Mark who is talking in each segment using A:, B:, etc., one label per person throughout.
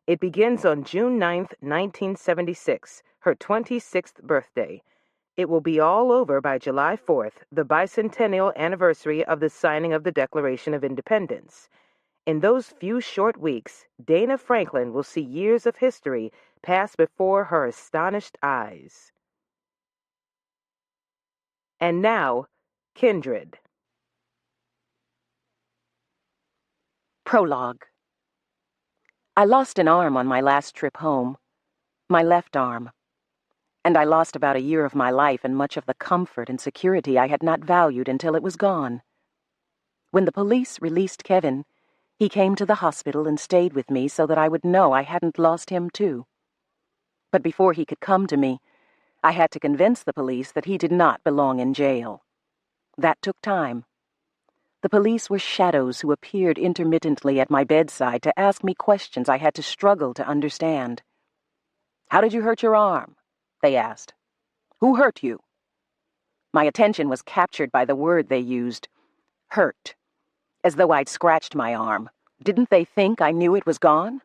A: It begins on June 9th, 1976, her 26th birthday. It will be all over by July 4th, the bicentennial anniversary of the signing of the Declaration of Independence. In those few short weeks, Dana Franklin will see years of history pass before her astonished eyes. And now, Kindred.
B: Prologue. I lost an arm on my last trip home, my left arm, and I lost about a year of my life and much of the comfort and security I had not valued until it was gone. When the police released Kevin, he came to the hospital and stayed with me so that I would know I hadn't lost him too. But before he could come to me, I had to convince the police that he did not belong in jail. That took time. The police were shadows who appeared intermittently at my bedside to ask me questions I had to struggle to understand. "How did you hurt your arm?" they asked. "Who hurt you?" My attention was captured by the word they used, hurt, as though I'd scratched my arm. Didn't they think I knew it was gone?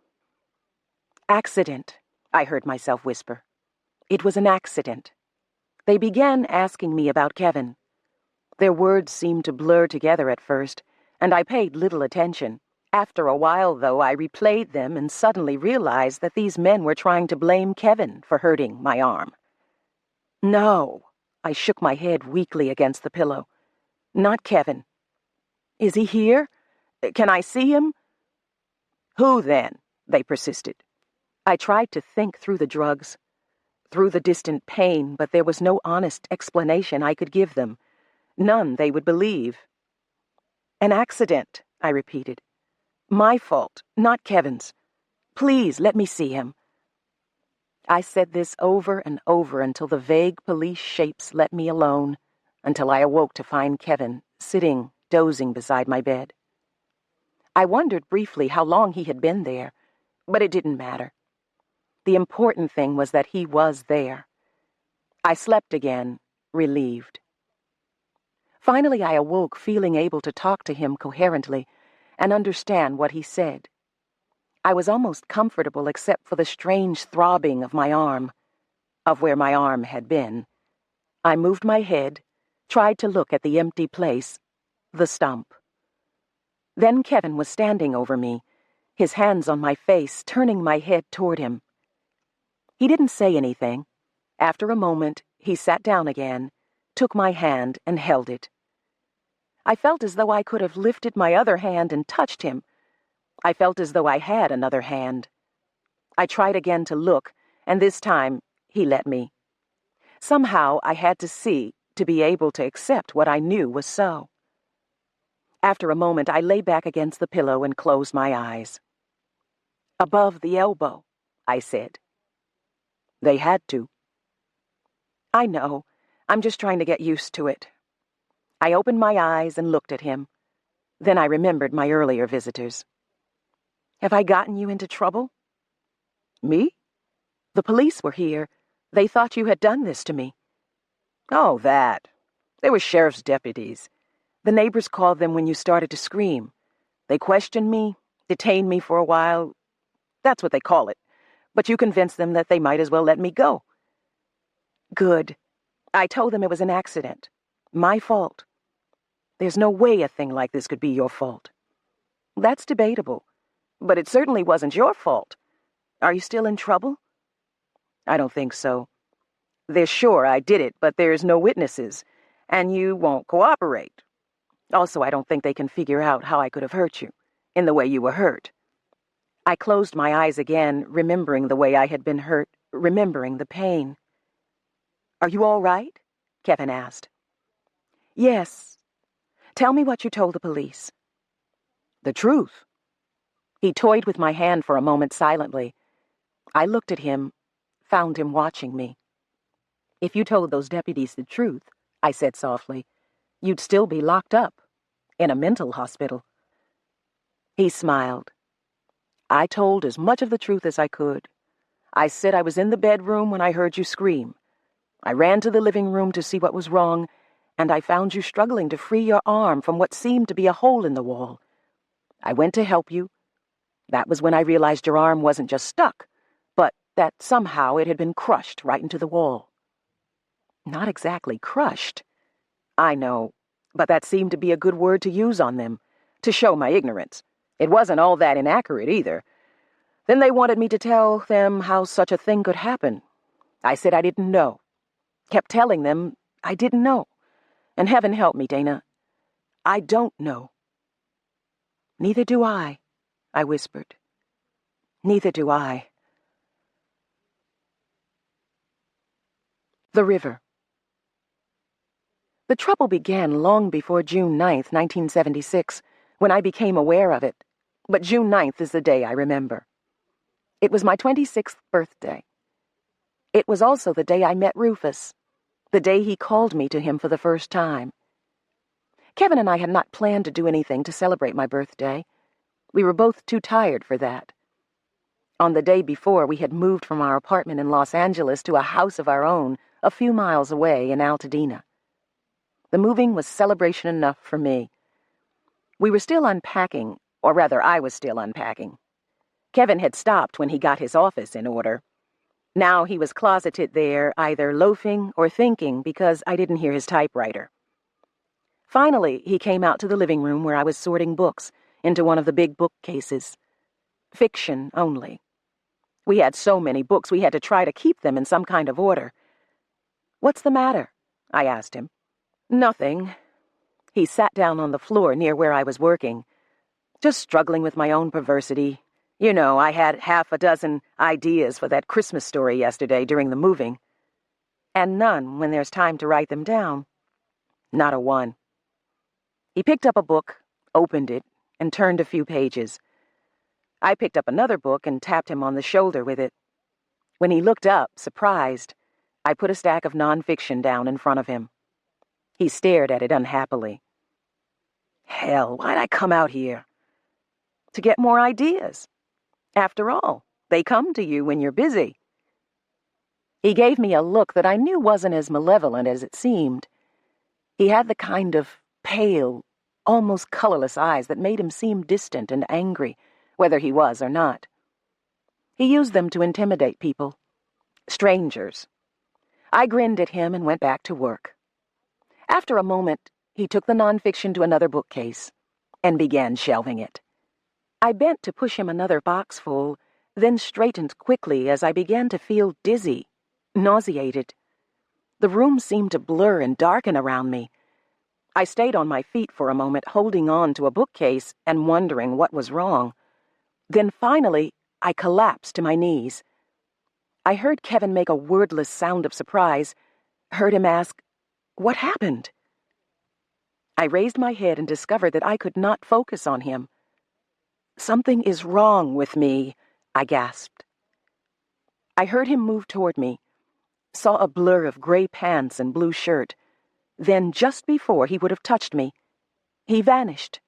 B: "Accident," I heard myself whisper. It was an accident. They began asking me about Kevin. Their words seemed to blur together at first, and I paid little attention. After a while, though, I replayed them and suddenly realized that these men were trying to blame Kevin for hurting my arm. "No," I shook my head weakly against the pillow. "Not Kevin. Is he here? Can I see him?" "Who, then?" they persisted. I tried to think through the drugs, through the distant pain, but there was no honest explanation I could give them. None they would believe. "An accident," I repeated. "My fault, not Kevin's. Please let me see him." I said this over and over until the vague police shapes let me alone, until I awoke to find Kevin sitting, dozing beside my bed. I wondered briefly how long he had been there, but it didn't matter. The important thing was that he was there. I slept again, relieved. Finally, I awoke feeling able to talk to him coherently and understand what he said. I was almost comfortable except for the strange throbbing of my arm, of where my arm had been. I moved my head, tried to look at the empty place, the stump. Then Kevin was standing over me, his hands on my face, turning my head toward him. He didn't say anything. After a moment, he sat down again, took my hand, and held it. I felt as though I could have lifted my other hand and touched him. I felt as though I had another hand. I tried again to look, and this time he let me. Somehow I had to see to be able to accept what I knew was so. After a moment, I lay back against the pillow and closed my eyes. "Above the elbow," I said. They had to. "I know. I'm just trying to get used to it." I opened my eyes and looked at him. Then I remembered my earlier visitors. "Have I gotten you into trouble?" "Me?" "The police were here. They thought you had done this to me." "Oh, that. They were sheriff's deputies. The neighbors called them when you started to scream. They questioned me, detained me for a while. That's what they call it. But you convinced them that they might as well let me go." "Good. I told them it was an accident. My fault." "There's no way a thing like this could be your fault." "That's debatable. But it certainly wasn't your fault. Are you still in trouble?" "I don't think so. They're sure I did it, but there's no witnesses, and you won't cooperate. Also, I don't think they can figure out how I could have hurt you, in the way you were hurt." I closed my eyes again, remembering the way I had been hurt, remembering the pain. "Are you all right?" Kevin asked. "Yes. Tell me what you told the police." "The truth." He toyed with my hand for a moment silently. I looked at him, found him watching me. "If you told those deputies the truth," I said softly, "you'd still be locked up, in a mental hospital." He smiled. "I told as much of the truth as I could. I said I was in the bedroom when I heard you scream. I ran to the living room to see what was wrong, and I found you struggling to free your arm from what seemed to be a hole in the wall. I went to help you. That was when I realized your arm wasn't just stuck, but that somehow it had been crushed right into the wall. Not exactly crushed. I know, but that seemed to be a good word to use on them, to show my ignorance. It wasn't all that inaccurate either. Then they wanted me to tell them how such a thing could happen. I said I didn't know. Kept telling them I didn't know. And heaven help me, Dana, I don't know. Neither do I whispered. Neither do I. The river. The trouble began long before June 9th, 1976, when I became aware of it. But June 9th is the day I remember. It was my 26th birthday. It was also the day I met Rufus, the day he called me to him for the first time. Kevin and I had not planned to do anything to celebrate my birthday. We were both too tired for that. On the day before, we had moved from our apartment in Los Angeles to a house of our own, a few miles away in Altadena. The moving was celebration enough for me. We were still unpacking, or rather I was still unpacking. Kevin had stopped when he got his office in order. Now he was closeted there, either loafing or thinking because I didn't hear his typewriter. Finally, he came out to the living room where I was sorting books into one of the big bookcases. Fiction only. We had so many books we had to try to keep them in some kind of order. "What's the matter?" I asked him. "Nothing." He sat down on the floor near where I was working. "Just struggling with my own perversity. You know, I had half a dozen ideas for that Christmas story yesterday during the moving. And none when there's time to write them down. Not a one." He picked up a book, opened it, and turned a few pages. I picked up another book and tapped him on the shoulder with it. When he looked up, surprised, I put a stack of nonfiction down in front of him. He stared at it unhappily. "Hell, why'd I come out here?" "To get more ideas. After all, they come to you when you're busy." He gave me a look that I knew wasn't as malevolent as it seemed. He had the kind of pale, almost colorless eyes that made him seem distant and angry, whether he was or not. He used them to intimidate people. Strangers. I grinned at him and went back to work. After a moment, he took the nonfiction to another bookcase and began shelving it. I bent to push him another box full, then straightened quickly as I began to feel dizzy, nauseated. The room seemed to blur and darken around me. I stayed on my feet for a moment, holding on to a bookcase and wondering what was wrong. Then finally, I collapsed to my knees. I heard Kevin make a wordless sound of surprise, heard him ask, "What happened?" I raised my head and discovered that I could not focus on him. "Something is wrong with me," I gasped. I heard him move toward me, saw a blur of gray pants and blue shirt. Then, just before he would have touched me, he vanished.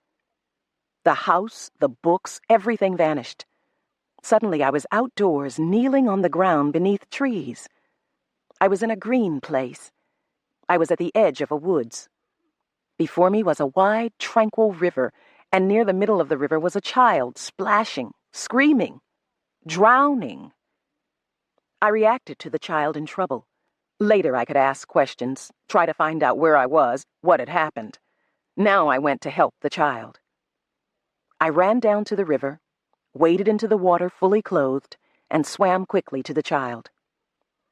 B: The house, the books, everything vanished. Suddenly I was outdoors, kneeling on the ground beneath trees. I was in a green place. I was at the edge of a woods. Before me was a wide, tranquil river, and near the middle of the river was a child, splashing, screaming, drowning. I reacted to the child in trouble. Later I could ask questions, try to find out where I was, what had happened. Now I went to help the child. I ran down to the river, waded into the water fully clothed, and swam quickly to the child.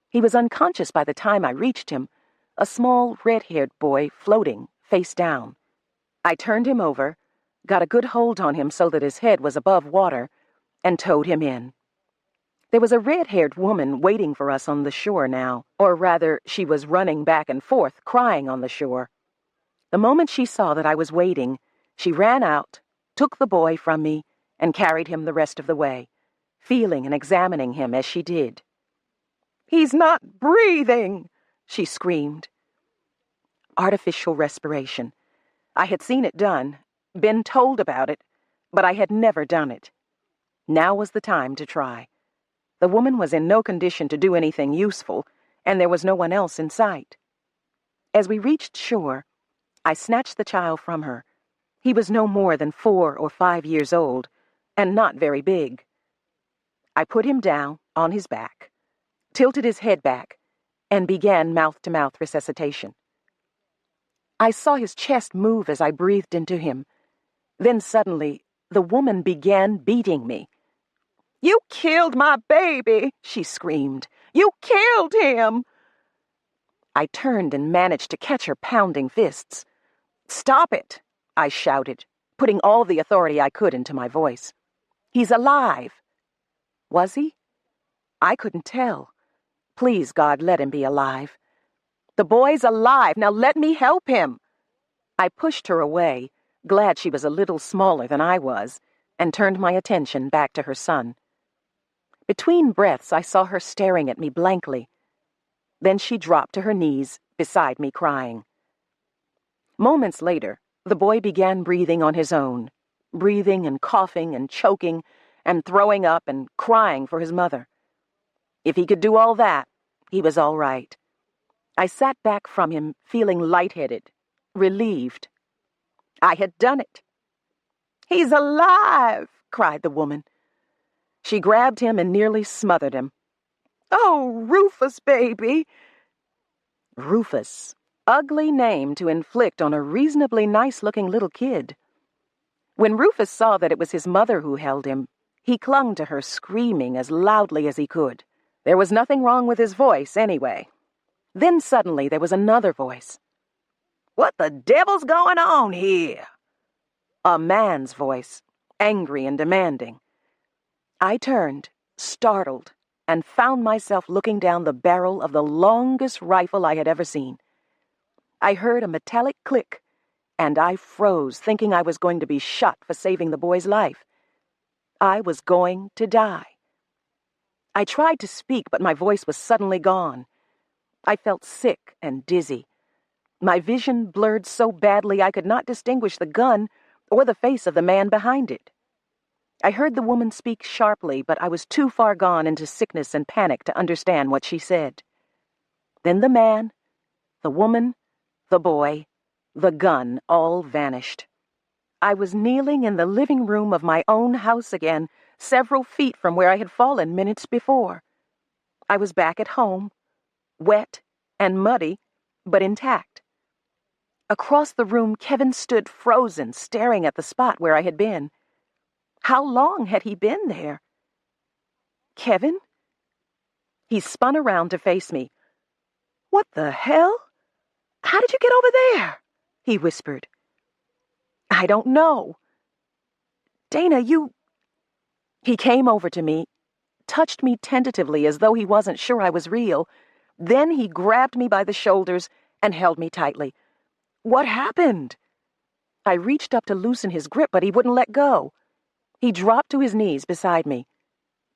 B: He was unconscious by the time I reached him, a small, red-haired boy floating, face down. I turned him over, got a good hold on him so that his head was above water, and towed him in. There was a red-haired woman waiting for us on the shore now, or rather, she was running back and forth, crying on the shore. The moment she saw that I was waiting, she ran out, took the boy from me, and carried him the rest of the way, feeling and examining him as she did. "He's not breathing!" she screamed. Artificial respiration. I had seen it done, been told about it, but I had never done it. Now was the time to try. The woman was in no condition to do anything useful, and there was no one else in sight. As we reached shore, I snatched the child from her. He was no more than 4 or 5 years old, and not very big. I put him down on his back, tilted his head back, and began mouth-to-mouth resuscitation. I saw his chest move as I breathed into him. Then suddenly, the woman began beating me. "You killed my baby," she screamed. "You killed him!" I turned and managed to catch her pounding fists. "Stop it," I shouted, putting all the authority I could into my voice. "He's alive." Was he? I couldn't tell. Please, God, let him be alive. "The boy's alive. Now let me help him." I pushed her away, glad she was a little smaller than I was, and turned my attention back to her son. Between breaths, I saw her staring at me blankly. Then she dropped to her knees beside me, crying. Moments later, the boy began breathing on his own, breathing and coughing and choking and throwing up and crying for his mother. If he could do all that, he was all right. I sat back from him, feeling lightheaded, relieved. I had done it. "He's alive!" cried the woman. She grabbed him and nearly smothered him. "Oh, Rufus, baby!" Rufus. Ugly name to inflict on a reasonably nice-looking little kid. When Rufus saw that it was his mother who held him, he clung to her, screaming as loudly as he could. There was nothing wrong with his voice, anyway. Then suddenly there was another voice. "What the devil's going on here?" A man's voice, angry and demanding. I turned, startled, and found myself looking down the barrel of the longest rifle I had ever seen. I heard a metallic click, and I froze, thinking I was going to be shot for saving the boy's life. I was going to die. I tried to speak, but my voice was suddenly gone. I felt sick and dizzy. My vision blurred so badly I could not distinguish the gun or the face of the man behind it. I heard the woman speak sharply, but I was too far gone into sickness and panic to understand what she said. Then the man, the woman, the boy, the gun all vanished. I was kneeling in the living room of my own house again, several feet from where I had fallen minutes before. I was back at home, wet and muddy, but intact. Across the room, Kevin stood frozen, staring at the spot where I had been. How long had he been there? Kevin? He spun around to face me. "What the hell? How did you get over there?" he whispered. "I don't know." "Dana, you..." He came over to me, touched me tentatively as though he wasn't sure I was real. Then he grabbed me by the shoulders and held me tightly. "What happened?" I reached up to loosen his grip, but he wouldn't let go. He dropped to his knees beside me.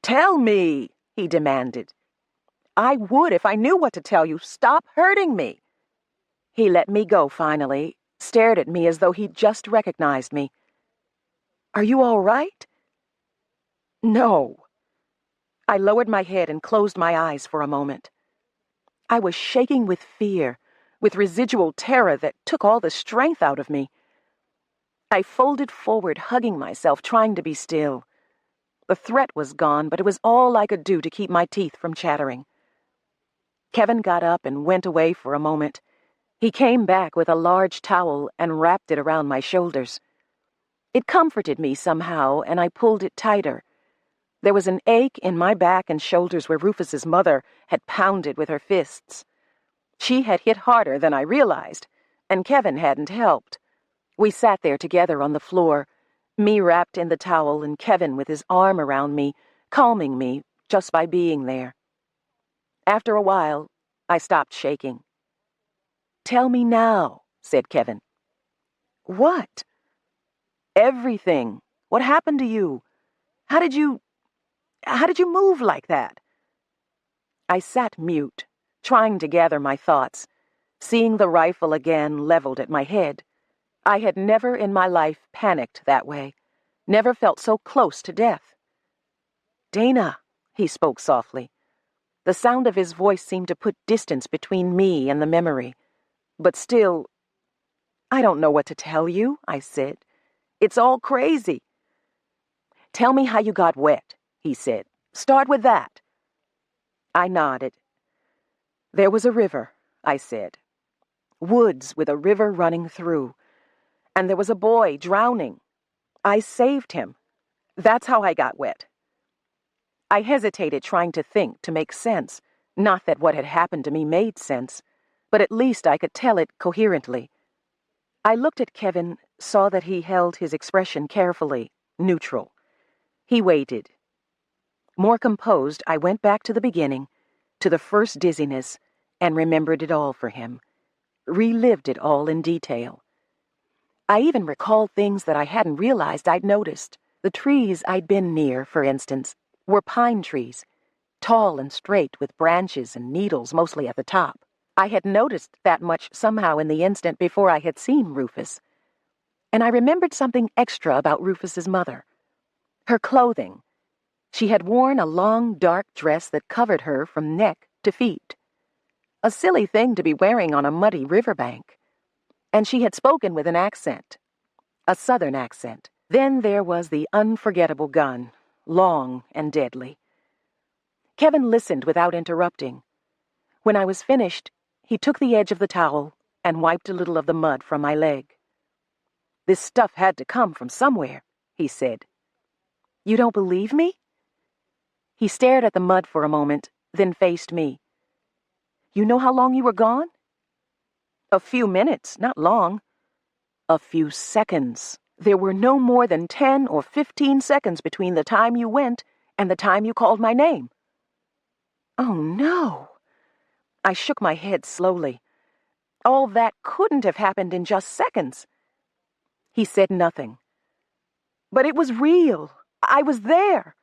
B: "Tell me," he demanded. "I would if I knew what to tell you. Stop hurting me." He let me go finally, stared at me as though he'd just recognized me. "Are you all right?" "No." I lowered my head and closed my eyes for a moment. I was shaking with fear, with residual terror that took all the strength out of me. I folded forward, hugging myself, trying to be still. The threat was gone, but it was all I could do to keep my teeth from chattering. Kevin got up and went away for a moment. He came back with a large towel and wrapped it around my shoulders. It comforted me somehow, and I pulled it tighter. There was an ache in my back and shoulders where Rufus's mother had pounded with her fists. She had hit harder than I realized, and Kevin hadn't helped. We sat there together on the floor, me wrapped in the towel and Kevin with his arm around me, calming me just by being there. After a while, I stopped shaking. "Tell me now," said Kevin. "What?" "Everything. What happened to you? How did you move like that?" I sat mute, trying to gather my thoughts, seeing the rifle again leveled at my head. I had never in my life panicked that way, never felt so close to death. "Dana," he spoke softly. The sound of his voice seemed to put distance between me and the memory. But still, "I don't know what to tell you," I said. "It's all crazy." "Tell me how you got wet," he said. "Start with that." I nodded. "There was a river," I said. "Woods with a river running through. And there was a boy drowning. I saved him. That's how I got wet." I hesitated, trying to think, to make sense. Not that what had happened to me made sense, but at least I could tell it coherently. I looked at Kevin, saw that he held his expression carefully, neutral. He waited. More composed, I went back to the beginning, to the first dizziness, and remembered it all for him. Relived it all in detail. I even recalled things that I hadn't realized I'd noticed. The trees I'd been near, for instance, were pine trees, tall and straight with branches and needles mostly at the top. I had noticed that much somehow in the instant before I had seen Rufus. And I remembered something extra about Rufus's mother. Her clothing. She had worn a long, dark dress that covered her from neck to feet. A silly thing to be wearing on a muddy riverbank. And she had spoken with an accent. A southern accent. Then there was the unforgettable gun, long and deadly. Kevin listened without interrupting. When I was finished, he took the edge of the towel and wiped a little of the mud from my leg. "This stuff had to come from somewhere," he said. "You don't believe me?" He stared at the mud for a moment, then faced me. "You know how long you were gone?" "A few minutes, not long." "A few seconds. There were no more than 10 or 15 seconds between the time you went and the time you called my name." "Oh, no." I shook my head slowly. All that couldn't have happened in just seconds. He said nothing. "But it was real. I was there."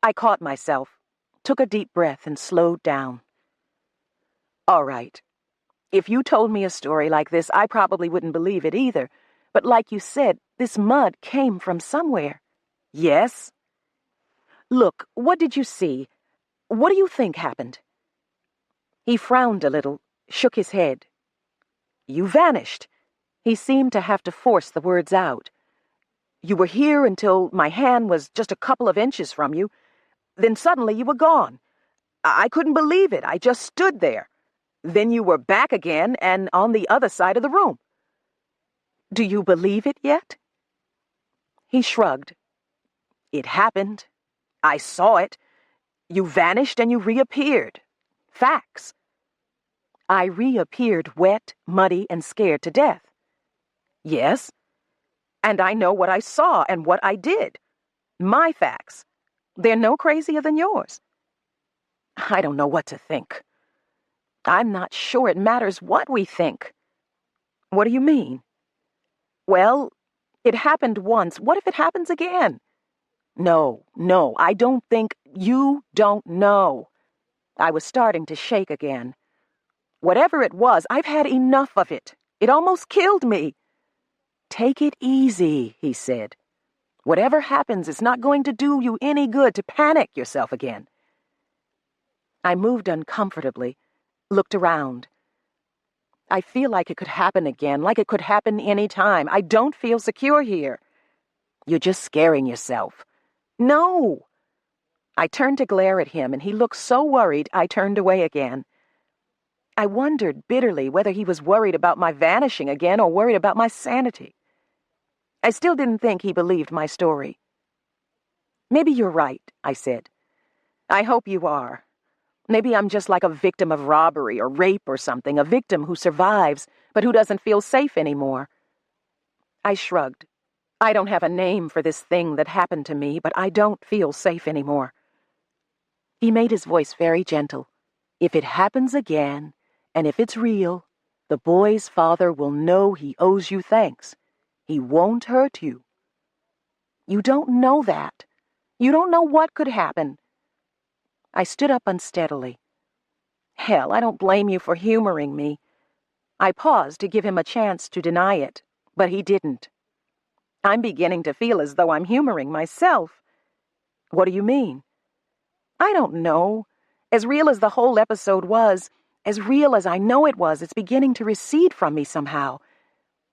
B: I caught myself, took a deep breath, and slowed down. "All right. If you told me a story like this, I probably wouldn't believe it either. But like you said, this mud came from somewhere." "Yes?" "Look, what did you see? What do you think happened?" He frowned a little, shook his head. "You vanished." He seemed to have to force the words out. "You were here until my hand was just a couple of inches from you. Then suddenly you were gone. I couldn't believe it. I just stood there. Then you were back again and on the other side of the room." "Do you believe it yet?" He shrugged. "It happened. I saw it. You vanished and you reappeared. Facts." "I reappeared wet, muddy, and scared to death." "Yes. And I know what I saw and what I did. My facts. They're no crazier than yours." I don't know what to think. I'm not sure it matters what we think. What do you mean? Well, it happened once. What if it happens again? No, I don't think. You don't know. I was starting to shake again. Whatever it was, I've had enough of it. It almost killed me. "Take it easy," he said. "Whatever happens, it's not going to do you any good to panic yourself again." I moved uncomfortably, looked around. I feel like it could happen again, like it could happen any time. I don't feel secure here. "You're just scaring yourself." "No." I turned to glare at him, and he looked so worried I turned away again. I wondered bitterly whether he was worried about my vanishing again or worried about my sanity. I still didn't think he believed my story. "Maybe you're right," I said. "I hope you are. Maybe I'm just like a victim of robbery or rape or something, a victim who survives, but who doesn't feel safe anymore." I shrugged. I don't have a name for this thing that happened to me, but I don't feel safe anymore. He made his voice very gentle. "If it happens again, and if it's real, the boy's father will know he owes you thanks. He won't hurt you." "You don't know that. You don't know what could happen." I stood up unsteadily. Hell, I don't blame you for humoring me. I paused to give him a chance to deny it, but he didn't. I'm beginning to feel as though I'm humoring myself. "What do you mean?" "I don't know. As real as the whole episode was, as real as I know it was, it's beginning to recede from me somehow.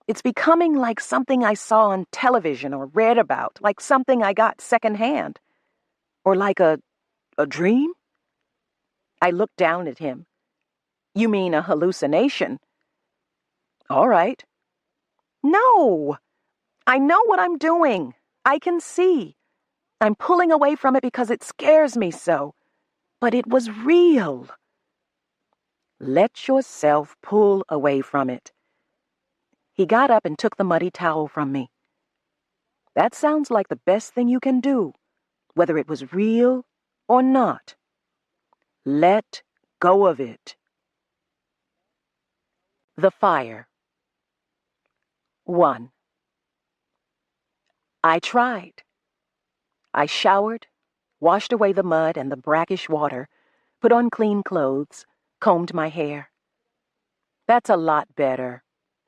B: It's becoming like something I saw on television or read about, like something I got secondhand. Or like a dream? I looked down at him. You mean a hallucination? All right. No! I know what I'm doing. I can see. I'm pulling away from it because it scares me so. But it was real. Let yourself pull away from it. He got up and took the muddy towel from me. That sounds like the best thing you can do, whether it was real or not. Let go of it. The fire. 1. I tried. I showered, washed away the mud and the brackish water, put on clean clothes, combed my hair. That's a lot better,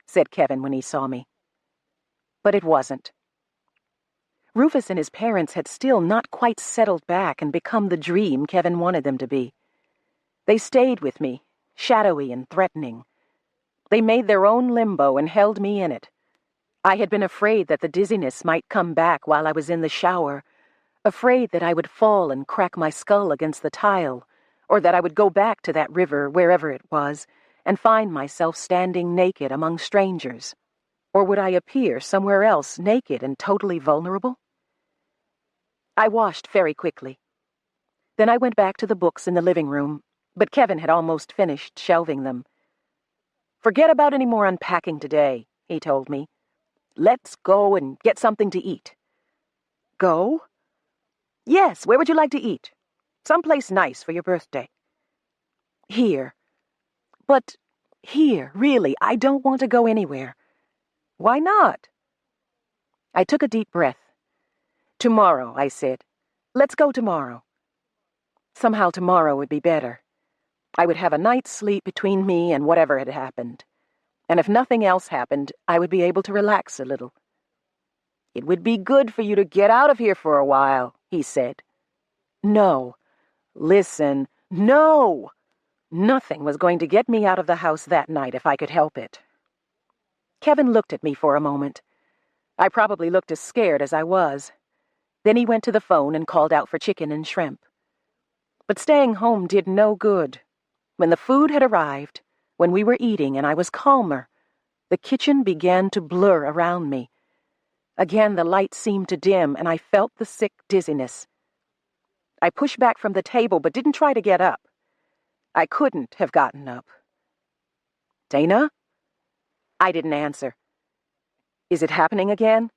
B: said Kevin when he saw me. But it wasn't. Rufus and his parents had still not quite settled back and become the dream Kevin wanted them to be. They stayed with me, shadowy and threatening. They made their own limbo and held me in it. I had been afraid that the dizziness might come back while I was in the shower, afraid that I would fall and crack my skull against the tile, or that I would go back to that river, wherever it was, and find myself standing naked among strangers. Or would I appear somewhere else naked and totally vulnerable? I washed very quickly. Then I went back to the books in the living room, but Kevin had almost finished shelving them. Forget about any more unpacking today, he told me. Let's go and get something to eat. Go? Yes, where would you like to eat? Someplace nice for your birthday. Here. But here, really, I don't want to go anywhere. Why not? I took a deep breath. Tomorrow, I said. Let's go tomorrow. Somehow tomorrow would be better. I would have a night's sleep between me and whatever had happened. And if nothing else happened, I would be able to relax a little. It would be good for you to get out of here for a while, he said. No. Listen, no! Nothing was going to get me out of the house that night if I could help it. Kevin looked at me for a moment. I probably looked as scared as I was. Then he went to the phone and called out for chicken and shrimp. But staying home did no good. When the food had arrived, when we were eating and I was calmer, the kitchen began to blur around me. Again the light seemed to dim and I felt the sick dizziness. I pushed back from the table but didn't try to get up. I couldn't have gotten up. Dana? I didn't answer. Is it happening again?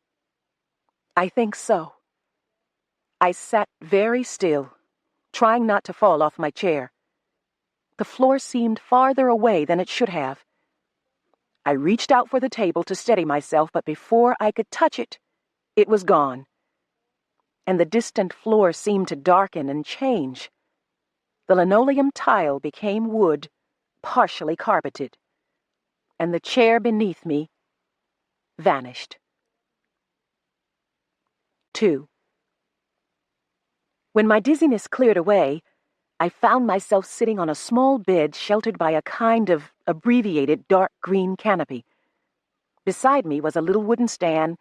B: I think so. I sat very still, trying not to fall off my chair. The floor seemed farther away than it should have. I reached out for the table to steady myself, but before I could touch it, it was gone. And the distant floor seemed to darken and change. The linoleum tile became wood, partially carpeted. And the chair beneath me vanished. 2. When my dizziness cleared away, I found myself sitting on a small bed sheltered by a kind of abbreviated dark green canopy. Beside me was a little wooden stand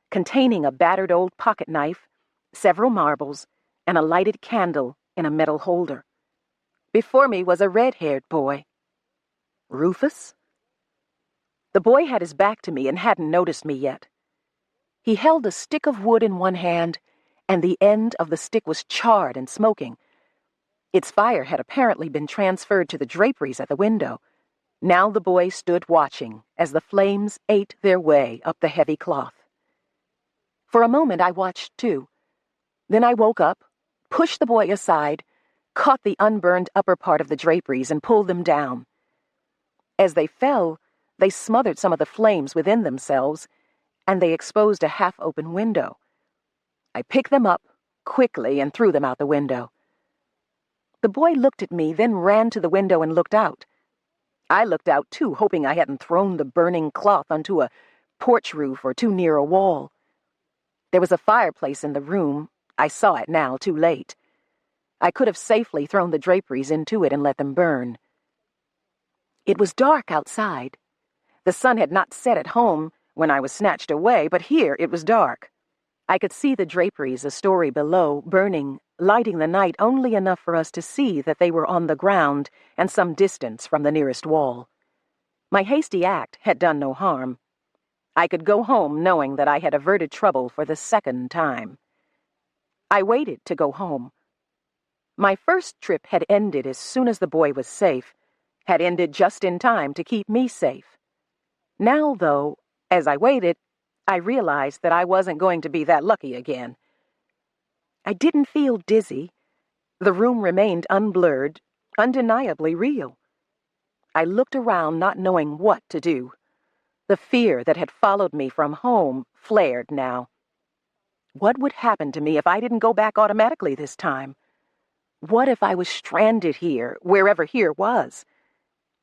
B: containing a battered old pocket knife, several marbles, and a lighted candle in a metal holder. Before me was a red-haired boy. Rufus? The boy had his back to me and hadn't noticed me yet. He held a stick of wood in one hand, and the end of the stick was charred and smoking. Its fire had apparently been transferred to the draperies at the window. Now the boy stood watching as the flames ate their way up the heavy cloth. For a moment I watched too. Then I woke up, pushed the boy aside, caught the unburned upper part of the draperies and pulled them down. As they fell, they smothered some of the flames within themselves, and they exposed a half-open window. I picked them up quickly and threw them out the window. The boy looked at me, then ran to the window and looked out. I looked out, too, hoping I hadn't thrown the burning cloth onto a porch roof or too near a wall. There was a fireplace in the room. I saw it now, too late. I could have safely thrown the draperies into it and let them burn. It was dark outside. The sun had not set at home, when I was snatched away, but here it was dark. I could see the draperies a story below, burning, lighting the night only enough for us to see that they were on the ground and some distance from the nearest wall. My hasty act had done no harm. I could go home knowing that I had averted trouble for the second time. I waited to go home. My first trip had ended as soon as the boy was safe, had ended just in time to keep me safe. Now, though, as I waited, I realized that I wasn't going to be that lucky again. I didn't feel dizzy. The room remained unblurred, undeniably real. I looked around not knowing what to do. The fear that had followed me from home flared now. What would happen to me if I didn't go back automatically this time? What if I was stranded here, wherever here was?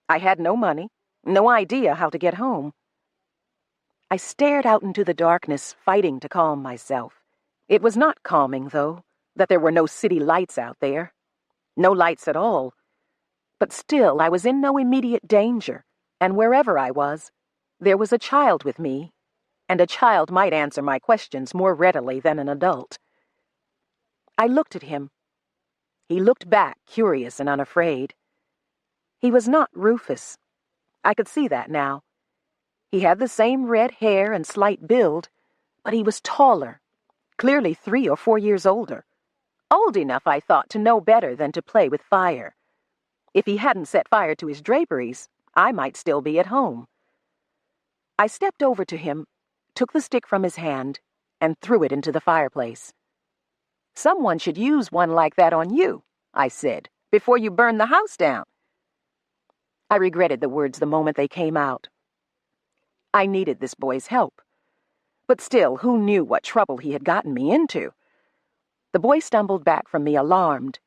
B: I had no money, no idea how to get home. I stared out into the darkness, fighting to calm myself. It was not calming, though, that there were no city lights out there. No lights at all. But still, I was in no immediate danger, and wherever I was, there was a child with me, and a child might answer my questions more readily than an adult. I looked at him. He looked back, curious and unafraid. He was not Rufus. I could see that now. He had the same red hair and slight build, but he was taller, clearly 3 or 4 years older. Old enough, I thought, to know better than to play with fire. If he hadn't set fire to his draperies, I might still be at home. I stepped over to him, took the stick from his hand, and threw it into the fireplace. "Someone should use one like that on you," I said, "before you burn the house down." I regretted the words the moment they came out. I needed this boy's help. But still, who knew what trouble he had gotten me into? The boy stumbled back from me, alarmed.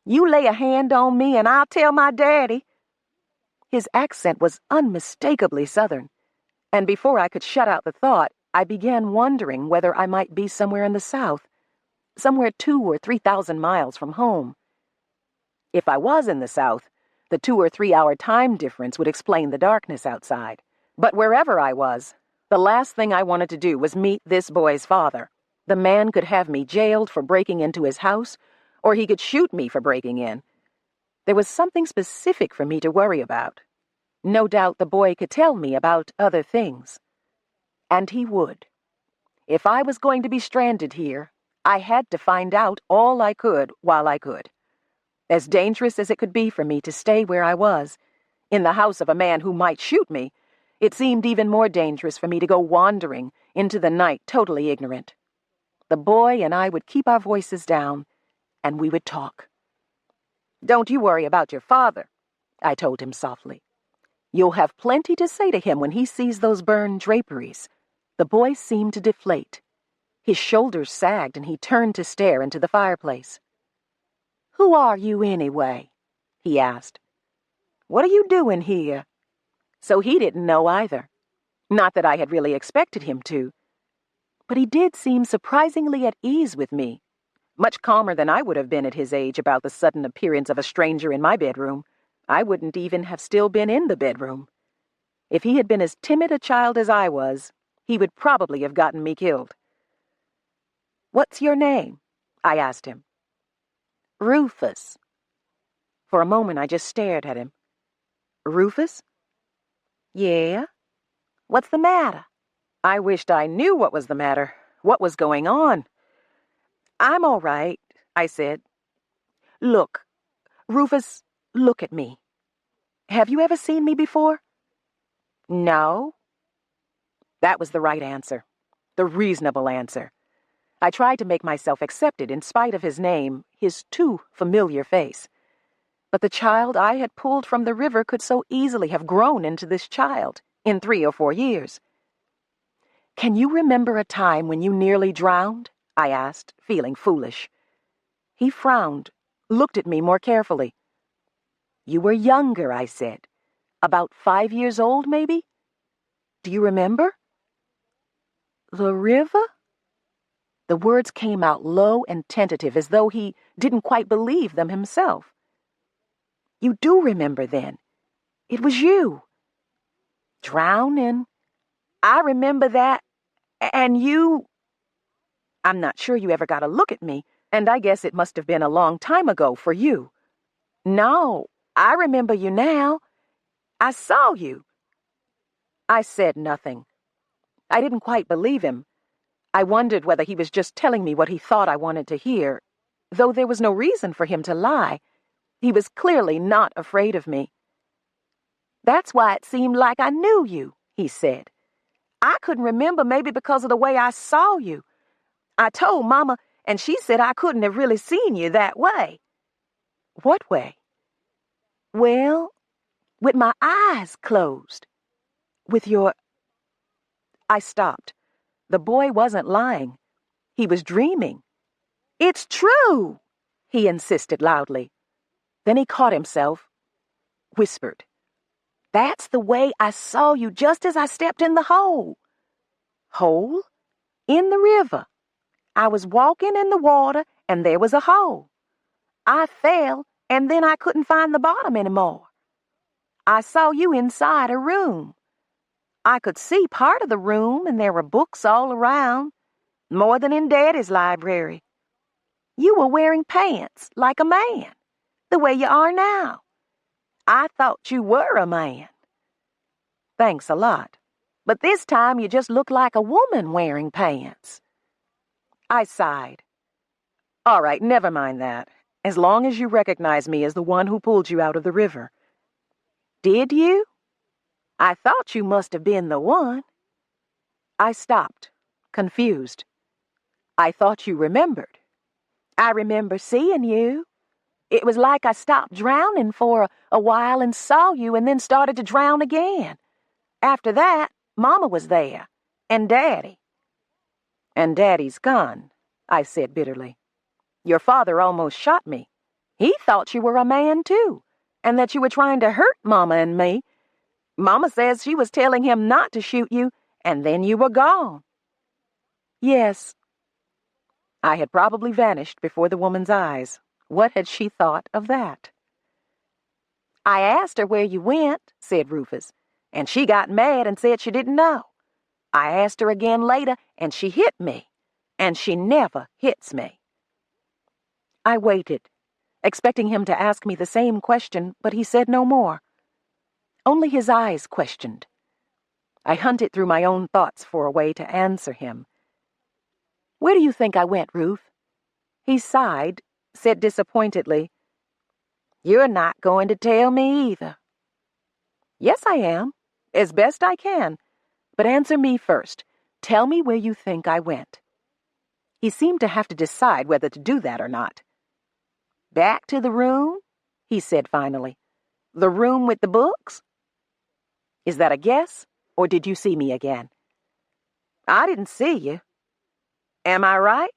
B: "You lay a hand on me and I'll tell my daddy." His accent was unmistakably Southern, and before I could shut out the thought, I began wondering whether I might be somewhere in the South, somewhere 2,000 or 3,000 miles from home. If I was in the South, the 2 or 3 hour time difference would explain the darkness outside. But wherever I was, the last thing I wanted to do was meet this boy's father. The man could have me jailed for breaking into his house, or he could shoot me for breaking in. There was something specific for me to worry about. No doubt the boy could tell me about other things. And he would. If I was going to be stranded here, I had to find out all I could while I could. As dangerous as it could be for me to stay where I was, in the house of a man who might shoot me, it seemed even more dangerous for me to go wandering into the night totally ignorant. The boy and I would keep our voices down, and we would talk. "Don't you worry about your father," I told him softly. "You'll have plenty to say to him when he sees those burned draperies." The boy seemed to deflate. His shoulders sagged, and he turned to stare into the fireplace. "Who are you, anyway?" he asked. "What are you doing here?" So he didn't know either. Not that I had really expected him to. But he did seem surprisingly at ease with me, much calmer than I would have been at his age about the sudden appearance of a stranger in my bedroom. I wouldn't even have still been in the bedroom. If he had been as timid a child as I was, he would probably have gotten me killed. "What's your name?" I asked him. "Rufus." For a moment I just stared at him. "Rufus?" "Yeah? What's the matter?" I wished I knew what was the matter, what was going on. "I'm all right," I said. "Look, Rufus, look at me. Have you ever seen me before?" "No." That was the right answer, the reasonable answer. I tried to make myself accepted in spite of his name, his too familiar face. But the child I had pulled from the river could so easily have grown into this child in 3 or 4 years. "Can you remember a time when you nearly drowned?" I asked, feeling foolish. He frowned, looked at me more carefully. "You were younger," I said. "About 5 years old, maybe? Do you remember?" "The river?" The words came out low and tentative, as though he didn't quite believe them himself. "You do remember, then? It was you." "Drowning?" I remember that, and you... I'm not sure you ever got a look at me, and I guess it must have been a long time ago for you. No, I remember you now. I saw you. I said nothing. I didn't quite believe him. I wondered whether he was just telling me what he thought I wanted to hear, though there was no reason for him to lie. He was clearly not afraid of me. That's why it seemed like I knew you, he said. I couldn't remember, maybe because of the way I saw you. I told Mama, and she said I couldn't have really seen you that way. What way? Well, with my eyes closed. With your... I stopped. The boy wasn't lying. He was dreaming. It's true, he insisted loudly. Then he caught himself, whispered, That's the way I saw you just as I stepped in the hole. Hole? In the river. I was walking in the water, and there was a hole. I fell, and then I couldn't find the bottom anymore. I saw you inside a room. I could see part of the room, and there were books all around, more than in Daddy's library. You were wearing pants like a man, the way you are now. I thought you were a man. Thanks a lot. But this time you just look like a woman wearing pants. I sighed. All right, never mind that. As long as you recognize me as the one who pulled you out of the river. Did you? I thought you must have been the one. I stopped, confused. I thought you remembered. I remember seeing you. It was like I stopped drowning for a while and saw you and then started to drown again. After that, Mama was there, and Daddy. And Daddy's gone, I said bitterly. Your father almost shot me. He thought you were a man, too, and that you were trying to hurt Mama and me. Mama says she was telling him not to shoot you, and then you were gone. Yes. I had probably vanished before the woman's eyes. What had she thought of that? I asked her where you went, said Rufus, and she got mad and said she didn't know. I asked her again later, and she hit me, and she never hits me. I waited, expecting him to ask me the same question, but he said no more. Only his eyes questioned. I hunted through my own thoughts for a way to answer him. Where do you think I went, Ruth? He sighed, said disappointedly, You're not going to tell me either. Yes, I am, as best I can. But answer me first. Tell me where you think I went. He seemed to have to decide whether to do that or not. Back to the room? He said finally. The room with the books? Is that a guess, or did you see me again? I didn't see you. Am I right?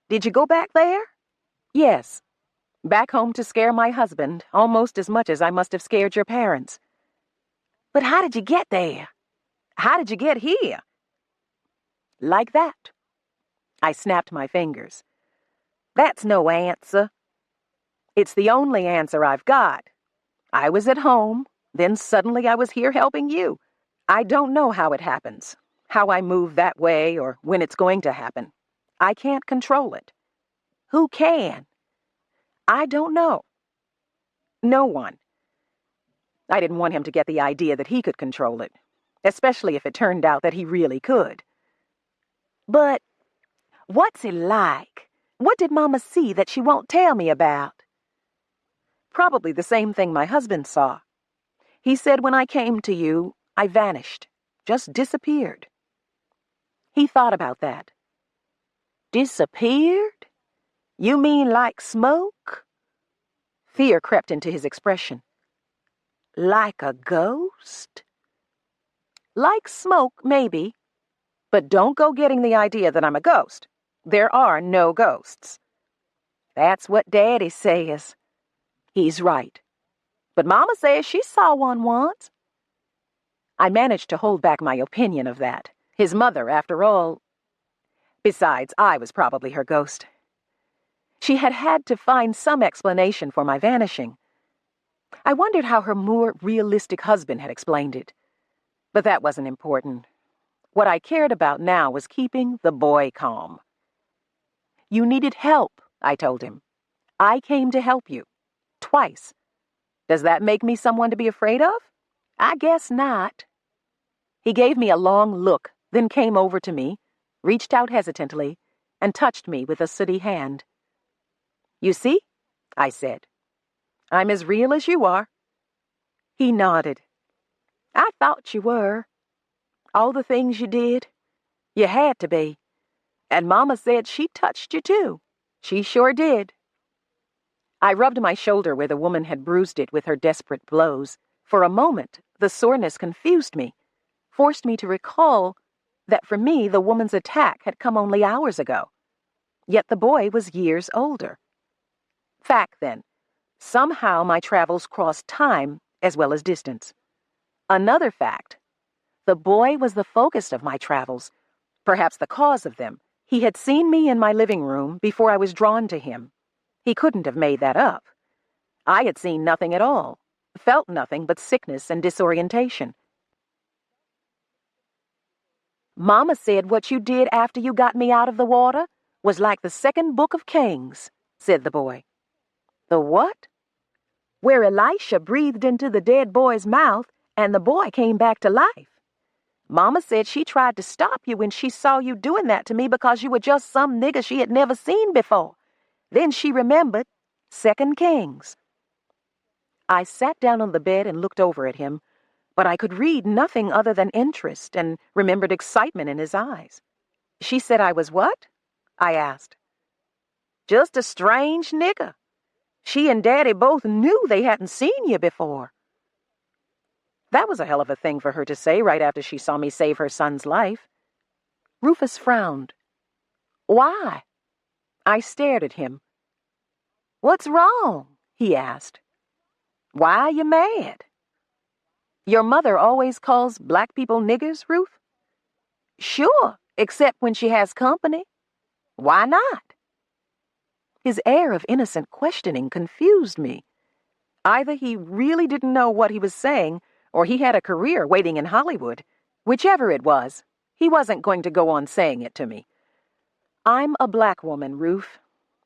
B: Did you go back there? Yes. Back home to scare my husband, almost as much as I must have scared your parents. But how did you get there? How did you get here? Like that. I snapped my fingers. That's no answer. It's the only answer I've got. I was at home, then suddenly I was here helping you. I don't know how it happens, how I move that way or when it's going to happen. I can't control it. Who can? I don't know. No one. I didn't want him to get the idea that he could control it, especially if it turned out that he really could. But what's it like? What did Mama see that she won't tell me about? Probably the same thing my husband saw. He said when I came to you, I vanished, just disappeared. He thought about that. Disappeared? You mean like smoke? Fear crept into his expression. Like a ghost? Like smoke, maybe. But don't go getting the idea that I'm a ghost. There are no ghosts. That's what Daddy says. He's right. But Mama says she saw one once. I managed to hold back my opinion of that. His mother, after all. Besides, I was probably her ghost. She had had to find some explanation for my vanishing. I wondered how her more realistic husband had explained it. But that wasn't important. What I cared about now was keeping the boy calm. You needed help, I told him. I came to help you. Twice. Does that make me someone to be afraid of? I guess not. He gave me a long look, then came over to me, reached out hesitantly, and touched me with a sooty hand. You see, I said. I'm as real as you are. He nodded. I thought you were. All the things you did. You had to be. And Mama said she touched you too. She sure did. I rubbed my shoulder where the woman had bruised it with her desperate blows. For a moment, the soreness confused me, forced me to recall that for me the woman's attack had come only hours ago. Yet the boy was years older. Fact, then. Somehow my travels crossed time as well as distance. Another fact. The boy was the focus of my travels, perhaps the cause of them. He had seen me in my living room before I was drawn to him. He couldn't have made that up. I had seen nothing at all, felt nothing but sickness and disorientation. Mama said what you did after you got me out of the water was like the second book of Kings, said the boy. The what? Where Elisha breathed into the dead boy's mouth and the boy came back to life. Mama said she tried to stop you when she saw you doing that to me because you were just some nigger she had never seen before. Then she remembered 2 Kings. I sat down on the bed and looked over at him, but I could read nothing other than interest and remembered excitement in his eyes. She said I was what? I asked. Just a strange nigger. She and Daddy both knew they hadn't seen you before. That was a hell of a thing for her to say right after she saw me save her son's life. Rufus frowned. Why? I stared at him. What's wrong? He asked. Why are you mad? Your mother always calls black people niggers, Ruth? Sure, except when she has company. Why not? His air of innocent questioning confused me. Either he really didn't know what he was saying, or he had a career waiting in Hollywood. Whichever it was, he wasn't going to go on saying it to me. I'm a black woman, Ruth.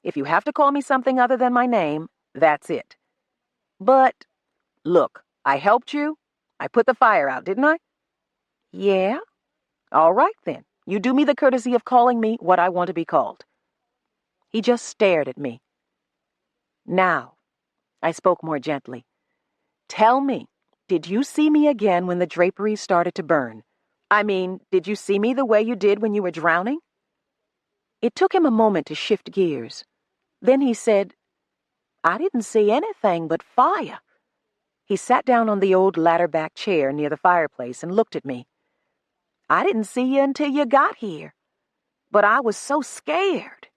B: If you have to call me something other than my name, that's it. But, look, I helped you. I put the fire out, didn't I? Yeah? All right, then. You do me the courtesy of calling me what I want to be called. He just stared at me. Now, I spoke more gently. Tell me, did you see me again when the draperies started to burn? I mean, did you see me the way you did when you were drowning? It took him a moment to shift gears. Then he said, I didn't see anything but fire. He sat down on the old ladder-back chair near the fireplace and looked at me. I didn't see you until you got here. But I was so scared.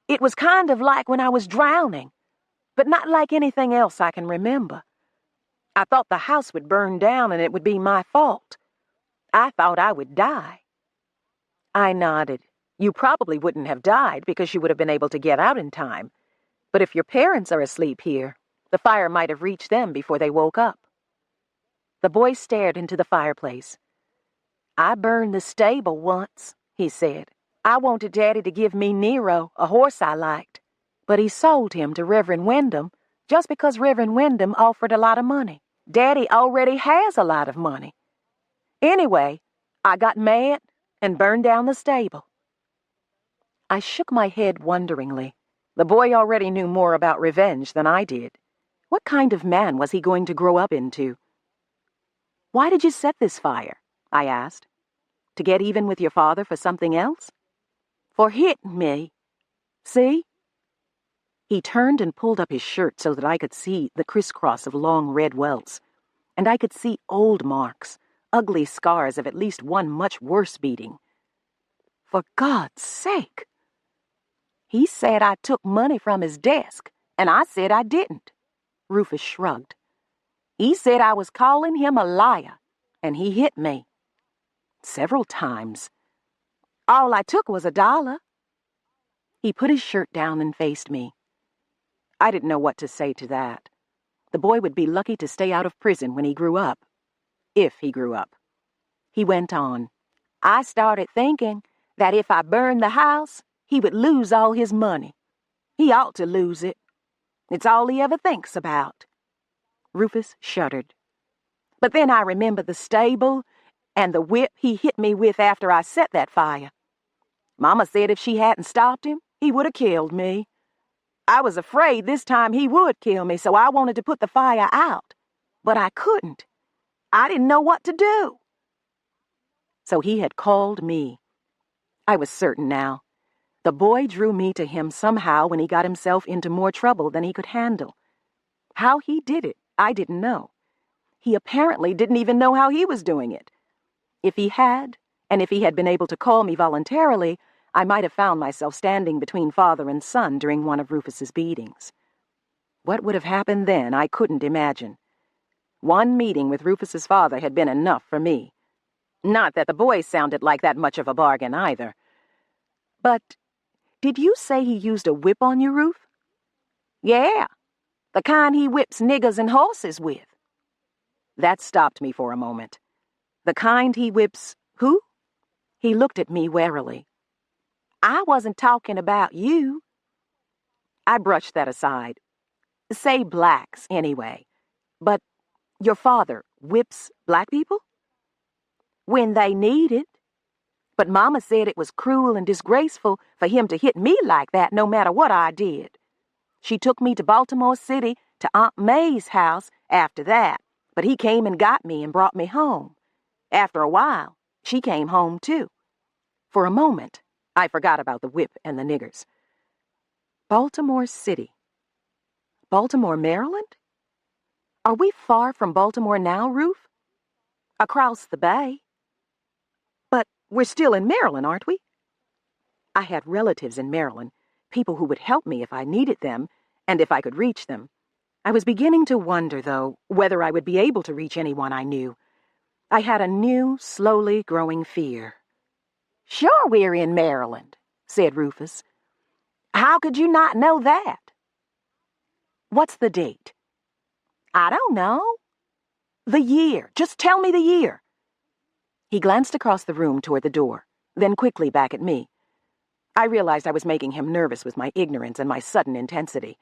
B: It was kind of like when I was drowning, but not like anything else I can remember. I thought the house would burn down and it would be my fault. I thought I would die. I nodded. You probably wouldn't have died because you would have been able to get out in time. But if your parents are asleep here, the fire might have reached them before they woke up. The boy stared into the fireplace. I burned the stable once, he said. I wanted Daddy to give me Nero, a horse I liked. But he sold him to Reverend Wyndham just because Reverend Wyndham offered a lot of money. Daddy already has a lot of money. Anyway, I got mad and burned down the stable. I shook my head wonderingly. The boy already knew more about revenge than I did. What kind of man was he going to grow up into? Why did you set this fire? I asked. To get even with your father for something else? For hitting me. See? He turned and pulled up his shirt so that I could see the crisscross of long red welts, and I could see old marks, ugly scars of at least one much worse beating. For God's sake! He said I took money from his desk, and I said I didn't. Rufus shrugged. He said I was calling him a liar, and he hit me. Several times. All I took was $1. He put his shirt down and faced me. I didn't know what to say to that. The boy would be lucky to stay out of prison when he grew up. If he grew up. He went on. I started thinking that if I burned the house, he would lose all his money. He ought to lose it. It's all he ever thinks about." Rufus shuddered. "But then I remembered the stable and the whip he hit me with after I set that fire. Mama said if she hadn't stopped him, he would have killed me. I was afraid this time he would kill me, so I wanted to put the fire out. But I couldn't. I didn't know what to do." So he had called me. I was certain now. The boy drew me to him somehow when he got himself into more trouble than he could handle. How he did it, I didn't know. He apparently didn't even know how he was doing it. If he had, and if he had been able to call me voluntarily, I might have found myself standing between father and son during one of Rufus's beatings. What would have happened then, I couldn't imagine. One meeting with Rufus's father had been enough for me. Not that the boy sounded like that much of a bargain either. "But did you say he used a whip on you, Ruf?" "Yeah, the kind he whips niggers and horses with." That stopped me for a moment. "The kind he whips who?" He looked at me warily. "I wasn't talking about you." I brushed that aside. "Say blacks, anyway. But your father whips black people?" "When they need it. But Mama said it was cruel and disgraceful for him to hit me like that no matter what I did. She took me to Baltimore City to Aunt May's house after that, but he came and got me and brought me home. After a while, she came home too." For a moment, I forgot about the whip and the niggers. Baltimore City. Baltimore, Maryland? Are we far from Baltimore now, Ruf? Across the bay. But we're still in Maryland, aren't we? I had relatives in Maryland, people who would help me if I needed them, and if I could reach them. I was beginning to wonder, though, whether I would be able to reach anyone I knew. I had a new, slowly growing fear. "Sure we're in Maryland," said Rufus. "How could you not know that?" "What's the date?" "I don't know." "The year. Just tell me the year." He glanced across the room toward the door, then quickly back at me. I realized I was making him nervous with my ignorance and my sudden intensity.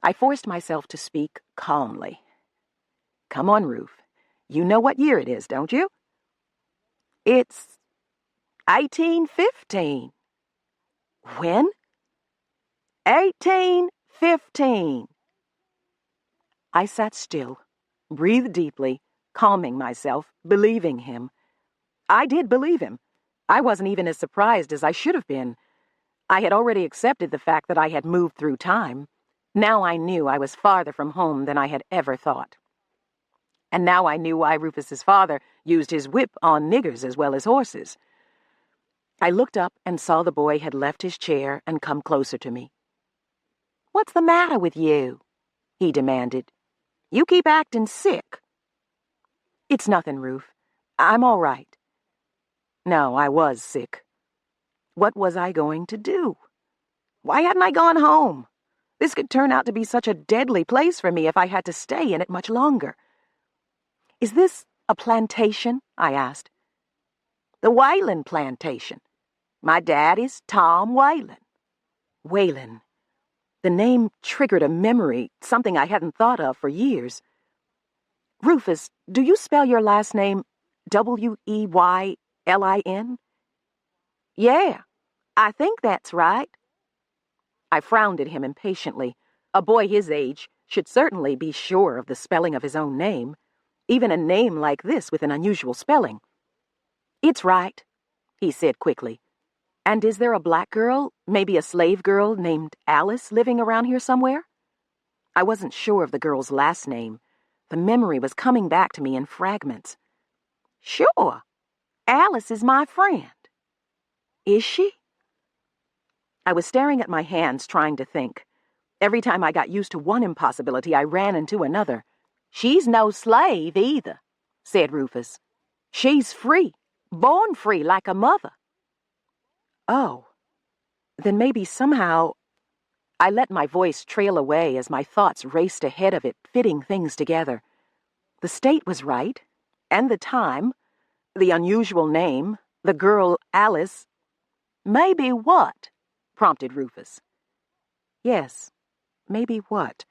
B: I forced myself to speak calmly. "Come on, Ruf. You know what year it is, don't you?" "It's 1815. "When?" 1815. I sat still, breathed deeply, calming myself, believing him. I did believe him. I wasn't even as surprised as I should have been. I had already accepted the fact that I had moved through time. Now I knew I was farther from home than I had ever thought. And now I knew why Rufus's father used his whip on niggers as well as horses. I looked up and saw the boy had left his chair and come closer to me. "What's the matter with you?" he demanded. "You keep acting sick." "It's nothing, Ruf. I'm all right." No, I was sick. What was I going to do? Why hadn't I gone home? This could turn out to be such a deadly place for me if I had to stay in it much longer. "Is this a plantation?" I asked. "The Whalen plantation. My dad is Tom Whalen." Whalen. The name triggered a memory, something I hadn't thought of for years. "Rufus, do you spell your last name Weylin? "Yeah, I think that's right." I frowned at him impatiently. A boy his age should certainly be sure of the spelling of his own name, even a name like this with an unusual spelling. "It's right," he said quickly. "And is there a black girl, maybe a slave girl named Alice, living around here somewhere?" I wasn't sure of the girl's last name. The memory was coming back to me in fragments. "Sure. Alice is my friend." "Is she?" I was staring at my hands, trying to think. Every time I got used to one impossibility, I ran into another. "She's no slave, either," said Rufus. "She's free, born free like a mother." Oh, then maybe somehow... I let my voice trail away as my thoughts raced ahead of it, fitting things together. The state was right, and the time, the unusual name, The girl, Alice.
C: Maybe what?
B: Prompted Rufus. Yes, maybe what?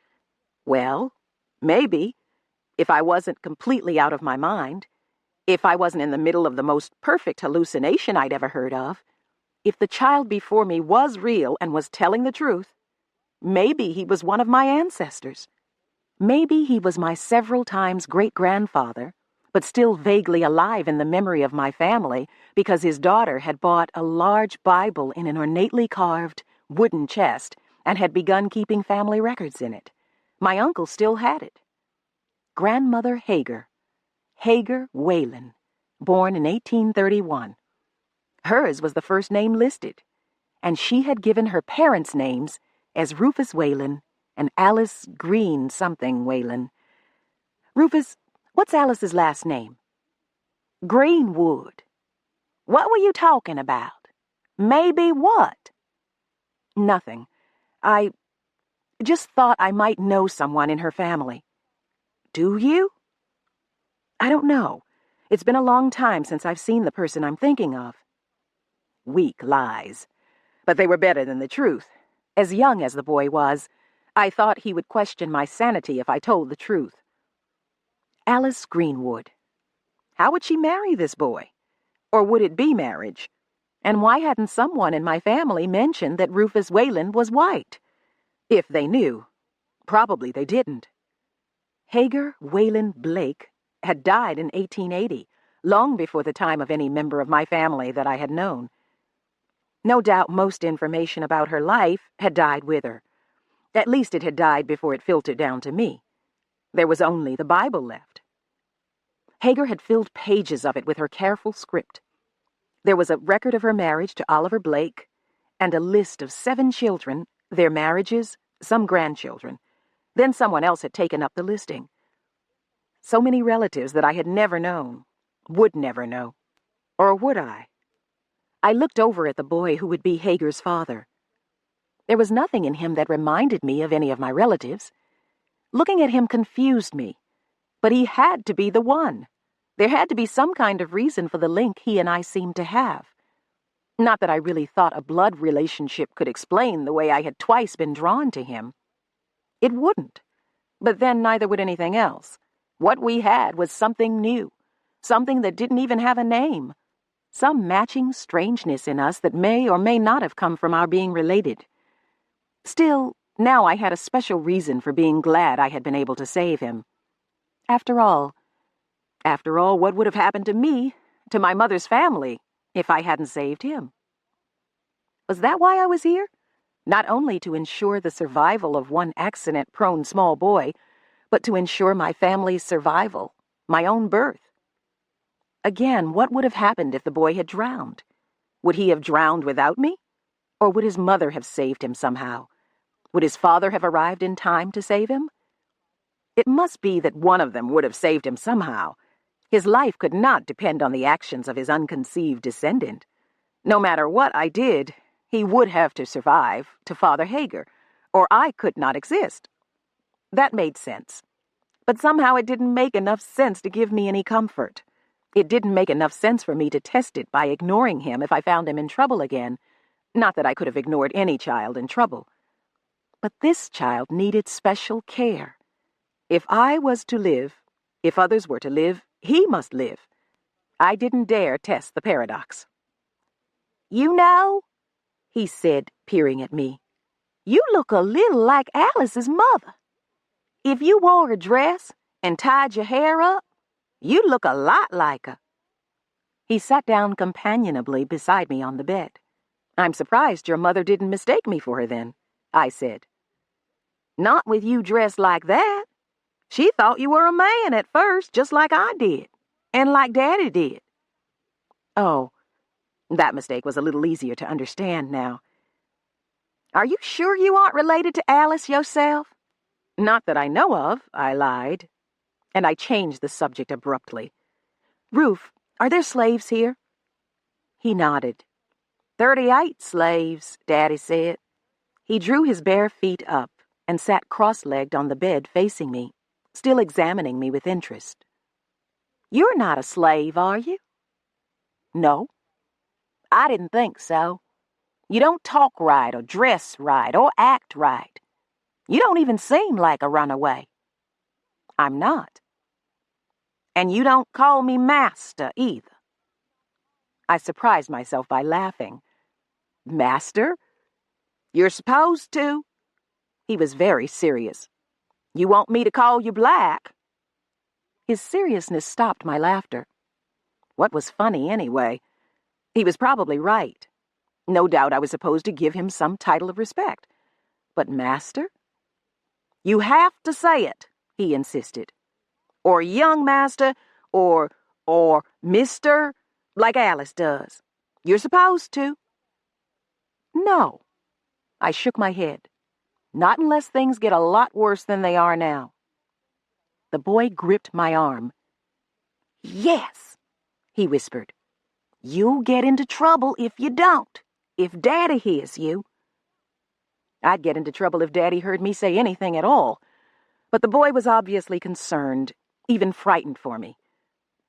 B: Well, maybe, if I wasn't completely out of my mind, if I wasn't in the middle of the most perfect hallucination I'd ever heard of, if the child before me was real and was telling the truth, maybe he was one of my ancestors. Maybe he was my several times great-grandfather, but still vaguely alive in the memory of my family because his daughter had bought a large Bible in an ornately carved wooden chest and had begun keeping family records in it. My uncle still had it. Grandmother Hager Whalen, born in 1831. Hers was the first name listed, and she had given her parents' names as Rufus Whalen and Alice Green something Whalen. Rufus, what's Alice's last name?
C: Greenwood. What were you talking about? Maybe what?
B: Nothing. I just thought I might know someone in her family.
C: Do you?
B: I don't know. It's been a long time since I've seen the person I'm thinking of. Weak lies. But they were better than the truth. As young as the boy was, I thought he would question my sanity if I told the truth. Alice Greenwood. How would she marry this boy? Or would it be marriage? And why hadn't someone in my family mentioned that Rufus Whalen was white? If they knew. Probably they didn't. Hager Whalen Blake had died in 1880, long before the time of any member of my family that I had known. No doubt most information about her life had died with her. At least it had died before it filtered down to me. There was only the Bible left. Hager had filled pages of it with her careful script. There was a record of her marriage to Oliver Blake, and a list of 7 children, their marriages, some grandchildren. Then someone else had taken up the listing. So many relatives that I had never known, would never know. Or would I? I looked over at the boy who would be Hager's father. There was nothing in him that reminded me of any of my relatives. Looking at him confused me. But he had to be the one. There had to be some kind of reason for the link he and I seemed to have. Not that I really thought a blood relationship could explain the way I had twice been drawn to him. It wouldn't. But then neither would anything else. What we had was something new, something that didn't even have a name. Some matching strangeness in us that may or may not have come from our being related. Still, now I had a special reason for being glad I had been able to save him. After all, what would have happened to me, to my mother's family, if I hadn't saved him? Was that why I was here? Not only to ensure the survival of one accident-prone small boy, but to ensure my family's survival, my own birth. Again, what would have happened if the boy had drowned? Would he have drowned without me? Or would his mother have saved him somehow? Would his father have arrived in time to save him? It must be that one of them would have saved him somehow. His life could not depend on the actions of his unconceived descendant. No matter what I did, he would have to survive to Father Hager, or I could not exist. That made sense. But somehow it didn't make enough sense to give me any comfort. It didn't make enough sense for me to test it by ignoring him if I found him in trouble again. Not that I could have ignored any child in trouble. But this child needed special care. If I was to live, if others were to live, he must live. I didn't dare test the paradox.
C: You know,
B: he said, peering at me,
C: you look a little like Alice's mother. If you wore a dress and tied your hair up, you'd look a lot like her.
B: He sat down companionably beside me on the bed. I'm surprised your mother didn't mistake me for her then, I said.
C: Not with you dressed like that. She thought you were a man at first, just like I did, and like Daddy did.
B: Oh, that mistake was a little easier to understand now.
C: Are you sure you aren't related to Alice yourself?
B: Not that I know of, I lied. And I changed the subject abruptly. Ruf, are there slaves here? He nodded.
C: 38 slaves, Daddy said.
B: He drew his bare feet up and sat cross-legged on the bed facing me, still examining me with interest.
C: You're not a slave, are you?
B: No.
C: I didn't think so. You don't talk right or dress right or act right. You don't even seem like a runaway. I'm not. And you don't call me master either.
B: I surprised myself by laughing. Master?
C: You're supposed to.
B: He was very serious.
C: You want me to call you Black?
B: His seriousness stopped my laughter. What was funny, anyway? He was probably right. No doubt I was supposed to give him some title of respect. But master?
C: You have to say it, he insisted. Or young master, or Mr., like Alice does. You're supposed to.
B: No. I shook my head. Not unless things get a lot worse than they are now. The boy gripped my arm.
C: Yes, he whispered. You'll get into trouble if you don't, if Daddy hears you.
B: I'd get into trouble if Daddy heard me say anything at all. But the boy was obviously concerned, even frightened for me.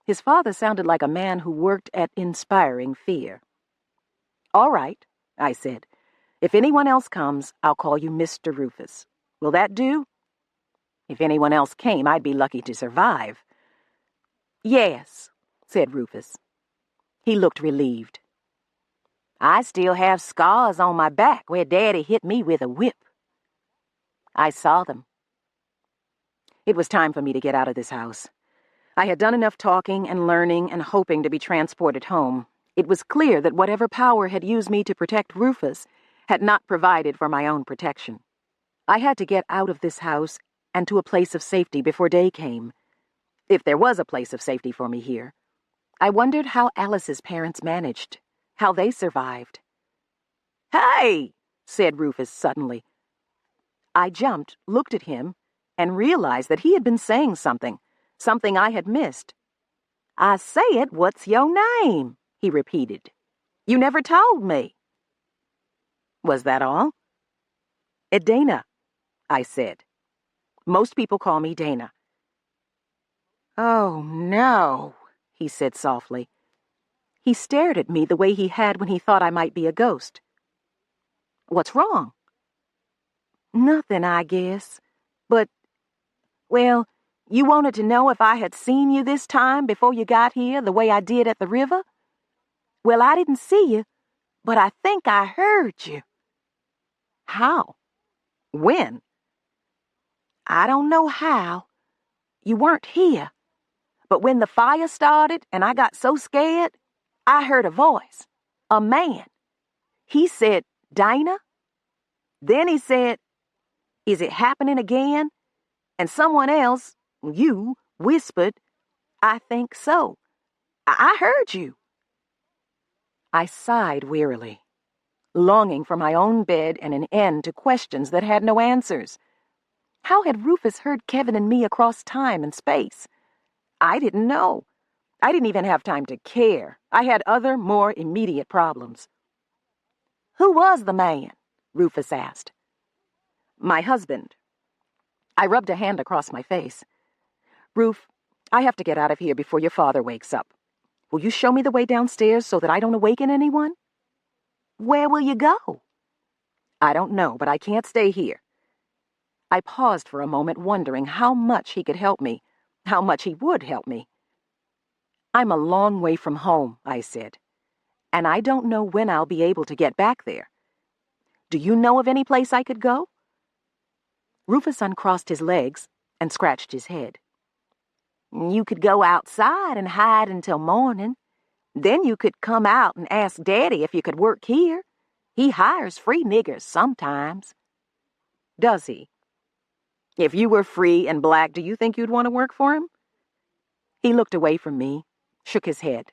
B: His father sounded like a man who worked at inspiring fear. All right, I said. If anyone else comes, I'll call you Mr. Rufus. Will that do? If anyone else came, I'd be lucky to survive.
C: Yes,
B: said Rufus. He looked relieved.
C: I still have scars on my back where Daddy hit me with a whip.
B: I saw them. It was time for me to get out of this house. I had done enough talking and learning and hoping to be transported home. It was clear that whatever power had used me to protect Rufus had not provided for my own protection. I had to get out of this house and to a place of safety before day came. If there was a place of safety for me here. I wondered how Alice's parents managed, how they survived.
C: Hey,
B: said Rufus suddenly. I jumped, looked at him, and realized that he had been saying something I had missed.
C: I said, what's your name? He repeated. You never told me.
B: Was that all? Dana, I said. Most people call me Dana.
C: Oh, no, he said softly.
B: He stared at me the way he had when he thought I might be a ghost. What's wrong?
C: Nothing, I guess. But, well, you wanted to know if I had seen you this time before you got here the way I did at the river? Well, I didn't see you, but I think I heard you.
B: How? When?
C: I don't know how. You weren't here. But when the fire started and I got so scared, I heard a voice. A man. He said, Dinah? Then he said, is it happening again? And someone else, you, whispered, I think so. I heard you.
B: I sighed wearily, longing for my own bed and an end to questions that had no answers. How had Rufus heard Kevin and me across time and space? I didn't know. I didn't even have time to care. I had other, more immediate problems.
C: Who was the man? Rufus asked.
B: My husband. I rubbed a hand across my face. Ruf, I have to get out of here before your father wakes up. Will you show me the way downstairs so that I don't awaken anyone?
C: Where will you go?
B: I don't know, but I can't stay here. I paused for a moment, wondering how much he could help me, how much he would help me. I'm a long way from home, I said, and I don't know when I'll be able to get back there. Do you know of any place I could go? Rufus uncrossed his legs and scratched his head.
C: You could go outside and hide until morning. Then you could come out and ask Daddy if you could work here. He hires free niggers sometimes.
B: Does he? If you were free and black, do you think you'd want to work for him? He looked away from me, shook his head.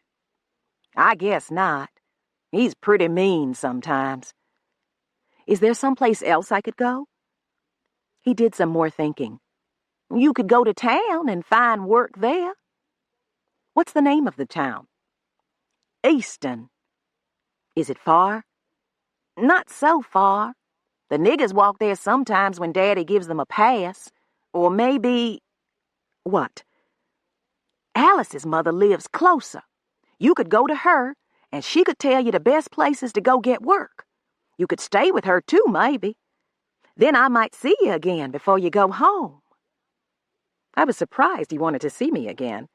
C: I guess not. He's pretty mean sometimes.
B: Is there someplace else I could go? He did some more thinking.
C: You could go to town and find work there.
B: What's the name of the town?
C: Easton.
B: Is it far?
C: Not so far. The niggers walk there sometimes when Daddy gives them a pass. Or maybe...
B: What?
C: Alice's mother lives closer. You could go to her, and she could tell you the best places to go get work. You could stay with her too, maybe. Then I might see you again before you go home."
B: I was surprised he wanted to see me again.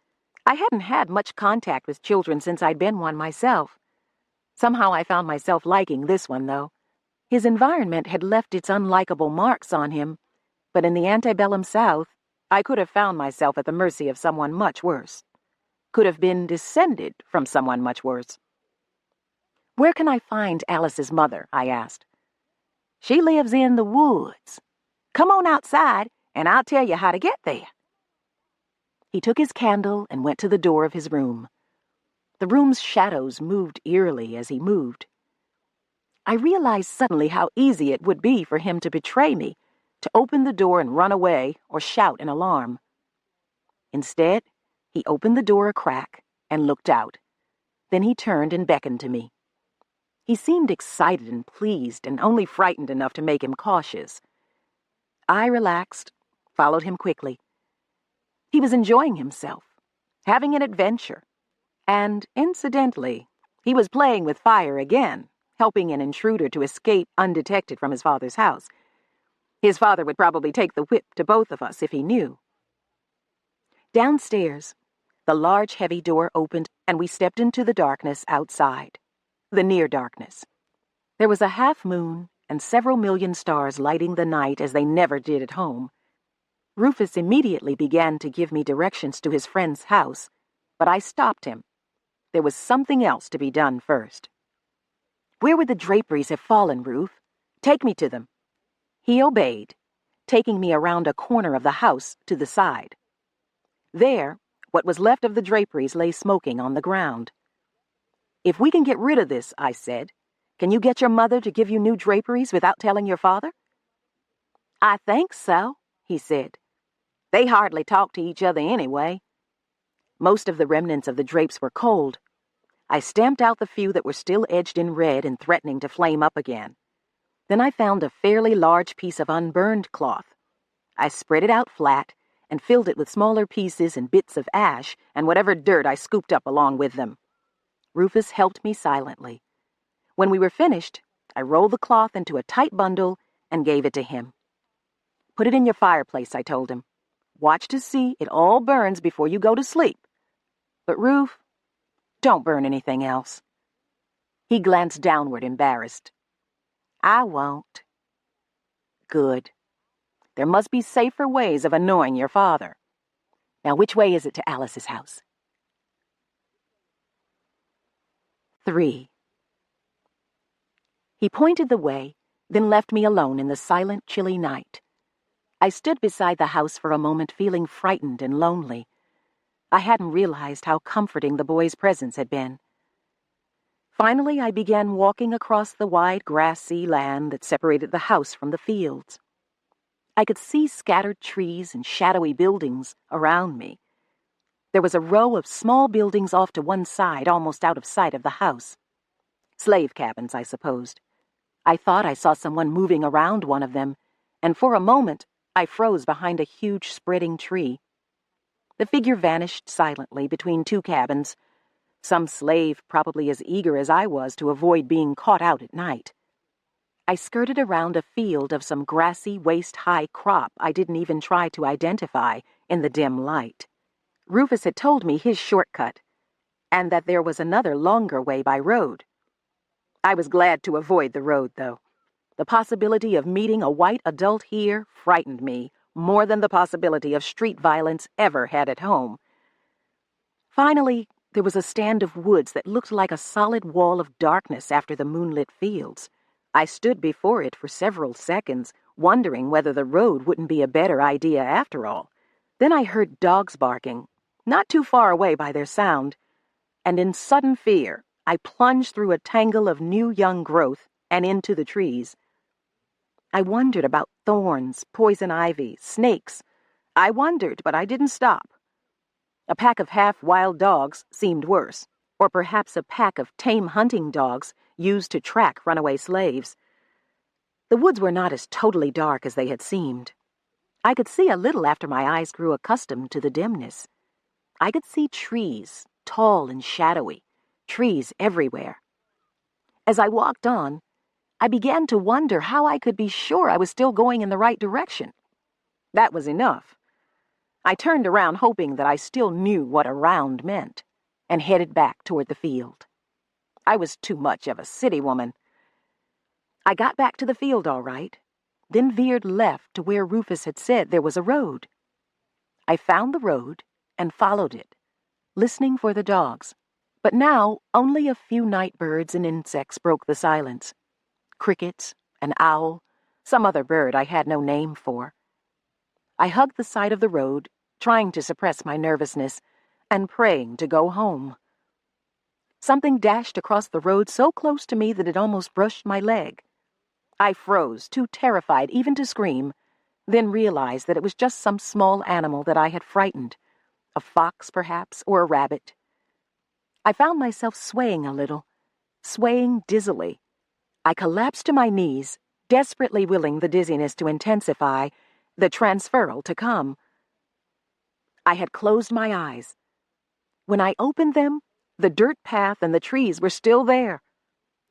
B: I hadn't had much contact with children since I'd been one myself. Somehow I found myself liking this one, though. His environment had left its unlikable marks on him, but in the antebellum South, I could have found myself at the mercy of someone much worse. Could have been descended from someone much worse. "Where can I find Alice's mother?" I asked.
C: "She lives in the woods. Come on outside, and I'll tell you how to get there."
B: He took his candle and went to the door of his room. The room's shadows moved eerily as he moved. I realized suddenly how easy it would be for him to betray me, to open the door and run away or shout in alarm. Instead, he opened the door a crack and looked out. Then he turned and beckoned to me. He seemed excited and pleased and only frightened enough to make him cautious. I relaxed, followed him quickly. He was enjoying himself, having an adventure, and, incidentally, he was playing with fire again, helping an intruder to escape undetected from his father's house. His father would probably take the whip to both of us if he knew. Downstairs, the large, heavy door opened, and we stepped into the darkness outside, the near darkness. There was a half moon and several million stars lighting the night as they never did at home. Rufus immediately began to give me directions to his friend's house, but I stopped him. There was something else to be done first. "Where would the draperies have fallen, Ruf? Take me to them." He obeyed, taking me around a corner of the house to the side. There, what was left of the draperies lay smoking on the ground. "If we can get rid of this," I said, "can you get your mother to give you new draperies without telling your father?"
C: "I think so," he said. "They hardly talk to each other anyway."
B: Most of the remnants of the drapes were cold. I stamped out the few that were still edged in red and threatening to flame up again. Then I found a fairly large piece of unburned cloth. I spread it out flat and filled it with smaller pieces and bits of ash and whatever dirt I scooped up along with them. Rufus helped me silently. When we were finished, I rolled the cloth into a tight bundle and gave it to him. "Put it in your fireplace," I told him. "Watch to see it all burns before you go to sleep. But, Ruf, don't burn anything else." He glanced downward, embarrassed.
C: "I won't."
B: "Good. There must be safer ways of annoying your father. Now, which way is it to Alice's house?" 3. He pointed the way, then left me alone in the silent, chilly night. I stood beside the house for a moment, feeling frightened and lonely. I hadn't realized how comforting the boy's presence had been. Finally, I began walking across the wide grassy land that separated the house from the fields. I could see scattered trees and shadowy buildings around me. There was a row of small buildings off to one side, almost out of sight of the house. Slave cabins, I supposed. I thought I saw someone moving around one of them, and for a moment, I froze behind a huge spreading tree. The figure vanished silently between two cabins, some slave probably as eager as I was to avoid being caught out at night. I skirted around a field of some grassy, waist-high crop I didn't even try to identify in the dim light. Rufus had told me his shortcut, and that there was another longer way by road. I was glad to avoid the road, though. The possibility of meeting a white adult here frightened me more than the possibility of street violence ever had at home. Finally, there was a stand of woods that looked like a solid wall of darkness after the moonlit fields. I stood before it for several seconds, wondering whether the road wouldn't be a better idea after all. Then I heard dogs barking, not too far away by their sound, and in sudden fear, I plunged through a tangle of new young growth and into the trees. I wondered about thorns, poison ivy, snakes. I wondered, but I didn't stop. A pack of half-wild dogs seemed worse, or perhaps a pack of tame hunting dogs used to track runaway slaves. The woods were not as totally dark as they had seemed. I could see a little after my eyes grew accustomed to the dimness. I could see trees, tall and shadowy,
C: trees everywhere. As I walked on, I began to wonder how I could be sure I was still going in the right direction. That was enough. I turned around hoping that I still knew what around meant, and headed back toward the field. I was too much of a city woman. I got back to the field all right, then veered left to where Rufus had said there was a road. I found the road and followed it, listening for the dogs. But now only a few night birds and insects broke the silence. Crickets, an owl, some other bird I had no name for. I hugged the side of the road, trying to suppress my nervousness, and praying to go home. Something dashed across the road so close to me that it almost brushed my leg. I froze, too terrified even to scream, then realized that it was just some small animal that I had frightened. A fox, perhaps, or a rabbit. I found myself swaying a little, swaying dizzily. I collapsed to my knees, desperately willing the dizziness to intensify, the transferal to come. I had closed my eyes. When I opened them, the dirt path and the trees were still there.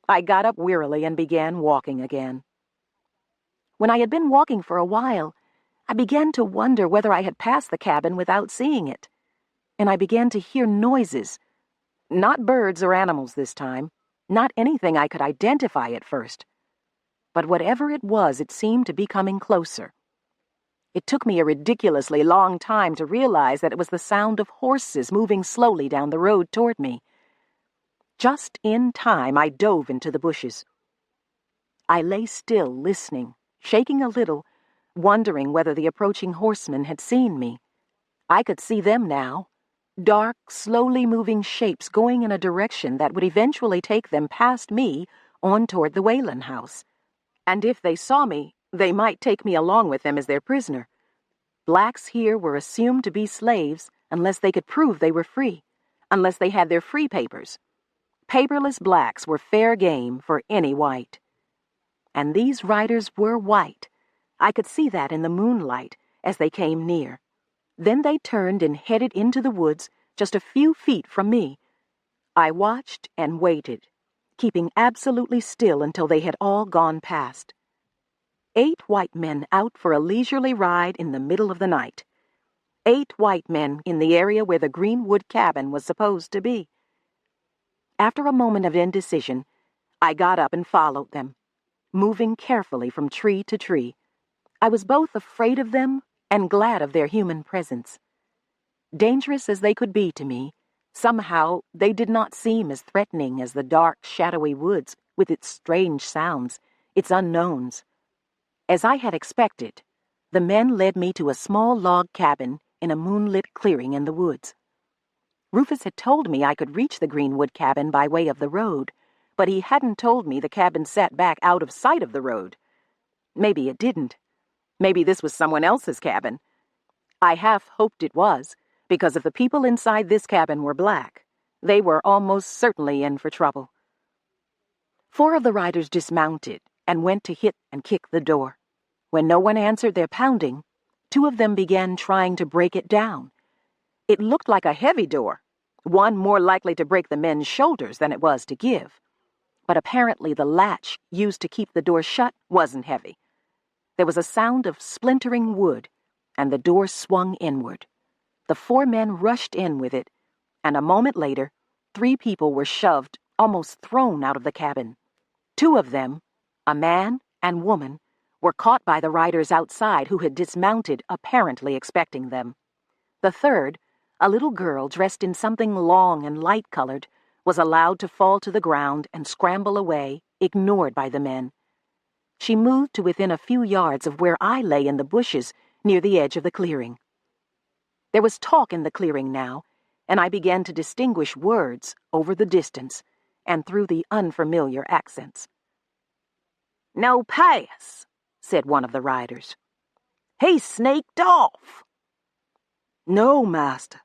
C: I got up wearily and began walking again. When I had been walking for a while, I began to wonder whether I had passed the cabin without seeing it, and I began to hear noises. Not birds or animals this time, not anything I could identify at first. But whatever it was, it seemed to be coming closer. It took me a ridiculously long time to realize that it was the sound of horses moving slowly down the road toward me. Just in time, I dove into the bushes. I lay still, listening, shaking a little, wondering whether the approaching horsemen had seen me. I could see them now. Dark, slowly moving shapes going in a direction that would eventually take them past me on toward the Whalen house. And if they saw me, they might take me along with them as their prisoner. Blacks here were assumed to be slaves unless they could prove they were free, unless they had their free papers. Paperless blacks were fair game for any white. And these riders were white. I could see that in the moonlight as they came near. Then they turned and headed into the woods just a few feet from me. I watched and waited, keeping absolutely still until they had all gone past. 8 white men out for a leisurely ride in the middle of the night. 8 white men in the area where the Greenwood cabin was supposed to be. After a moment of indecision, I got up and followed them, moving carefully from tree to tree. I was both afraid of them and glad of their human presence. Dangerous as they could be to me, somehow they did not seem as threatening as the dark, shadowy woods with its strange sounds, its unknowns. As I had expected, the men led me to a small log cabin in a moonlit clearing in the woods. Rufus had told me I could reach the Greenwood cabin by way of the road, but he hadn't told me the cabin sat back out of sight of the road. Maybe it didn't. Maybe this was someone else's cabin. I half hoped it was, because if the people inside this cabin were black, they were almost certainly in for trouble. 4 of the riders dismounted and went to hit and kick the door. When no one answered their pounding, 2 of them began trying to break it down. It looked like a heavy door, one more likely to break the men's shoulders than it was to give. But apparently the latch used to keep the door shut wasn't heavy. There was a sound of splintering wood, and the door swung inward. The 4 men rushed in with it, and a moment later, 3 people were shoved, almost thrown out of the cabin. 2 of them, a man and woman, were caught by the riders outside who had dismounted, apparently expecting them. The 3rd, a little girl dressed in something long and light-colored, was allowed to fall to the ground and scramble away, ignored by the men. She moved to within a few yards of where I lay in the bushes near the edge of the clearing. There was talk in the clearing now, and I began to distinguish words over the distance and through the unfamiliar accents. "No pass," said one of the riders. "He sneaked off." "No, master,"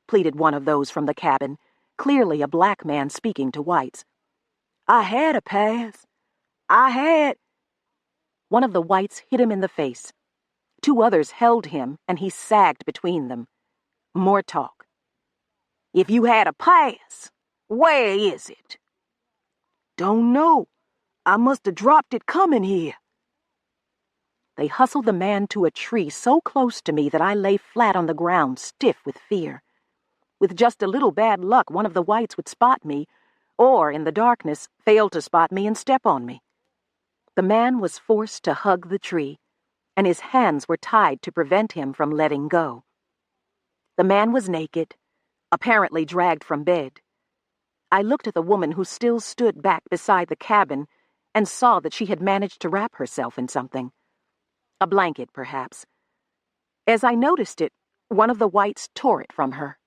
C: pleaded one of those from the cabin, clearly a black man speaking to whites. "I had a pass. I had—" One of the whites hit him in the face. 2 others held him, and he sagged between them. More talk. "If you had a pass, Where is it? Don't know. I must have dropped it coming here.
B: They hustled the man to a tree so close to me that I lay flat on the ground, stiff with fear. With just a little bad luck, one of the whites would spot me, or, in the darkness, fail to spot me and step on me. The man was forced to hug the tree, and his hands were tied to prevent him from letting go. The man was naked, apparently dragged from bed. I looked at the woman who still stood back beside the cabin and saw that she had managed to wrap herself in something. A blanket, perhaps. As I noticed it, one of the whites tore it from her.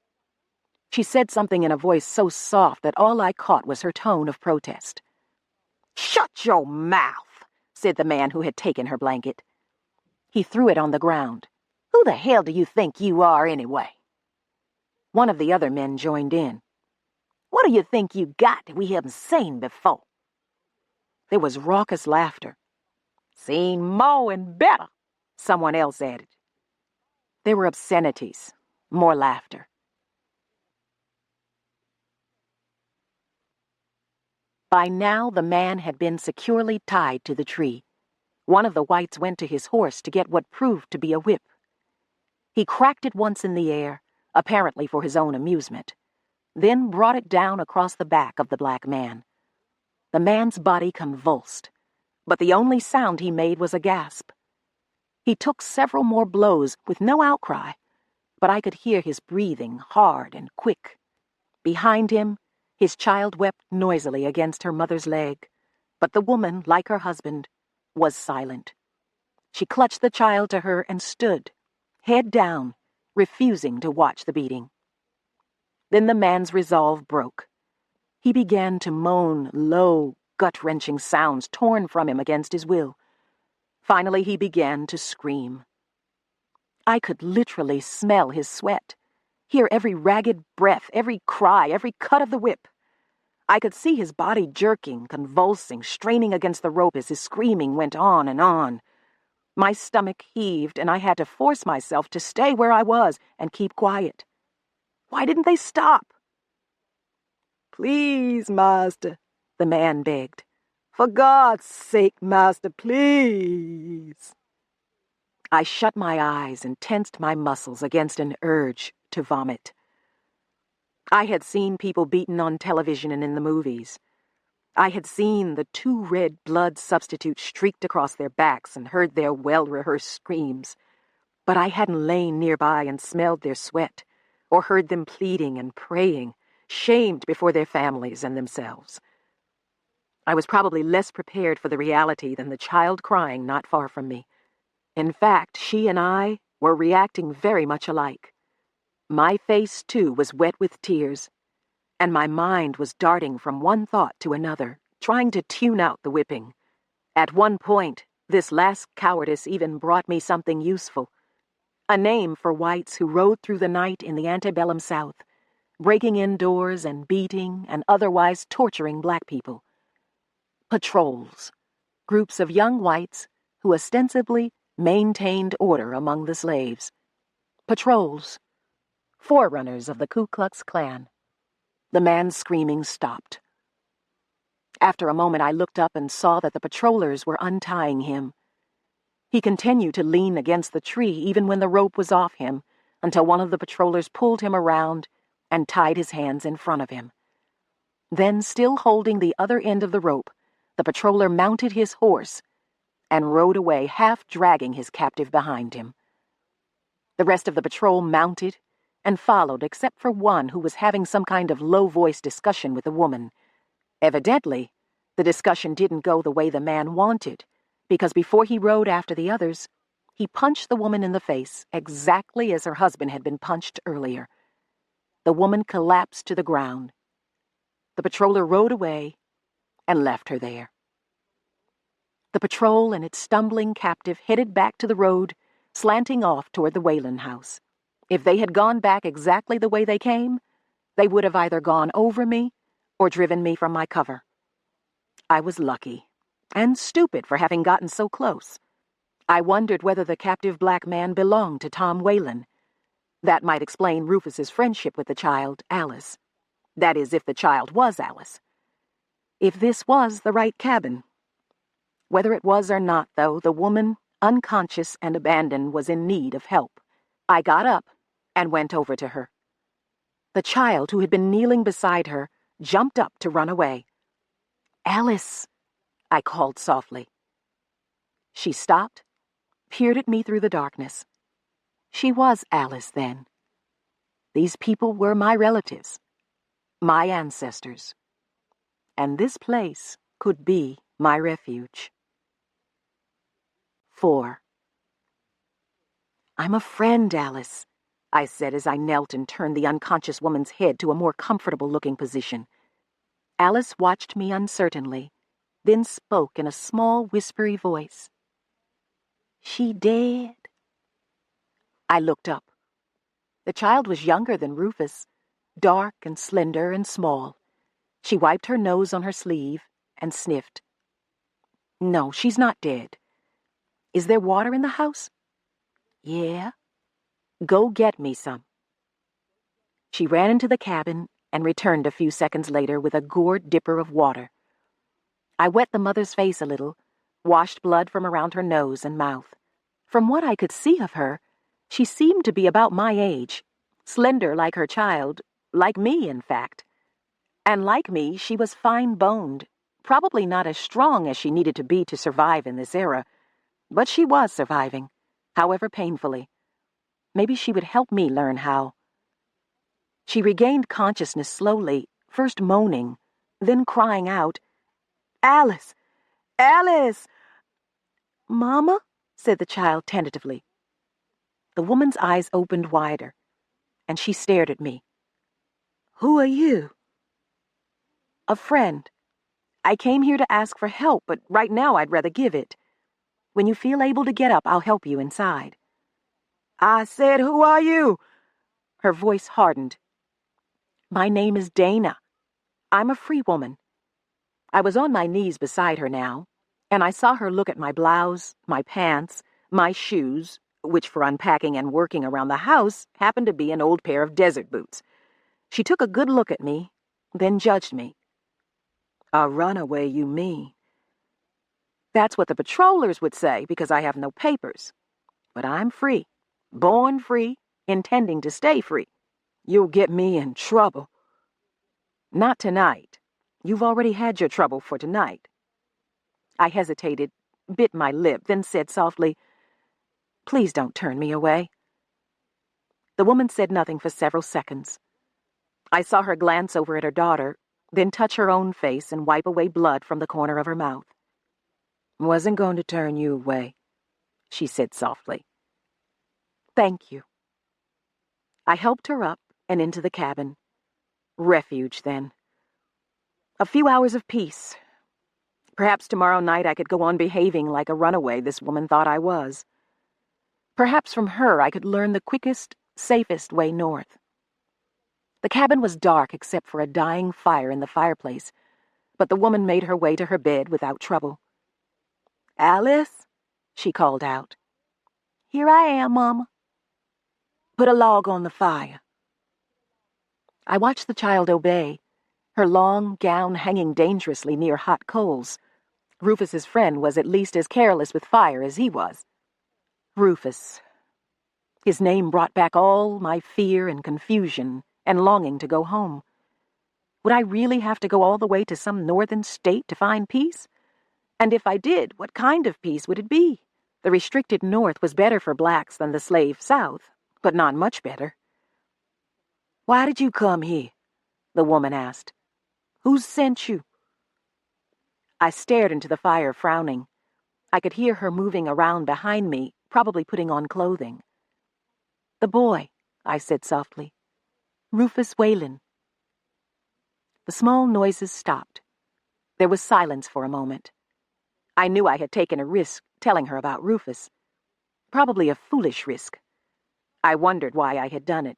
B: She said something in a voice so soft that all I caught was her tone of protest.
C: "Shut your mouth," said the man who had taken her blanket.
B: He threw it on the ground.
C: "Who the hell do you think you are, anyway?"
B: One of the other men joined in.
C: "What do you think you got that we haven't seen before?"
B: There was raucous laughter.
C: "Seen more and better," someone else added.
B: There were obscenities, more laughter. By now, the man had been securely tied to the tree. One of the whites went to his horse to get what proved to be a whip. He cracked it once in the air, apparently for his own amusement, then brought it down across the back of the black man. The man's body convulsed, but the only sound he made was a gasp. He took several more blows with no outcry, but I could hear his breathing hard and quick. Behind him, his child wept noisily against her mother's leg, but the woman, like her husband, was silent. She clutched the child to her and stood, head down, refusing to watch the beating. Then the man's resolve broke. He began to moan low, gut-wrenching sounds torn from him against his will. Finally, he began to scream. I could literally smell his sweat, hear every ragged breath, every cry, every cut of the whip. I could see his body jerking, convulsing, straining against the rope as his screaming went on and on. My stomach heaved, and I had to force myself to stay where I was and keep quiet. Why didn't they stop?
C: "Please, master," the man begged. "For God's sake, master, please."
B: I shut my eyes and tensed my muscles against an urge to vomit. I had seen people beaten on television and in the movies. I had seen the 2 red blood substitutes streaked across their backs and heard their well-rehearsed screams. But I hadn't lain nearby and smelled their sweat, or heard them pleading and praying, shamed before their families and themselves. I was probably less prepared for the reality than the child crying not far from me. In fact, she and I were reacting very much alike. My face, too, was wet with tears, and my mind was darting from one thought to another, trying to tune out the whipping. At one point, this last cowardice even brought me something useful, a name for whites who rode through the night in the antebellum South, breaking indoors and beating and otherwise torturing black people. Patrols, groups of young whites who ostensibly maintained order among the slaves. Patrols, forerunners of the Ku Klux Klan. The man's screaming stopped. After a moment, I looked up and saw that the patrollers were untying him. He continued to lean against the tree even when the rope was off him, until one of the patrollers pulled him around and tied his hands in front of him. Then, still holding the other end of the rope, the patroller mounted his horse and rode away, half dragging his captive behind him. The rest of the patrol mounted and followed, except for one who was having some kind of low-voiced discussion with a woman. Evidently, the discussion didn't go the way the man wanted, because before he rode after the others, he punched the woman in the face exactly as her husband had been punched earlier. The woman collapsed to the ground. The patroller rode away and left her there. The patrol and its stumbling captive headed back to the road, slanting off toward the Whalen house. If they had gone back exactly the way they came, they would have either gone over me or driven me from my cover. I was lucky and stupid for having gotten so close. I wondered whether the captive black man belonged to Tom Whalen. That might explain Rufus's friendship with the child, Alice. That is, if the child was Alice. If this was the right cabin. Whether it was or not, though, the woman, unconscious and abandoned, was in need of help. I got up and went over to her. The child, who had been kneeling beside her, jumped up to run away. "Alice," I called softly. She stopped, peered at me through the darkness. She was Alice, then. These people were my relatives, my ancestors. And this place could be my refuge. 4. "I'm a friend, Alice," I said as I knelt and turned the unconscious woman's head to a more comfortable-looking position. Alice watched me uncertainly, then spoke in a small, whispery voice. "She dead?" I looked up. The child was younger than Rufus, dark and slender and small. She wiped her nose on her sleeve and sniffed. "No, she's not dead. Is there water in the house?" "Yeah." "Go get me some." She ran into the cabin and returned a few seconds later with a gourd dipper of water. I wet the mother's face a little, washed blood from around her nose and mouth. From what I could see of her, she seemed to be about my age, slender like her child, like me, in fact. And like me, she was fine-boned, probably not as strong as she needed to be to survive in this era, but she was surviving, however painfully. Maybe she would help me learn how. She regained consciousness slowly, first moaning, then crying out, "Alice! Alice!" "Mama?" said the child tentatively. The woman's eyes opened wider, and she stared at me. "Who are you?" "A friend. I came here to ask for help, but right now I'd rather give it. When you feel able to get up, I'll help you inside." "I said, who are you?" Her voice hardened. "My name is Dana. I'm a free woman." I was on my knees beside her now, and I saw her look at my blouse, my pants, my shoes, which for unpacking and working around the house happened to be an old pair of desert boots. She took a good look at me, then judged me. "A runaway, you mean?" "That's what the patrollers would say, because I have no papers. But I'm free, born free, intending to stay free." "You'll get me in trouble." "Not tonight. You've already had your trouble for tonight." I hesitated, bit my lip, then said softly, "Please don't turn me away." The woman said nothing for several seconds. I saw her glance over at her daughter, then touch her own face and wipe away blood from the corner of her mouth. "Wasn't going to turn you away," she said softly. "Thank you." I helped her up and into the cabin. Refuge, then. A few hours of peace. Perhaps tomorrow night I could go on behaving like a runaway this woman thought I was. Perhaps from her I could learn the quickest, safest way north. The cabin was dark except for a dying fire in the fireplace, but the woman made her way to her bed without trouble. "Alice?" she called out. "Here I am, Mama." "Put a log on the fire." I watched the child obey, her long gown hanging dangerously near hot coals. Rufus's friend was at least as careless with fire as he was. Rufus. His name brought back all my fear and confusion and longing to go home. Would I really have to go all the way to some northern state to find peace? And if I did, what kind of peace would it be? The restricted North was better for blacks than the slave South, but not much better. "Why did you come here?" the woman asked. "Who sent you?" I stared into the fire, frowning. I could hear her moving around behind me, probably putting on clothing. "The boy," I said softly. "Rufus Whalen." The small noises stopped. There was silence for a moment. I knew I had taken a risk telling her about Rufus. Probably a foolish risk. I wondered why I had done it.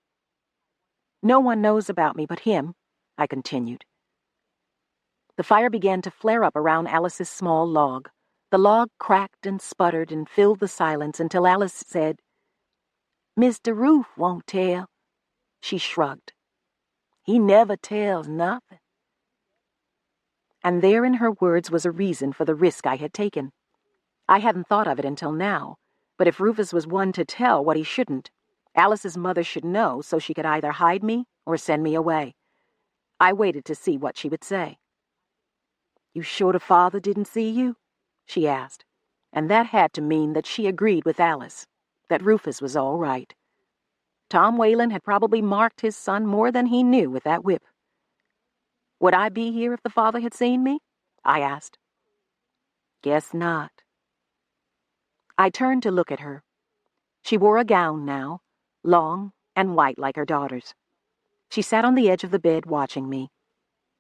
B: "No one knows about me but him," I continued. The fire began to flare up around Alice's small log. The log cracked and sputtered and filled the silence until Alice said, "Mr. Roof won't tell." She shrugged.
C: He never tells nothing.
B: And there in her words was a reason for the risk I had taken. I hadn't thought of it until now, but if Rufus was one to tell what he shouldn't, Alice's mother should know so she could either hide me or send me away. I waited to see what she would say.
C: You sure the father didn't see you?
B: She asked, and that had to mean that she agreed with Alice, that Rufus was all right. Tom Whalen had probably marked his son more than he knew with that whip. Would I be here if the father had seen me? I asked.
C: Guess not.
B: I turned to look at her. She wore a gown now, long and white like her daughter's. She sat on the edge of the bed watching me.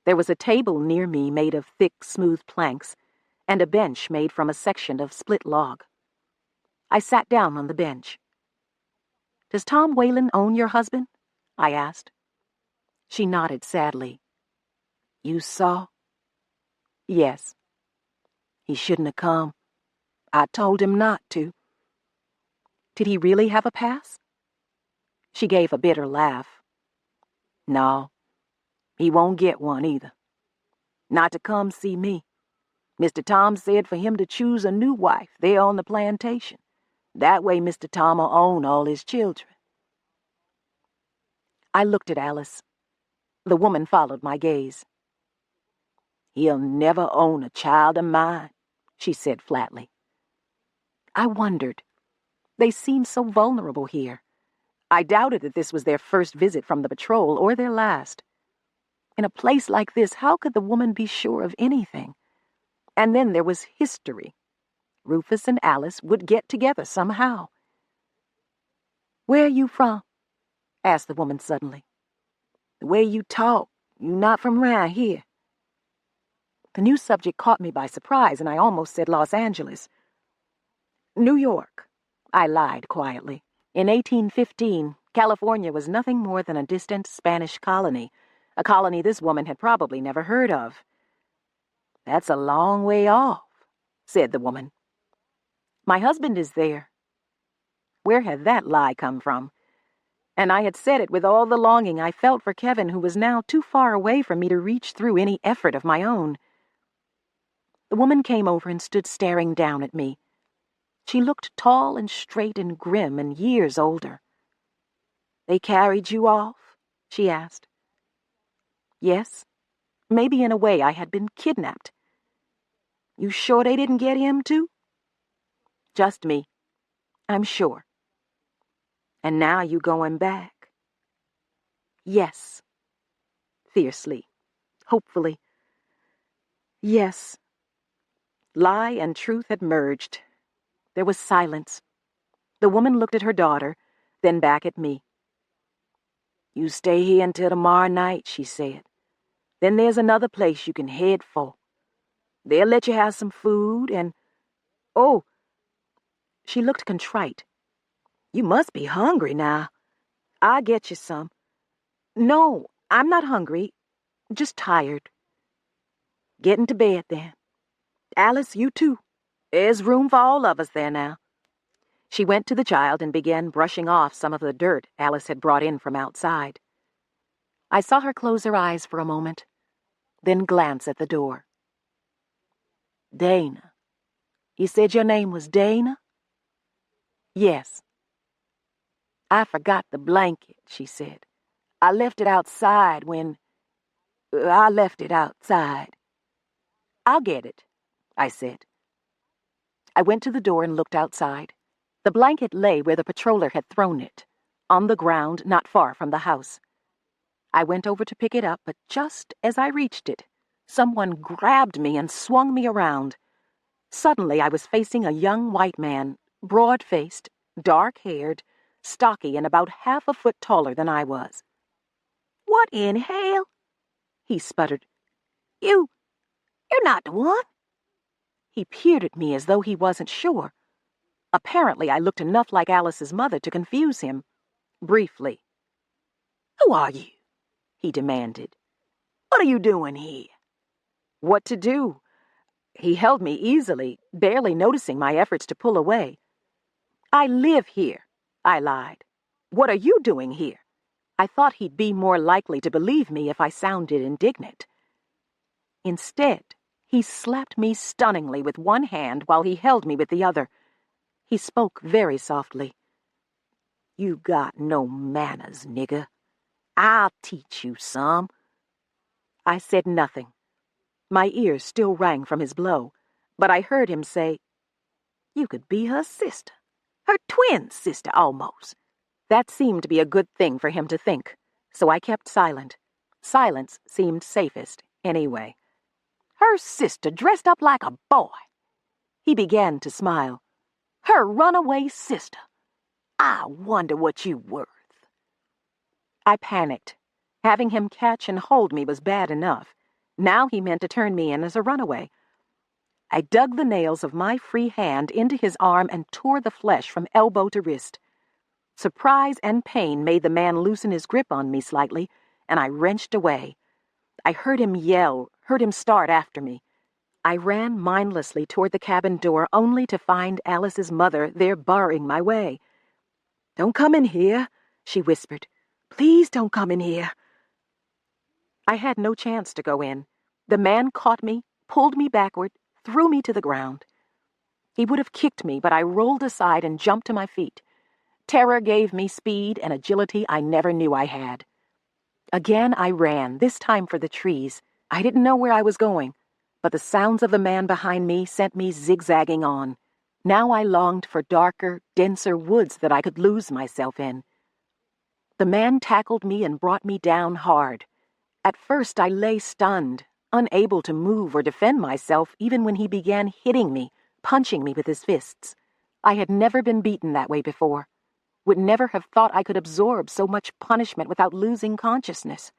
B: There was a table near me made of thick, smooth planks, and a bench made from a section of split log. I sat down on the bench. Does Tom Whalen own your husband? I asked. She nodded sadly.
C: You saw?
B: Yes.
C: He shouldn't have come. I told him not to.
B: Did he really have a pass? She gave a bitter laugh.
C: No, he won't get one either. Not to come see me. Mr. Tom said for him to choose a new wife there on the plantation. That way Mr. Tom will own all his children.
B: I looked at Alice. The woman followed my gaze.
C: He'll never own a child of mine, she said flatly.
B: I wondered. They seemed so vulnerable here. I doubted that this was their first visit from the patrol or their last. In a place like this, how could the woman be sure of anything? And then there was history. Rufus and Alice would get together somehow.
C: Where are you from?
B: Asked the woman suddenly.
C: The way you talk, you not from round here.
B: The new subject caught me by surprise, and I almost said Los Angeles. New York, I lied quietly. In 1815, California was nothing more than a distant Spanish colony, a colony this woman had probably never heard of.
C: That's a long way off, said the woman.
B: My husband is there. Where had that lie come from? And I had said it with all the longing I felt for Kevin, who was now too far away for me to reach through any effort of my own. The woman came over and stood staring down at me. She looked tall and straight and grim and years older.
C: They carried you off? She asked.
B: Yes. Maybe in a way I had been kidnapped.
C: You sure they didn't get him too?
B: Just me. I'm sure.
C: And now you going back?
B: Yes. Fiercely. Hopefully. Yes. Lie and truth had merged. There was silence. The woman looked at her daughter, then back at me.
C: You stay here until tomorrow night, she said. Then there's another place you can head for. They'll let you have some food and... Oh!
B: She looked contrite.
C: You must be hungry now. I'll get you some.
B: No, I'm not hungry. Just tired.
C: Get into bed then. Alice, you too. There's room for all of us there now.
B: She went to the child and began brushing off some of the dirt Alice had brought in from outside. I saw her close her eyes for a moment, then glance at the door.
C: Dana. You said your name was Dana?
B: Yes.
C: I forgot the blanket, she said. I left it outside when... I left it outside.
B: I'll get it, I said. I went to the door and looked outside. The blanket lay where the patroller had thrown it, on the ground not far from the house. I went over to pick it up, but just as I reached it, someone grabbed me and swung me around. Suddenly I was facing a young white man, broad-faced, dark-haired, stocky, and about half a foot taller than I was.
C: What in hell?
B: He sputtered.
C: You're not the one.
B: He peered at me as though he wasn't sure. Apparently, I looked enough like Alice's mother to confuse him. Briefly.
C: Who are you?
B: He demanded.
C: What are you doing here?
B: What to do? He held me easily, barely noticing my efforts to pull away. I live here, I lied. What are you doing here? I thought he'd be more likely to believe me if I sounded indignant. Instead, he slapped me stunningly with one hand while he held me with the other. He spoke very softly. "You got no manners, nigger. I'll teach you some." I said nothing. My ears still rang from his blow, but I heard him say, "You could be her sister. Her twin sister, almost." That seemed to be a good thing for him to think, so I kept silent. Silence seemed safest, anyway. "Her sister dressed up like a boy." He began to smile. "Her runaway sister. I wonder what you worth." I panicked. Having him catch and hold me was bad enough. Now he meant to turn me in as a runaway. I dug the nails of my free hand into his arm and tore the flesh from elbow to wrist. Surprise and pain made the man loosen his grip on me slightly, and I wrenched away. I heard him yell, heard him start after me. I ran mindlessly toward the cabin door only to find Alice's mother there barring my way. "Don't come in here," she whispered. "Please don't come in here." I had no chance to go in. The man caught me, pulled me backward, threw me to the ground. He would have kicked me, but I rolled aside and jumped to my feet. Terror gave me speed and agility I never knew I had. Again I ran, this time for the trees. I didn't know where I was going, but the sounds of the man behind me sent me zigzagging on. Now I longed for darker, denser woods that I could lose myself in. The man tackled me and brought me down hard. At first I lay stunned, unable to move or defend myself even when he began hitting me, punching me with his fists. I had never been beaten that way before. Would never have thought I could absorb so much punishment without losing consciousness.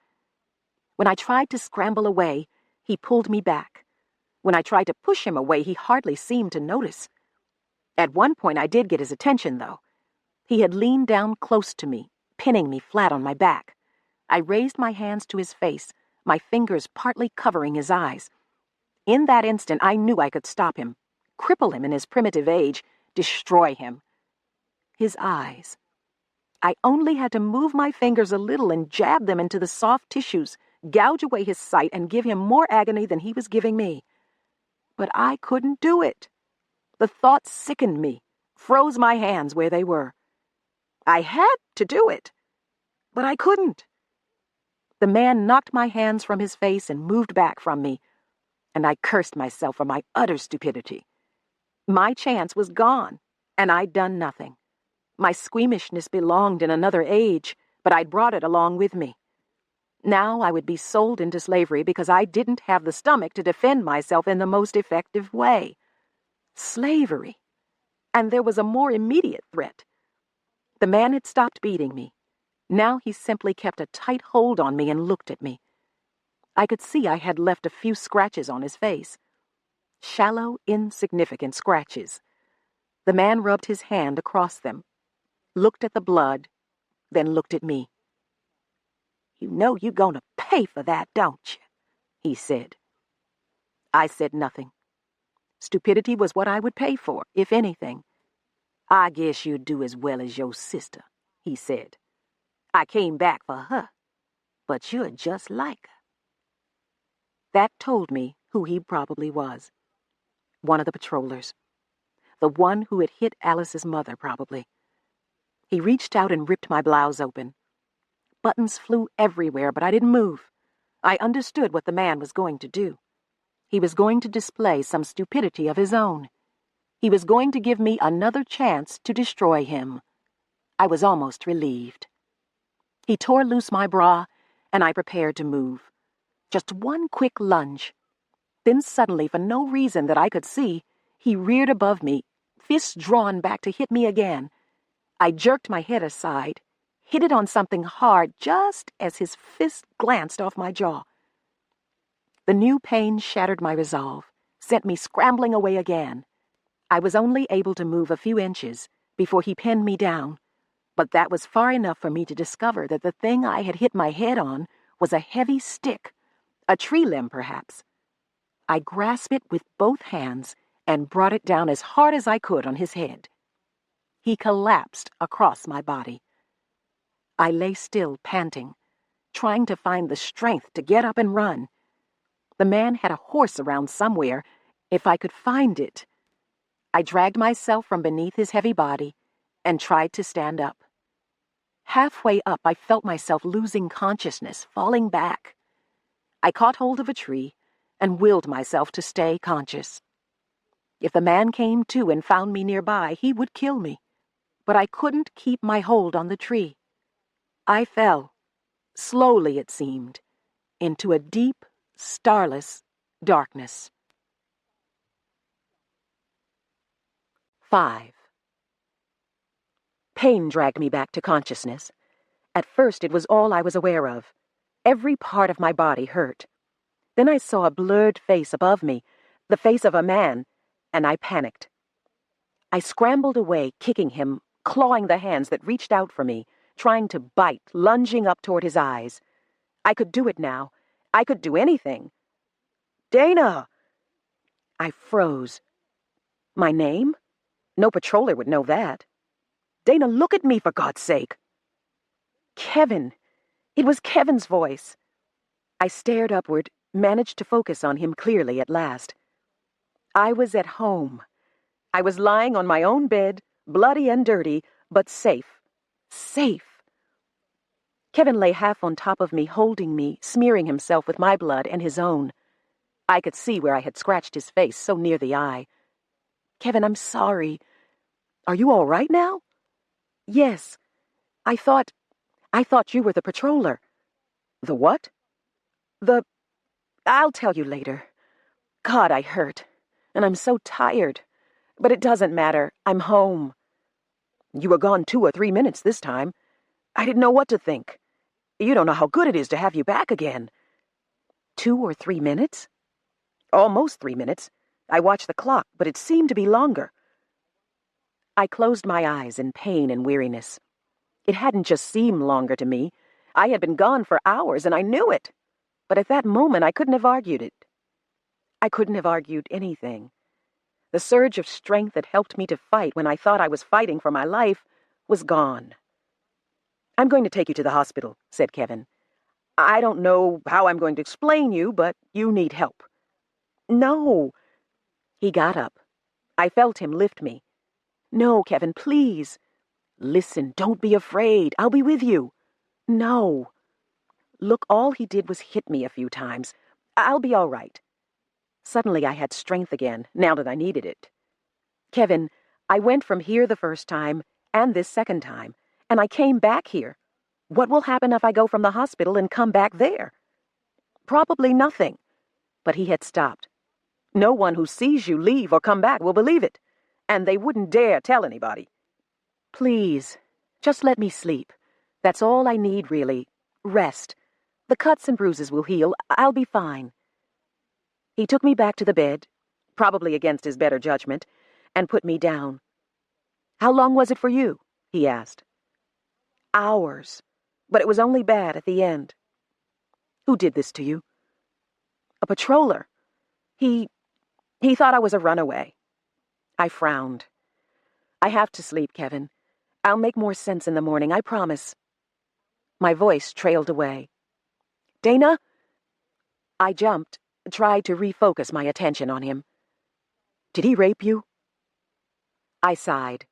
B: When I tried to scramble away, he pulled me back. When I tried to push him away, he hardly seemed to notice. At one point I did get his attention, though. He had leaned down close to me, pinning me flat on my back. I raised my hands to his face, my fingers partly covering his eyes. In that instant, I knew I could stop him, cripple him in his primitive age, destroy him. His eyes. I only had to move my fingers a little and jab them into the soft tissues, gouge away his sight, and give him more agony than he was giving me. But I couldn't do it. The thought sickened me, froze my hands where they were. I had to do it, but I couldn't. The man knocked my hands from his face and moved back from me, and I cursed myself for my utter stupidity. My chance was gone, and I'd done nothing. My squeamishness belonged in another age, but I'd brought it along with me. Now I would be sold into slavery because I didn't have the stomach to defend myself in the most effective way. Slavery. And there was a more immediate threat. The man had stopped beating me. Now he simply kept a tight hold on me and looked at me. I could see I had left a few scratches on his face. Shallow, insignificant scratches. The man rubbed his hand across them, looked at the blood, then looked at me. "You know you're going to pay for that, don't you?" he said. I said nothing. Stupidity was what I would pay for, if anything. "I guess you'd do as well as your sister," he said. "I came back for her, but you're just like her." That told me who he probably was. One of the patrollers. The one who had hit Alice's mother, probably. He reached out and ripped my blouse open. Buttons flew everywhere, but I didn't move. I understood what the man was going to do. He was going to display some stupidity of his own. He was going to give me another chance to destroy him. I was almost relieved. He tore loose my bra, and I prepared to move. Just one quick lunge. Then suddenly, for no reason that I could see, he reared above me, fists drawn back to hit me again. I jerked my head aside, hit it on something hard just as his fist glanced off my jaw. The new pain shattered my resolve, sent me scrambling away again. I was only able to move a few inches before he pinned me down, but that was far enough for me to discover that the thing I had hit my head on was a heavy stick, a tree limb perhaps. I grasped it with both hands and brought it down as hard as I could on his head. He collapsed across my body. I lay still, panting, trying to find the strength to get up and run. The man had a horse around somewhere, if I could find it. I dragged myself from beneath his heavy body and tried to stand up. Halfway up, I felt myself losing consciousness, falling back. I caught hold of a tree and willed myself to stay conscious. If the man came to and found me nearby, he would kill me. But I couldn't keep my hold on the tree. I fell, slowly it seemed, into a deep, starless darkness. 5. Pain dragged me back to consciousness. At first, it was all I was aware of. Every part of my body hurt. Then I saw a blurred face above me, the face of a man, and I panicked. I scrambled away, kicking him, clawing the hands that reached out for me, trying to bite, lunging up toward his eyes. I could do it now. I could do anything. Dana! I froze. My name? No patroller would know that. Dana, look at me, for God's sake. Kevin. It was Kevin's voice. I stared upward, managed to focus on him clearly at last. I was at home. I was lying on my own bed, bloody and dirty, but safe. Safe. Kevin lay half on top of me, holding me, smearing himself with my blood and his own. I could see where I had scratched his face so near the eye. Kevin, I'm sorry. Are you all right now? Yes. I thought you were the patroller. The what? I'll tell you later. God, I hurt, and I'm so tired. But it doesn't matter. I'm home. You were gone 2 or 3 minutes this time. I didn't know what to think. You don't know how good it is to have you back again. 2 or 3 minutes? Almost 3 minutes. I watched the clock, but it seemed to be longer. I closed my eyes in pain and weariness. It hadn't just seemed longer to me. I had been gone for hours, and I knew it. But at that moment, I couldn't have argued it. I couldn't have argued anything. The surge of strength that helped me to fight when I thought I was fighting for my life was gone. I'm going to take you to the hospital, said Kevin. I don't know how I'm going to explain you, but you need help. No. He got up. I felt him lift me. No, Kevin, please. Listen, don't be afraid. I'll be with you. No. Look, all he did was hit me a few times. I'll be all right. Suddenly I had strength again, now that I needed it. Kevin, I went from here the first time, and this second time, and I came back here. What will happen if I go from the hospital and come back there? Probably nothing. But he had stopped. No one who sees you leave or come back will believe it, and they wouldn't dare tell anybody. Please, just let me sleep. That's all I need, really. Rest. The cuts and bruises will heal. I'll be fine. He took me back to the bed, probably against his better judgment, and put me down. How long was it for you? He asked. Hours, but it was only bad at the end. Who did this to you? A patroller. He thought I was a runaway. I frowned. I have to sleep, Kevin. I'll make more sense in the morning, I promise. My voice trailed away. Dana? I jumped, tried to refocus my attention on him. Did he rape you? I sighed.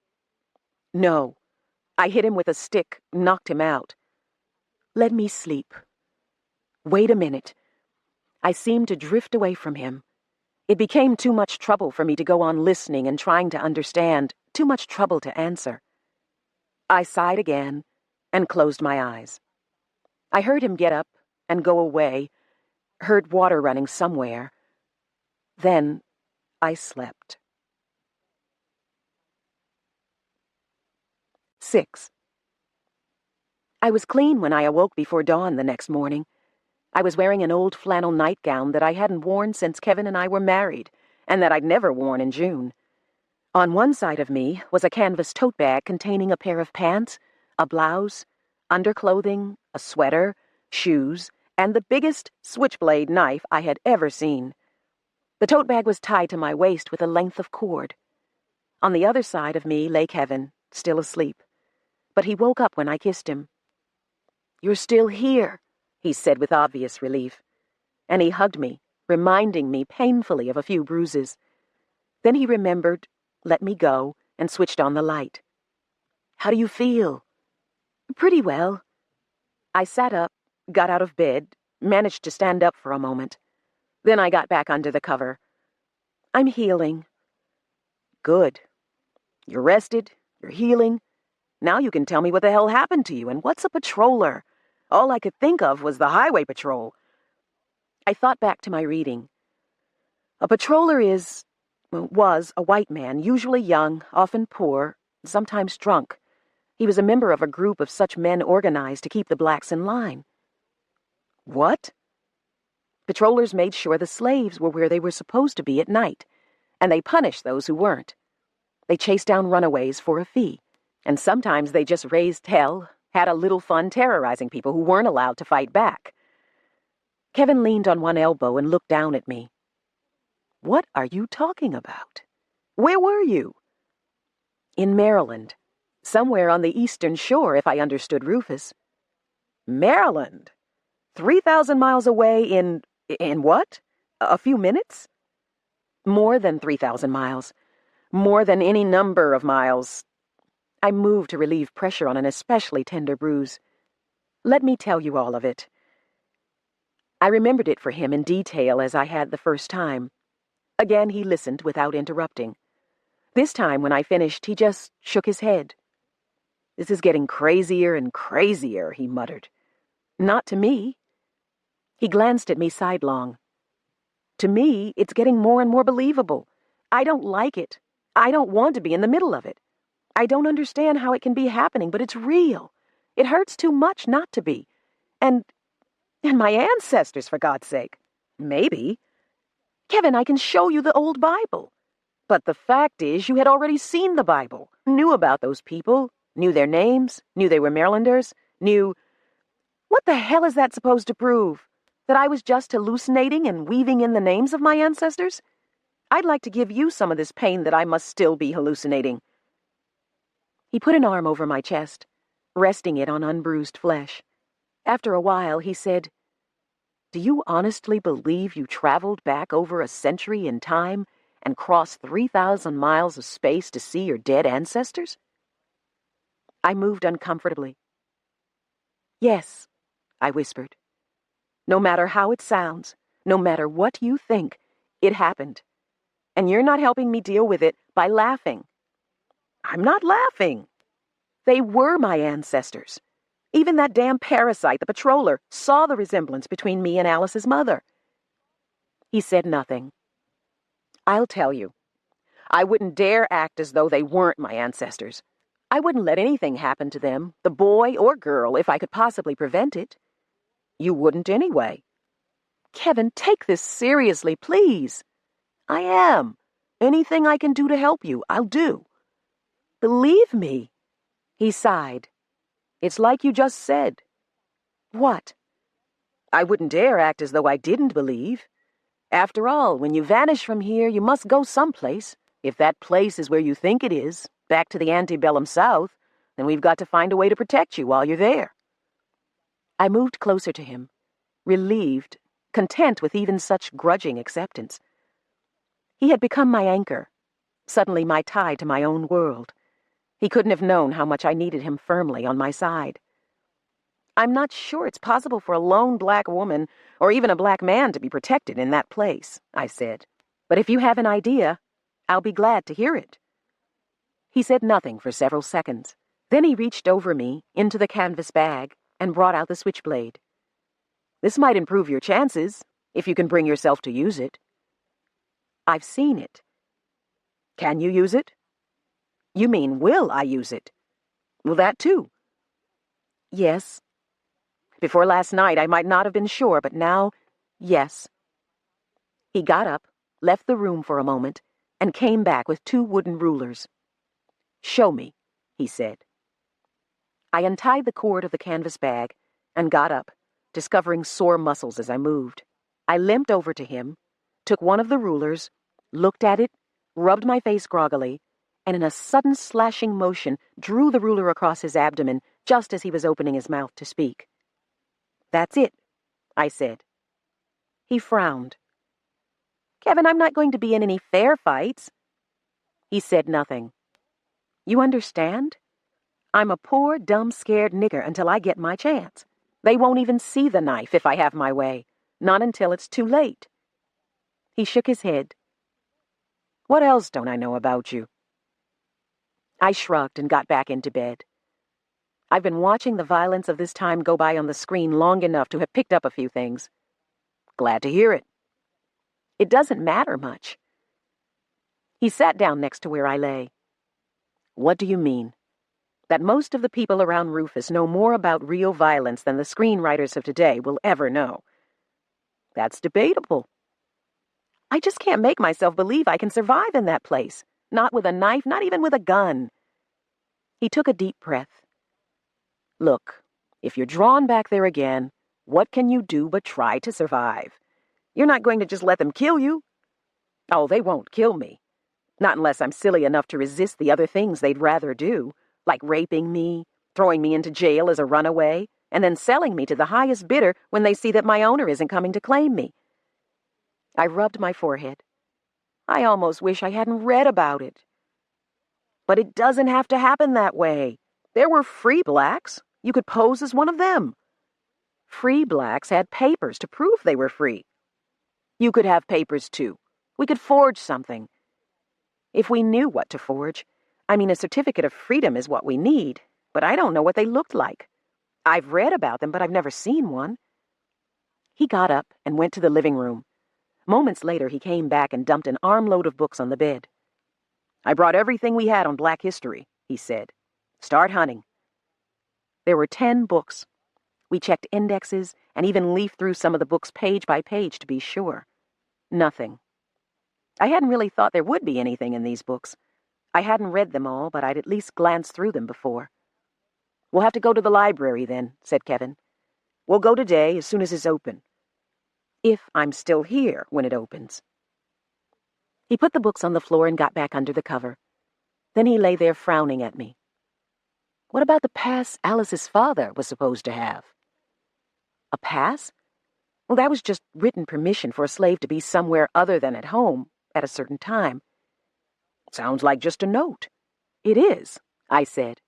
B: No. I hit him with a stick, knocked him out. Let me sleep. Wait a minute. I seemed to drift away from him. It became too much trouble for me to go on listening and trying to understand, too much trouble to answer. I sighed again and closed my eyes. I heard him get up and go away, heard water running somewhere. Then I slept. 6. I was clean when I awoke before dawn the next morning. I was wearing an old flannel nightgown that I hadn't worn since Kevin and I were married, and that I'd never worn in June. On one side of me was a canvas tote bag containing a pair of pants, a blouse, underclothing, a sweater, shoes, and the biggest switchblade knife I had ever seen. The tote bag was tied to my waist with a length of cord. On the other side of me lay Kevin, still asleep. But he woke up when I kissed him. "You're still here," he said with obvious relief. And he hugged me, reminding me painfully of a few bruises. Then he remembered, let me go, and switched on the light. "How do you feel?" "Pretty well." I sat up, got out of bed, managed to stand up for a moment. Then I got back under the cover. "I'm healing." "Good. You're rested, you're healing. Now you can tell me what the hell happened to you, and what's a patroller? All I could think of was the highway patrol." I thought back to my reading. A patroller was a white man, usually young, often poor, sometimes drunk. He was a member of a group of such men organized to keep the blacks in line. What? Patrollers made sure the slaves were where they were supposed to be at night, and they punished those who weren't. They chased down runaways for a fee, and sometimes they just raised hell, had a little fun terrorizing people who weren't allowed to fight back. Kevin leaned on one elbow and looked down at me. "What are you talking about? Where were you?" "In Maryland. Somewhere on the eastern shore, if I understood Rufus." "Maryland? 3,000 miles away in what? A few minutes?" "More than 3,000 miles. More than any number of miles." I moved to relieve pressure on an especially tender bruise. "Let me tell you all of it." I remembered it for him in detail as I had the first time. Again he listened without interrupting. This time, when I finished, he just shook his head. "This is getting crazier and crazier," he muttered. "Not to me." He glanced at me sidelong. "To me, it's getting more and more believable. I don't like it. I don't want to be in the middle of it. I don't understand how it can be happening, but it's real. It hurts too much not to be. And my ancestors, for God's sake." "Maybe." "Kevin, I can show you the old Bible." "But the fact is, you had already seen the Bible, knew about those people, knew their names, knew they were Marylanders, knew—" "What the hell is that supposed to prove? That I was just hallucinating and weaving in the names of my ancestors? I'd like to give you some of this pain that I must still be hallucinating." He put an arm over my chest, resting it on unbruised flesh. After a while, he said, "Do you honestly believe you traveled back over a century in time and crossed 3,000 miles of space to see your dead ancestors?" I moved uncomfortably. "Yes," I whispered. "No matter how it sounds, no matter what you think, it happened. And you're not helping me deal with it by laughing." "I'm not laughing." "They were my ancestors. Even that damn parasite, the patroller, saw the resemblance between me and Alice's mother." He said nothing. "I'll tell you. I wouldn't dare act as though they weren't my ancestors. I wouldn't let anything happen to them, the boy or girl, if I could possibly prevent it." "You wouldn't anyway." "Kevin, take this seriously, please." "I am. Anything I can do to help you, I'll do." "Believe me." He sighed. "It's like you just said." "What?" "I wouldn't dare act as though I didn't believe. After all, when you vanish from here, you must go someplace. If that place is where you think it is, back to the antebellum South, then we've got to find a way to protect you while you're there." I moved closer to him, relieved, content with even such grudging acceptance. He had become my anchor, suddenly my tie to my own world. He couldn't have known how much I needed him firmly on my side. "I'm not sure it's possible for a lone black woman or even a black man to be protected in that place," I said. "But if you have an idea, I'll be glad to hear it." He said nothing for several seconds. Then he reached over me into the canvas bag and brought out the switchblade. "This might improve your chances, if you can bring yourself to use it." "I've seen it." "Can you use it?" "You mean, will I use it?" "Well, that too." "Yes." Before last night, I might not have been sure, but now, yes. He got up, left the room for a moment, and came back with 2 wooden rulers. "Show me," he said. I untied the cord of the canvas bag and got up, discovering sore muscles as I moved. I limped over to him, took one of the rulers, looked at it, rubbed my face groggily, and in a sudden slashing motion drew the ruler across his abdomen just as he was opening his mouth to speak. That's it, I said. He frowned. Kevin, I'm not going to be in any fair fights. He said nothing. You understand? I'm a poor, dumb, scared nigger until I get my chance. They won't even see the knife if I have my way. Not until it's too late. He shook his head. What else don't I know about you? I shrugged and got back into bed. I've been watching the violence of this time go by on the screen long enough to have picked up a few things. Glad to hear it. It doesn't matter much. He sat down next to where I lay. What do you mean? That most of the people around Rufus know more about real violence than the screenwriters of today will ever know. That's debatable. I just can't make myself believe I can survive in that place. Not with a knife, not even with a gun. He took a deep breath. Look, if you're drawn back there again, what can you do but try to survive? You're not going to just let them kill you. Oh, they won't kill me. Not unless I'm silly enough to resist the other things they'd rather do, like raping me, throwing me into jail as a runaway, and then selling me to the highest bidder when they see that my owner isn't coming to claim me. I rubbed my forehead. I almost wish I hadn't read about it. But it doesn't have to happen that way. There were free blacks. You could pose as one of them. Free blacks had papers to prove they were free. You could have papers too. We could forge something. If we knew what to forge. I mean, a certificate of freedom is what we need, but I don't know what they looked like. I've read about them, but I've never seen one. He got up and went to the living room. Moments later, he came back and dumped an armload of books on the bed. I brought everything we had on Black history, he said. Start hunting. There were 10 books. We checked indexes and even leafed through some of the books page by page to be sure. Nothing. I hadn't really thought there would be anything in these books. I hadn't read them all, but I'd at least glanced through them before. We'll have to go to the library then, said Kevin. We'll go today as soon as it's open. If I'm still here when it opens. He put the books on the floor and got back under the cover. Then he lay there frowning at me. What about the pass Alice's father was supposed to have? A pass? Well, that was just written permission for a slave to be somewhere other than at home at a certain time. Sounds like just a note. It is, I said.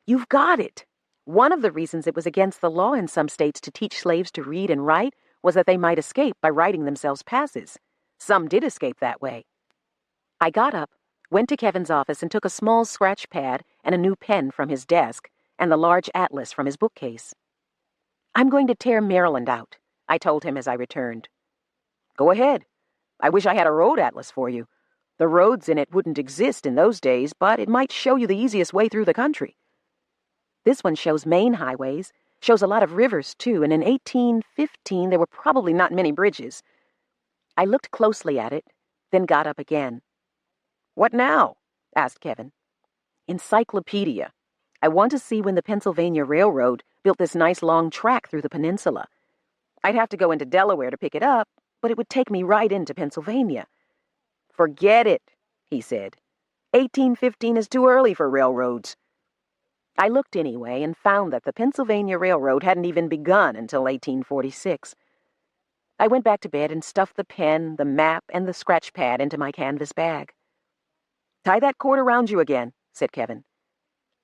B: You've got it. One of the reasons it was against the law in some states to teach slaves to read and write was that they might escape by writing themselves passes. Some did escape that way. I got up, went to Kevin's office, and took a small scratch pad and a new pen from his desk and the large atlas from his bookcase. I'm going to tear Maryland out, I told him as I returned. Go ahead. I wish I had a road atlas for you. The roads in it wouldn't exist in those days, but it might show you the easiest way through the country. This one shows main highways, shows a lot of rivers, too, and in 1815 there were probably not many bridges. I looked closely at it, then got up again. What now? Asked Kevin. Encyclopedia. I want to see when the Pennsylvania Railroad built this nice long track through the peninsula. I'd have to go into Delaware to pick it up, but it would take me right into Pennsylvania. Forget it, he said. 1815 is too early for railroads. I looked anyway and found that the Pennsylvania Railroad hadn't even begun until 1846. I went back to bed and stuffed the pen, the map, and the scratch pad into my canvas bag. Tie that cord around you again, said Kevin.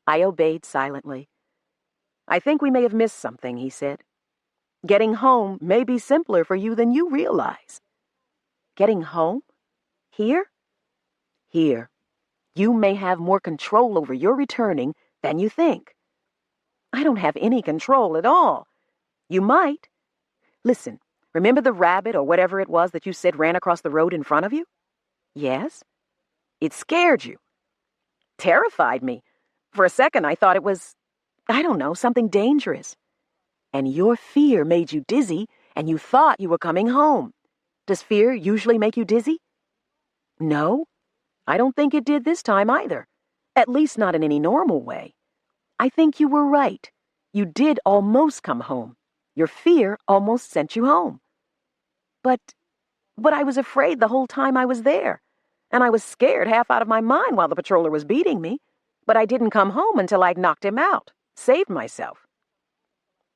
B: I obeyed silently. I think we may have missed something, he said. Getting home may be simpler for you than you realize. Getting home? Here? Here. You may have more control over your returning than you think. I don't have any control at all. You might. Listen, remember the rabbit or whatever it was that you said ran across the road in front of you? Yes. It scared you. Terrified me. For a second I thought it was, I don't know, something dangerous. And your fear made you dizzy, and you thought you were coming home. Does fear usually make you dizzy? No, I don't think it did this time either. At least not in any normal way. I think you were right. You did almost come home. Your fear almost sent you home. But I was afraid the whole time I was there. And I was scared half out of my mind while the patroller was beating me. But I didn't come home until I'd knocked him out, saved myself.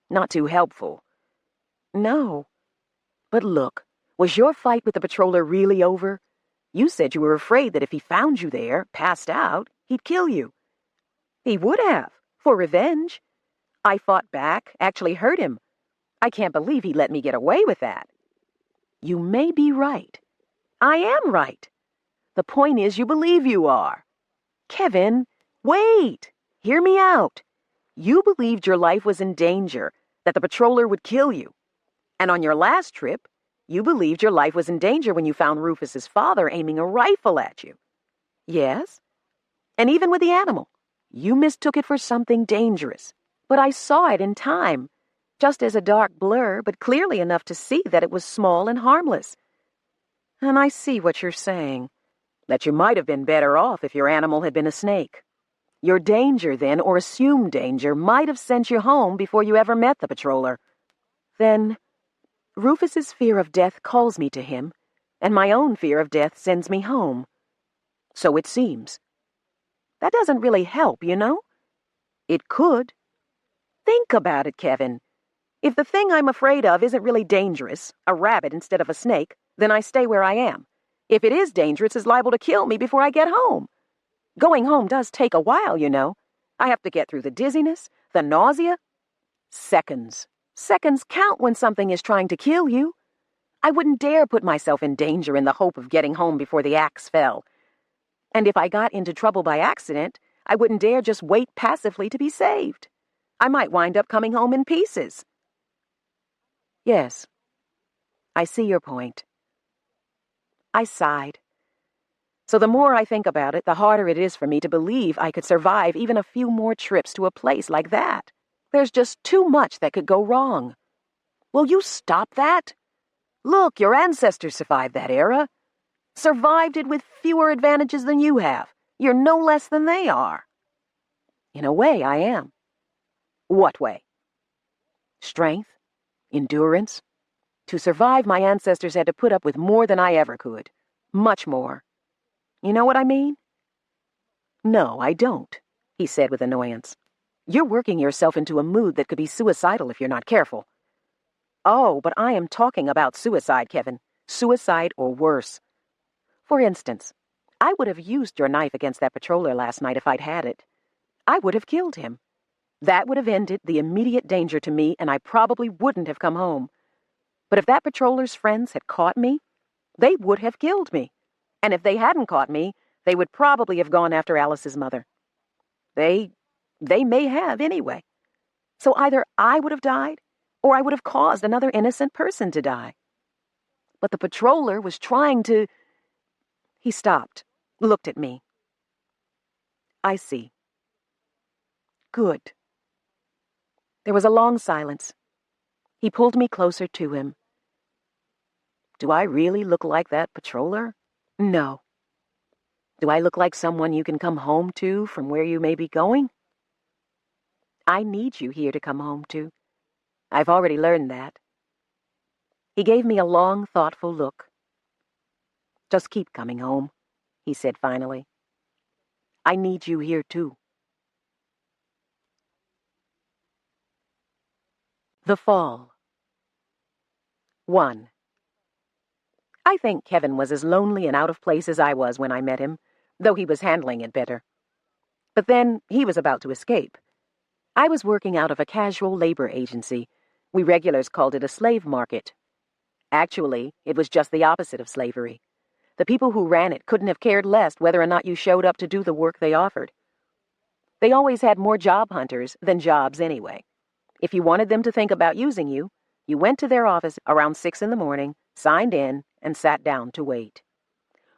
B: Not too helpful. No. But look, was your fight with the patroller really over? You said you were afraid that if he found you there, passed out, he'd kill you. He would have, for revenge. I fought back, actually hurt him. I can't believe he let me get away with that. You may be right. I am right. The point is you believe you are. Kevin, wait. Hear me out. You believed your life was in danger, that the patroller would kill you. And on your last trip, you believed your life was in danger when you found Rufus's father aiming a rifle at you. Yes? And even with the animal, you mistook it for something dangerous. But I saw it in time, just as a dark blur, but clearly enough to see that it was small and harmless. And I see what you're saying, that you might have been better off if your animal had been a snake. Your danger, then, or assumed danger, might have sent you home before you ever met the patroller. Then, Rufus's fear of death calls me to him, and my own fear of death sends me home. So it seems. That doesn't really help, you know? It could. Think about it, Kevin. If the thing I'm afraid of isn't really dangerous, a rabbit instead of a snake, then I stay where I am. If it is dangerous, it's liable to kill me before I get home. Going home does take a while, you know. I have to get through the dizziness, the nausea. Seconds. Seconds count when something is trying to kill you. I wouldn't dare put myself in danger in the hope of getting home before the axe fell. And if I got into trouble by accident, I wouldn't dare just wait passively to be saved. I might wind up coming home in pieces. Yes, I see your point. I sighed. So the more I think about it, the harder it is for me to believe I could survive even a few more trips to a place like that. There's just too much that could go wrong. Will you stop that? Look, your ancestors survived that era. Survived it with fewer advantages than you have. You're no less than they are. In a way, I am. What way? Strength? Endurance? To survive, my ancestors had to put up with more than I ever could. Much more. You know what I mean? No, I don't, he said with annoyance. You're working yourself into a mood that could be suicidal if you're not careful. Oh, but I am talking about suicide, Kevin. Suicide or worse. For instance, I would have used your knife against that patroller last night if I'd had it. I would have killed him. That would have ended the immediate danger to me, and I probably wouldn't have come home. But if that patroller's friends had caught me, they would have killed me. And if they hadn't caught me, they would probably have gone after Alice's mother. They may have anyway. So either I would have died, or I would have caused another innocent person to die. But the patroller was trying to... He stopped, looked at me. I see. Good. There was a long silence. He pulled me closer to him. Do I really look like that patroller? No. Do I look like someone you can come home to from where you may be going? I need you here to come home to. I've already learned that. He gave me a long, thoughtful look. Just keep coming home, he said finally. I need you here too. The Fall. 1. I think Kevin was as lonely and out of place as I was when I met him, though he was handling it better. But then he was about to escape. I was working out of a casual labor agency. We regulars called it a slave market. Actually, it was just the opposite of slavery. The people who ran it couldn't have cared less whether or not you showed up to do the work they offered. They always had more job hunters than jobs anyway. If you wanted them to think about using you, you went to their office around 6 in the morning, signed in, and sat down to wait.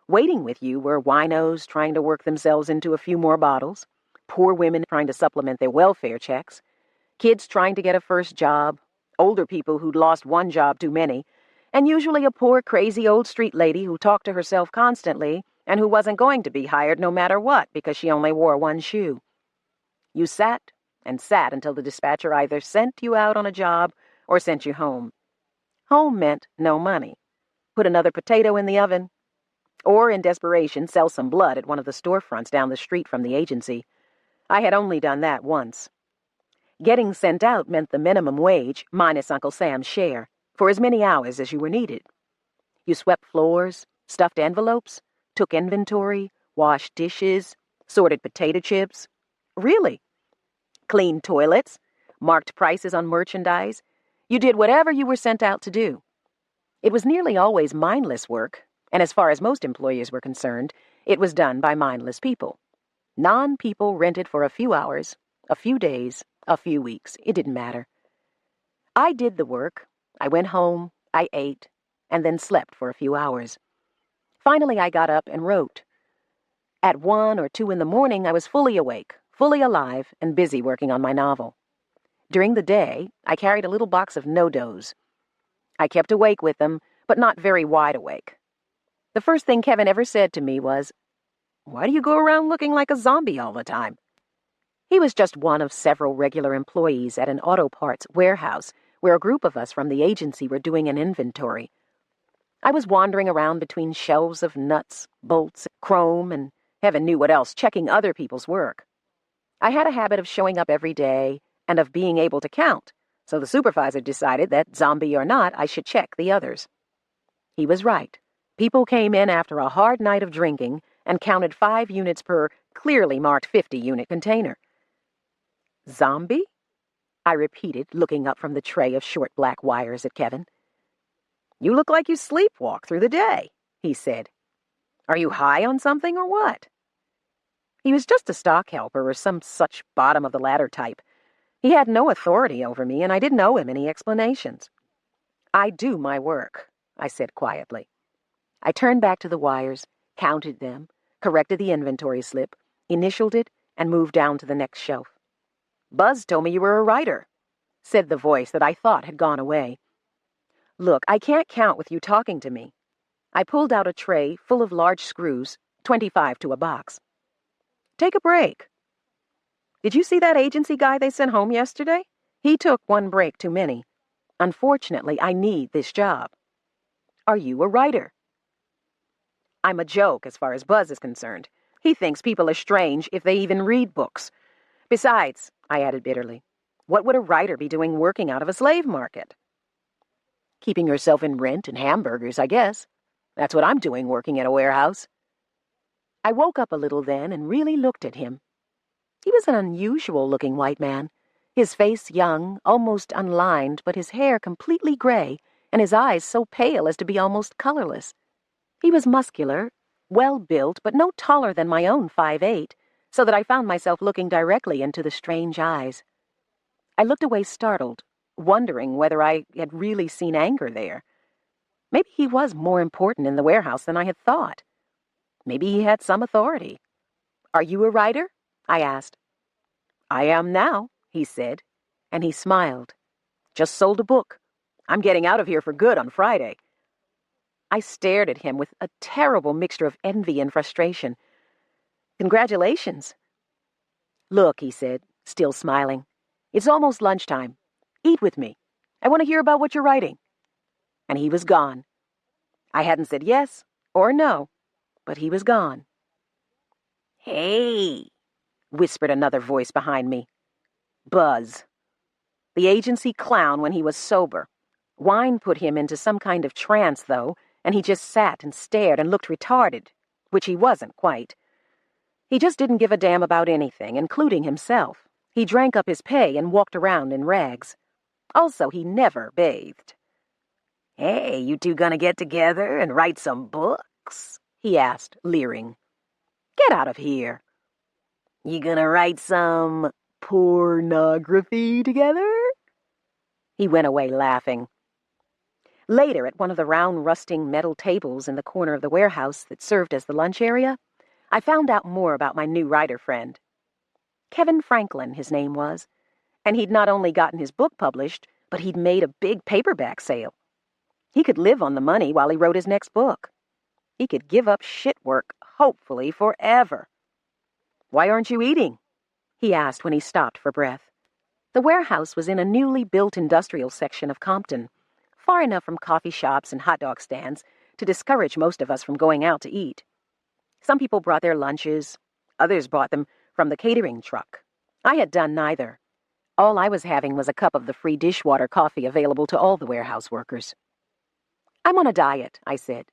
B: Waiting with you were winos trying to work themselves into a few more bottles, poor women trying to supplement their welfare checks, kids trying to get a first job, older people who'd lost one job too many, and usually a poor, crazy old street lady who talked to herself constantly and who wasn't going to be hired no matter what because she only wore one shoe. You sat and sat until the dispatcher either sent you out on a job or sent you home. Home meant no money. Put another potato in the oven. Or, in desperation, sell some blood at one of the storefronts down the street from the agency. I had only done that once. Getting sent out meant the minimum wage minus Uncle Sam's share for as many hours as you were needed. You swept floors, stuffed envelopes, took inventory, washed dishes, sorted potato chips. Really? Cleaned toilets, marked prices on merchandise. You did whatever you were sent out to do. It was nearly always mindless work, and as far as most employers were concerned, it was done by mindless people. Non-people rented for a few hours, a few days, a few weeks. It didn't matter. I did the work. I went home, I ate, and then slept for a few hours. Finally, I got up and wrote. At 1 or 2 in the morning, I was fully awake, fully alive, and busy working on my novel. During the day, I carried a little box of no-dos. I kept awake with them, but not very wide awake. The first thing Kevin ever said to me was, "Why do you go around looking like a zombie all the time?" He was just one of several regular employees at an auto parts warehouse where a group of us from the agency were doing an inventory. I was wandering around between shelves of nuts, bolts, chrome, and heaven knew what else, checking other people's work. I had a habit of showing up every day and of being able to count, so the supervisor decided that, zombie or not, I should check the others. He was right. People came in after a hard night of drinking and counted 5 units per clearly marked 50-unit container. Zombie? I repeated, looking up from the tray of short black wires at Kevin. "You look like you sleepwalk through the day," he said. "Are you high on something or what?" He was just a stock helper or some such bottom-of-the-ladder type. He had no authority over me, and I didn't owe him any explanations. "I do my work," I said quietly. I turned back to the wires, counted them, corrected the inventory slip, initialed it, and moved down to the next shelf. "Buzz told me you were a writer," said the voice that I thought had gone away. "Look, I can't count with you talking to me." I pulled out a tray full of large screws, 25 to a box. "Take a break." "Did you see that agency guy they sent home yesterday? He took 1 break too many. Unfortunately, I need this job." "Are you a writer?" "I'm a joke as far as Buzz is concerned. He thinks people are strange if they even read books. Besides," I added bitterly, "what would a writer be doing working out of a slave market?" "Keeping yourself in rent and hamburgers, I guess. That's what I'm doing working at a warehouse." I woke up a little then and really looked at him. He was an unusual-looking white man, his face young, almost unlined, but his hair completely gray, and his eyes so pale as to be almost colorless. He was muscular, well-built, but no taller than my own 5'8", so that I found myself looking directly into the strange eyes. I looked away startled, wondering whether I had really seen anger there. Maybe he was more important in the warehouse than I had thought. Maybe he had some authority. "Are you a writer?" I asked. "I am now," he said, and he smiled. "Just sold a book. I'm getting out of here for good on Friday." I stared at him with a terrible mixture of envy and frustration. "Congratulations." "Look," he said, still smiling, "it's almost lunchtime. Eat with me. I want to hear about what you're writing." And he was gone. I hadn't said yes or no, but he was gone. "Hey," whispered another voice behind me. Buzz. The agency clown when he was sober. Wine put him into some kind of trance, though, and he just sat and stared and looked retarded, which he wasn't quite. He just didn't give a damn about anything, including himself. He drank up his pay and walked around in rags. Also, he never bathed. "Hey, you two gonna get together and write some books?" he asked, leering. "Get out of here." "You gonna write some pornography together?" He went away laughing. Later, at one of the round rusting metal tables in the corner of the warehouse that served as the lunch area, I found out more about my new writer friend. Kevin Franklin, his name was, and he'd not only gotten his book published, but he'd made a big paperback sale. He could live on the money while he wrote his next book. He could give up shit work, hopefully forever. "Why aren't you eating?" he asked when he stopped for breath. The warehouse was in a newly built industrial section of Compton, far enough from coffee shops and hot dog stands to discourage most of us from going out to eat. Some people brought their lunches, others bought them from the catering truck. I had done neither. All I was having was a cup of the free dishwater coffee available to all the warehouse workers. "I'm on a diet," I said.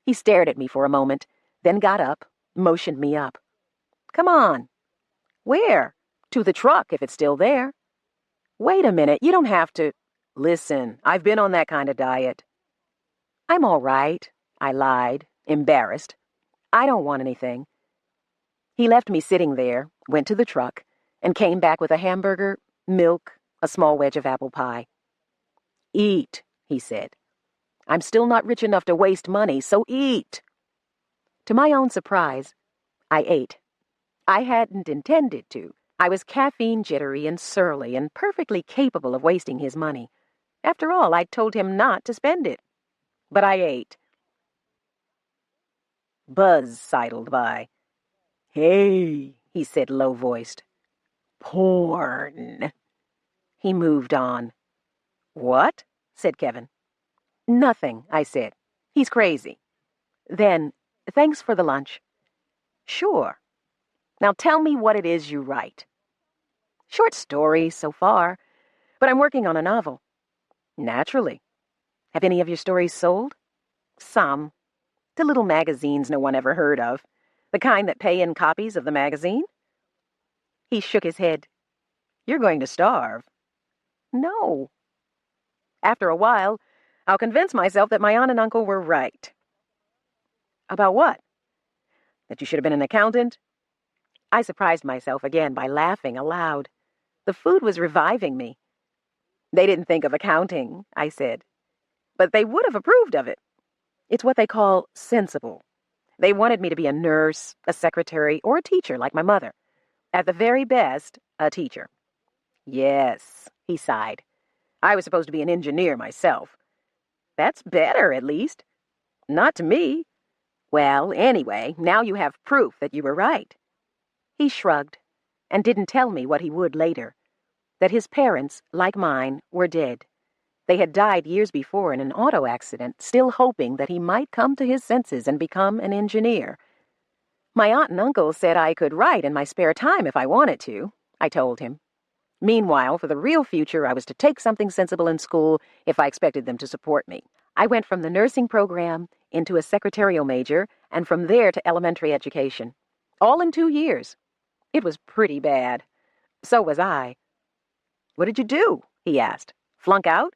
B: He stared at me for a moment, then got up, motioned me up. "Come on." "Where?" "To the truck, if it's still there." "Wait a minute, you don't have to—" "Listen, I've been on that kind of diet." "I'm all right," I lied, embarrassed. "I don't want anything." He left me sitting there, went to the truck, and came back with a hamburger, milk, a small wedge of apple pie. "Eat," he said. "I'm still not rich enough to waste money, so eat." To my own surprise, I ate. I hadn't intended to. I was caffeine jittery and surly and perfectly capable of wasting his money. After all, I'd told him not to spend it. But I ate. Buzz sidled by. "Hey," he said low-voiced. "Porn." He moved on. "What?" said Kevin. "Nothing," I said. "He's crazy." Then, "Thanks for the lunch." "Sure. Now tell me what it is you write." "Short stories, so far. But I'm working on a novel." "Naturally. Have any of your stories sold?" "Some. To little magazines no one ever heard of. The kind that pay in copies of the magazine." He shook his head. "You're going to starve." "No." "After a while, I'll convince myself that my aunt and uncle were right." "About what?" "That you should have been an accountant." I surprised myself again by laughing aloud. The food was reviving me. "They didn't think of accounting," I said. "But they would have approved of it. It's what they call sensible. They wanted me to be a nurse, a secretary, or a teacher like my mother. At the very best, a teacher." "Yes," he sighed. "I was supposed to be an engineer myself." "That's better, at least." "Not to me." "Well, anyway, now you have proof that you were right." He shrugged, and didn't tell me what he would later. That his parents, like mine, were dead. They had died years before in an auto accident, still hoping that he might come to his senses and become an engineer. "My aunt and uncle said I could write in my spare time if I wanted to," I told him. Meanwhile, for the real future, I was to take something sensible in school if I expected them to support me. I went from the nursing program into a secretarial major, and from there to elementary education. All in 2 years. It was pretty bad. So was I. "What did you do?" he asked. "Flunk out?"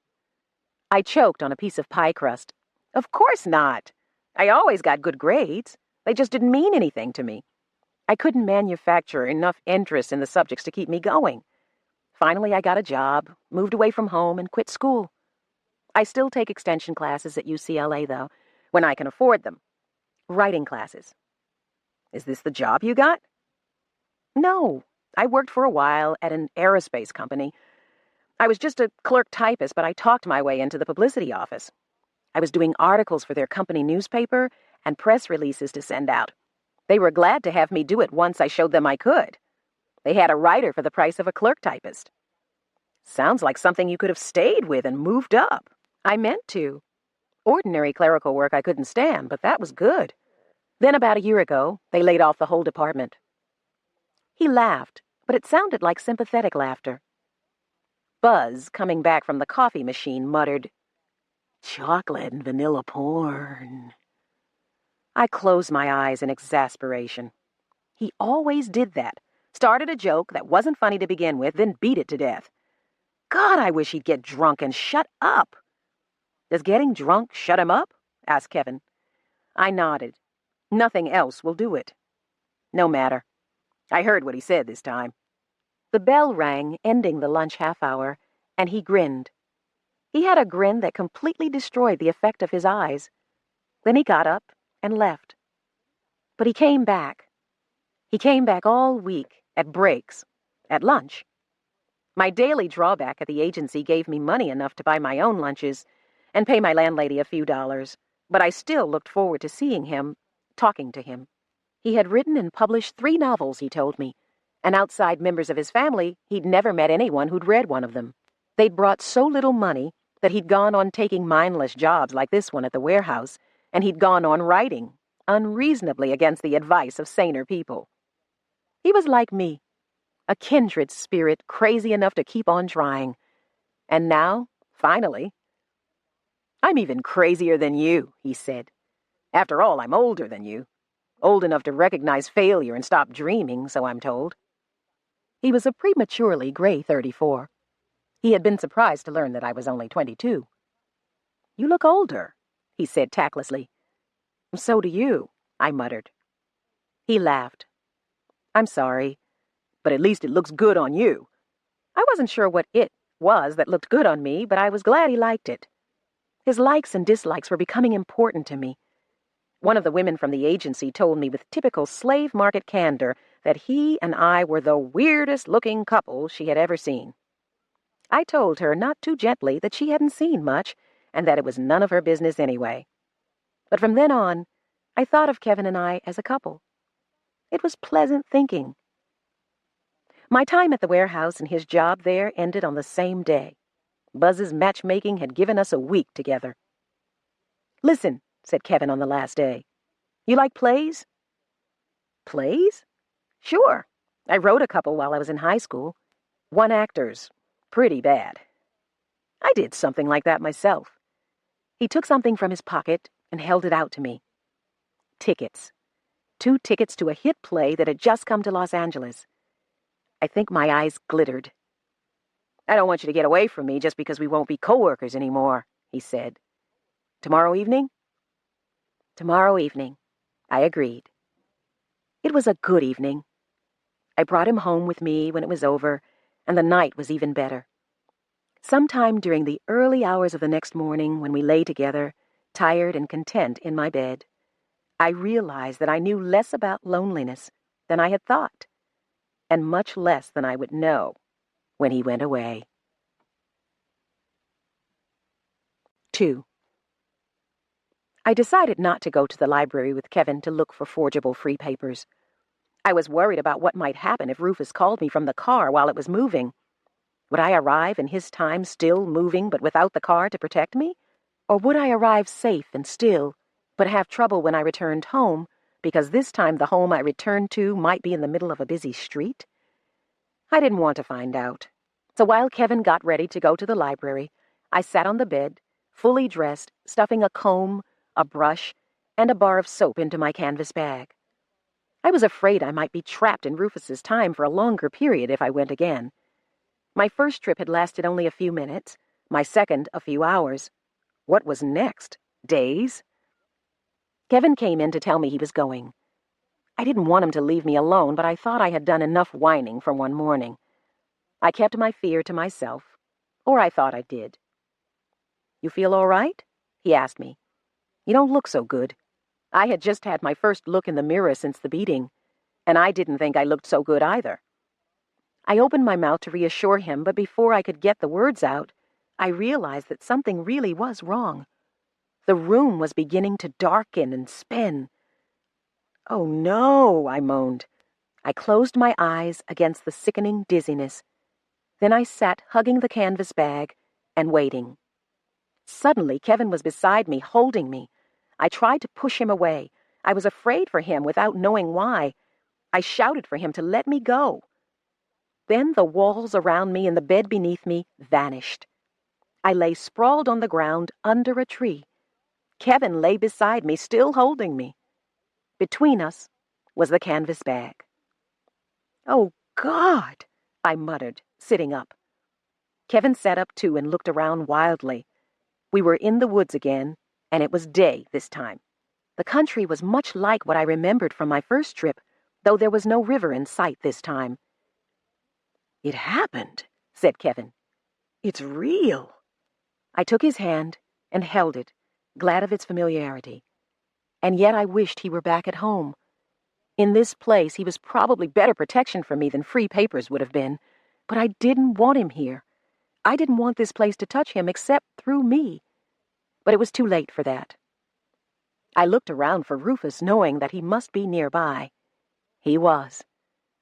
B: I choked on a piece of pie crust. "Of course not. I always got good grades. They just didn't mean anything to me. I couldn't manufacture enough interest in the subjects to keep me going. Finally, I got a job, moved away from home, and quit school. I still take extension classes at UCLA, though, when I can afford them. Writing classes." "Is this the job you got?" "No. I worked for a while at an aerospace company. I was just a clerk typist, but I talked my way into the publicity office. I was doing articles for their company newspaper and press releases to send out. They were glad to have me do it once I showed them I could. They had a writer for the price of a clerk typist." "Sounds like something you could have stayed with and moved up." "I meant to. Ordinary clerical work I couldn't stand, but that was good. Then about a year ago, they laid off the whole department." He laughed, but it sounded like sympathetic laughter. Buzz, coming back from the coffee machine, muttered, "Chocolate and vanilla porn." I closed my eyes in exasperation. He always did that. Started a joke that wasn't funny to begin with, then beat it to death. God, I wish he'd get drunk and shut up. "Does getting drunk shut him up?" asked Kevin. I nodded. "Nothing else will do it." "No matter. I heard what he said this time." The bell rang, ending the lunch half-hour, and he grinned. He had a grin that completely destroyed the effect of his eyes. Then he got up and left. But he came back. He came back all week, at breaks, at lunch. My daily drawback at the agency gave me money enough to buy my own lunches and pay my landlady a few dollars, but I still looked forward to seeing him, talking to him. He had written and published 3 novels, he told me, and outside members of his family, he'd never met anyone who'd read one of them. They'd brought so little money that he'd gone on taking mindless jobs like this one at the warehouse, and he'd gone on writing, unreasonably against the advice of saner people. He was like me, A kindred spirit crazy enough to keep on trying. And now, finally... "I'm even crazier than you," he said. "After all, I'm older than you. Old enough to recognize failure and stop dreaming, so I'm told." He was a prematurely gray 34. He had been surprised to learn that I was only 22. "You look older," he said tactlessly. "So do you," I muttered. He laughed. "I'm sorry, but at least it looks good on you." I wasn't sure what it was that looked good on me, but I was glad he liked it. His likes and dislikes were becoming important to me. One of the women from the agency told me with typical slave market candor that he and I were the weirdest-looking couple she had ever seen. I told her, not too gently, that she hadn't seen much, and that it was none of her business anyway. But from then on, I thought of Kevin and I as a couple. It was pleasant thinking. My time at the warehouse and his job there ended on the same day. Buzz's matchmaking had given us a week together. "Listen," said Kevin on the last day. "You like plays?" "Plays? Sure. I wrote a couple while I was in high school. One actor's pretty bad." I did something like that myself. He took something from his pocket and held it out to me. Tickets. 2 tickets to a hit play that had just come to Los Angeles. I think my eyes glittered. "I don't want you to get away from me just because we won't be co-workers anymore," he said. "Tomorrow evening?" "Tomorrow evening," I agreed. It was a good evening. I brought him home with me when it was over, and the night was even better. Sometime during the early hours of the next morning, when we lay together, tired and content in my bed, I realized that I knew less about loneliness than I had thought, and much less than I would know when he went away. 2. I decided not to go to the library with Kevin to look for forgeable free papers. I was worried about what might happen if Rufus called me from the car while it was moving. Would I arrive in his time still moving but without the car to protect me? Or would I arrive safe and still, but have trouble when I returned home, because this time the home I returned to might be in the middle of a busy street? I didn't want to find out. So while Kevin got ready to go to the library, I sat on the bed, fully dressed, stuffing a comb, a brush, and a bar of soap into my canvas bag. I was afraid I might be trapped in Rufus's time for a longer period if I went again. My first trip had lasted only a few minutes, my second a few hours. What was next? Days? Kevin came in to tell me he was going. I didn't want him to leave me alone, but I thought I had done enough whining for one morning. I kept my fear to myself, or I thought I did. "You feel all right?" he asked me. "You don't look so good." I had just had my first look in the mirror since the beating, and I didn't think I looked so good either. I opened my mouth to reassure him, but before I could get the words out, I realized that something really was wrong. The room was beginning to darken and spin. "Oh, no," I moaned. I closed my eyes against the sickening dizziness. Then I sat hugging the canvas bag and waiting. Suddenly, Kevin was beside me, holding me. I tried to push him away. I was afraid for him without knowing why. I shouted for him to let me go. Then the walls around me and the bed beneath me vanished. I lay sprawled on the ground under a tree. Kevin lay beside me, still holding me. Between us was the canvas bag. "Oh, God," I muttered, sitting up. Kevin sat up too and looked around wildly. We were in the woods again, and it was day this time. The country was much like what I remembered from my first trip, though there was no river in sight this time. "It happened," said Kevin. "It's real." I took his hand and held it, glad of its familiarity. And yet I wished he were back at home. In this place, he was probably better protection for me than free papers would have been, but I didn't want him here. I didn't want this place to touch him except through me. But it was too late for that. I looked around for Rufus, knowing that he must be nearby. He was.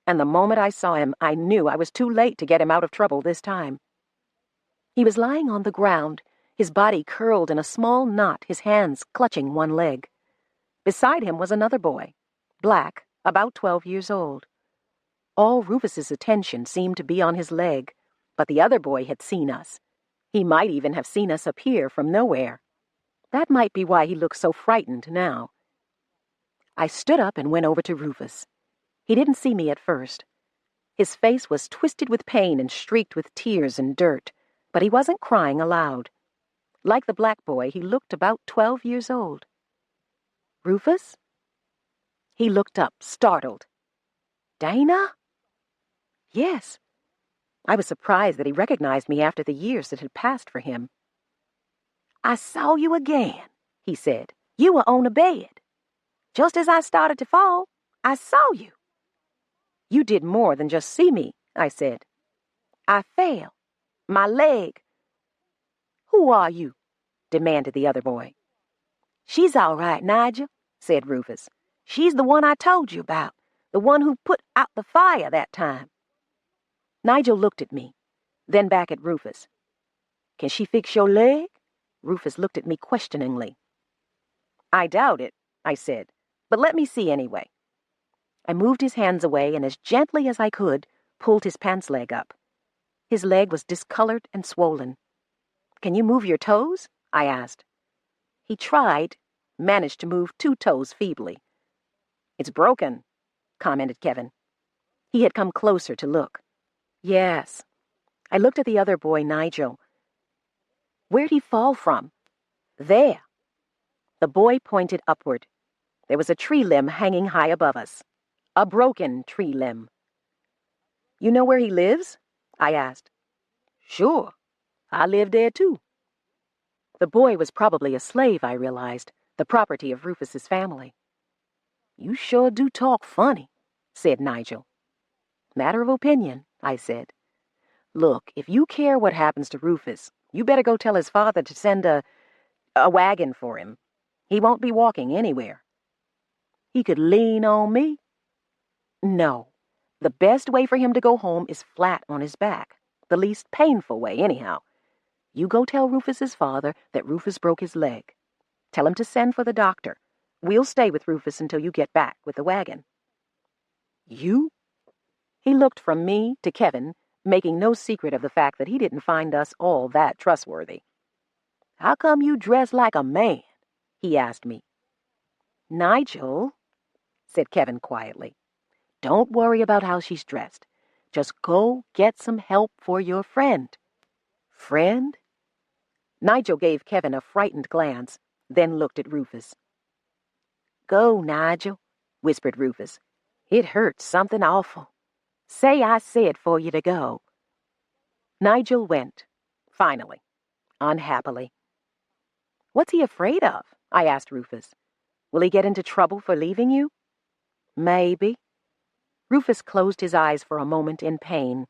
B: And the moment I saw him, I knew I was too late to get him out of trouble this time. He was lying on the ground, his body curled in a small knot, his hands clutching one leg. Beside him was another boy, black, about 12 years old. All Rufus's attention seemed to be on his leg, but the other boy had seen us. He might even have seen us appear from nowhere. That might be why he looked so frightened now. I stood up and went over to Rufus. He didn't see me at first. His face was twisted with pain and streaked with tears and dirt, but he wasn't crying aloud. Like the black boy, he looked about 12 years old. "Rufus?" He looked up, startled. "Dana?" "Yes." I was surprised that he recognized me after the years that had passed for him. "I saw you again," he said. "You were on a bed. Just as I started to fall, I saw you." "You did more than just see me," I said. "I fell. My leg." "Who are you?" demanded the other boy. "She's all right, Nigel," said Rufus. "She's the one I told you about, the one who put out the fire that time." Nigel looked at me, then back at Rufus. "Can she fix your leg?" Rufus looked at me questioningly. "I doubt it," I said, "but let me see anyway." I moved his hands away and as gently as I could, pulled his pants leg up. His leg was discolored and swollen. "Can you move your toes?" I asked. He tried, managed to move 2 toes feebly. "It's broken," commented Kevin. He had come closer to look. "Yes." I looked at the other boy, Nigel. "Where'd he fall from?" "There." The boy pointed upward. There was a tree limb hanging high above us. A broken tree limb. "You know where he lives?" I asked. "Sure. I live there too." The boy was probably a slave, I realized, the property of Rufus's family. "You sure do talk funny," said Nigel. "Matter of opinion," I said. "Look, if you care what happens to Rufus, you better go tell his father to send a wagon for him. He won't be walking anywhere." "He could lean on me." "No. The best way for him to go home is flat on his back. The least painful way, anyhow. You go tell Rufus's father that Rufus broke his leg. Tell him to send for the doctor. We'll stay with Rufus until you get back with the wagon." "You?" He looked from me to Kevin, making no secret of the fact that he didn't find us all that trustworthy. "How come you dress like a man?" he asked me. "Nigel," said Kevin quietly, "don't worry about how she's dressed. Just go get some help for your friend." "Friend?" Nigel gave Kevin a frightened glance, then looked at Rufus. "Go, Nigel," whispered Rufus. "It hurts something awful. Say I said for you to go." Nigel went, finally, unhappily. "What's he afraid of?" I asked Rufus. "Will he get into trouble for leaving you?" "Maybe." Rufus closed his eyes for a moment in pain.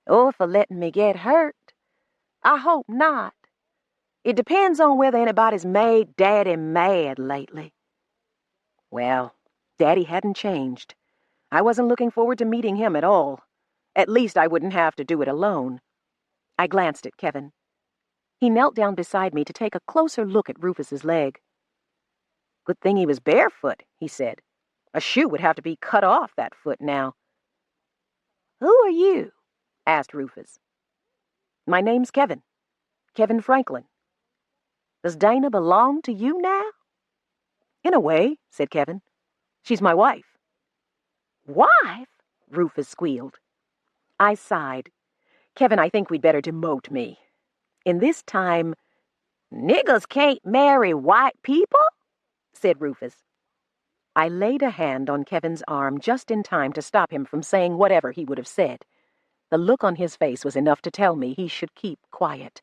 B: "Or for letting me get hurt. I hope not. It depends on whether anybody's made Daddy mad lately." Well, Daddy hadn't changed. I wasn't looking forward to meeting him at all. At least I wouldn't have to do it alone. I glanced at Kevin. He knelt down beside me to take a closer look at Rufus's leg. "Good thing he was barefoot," he said. "A shoe would have to be cut off that foot now." "Who are you?" asked Rufus. "My name's Kevin. Kevin Franklin." "Does Dana belong to you now?" "In a way," said Kevin. "She's my wife." "Wife?" Rufus squealed. I sighed. "Kevin, I think we'd better demote me. In this time—" "Niggers can't marry white people," said Rufus. I laid a hand on Kevin's arm just in time to stop him from saying whatever he would have said. The look on his face was enough to tell me he should keep quiet.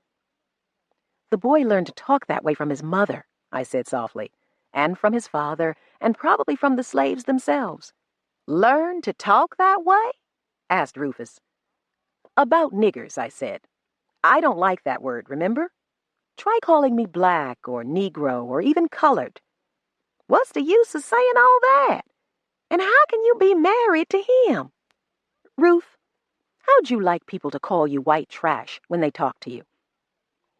B: "The boy learned to talk that way from his mother," I said softly, "and from his father, and probably from the slaves themselves." "Learn to talk that way?" asked Rufus. "About niggers," I said. "I don't like that word, remember? Try calling me black or Negro or even colored." "What's the use of saying all that? And how can you be married to him?" "Ruth, how'd you like people to call you white trash when they talk to you?"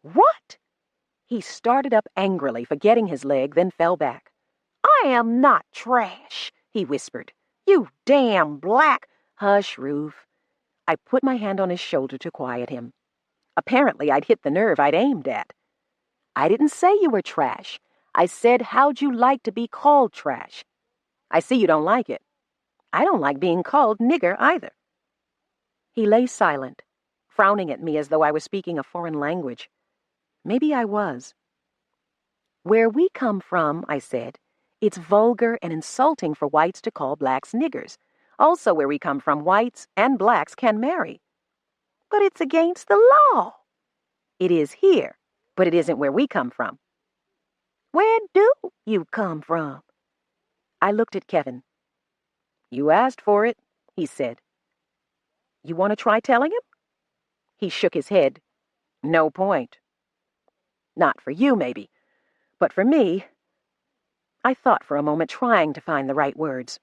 B: "What?" He started up angrily, forgetting his leg, then fell back. "I am not trash," he whispered. "You damn black, Hush, Ruf. I put my hand on his shoulder to quiet him. Apparently, I'd hit the nerve I'd aimed at. I didn't say you were trash. I said, how'd you like to be called trash? I see you don't like it. I don't like being called nigger either. He lay silent, frowning at me as though I was speaking a foreign language. Maybe I was. Where we come from, I said, it's vulgar and insulting for whites to call blacks niggers. Also, where we come from, whites and blacks can marry. But it's against the law. It is here, but it isn't where we come from. Where do you come from? I looked at Kevin. You asked for it, he said. You want to try telling him? He shook his head. No point. Not for you, maybe, but for me. I thought for a moment, trying to find the right words.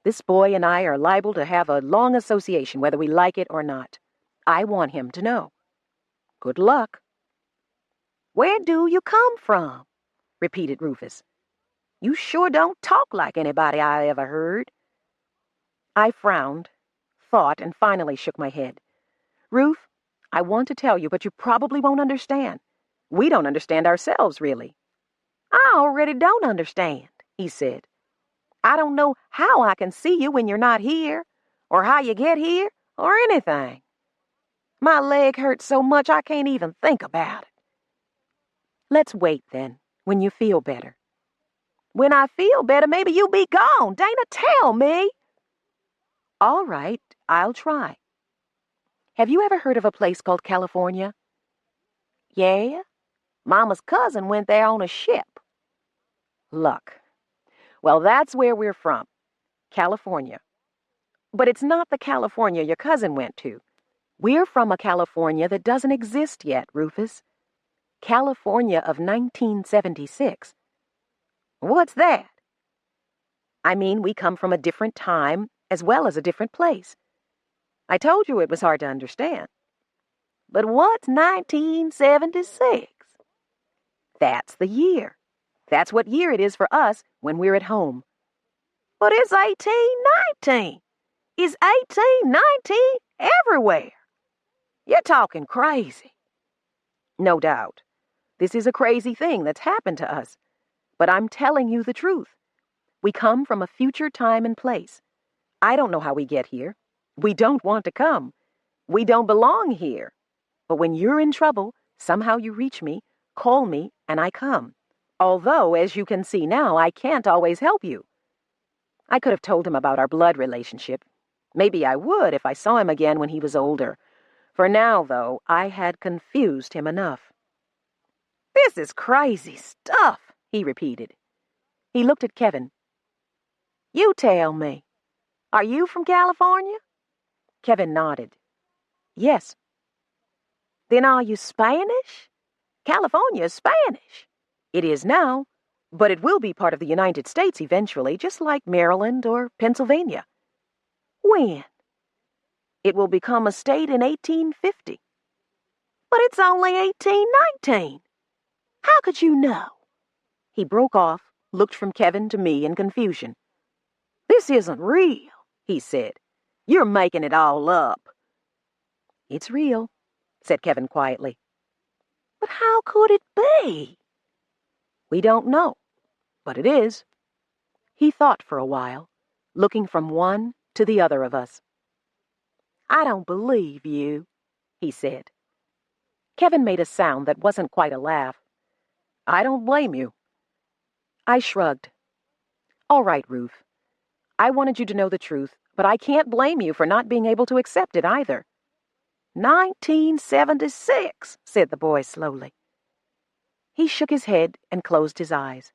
B: This boy and I are liable to have a long association, whether we like it or not. I want him to know. Good luck. Where do you come from? Repeated Rufus. You sure don't talk like anybody I ever heard. I frowned, thought, and finally shook my head. Ruf, I want to tell you, but you probably won't understand. We don't understand ourselves, really. I already don't understand, he said. I don't know how I can see you when you're not here, or how you get here, or anything. My leg hurts so much I can't even think about it. Let's wait, then, when you feel better. When I feel better, maybe you'll be gone. Dana, tell me. All right, I'll try. Have you ever heard of a place called California? Yeah. Mama's cousin went there on a ship. Luck. Well, that's where we're from. California. But it's not the California your cousin went to. We're from a California that doesn't exist yet, Rufus. California of 1976. What's that? I mean, we come from a different time as well as a different place. I told you it was hard to understand. But what's 1976? That's the year. That's what year it is for us when we're at home. But it's 1819. It's 1819 everywhere. You're talking crazy. No doubt. This is a crazy thing that's happened to us. But I'm telling you the truth. We come from a future time and place. I don't know how we get here. We don't want to come. We don't belong here. But when you're in trouble, somehow you reach me, call me, and I come. Although, as you can see now, I can't always help you. I could have told him about our blood relationship. Maybe I would if I saw him again when he was older. For now, though, I had confused him enough. This is crazy stuff, he repeated. He looked at Kevin. You tell me. Are you from California? Kevin nodded. Yes. Then are you Spanish? California is Spanish. It is now, but it will be part of the United States eventually, just like Maryland or Pennsylvania. When? It will become a state in 1850. But it's only 1819. How could you know? He broke off, looked from Kevin to me in confusion. This isn't real, he said. You're making it all up. It's real, said Kevin quietly. But how could it be? We don't know, but it is. He thought for a while, looking from one to the other of us. I don't believe you, he said. Kevin made a sound that wasn't quite a laugh. I don't blame you. I shrugged. All right, Ruf. I wanted you to know the truth, but I can't blame you for not being able to accept it either. 1976, said the boy slowly. He shook his head and closed his eyes.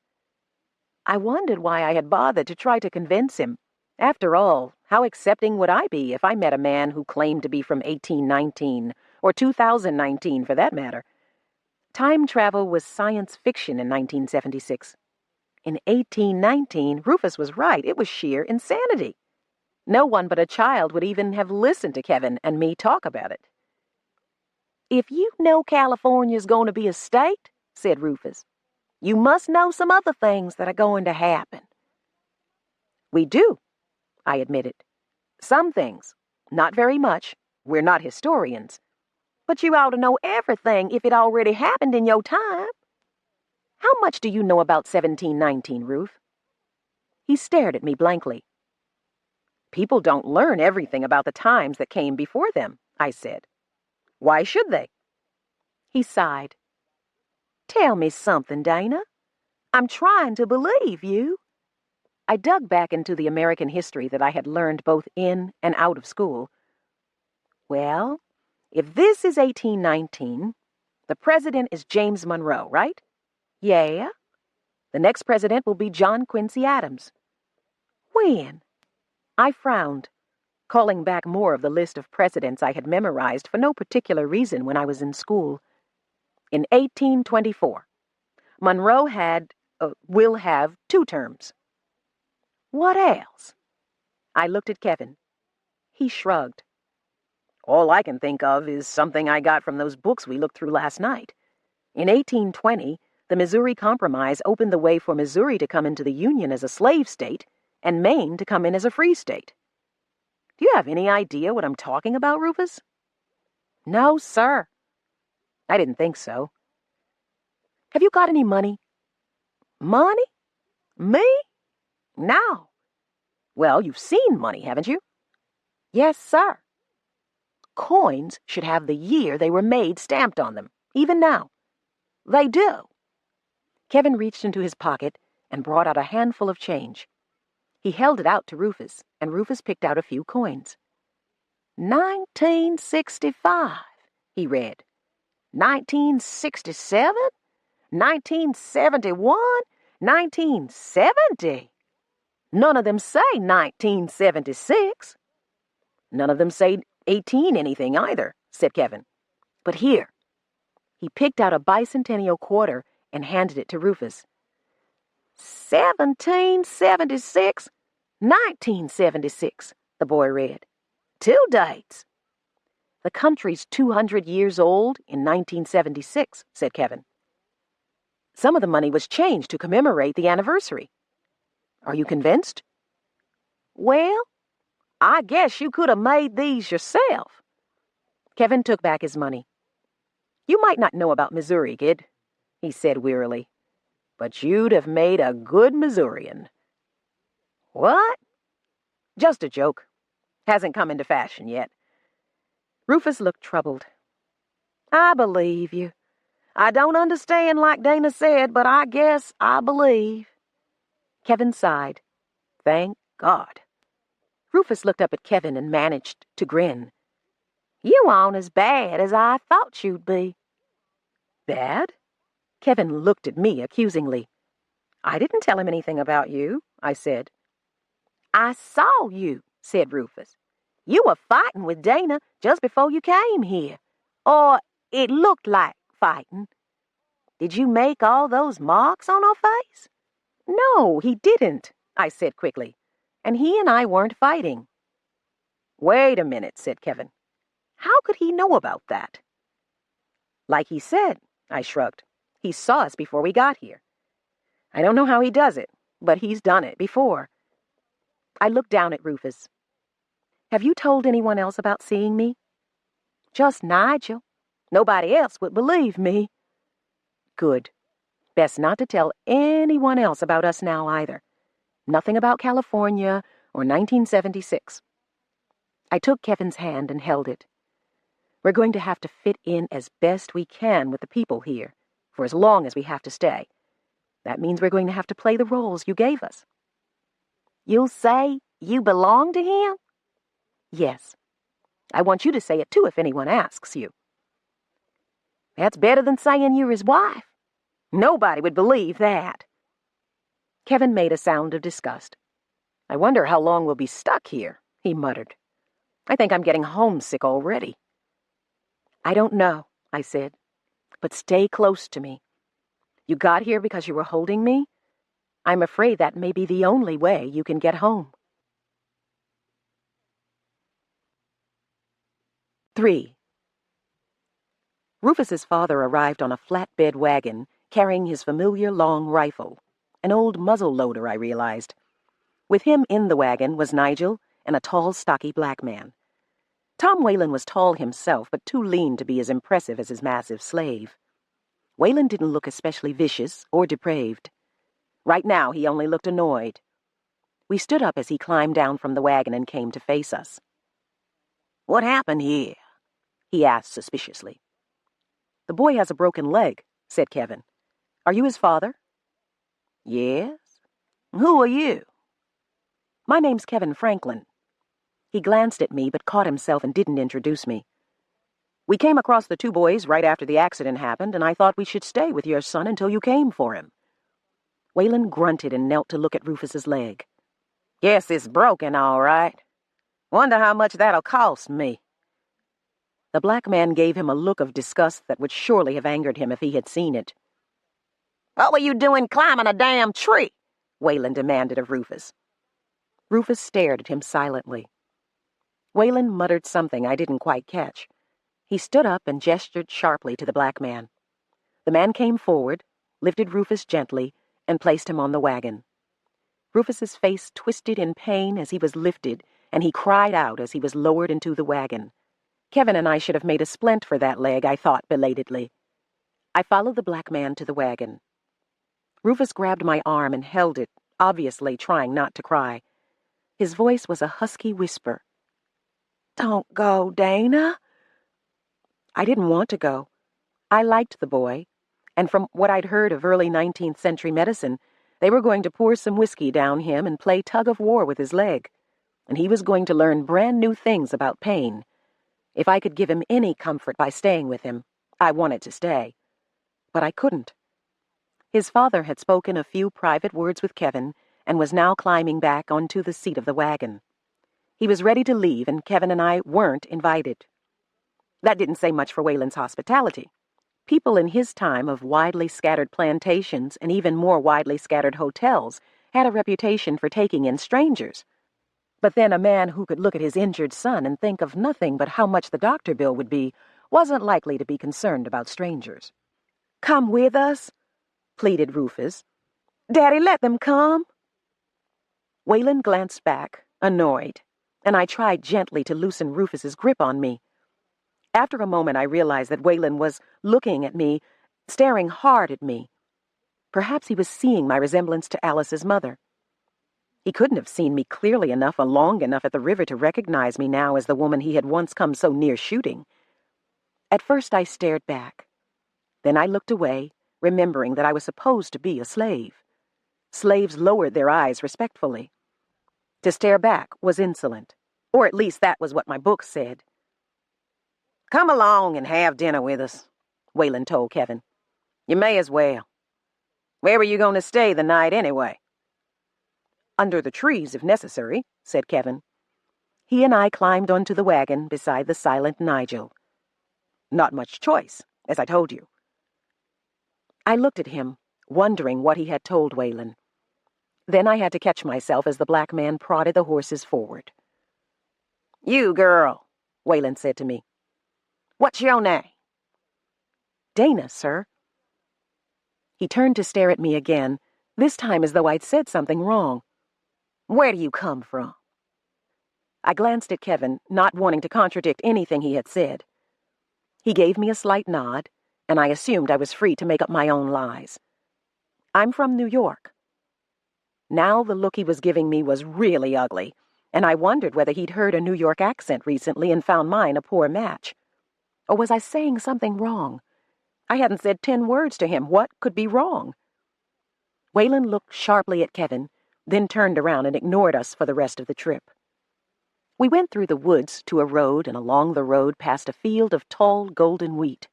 B: I wondered why I had bothered to try to convince him. After all, how accepting would I be if I met a man who claimed to be from 1819, or 2019 for that matter? Time travel was science fiction in 1976. In 1819, Rufus was right. It was sheer insanity. No one but a child would even have listened to Kevin and me talk about it. If you know California's going to be a state, said Rufus, you must know some other things that are going to happen. We do, I admitted. Some things. Not very much. We're not historians.
C: But you ought to know everything if it already happened in your time.
B: How much do you know about 1719, Ruth? He stared at me blankly. People don't learn everything about the times that came before them, I said. Why should they?
C: He sighed. Tell me something, Dana. I'm trying to believe you.
B: I dug back into the American history that I had learned both in and out of school. Well, if this is 1819, the president is James Monroe, right?
C: Yeah.
B: The next president will be John Quincy Adams.
C: When?
B: I frowned, calling back more of the list of presidents I had memorized for no particular reason when I was in school. In 1824, Monroe will have 2 terms.
C: What else?
B: I looked at Kevin. He shrugged. All I can think of is something I got from those books we looked through last night. In 1820, the Missouri Compromise opened the way for Missouri to come into the Union as a slave state and Maine to come in as a free state. Do you have any idea what I'm talking about, Rufus?
C: No, sir.
B: I didn't think so. Have you got any money?
C: Money? Me? No.
B: Well, you've seen money, haven't you?
C: Yes, sir.
B: Coins should have the year they were made stamped on them, even now.
C: They do.
B: Kevin reached into his pocket and brought out a handful of change. He held it out to Rufus, and Rufus picked out a few coins.
C: 1965,
B: he read.
C: 1967, 1971, 1970. None of them say 1976.
B: None of them say 18 anything either, said Kevin. But here. He picked out a bicentennial quarter and handed it to Rufus.
C: 1776, 1976, the boy read. 2 dates.
B: The country's 200 years old in 1976, said Kevin. Some of the money was changed to commemorate the anniversary. Are you convinced?
C: Well, I guess you could have made these yourself.
B: Kevin took back his money. You might not know about Missouri, kid, he said wearily, but you'd have made a good Missourian.
C: What?
B: Just a joke. Hasn't come into fashion yet. Rufus looked troubled.
C: I believe you. I don't understand like Dana said, but I guess I believe.
B: Kevin sighed. Thank God. Rufus looked up at Kevin and managed to grin.
C: You aren't as bad as I thought you'd be.
B: Bad? Kevin looked at me accusingly. I didn't tell him anything about you, I said.
C: I saw you, said Rufus. You were fighting with Dana just before you came here. Or it looked like fighting. Did you make all those marks on her face?
B: No, he didn't, I said quickly. And he and I weren't fighting. Wait a minute, said Kevin. How could he know about that? Like he said, I shrugged. He saw us before we got here. I don't know how he does it, but he's done it before. I looked down at Rufus. Have you told anyone else about seeing me?
C: Just Nigel. Nobody else would believe me.
B: Good. Best not to tell anyone else about us now either. Nothing about California or 1976. I took Kevin's hand and held it. We're going to have to fit in as best we can with the people here, for as long as we have to stay. That means we're going to have to play the roles you gave us.
C: You'll say you belong to him?
B: Yes. I want you to say it too if anyone asks you.
C: That's better than saying you're his wife. Nobody would believe that.
B: Kevin made a sound of disgust. I wonder how long we'll be stuck here, he muttered. I think I'm getting homesick already. I don't know, I said, but stay close to me. You got here because you were holding me? I'm afraid that may be the only way you can get home. 3. Rufus's father arrived on a flatbed wagon, carrying his familiar long rifle. An old muzzle loader, I realized. With him in the wagon was Nigel and a tall, stocky black man. Tom Whalen was tall himself, but too lean to be as impressive as his massive slave. Whalen didn't look especially vicious or depraved. Right now, he only looked annoyed. We stood up as he climbed down from the wagon and came to face us.
C: "What happened here?"
B: he asked suspiciously. "The boy has a broken leg," said Kevin. "Are you his father?"
C: "Yes. Who are you?"
B: "My name's Kevin Franklin." He glanced at me but caught himself and didn't introduce me. "We came across the two boys right after the accident happened, and I thought we should stay with your son until you came for him." Whalen grunted and knelt to look at Rufus's leg.
C: "Guess it's broken, all right. Wonder how much that'll cost me."
B: The black man gave him a look of disgust that would surely have angered him if he had seen it.
C: "What were you doing climbing a damn tree?"
B: Whalen demanded of Rufus. Rufus stared at him silently. Whalen muttered something I didn't quite catch. He stood up and gestured sharply to the black man. The man came forward, lifted Rufus gently, and placed him on the wagon. Rufus's face twisted in pain as he was lifted, and he cried out as he was lowered into the wagon. Kevin and I should have made a splint for that leg, I thought belatedly. I followed the black man to the wagon. Rufus grabbed my arm and held it, obviously trying not to cry. His voice was a husky whisper.
C: "Don't go, Dana."
B: I didn't want to go. I liked the boy, and from what I'd heard of early 19th century medicine, they were going to pour some whiskey down him and play tug-of-war with his leg, and he was going to learn brand new things about pain. If I could give him any comfort by staying with him, I wanted to stay. But I couldn't. His father had spoken a few private words with Kevin and was now climbing back onto the seat of the wagon. He was ready to leave, and Kevin and I weren't invited. That didn't say much for Whalen's hospitality. People in his time of widely scattered plantations and even more widely scattered hotels had a reputation for taking in strangers. But then a man who could look at his injured son and think of nothing but how much the doctor bill would be wasn't likely to be concerned about strangers.
C: "Come with us," pleaded Rufus. "Daddy, let them come."
B: Whalen glanced back, annoyed, and I tried gently to loosen Rufus's grip on me. After a moment, I realized that Whalen was looking at me, staring hard at me. Perhaps he was seeing my resemblance to Alice's mother. He couldn't have seen me clearly enough or long enough at the river to recognize me now as the woman he had once come so near shooting. At first, I stared back. Then I looked away, remembering that I was supposed to be a slave. Slaves lowered their eyes respectfully. To stare back was insolent, or at least that was what my book said.
C: "Come along and have dinner with us," Whalen told Kevin. "You may as well. Where were you going to stay the night anyway?"
B: "Under the trees, if necessary," said Kevin. He and I climbed onto the wagon beside the silent Nigel. Not much choice, as I told you. I looked at him, wondering what he had told Whalen. Then I had to catch myself as the black man prodded the horses forward.
C: "You girl," Whalen said to me. "What's your name?"
B: "Dana, sir." He turned to stare at me again, this time as though I'd said something wrong.
C: "Where do you come from?"
B: I glanced at Kevin, not wanting to contradict anything he had said. He gave me a slight nod, and I assumed I was free to make up my own lies. "I'm from New York." Now the look he was giving me was really ugly, and I wondered whether he'd heard a New York accent recently and found mine a poor match. Or was I saying something wrong? I hadn't said 10 words to him. What could be wrong? Whalen looked sharply at Kevin, then turned around and ignored us for the rest of the trip. We went through the woods to a road, and along the road past a field of tall golden wheat.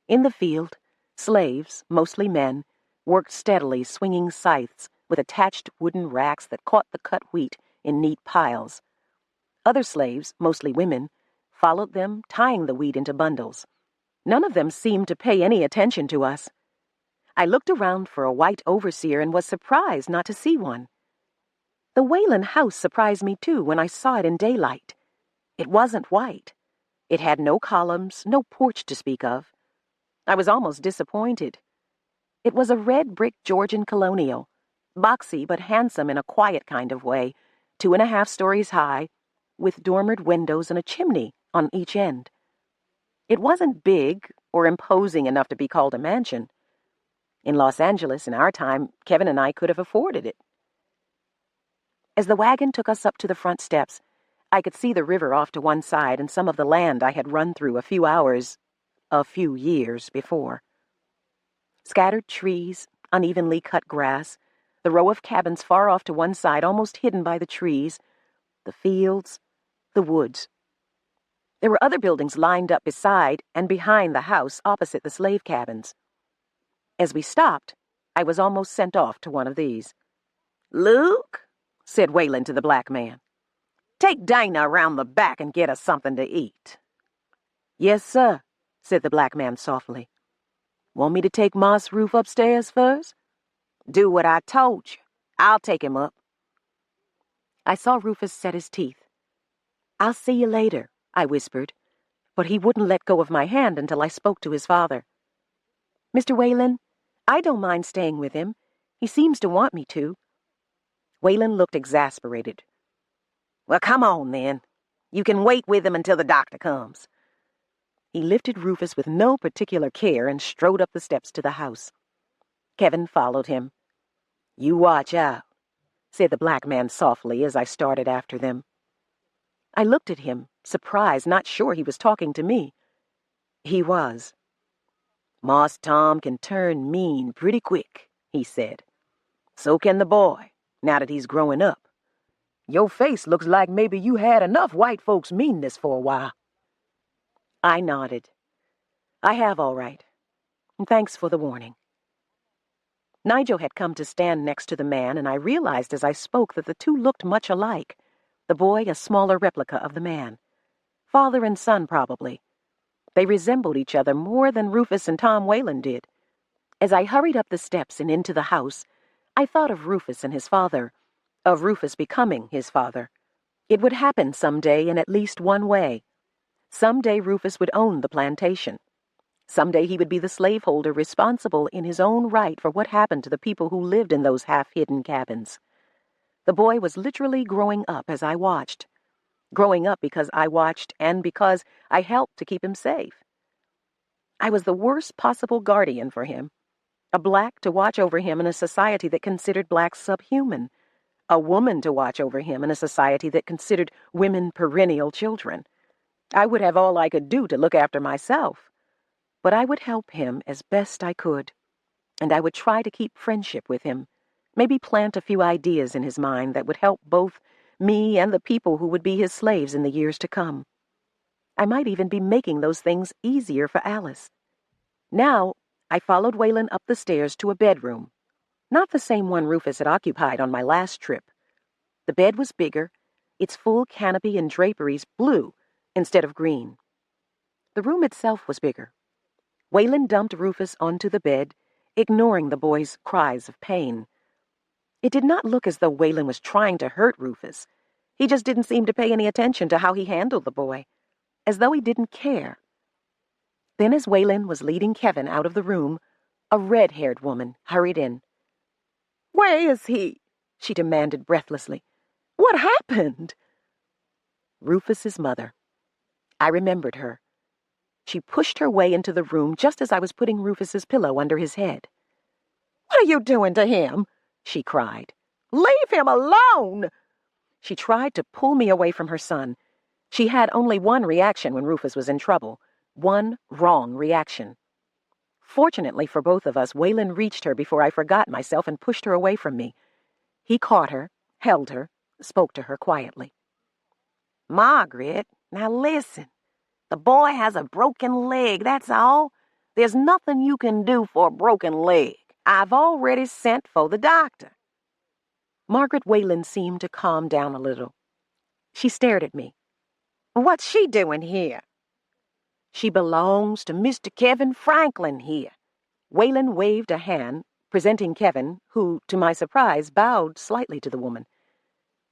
B: In the field, slaves, mostly men, worked steadily, swinging scythes with attached wooden racks that caught the cut wheat in neat piles. Other slaves, mostly women, followed them, tying the wheat into bundles. None of them seemed to pay any attention to us. I looked around for a white overseer and was surprised not to see one. The Whalen house surprised me too when I saw it in daylight. It wasn't white. It had no columns, no porch to speak of. I was almost disappointed. It was a red brick Georgian colonial, boxy but handsome in a quiet kind of way, 2.5 stories high, with dormered windows and a chimney on each end. It wasn't big or imposing enough to be called a mansion. In Los Angeles, in our time, Kevin and I could have afforded it. As the wagon took us up to the front steps, I could see the river off to one side and some of the land I had run through a few years before. Scattered trees, unevenly cut grass, the row of cabins far off to one side almost hidden by the trees, the fields, the woods. There were other buildings lined up beside and behind the house opposite the slave cabins. As we stopped, I was almost sent off to one of these. "Luke," said Waylon to the black man, "take Dana around the back and get us something to eat." "Yes, sir," said the black man softly. "Want me to take Moss Roof upstairs first?" "Do what I told you. I'll take him up." I saw Rufus set his teeth. "I'll see you later," I whispered, but he wouldn't let go of my hand until I spoke to his father. "Mr. Waylon, I don't mind staying with him. He seems to want me to." Waylon looked exasperated. "Well, come on, then. You can wait with him until the doctor comes." He lifted Rufus with no particular care and strode up the steps to the house. Kevin followed him. "You watch out," said the black man softly as I started after them. I looked at him, surprised, not sure he was talking to me. He was. "Moss Tom can turn mean pretty quick," he said. "So can the boy, now that he's growing up. Your face looks like maybe you had enough white folks' meanness for a while." I nodded. "I have, all right. And thanks for the warning." Nigel had come to stand next to the man, and I realized as I spoke that the two looked much alike, the boy a smaller replica of the man. Father and son, probably. They resembled each other more than Rufus and Tom Waylon did. As I hurried up the steps and into the house, I thought of Rufus and his father, of Rufus becoming his father. It would happen someday in at least one way. Someday Rufus would own the plantation. Someday he would be the slaveholder responsible in his own right for what happened to the people who lived in those half-hidden cabins. The boy was literally growing up as I watched. Growing up because I watched and because I helped to keep him safe. I was the worst possible guardian for him. A black to watch over him in a society that considered blacks subhuman. A woman to watch over him in a society that considered women perennial children. I would have all I could do to look after myself. But I would help him as best I could. And I would try to keep friendship with him. Maybe plant a few ideas in his mind that would help both me and the people who would be his slaves in the years to come. I might even be making those things easier for Alice. Now, I followed Waylon up the stairs to a bedroom. Not the same one Rufus had occupied on my last trip. The bed was bigger, its full canopy and draperies blue instead of green. The room itself was bigger. Waylon dumped Rufus onto the bed, ignoring the boy's cries of pain. It did not look as though Waylon was trying to hurt Rufus. He just didn't seem to pay any attention to how he handled the boy, as though he didn't care. Then as Waylon was leading Kevin out of the room, a red-haired woman hurried in. "Where is he?" she demanded breathlessly. "What happened?" Rufus's mother. I remembered her. She pushed her way into the room just as I was putting Rufus's pillow under his head. "What are you doing to him?" she cried. "Leave him alone!" She tried to pull me away from her son. She had only one reaction when Rufus was in trouble. One wrong reaction. Fortunately for both of us, Waylon reached her before I forgot myself and pushed her away from me. He caught her, held her, spoke to her quietly. "Margaret, now listen. The boy has a broken leg, that's all. There's nothing you can do for a broken leg. I've already sent for the doctor." Margaret Waylon seemed to calm down a little. She stared at me. "What's she doing here?" "She belongs to Mr. Kevin Franklin here." Waylon waved a hand, presenting Kevin, who, to my surprise, bowed slightly to the woman.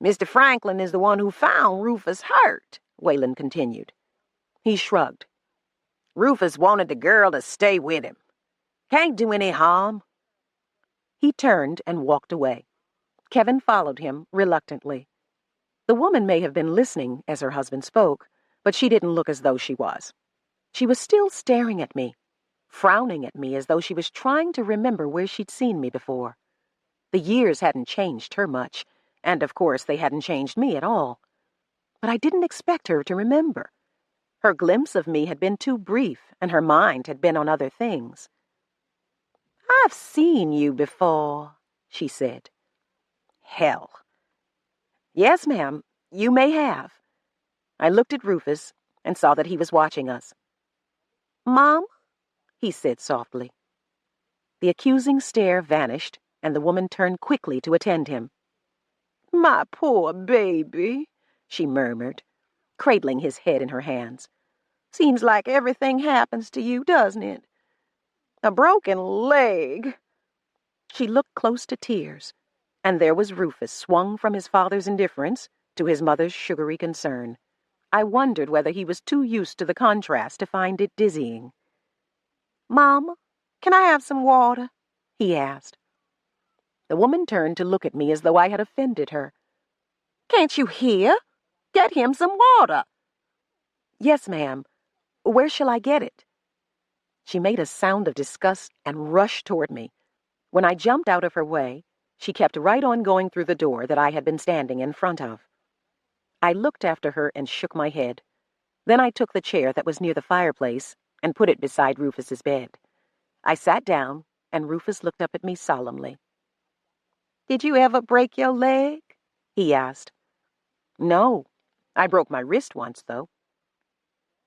B: "Mr. Franklin is the one who found Rufus hurt," Waylon continued. He shrugged. "Rufus wanted the girl to stay with him. Can't do any harm." He turned and walked away. Kevin followed him reluctantly. The woman may have been listening as her husband spoke, but she didn't look as though she was. She was still staring at me, frowning at me as though she was trying to remember where she'd seen me before. The years hadn't changed her much, and of course they hadn't changed me at all. But I didn't expect her to remember. Her glimpse of me had been too brief, and her mind had been on other things. "I've seen you before," she said. "Hell." "Yes, ma'am, you may have." I looked at Rufus and saw that he was watching us. "Mom?" he said softly. The accusing stare vanished, and the woman turned quickly to attend him. "My poor baby," she murmured, cradling his head in her hands. "Seems like everything happens to you, doesn't it? A broken leg." She looked close to tears, and there was Rufus swung from his father's indifference to his mother's sugary concern. I wondered whether he was too used to the contrast to find it dizzying. "Mama, can I have some water?" he asked. The woman turned to look at me as though I had offended her. "Can't you hear? Get him some water." "Yes, ma'am. Where shall I get it?" She made a sound of disgust and rushed toward me. When I jumped out of her way, she kept right on going through the door that I had been standing in front of. I looked after her and shook my head. Then I took the chair that was near the fireplace and put it beside Rufus's bed. I sat down, and Rufus looked up at me solemnly. "Did you ever break your leg?" he asked. "No. I broke my wrist once, though."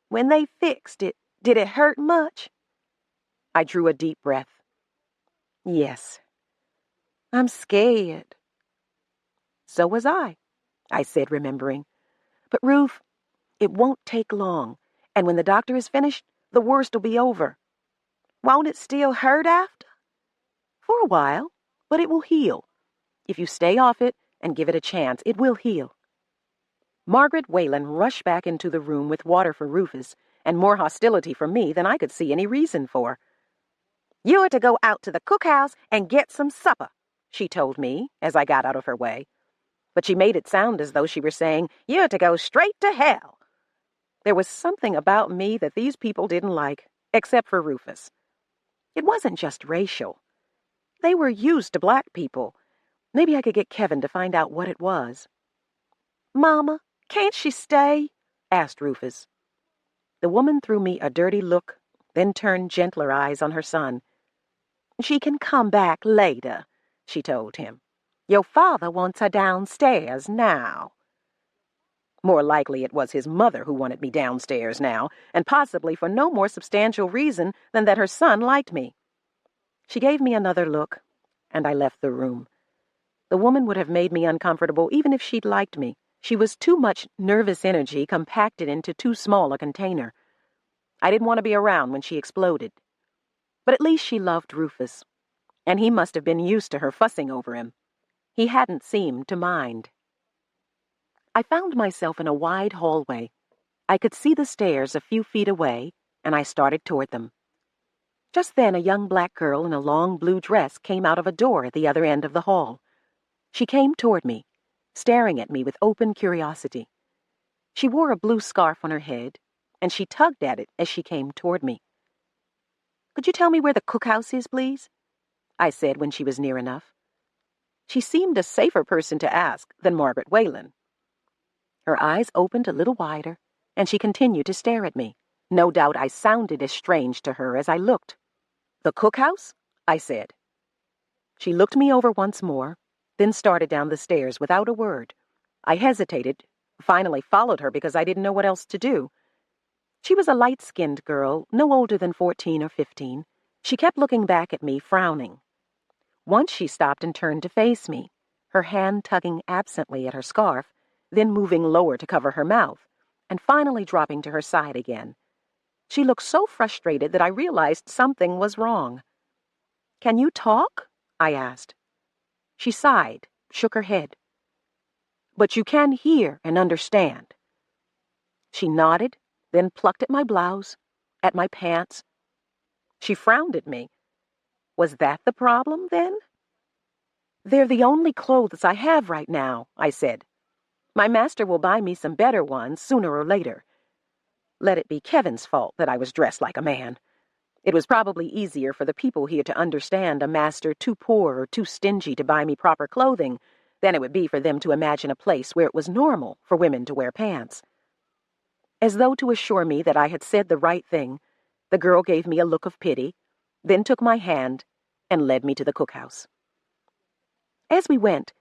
B: "When they fixed it, did it hurt much?" I drew a deep breath. "Yes." "I'm scared." "So was I said, remembering. "But, Ruf, it won't take long, and when the doctor is finished, the worst will be over." "Won't it still hurt after?" "For a while, but it will heal. If you stay off it and give it a chance, it will heal." Margaret Whalen rushed back into the room with water for Rufus and more hostility for me than I could see any reason for. "You're to go out to the cookhouse and get some supper," she told me as I got out of her way. But she made it sound as though she were saying, "You're to go straight to hell." There was something about me that these people didn't like, except for Rufus. It wasn't just racial. They were used to black people. Maybe I could get Kevin to find out what it was. "Mama, can't she stay?" asked Rufus. The woman threw me a dirty look, then turned gentler eyes on her son. "She can come back later," she told him. "Your father wants her downstairs now." More likely it was his mother who wanted me downstairs now, and possibly for no more substantial reason than that her son liked me. She gave me another look, and I left the room. The woman would have made me uncomfortable even if she'd liked me. She was too much nervous energy compacted into too small a container. I didn't want to be around when she exploded. But at least she loved Rufus, and he must have been used to her fussing over him. He hadn't seemed to mind. I found myself in a wide hallway. I could see the stairs a few feet away, and I started toward them. Just then a young black girl in a long blue dress came out of a door at the other end of the hall. She came toward me, staring at me with open curiosity. She wore a blue scarf on her head, and she tugged at it as she came toward me. "Could you tell me where the cookhouse is, please?" I said when she was near enough. She seemed a safer person to ask than Margaret Whalen. Her eyes opened a little wider, and she continued to stare at me. No doubt I sounded as strange to her as I looked. "The cookhouse?" I said. She looked me over once more, then started down the stairs without a word. I hesitated, finally followed her because I didn't know what else to do. She was a light-skinned girl, no older than 14 or 15. She kept looking back at me, frowning. Once she stopped and turned to face me, her hand tugging absently at her scarf, then moving lower to cover her mouth, and finally dropping to her side again. She looked so frustrated that I realized something was wrong. "Can you talk?" I asked. She sighed, shook her head. "But you can hear and understand." She nodded, then plucked at my blouse, at my pants. She frowned at me. Was that the problem, then? "They're the only clothes I have right now," I said. My master will buy me some better ones sooner or later. Let it be Kevin's fault that I was dressed like a man. It was probably easier for the people here to understand a master too poor or too stingy to buy me proper clothing than it would be for them to imagine a place where it was normal for women to wear pants. As though to assure me that I had said the right thing, the girl gave me a look of pity, then took my hand and led me to the cookhouse. As we went,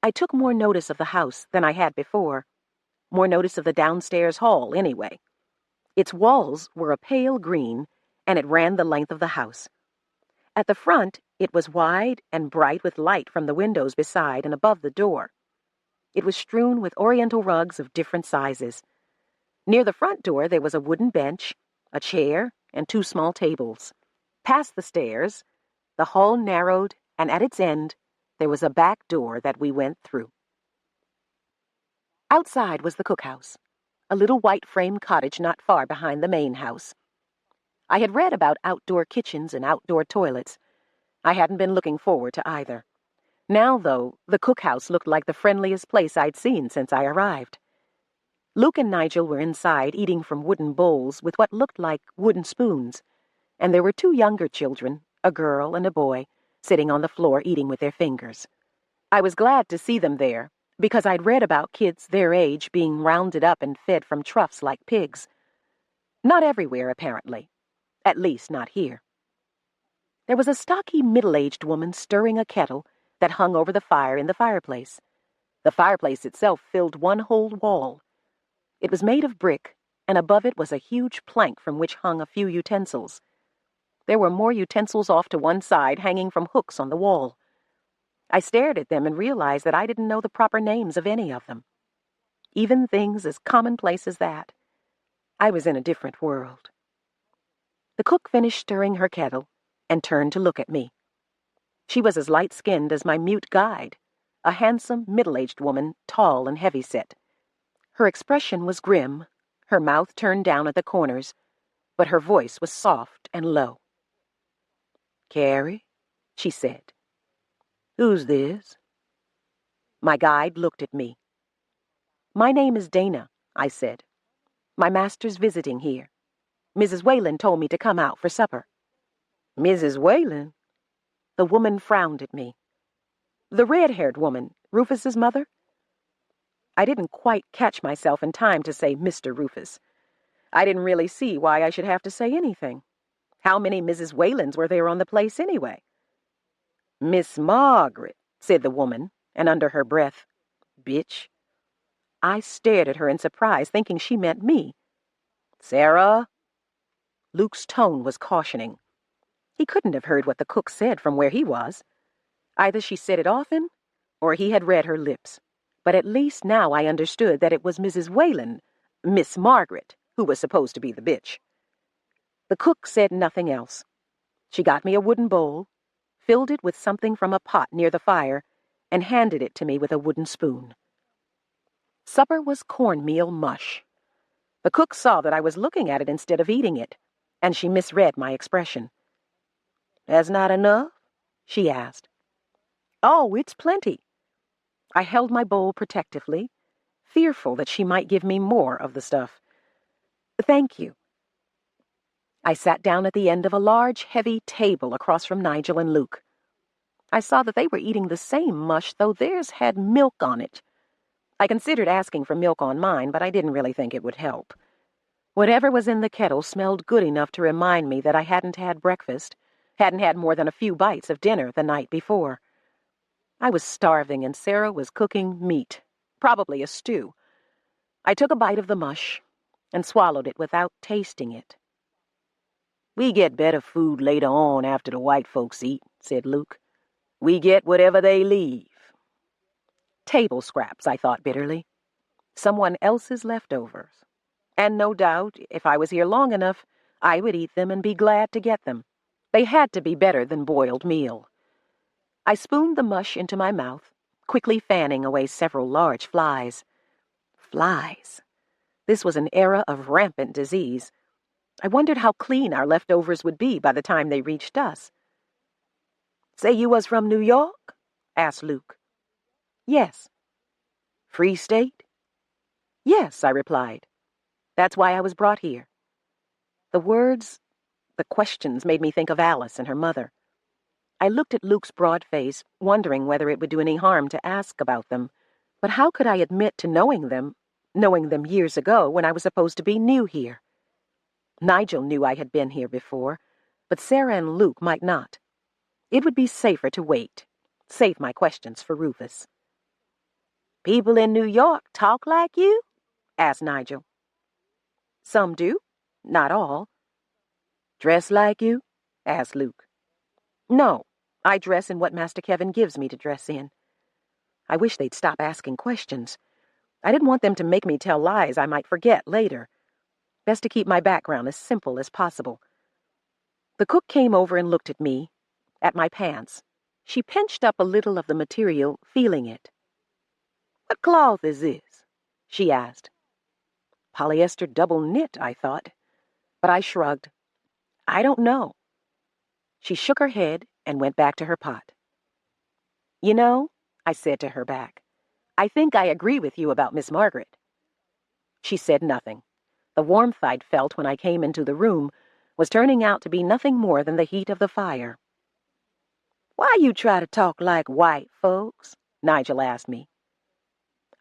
B: I took more notice of the house than I had before. More notice of the downstairs hall, anyway. Its walls were a pale green, and it ran the length of the house. At the front, it was wide and bright with light from the windows beside and above the door. It was strewn with oriental rugs of different sizes. Near the front door there was a wooden bench, a chair, and 2 small tables. Past the stairs, the hall narrowed, and at its end, there was a back door that we went through. Outside was the cookhouse, a little white frame cottage not far behind the main house. I had read about outdoor kitchens and outdoor toilets. I hadn't been looking forward to either. Now, though, the cookhouse looked like the friendliest place I'd seen since I arrived. Luke and Nigel were inside eating from wooden bowls with what looked like wooden spoons, and there were 2 younger children, a girl and a boy, sitting on the floor eating with their fingers. I was glad to see them there, because I'd read about kids their age being rounded up and fed from troughs like pigs. Not everywhere, apparently. At least, not here. There was a stocky, middle-aged woman stirring a kettle that hung over the fire in the fireplace. The fireplace itself filled one whole wall. It was made of brick, and above it was a huge plank from which hung a few utensils. There were more utensils off to one side, hanging from hooks on the wall. I stared at them and realized that I didn't know the proper names of any of them. Even things as commonplace as that. I was in a different world. The cook finished stirring her kettle and turned to look at me. She was as light-skinned as my mute guide, a handsome, middle-aged woman, tall and heavy-set. Her expression was grim, her mouth turned down at the corners, but her voice was soft and low. "Carrie," she said. "Who's this?" My guide looked at me. "My name is Dana," I said. "My master's visiting here. Mrs. Whalen told me to come out for supper." "Mrs. Whalen?" The woman frowned at me. "The red-haired woman, Rufus's mother?" I didn't quite catch myself in time to say Mr. Rufus. I didn't really see why I should have to say anything. How many Mrs. Whalens were there on the place anyway? "Miss Margaret," said the woman, and under her breath, "Bitch." I stared at her in surprise, thinking she meant me. "Sarah?" Luke's tone was cautioning. He couldn't have heard what the cook said from where he was. Either she said it often, or he had read her lips. But at least now I understood that it was Mrs. Whalen, Miss Margaret, who was supposed to be the bitch. The cook said nothing else. She got me a wooden bowl, filled it with something from a pot near the fire, and handed it to me with a wooden spoon. Supper was cornmeal mush. The cook saw that I was looking at it instead of eating it, and she misread my expression. "That's not enough?" she asked. "Oh, it's plenty." I held my bowl protectively, fearful that she might give me more of the stuff. "Thank you." I sat down at the end of a large, heavy table across from Nigel and Luke. I saw that they were eating the same mush, though theirs had milk on it. I considered asking for milk on mine, but I didn't really think it would help. Whatever was in the kettle smelled good enough to remind me that I hadn't had breakfast, hadn't had more than a few bites of dinner the night before. I was starving, and Sarah was cooking meat, probably a stew. I took a bite of the mush and swallowed it without tasting it. "We get better food later on after the white folks eat," said Luke. "We get whatever they leave." Table scraps, I thought bitterly. Someone else's leftovers. And no doubt, if I was here long enough, I would eat them and be glad to get them. They had to be better than boiled meal. I spooned the mush into my mouth, quickly fanning away several large flies. Flies. This was an era of rampant disease. I wondered how clean our leftovers would be by the time they reached us. "Say you was from New York?" asked Luke. "Yes." "Free state?" Yes, I replied. That's why I was brought here. The questions made me think of Alice and her mother. I looked at Luke's broad face, wondering whether it would do any harm to ask about them. But how could I admit to knowing them years ago when I was supposed to be new here? Nigel knew I had been here before, but Sarah and Luke might not. It would be safer to wait, save my questions for Rufus.
C: People in New York talk like you? Asked Nigel.
B: Some do, not all.
C: Dress like you? Asked Luke.
B: No, I dress in what Master Kevin gives me to dress in. I wish they'd stop asking questions. I didn't want them to make me tell lies I might forget later. Best to keep my background as simple as possible. The cook came over and looked at me, at my pants. She pinched up a little of the material, feeling it.
C: What cloth is this? She asked.
B: Polyester double knit, I thought. But I shrugged. I don't know. She shook her head and went back to her pot. You know, I said to her back, I think I agree with you about Miss Margaret. She said nothing. The warmth I'd felt when I came into the room was turning out to be nothing more than the heat of the fire.
C: Why you try to talk like white folks? Nigel asked me.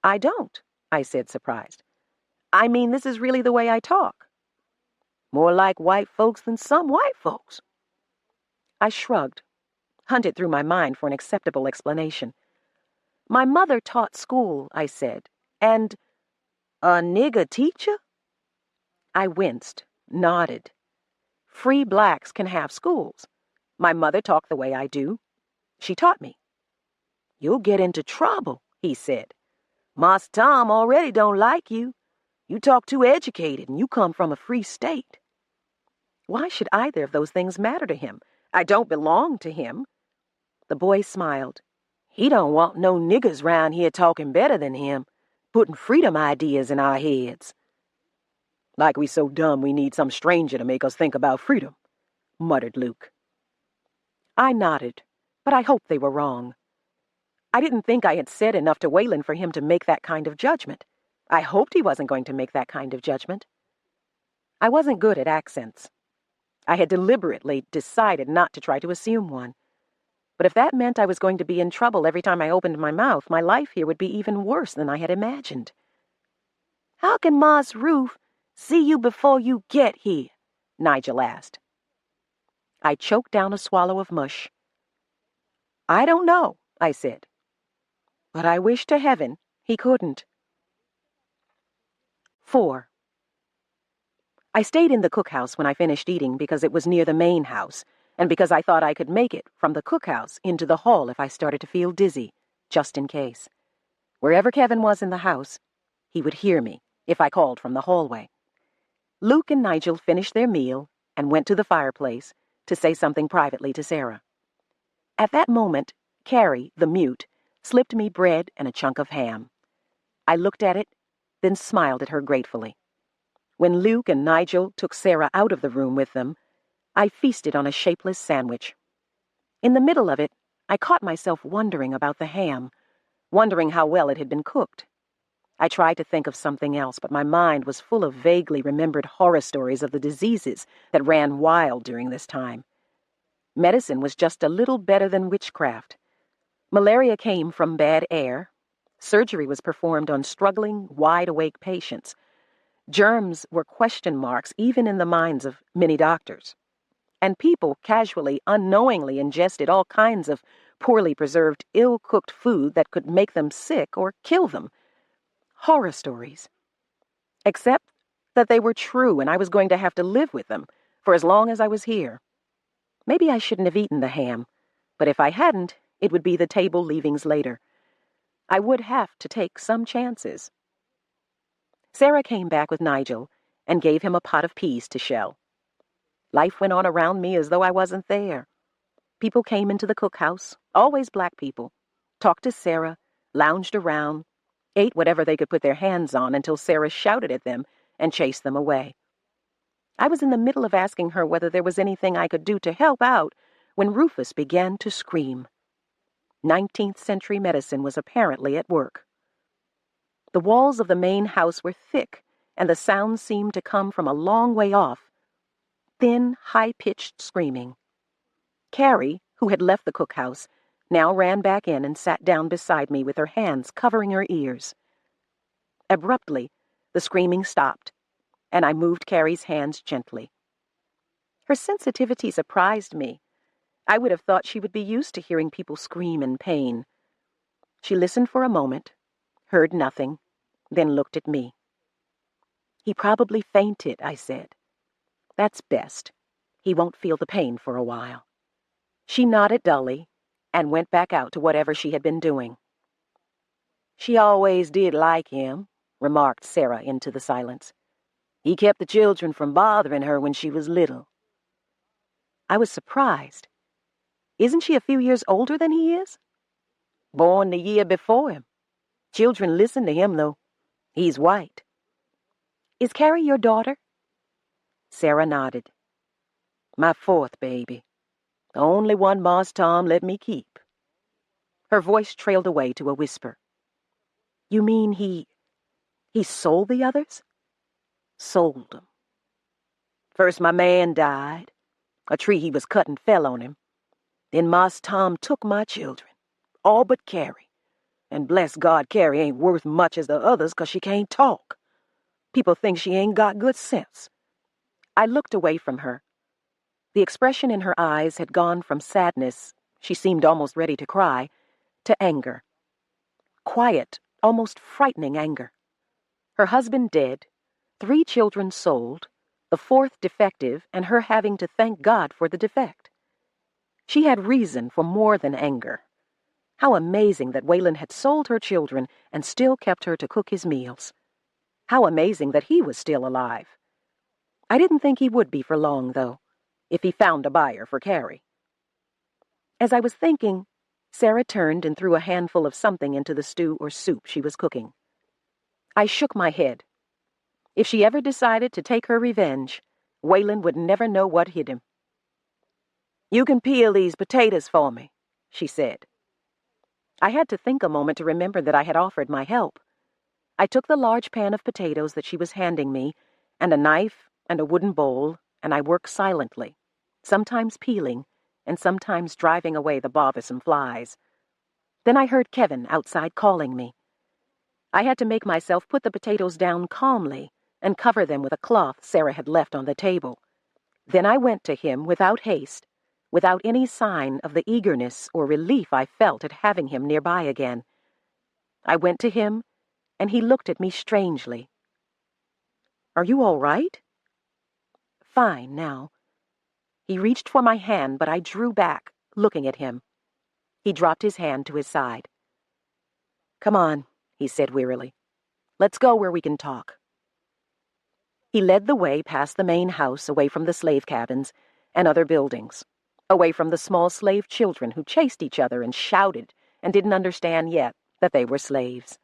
B: I don't, I said, surprised. I mean, this is really the way I talk.
C: More like white folks than some white folks.
B: I shrugged, hunted through my mind for an acceptable explanation.
C: My mother taught school, I said, and a nigger teacher?
B: I winced, nodded. Free blacks can have schools. My mother talked the way I do. She taught me.
C: You'll get into trouble, he said. Mas Tom already don't like you. You talk too educated and you come from a free state.
B: Why should either of those things matter to him? I don't belong to him. The boy smiled.
C: He don't want no niggers round here talking better than him, putting freedom ideas in our heads.
B: Like we so dumb we need some stranger to make us think about freedom, muttered Luke. I nodded, but I hoped they were wrong. I didn't think I had said enough to Wayland for him to make that kind of judgment. I hoped he wasn't going to make that kind of judgment. I wasn't good at accents. I had deliberately decided not to try to assume one. But if that meant I was going to be in trouble every time I opened my mouth, my life here would be even worse than I had imagined.
C: How can Ma's Ruth see you before you get here? Nigel asked.
B: I choked down a swallow of mush. I don't know, I said. But I wish to heaven he couldn't. 4. I stayed in the cookhouse when I finished eating because it was near the main house, and because I thought I could make it from the cookhouse into the hall if I started to feel dizzy, just in case. Wherever Kevin was in the house, he would hear me if I called from the hallway. Luke and Nigel finished their meal and went to the fireplace to say something privately to Sarah. At that moment, Carrie, the mute, slipped me bread and a chunk of ham. I looked at it, then smiled at her gratefully. When Luke and Nigel took Sarah out of the room with them, I feasted on a shapeless sandwich. In the middle of it, I caught myself wondering about the ham, wondering how well it had been cooked. I tried to think of something else, but my mind was full of vaguely remembered horror stories of the diseases that ran wild during this time. Medicine was just a little better than witchcraft. Malaria came from bad air. Surgery was performed on struggling, wide-awake patients. Germs were question marks even in the minds of many doctors. And people casually, unknowingly ingested all kinds of poorly preserved, ill-cooked food that could make them sick or kill them. Horror stories. Except that they were true and I was going to have to live with them for as long as I was here. Maybe I shouldn't have eaten the ham, but if I hadn't, it would be the table leavings later. I would have to take some chances. Sarah came back with Nigel and gave him a pot of peas to shell. Life went on around me as though I wasn't there. People came into the cookhouse, always black people, talked to Sarah, lounged around, ate whatever they could put their hands on until Sarah shouted at them and chased them away. I was in the middle of asking her whether there was anything I could do to help out when Rufus began to scream. 19th century medicine was apparently at work. The walls of the main house were thick, and the sounds seemed to come from a long way off. Thin, high-pitched screaming. Carrie, who had left the cookhouse, now ran back in and sat down beside me with her hands covering her ears. Abruptly, the screaming stopped, and I moved Carrie's hands gently. Her sensitivity surprised me. I would have thought she would be used to hearing people scream in pain. She listened for a moment, heard nothing, then looked at me. "He probably fainted," I said. "That's best. He won't feel the pain for a while." She nodded dully and went back out to whatever she had been doing. "She always did like him," remarked Sarah into the silence. "He kept the children from bothering her when she was little." I was surprised. "Isn't she a few years older than he is?" "Born the year before him. Children listen to him, though. He's white." "Is Carrie your daughter?" Sarah nodded. "My fourth baby. The only one Marse Tom let me keep." Her voice trailed away to a whisper. "You mean he sold the others?" "Sold 'em. First my man died. A tree he was cutting fell on him. Then Marse Tom took my children, all but Carrie. And bless God, Carrie ain't worth much as the others 'cause she can't talk. People think she ain't got good sense." I looked away from her. The expression in her eyes had gone from sadness, she seemed almost ready to cry, to anger. Quiet, almost frightening anger. Her husband dead, 3 children sold, the 4th defective, and her having to thank God for the defect. She had reason for more than anger. How amazing that Wayland had sold her children and still kept her to cook his meals. How amazing that he was still alive. I didn't think he would be for long, though, if he found a buyer for Carrie. As I was thinking, Sarah turned and threw a handful of something into the stew or soup she was cooking. I shook my head. If she ever decided to take her revenge, Wayland would never know what hit him. "You can peel these potatoes for me," she said. I had to think a moment to remember that I had offered my help. I took the large pan of potatoes that she was handing me, and a knife and a wooden bowl, and I worked silently, sometimes peeling, and sometimes driving away the bothersome flies. Then I heard Kevin outside calling me. I had to make myself put the potatoes down calmly and cover them with a cloth Sarah had left on the table. Then I went to him without haste, without any sign of the eagerness or relief I felt at having him nearby again. I went to him, and he looked at me strangely. "Are you all right?" "Fine, now." He reached for my hand, but I drew back, looking at him. He dropped his hand to his side. "Come on," he said wearily. "Let's go where we can talk." He led the way past the main house, away from the slave cabins and other buildings, away from the small slave children who chased each other and shouted and didn't understand yet that they were slaves.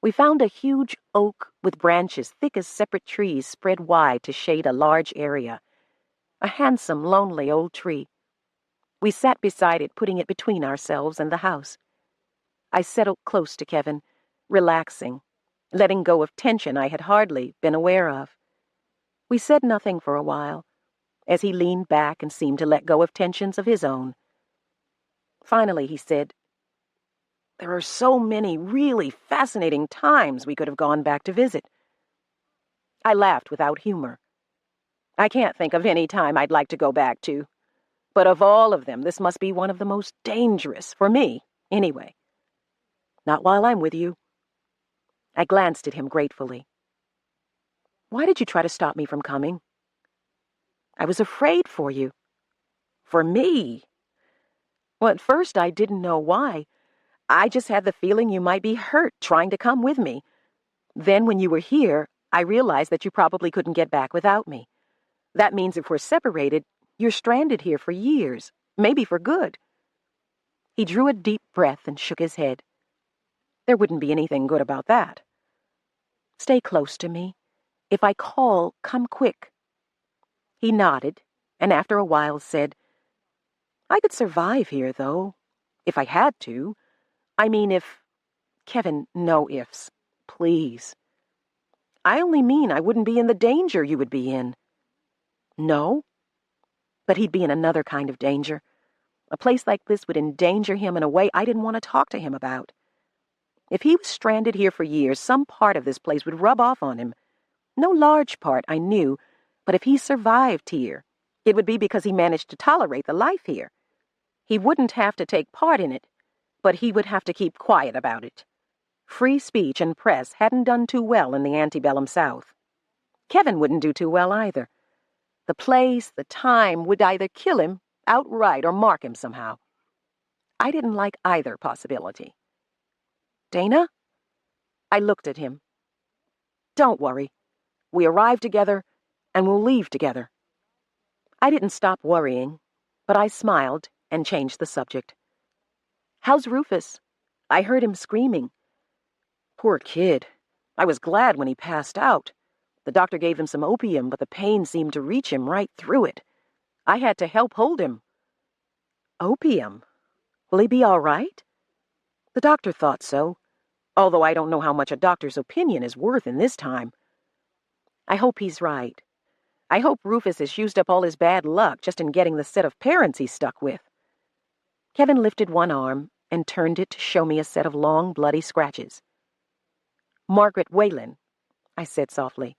B: We found a huge oak with branches thick as separate trees spread wide to shade a large area. A handsome, lonely old tree. We sat beside it, putting it between ourselves and the house. I settled close to Kevin, relaxing, letting go of tension I had hardly been aware of. We said nothing for a while, as he leaned back and seemed to let go of tensions of his own. Finally, he said, "There are so many really fascinating times we could have gone back to visit." I laughed without humor. "I can't think of any time I'd like to go back to. But of all of them, this must be one of the most dangerous, for me, anyway. Not while I'm with you." I glanced at him gratefully. "Why did you try to stop me from coming?" "I was afraid for you." "For me?" "Well, at first I didn't know why. I just had the feeling you might be hurt trying to come with me. Then when you were here, I realized that you probably couldn't get back without me. That means if we're separated, you're stranded here for years, maybe for good." He drew a deep breath and shook his head. "There wouldn't be anything good about that." "Stay close to me. If I call, come quick." He nodded, and after a while said, "I could survive here, though, if I had to. I mean, if—" "Kevin, no ifs. please. I only mean I wouldn't be in the danger you would be in. No? But he'd be in another kind of danger. A place like this would endanger him in a way I didn't want to talk to him about. If he was stranded here for years, some part of this place would rub off on him. No large part, I knew, but if he survived here, it would be because he managed to tolerate the life here. He wouldn't have to take part in it, but he would have to keep quiet about it. Free speech and press hadn't done too well in the antebellum South. Kevin wouldn't do too well either. The place, the time, would either kill him outright or mark him somehow. I didn't like either possibility. Dana? I looked at him. Don't worry. We arrived together, and we'll leave together. I didn't stop worrying, but I smiled and changed the subject. How's Rufus? I heard him screaming. Poor kid. I was glad when he passed out. The doctor gave him some opium, but the pain seemed to reach him right through it. I had to help hold him. Opium? Will he be all right? The doctor thought so, although I don't know how much a doctor's opinion is worth in this time. I hope he's right. I hope Rufus has used up all his bad luck just in getting the set of parents he's stuck with. Kevin lifted one arm and turned it to show me a set of long, bloody scratches. Margaret Whalen, I said softly.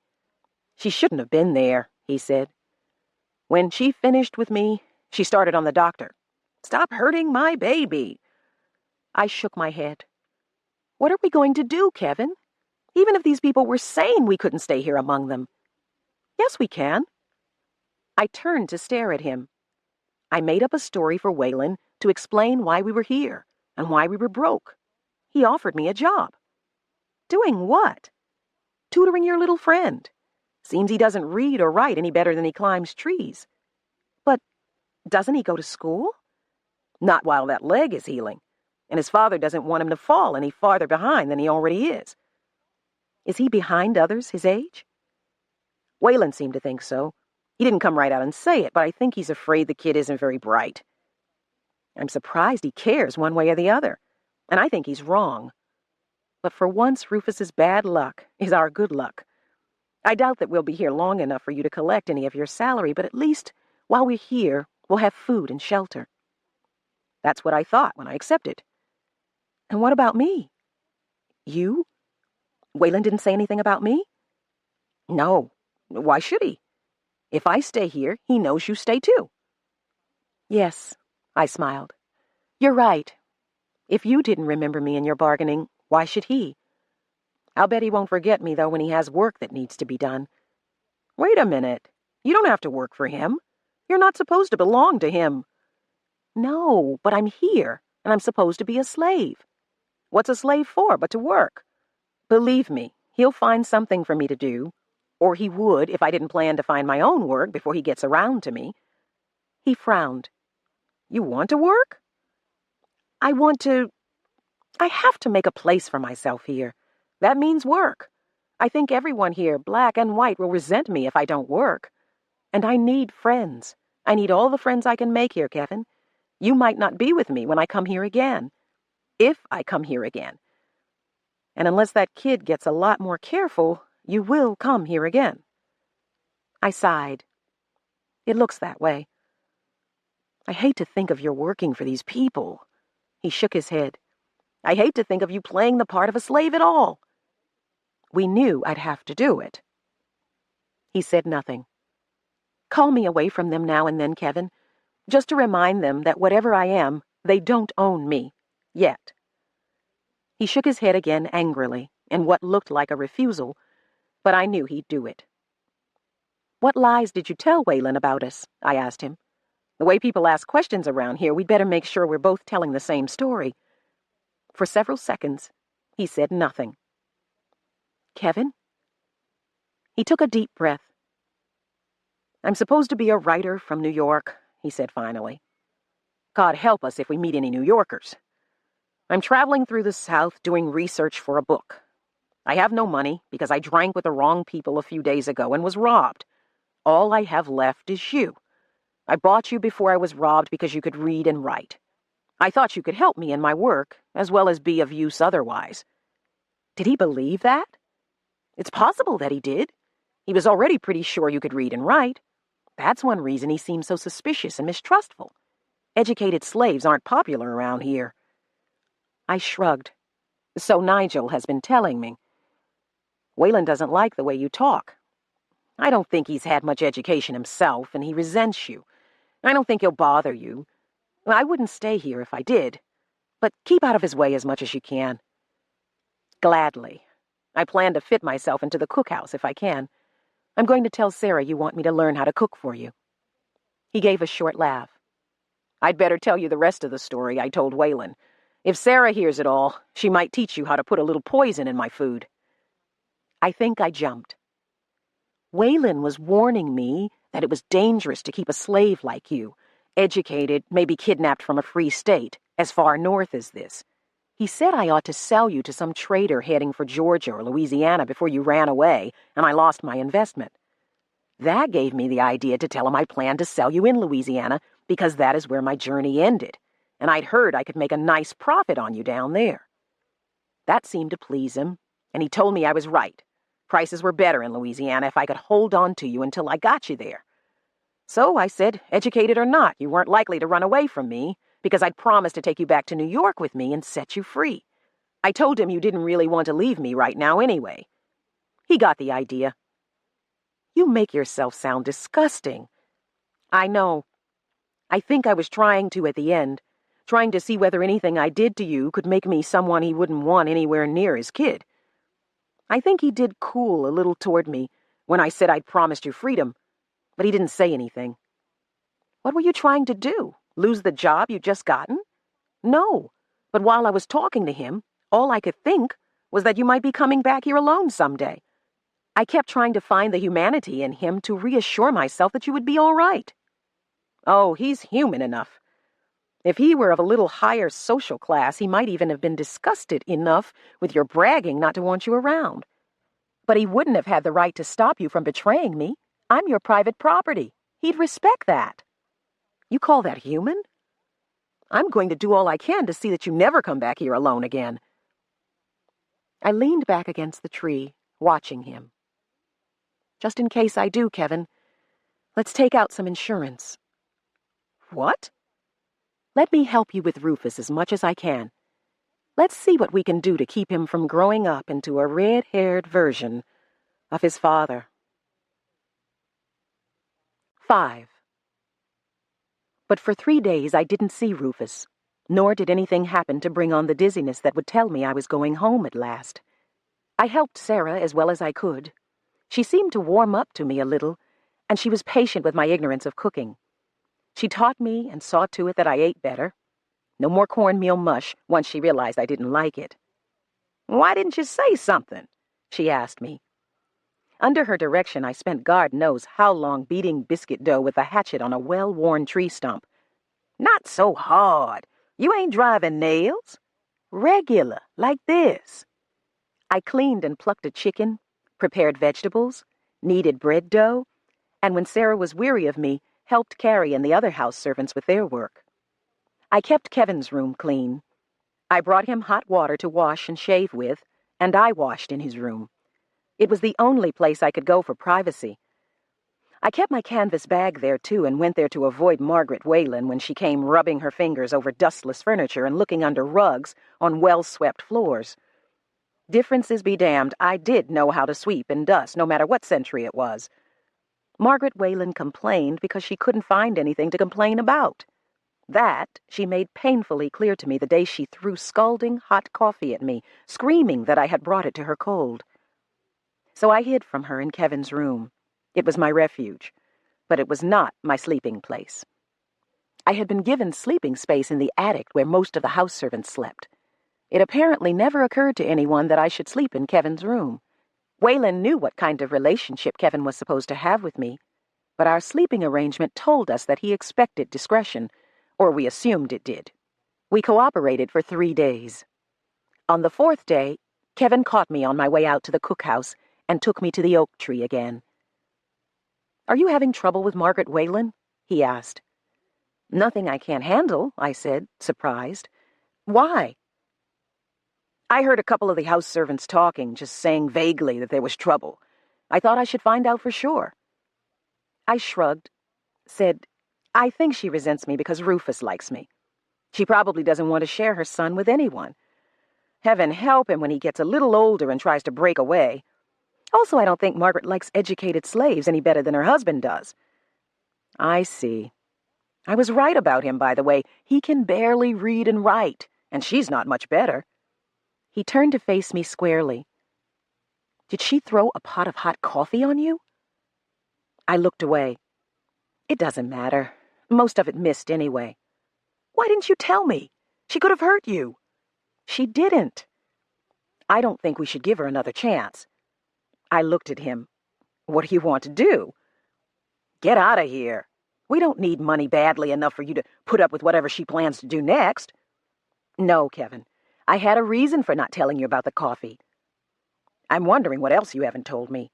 B: She shouldn't have been there, he said. When she finished with me, she started on the doctor. Stop hurting my baby. I shook my head. What are we going to do, Kevin? Even if these people were sane, we couldn't stay here among them. Yes, we can. I turned to stare at him. I made up a story for Whalen to explain why we were here and why we were broke. He offered me a job. Doing what? Tutoring your little friend. Seems he doesn't read or write any better than he climbs trees. But doesn't he go to school? Not while that leg is healing, and his father doesn't want him to fall any farther behind than he already is. Is he behind others his age? Whalen seemed to think so. He didn't come right out and say it, but I think he's afraid the kid isn't very bright. I'm surprised he cares one way or the other, and I think he's wrong. But for once, Rufus's bad luck is our good luck. I doubt that we'll be here long enough for you to collect any of your salary, but at least, while we're here, we'll have food and shelter. That's what I thought when I accepted. And what about me? You? Whalen didn't say anything about me? No. Why should he? If I stay here, he knows you stay too. Yes, I smiled. You're right. If you didn't remember me in your bargaining, why should he? I'll bet he won't forget me, though, when he has work that needs to be done. Wait a minute. You don't have to work for him. You're not supposed to belong to him. No, but I'm here, and I'm supposed to be a slave. What's a slave for but to work? Believe me, he'll find something for me to do, or he would if I didn't plan to find my own work before he gets around to me. He frowned. You want to work? I have to make a place for myself here. That means work. I think everyone here, black and white, will resent me if I don't work. And I need friends. I need all the friends I can make here, Kevin. You might not be with me when I come here again. If I come here again. And unless that kid gets a lot more careful, you will come here again. I sighed. It looks that way. I hate to think of your working for these people. He shook his head. I hate to think of you playing the part of a slave at all. We knew I'd have to do it. He said nothing. Call me away from them now and then, Kevin, just to remind them that whatever I am, they don't own me. Yet. He shook his head again angrily, in what looked like a refusal, but I knew he'd do it. What lies did you tell Whalen about us? I asked him. The way people ask questions around here, we'd better make sure we're both telling the same story. For several seconds, he said nothing. Kevin? He took a deep breath. I'm supposed to be a writer from New York, he said finally. God help us if we meet any New Yorkers. I'm traveling through the South doing research for a book. I have no money because I drank with the wrong people a few days ago and was robbed. All I have left is you. I bought you before I was robbed because you could read and write. I thought you could help me in my work, as well as be of use otherwise. Did he believe that? It's possible that he did. He was already pretty sure you could read and write. That's one reason he seemed so suspicious and mistrustful. Educated slaves aren't popular around here. I shrugged. So Nigel has been telling me. Waylon doesn't like the way you talk. I don't think he's had much education himself, and he resents you. I don't think he'll bother you. I wouldn't stay here if I did, but keep out of his way as much as you can. Gladly. I plan to fit myself into the cookhouse if I can. I'm going to tell Sarah you want me to learn how to cook for you. He gave a short laugh. I'd better tell you the rest of the story, I told Waylon. If Sarah hears it all, she might teach you how to put a little poison in my food. I think I jumped. Waylon was warning me that it was dangerous to keep a slave like you, educated, maybe kidnapped from a free state, as far north as this. He said I ought to sell you to some trader heading for Georgia or Louisiana before you ran away, and I lost my investment. That gave me the idea to tell him I planned to sell you in Louisiana because that is where my journey ended, and I'd heard I could make a nice profit on you down there. That seemed to please him, and he told me I was right. Prices were better in Louisiana if I could hold on to you until I got you there. So I said, educated or not, you weren't likely to run away from me, because I'd promised to take you back to New York with me and set you free. I told him you didn't really want to leave me right now anyway. He got the idea. You make yourself sound disgusting. I know. I think I was trying to at the end, trying to see whether anything I did to you could make me someone he wouldn't want anywhere near his kid. I think he did cool a little toward me when I said I'd promised you freedom, but he didn't say anything. What were you trying to do? Lose the job you'd just gotten? No, but while I was talking to him, all I could think was that you might be coming back here alone someday. I kept trying to find the humanity in him to reassure myself that you would be all right. Oh, he's human enough. If he were of a little higher social class, he might even have been disgusted enough with your bragging not to want you around. But he wouldn't have had the right to stop you from betraying me. I'm your private property. He'd respect that. You call that human? I'm going to do all I can to see that you never come back here alone again. I leaned back against the tree, watching him. Just in case I do, Kevin, let's take out some insurance. What? Let me help you with Rufus as much as I can. Let's see what we can do to keep him from growing up into a red-haired version of his father. 5. But for 3 days I didn't see Rufus, nor did anything happen to bring on the dizziness that would tell me I was going home at last. I helped Sarah as well as I could. She seemed to warm up to me a little, and she was patient with my ignorance of cooking. She taught me and saw to it that I ate better. No more cornmeal mush once she realized I didn't like it. "Why didn't you say something?" she asked me. Under her direction, I spent God knows how long beating biscuit dough with a hatchet on a well-worn tree stump. "Not so hard. You ain't driving nails. Regular, like this." I cleaned and plucked a chicken, prepared vegetables, kneaded bread dough, and when Sarah was weary of me, helped Carrie and the other house servants with their work. I kept Kevin's room clean. I brought him hot water to wash and shave with, and I washed in his room. It was the only place I could go for privacy. I kept my canvas bag there, too, and went there to avoid Margaret Whalen when she came rubbing her fingers over dustless furniture and looking under rugs on well-swept floors. Differences be damned, I did know how to sweep and dust, no matter what century it was. Margaret Whalen complained because she couldn't find anything to complain about. That she made painfully clear to me the day she threw scalding hot coffee at me, screaming that I had brought it to her cold. So I hid from her in Kevin's room. It was my refuge, but it was not my sleeping place. I had been given sleeping space in the attic where most of the house servants slept. It apparently never occurred to anyone that I should sleep in Kevin's room. Whalen knew what kind of relationship Kevin was supposed to have with me, but our sleeping arrangement told us that he expected discretion, or we assumed it did. We cooperated for 3 days. On the 4th day, Kevin caught me on my way out to the cookhouse and took me to the oak tree again. "Are you having trouble with Margaret Whalen?" he asked. "Nothing I can't handle," I said, surprised. "Why?" I heard a couple of the house servants talking, just saying vaguely that there was trouble. I thought I should find out for sure. I shrugged, said, I think she resents me because Rufus likes me. She probably doesn't want to share her son with anyone. Heaven help him when he gets a little older and tries to break away. Also, I don't think Margaret likes educated slaves any better than her husband does. I see. I was right about him, by the way. He can barely read and write, and she's not much better. He turned to face me squarely. Did she throw a pot of hot coffee on you? I looked away. It doesn't matter. Most of it missed anyway. Why didn't you tell me? She could have hurt you. She didn't. I don't think we should give her another chance. I looked at him. What do you want to do? Get out of here. We don't need money badly enough for you to put up with whatever she plans to do next. No, Kevin. I had a reason for not telling you about the coffee. I'm wondering what else you haven't told me.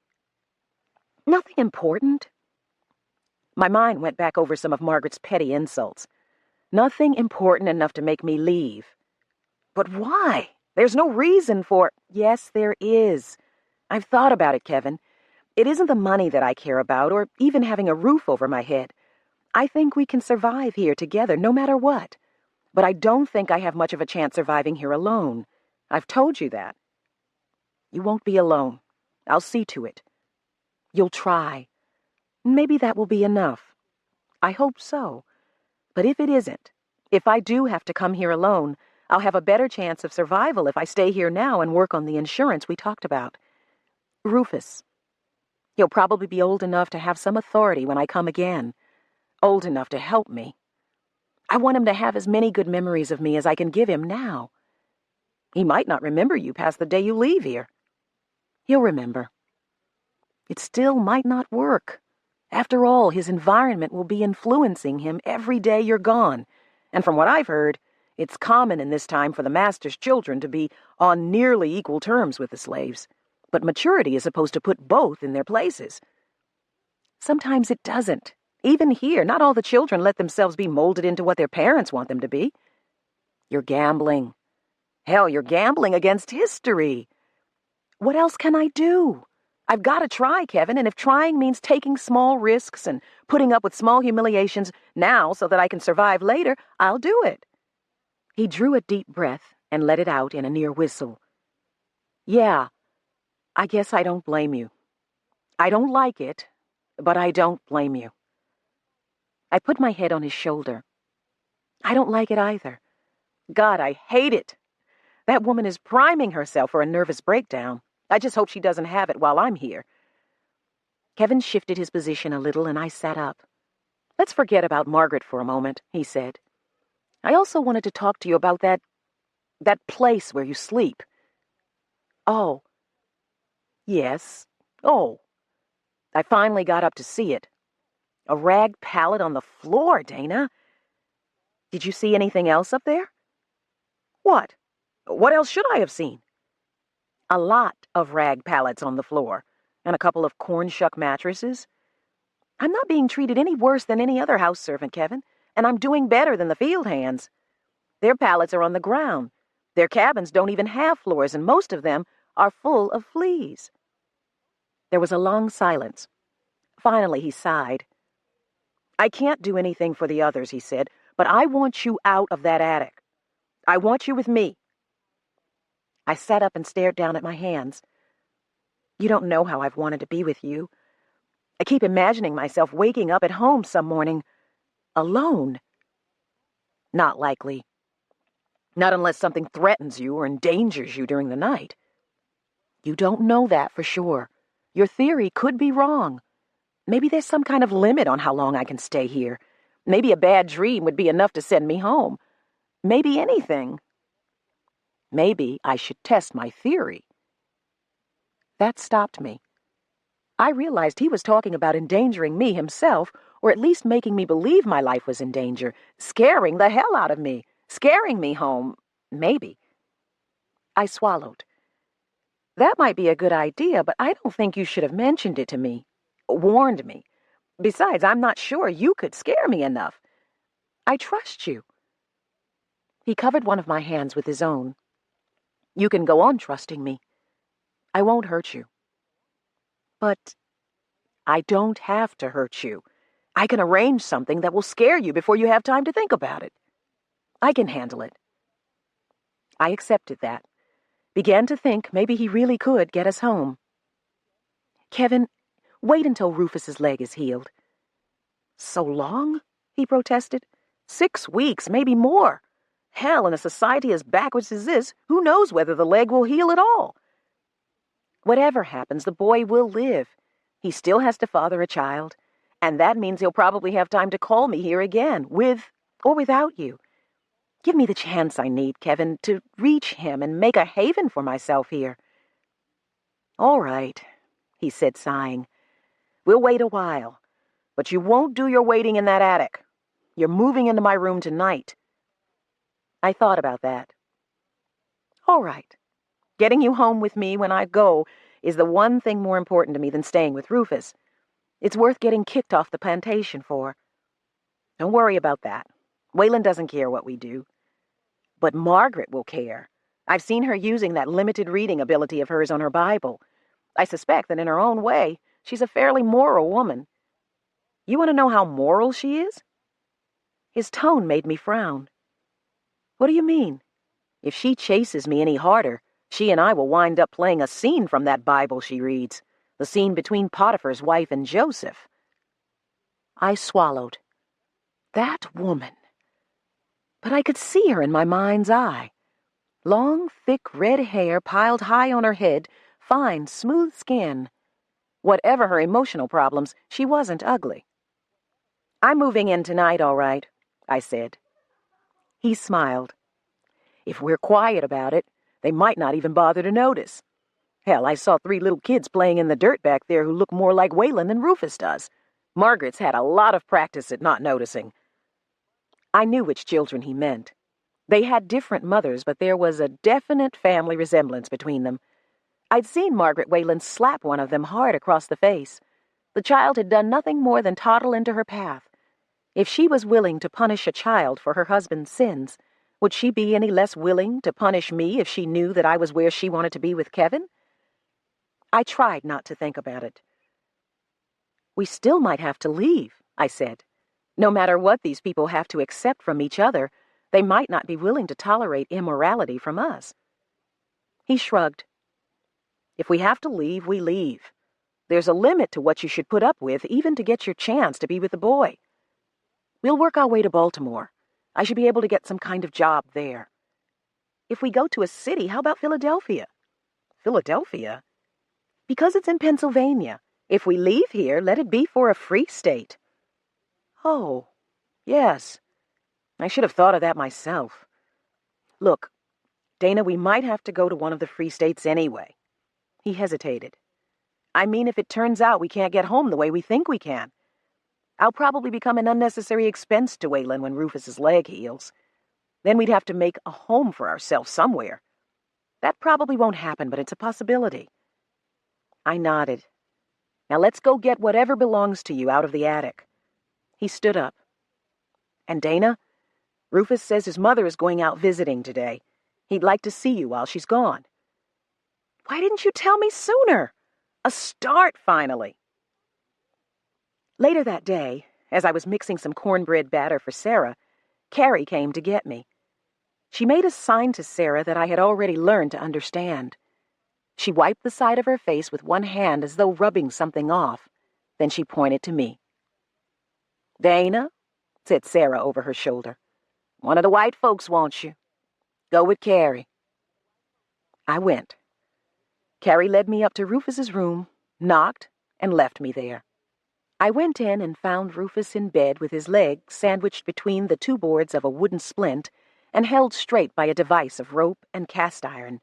B: Nothing important. My mind went back over some of Margaret's petty insults. Nothing important enough to make me leave. But why? There's no reason for... Yes, there is. I've thought about it, Kevin. It isn't the money that I care about, or even having a roof over my head. I think we can survive here together, no matter what. But I don't think I have much of a chance surviving here alone. I've told you that. You won't be alone. I'll see to it. You'll try. Maybe that will be enough. I hope so. But if it isn't, if I do have to come here alone, I'll have a better chance of survival if I stay here now and work on the insurance we talked about. Rufus. He'll probably be old enough to have some authority when I come again. Old enough to help me. I want him to have as many good memories of me as I can give him now. He might not remember you past the day you leave here. He'll remember. It still might not work. After all, his environment will be influencing him every day you're gone. And from what I've heard, it's common in this time for the master's children to be on nearly equal terms with the slaves. But maturity is supposed to put both in their places. Sometimes it doesn't. Even here, not all the children let themselves be molded into what their parents want them to be. You're gambling. Hell, you're gambling against history. What else can I do? I've got to try, Kevin, and if trying means taking small risks and putting up with small humiliations now so that I can survive later, I'll do it. He drew a deep breath and let it out in a near whistle. Yeah, I guess I don't blame you. I don't like it, but I don't blame you. I put my head on his shoulder. I don't like it either. God, I hate it. That woman is priming herself for a nervous breakdown. I just hope she doesn't have it while I'm here. Kevin shifted his position a little, and I sat up. Let's forget about Margaret for a moment, he said. I also wanted to talk to you about that place where you sleep. Oh. Yes. Oh. I finally got up to see it. A rag pallet on the floor, Dana. Did you see anything else up there? What? What else should I have seen? A lot of rag pallets on the floor, and a couple of corn shuck mattresses. I'm not being treated any worse than any other house servant, Kevin, and I'm doing better than the field hands. Their pallets are on the ground. Their cabins don't even have floors, and most of them are full of fleas. There was a long silence. Finally, he sighed. I can't do anything for the others, he said, but I want you out of that attic. I want you with me. I sat up and stared down at my hands. You don't know how I've wanted to be with you. I keep imagining myself waking up at home some morning, alone. Not likely. Not unless something threatens you or endangers you during the night. You don't know that for sure. Your theory could be wrong. Maybe there's some kind of limit on how long I can stay here. Maybe a bad dream would be enough to send me home. Maybe anything. Maybe I should test my theory. That stopped me. I realized he was talking about endangering me himself, or at least making me believe my life was in danger, scaring the hell out of me, scaring me home, maybe. I swallowed. That might be a good idea, but I don't think you should have mentioned it to me, warned me. Besides, I'm not sure you could scare me enough. I trust you. He covered one of my hands with his own. You can go on trusting me. I won't hurt you. But I don't have to hurt you. I can arrange something that will scare you before you have time to think about it. I can handle it. I accepted that. Began to think maybe he really could get us home. Kevin, wait until Rufus's leg is healed. So long? He protested. 6 weeks, maybe more. Hell, in a society as backwards as this, who knows whether the leg will heal at all? Whatever happens, the boy will live. He still has to father a child, and that means he'll probably have time to call me here again, with or without you. Give me the chance I need, Kevin, to reach him and make a haven for myself here. All right, he said, sighing. We'll wait a while, but you won't do your waiting in that attic. You're moving into my room tonight. I thought about that. All right. Getting you home with me when I go is the one thing more important to me than staying with Rufus. It's worth getting kicked off the plantation for. Don't worry about that. Waylon doesn't care what we do. But Margaret will care. I've seen her using that limited reading ability of hers on her Bible. I suspect that in her own way, she's a fairly moral woman. You want to know how moral she is? His tone made me frown. What do you mean? If she chases me any harder, she and I will wind up playing a scene from that Bible she reads, the scene between Potiphar's wife and Joseph. I swallowed. That woman. But I could see her in my mind's eye. Long, thick red hair piled high on her head, fine, smooth skin. Whatever her emotional problems, she wasn't ugly. I'm moving in tonight, all right, I said. He smiled. If we're quiet about it, they might not even bother to notice. Hell, I saw 3 little kids playing in the dirt back there who look more like Waylon than Rufus does. Margaret's had a lot of practice at not noticing. I knew which children he meant. They had different mothers, but there was a definite family resemblance between them. I'd seen Margaret Wayland slap one of them hard across the face. The child had done nothing more than toddle into her path. If she was willing to punish a child for her husband's sins, would she be any less willing to punish me if she knew that I was where she wanted to be with Kevin? I tried not to think about it. We still might have to leave, I said. No matter what these people have to accept from each other, they might not be willing to tolerate immorality from us. He shrugged. If we have to leave, we leave. There's a limit to what you should put up with, even to get your chance to be with the boy. We'll work our way to Baltimore. I should be able to get some kind of job there. If we go to a city, how about Philadelphia? Philadelphia? Because it's in Pennsylvania. If we leave here, let it be for a free state. Oh, yes. I should have thought of that myself. Look, Dana, we might have to go to one of the free states anyway. He hesitated. I mean, if it turns out we can't get home the way we think we can. I'll probably become an unnecessary expense to Waylon when Rufus's leg heals. Then we'd have to make a home for ourselves somewhere. That probably won't happen, but it's a possibility. I nodded. Now let's go get whatever belongs to you out of the attic. He stood up. And Dana, Rufus says his mother is going out visiting today. He'd like to see you while she's gone. Why didn't you tell me sooner? A start, finally. Later that day, as I was mixing some cornbread batter for Sarah, Carrie came to get me. She made a sign to Sarah that I had already learned to understand. She wiped the side of her face with one hand as though rubbing something off. Then she pointed to me. Dana, said Sarah over her shoulder, one of the white folks wants you. Go with Carrie. I went. Carrie led me up to Rufus's room, knocked, and left me there. I went in and found Rufus in bed with his leg sandwiched between the 2 boards of a wooden splint and held straight by a device of rope and cast iron.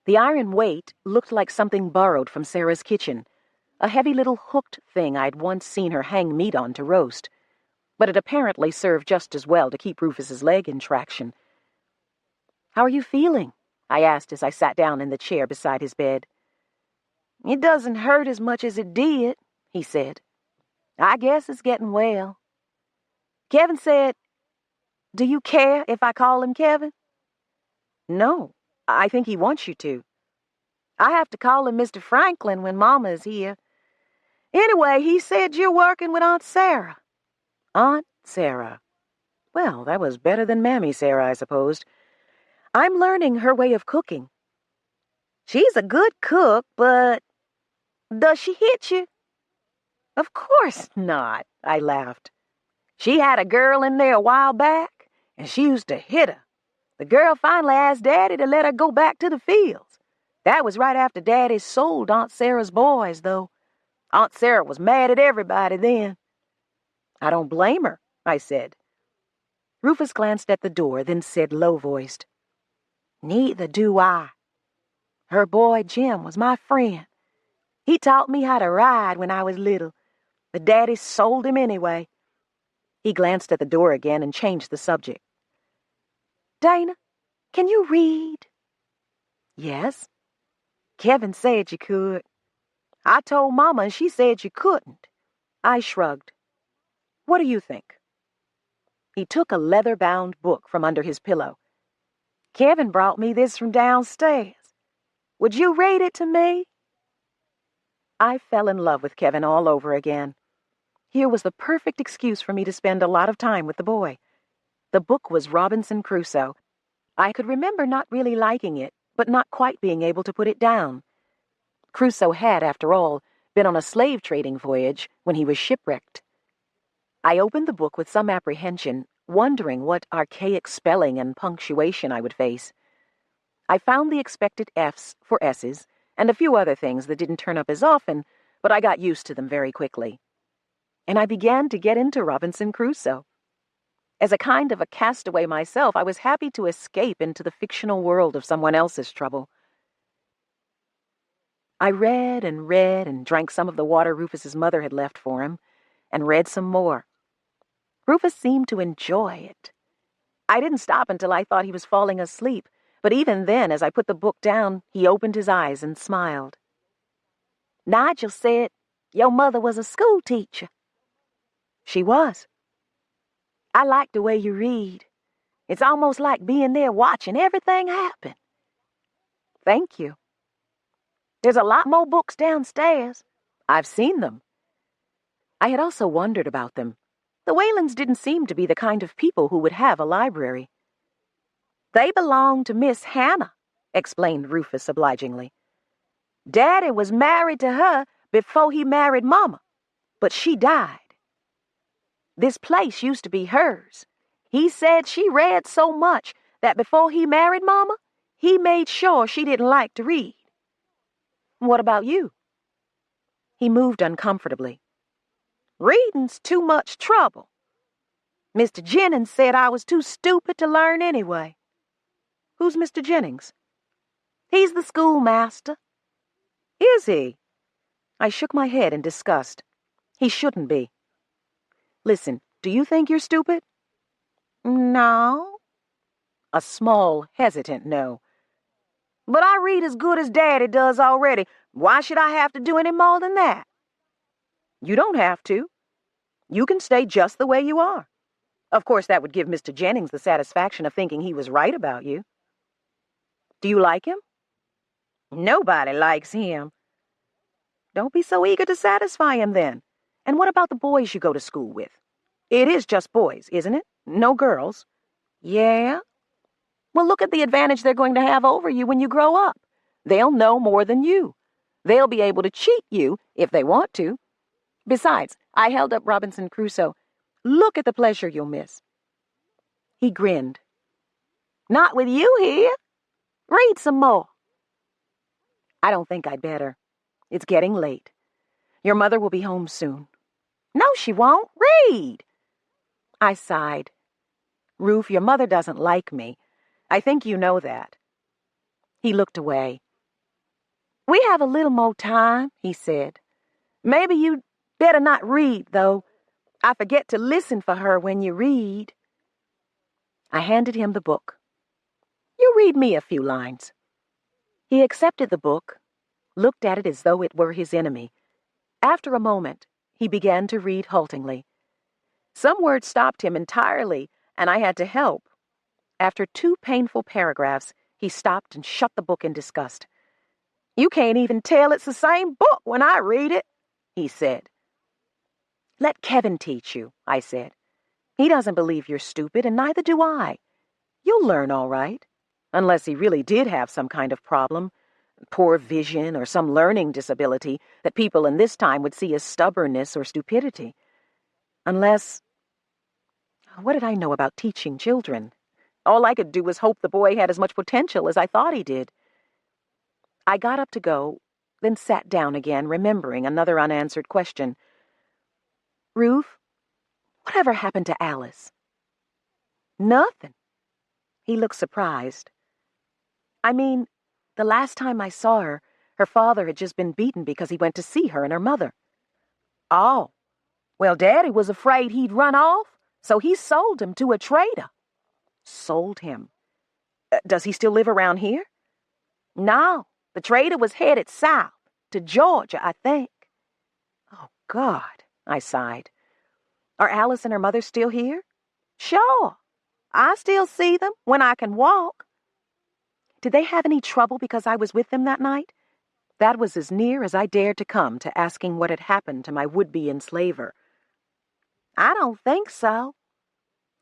B: The iron weight looked like something borrowed from Sarah's kitchen, a heavy little hooked thing I'd once seen her hang meat on to roast. But it apparently served just as well to keep Rufus's leg in traction. How are you feeling? I asked as I sat down in the chair beside his bed. It doesn't hurt as much as it did, he said. I guess it's getting well. Kevin said, do you care if I call him Kevin? No, I think he wants you to.
C: I have to call him Mr. Franklin when Mama is here. Anyway, he said you're working with Aunt Sarah.
B: Aunt Sarah. Well, that was better than Mammy Sarah, I supposed. I'm learning her way of cooking.
C: She's a good cook, but does she hit you?
B: Of course not, I laughed.
C: She had a girl in there a while back, and she used to hit her. The girl finally asked Daddy to let her go back to the fields. That was right after Daddy sold Aunt Sarah's boys, though. Aunt Sarah was mad at everybody then.
B: I don't blame her, I said. Rufus glanced at the door, then said low-voiced,
C: Neither do I. Her boy Jim was my friend. He taught me how to ride when I was little, but Daddy sold him anyway.
B: He glanced at the door again and changed the subject.
C: Dana, can you read?
B: Yes.
C: Kevin said you could. I told Mama and she said you couldn't.
B: I shrugged. What do you think? He took a leather-bound book from under his pillow.
C: Kevin brought me this from downstairs. Would you read it to me?
B: I fell in love with Kevin all over again. Here was the perfect excuse for me to spend a lot of time with the boy. The book was Robinson Crusoe. I could remember not really liking it, but not quite being able to put it down. Crusoe had, after all, been on a slave-trading voyage when he was shipwrecked. I opened the book with some apprehension, wondering what archaic spelling and punctuation I would face. I found the expected F's for S's, and a few other things that didn't turn up as often, but I got used to them very quickly. And I began to get into Robinson Crusoe. As a kind of a castaway myself, I was happy to escape into the fictional world of someone else's trouble. I read and drank some of the water Rufus's mother had left for him, and read some more. Rufus seemed to enjoy it. I didn't stop until I thought he was falling asleep, but even then, as I put the book down, he opened his eyes and smiled.
C: Nigel said your mother was a school teacher.
B: She was.
C: I like the way you read. It's almost like being there watching everything happen.
B: Thank you.
C: There's a lot more books downstairs.
B: I've seen them. I had also wondered about them. The Whalens didn't seem to be the kind of people who would have a library.
C: They belong to Miss Hannah, explained Rufus obligingly. Daddy was married to her before he married Mama, but she died. This place used to be hers. He said she read so much that before he married Mama, he made sure she didn't like to read.
B: What about you? He moved uncomfortably.
C: Reading's too much trouble. Mr. Jennings said I was too stupid to learn anyway.
B: Who's Mr. Jennings?
C: He's the schoolmaster.
B: Is he? I shook my head in disgust. He shouldn't be. Listen, do you think you're stupid?
C: No.
B: A small, hesitant no.
C: But I read as good as Daddy does already. Why should I have to do any more than that?
B: You don't have to. You can stay just the way you are. Of course, that would give Mr. Jennings the satisfaction of thinking he was right about you. Do you like him?
C: Nobody likes him.
B: Don't be so eager to satisfy him, then. And what about the boys you go to school with? It is just boys, isn't it? No girls.
C: Yeah.
B: Well, look at the advantage they're going to have over you when you grow up. They'll know more than you. They'll be able to cheat you if they want to. Besides, I held up Robinson Crusoe. Look at the pleasure you'll miss. He grinned.
C: Not with you here. Read some more.
B: I don't think I'd better. It's getting late. Your mother will be home soon.
C: No, she won't. Read.
B: I sighed. Ruf, your mother doesn't like me. I think you know that. He looked away.
C: We have a little more time, he said. Maybe you'd better not read, though. I forget to listen for her when you read.
B: I handed him the book. You read me a few lines. He accepted the book, looked at it as though it were his enemy. After a moment, he began to read haltingly. Some words stopped him entirely, and I had to help. After 2 painful paragraphs, He stopped and shut the book in disgust. "You can't even tell it's the same book when I read it," he said. "Let Kevin teach you," I said. "He doesn't believe you're stupid, and neither do I. You'll learn all right, unless he really did have some kind of problem, poor vision or some learning disability that people in this time would see as stubbornness or stupidity. Unless... What did I know about teaching children? All I could do was hope the boy had as much potential as I thought he did. I got up to go, then sat down again, remembering another unanswered question. "Ruth, whatever happened to Alice?" "Nothing." He looked surprised. "I mean, the last time I saw her, her father had just been beaten because he went to see her and her mother." "Oh, well, Daddy was afraid he'd run off, so he sold him to a trader." "Sold him? Does he still live around here?" "No, the trader was headed south, to Georgia, I think." "Oh, God," I sighed. "Are Alice and her mother still here?" "Sure. I still see them when I can walk." "Did they have any trouble because I was with them that night?" That was as near as I dared to come to asking what had happened to my would-be enslaver. "I don't think so.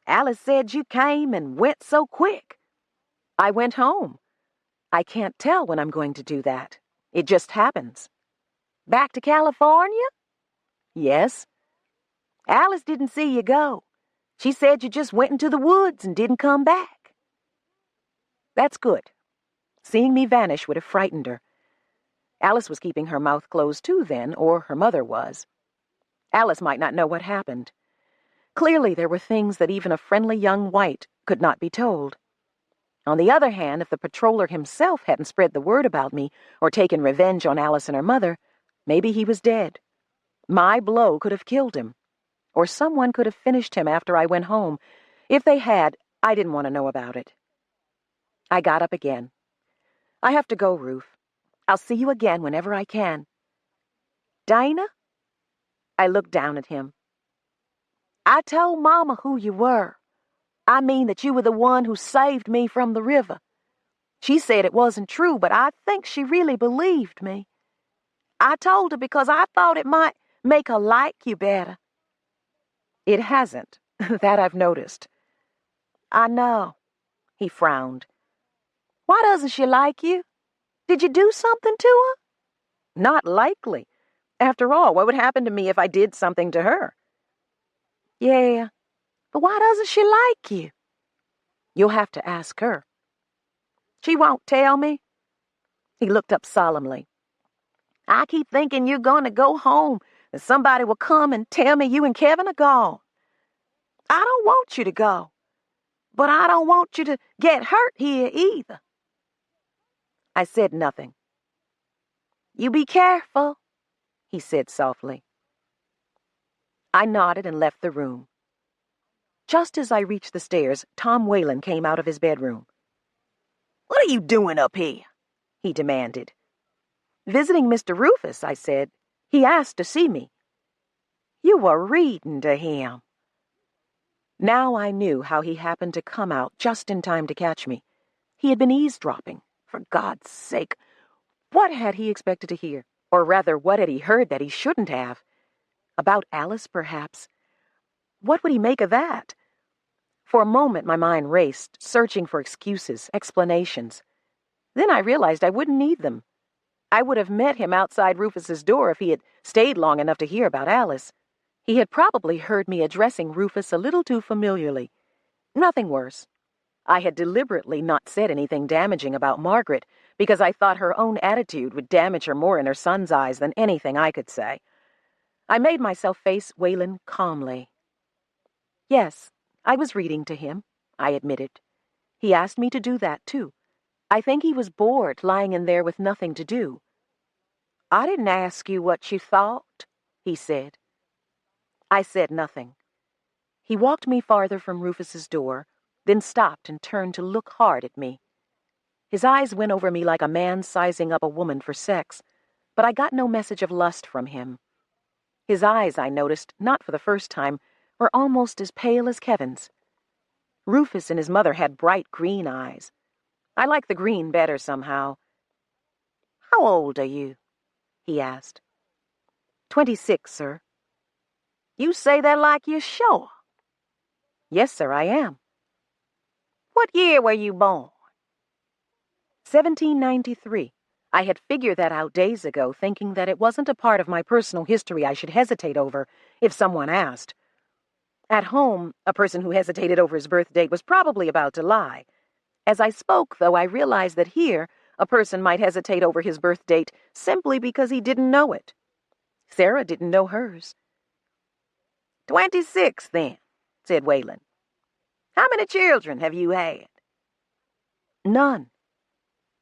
B: Alice said you came and went so quick." "I went home. I can't tell when I'm going to do that. It just happens." "Back to California?" "Yes." "Alice didn't see you go. She said you just went into the woods and didn't come back." "That's good. Seeing me vanish would have frightened her. Alice was keeping her mouth closed too then, or her mother was. Alice might not know what happened. Clearly there were things that even a friendly young white could not be told. On the other hand, if the patroller himself hadn't spread the word about me or taken revenge on Alice and her mother, maybe he was dead. My blow could have killed him. Or someone could have finished him after I went home. If they had, I didn't want to know about it. I got up again. "I have to go, Ruth. I'll see you again whenever I can." "Dinah?" I looked down at him. "I told Mama who you were. I mean that you were the one who saved me from the river. She said it wasn't true, but I think she really believed me. I told her because I thought it might make her like you better." "It hasn't. That I've noticed." "I know." He frowned. "Why doesn't she like you? Did you do something to her?" "Not likely. After all, what would happen to me if I did something to her?" "Yeah, but why doesn't she like you?" "You'll have to ask her." "She won't tell me." He looked up solemnly. "I keep thinking you're going to go home and somebody will come and tell me you and Kevin are gone. I don't want you to go, but I don't want you to get hurt here either." I said nothing. "You be careful," he said softly. I nodded and left the room. Just as I reached the stairs, Tom Whalen came out of his bedroom. "What are you doing up here?" he demanded. "Visiting Mr. Rufus," I said. "He asked to see me." "You were reading to him." Now I knew how he happened to come out just in time to catch me. He had been eavesdropping. For God's sake, what had he expected to hear? Or rather, what had he heard that he shouldn't have? About Alice, perhaps. What would he make of that? For a moment my mind raced, searching for excuses, explanations. Then I realized I wouldn't need them. I would have met him outside Rufus's door if he had stayed long enough to hear about Alice. He had probably heard me addressing Rufus a little too familiarly. Nothing worse. I had deliberately not said anything damaging about Margaret because I thought her own attitude would damage her more in her son's eyes than anything I could say. I made myself face Whalen calmly. "Yes, I was reading to him," I admitted. "He asked me to do that, too. I think he was bored lying in there with nothing to do." "I didn't ask you what you thought," he said. I said nothing. He walked me farther from Rufus's door, then stopped and turned to look hard at me. His eyes went over me like a man sizing up a woman for sex, but I got no message of lust from him. His eyes, I noticed, not for the first time, were almost as pale as Kevin's. Rufus and his mother had bright green eyes. I like the green better somehow.
C: How old are you? He asked.
B: 26, sir.
C: You say that like you're sure.
B: Yes, sir, I am.
C: What year were you born?
B: 1793. I had figured that out days ago, thinking that it wasn't a part of my personal history I should hesitate over if someone asked. At home, a person who hesitated over his birth date was probably about to lie. As I spoke, though, I realized that here, a person might hesitate over his birth date simply because he didn't know it. Sarah didn't know hers.
C: 26, then, said Waylon. How many children have you had?
B: None.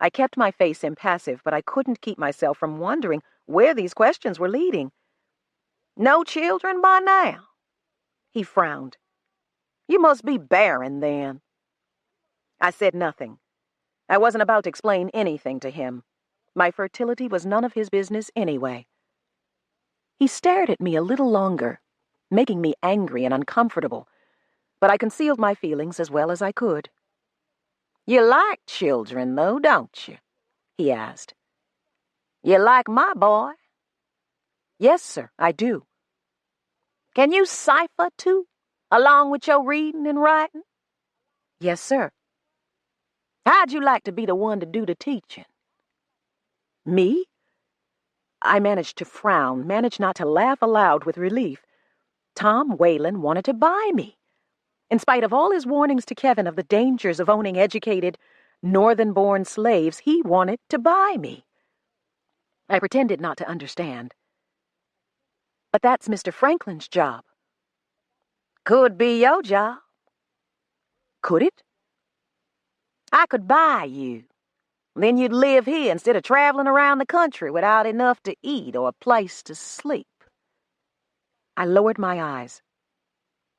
B: I kept my face impassive, but I couldn't keep myself from wondering where these questions were leading.
C: No children by now?
B: He frowned.
C: You must be barren, then.
B: I said nothing. I wasn't about to explain anything to him. My fertility was none of his business anyway. He stared at me a little longer, making me angry and uncomfortable, but I concealed my feelings as well as I could.
C: You like children, though, don't you? He asked. You like my boy?
B: Yes, sir, I do.
C: Can you cipher, too, along with your reading and writing?
B: Yes, sir.
C: How'd you like to be the one to do the teaching?
B: Me? I managed to frown, managed not to laugh aloud with relief. Tom Whalen wanted to buy me. In spite of all his warnings to Kevin of the dangers of owning educated, northern-born slaves, he wanted to buy me. I pretended not to understand. But that's Mr. Franklin's job.
C: Could be your job.
B: Could it?
C: I could buy you. Then you'd live here instead of traveling around the country without enough to eat or a place to sleep.
B: I lowered my eyes.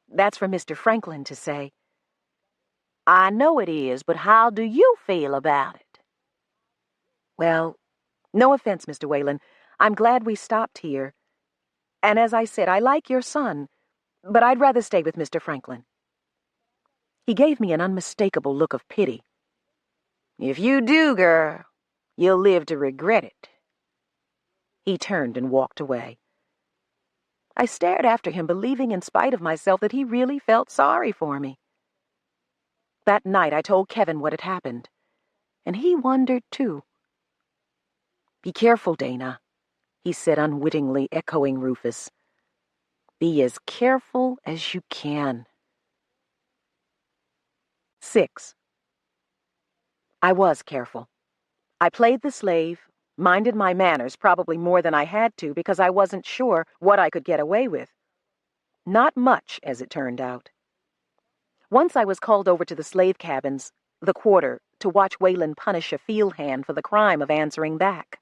B: That's for Mr. Franklin to say.
C: I know it is, but how do you feel about it?
B: Well, no offense, Mr. Whalen. I'm glad we stopped here. And as I said, I like your son, but I'd rather stay with Mr. Franklin. He gave me an unmistakable look of pity.
C: If you do, girl, you'll live to regret it.
B: He turned and walked away. I stared after him, believing in spite of myself that he really felt sorry for me. That night I told Kevin what had happened, and he wondered too. Be careful, Dana, he said unwittingly, echoing Rufus. Be as careful as you can. 6. I was careful. I played the slave, minded my manners probably more than I had to because I wasn't sure what I could get away with. Not much, as it turned out. Once I was called over to the slave cabins, the quarter, to watch Whalen punish a field hand for the crime of answering back.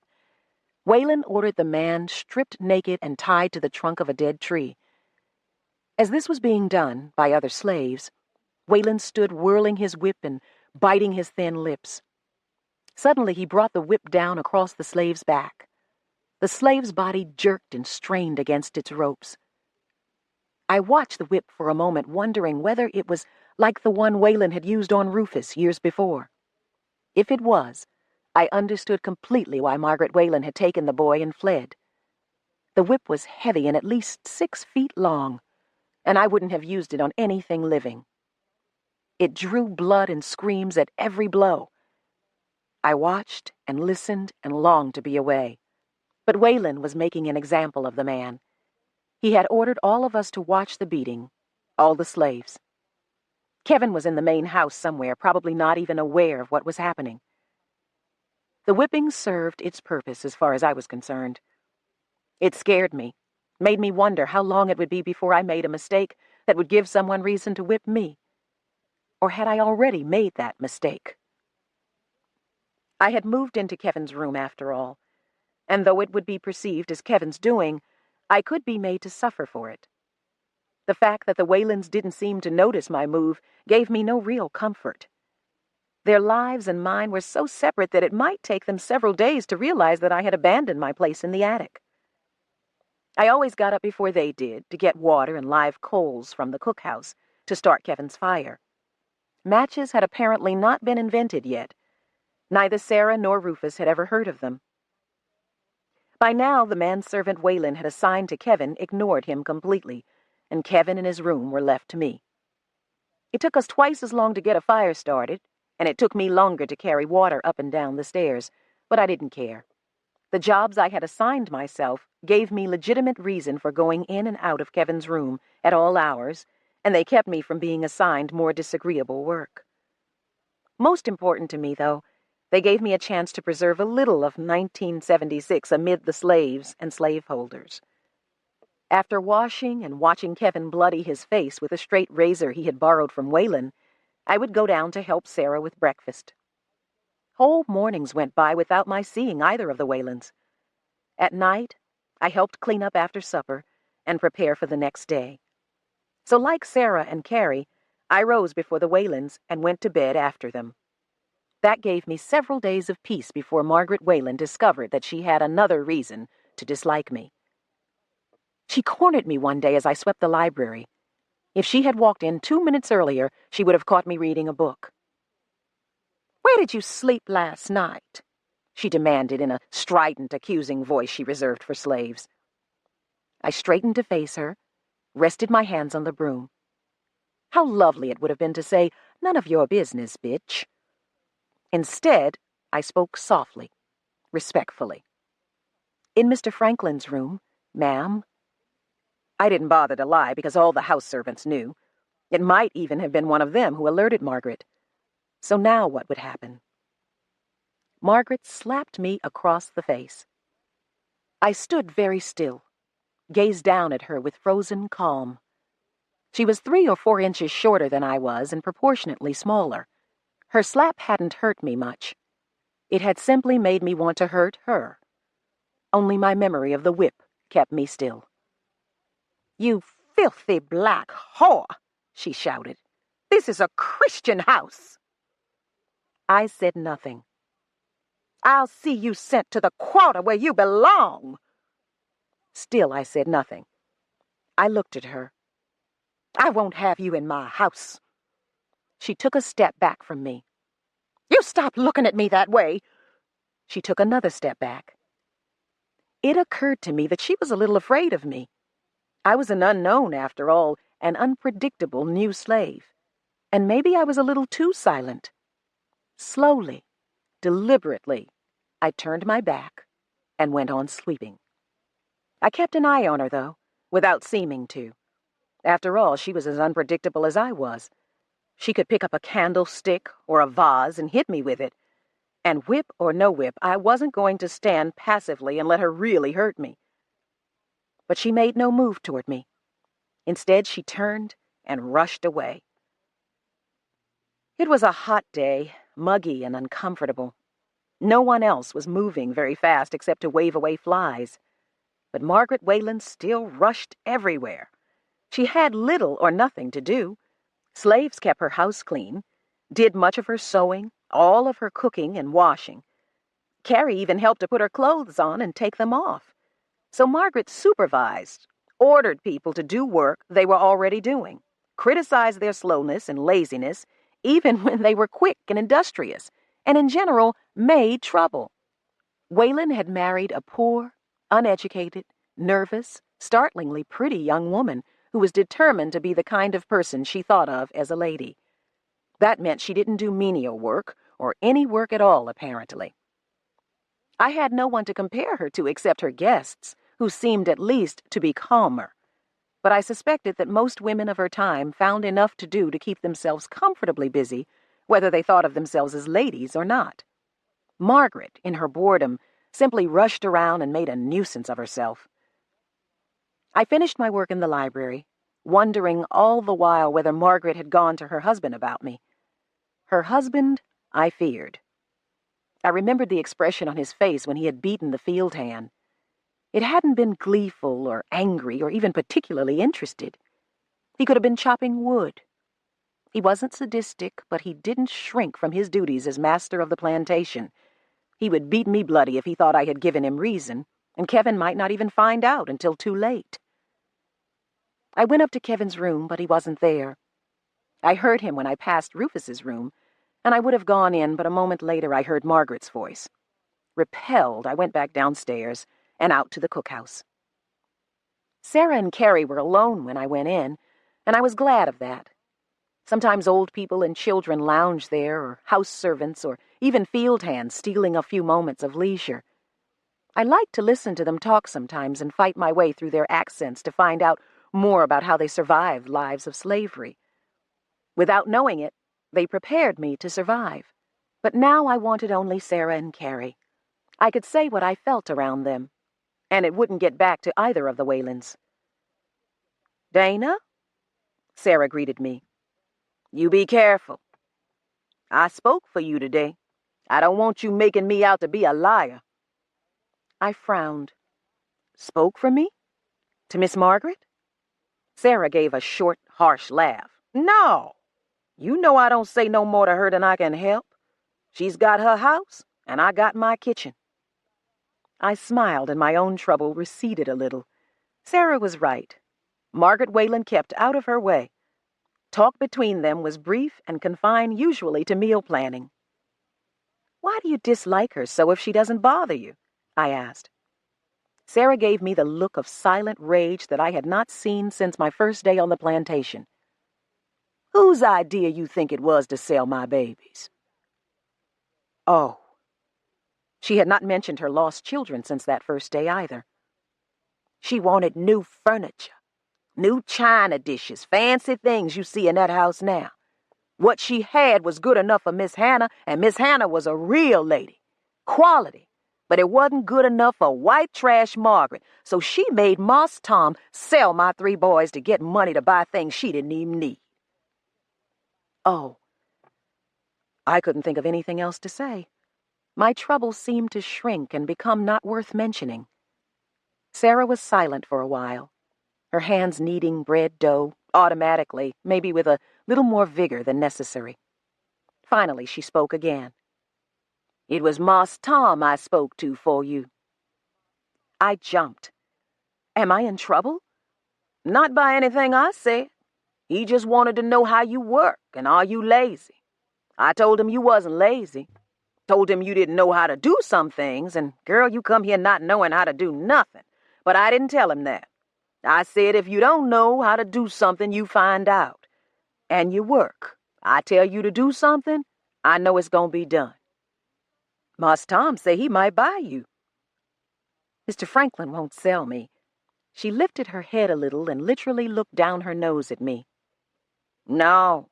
B: Whalen ordered the man stripped naked and tied to the trunk of a dead tree. As this was being done by other slaves, Whalen stood whirling his whip and biting his thin lips. Suddenly he brought the whip down across the slave's back. The slave's body jerked and strained against its ropes. I watched the whip for a moment, wondering whether it was like the one Whalen had used on Rufus years before. If it was, I understood completely why Margaret Whalen had taken the boy and fled. The whip was heavy and at least 6 feet long, and I wouldn't have used it on anything living. It drew blood and screams at every blow. I watched and listened and longed to be away. But Whalen was making an example of the man. He had ordered all of us to watch the beating, all the slaves. Kevin was in the main house somewhere, probably not even aware of what was happening. The whipping served its purpose as far as I was concerned. It scared me, made me wonder how long it would be before I made a mistake that would give someone reason to whip me. Or had I already made that mistake? I had moved into Kevin's room after all, and though it would be perceived as Kevin's doing, I could be made to suffer for it. The fact that the Whalens didn't seem to notice my move gave me no real comfort. Their lives and mine were so separate that it might take them several days to realize that I had abandoned my place in the attic. I always got up before they did to get water and live coals from the cookhouse to start Kevin's fire. Matches had apparently not been invented yet, Neither Sarah nor Rufus had ever heard of them. By now, the manservant Waylon had assigned to Kevin ignored him completely, and Kevin and his room were left to me. It took us twice as long to get a fire started, and it took me longer to carry water up and down the stairs, but I didn't care. The jobs I had assigned myself gave me legitimate reason for going in and out of Kevin's room at all hours, and they kept me from being assigned more disagreeable work. Most important to me, though, they gave me a chance to preserve a little of 1976 amid the slaves and slaveholders. After washing and watching Kevin bloody his face with a straight razor he had borrowed from Waylon, I would go down to help Sarah with breakfast. Whole mornings went by without my seeing either of the Waylons. At night, I helped clean up after supper and prepare for the next day. So like Sarah and Carrie, I rose before the Waylons and went to bed after them. That gave me several days of peace before Margaret Wayland discovered that she had another reason to dislike me. She cornered me one day as I swept the library. If she had walked in 2 minutes earlier, she would have caught me reading a book. "Where did you sleep last night?" she demanded in a strident, accusing voice she reserved for slaves. I straightened to face her, rested my hands on the broom. How lovely it would have been to say, "None of your business, bitch." Instead, I spoke softly, respectfully. "In Mr. Franklin's room, ma'am." I didn't bother to lie because all the house servants knew. It might even have been one of them who alerted Margaret. So now what would happen? Margaret slapped me across the face. I stood very still, gazed down at her with frozen calm. She was 3 or 4 inches shorter than I was and proportionately smaller. Her slap hadn't hurt me much. It had simply made me want to hurt her. Only my memory of the whip kept me still. "You filthy black whore," she shouted. "This is a Christian house." I said nothing. "I'll see you sent to the quarter where you belong." Still I said nothing. I looked at her. "I won't have you in my house." She took a step back from me. "You stop looking at me that way." She took another step back. It occurred to me that she was a little afraid of me. I was an unknown, after all, an unpredictable new slave. And maybe I was a little too silent. Slowly, deliberately, I turned my back and went on sleeping. I kept an eye on her, though, without seeming to. After all, she was as unpredictable as I was. She could pick up a candlestick or a vase and hit me with it. And whip or no whip, I wasn't going to stand passively and let her really hurt me. But she made no move toward me. Instead, she turned and rushed away. It was a hot day, muggy and uncomfortable. No one else was moving very fast except to wave away flies. But Margaret Wayland still rushed everywhere. She had little or nothing to do. Slaves kept her house clean, did much of her sewing, all of her cooking and washing. Carrie even helped to put her clothes on and take them off. So Margaret supervised, ordered people to do work they were already doing, criticized their slowness and laziness, even when they were quick and industrious, and in general made trouble. Waylon had married a poor, uneducated, nervous, startlingly pretty young woman who was determined to be the kind of person she thought of as a lady. That meant she didn't do menial work, or any work at all, apparently. I had no one to compare her to except her guests, who seemed at least to be calmer. But I suspected that most women of her time found enough to do to keep themselves comfortably busy, whether they thought of themselves as ladies or not. Margaret, in her boredom, simply rushed around and made a nuisance of herself. I finished my work in the library, wondering all the while whether Margaret had gone to her husband about me. Her husband, I feared. I remembered the expression on his face when he had beaten the field hand. It hadn't been gleeful or angry or even particularly interested. He could have been chopping wood. He wasn't sadistic, but he didn't shrink from his duties as master of the plantation. He would beat me bloody if he thought I had given him reason, and Kevin might not even find out until too late. I went up to Kevin's room, but he wasn't there. I heard him when I passed Rufus's room, and I would have gone in, but a moment later I heard Margaret's voice. Repelled, I went back downstairs and out to the cookhouse. Sarah and Carrie were alone when I went in, and I was glad of that. Sometimes old people and children lounge there, or house servants, or even field hands stealing a few moments of leisure. I like to listen to them talk sometimes and fight my way through their accents to find out more about how they survived lives of slavery. Without knowing it, they prepared me to survive. But now I wanted only Sarah and Carrie. I could say what I felt around them, and it wouldn't get back to either of the Whalens. "Dana?" Sarah greeted me. "You be careful. I spoke for you today. I don't want you making me out to be a liar." I frowned. "Spoke for me? To Miss Margaret?" Sarah gave a short, harsh laugh. "No. You know I don't say no more to her than I can help. She's got her house, and I got my kitchen." I smiled, and my own trouble receded a little. Sarah was right. Margaret Whalen kept out of her way. Talk between them was brief and confined usually to meal planning. "Why do you dislike her so if she doesn't bother you?" I asked. Sarah gave me the look of silent rage that I had not seen since my first day on the plantation. "Whose idea you think it was to sell my babies?" Oh. She had not mentioned her lost children since that first day either. "She wanted new furniture, new china dishes, fancy things you see in that house now. What she had was good enough for Miss Hannah, and Miss Hannah was a real lady. Quality. But it wasn't good enough for white trash Margaret, so she made Moss Tom sell my 3 boys to get money to buy things she didn't even need." Oh. I couldn't think of anything else to say. My troubles seemed to shrink and become not worth mentioning. Sarah was silent for a while, her hands kneading bread dough, automatically, maybe with a little more vigor than necessary. Finally, she spoke again. "It was Moss Tom I spoke to for you." I jumped. "Am I in trouble?" "Not by anything I said. He just wanted to know how you work, and are you lazy. I told him you wasn't lazy. Told him you didn't know how to do some things, and girl, you come here not knowing how to do nothing. But I didn't tell him that. I said if you don't know how to do something, you find out. And you work. I tell you to do something, I know it's gonna be done. Moss Tom say he might buy you." "Mr. Franklin won't sell me." She lifted her head a little and literally looked down her nose at me. "No,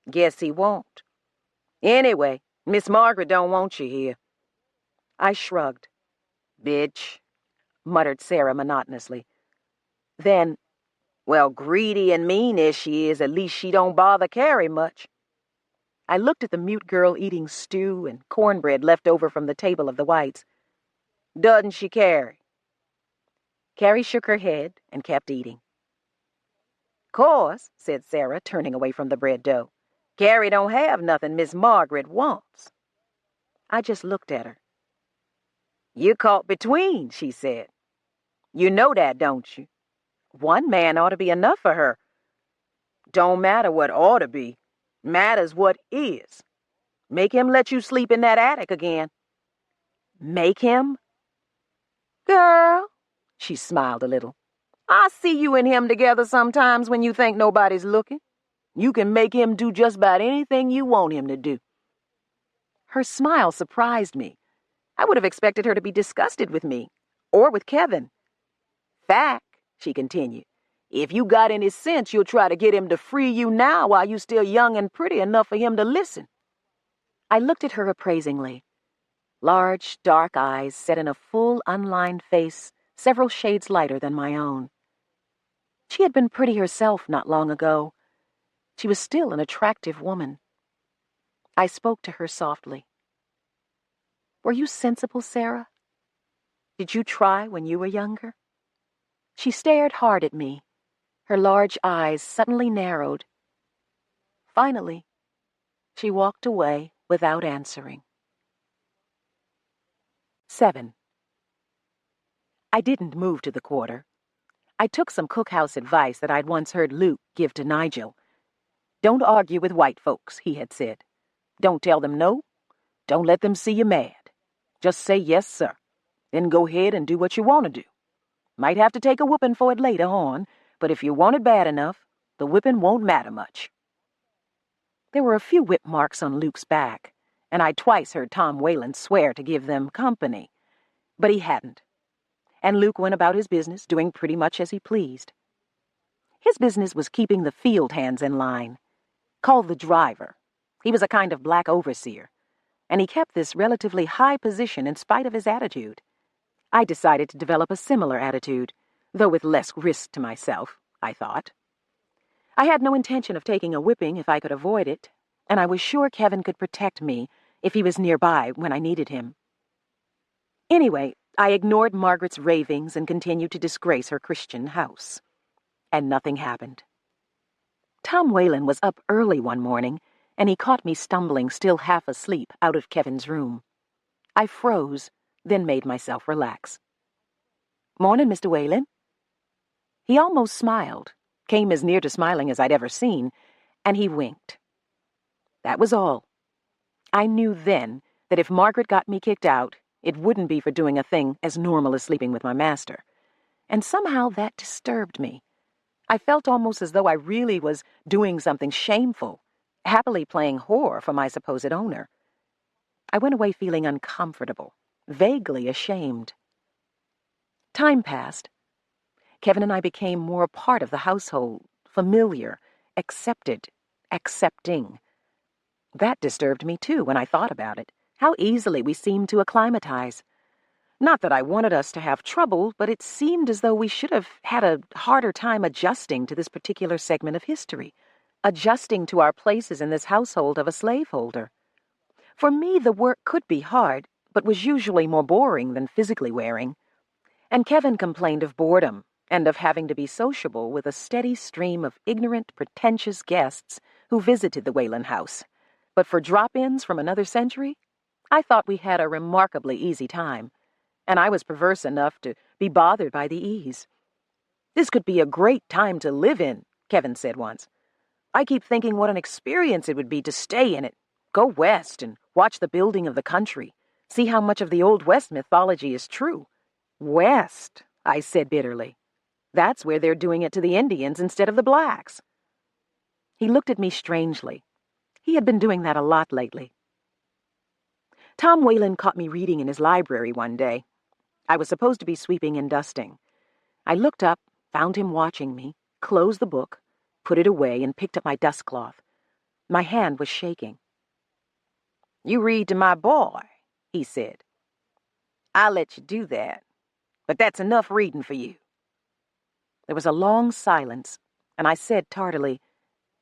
B: guess he won't. Anyway, Miss Margaret don't want you here." I shrugged. "Bitch," muttered Sarah monotonously. Then, "Well, greedy and mean as she is, at least she don't bother Carrie much." I looked at the mute girl eating stew and cornbread left over from the table of the Whites. "Doesn't she, Carrie?" Carrie shook her head and kept eating. "'Course," said Sarah, turning away from the bread dough, "Carrie don't have nothing Miss Margaret wants." I just looked at her. "You caught between," she said. "You know that, don't you? One man ought to be enough for her." "Don't matter what ought to be. Matters what is. Make him let you sleep in that attic again." "Make him?" "Girl," she smiled a little, "I see you and him together sometimes when you think nobody's looking. You can make him do just about anything you want him to do." Her smile surprised me. I would have expected her to be disgusted with me, or with Kevin. "Fact," she continued, "if you got any sense, you'll try to get him to free you now while you still young and pretty enough for him to listen." I looked at her appraisingly. Large, dark eyes set in a full, unlined face several shades lighter than my own. She had been pretty herself not long ago. She was still an attractive woman. I spoke to her softly. "Were you sensible, Sarah? Did you try when you were younger?" She stared hard at me. Her large eyes suddenly narrowed. Finally, she walked away without answering. 7. I didn't move to the quarter. I took some cookhouse advice that I'd once heard Luke give to Nigel. "Don't argue with white folks," he had said. Don't tell them no. Don't let them see you mad. Just say yes, sir. Then go ahead and do what you want to do. Might have to take a whooping for it later on, but if you want it bad enough, the whipping won't matter much. There were a few whip marks on Luke's back, and I twice heard Tom Whalen swear to give them company. But he hadn't, and Luke went about his business, doing pretty much as he pleased. His business was keeping the field hands in line, called the driver. He was a kind of black overseer, and he kept this relatively high position in spite of his attitude. I decided to develop a similar attitude, though with less risk to myself, I thought. I had no intention of taking a whipping if I could avoid it, and I was sure Kevin could protect me if he was nearby when I needed him. Anyway, I ignored Margaret's ravings and continued to disgrace her Christian house. And nothing happened. Tom Whalen was up early one morning, and he caught me stumbling, still half asleep, out of Kevin's room. I froze, then made myself relax. "Morning, Mr. Whalen." He almost smiled, came as near to smiling as I'd ever seen, and he winked. That was all. I knew then that if Margaret got me kicked out, it wouldn't be for doing a thing as normal as sleeping with my master. And somehow that disturbed me. I felt almost as though I really was doing something shameful, happily playing whore for my supposed owner. I went away feeling uncomfortable, vaguely ashamed. Time passed. Kevin and I became more a part of the household, familiar, accepted, accepting. That disturbed me, too, when I thought about it, how easily we seemed to acclimatize. Not that I wanted us to have trouble, but it seemed as though we should have had a harder time adjusting to this particular segment of history, adjusting to our places in this household of a slaveholder. For me, the work could be hard, but was usually more boring than physically wearing. And Kevin complained of boredom and of having to be sociable with a steady stream of ignorant, pretentious guests who visited the Whalen house. But for drop-ins from another century, I thought we had a remarkably easy time, and I was perverse enough to be bothered by the ease. "This could be a great time to live in," Kevin said once. "I keep thinking what an experience it would be to stay in it, go west and watch the building of the country, see how much of the Old West mythology is true." "West," I said bitterly. "That's where they're doing it to the Indians instead of the blacks." He looked at me strangely. He had been doing that a lot lately. Tom Whalen caught me reading in his library one day. I was supposed to be sweeping and dusting. I looked up, found him watching me, closed the book, put it away, and picked up my dust cloth. My hand was shaking. "You read to my boy," he said. "I'll let you do that, but that's enough reading for you." There was a long silence, and I said tardily,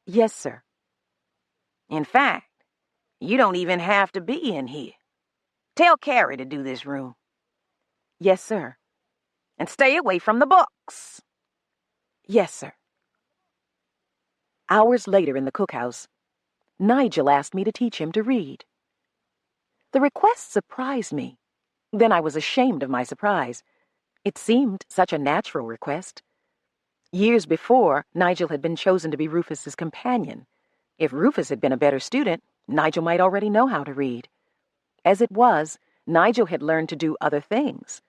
B: "Yes, sir." "In fact, you don't even have to be in here. Tell Carrie to do this room." "Yes, sir." "And stay away from the books." "Yes, sir." Hours later in the cookhouse, Nigel asked me to teach him to read. The request surprised me. Then I was ashamed of my surprise. It seemed such a natural request. Years before, Nigel had been chosen to be Rufus's companion. If Rufus had been a better student, Nigel might already know how to read. As it was, Nigel had learned to do other things.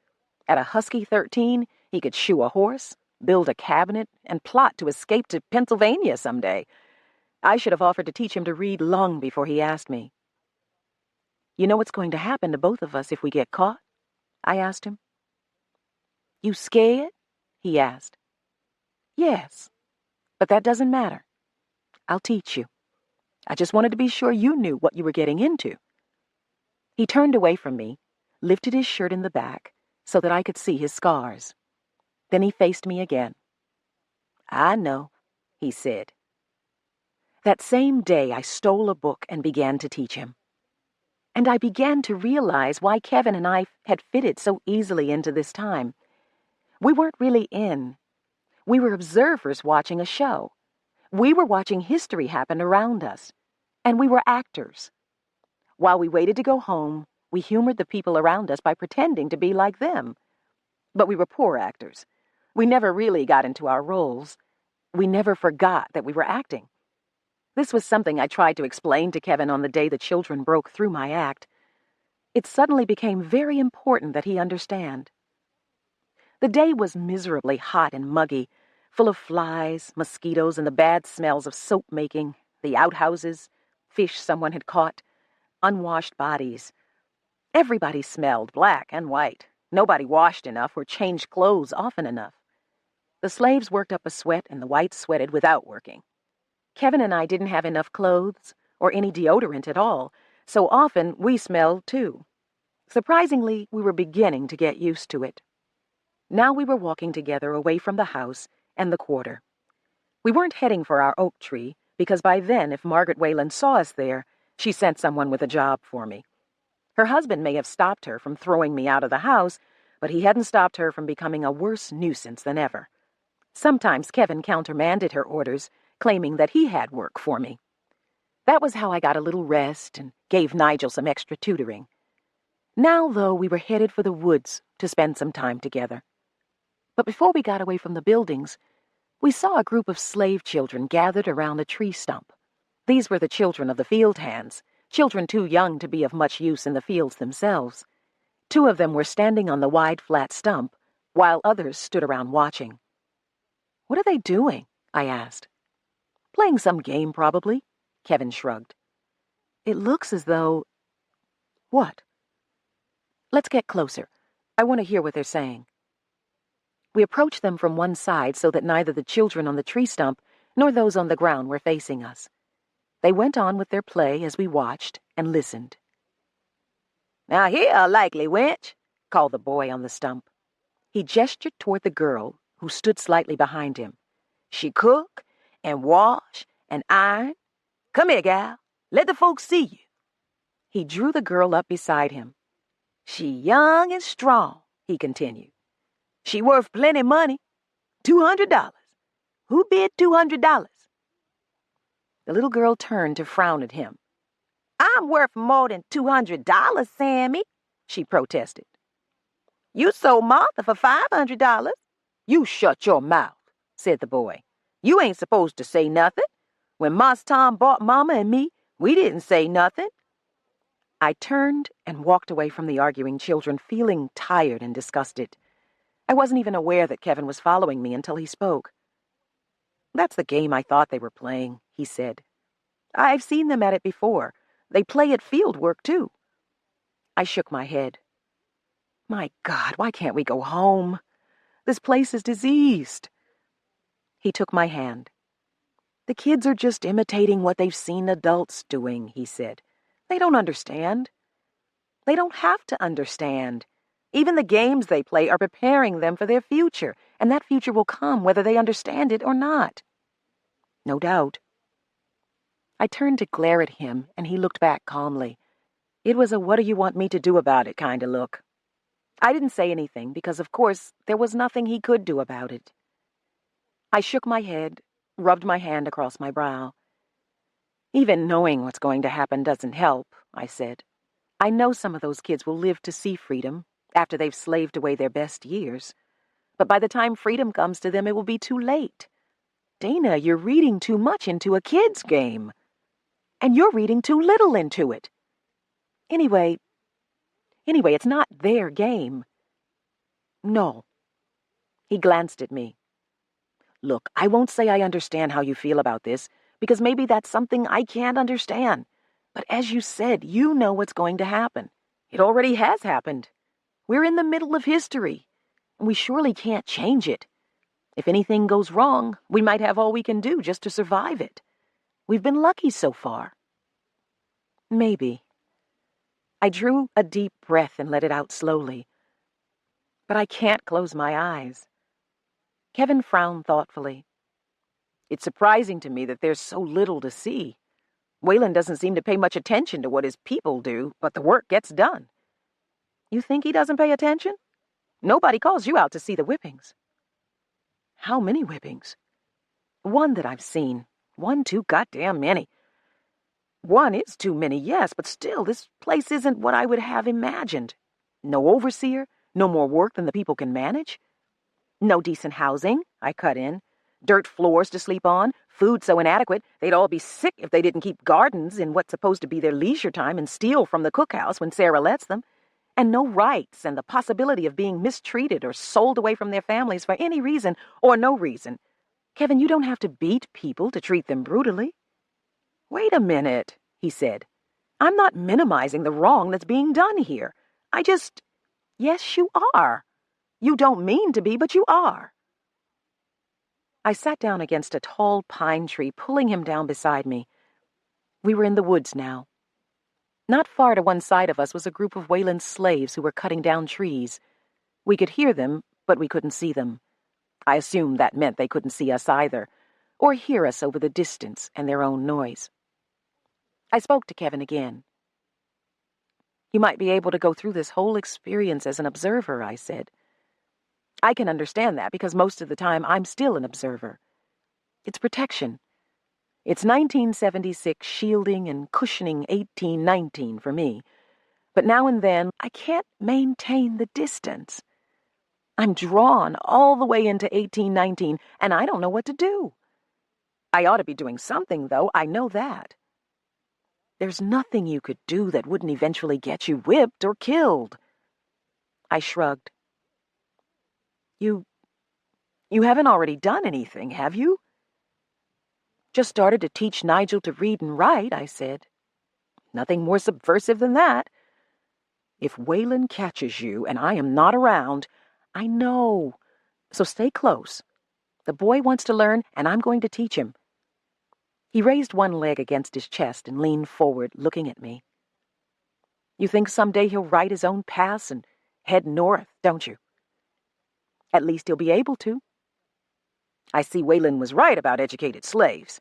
B: At a husky 13, he could shoe a horse, build a cabinet, and plot to escape to Pennsylvania someday. I should have offered to teach him to read long before he asked me. "You know what's going to happen to both of us if we get caught?" I asked him. "You scared?" he asked. "Yes, but that doesn't matter. I'll teach you. I just wanted to be sure you knew what you were getting into." He turned away from me, lifted his shirt in the back so that I could see his scars. Then he faced me again. "I know," he said. That same day, I stole a book and began to teach him. And I began to realize why Kevin and I had fitted so easily into this time. We weren't really in. We were observers watching a show. We were watching history happen around us. And we were actors. While we waited to go home, we humored the people around us by pretending to be like them. But we were poor actors. We never really got into our roles. We never forgot that we were acting. This was something I tried to explain to Kevin on the day the children broke through my act. It suddenly became very important that he understand. The day was miserably hot and muggy, full of flies, mosquitoes, and the bad smells of soap making, the outhouses, fish someone had caught, unwashed bodies. Everybody smelled black and white. Nobody washed enough or changed clothes often enough. The slaves worked up a sweat, and the whites sweated without working. Kevin and I didn't have enough clothes or any deodorant at all, so often we smelled too. Surprisingly, we were beginning to get used to it. Now we were walking together away from the house and the quarter. We weren't heading for our oak tree, because by then, if Margaret Wayland saw us there, she sent someone with a job for me. Her husband may have stopped her from throwing me out of the house, but he hadn't stopped her from becoming a worse nuisance than ever. Sometimes Kevin countermanded her orders, claiming that he had work for me. That was how I got a little rest and gave Nigel some extra tutoring. Now, though, we were headed for the woods to spend some time together. But before we got away from the buildings, we saw a group of slave children gathered around a tree stump. These were the children of the field hands, children too young to be of much use in the fields themselves. 2 of them were standing on the wide, flat stump, while others stood around watching. "What are they doing?" I asked. "Playing some game, probably," Kevin shrugged. "It looks as though—" "What?" "Let's get closer. I want to hear what they're saying." We approached them from one side so that neither the children on the tree stump nor those on the ground were facing us. They went on with their play as we watched and listened. "Now here, a likely wench," called the boy on the stump. He gestured toward the girl, who stood slightly behind him. "She cook and wash and iron. Come here, gal. Let the folks see you." He drew the girl up beside him. "She young and strong," he continued. "She worth plenty money. $200. Who bid $200? The little girl turned to frown at him. "I'm worth more than $200, Sammy," she protested. "You sold Martha for $500. "You shut your mouth," said the boy. "You ain't supposed to say nothing. When Mas Tom bought Mama and me, we didn't say nothing." I turned and walked away from the arguing children, feeling tired and disgusted. I wasn't even aware that Kevin was following me until he spoke. "That's the game I thought they were playing," he said. "I've seen them at it before. They play at field work, too." I shook my head. "My God, why can't we go home? This place is diseased." He took my hand. "The kids are just imitating what they've seen adults doing," he said. "They don't understand." "They don't have to understand. Even the games they play are preparing them for their future, and that future will come whether they understand it or not." "No doubt." I turned to glare at him, and he looked back calmly. It was a what-do-you-want-me-to-do-about-it kind of look. I didn't say anything because, of course, there was nothing he could do about it. I shook my head, rubbed my hand across my brow. "Even knowing what's going to happen doesn't help," I said. "I know some of those kids will live to see freedom after they've slaved away their best years. But by the time freedom comes to them, it will be too late. Dana, you're reading too much into a kid's game. And you're reading too little into it. Anyway, it's not their game." "No." He glanced at me. "Look, I won't say I understand how you feel about this, because maybe that's something I can't understand. But as you said, you know what's going to happen. It already has happened. We're in the middle of history, and we surely can't change it. If anything goes wrong, we might have all we can do just to survive it. We've been lucky so far." "Maybe." I drew a deep breath and let it out slowly. "But I can't close my eyes." Kevin frowned thoughtfully. "It's surprising to me that there's so little to see. Wayland doesn't seem to pay much attention to what his people do, but the work gets done." "You think he doesn't pay attention? Nobody calls you out to see the whippings." "How many whippings?" "One that I've seen. 1 too goddamn many." "One is too many, yes, but still, this place isn't what I would have imagined. No overseer, no more work than the people can manage. No decent housing," I cut in. "Dirt floors to sleep on, Food so inadequate, they'd all be sick if they didn't keep gardens in what's supposed to be their leisure time and steal from the cookhouse when Sarah lets them. And no rights and the possibility of being mistreated or sold away from their families for any reason or no reason. Kevin, you don't have to beat people to treat them brutally. Wait a minute, he said. I'm not minimizing the wrong that's being done here. Yes, you are. You don't mean to be, but you are. I sat down against a tall pine tree, pulling him down beside me. We were in the woods now. Not far to one side of us was a group of Wayland's slaves who were cutting down trees. We could hear them, but we couldn't see them. I assumed that meant they couldn't see us either, or hear us over the distance and their own noise. I spoke to Kevin again. You might be able to go through this whole experience as an observer, I said. I can understand that because most of the time I'm still an observer. It's protection. It's 1976 shielding and cushioning 1819 for me. But now and then I can't maintain the distance. I'm drawn all the way into 1819 and I don't know what to do. I ought to be doing something, though, I know that. There's nothing you could do that wouldn't eventually get you whipped or killed. I shrugged. You haven't already done anything, have you? Just started to teach Nigel to read and write, I said. Nothing more subversive than that. If Wayland catches you and I am not around, I know. So stay close. The boy wants to learn, and I'm going to teach him. He raised one leg against his chest and leaned forward, looking at me. You think someday he'll write his own pass and head north, don't you? At least he'll be able to. I see Wayland was right about educated slaves.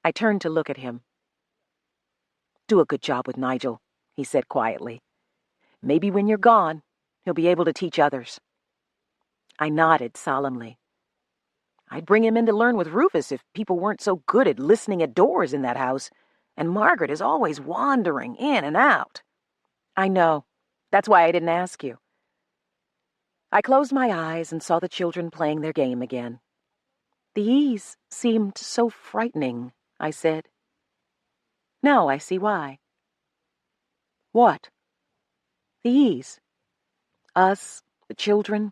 B: I turned to look at him. Do a good job with Nigel, he said quietly. Maybe when you're gone, he'll be able to teach others. I nodded solemnly. I'd bring him in to learn with Rufus if people weren't so good at listening at doors in that house, and Margaret is always wandering in and out. I know. That's why I didn't ask you. I closed my eyes and saw the children playing their game again. The E's seemed so frightening, I said. Now I see why. What? The E's. Us, the children.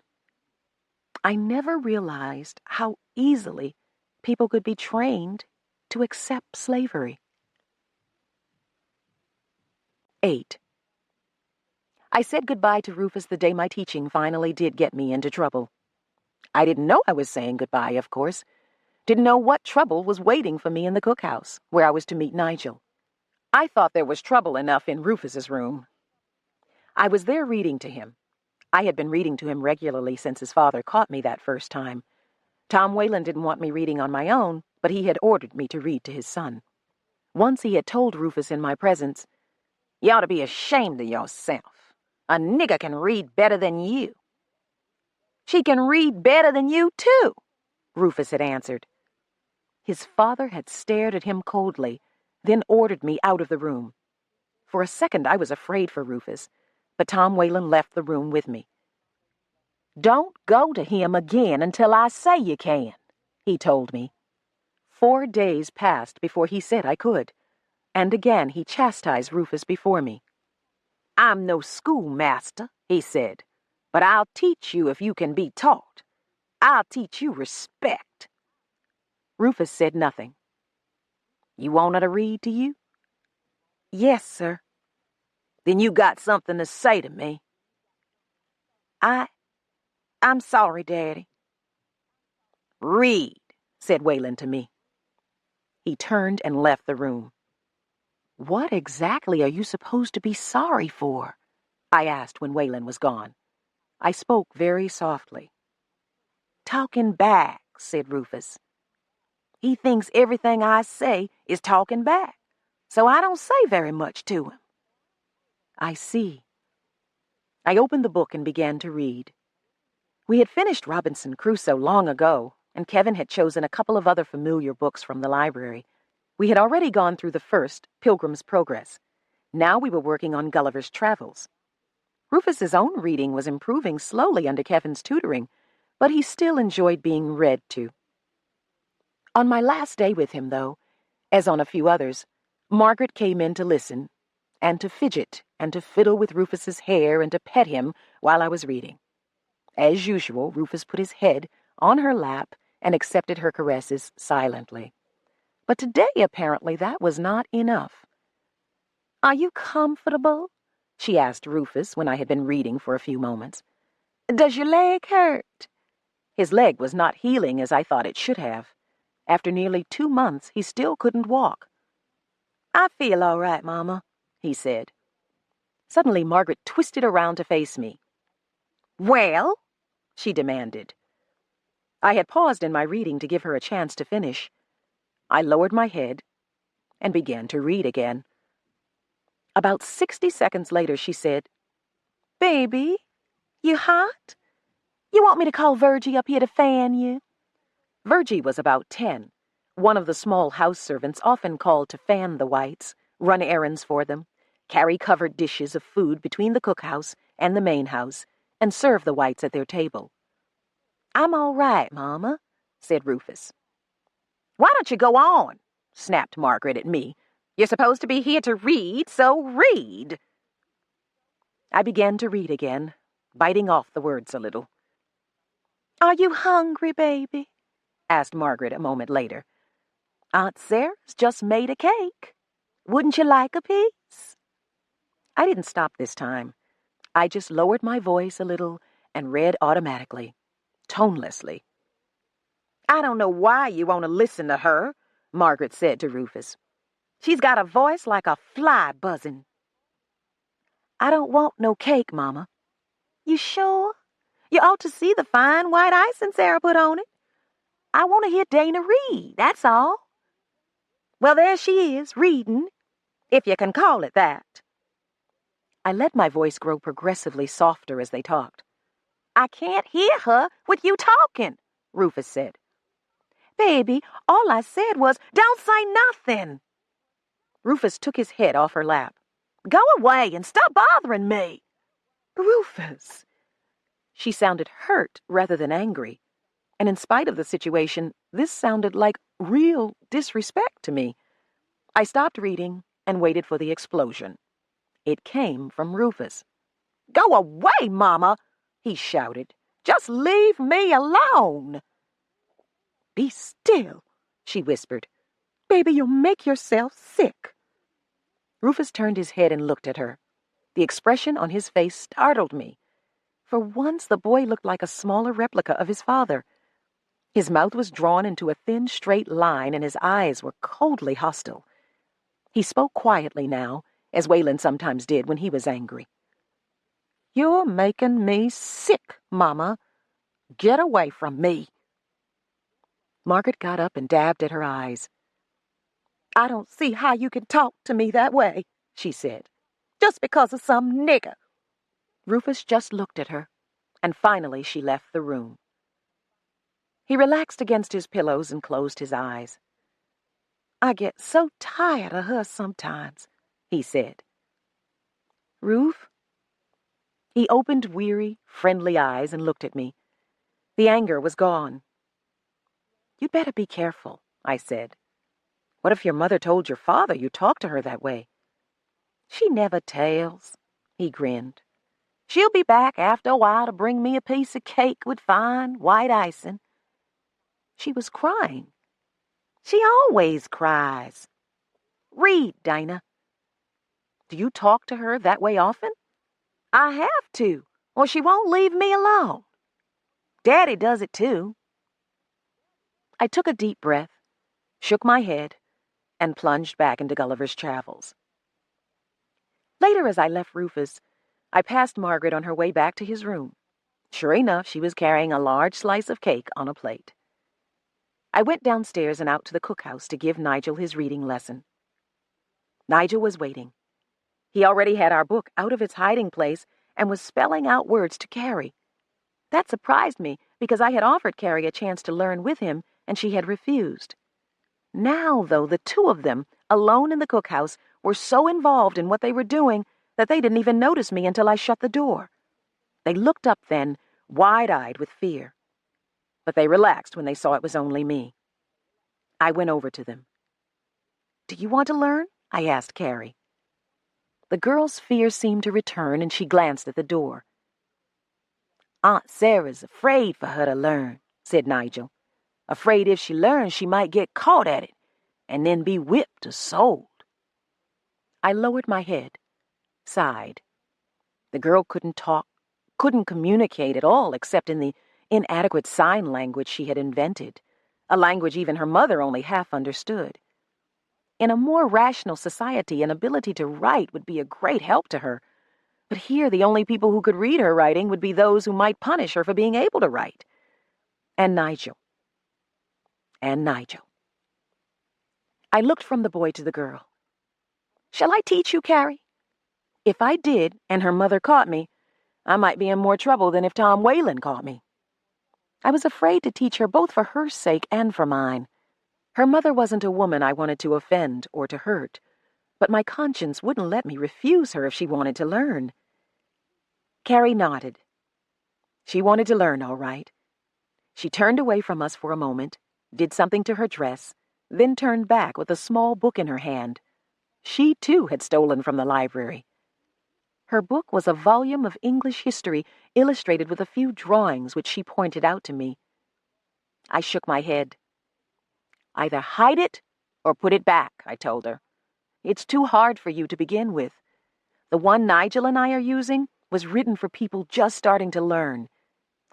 B: I never realized how easily people could be trained to accept slavery. 8. I said goodbye to Rufus the day my teaching finally did get me into trouble. I didn't know I was saying goodbye, of course. Didn't know what trouble was waiting for me in the cookhouse, where I was to meet Nigel. I thought there was trouble enough in Rufus's room. I was there reading to him. I had been reading to him regularly since his father caught me that first time. Tom Wayland didn't want me reading on my own, but he had ordered me to read to his son. Once he had told Rufus in my presence, "You ought to be ashamed of yourself. A nigger can read better than you." "She can read better than you, too," Rufus had answered. His father had stared at him coldly, then ordered me out of the room. For a second I was afraid for Rufus, but Tom Wayland left the room with me. "Don't go to him again until I say you can," he told me. 4 days passed before he said I could, and again he chastised Rufus before me. "I'm no schoolmaster," he said, "but I'll teach you if you can be taught. I'll teach you respect." Rufus said nothing. "You want her to read to you?" "Yes, sir." "Then you got something to say to me." I'm sorry, Daddy." "Read," said Wayland to me. He turned and left the room. "What exactly are you supposed to be sorry for?" I asked when Wayland was gone. I spoke very softly. "Talking back," said Rufus. "He thinks everything I say is talking back, so I don't say very much to him." "I see." I opened the book and began to read. We had finished Robinson Crusoe long ago, and Kevin had chosen a couple of other familiar books from the library. We had already gone through the first, Pilgrim's Progress. Now we were working on Gulliver's Travels. Rufus's own reading was improving slowly under Kevin's tutoring, but he still enjoyed being read to. On my last day with him, though, as on a few others, Margaret came in to listen, and to fidget, and to fiddle with Rufus's hair, and to pet him while I was reading. As usual, Rufus put his head on her lap and accepted her caresses silently. But today, apparently, that was not enough. "Are you comfortable?" she asked Rufus when I had been reading for a few moments. "Does your leg hurt?" His leg was not healing as I thought it should have. After nearly 2 months, he still couldn't walk. "I feel all right, Mama," he said. Suddenly, Margaret twisted around to face me. "Well?" she demanded. I had paused in my reading to give her a chance to finish. I lowered my head and began to read again. About 60 seconds later, she said, "Baby, you hot? You want me to call Virgie up here to fan you?" Virgie was about 10, one of the small house servants often called to fan the whites, run errands for them, carry covered dishes of food between the cookhouse and the main house, and serve the whites at their table. "I'm all right, Mama," said Rufus. "Why don't you go on?" snapped Margaret at me. "You're supposed to be here to read, so read." I began to read again, biting off the words a little. "Are you hungry, baby?" asked Margaret a moment later. "Aunt Sarah's just made a cake. Wouldn't you like a piece?" I didn't stop this time. I just lowered my voice a little and read automatically, tonelessly. "I don't know why you want to listen to her," Margaret said to Rufus. "She's got a voice like a fly buzzing." "I don't want no cake, Mama." "You sure? You ought to see the fine white icing Sarah put on it. I want to hear Dana read, that's all." "Well, there she is, reading, if you can call it that." I let my voice grow progressively softer as they talked. "I can't hear her with you talking," Rufus said. "Baby, all I said was, don't say nothing." Rufus took his head off her lap. "Go away and stop bothering me." "Rufus." She sounded hurt rather than angry, and in spite of the situation, this sounded like real disrespect to me. I stopped reading and waited for the explosion. It came from Rufus. "Go away, Mama," he shouted. "Just leave me alone." "Be still," she whispered. "Baby, you'll make yourself sick." Rufus turned his head and looked at her. The expression on his face startled me. For once, the boy looked like a smaller replica of his father. His mouth was drawn into a thin, straight line, and his eyes were coldly hostile. He spoke quietly now, as Waylon sometimes did when he was angry. "You're making me sick, Mama. Get away from me." Margaret got up and dabbed at her eyes. "I don't see how you can talk to me that way," she said, "just because of some nigger." Rufus just looked at her, and finally she left the room. He relaxed against his pillows and closed his eyes. "I get so tired of her sometimes," he said. "Ruf?" He opened weary, friendly eyes and looked at me. The anger was gone. "You'd better be careful," I said. "What if your mother told your father you talked to her that way?" "She never tells," he grinned. "She'll be back after a while to bring me a piece of cake with fine white icing." She was crying. She always cries. "Read, Dana." "Do you talk to her that way often?" "I have to, or she won't leave me alone. Daddy does it too." I took a deep breath, shook my head, and plunged back into Gulliver's Travels. Later, as I left Rufus, I passed Margaret on her way back to his room. Sure enough, she was carrying a large slice of cake on a plate. I went downstairs and out to the cookhouse to give Nigel his reading lesson. Nigel was waiting. He already had our book out of its hiding place and was spelling out words to Carrie. That surprised me because I had offered Carrie a chance to learn with him, and she had refused. Now, though, the two of them, alone in the cookhouse, were so involved in what they were doing that they didn't even notice me until I shut the door. They looked up then, wide-eyed with fear. But they relaxed when they saw it was only me. I went over to them. "Do you want to learn?" I asked Carrie. The girl's fear seemed to return, and she glanced at the door. "Aunt Sarah's afraid for her to learn," said Nigel. "Afraid if she learns she might get caught at it, and then be whipped or sold." I lowered my head, sighed. The girl couldn't talk, couldn't communicate at all except in the inadequate sign language she had invented, a language even her mother only half understood. In a more rational society, an ability to write would be a great help to her, but here the only people who could read her writing would be those who might punish her for being able to write. And Nigel. And Nigel. I looked from the boy to the girl. "Shall I teach you, Carrie? If I did, and her mother caught me, I might be in more trouble than if Tom Whalen caught me." I was afraid to teach her both for her sake and for mine. Her mother wasn't a woman I wanted to offend or to hurt, but my conscience wouldn't let me refuse her if she wanted to learn. Carrie nodded. She wanted to learn, all right. She turned away from us for a moment, did something to her dress, then turned back with a small book in her hand. She, too, had stolen from the library. Her book was a volume of English history illustrated with a few drawings which she pointed out to me. I shook my head. "Either hide it or put it back," I told her. "It's too hard for you to begin with. The one Nigel and I are using was written for people just starting to learn.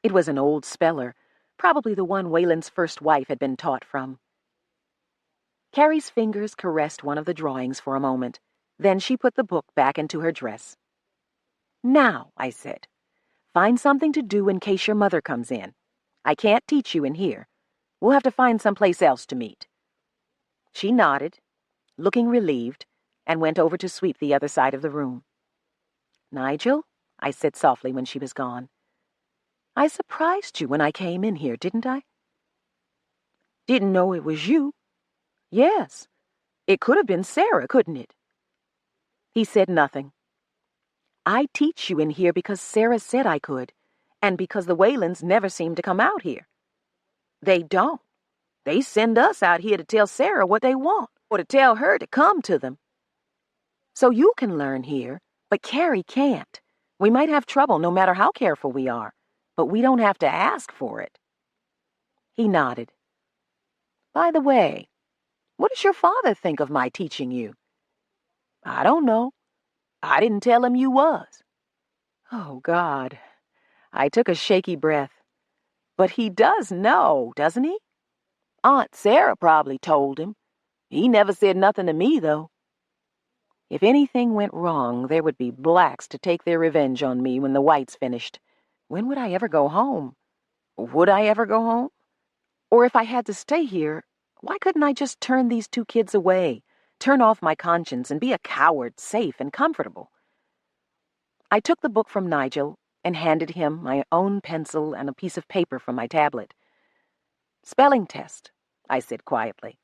B: It was an old speller, probably the one Whalen's first wife had been taught from." Carrie's fingers caressed one of the drawings for a moment. Then she put the book back into her dress. "Now," I said, "find something to do in case your mother comes in. I can't teach you in here. We'll have to find someplace else to meet." She nodded, looking relieved, and went over to sweep the other side of the room. "Nigel," I said softly when she was gone, "I surprised you when I came in here, didn't I?" "Didn't know it was you." "Yes. It could have been Sarah, couldn't it?" He said nothing. "I teach you in here because Sarah said I could, and because the Whalens never seem to come out here." "They don't. They send us out here to tell Sarah what they want, or to tell her to come to them. So you can learn here, but Carrie can't. We might have trouble no matter how careful we are, but we don't have to ask for it." He nodded. "By the way, what does your father think of my teaching you?" "I don't know. I didn't tell him you was." Oh, God. I took a shaky breath. "But he does know, doesn't he?" "Aunt Sarah probably told him. He never said nothing to me, though." If anything went wrong, there would be blacks to take their revenge on me when the whites finished. When would I ever go home? Would I ever go home? Or if I had to stay here, why couldn't I just turn these two kids away, turn off my conscience, and be a coward, safe and comfortable? I took the book from Nigel and handed him my own pencil and a piece of paper from my tablet. "Spelling test," I said quietly.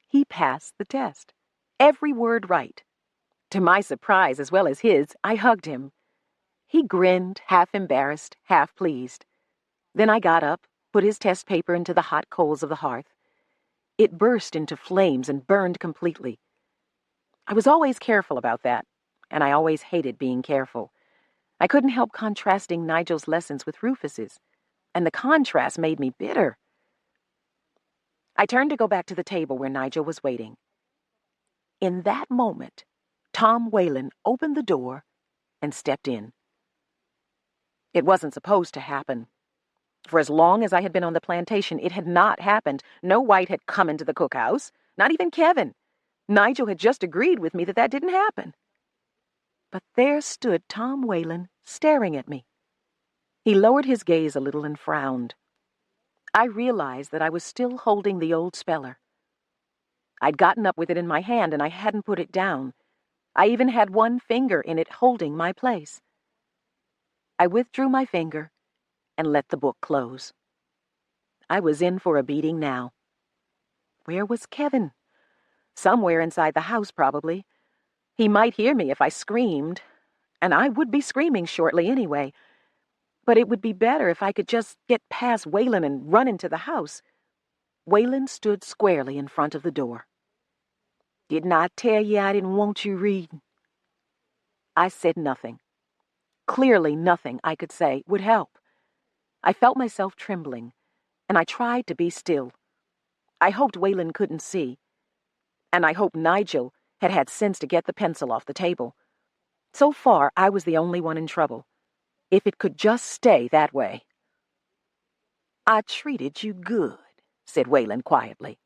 B: He passed the test. Every word right. To my surprise, as well as his, I hugged him. He grinned, half embarrassed, half pleased. Then I got up, put his test paper into the hot coals of the hearth. It burst into flames and burned completely. I was always careful about that, and I always hated being careful. I couldn't help contrasting Nigel's lessons with Rufus's, and the contrast made me bitter. I turned to go back to the table where Nigel was waiting. In that moment, Tom Whalen opened the door and stepped in. It wasn't supposed to happen. For as long as I had been on the plantation, it had not happened. No white had come into the cookhouse, not even Kevin. Nigel had just agreed with me that that didn't happen. But there stood Tom Whalen staring at me. He lowered his gaze a little and frowned. I realized that I was still holding the old speller. I'd gotten up with it in my hand, and I hadn't put it down. I even had one finger in it holding my place. I withdrew my finger and let the book close. I was in for a beating now. Where was Kevin? Somewhere inside the house, probably. He might hear me if I screamed, and I would be screaming shortly anyway. But it would be better if I could just get past Whalen and run into the house. Waylon stood squarely in front of the door. "Didn't I tell you I didn't want you reading?" I said nothing. Clearly nothing I could say would help. I felt myself trembling, and I tried to be still. I hoped Waylon couldn't see, and I hoped Nigel had had sense to get the pencil off the table. So far, I was the only one in trouble. If it could just stay that way. "I treated you good," said Waylon quietly.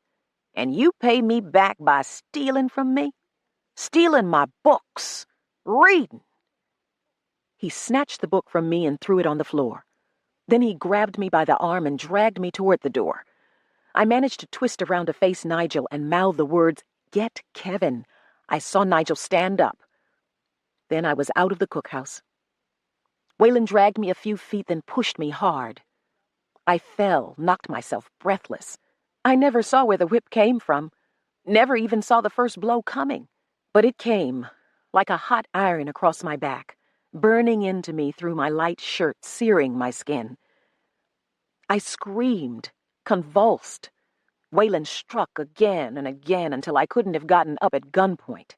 B: "And you pay me back by stealing from me? Stealing my books. Reading." He snatched the book from me and threw it on the floor. Then he grabbed me by the arm and dragged me toward the door. I managed to twist around to face Nigel and mouth the words, "Get Kevin." I saw Nigel stand up. Then I was out of the cookhouse. Waylon dragged me a few feet, then pushed me hard. I fell, knocked myself breathless. I never saw where the whip came from, never even saw the first blow coming. But it came, like a hot iron across my back, burning into me through my light shirt, searing my skin. I screamed, convulsed. Waylon struck again and again until I couldn't have gotten up at gunpoint.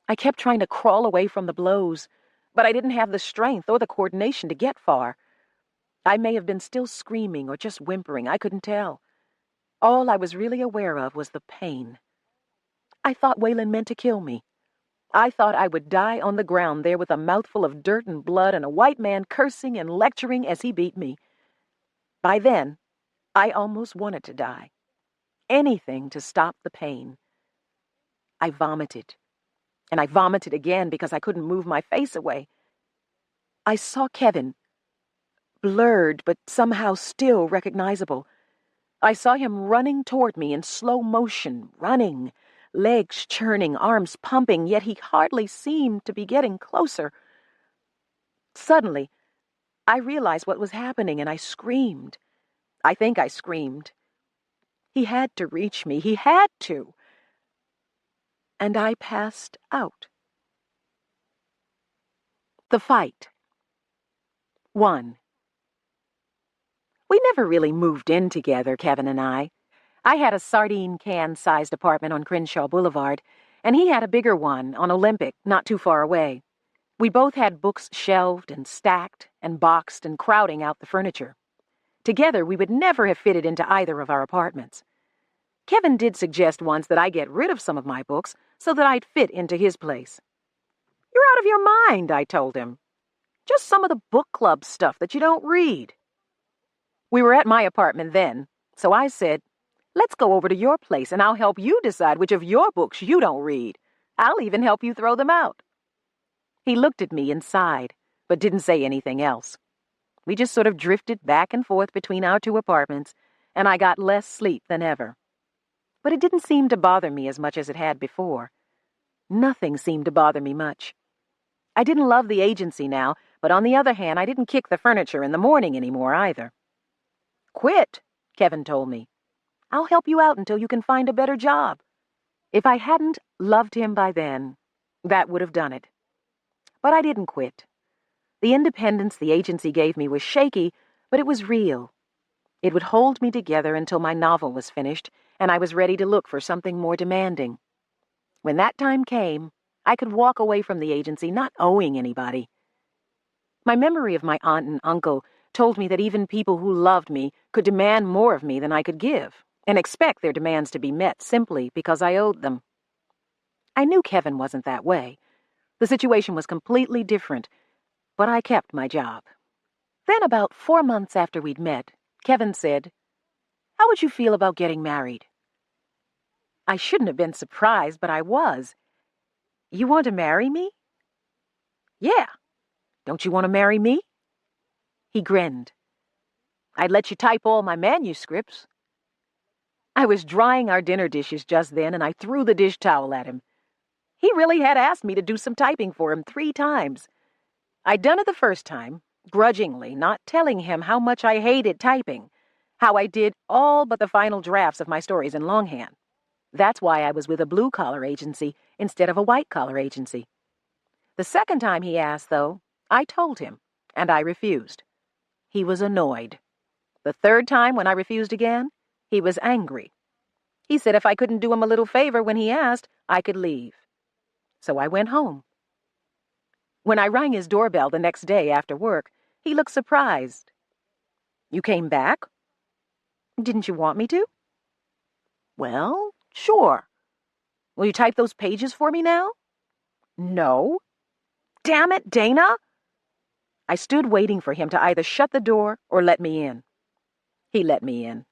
B: I kept trying to crawl away from the blows, but I didn't have the strength or the coordination to get far. I may have been still screaming or just whimpering, I couldn't tell. All I was really aware of was the pain. I thought Waylon meant to kill me. I thought I would die on the ground there with a mouthful of dirt and blood and a white man cursing and lecturing as he beat me. By then, I almost wanted to die. Anything to stop the pain. I vomited. And I vomited again because I couldn't move my face away. I saw Kevin, blurred but somehow still recognizable. I saw him running toward me in slow motion, running, legs churning, arms pumping, yet he hardly seemed to be getting closer. Suddenly, I realized what was happening, and I screamed. I think I screamed. He had to reach me. He had to. And I passed out. The fight. 1. We never really moved in together, Kevin and I. I had a sardine can-sized apartment on Crenshaw Boulevard, and he had a bigger one on Olympic, not too far away. We both had books shelved and stacked and boxed and crowding out the furniture. Together, we would never have fitted into either of our apartments. Kevin did suggest once that I get rid of some of my books so that I'd fit into his place. "You're out of your mind," I told him. "Just some of the book club stuff that you don't read." We were at my apartment then, so I said, "Let's go over to your place and I'll help you decide which of your books you don't read. I'll even help you throw them out." He looked at me and sighed, but didn't say anything else. We just sort of drifted back and forth between our two apartments, and I got less sleep than ever. But it didn't seem to bother me as much as it had before. Nothing seemed to bother me much. I didn't love the agency now, but on the other hand, I didn't kick the furniture in the morning anymore either. "Quit," Kevin told me. "I'll help you out until you can find a better job." If I hadn't loved him by then, that would have done it. But I didn't quit. The independence the agency gave me was shaky, but it was real. It would hold me together until my novel was finished, and I was ready to look for something more demanding. When that time came, I could walk away from the agency not owing anybody. My memory of my aunt and uncle told me that even people who loved me could demand more of me than I could give, and expect their demands to be met simply because I owed them. I knew Kevin wasn't that way. The situation was completely different, but I kept my job. Then about 4 months after we'd met, Kevin said, "How would you feel about getting married?" I shouldn't have been surprised, but I was. "You want to marry me?" "Yeah. Don't you want to marry me?" He grinned. "I'd let you type all my manuscripts." I was drying our dinner dishes just then, and I threw the dish towel at him. He really had asked me to do some typing for him 3 times. I'd done it the first time, grudgingly, not telling him how much I hated typing, how I did all but the final drafts of my stories in longhand. That's why I was with a blue-collar agency instead of a white-collar agency. The second time he asked, though, I told him, and I refused. He was annoyed. The third time, when I refused again, He was angry. He said if I couldn't do him a little favor when he asked, I could leave. So I went home. When I rang his doorbell the next day after work, he looked surprised. You came back? Didn't you want me to? Well, sure. Will you type those pages for me now? No. Damn it, Dana! I stood waiting for him to either shut the door or let me in. He let me in.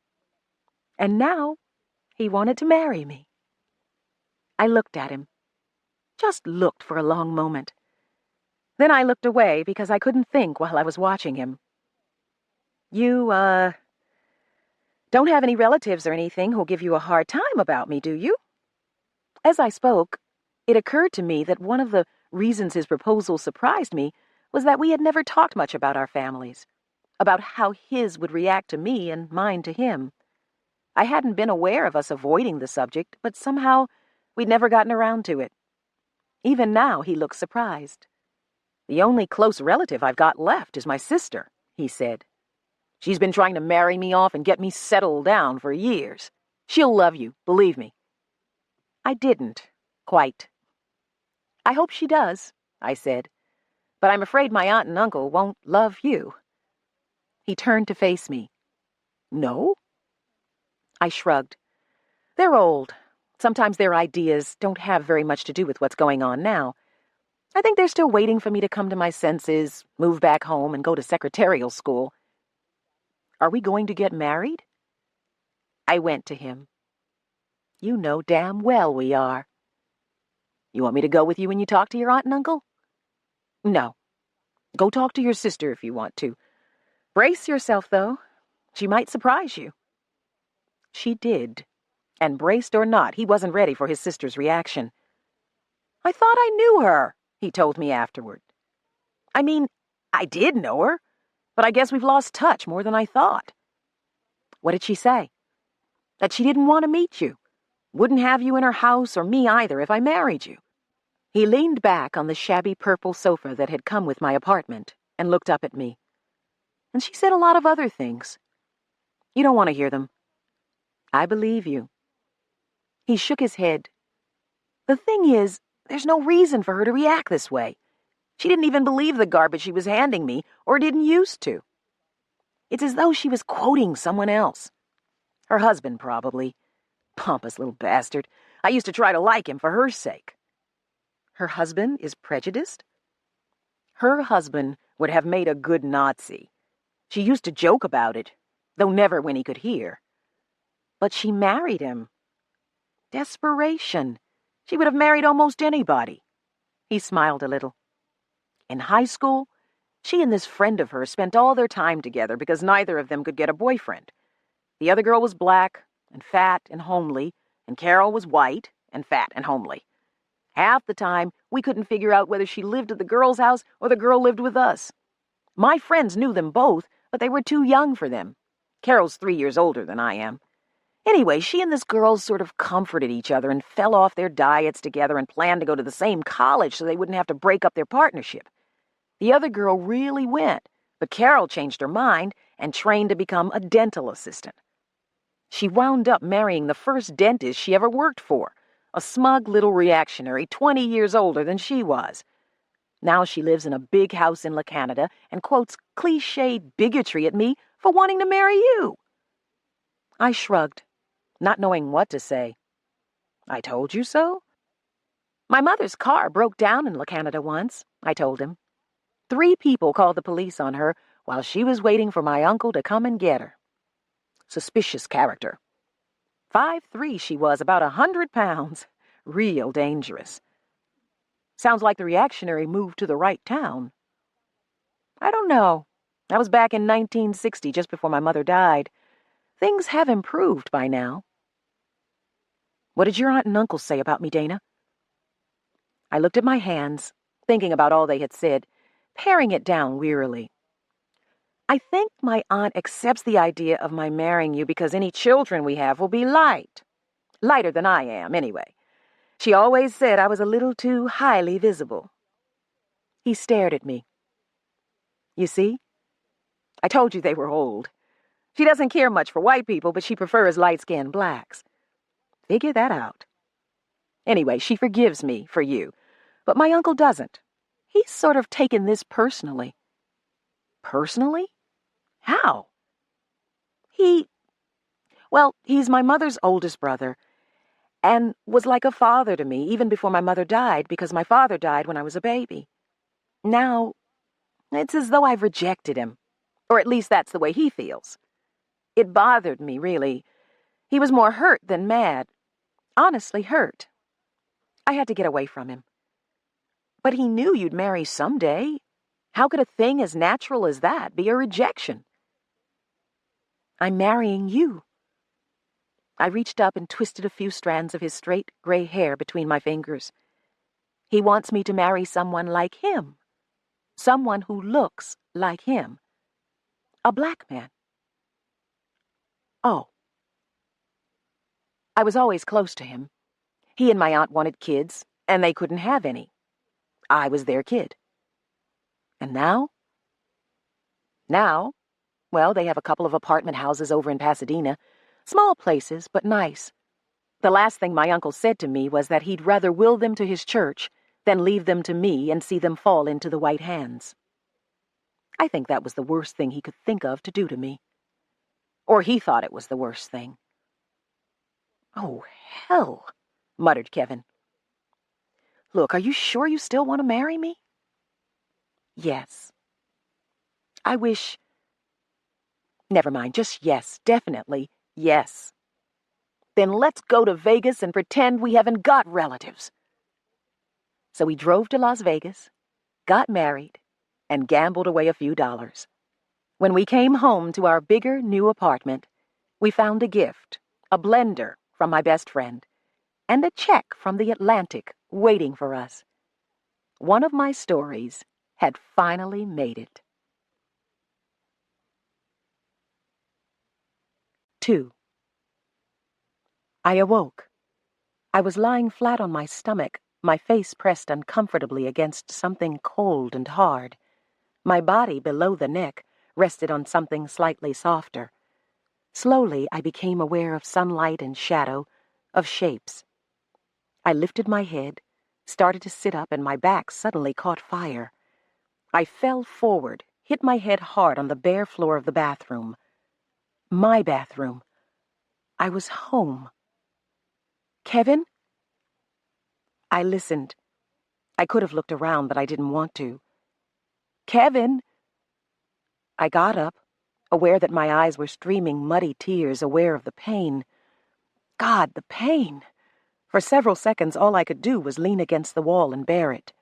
B: And now, he wanted to marry me. I looked at him. Just looked for a long moment. Then I looked away because I couldn't think while I was watching him. You, don't have any relatives or anything who'll give you a hard time about me, do you? As I spoke, it occurred to me that one of the reasons his proposal surprised me was that we had never talked much about our families, about how his would react to me and mine to him. I hadn't been aware of us avoiding the subject, but somehow we'd never gotten around to it. Even now he looked surprised. The only close relative I've got left is my sister, he said. She's been trying to marry me off and get me settled down for years. She'll love you, believe me. I didn't, quite. I hope she does, I said, but I'm afraid my aunt and uncle won't love you. He turned to face me. No? I shrugged. They're old. Sometimes their ideas don't have very much to do with what's going on now. I think they're still waiting for me to come to my senses, move back home, and go to secretarial school. Are we going to get married? I went to him. You know damn well we are. You want me to go with you when you talk to your aunt and uncle? No. Go talk to your sister if you want to. Brace yourself, though. She might surprise you. She did. And braced or not, he wasn't ready for his sister's reaction. I thought I knew her, he told me afterward. I mean, I did know her, but I guess we've lost touch more than I thought. What did she say? That she didn't want to meet you. Wouldn't have you in her house or me either if I married you. He leaned back on the shabby purple sofa that had come with my apartment and looked up at me. And she said a lot of other things. You don't want to hear them. I believe you. He shook his head. The thing is, there's no reason for her to react this way. She didn't even believe the garbage she was handing me, or didn't used to. It's as though she was quoting someone else. Her husband, probably. Pompous little bastard. I used to try to like him for her sake. Her husband is prejudiced? Her husband would have made a good Nazi. She used to joke about it, though never when he could hear. But she married him. Desperation. She would have married almost anybody. He smiled a little. In high school, she and this friend of hers spent all their time together because neither of them could get a boyfriend. The other girl was black and fat and homely, and Carol was white and fat and homely. Half the time, we couldn't figure out whether she lived at the girl's house or the girl lived with us. My friends knew them both, but they were too young for them. Carol's 3 years older than I am. Anyway, she and this girl sort of comforted each other and fell off their diets together and planned to go to the same college so they wouldn't have to break up their partnership. The other girl really went, but Carol changed her mind and trained to become a dental assistant. She wound up marrying the first dentist she ever worked for, a smug little reactionary 20 years older than she was. Now she lives in a big house in Canada and quotes cliched bigotry at me for wanting to marry you. I shrugged, not knowing what to say. I told you so? My mother's car broke down in Canada once, I told him. 3 people called the police on her while she was waiting for my uncle to come and get her. Suspicious character. 5'3" she was, about 100 pounds. Real dangerous. Sounds like the reactionary moved to the right town. I don't know. That was back in 1960, just before my mother died. Things have improved by now. What did your aunt and uncle say about me, Dana? I looked at my hands, thinking about all they had said, paring it down wearily. I think my aunt accepts the idea of my marrying you because any children we have will be light. Lighter than I am, anyway. She always said I was a little too highly visible. He stared at me. You see? I told you they were old. She doesn't care much for white people, but she prefers light-skinned blacks. Figure that out. Anyway, she forgives me for you, but my uncle doesn't. He's sort of taken this personally. Personally? How? He's my mother's oldest brother, and was like a father to me even before my mother died, because my father died when I was a baby. Now, it's as though I've rejected him, or at least that's the way he feels. It bothered me, really. He was more hurt than mad. Honestly hurt. I had to get away from him. But he knew you'd marry someday. How could a thing as natural as that be a rejection? I'm marrying you. I reached up and twisted a few strands of his straight gray hair between my fingers. He wants me to marry someone like him. Someone who looks like him. A black man. Oh. I was always close to him. He and my aunt wanted kids, and they couldn't have any. I was their kid. And now? Now, well, they have a couple of apartment houses over in Pasadena. Small places, but nice. The last thing my uncle said to me was that he'd rather will them to his church than leave them to me and see them fall into the white hands. I think that was the worst thing he could think of to do to me. Or he thought it was the worst thing. Oh, hell, muttered Kevin. Look, are you sure you still want to marry me? Yes. I wish... Never mind, just yes, definitely yes. Then let's go to Vegas and pretend we haven't got relatives. So we drove to Las Vegas, got married, and gambled away a few dollars. When we came home to our bigger new apartment, we found a gift, a blender from my best friend, and a check from the Atlantic waiting for us. One of my stories had finally made it. 2. I awoke. I was lying flat on my stomach, my face pressed uncomfortably against something cold and hard. My body below the neck rested on something slightly softer. Slowly, I became aware of sunlight and shadow, of shapes. I lifted my head, started to sit up, and my back suddenly caught fire. I fell forward, hit my head hard on the bare floor of the bathroom. My bathroom. I was home. Kevin? I listened. I could have looked around, but I didn't want to. Kevin! I got up, aware that my eyes were streaming muddy tears, aware of the pain. God, the pain! For several seconds, all I could do was lean against the wall and bear it.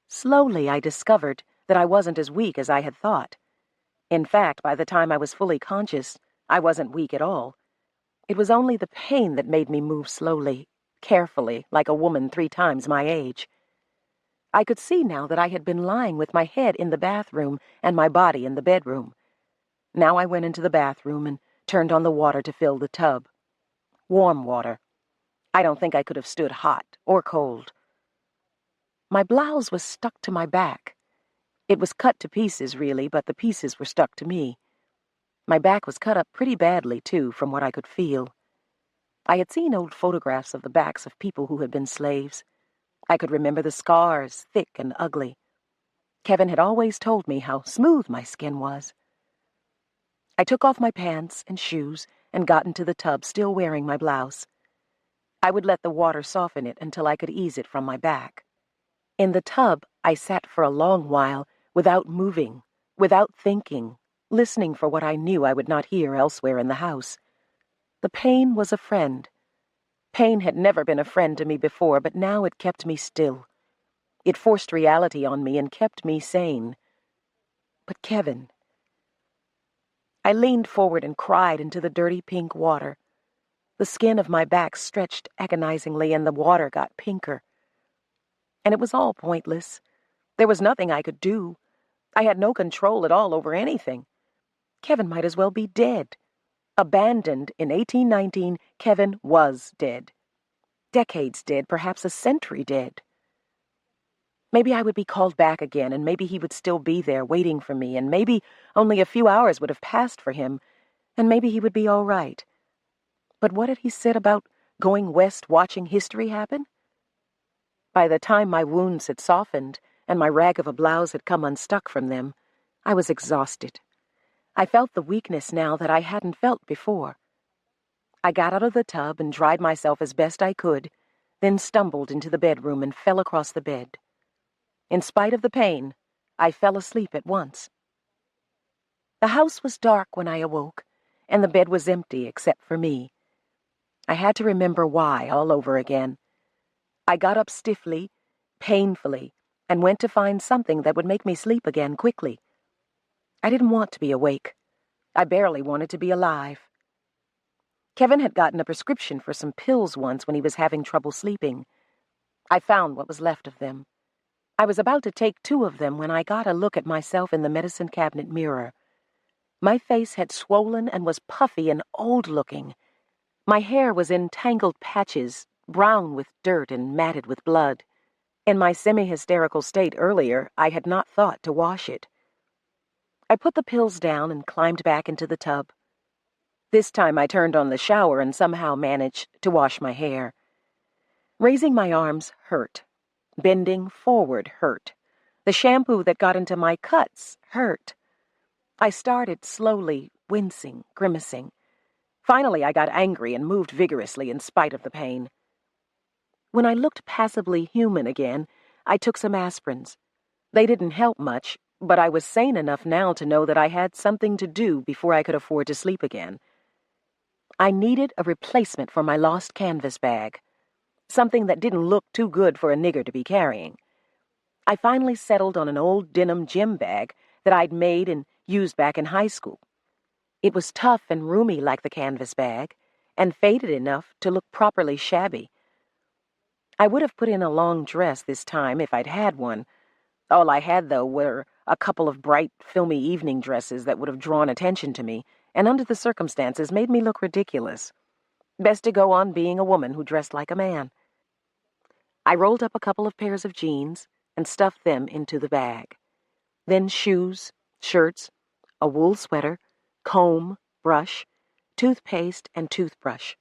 B: Slowly, I discovered that I wasn't as weak as I had thought. In fact, by the time I was fully conscious, I wasn't weak at all. It was only the pain that made me move slowly, carefully, like a woman 3 times my age. I could see now that I had been lying with my head in the bathroom and my body in the bedroom. Now I went into the bathroom and turned on the water to fill the tub. Warm water. I don't think I could have stood hot or cold. My blouse was stuck to my back. It was cut to pieces, really, but the pieces were stuck to me. My back was cut up pretty badly, too, from what I could feel. I had seen old photographs of the backs of people who had been slaves. I could remember the scars, thick and ugly. Kevin had always told me how smooth my skin was. I took off my pants and shoes and got into the tub, still wearing my blouse. I would let the water soften it until I could ease it from my back. In the tub, I sat for a long while, without moving, without thinking, listening for what I knew I would not hear elsewhere in the house. The pain was a friend. Pain had never been a friend to me before, but now it kept me still. It forced reality on me and kept me sane. But Kevin... I leaned forward and cried into the dirty pink water. The skin of my back stretched agonizingly, and the water got pinker. And it was all pointless. There was nothing I could do. I had no control at all over anything. Kevin might as well be dead. Abandoned in 1819, Kevin was dead. Decades dead, perhaps a century dead. Maybe I would be called back again, and maybe he would still be there waiting for me, and maybe only a few hours would have passed for him, and maybe he would be all right. But what had he said about going west watching history happen? By the time my wounds had softened and my rag of a blouse had come unstuck from them, I was exhausted. I felt the weakness now that I hadn't felt before. I got out of the tub and dried myself as best I could, then stumbled into the bedroom and fell across the bed. In spite of the pain, I fell asleep at once. The house was dark when I awoke, and the bed was empty except for me. I had to remember why all over again. I got up stiffly, painfully, and went to find something that would make me sleep again quickly. I didn't want to be awake. I barely wanted to be alive. Kevin had gotten a prescription for some pills once when he was having trouble sleeping. I found what was left of them. I was about to take 2 of them when I got a look at myself in the medicine cabinet mirror. My face had swollen and was puffy and old-looking. My hair was in tangled patches, brown with dirt and matted with blood. In my semi-hysterical state earlier, I had not thought to wash it. I put the pills down and climbed back into the tub. This time I turned on the shower and somehow managed to wash my hair. Raising my arms hurt. Bending forward hurt. The shampoo that got into my cuts hurt. I started slowly, wincing, grimacing. Finally, I got angry and moved vigorously in spite of the pain. When I looked passably human again, I took some aspirins. They didn't help much, but I was sane enough now to know that I had something to do before I could afford to sleep again. I needed a replacement for my lost canvas bag, something that didn't look too good for a nigger to be carrying. I finally settled on an old denim gym bag that I'd made and used back in high school. It was tough and roomy like the canvas bag, and faded enough to look properly shabby. I would have put in a long dress this time if I'd had one. All I had, though, were a couple of bright, filmy evening dresses that would have drawn attention to me, and under the circumstances made me look ridiculous. Best to go on being a woman who dressed like a man. I rolled up a couple of pairs of jeans and stuffed them into the bag. Then shoes, shirts, a wool sweater, comb, brush, toothpaste, and toothbrush.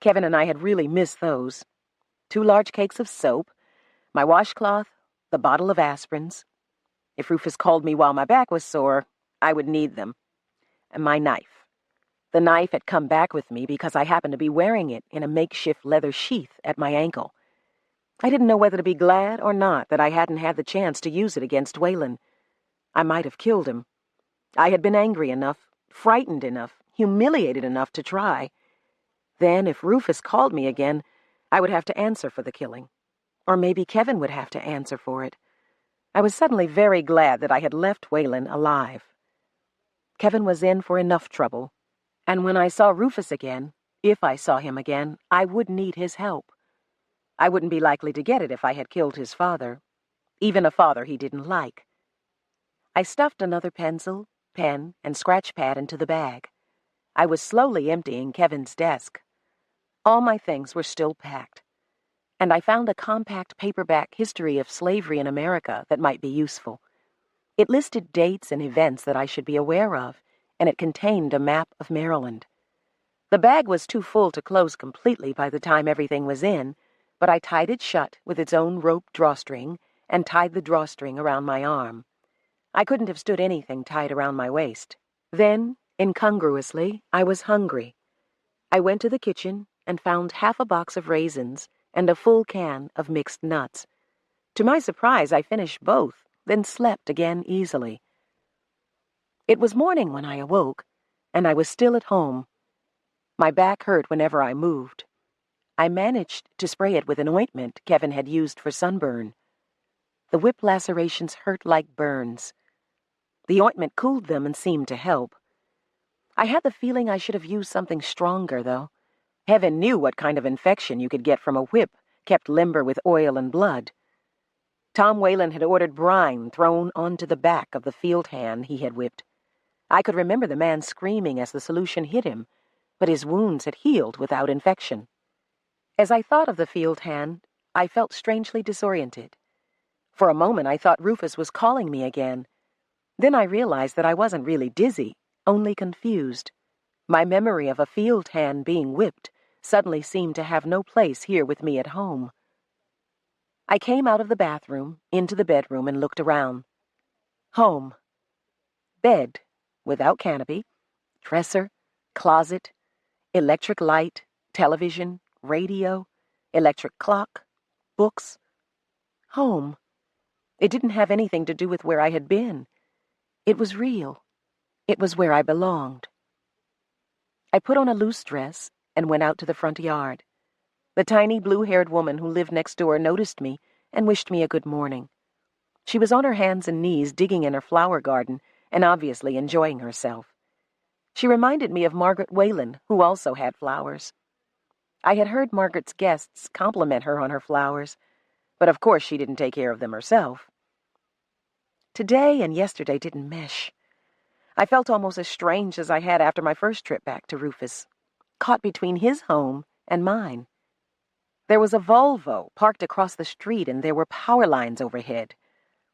B: Kevin and I had really missed those. 2 large cakes of soap, my washcloth, the bottle of aspirins. If Rufus called me while my back was sore, I would need them. And my knife. The knife had come back with me because I happened to be wearing it in a makeshift leather sheath at my ankle. I didn't know whether to be glad or not that I hadn't had the chance to use it against Wayland. I might have killed him. I had been angry enough, frightened enough, humiliated enough to try. Then, if Rufus called me again, I would have to answer for the killing. Or maybe Kevin would have to answer for it. I was suddenly very glad that I had left Wayland alive. Kevin was in for enough trouble, and when I saw Rufus again, if I saw him again, I would need his help. I wouldn't be likely to get it if I had killed his father, even a father he didn't like. I stuffed another pencil, pen, and scratch pad into the bag. I was slowly emptying Kevin's desk. All my things were still packed, and I found a compact paperback history of slavery in America that might be useful. It listed dates and events that I should be aware of, and it contained a map of Maryland. The bag was too full to close completely by the time everything was in, but I tied it shut with its own rope drawstring and tied the drawstring around my arm. I couldn't have stood anything tied around my waist. Then, incongruously, I was hungry. I went to the kitchen and found half a box of raisins and a full can of mixed nuts. To my surprise, I finished both, then slept again easily. It was morning when I awoke, and I was still at home. My back hurt whenever I moved. I managed to spray it with an ointment Kevin had used for sunburn. The whip lacerations hurt like burns. The ointment cooled them and seemed to help. I had the feeling I should have used something stronger, though. Heaven knew what kind of infection you could get from a whip kept limber with oil and blood. Tom Wayland had ordered brine thrown onto the back of the field hand he had whipped. I could remember the man screaming as the solution hit him, but his wounds had healed without infection. As I thought of the field hand, I felt strangely disoriented. For a moment I thought Rufus was calling me again. Then I realized that I wasn't really dizzy, only confused. My memory of a field hand being whipped suddenly seemed to have no place here with me at home. I came out of the bathroom, into the bedroom, and looked around. Home. Bed, without canopy, dresser, closet, electric light, television, radio, electric clock, books. Home. It didn't have anything to do with where I had been. It was real. It was where I belonged. I put on a loose dress and went out to the front yard. The tiny blue-haired woman who lived next door noticed me and wished me a good morning. She was on her hands and knees digging in her flower garden and obviously enjoying herself. She reminded me of Margaret Whalen, who also had flowers. I had heard Margaret's guests compliment her on her flowers, but of course she didn't take care of them herself. Today and yesterday didn't mesh. I felt almost as strange as I had after my first trip back to Rufus, caught between his home and mine. There was a Volvo parked across the street, and there were power lines overhead.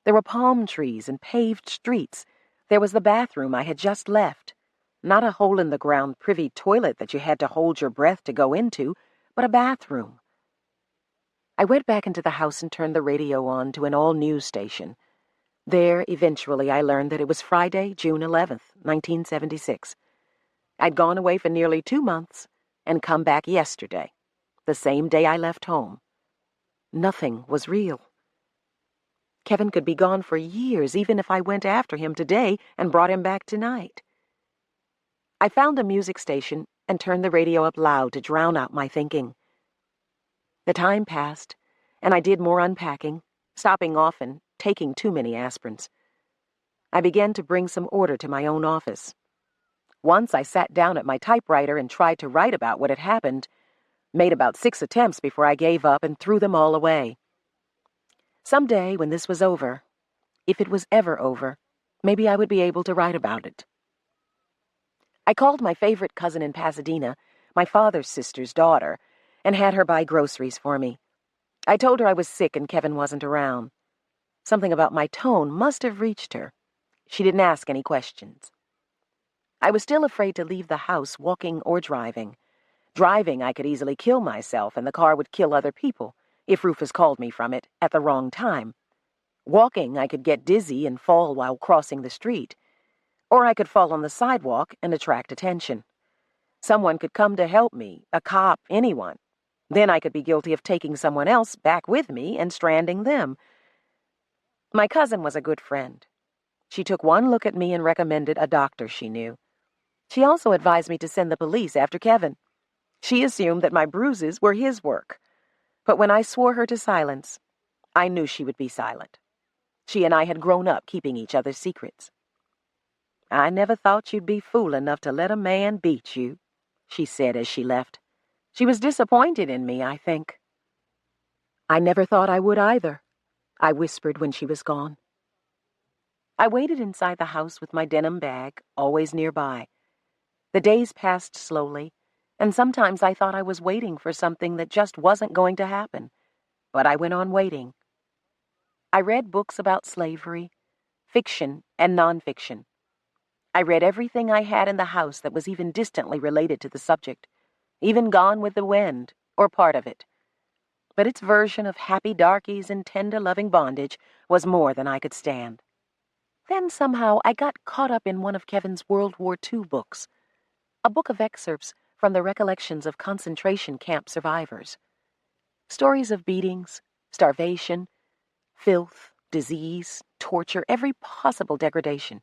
B: There were palm trees and paved streets. There was the bathroom I had just left. Not a hole-in-the-ground privy toilet that you had to hold your breath to go into, but a bathroom. I went back into the house and turned the radio on to an all-news station. There, eventually, I learned that it was Friday, June 11th, 1976. I'd gone away for nearly 2 months and come back yesterday, the same day I left home. Nothing was real. Kevin could be gone for years, even if I went after him today and brought him back tonight. I found a music station and turned the radio up loud to drown out my thinking. The time passed, and I did more unpacking, stopping often, taking too many aspirins. I began to bring some order to my own office. Once I sat down at my typewriter and tried to write about what had happened, made about 6 attempts before I gave up and threw them all away. Someday, when this was over, if it was ever over, maybe I would be able to write about it. I called my favorite cousin in Pasadena, my father's sister's daughter, and had her buy groceries for me. I told her I was sick and Kevin wasn't around. Something about my tone must have reached her. She didn't ask any questions. I was still afraid to leave the house, walking or driving. Driving, I could easily kill myself, and the car would kill other people if Rufus called me from it at the wrong time. Walking, I could get dizzy and fall while crossing the street. Or I could fall on the sidewalk and attract attention. Someone could come to help me, a cop, anyone. Then I could be guilty of taking someone else back with me and stranding them. My cousin was a good friend. She took one look at me and recommended a doctor she knew. She also advised me to send the police after Kevin. She assumed that my bruises were his work. But when I swore her to silence, I knew she would be silent. She and I had grown up keeping each other's secrets. "I never thought you'd be fool enough to let a man beat you," she said as she left. She was disappointed in me, I think. "I never thought I would either," I whispered when she was gone. I waited inside the house with my denim bag, always nearby. The days passed slowly, and sometimes I thought I was waiting for something that just wasn't going to happen. But I went on waiting. I read books about slavery, fiction and nonfiction. I read everything I had in the house that was even distantly related to the subject, even Gone with the Wind, or part of it. But its version of happy darkies and tender loving bondage was more than I could stand. Then somehow I got caught up in one of Kevin's World War II books, a book of excerpts from the recollections of concentration camp survivors. Stories of beatings, starvation, filth, disease, torture, every possible degradation.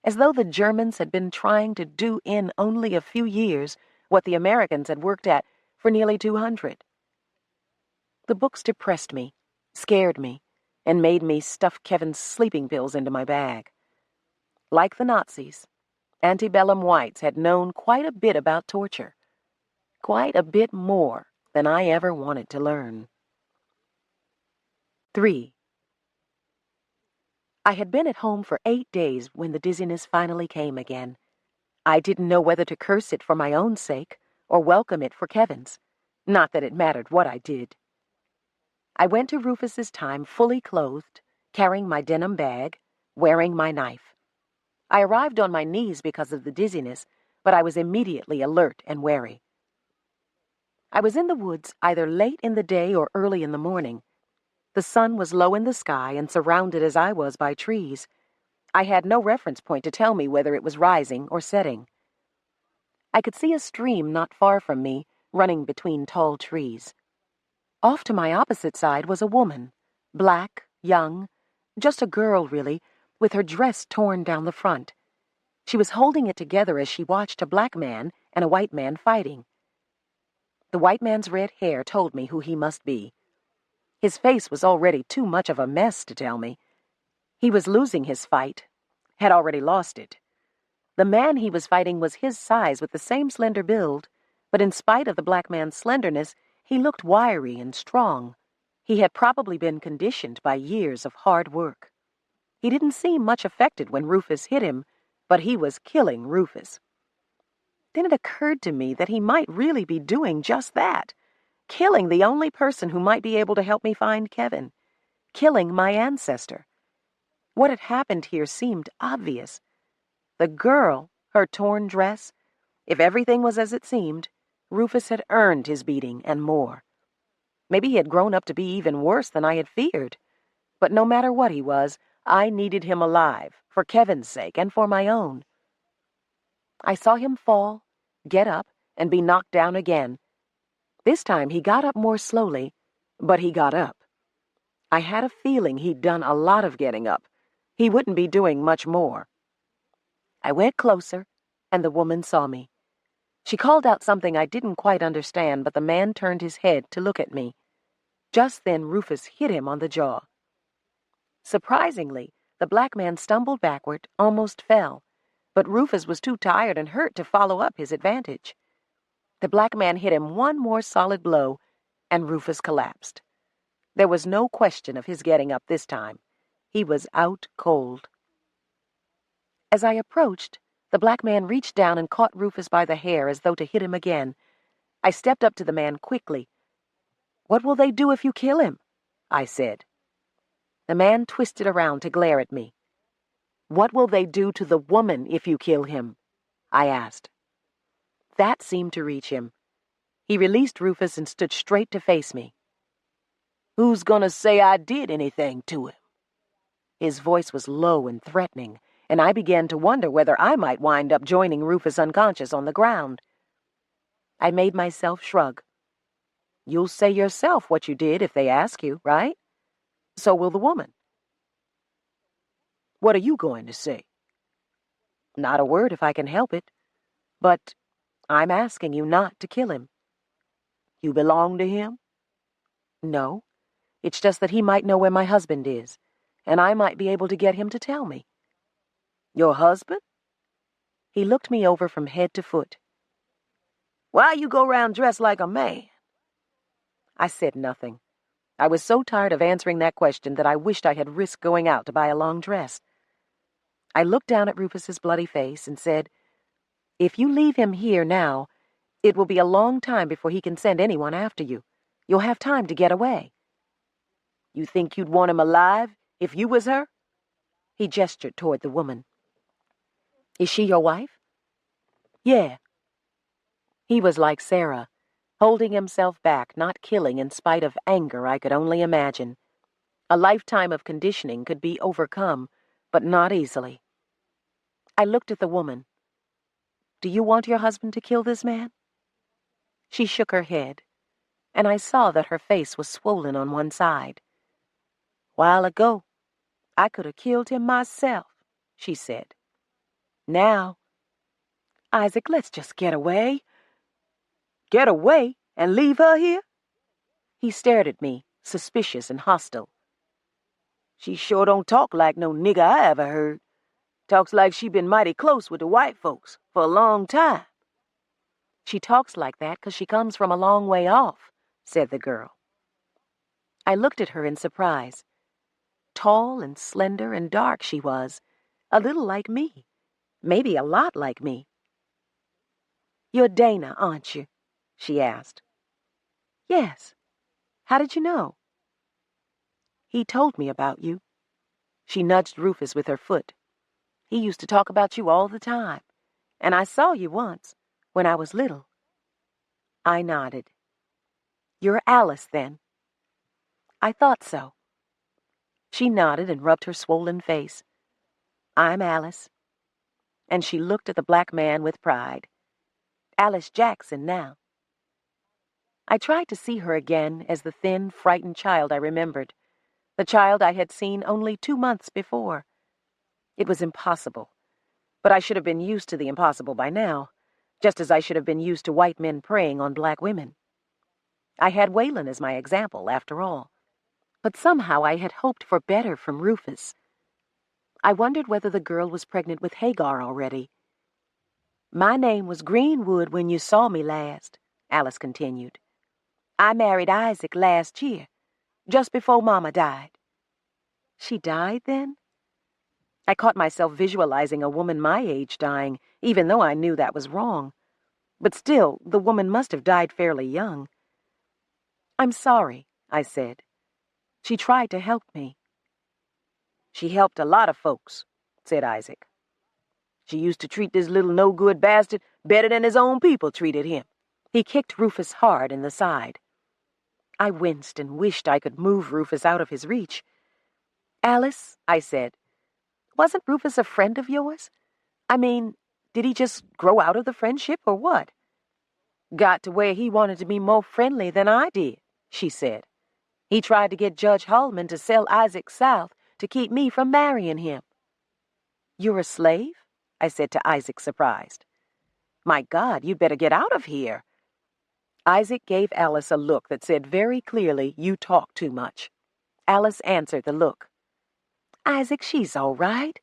B: As though the Germans had been trying to do in only a few years what the Americans had worked at for nearly 200. The books depressed me, scared me, and made me stuff Kevin's sleeping pills into my bag. Like the Nazis, antebellum whites had known quite a bit about torture, quite a bit more than I ever wanted to learn. 3. I had been at home for 8 days when the dizziness finally came again. I didn't know whether to curse it for my own sake or welcome it for Kevin's. Not that it mattered what I did. I went to Rufus's time fully clothed, carrying my denim bag, wearing my knife. I arrived on my knees because of the dizziness, but I was immediately alert and wary. I was in the woods either late in the day or early in the morning. The sun was low in the sky and surrounded as I was by trees. I had no reference point to tell me whether it was rising or setting. I could see a stream not far from me, running between tall trees. Off to my opposite side was a woman, black, young, just a girl really, with her dress torn down the front. She was holding it together as she watched a black man and a white man fighting. The white man's red hair told me who he must be. His face was already too much of a mess to tell me. He was losing his fight, had already lost it. The man he was fighting was his size with the same slender build, but in spite of the black man's slenderness, he looked wiry and strong. He had probably been conditioned by years of hard work. He didn't seem much affected when Rufus hit him, but he was killing Rufus. Then it occurred to me that he might really be doing just that, killing the only person who might be able to help me find Kevin, killing my ancestor. What had happened here seemed obvious. The girl, her torn dress, if everything was as it seemed, Rufus had earned his beating and more. Maybe he had grown up to be even worse than I had feared. But no matter what he was, I needed him alive, for Kevin's sake and for my own. I saw him fall, get up, and be knocked down again. This time he got up more slowly, but he got up. I had a feeling he'd done a lot of getting up. He wouldn't be doing much more. I went closer, and the woman saw me. She called out something I didn't quite understand, but the man turned his head to look at me. Just then Rufus hit him on the jaw. Surprisingly, the black man stumbled backward, almost fell, but Rufus was too tired and hurt to follow up his advantage. The black man hit him one more solid blow, and Rufus collapsed. There was no question of his getting up this time. He was out cold. As I approached, the black man reached down and caught Rufus by the hair as though to hit him again. I stepped up to the man quickly. "What will they do if you kill him?" I said. The man twisted around to glare at me. "What will they do to the woman if you kill him?" I asked. That seemed to reach him. He released Rufus and stood straight to face me. "Who's gonna say I did anything to him?" His voice was low and threatening, and I began to wonder whether I might wind up joining Rufus unconscious on the ground. I made myself shrug. "You'll say yourself what you did if they ask you, right? So will the woman." "What are you going to say?" "Not a word if I can help it. But I'm asking you not to kill him." "You belong to him?" "No. It's just that he might know where my husband is, and I might be able to get him to tell me." "Your husband?" He looked me over from head to foot. "Why you go round dressed like a man?" I said nothing. I was so tired of answering that question that I wished I had risked going out to buy a long dress. I looked down at Rufus's bloody face and said, "If you leave him here now, it will be a long time before he can send anyone after you. You'll have time to get away." "You think you'd want him alive if you was her?" He gestured toward the woman. "Is she your wife?" "Yeah." He was like Sarah, holding himself back, not killing in spite of anger I could only imagine. A lifetime of conditioning could be overcome, but not easily. I looked at the woman. "Do you want your husband to kill this man?" She shook her head, and I saw that her face was swollen on one side. "While ago, I could have killed him myself," she said. "Now, Isaac, let's just get away." "Get away and leave her here?" He stared at me, suspicious and hostile. "She sure don't talk like no nigger I ever heard. Talks like she been mighty close with the white folks for a long time." "She talks like that 'cause she comes from a long way off," said the girl. I looked at her in surprise. Tall and slender and dark she was, a little like me, maybe a lot like me. "You're Dana, aren't you?" she asked. "Yes. How did you know?" "He told me about you." She nudged Rufus with her foot. "He used to talk about you all the time. And I saw you once, when I was little." I nodded. "You're Alice, then?" "I thought so." She nodded and rubbed her swollen face. "I'm Alice." And she looked at the black man with pride. "Alice Jackson now." I tried to see her again as the thin, frightened child I remembered, the child I had seen only 2 months before. It was impossible, but I should have been used to the impossible by now, just as I should have been used to white men preying on black women. I had Waylon as my example, after all, but somehow I had hoped for better from Rufus. I wondered whether the girl was pregnant with Hagar already. "My name was Greenwood when you saw me last," Alice continued. "I married Isaac last year, just before Mama died." "She died, then?" I caught myself visualizing a woman my age dying, even though I knew that was wrong. But still, the woman must have died fairly young. "I'm sorry," I said. "She tried to help me." "She helped a lot of folks," said Isaac. "She used to treat this little no-good bastard better than his own people treated him." He kicked Rufus hard in the side. I winced and wished I could move Rufus out of his reach. "Alice," I said, "wasn't Rufus a friend of yours? I mean, did he just grow out of the friendship, or what?" "Got to where he wanted to be more friendly than I did," she said. "He tried to get Judge Hallman to sell Isaac South to keep me from marrying him." "You're a slave?" I said to Isaac, surprised. "My God, you'd better get out of here." Isaac gave Alice a look that said very clearly, "You talk too much." Alice answered the look. "Isaac, she's all right.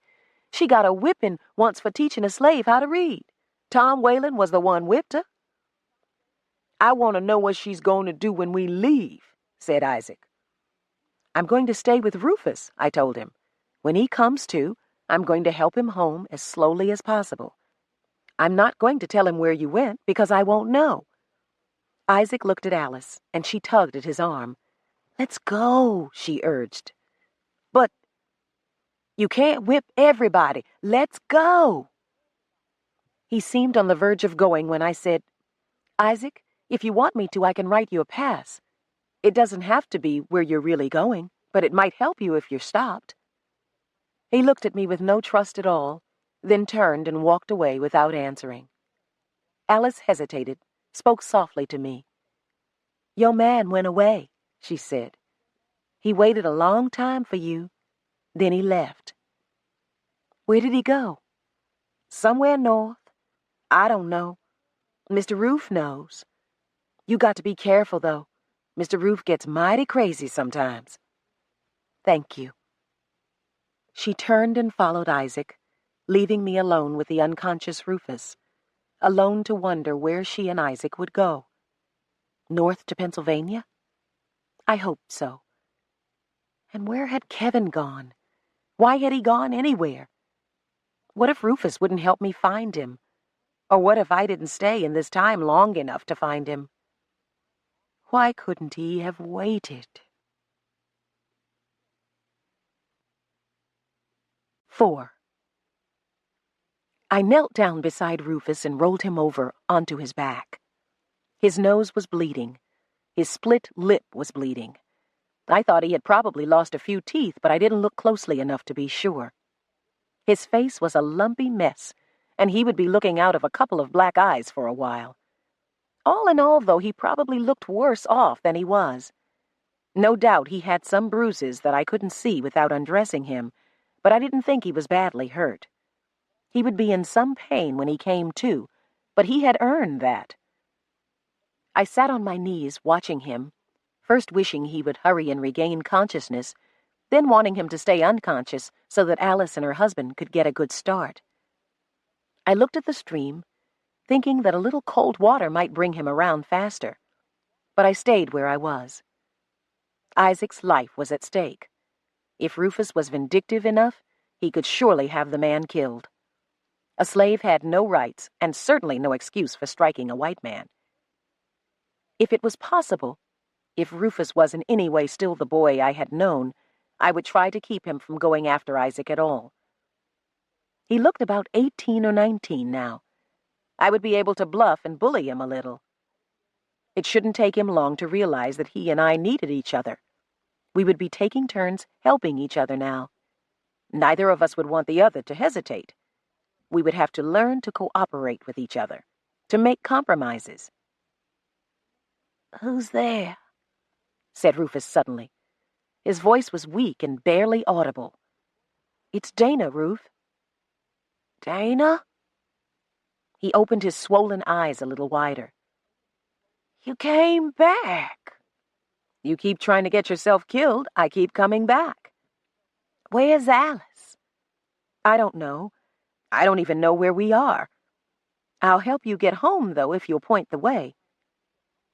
B: She got a whipping once for teaching a slave how to read. Tom Whalen was the one whipped her." "I want to know what she's going to do when we leave," said Isaac. "I'm going to stay with Rufus," I told him. "When he comes to, I'm going to help him home as slowly as possible. I'm not going to tell him where you went, because I won't know." Isaac looked at Alice, and she tugged at his arm. "Let's go," she urged. "But you can't whip everybody. Let's go." He seemed on the verge of going when I said, "Isaac, if you want me to, I can write you a pass. It doesn't have to be where you're really going, but it might help you if you're stopped." He looked at me with no trust at all, then turned and walked away without answering. Alice hesitated, spoke softly to me. "Your man went away," she said. "He waited a long time for you. Then he left." "Where did he go?" "Somewhere north. I don't know. Mr. Roof knows. You got to be careful, though. Mr. Roof gets mighty crazy sometimes." "Thank you." She turned and followed Isaac, leaving me alone with the unconscious Rufus, alone to wonder where she and Isaac would go. North to Pennsylvania? I hoped so. And where had Kevin gone? Why had he gone anywhere? What if Rufus wouldn't help me find him? Or what if I didn't stay in this time long enough to find him? Why couldn't he have waited? 4. I knelt down beside Rufus and rolled him over onto his back. His nose was bleeding. His split lip was bleeding. I thought he had probably lost a few teeth, but I didn't look closely enough to be sure. His face was a lumpy mess, and he would be looking out of a couple of black eyes for a while. All in all, though, he probably looked worse off than he was. No doubt he had some bruises that I couldn't see without undressing him, but I didn't think he was badly hurt. He would be in some pain when he came to, but he had earned that. I sat on my knees watching him, first wishing he would hurry and regain consciousness, then wanting him to stay unconscious so that Alice and her husband could get a good start. I looked at the stream, thinking that a little cold water might bring him around faster, but I stayed where I was. Isaac's life was at stake. If Rufus was vindictive enough, he could surely have the man killed. A slave had no rights and certainly no excuse for striking a white man. If it was possible, if Rufus was in any way still the boy I had known, I would try to keep him from going after Isaac at all. He looked about 18 or 19 now, I would be able to bluff and bully him a little. It shouldn't take him long to realize that he and I needed each other. We would be taking turns helping each other now. Neither of us would want the other to hesitate. We would have to learn to cooperate with each other, to make compromises.
C: "Who's there?"
B: said Rufus suddenly. His voice was weak and barely audible. "It's Dana, Ruth."
C: "Dana?"
B: He opened his swollen eyes a little wider.
C: "You came back."
B: "You keep trying to get yourself killed, I keep coming back."
C: "Where's Alice?"
B: "I don't know. I don't even know where we are. I'll help you get home, though, if you'll point the way."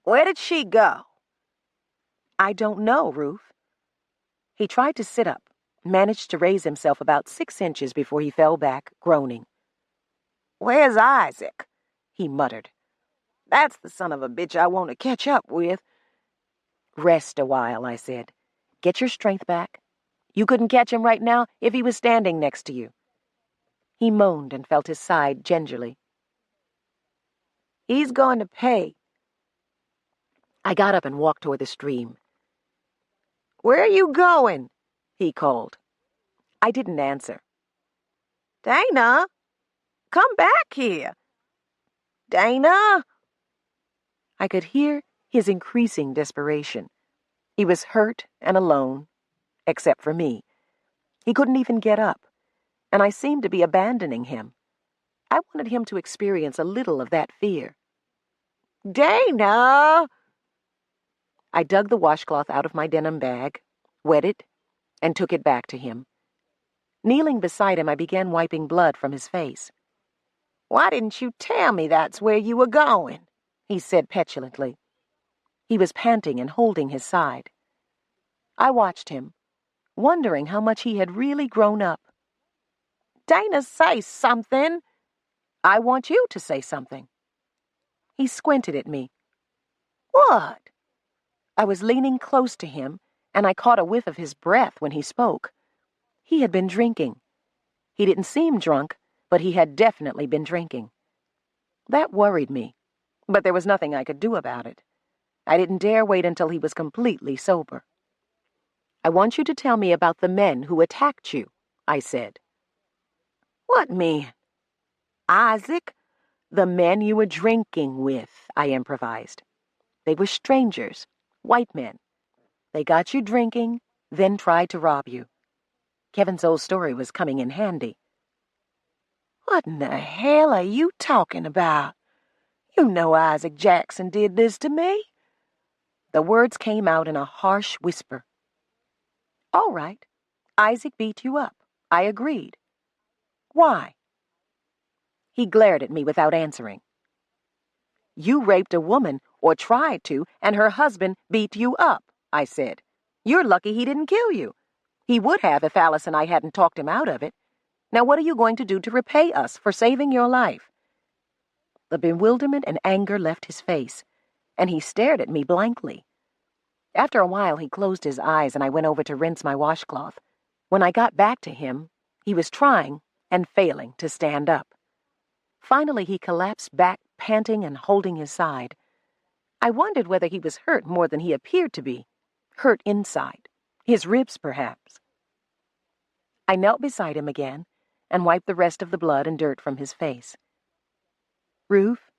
C: "Where did she go?"
B: "I don't know, Ruth." He tried to sit up, managed to raise himself about 6 inches before he fell back, groaning.
C: "Where's Isaac?"
B: he muttered.
C: "That's the son of a bitch I want to catch up with."
B: "Rest a while," I said. "Get your strength back. You couldn't catch him right now if he was standing next to you." He moaned and felt his side gingerly.
C: "He's going to pay."
B: I got up and walked toward the stream.
C: "Where are you going?"
B: he called. I didn't answer.
C: "Dana, come back here. Dana!"
B: I could hear his increasing desperation. He was hurt and alone, except for me. He couldn't even get up, and I seemed to be abandoning him. I wanted him to experience a little of that fear.
C: "Dana!"
B: I dug the washcloth out of my denim bag, wet it, and took it back to him. Kneeling beside him, I began wiping blood from his face.
C: "Why didn't you tell me that's where you were going?"
B: he said petulantly. He was panting and holding his side. I watched him, wondering how much he had really grown up.
C: "Dana, say something."
B: "I want you to say something." He squinted at me.
C: "What?"
B: I was leaning close to him, and I caught a whiff of his breath when he spoke. He had been drinking. He didn't seem drunk, but he had definitely been drinking. That worried me, but there was nothing I could do about it. I didn't dare wait until he was completely sober. "I want you to tell me about the men who attacked you," I said.
C: "What men?" "Isaac?"
B: "The men you were drinking with," I improvised. "They were strangers, white men. They got you drinking, then tried to rob you." Kevin's old story was coming in handy.
C: "What in the hell are you talking about? You know Isaac Jackson did this to me."
B: The words came out in a harsh whisper. "All right. Isaac beat you up. I agreed. Why?" He glared at me without answering. "You raped a woman, or tried to, and her husband beat you up," I said. "You're lucky he didn't kill you. He would have if Alice and I hadn't talked him out of it. Now what are you going to do to repay us for saving your life?" The bewilderment and anger left his face, and he stared at me blankly. After a while, he closed his eyes, and I went over to rinse my washcloth. When I got back to him, he was trying and failing to stand up. Finally, he collapsed back, panting and holding his side. I wondered whether he was hurt more than he appeared to be. Hurt inside. His ribs, perhaps. I knelt beside him again and wiped the rest of the blood and dirt from his face. "Ruth,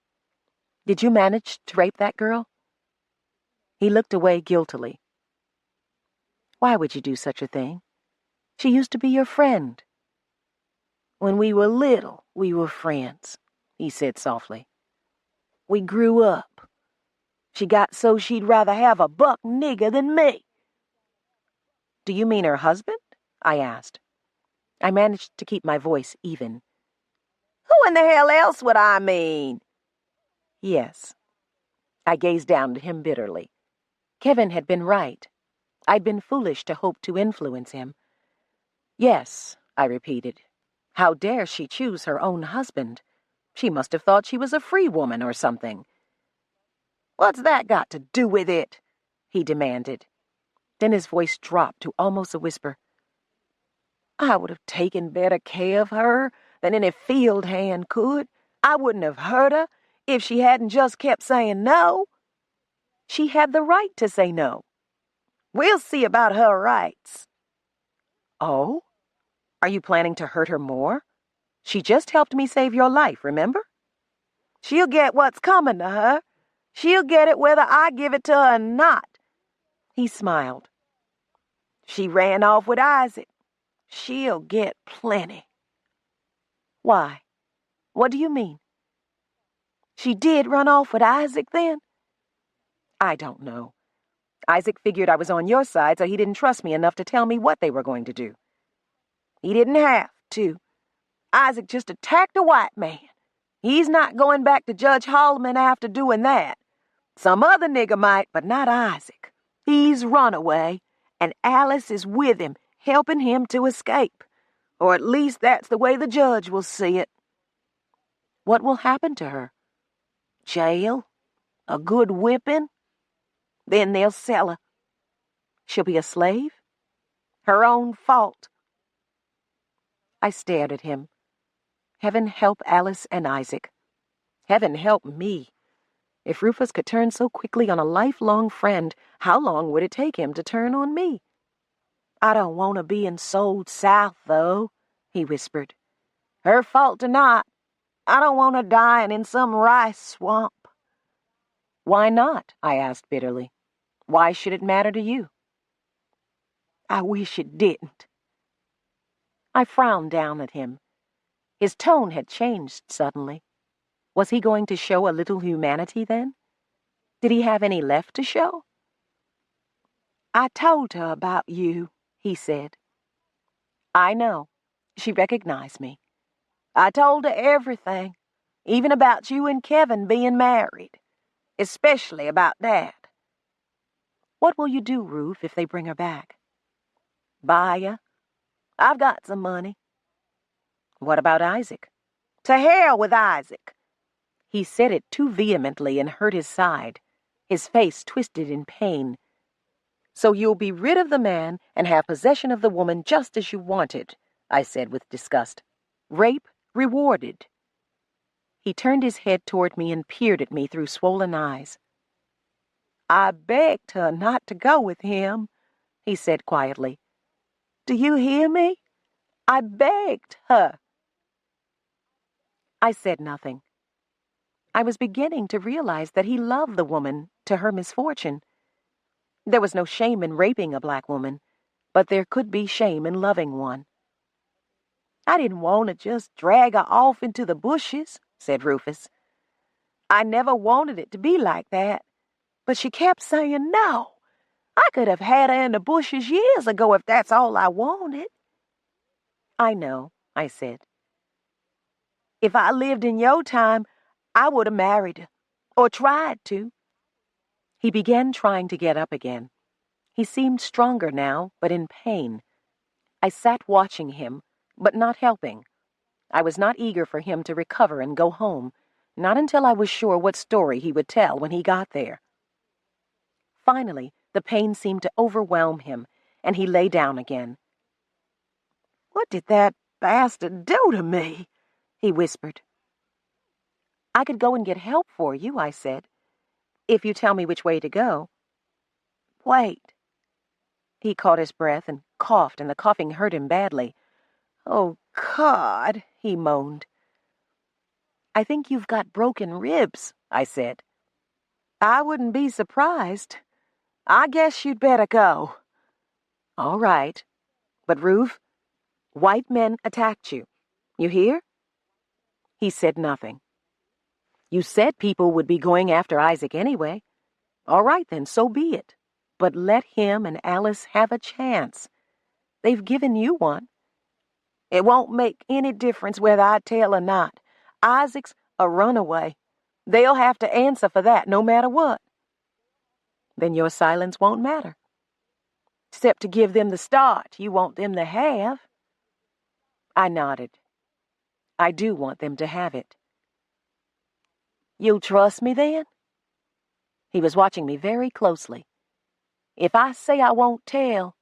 B: did you manage to rape that girl?" He looked away guiltily. "Why would you do such a thing? She used to be your friend."
C: "When we were little, we were friends," he said softly. "We grew up. She got so she'd rather have a buck nigger than me."
B: "Do you mean her husband?" I asked. I managed to keep my voice even.
C: "Who in the hell else would I mean?"
B: "Yes." I gazed down at him bitterly. Kevin had been right. I'd been foolish to hope to influence him. "Yes," I repeated. "How dare she choose her own husband? She must have thought she was a free woman or something."
C: "What's that got to do with it?"
B: he demanded. Then his voice dropped to almost a whisper.
C: "I would have taken better care of her than any field hand could. I wouldn't have hurt her if she hadn't just kept saying no. She had the right to say no. We'll see about her rights.
B: Oh? Are you planning to hurt her more? She just helped me save your life, remember?
C: She'll get what's coming to her. She'll get it whether I give it to her or not. He smiled. She ran off with Isaac. She'll get plenty. Why? What do you mean? She did run off with Isaac then?
B: I don't know. Isaac figured I was on your side, so he didn't trust me enough to tell me what they were going to do.
C: He didn't have to. Isaac just attacked a white man. He's not going back to Judge Holloman after doing that. Some other nigger might, but not Isaac. He's run away, and Alice is with him, helping him to escape. Or at least that's the way the judge will see it.
B: What will happen to her?
C: Jail. A good whipping. Then they'll sell her.
B: She'll be a slave?
C: Her own fault.
B: I stared at him. Heaven help Alice and Isaac. Heaven help me. If Rufus could turn so quickly on a lifelong friend, how long would it take him to turn on me?
C: I don't want her being sold south, though, he whispered. Her fault or not, I don't want her dying in some rice swamp.
B: Why not? I asked bitterly. Why should it matter to you?
C: I wish it didn't.
B: I frowned down at him. His tone had changed suddenly. Was he going to show a little humanity then? Did he have any left to show?
C: I told her about you, he said.
B: I know. She recognized me.
C: I told her everything, even about you and Kevin being married, especially about Dad.
B: What will you do, Ruf, if they bring her back?
C: Buy her. I've got some money.
B: What about Isaac?
C: To hell with Isaac.
B: He said it too vehemently and hurt his side. His face twisted in pain. So you'll be rid of the man and have possession of the woman just as you wanted, I said with disgust. Rape rewarded. He turned his head toward me and peered at me through swollen eyes.
C: I begged her not to go with him, he said quietly. Do you hear me? I begged her.
B: I said nothing. I was beginning to realize that he loved the woman to her misfortune. There was no shame in raping a black woman, but there could be shame in loving one.
C: I didn't want to just drag her off into the bushes, said Rufus. I never wanted it to be like that, but she kept saying no. I could have had her in the bushes years ago if that's all I wanted.
B: I know, I said.
C: If I lived in your time, I would have married her, or tried to.
B: He began trying to get up again. He seemed stronger now, but in pain. I sat watching him, but not helping. I was not eager for him to recover and go home, not until I was sure what story he would tell when he got there. Finally, the pain seemed to overwhelm him, and he lay down again.
C: What did that bastard do to me? He whispered.
B: I could go and get help for you, I said, if you tell me which way to go.
C: Wait.
B: He caught his breath and coughed, and the coughing hurt him badly.
C: Oh, God, he moaned.
B: I think you've got broken ribs, I said.
C: I wouldn't be surprised. I guess you'd better go.
B: All right. But, Ruf, white men attacked you. You hear? He said nothing. You said people would be going after Isaac anyway. All right, then, so be it. But let him and Alice have a chance. They've given you one.
C: It won't make any difference whether I tell or not. Isaac's a runaway. They'll have to answer for that no matter what.
B: Then your silence won't matter.
C: Except to give them the start you want them to have.
B: I nodded. I do want them to have it.
C: You'll trust me then?
B: He was watching me very closely.
C: If I say I won't tell,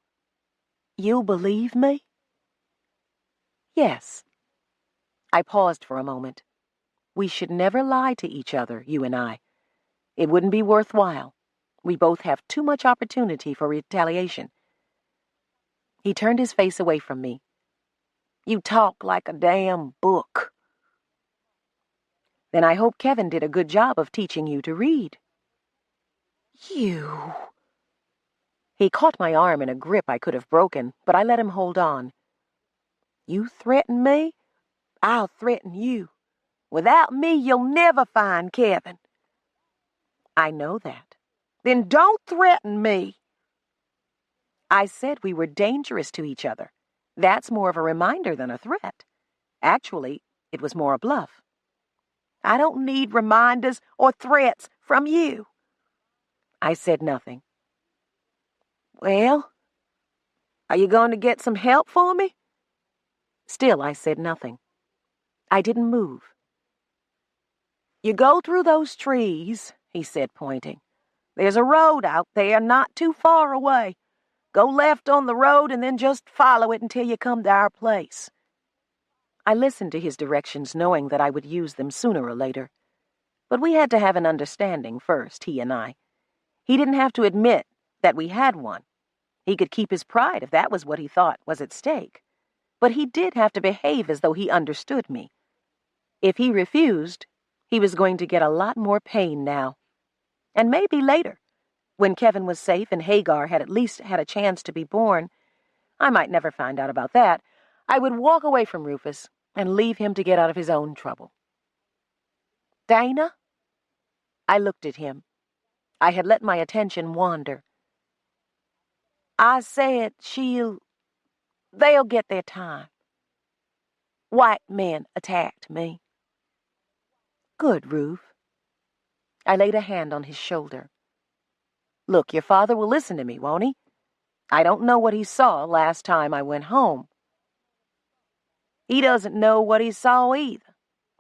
C: you'll believe me?
B: Yes. I paused for a moment. We should never lie to each other, you and I. It wouldn't be worthwhile. We both have too much opportunity for retaliation. He turned his face away from me. You talk like a damn book. Then I hope Kevin did a good job of teaching you to read. You... He caught my arm in a grip I could have broken, but I let him hold on. You threaten me? I'll threaten you. Without me, you'll never find Kevin. I know that. Then don't threaten me. I said we were dangerous to each other. That's more of a reminder than a threat. Actually, it was more a bluff. I don't need reminders or threats from you. I said nothing. Well, are you going to get some help for me? Still, I said nothing. I didn't move. You go through those trees, he said, pointing. There's a road out there not too far away. Go left on the road and then just follow it until you come to our place. I listened to his directions, knowing that I would use them sooner or later. But we had to have an understanding first, he and I. He didn't have to admit that we had one. He could keep his pride if that was what he thought was at stake. But he did have to behave as though he understood me. If he refused, he was going to get a lot more pain now. And maybe later, when Kevin was safe and Hagar had at least had a chance to be born, I might never find out about that, I would walk away from Rufus and leave him to get out of his own trouble. Dana? I looked at him. I had let my attention wander. I said they'll get their time. White men attacked me. Good, Ruf. I laid a hand on his shoulder. Look, your father will listen to me, won't he? I don't know what he saw last time I went home. He doesn't know what he saw either.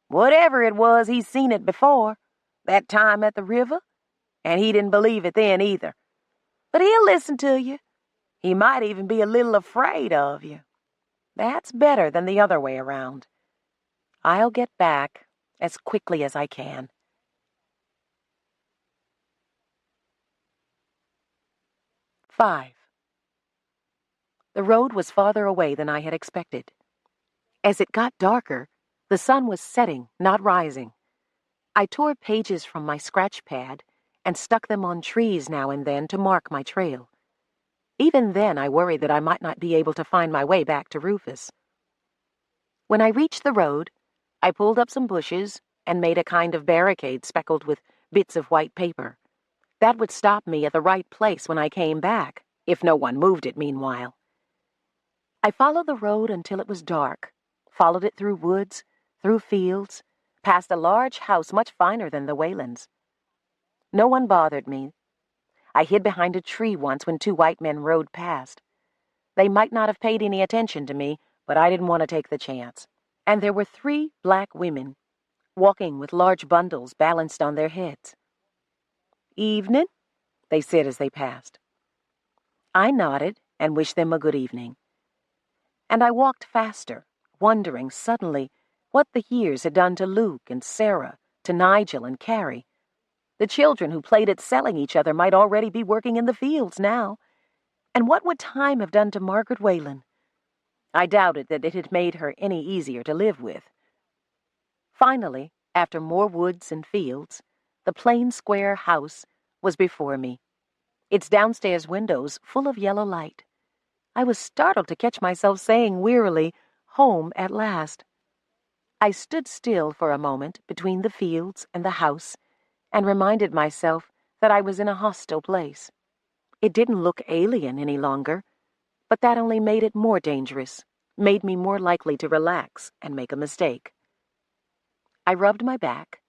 B: Whatever it was, he's seen it before. That time at the river. And he didn't believe it then either. But he'll listen to you. He might even be a little afraid of you. That's better than the other way around. I'll get back as quickly as I can. Five. The road was farther away than I had expected. As it got darker, the sun was setting, not rising. I tore pages from my scratch pad and stuck them on trees now and then to mark my trail. Even then, I worried that I might not be able to find my way back to Rufus. When I reached the road, I pulled up some bushes and made a kind of barricade speckled with bits of white paper. That would stop me at the right place when I came back, if no one moved it meanwhile. I followed the road until it was dark, followed it through woods, through fields, past a large house much finer than the Whalens. No one bothered me. I hid behind a tree once when two white men rode past. They might not have paid any attention to me, but I didn't want to take the chance. And there were 3 black women, walking with large bundles balanced on their heads. Evening, they said as they passed. I nodded and wished them a good evening. And I walked faster, wondering suddenly what the years had done to Luke and Sarah, to Nigel and Carrie. The children who played at selling each other might already be working in the fields now. And what would time have done to Margaret Whalen? I doubted that it had made her any easier to live with. Finally, after more woods and fields, the plain square house was before me, its downstairs windows full of yellow light. I was startled to catch myself saying wearily, "Home at last." I stood still for a moment between the fields and the house and reminded myself that I was in a hostile place. It didn't look alien any longer, but that only made it more dangerous, made me more likely to relax and make a mistake. I rubbed my back,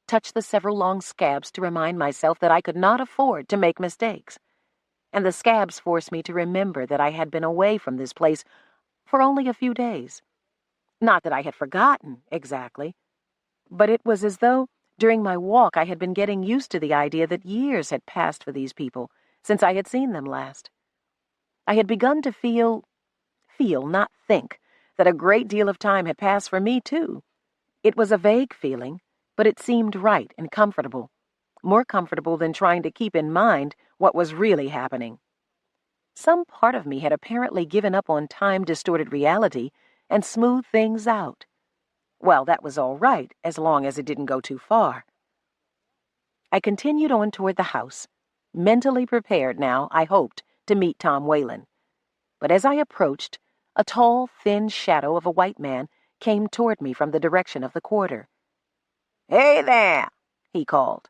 B: touched the several long scabs to remind myself that I could not afford to make mistakes, and the scabs forced me to remember that I had been away from this place for only a few days. Not that I had forgotten, exactly, but it was as though during my walk I had been getting used to the idea that years had passed for these people since I had seen them last. I had begun to feel, not think, that a great deal of time had passed for me, too. It was a vague feeling, but it seemed right and comfortable, more comfortable than trying to keep in mind what was really happening. Some part of me had apparently given up on time-distorted reality and smoothed things out. Well, that was all right, as long as it didn't go too far. I continued on toward the house, mentally prepared now, I hoped, to meet Tom Whalen. But as I approached, a tall, thin shadow of a white man came toward me from the direction of the quarter. "Hey there," he called.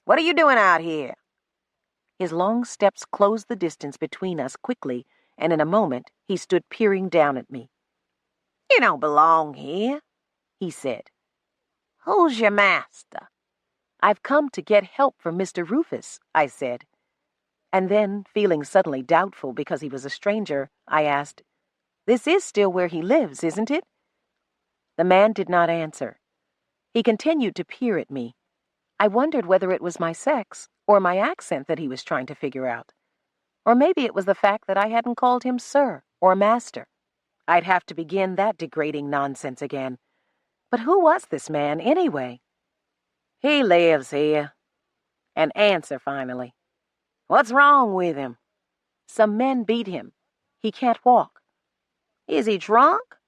B: "What are you doing out here?" His long steps closed the distance between us quickly, and in a moment he stood peering down at me. "You don't belong here," he said. "Who's your master?" "I've come to get help from Mr. Rufus," I said. And then, feeling suddenly doubtful because he was a stranger, I asked, "This is still where he lives, isn't it?" The man did not answer. He continued to peer at me. I wondered whether it was my sex or my accent that he was trying to figure out. Or maybe it was the fact that I hadn't called him sir or master. I'd have to begin that degrading nonsense again. But who was this man, anyway? "He lives here." An answer, finally. "What's wrong with him?" "Some men beat him. He can't walk." "Is he drunk?"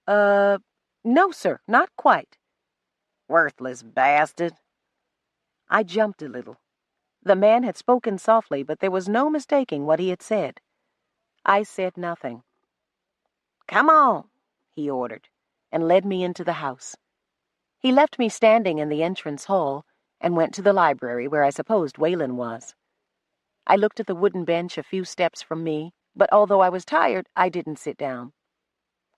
B: No, sir, not quite." "Worthless bastard." I jumped a little. The man had spoken softly, but there was no mistaking what he had said. I said nothing. "Come on," he ordered, and led me into the house. He left me standing in the entrance hall and went to the library where I supposed Whalen was. I looked at the wooden bench a few steps from me, but although I was tired, I didn't sit down.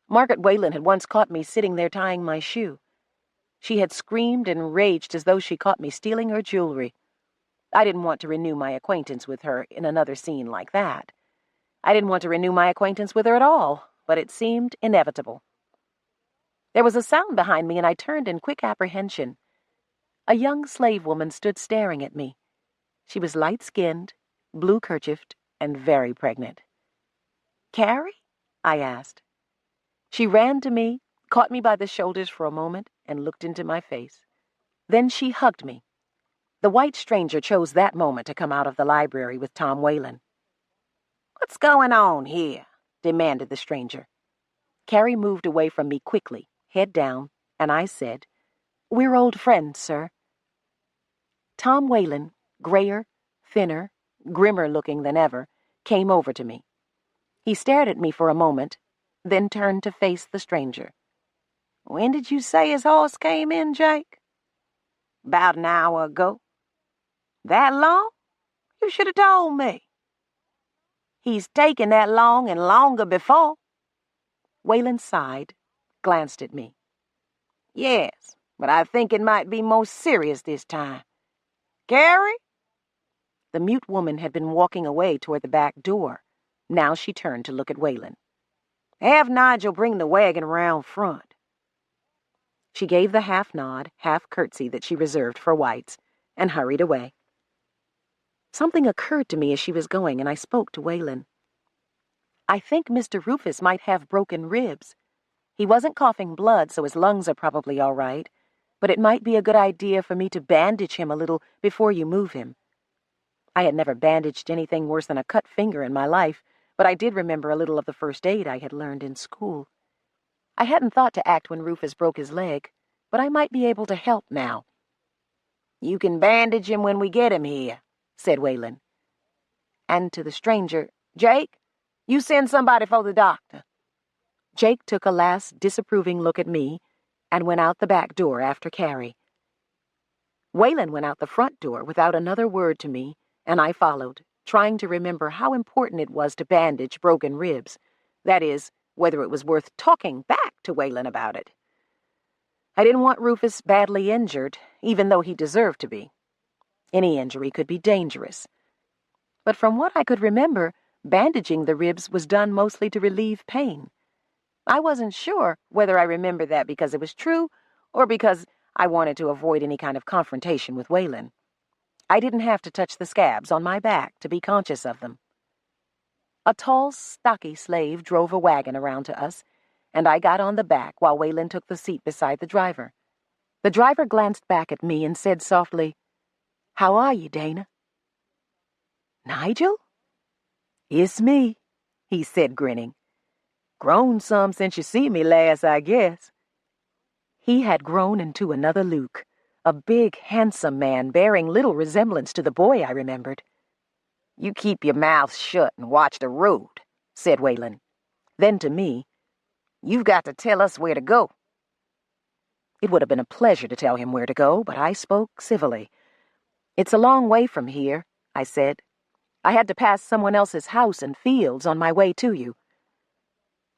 B: Margaret Whalen had once caught me sitting there tying my shoe. She had screamed and raged as though she caught me stealing her jewelry. I didn't want to renew my acquaintance with her in another scene like that. I didn't want to renew my acquaintance with her at all, but it seemed inevitable. There was a sound behind me, and I turned in quick apprehension. A young slave woman stood staring at me. She was light-skinned, blue-kerchiefed, and very pregnant. "Carrie?" I asked. She ran to me, caught me by the shoulders for a moment, and looked into my face. Then she hugged me. The white stranger chose that moment to come out of the library with Tom Whalen. "What's going on here?" demanded the stranger. Carrie moved away from me quickly, head down, and I said, "We're old friends, sir." Tom Whalen, grayer, thinner, grimmer-looking than ever, came over to me. He stared at me for a moment, then turned to face the stranger. "When did you say his horse came in, Jake?" "About an hour ago." "That long? You should have told me." "He's taken that long and longer before." Whalen sighed, glanced at me. "Yes, but I think it might be more serious this time. Carrie?" The mute woman had been walking away toward the back door. Now she turned to look at Whalen. "Have Nigel bring the wagon around front." She gave the half-nod, half-curtsy that she reserved for whites, and hurried away. Something occurred to me as she was going, and I spoke to Whalen. "I think Mr. Rufus might have broken ribs. He wasn't coughing blood, so his lungs are probably all right, but it might be a good idea for me to bandage him a little before you move him." I had never bandaged anything worse than a cut finger in my life, but I did remember a little of the first aid I had learned in school. I hadn't thought to act when Rufus broke his leg, but I might be able to help now. "You can bandage him when we get him here," said Whalen. And to the stranger, "Jake, you send somebody for the doctor." Jake took a last disapproving look at me and went out the back door after Carrie. Whalen went out the front door without another word to me, and I followed, trying to remember how important it was to bandage broken ribs. That is, whether it was worth talking back to Whalen about it. I didn't want Rufus badly injured, even though he deserved to be. Any injury could be dangerous. But from what I could remember, bandaging the ribs was done mostly to relieve pain. I wasn't sure whether I remembered that because it was true or because I wanted to avoid any kind of confrontation with Whalen. I didn't have to touch the scabs on my back to be conscious of them. A tall, stocky slave drove a wagon around to us, and I got on the back while Whalen took the seat beside the driver. The driver glanced back at me and said softly, "How are you, Dana?" "Nigel?" "It's me," he said, grinning. "Grown some since you see me last, I guess." He had grown into another Luke, a big, handsome man bearing little resemblance to the boy I remembered. "You keep your mouth shut and watch the road," said Waylon. Then to me, "You've got to tell us where to go." It would have been a pleasure to tell him where to go, but I spoke civilly. "It's a long way from here," I said. "I had to pass someone else's house and fields on my way to you."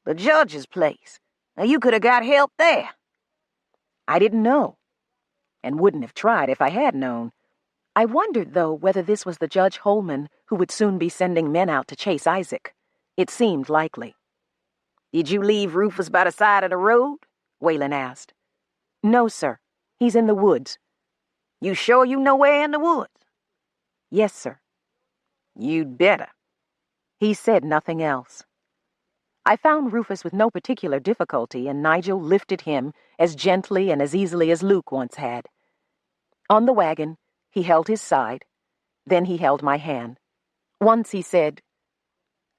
C: "The judge's place. Now, you could have got help there."
B: "I didn't know, and wouldn't have tried if I had known." I wondered, though, whether this was the Judge Holman who would soon be sending men out to chase Isaac. It seemed likely.
C: "Did you leave Rufus by the side of the road?" Waylon asked.
B: "No, sir. He's in the woods."
C: "You sure you know where in the woods?"
B: "Yes, sir."
C: "You'd better."
B: He said nothing else. I found Rufus with no particular difficulty, and Nigel lifted him as gently and as easily as Luke once had. On the wagon, he held his side. Then he held my hand. Once he said,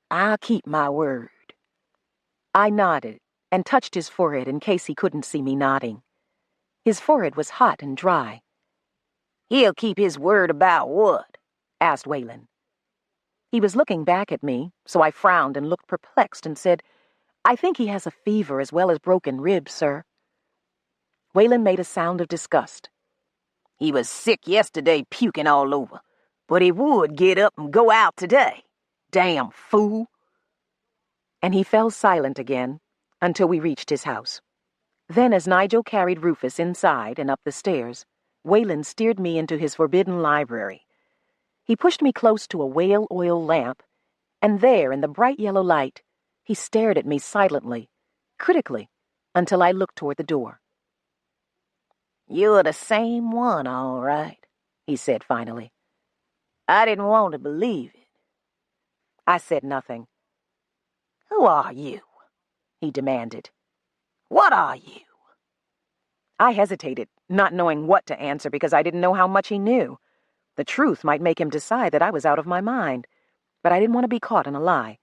B: "I'll keep my word." I nodded and touched his forehead in case he couldn't see me nodding. His forehead was hot and dry.
C: "He'll keep his word about what?" asked Waylon.
B: He was looking back at me, so I frowned and looked perplexed and said, "I think he has a fever as well as broken ribs, sir." Waylon made a sound of disgust.
C: "He was sick yesterday, puking all over, but he would get up and go out today. Damn fool."
B: And he fell silent again until we reached his house. Then, as Nigel carried Rufus inside and up the stairs, Waylon steered me into his forbidden library. He pushed me close to a whale oil lamp, and there, in the bright yellow light, he stared at me silently, critically, until I looked toward the door.
C: "You're the same one, all right," he said finally. "I didn't want to believe it."
B: I said nothing.
C: "Who are you?"
B: he demanded.
C: "What are you?"
B: I hesitated, not knowing what to answer because I didn't know how much he knew. The truth might make him decide that I was out of my mind, but I didn't want to be caught in a lie.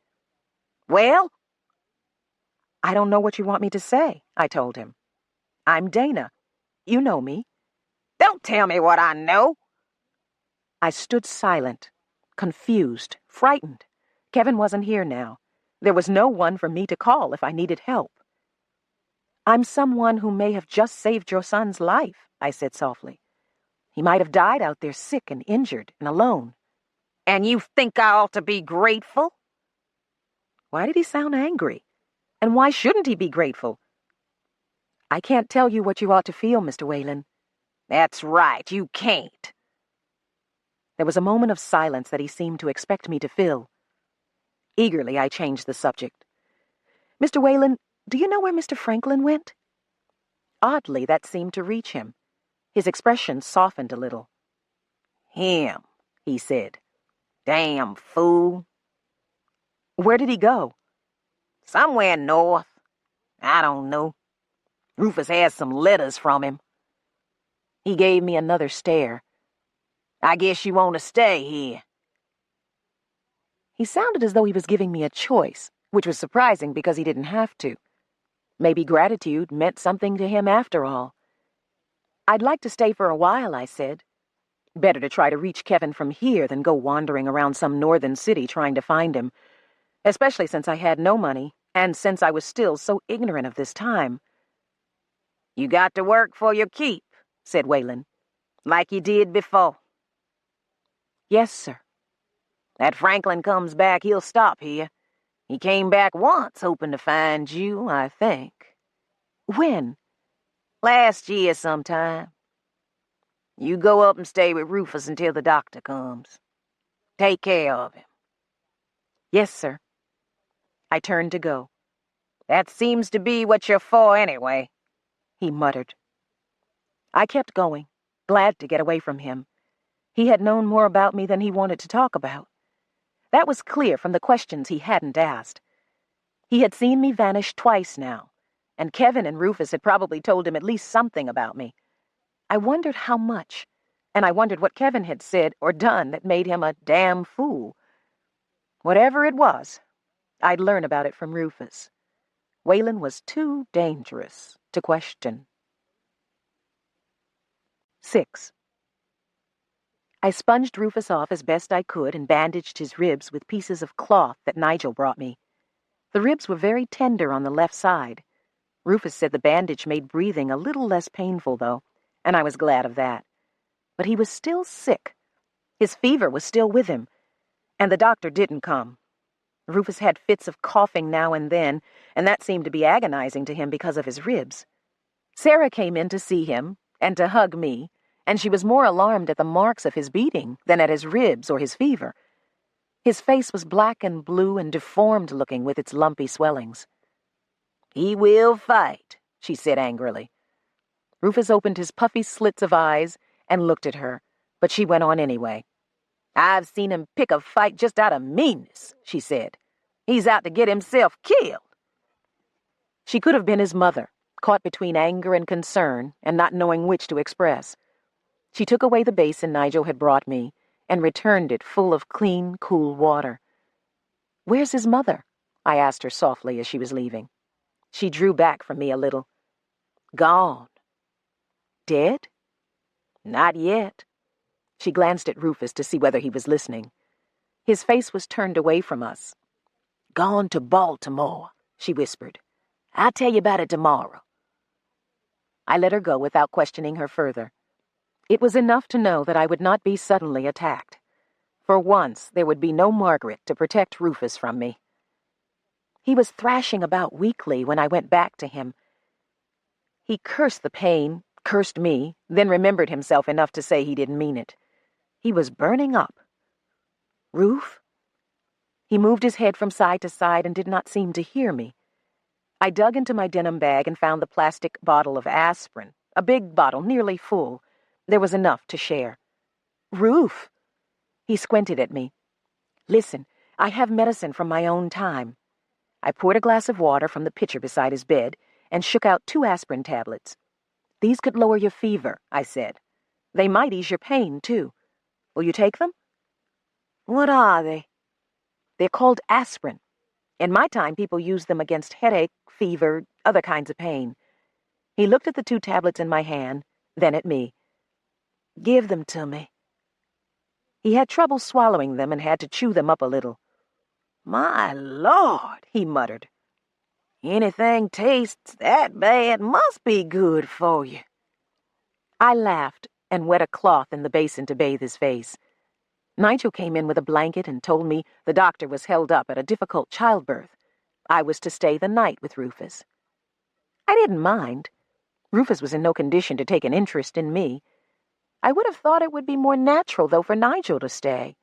C: "Well?"
B: "I don't know what you want me to say," I told him. "I'm Dana. You know me."
C: "Don't tell me what I know."
B: I stood silent, confused, frightened. Kevin wasn't here now. There was no one for me to call if I needed help. "I'm someone who may have just saved your son's life," I said softly. "He might have died out there sick and injured and alone."
C: "And you think I ought to be grateful?"
B: Why did he sound angry? And why shouldn't he be grateful? "I can't tell you what you ought to feel, Mr. Waylon."
C: "That's right, you can't."
B: There was a moment of silence that he seemed to expect me to fill. Eagerly, I changed the subject. "Mr. Waylon, do you know where Mr. Franklin went?" Oddly, that seemed to reach him. His expression softened a little.
C: "Him," he said. "Damn fool."
B: "Where did he go?"
C: "Somewhere north. I don't know. Rufus has some letters from him."
B: He gave me another stare.
C: "I guess you want to stay here."
B: He sounded as though he was giving me a choice, which was surprising because he didn't have to. Maybe gratitude meant something to him after all. "I'd like to stay for a while," I said. Better to try to reach Kevin from here than go wandering around some northern city trying to find him, especially since I had no money and since I was still so ignorant of this time.
C: "You got to work for your keep," said Waylon, "like you did before."
B: "Yes, sir."
C: "That Franklin comes back, he'll stop here. He came back once hoping to find you, I think."
B: "When?"
C: "Last year sometime. You go up and stay with Rufus until the doctor comes. Take care of him."
B: "Yes, sir." I turned to go.
C: "That seems to be what you're for anyway,"
B: he muttered. I kept going, glad to get away from him. He had known more about me than he wanted to talk about. That was clear from the questions he hadn't asked. He had seen me vanish twice now, and Kevin and Rufus had probably told him at least something about me. I wondered how much, and I wondered what Kevin had said or done that made him a damn fool. Whatever it was, I'd learn about it from Rufus. Waylon was too dangerous to question. 6. I sponged Rufus off as best I could and bandaged his ribs with pieces of cloth that Nigel brought me. The ribs were very tender on the left side. Rufus said the bandage made breathing a little less painful, though, and I was glad of that. But he was still sick. His fever was still with him, and the doctor didn't come. Rufus had fits of coughing now and then, and that seemed to be agonizing to him because of his ribs. Sarah came in to see him and to hug me, and she was more alarmed at the marks of his beating than at his ribs or his fever. His face was black and blue and deformed-looking with its lumpy swellings. "He will fight," she said angrily. Rufus opened his puffy slits of eyes and looked at her, but she went on anyway. "I've seen him pick a fight just out of meanness," she said. "He's out to get himself killed." She could have been his mother, caught between anger and concern and not knowing which to express. She took away the basin Nigel had brought me and returned it full of clean, cool water. "Where's his mother?" I asked her softly as she was leaving. She drew back from me a little. "Gone." "Dead?" "Not yet." She glanced at Rufus to see whether he was listening. His face was turned away from us. "Gone to Baltimore," she whispered. "I'll tell you about it tomorrow." I let her go without questioning her further. It was enough to know that I would not be suddenly attacked. For once, there would be no Margaret to protect Rufus from me. He was thrashing about weakly when I went back to him. He cursed the pain, cursed me, then remembered himself enough to say he didn't mean it. He was burning up. "Ruf?" He moved his head from side to side and did not seem to hear me. I dug into my denim bag and found the plastic bottle of aspirin, a big bottle, nearly full. There was enough to share. "Ruf!" He squinted at me. "Listen, I have medicine from my own time." I poured a glass of water from the pitcher beside his bed and shook out 2 aspirin tablets. "These could lower your fever," I said. "They might ease your pain, too. Will you take them?" "What are they?" "They're called aspirin. In my time, people used them against headache, fever, other kinds of pain." He looked at the 2 tablets in my hand, then at me. "Give them to me." He had trouble swallowing them and had to chew them up a little. "My Lord," he muttered. "Anything tastes that bad must be good for you." I laughed and wet a cloth in the basin to bathe his face. Nigel came in with a blanket and told me the doctor was held up at a difficult childbirth. I was to stay the night with Rufus. I didn't mind. Rufus was in no condition to take an interest in me. I would have thought it would be more natural, though, for Nigel to stay.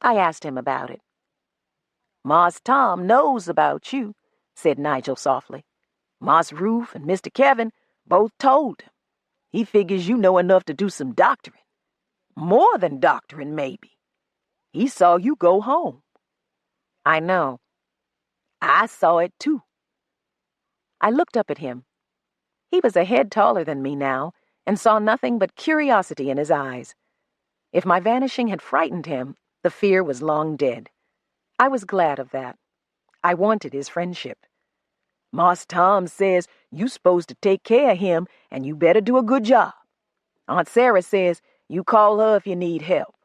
B: I asked him about it. "Mars Tom knows about you," said Nigel softly. "Mars Ruf and Mr. Kevin both told him. He figures you know enough to do some doctoring. More than doctoring, maybe. He saw you go home." "I know." "I saw it, too." I looked up at him. He was a head taller than me now, and saw nothing but curiosity in his eyes. If my vanishing had frightened him, the fear was long dead. I was glad of that. I wanted his friendship. "Mars Tom says you supposed to take care of him, and you better do a good job. Aunt Sarah says you call her if you need help."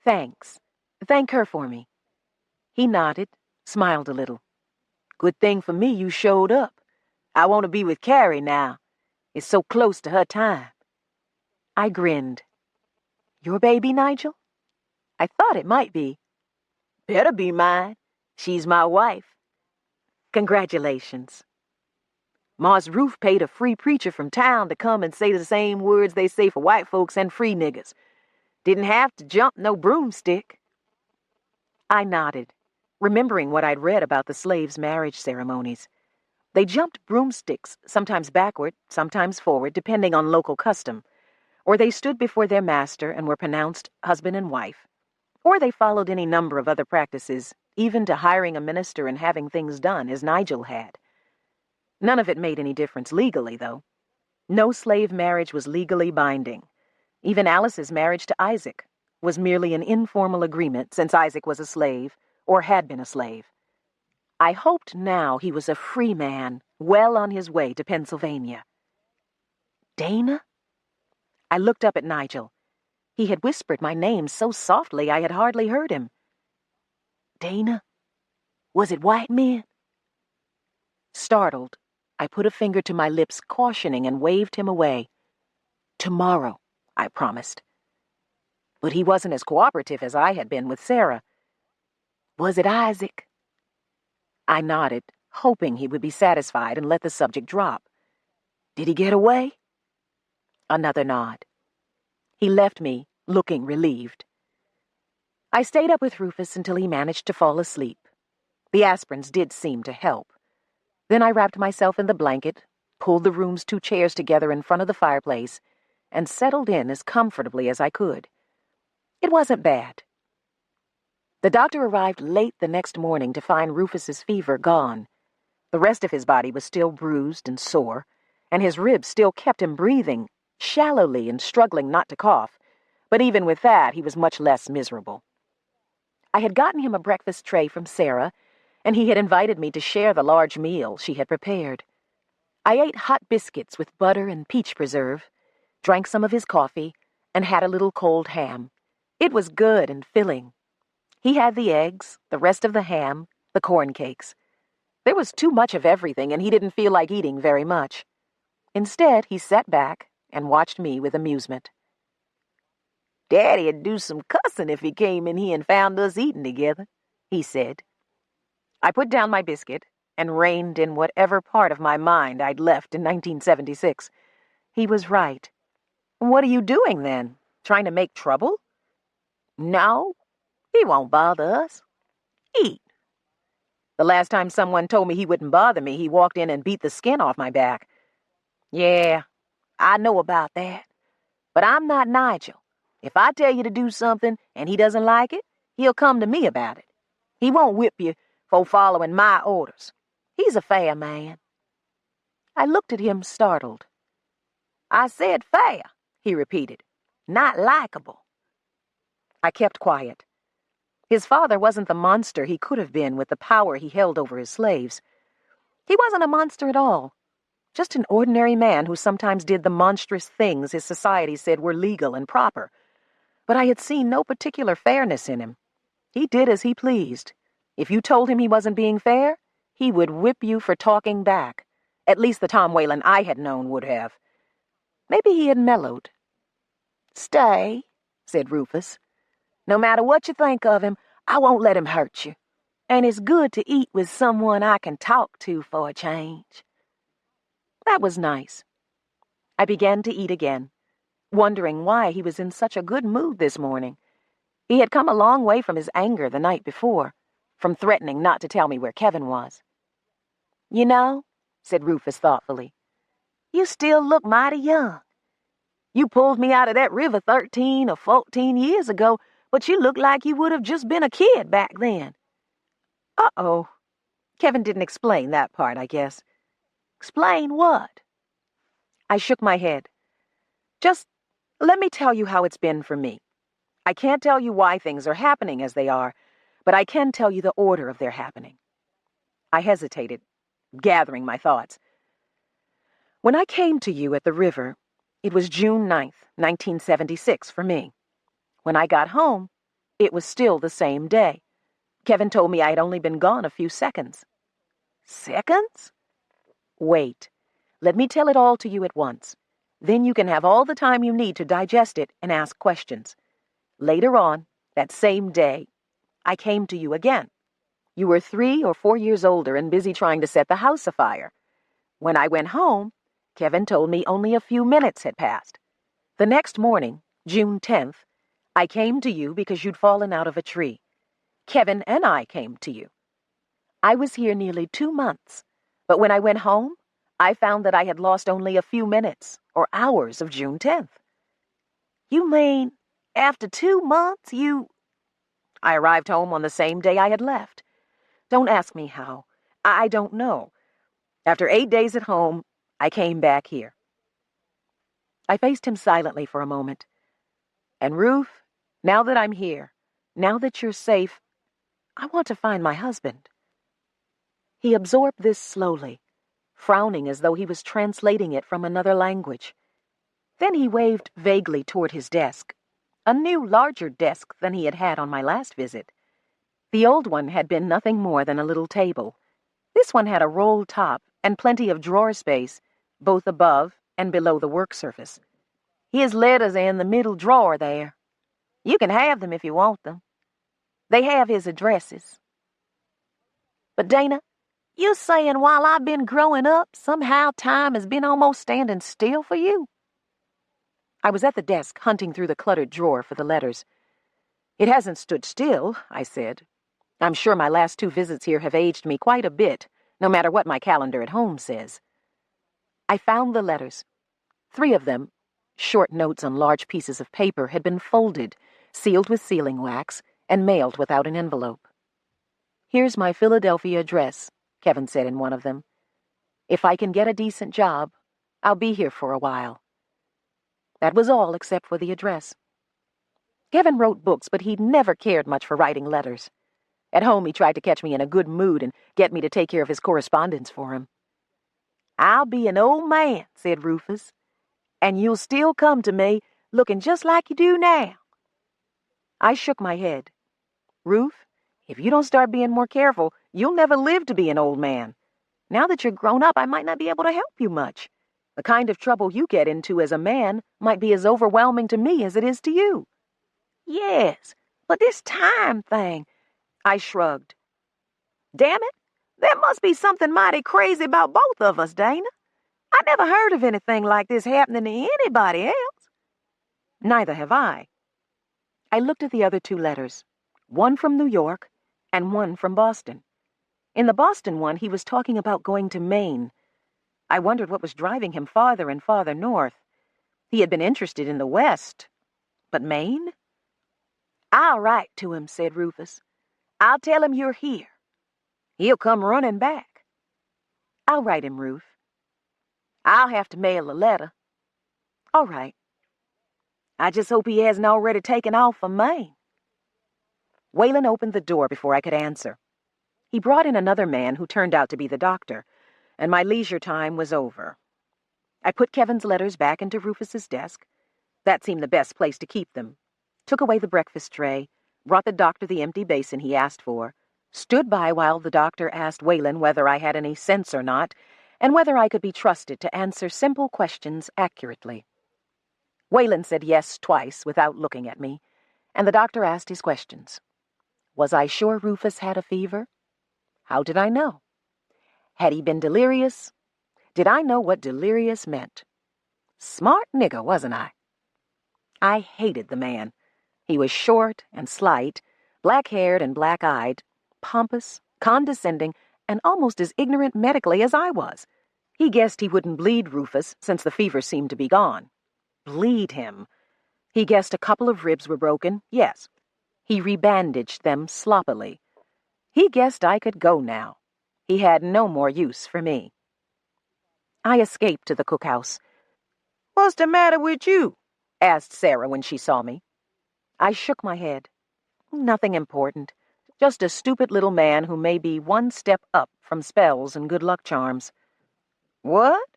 B: "Thanks. Thank her for me." He nodded, smiled a little. "Good thing for me you showed up. I want to be with Carrie now. It's so close to her time." I grinned. "Your baby, Nigel?" "I thought it might be." "Better be mine. She's my wife." "Congratulations." Mars Ruf paid a free preacher from town to come and say the same words they say for white folks and free niggers. Didn't have to jump no broomstick." I nodded, remembering what I'd read about the slaves' marriage ceremonies. They jumped broomsticks, sometimes backward, sometimes forward, depending on local custom. Or they stood before their master and were pronounced husband and wife. Or they followed any number of other practices, even to hiring a minister and having things done, as Nigel had. None of it made any difference legally, though. No slave marriage was legally binding. Even Alice's marriage to Isaac was merely an informal agreement since Isaac was a slave, or had been a slave. I hoped now he was a free man, well on his way to Pennsylvania. Dana? I looked up at Nigel. He had whispered my name so softly I had hardly heard him. Dana? Was it white men? Startled, I put a finger to my lips, cautioning, and waved him away. Tomorrow, I promised. But he wasn't as cooperative as I had been with Sarah. Was it Isaac? I nodded, hoping he would be satisfied and let the subject drop. Did he get away? Another nod. He left me, looking relieved. I stayed up with Rufus until he managed to fall asleep. The aspirins did seem to help. Then I wrapped myself in the blanket, pulled the room's 2 chairs together in front of the fireplace, and settled in as comfortably as I could. It wasn't bad. The doctor arrived late the next morning to find Rufus's fever gone. The rest of his body was still bruised and sore, and his ribs still kept him breathing, shallowly and struggling not to cough, but even with that he was much less miserable. I had gotten him a breakfast tray from Sarah, and he had invited me to share the large meal she had prepared. I ate hot biscuits with butter and peach preserve, drank some of his coffee, and had a little cold ham. It was good and filling. He had the eggs, the rest of the ham, the corn cakes. There was too much of everything, and he didn't feel like eating very much. Instead, he sat back and watched me with amusement. "Daddy'd do some cussing if he came in here and found us eating together," he said. I put down my biscuit and reined in whatever part of my mind I'd left in 1976. He was right. "What are you doing, then? Trying to make trouble?" "No, he won't bother us. Eat." The last time someone told me he wouldn't bother me, he walked in and beat the skin off my back. "Yeah, I know about that. But I'm not Nigel. If I tell you to do something and he doesn't like it, he'll come to me about it. He won't whip you for following my orders. He's a fair man." I looked at him, startled. "I said fair," he repeated. "Not likable." I kept quiet. His father wasn't the monster he could have been with the power he held over his slaves. He wasn't a monster at all. Just an ordinary man who sometimes did the monstrous things his society said were legal and proper. But I had seen no particular fairness in him. He did as he pleased. If you told him he wasn't being fair, he would whip you for talking back. At least the Tom Whalen I had known would have. Maybe he had mellowed. "Stay," said Rufus. "No matter what you think of him, I won't let him hurt you. And it's good to eat with someone I can talk to for a change." That was nice. I began to eat again, wondering why he was in such a good mood this morning. He had come a long way from his anger the night before, from threatening not to tell me where Kevin was. "You know," said Rufus thoughtfully, "you still look mighty young. You pulled me out of that river 13 or 14 years ago, but you look like you would have just been a kid back then." Uh-oh. Kevin didn't explain that part, I guess. "Explain what?" I shook my head. "Just let me tell you how it's been for me. I can't tell you why things are happening as they are, but I can tell you the order of their happening." I hesitated, gathering my thoughts. When I came to you at the river, it was June 9th, 1976 for me. When I got home, it was still the same day. Kevin told me I had only been gone a few seconds. Seconds? Wait. Let me tell it all to you at once. Then you can have all the time you need to digest it and ask questions. Later on, that same day, I came to you again. You were 3 or 4 years older and busy trying to set the house afire. When I went home, Kevin told me only a few minutes had passed. The next morning, June 10th, I came to you because you'd fallen out of a tree. Kevin and I came to you. I was here nearly 2 months, but when I went home, I found that I had lost only a few minutes or hours of June 10th. "You mean, after 2 months, you—" "I arrived home on the same day I had left. Don't ask me how. I don't know. After 8 days at home, I came back here." I faced him silently for a moment. And Ruth, now that I'm here, now that you're safe, I want to find my husband. He absorbed this slowly, frowning as though he was translating it from another language. Then he waved vaguely toward his desk, a new, larger desk than he had had on my last visit. The old one had been nothing more than a little table. This one had a rolled top and plenty of drawer space, both above and below the work surface. His letters are in the middle drawer there. You can have them if you want them. They have his addresses. But Dana, you saying while I've been growing up, somehow time has been almost standing still for you? I was at the desk hunting through the cluttered drawer for the letters. It hasn't stood still, I said. I'm sure my last 2 visits here have aged me quite a bit, no matter what my calendar at home says. I found the letters. 3 of them, short notes on large pieces of paper, had been folded, sealed with sealing wax, and mailed without an envelope. Here's my Philadelphia address, Kevin said in one of them. If I can get a decent job, I'll be here for a while. That was all except for the address. Kevin wrote books, but he'd never cared much for writing letters. At home, he tried to catch me in a good mood and get me to take care of his correspondence for him. I'll be an old man, said Rufus, and you'll still come to me looking just like you do now. I shook my head. Ruth, if you don't start being more careful, you'll never live to be an old man. Now that you're grown up, I might not be able to help you much. The kind of trouble you get into as a man might be as overwhelming to me as it is to you. Yes, but this time thing, I shrugged. Damn it, there must be something mighty crazy about both of us, Dana. I never heard of anything like this happening to anybody else. Neither have I. I looked at the other 2 letters, one from New York and one from Boston. In the Boston one, he was talking about going to Maine. I wondered what was driving him farther and farther north. He had been interested in the West, but Maine? I'll write to him, said Rufus. I'll tell him you're here. He'll come running back. I'll write him, Ruth. I'll have to mail a letter. All right. I just hope he hasn't already taken off for Maine. Waylon opened the door before I could answer. He brought in another man who turned out to be the doctor, and my leisure time was over. I put Kevin's letters back into Rufus's desk. That seemed the best place to keep them. Took away the breakfast tray, brought the doctor the empty basin he asked for, stood by while the doctor asked Waylon whether I had any sense or not, and whether I could be trusted to answer simple questions accurately. Waylon said yes twice without looking at me, and the doctor asked his questions. Was I sure Rufus had a fever? How did I know? Had he been delirious? Did I know what delirious meant? Smart nigger, wasn't I? I hated the man. He was short and slight, black-haired and black-eyed, pompous, condescending, and almost as ignorant medically as I was. He guessed he wouldn't bleed Rufus since the fever seemed to be gone. Bleed him. He guessed a couple of ribs were broken, yes. He rebandaged them sloppily. He guessed I could go now. He had no more use for me. I escaped to the cookhouse. "What's the matter with you?" asked Sarah when she saw me. I shook my head. Nothing important. Just a stupid little man who may be one step up from spells and good luck charms. What?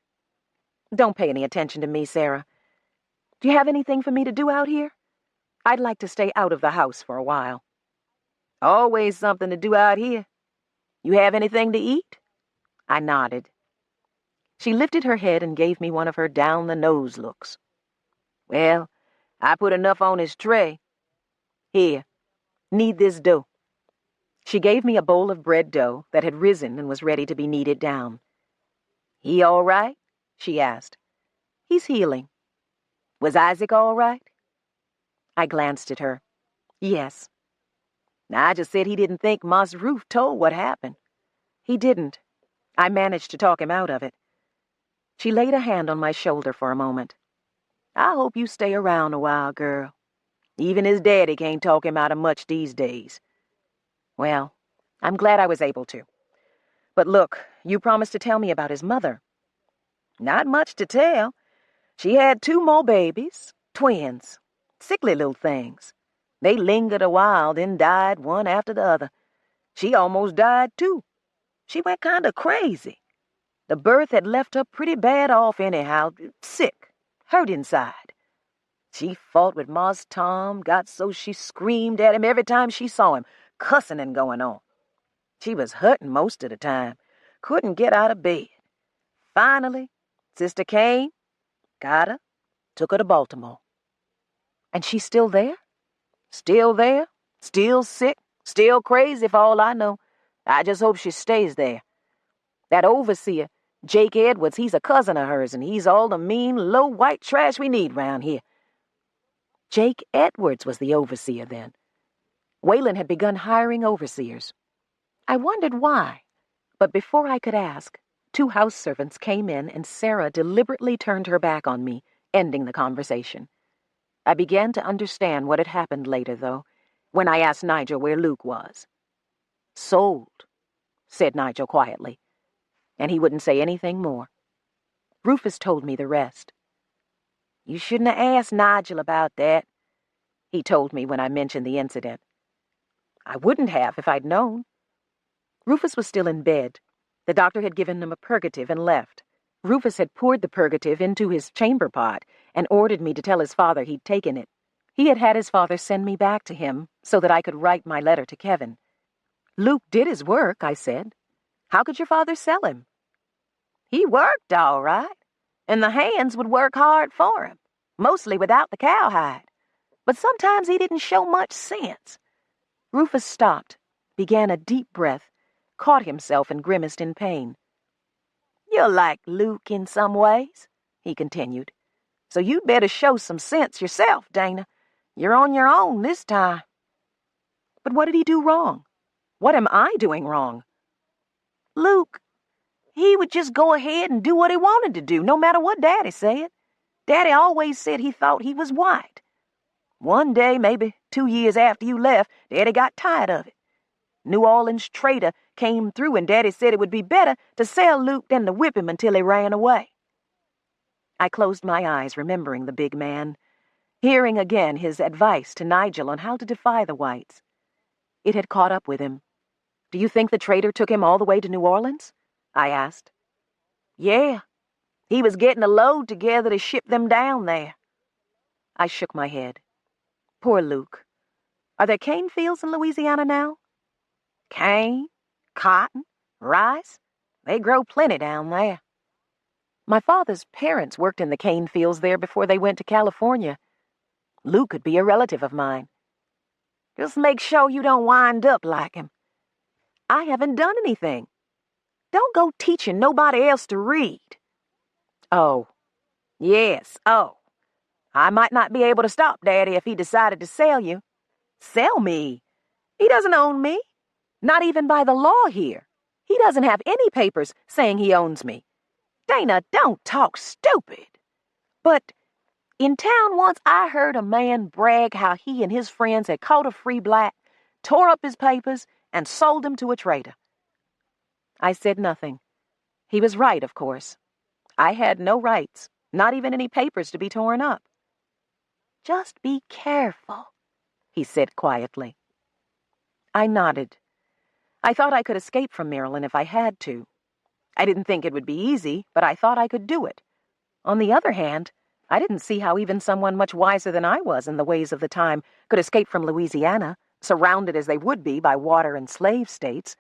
B: Don't pay any attention to me, Sarah. Do you have anything for me to do out here? I'd like to stay out of the house for a while. Always something to do out here. You have anything to eat? I nodded. She lifted her head and gave me one of her down-the-nose looks. Well, I put enough on his tray. Here, knead this dough. She gave me a bowl of bread dough that had risen and was ready to be kneaded down. He all right? She asked. He's healing. Was Isaac all right? I glanced at her. Yes. I just said he didn't think Mas Ruth told what happened. He didn't. I managed to talk him out of it. She laid a hand on my shoulder for a moment. I hope you stay around a while, girl. Even his daddy can't talk him out of much these days. Well, I'm glad I was able to. But look, you promised to tell me about his mother. Not much to tell.
C: She had 2 more babies, twins, sickly little things. They lingered a while, then died one after the other. She almost died, too. She went kind of crazy. The birth had left her pretty bad off anyhow, sick, hurt inside. She fought with Ma's Tom, got so she screamed at him every time she saw him, cussing and going on. She was hurting most of the time, couldn't get out of bed. Finally, Sister came, got her, took her to Baltimore.
B: And she's still there?
C: Still there, still sick, still crazy for all I know. I just hope she stays there. That overseer, Jake Edwards, he's a cousin of hers, and he's all the mean, low white trash we need round here.
B: Jake Edwards was the overseer then. Waylon had begun hiring overseers. I wondered why, but before I could ask, 2 house servants came in and Sarah deliberately turned her back on me, ending the conversation. I began to understand what had happened later, though, when I asked Nigel where Luke was.
C: Sold,
B: said Nigel quietly, and he wouldn't say anything more. Rufus told me the rest.
C: You shouldn't have asked Nigel about that,
B: he told me when I mentioned the incident.
C: I wouldn't have if I'd known.
B: Rufus was still in bed. The doctor had given him a purgative and left. Rufus had poured the purgative into his chamber pot and ordered me to tell his father he'd taken it. He had his father send me back to him so that I could write my letter to Kevin.
C: Luke did his work, I said. How could your father sell him? He worked all right, and the hands would work hard for him, mostly without the cowhide. But sometimes he didn't show much sense.
B: Rufus stopped, began a deep breath, caught himself and grimaced in pain.
C: You're like Luke in some ways, he continued. So you'd better show some sense yourself, Dana. You're on your own this time.
B: But what did he do wrong? What am I doing wrong?
C: Luke, he would just go ahead and do what he wanted to do, no matter what Daddy said. Daddy always said he thought he was white. One day, maybe 2 years after you left, Daddy got tired of it. New Orleans trader came through and Daddy said it would be better to sell Luke than to whip him until he ran away.
B: I closed my eyes, remembering the big man, hearing again his advice to Nigel on how to defy the whites. It had caught up with him. Do you think the trader took him all the way to New Orleans? I asked.
C: Yeah, he was getting a load together to ship them down there.
B: I shook my head. Poor Luke. Are there cane fields in Louisiana now?
C: Cane, cotton, rice. They grow plenty down there.
B: My father's parents worked in the cane fields there before they went to California. Luke could be a relative of mine.
C: Just make sure you don't wind up like him.
B: I haven't done anything.
C: Don't go teaching nobody else to read.
B: Oh.
C: Yes, oh. I might not be able to stop Daddy if he decided to sell you.
B: Sell me?
C: He doesn't own me.
B: Not even by the law here. He doesn't have any papers saying he owns me.
C: Dana, don't talk stupid. But in town once I heard a man brag how he and his friends had caught a free black, tore up his papers, and sold him to a trader.
B: I said nothing. He was right, of course. I had no rights, not even any papers to be torn up.
C: Just be careful,
B: he said quietly. I nodded. I thought I could escape from Maryland if I had to. I didn't think it would be easy, but I thought I could do it. On the other hand, I didn't see how even someone much wiser than I was in the ways of the time could escape from Louisiana, surrounded as they would be by water and slave states.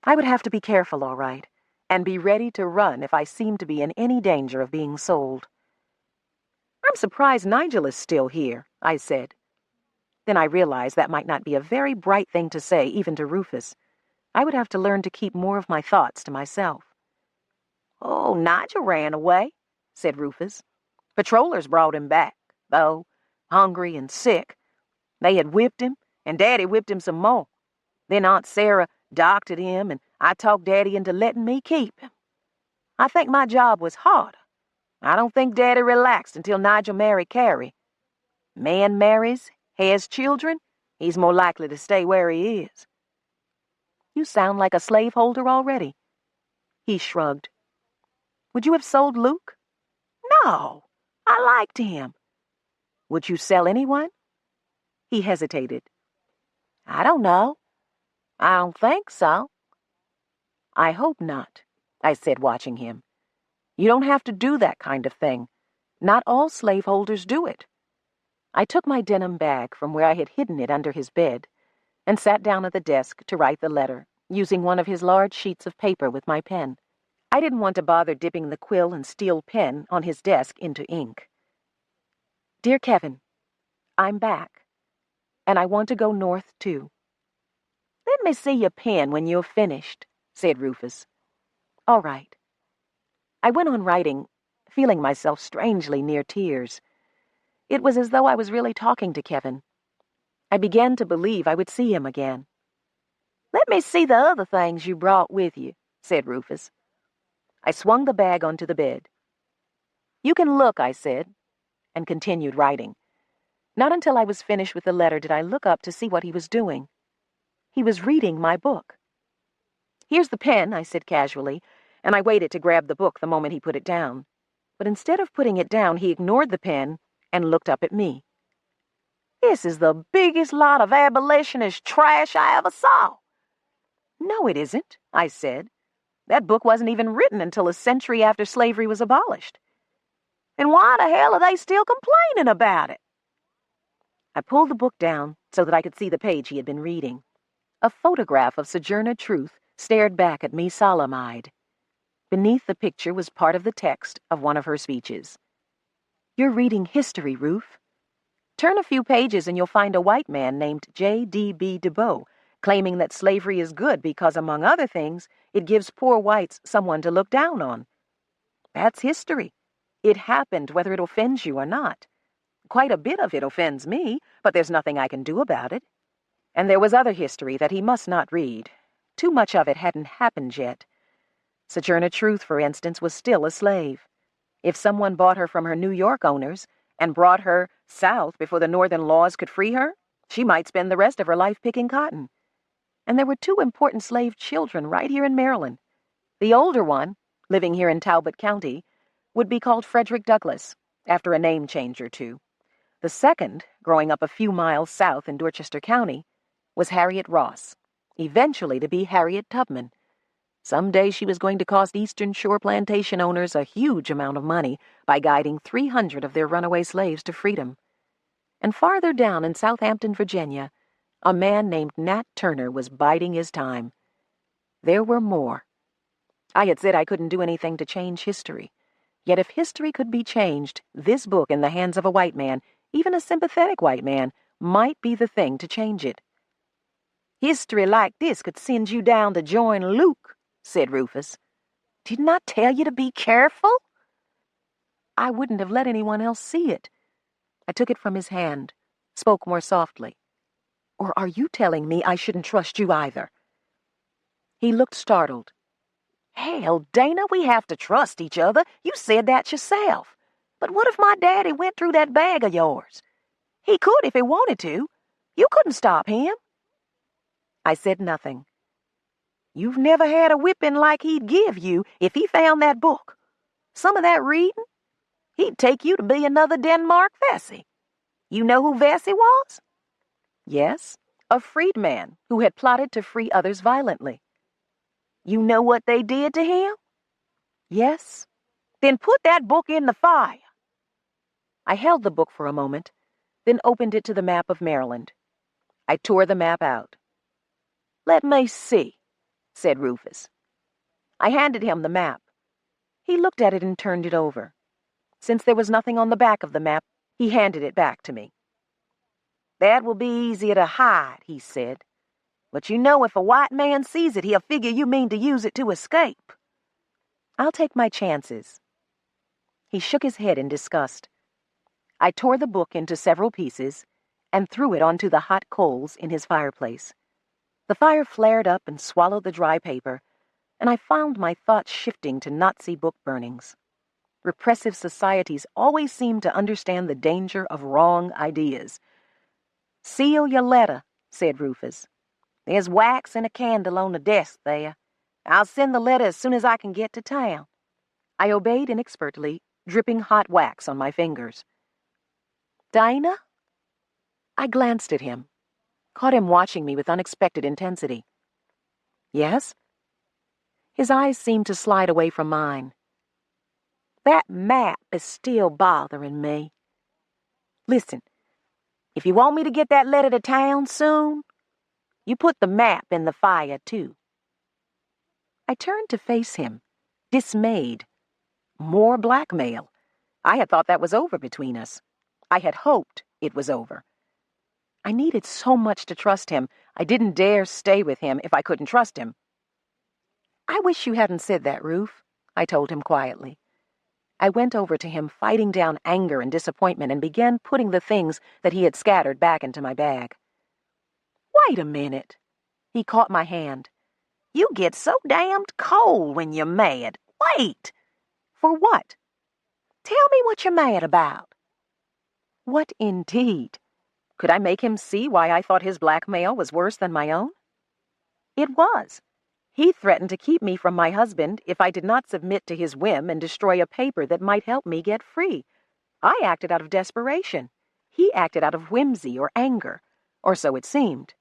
B: I would have to be careful, all right, and be ready to run if I seemed to be in any danger of being sold. I'm surprised Nigel is still here, I said. Then I realized that might not be a very bright thing to say, even to Rufus. I would have to learn to keep more of my thoughts to myself.
C: Oh, Nigel ran away, said Rufus. Patrollers brought him back, though, hungry and sick. They had whipped him, and Daddy whipped him some more. Then Aunt Sarah doctored him, and I talked Daddy into letting me keep him. I think my job was harder. I don't think Daddy relaxed until Nigel married Carrie. Man marries, has children, he's more likely to stay where he is.
B: You sound like a slaveholder already. He shrugged. Would you have sold Luke?
C: No. I liked him.
B: Would you sell anyone? He hesitated.
C: I don't know. I don't think so.
B: I hope not, I said, watching him. You don't have to do that kind of thing. Not all slaveholders do it. I took my denim bag from where I had hidden it under his bed and sat down at the desk to write the letter, using one of his large sheets of paper with my pen. I didn't want to bother dipping the quill and steel pen on his desk into ink. Dear Kevin, I'm back, and I want to go north, too.
C: Let me see your pen when you're finished, said Rufus.
B: All right. I went on writing, feeling myself strangely near tears. It was as though I was really talking to Kevin. I began to believe I would see him again.
C: Let me see the other things you brought with you, said Rufus.
B: I swung the bag onto the bed. You can look, I said, and continued writing. Not until I was finished with the letter did I look up to see what he was doing. He was reading my book. Here's the pen, I said casually, and I waited to grab the book the moment he put it down. But instead of putting it down, he ignored the pen and looked up at me.
C: This is the biggest lot of abolitionist trash I ever saw.
B: No, it isn't, I said. That book wasn't even written until a century after slavery was abolished.
C: And why the hell are they still complaining about it?
B: I pulled the book down so that I could see the page he had been reading. A photograph of Sojourner Truth stared back at me solemn-eyed. Beneath the picture was part of the text of one of her speeches. You're reading history, Ruf. Turn a few pages and you'll find a white man named J.D.B. Du Bois claiming that slavery is good because, among other things, it gives poor whites someone to look down on. That's history. It happened whether it offends you or not. Quite a bit of it offends me, but there's nothing I can do about it. And there was other history that he must not read. Too much of it hadn't happened yet. Sojourner Truth, for instance, was still a slave. If someone bought her from her New York owners and brought her south before the northern laws could free her, she might spend the rest of her life picking cotton. And there were two important slave children right here in Maryland. The older one, living here in Talbot County, would be called Frederick Douglass, after a name change or two. The second, growing up a few miles south in Dorchester County, was Harriet Ross, eventually to be Harriet Tubman. Someday she was going to cost Eastern Shore plantation owners a huge amount of money by guiding 300 of their runaway slaves to freedom. And farther down in Southampton, Virginia, a man named Nat Turner was biding his time. There were more. I had said I couldn't do anything to change history. Yet if history could be changed, this book in the hands of a white man, even a sympathetic white man, might be the thing to change it.
C: History like this could send you down to join Luke, said Rufus. Didn't I tell you to be careful?
B: I wouldn't have let anyone else see it. I took it from his hand, spoke more softly. Or are you telling me I shouldn't trust you either? He looked startled.
C: Hell, Dana, we have to trust each other. You said that yourself. But what if my daddy went through that bag of yours? He could if he wanted to. You couldn't stop him.
B: I said nothing.
C: You've never had a whipping like he'd give you if he found that book. Some of that reading, he'd take you to be another Denmark Vesey. You know who Vesey was?
B: Yes, a freedman who had plotted to free others violently.
C: You know what they did to him?
B: Yes.
C: Then put that book in the fire.
B: I held the book for a moment, then opened it to the map of Maryland. I tore the map out.
C: Let me see,
B: said Rufus. I handed him the map. He looked at it and turned it over. Since there was nothing on the back of the map, he handed it back to me.
C: That will be easier to hide, he said. But you know if a white man sees it, he'll figure you mean to use it to escape.
B: I'll take my chances. He shook his head in disgust. I tore the book into several pieces and threw it onto the hot coals in his fireplace. The fire flared up and swallowed the dry paper, and I found my thoughts shifting to Nazi book burnings. Repressive societies always seem to understand the danger of wrong ideas.
C: Seal your letter, said Rufus. There's wax and a candle on the desk there. I'll send the letter as soon as I can get to town.
B: I obeyed inexpertly, dripping hot wax on my fingers.
C: "Dana?"
B: I glanced at him, caught him watching me with unexpected intensity. "Yes?" His eyes seemed to slide away from mine.
C: "That map is still bothering me. Listen, if you want me to get that letter to town soon, you put the map in the fire, too."
B: I turned to face him, dismayed. More blackmail. I had thought that was over between us. I had hoped it was over. I needed so much to trust him, I didn't dare stay with him if I couldn't trust him. "I wish you hadn't said that, Ruf," I told him quietly. I went over to him, fighting down anger and disappointment, and began putting the things that he had scattered back into my bag.
C: "Wait a minute." He caught my hand. "You get so damned cold when you're mad. Wait."
B: "For what?"
C: "Tell me what you're mad about."
B: What indeed? Could I make him see why I thought his blackmail was worse than my own? It was. He threatened to keep me from my husband if I did not submit to his whim and destroy a paper that might help me get free. I acted out of desperation. He acted out of whimsy or anger, or so it seemed.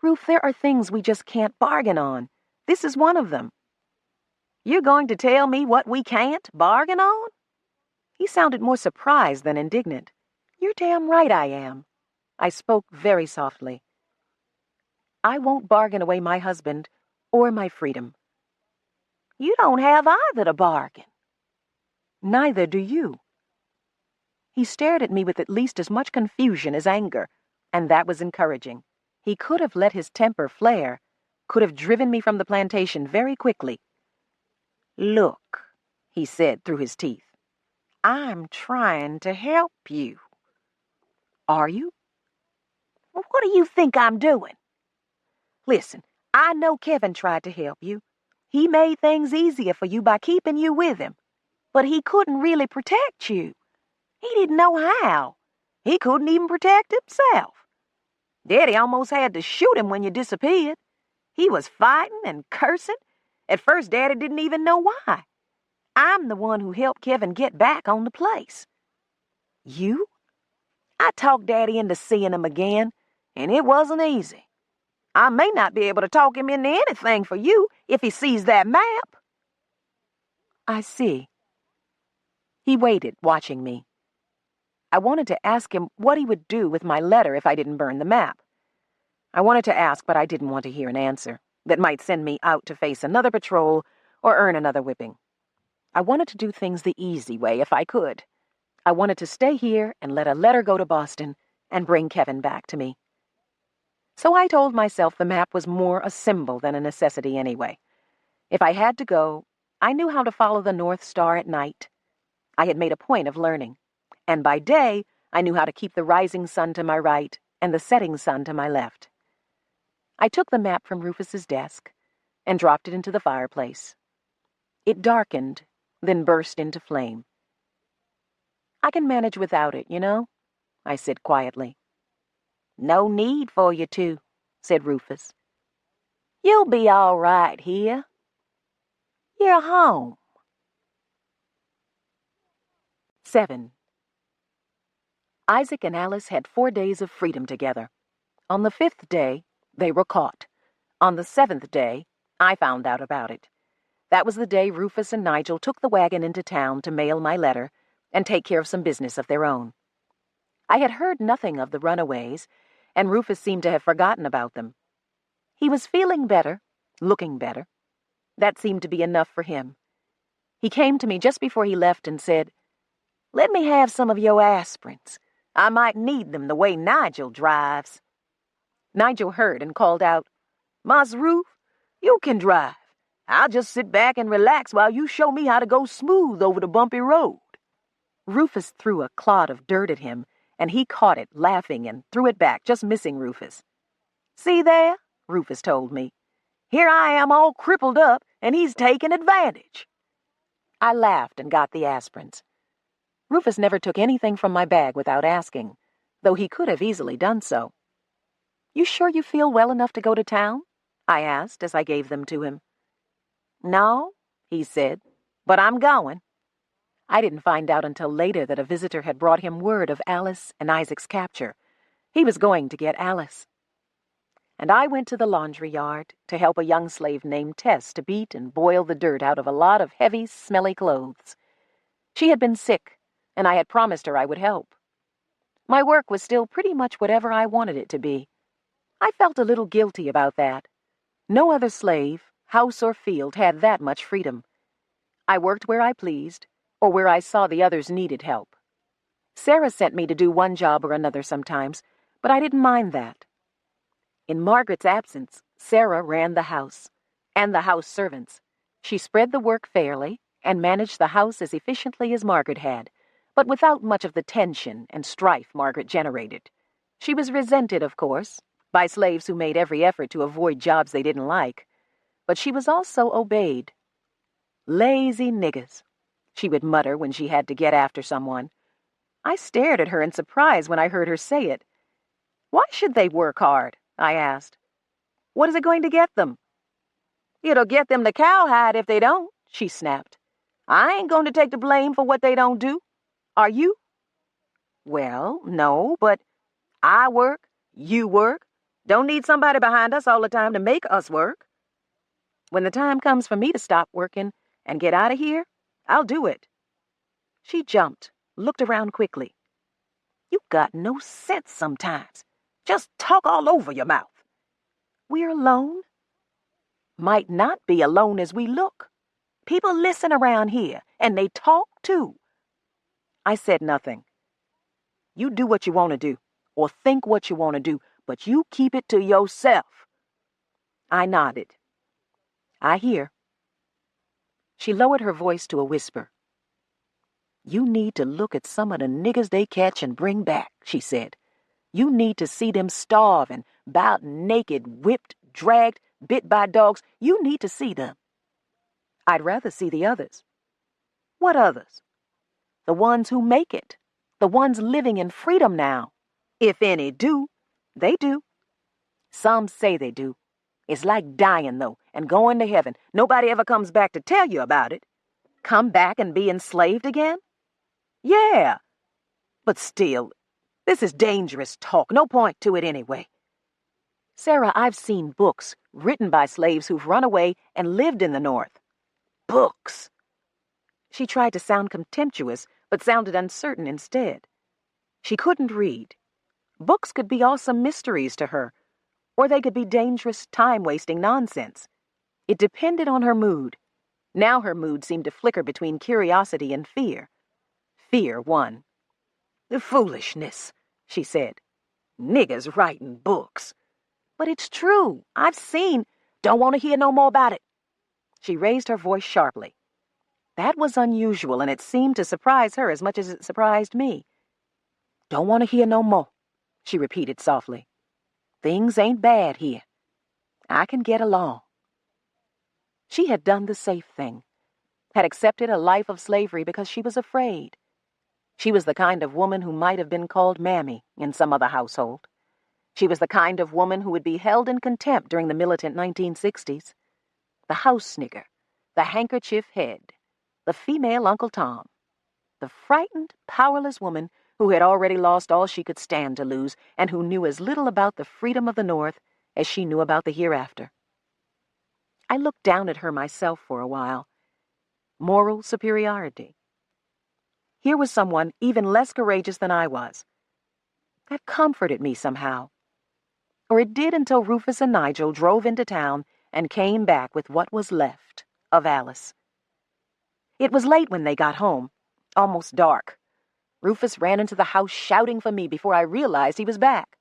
B: Ruf, there are things we just can't bargain on. This is one of them.
C: "You're going to tell me what we can't bargain on?"
B: He sounded more surprised than indignant. "You're damn right I am." I spoke very softly. "I won't bargain away my husband or my freedom."
C: "You don't have either to bargain."
B: "Neither do you." He stared at me with at least as much confusion as anger, and that was encouraging. He could have let his temper flare, could have driven me from the plantation very quickly.
C: "Look,"
B: he said through his teeth,
C: "I'm trying to help you."
B: "Are you?"
C: "What do you think I'm doing?" "Listen, I know Kevin tried to help you. He made things easier for you by keeping you with him. But he couldn't really protect you. He didn't know how. He couldn't even protect himself. Daddy almost had to shoot him when you disappeared. He was fighting and cursing. At first, Daddy didn't even know why. I'm the one who helped Kevin get back on the place."
B: "You?"
C: "I talked Daddy into seeing him again, and it wasn't easy. I may not be able to talk him into anything for you if he sees that map."
B: "I see." He waited, watching me. I wanted to ask him what he would do with my letter if I didn't burn the map. I wanted to ask, but I didn't want to hear an answer that might send me out to face another patrol or earn another whipping. I wanted to do things the easy way if I could. I wanted to stay here and let a letter go to Boston and bring Kevin back to me. So I told myself the map was more a symbol than a necessity anyway. If I had to go, I knew how to follow the North Star at night. I had made a point of learning. And by day, I knew how to keep the rising sun to my right and the setting sun to my left. I took the map from Rufus's desk and dropped it into the fireplace. It darkened, then burst into flame. "I can manage without it, you know," I said quietly.
C: "No need for you to," said Rufus. "You'll be all right here. You're home."
B: 7. Isaac and Alice had 4 days of freedom together. On the 5th day, they were caught. On the 7th day, I found out about it. That was the day Rufus and Nigel took the wagon into town to mail my letter and take care of some business of their own. I had heard nothing of the runaways, and Rufus seemed to have forgotten about them. He was feeling better, looking better. That seemed to be enough for him. He came to me just before he left and said,
C: "Let me have some of your aspirins. I might need them the way Nigel drives."
B: Nigel heard and called out,
C: "Mas Ruf, you can drive. I'll just sit back and relax while you show me how to go smooth over the bumpy road."
B: Rufus threw a clod of dirt at him, and he caught it, laughing, and threw it back, just missing Rufus.
C: "See there," Rufus told me. "Here I am all crippled up, and he's taking advantage."
B: I laughed and got the aspirins. Rufus never took anything from my bag without asking, though he could have easily done so. "You sure you feel well enough to go to town?" I asked as I gave them to him.
C: "No," he said, "but I'm going."
B: I didn't find out until later that a visitor had brought him word of Alice and Isaac's capture. He was going to get Alice. And I went to the laundry yard to help a young slave named Tess to beat and boil the dirt out of a lot of heavy, smelly clothes. She had been sick, and I had promised her I would help. My work was still pretty much whatever I wanted it to be. I felt a little guilty about that. No other slave, house or field, had that much freedom. I worked where I pleased, or where I saw the others needed help. Sarah sent me to do one job or another sometimes, but I didn't mind that. In Margaret's absence, Sarah ran the house, and the house servants. She spread the work fairly and managed the house as efficiently as Margaret had, but without much of the tension and strife Margaret generated. She was resented, of course, by slaves who made every effort to avoid jobs they didn't like, but she was also obeyed. "Lazy niggers," she would mutter when she had to get after someone. I stared at her in surprise when I heard her say it. "Why should they work hard?" I asked. "What is it going to get them?" "It'll get them to cowhide if they don't," she snapped. "I ain't going to take the blame for what they don't do. Are you?" "Well, no, but I work, you work. Don't need somebody behind us all the time to make us work. When the time comes for me to stop working and get out of here, I'll do it." She jumped, looked around quickly. "You got no sense sometimes. Just talk all over your mouth." "We're alone." "Might not be alone as we look. People listen around here, and they talk too." I said nothing. "You do what you want to do, or think what you want to do, but you keep it to yourself." I nodded. "I hear." She lowered her voice to a whisper. "You need to look at some of the niggers they catch and bring back," she said. "You need to see them starving, bout naked, whipped, dragged, bit by dogs. You need to see them." "I'd rather see the others." "What others?" "The ones who make it. The ones living in freedom now. If any do, they do. Some say they do. It's like dying, though, and going to heaven. Nobody ever comes back to tell you about it. Come back and be enslaved again? Yeah. But still, this is dangerous talk. No point to it anyway." "Sarah, I've seen books written by slaves who've run away and lived in the North." "Books." She tried to sound contemptuous, but sounded uncertain instead. She couldn't read. Books could be awesome mysteries to her, or they could be dangerous, time-wasting nonsense. It depended on her mood. Now her mood seemed to flicker between curiosity and fear. Fear won. "The foolishness," she said. "Niggers writing books." "But it's true. I've seen—" "Don't want to hear no more about it." She raised her voice sharply. That was unusual, and it seemed to surprise her as much as it surprised me. "Don't want to hear no more," she repeated softly. "Things ain't bad here. I can get along." She had done the safe thing, had accepted a life of slavery because she was afraid. She was the kind of woman who might have been called Mammy in some other household. She was the kind of woman who would be held in contempt during the militant 1960s. The house snigger, the handkerchief head, the female Uncle Tom, the frightened, powerless woman who had already lost all she could stand to lose and who knew as little about the freedom of the North as she knew about the hereafter. I looked down at her myself for a while. Moral superiority. Here was someone even less courageous than I was. That comforted me somehow. Or it did until Rufus and Nigel drove into town and came back with what was left of Alice. It was late when they got home, almost dark. Rufus ran into the house shouting for me before I realized he was back.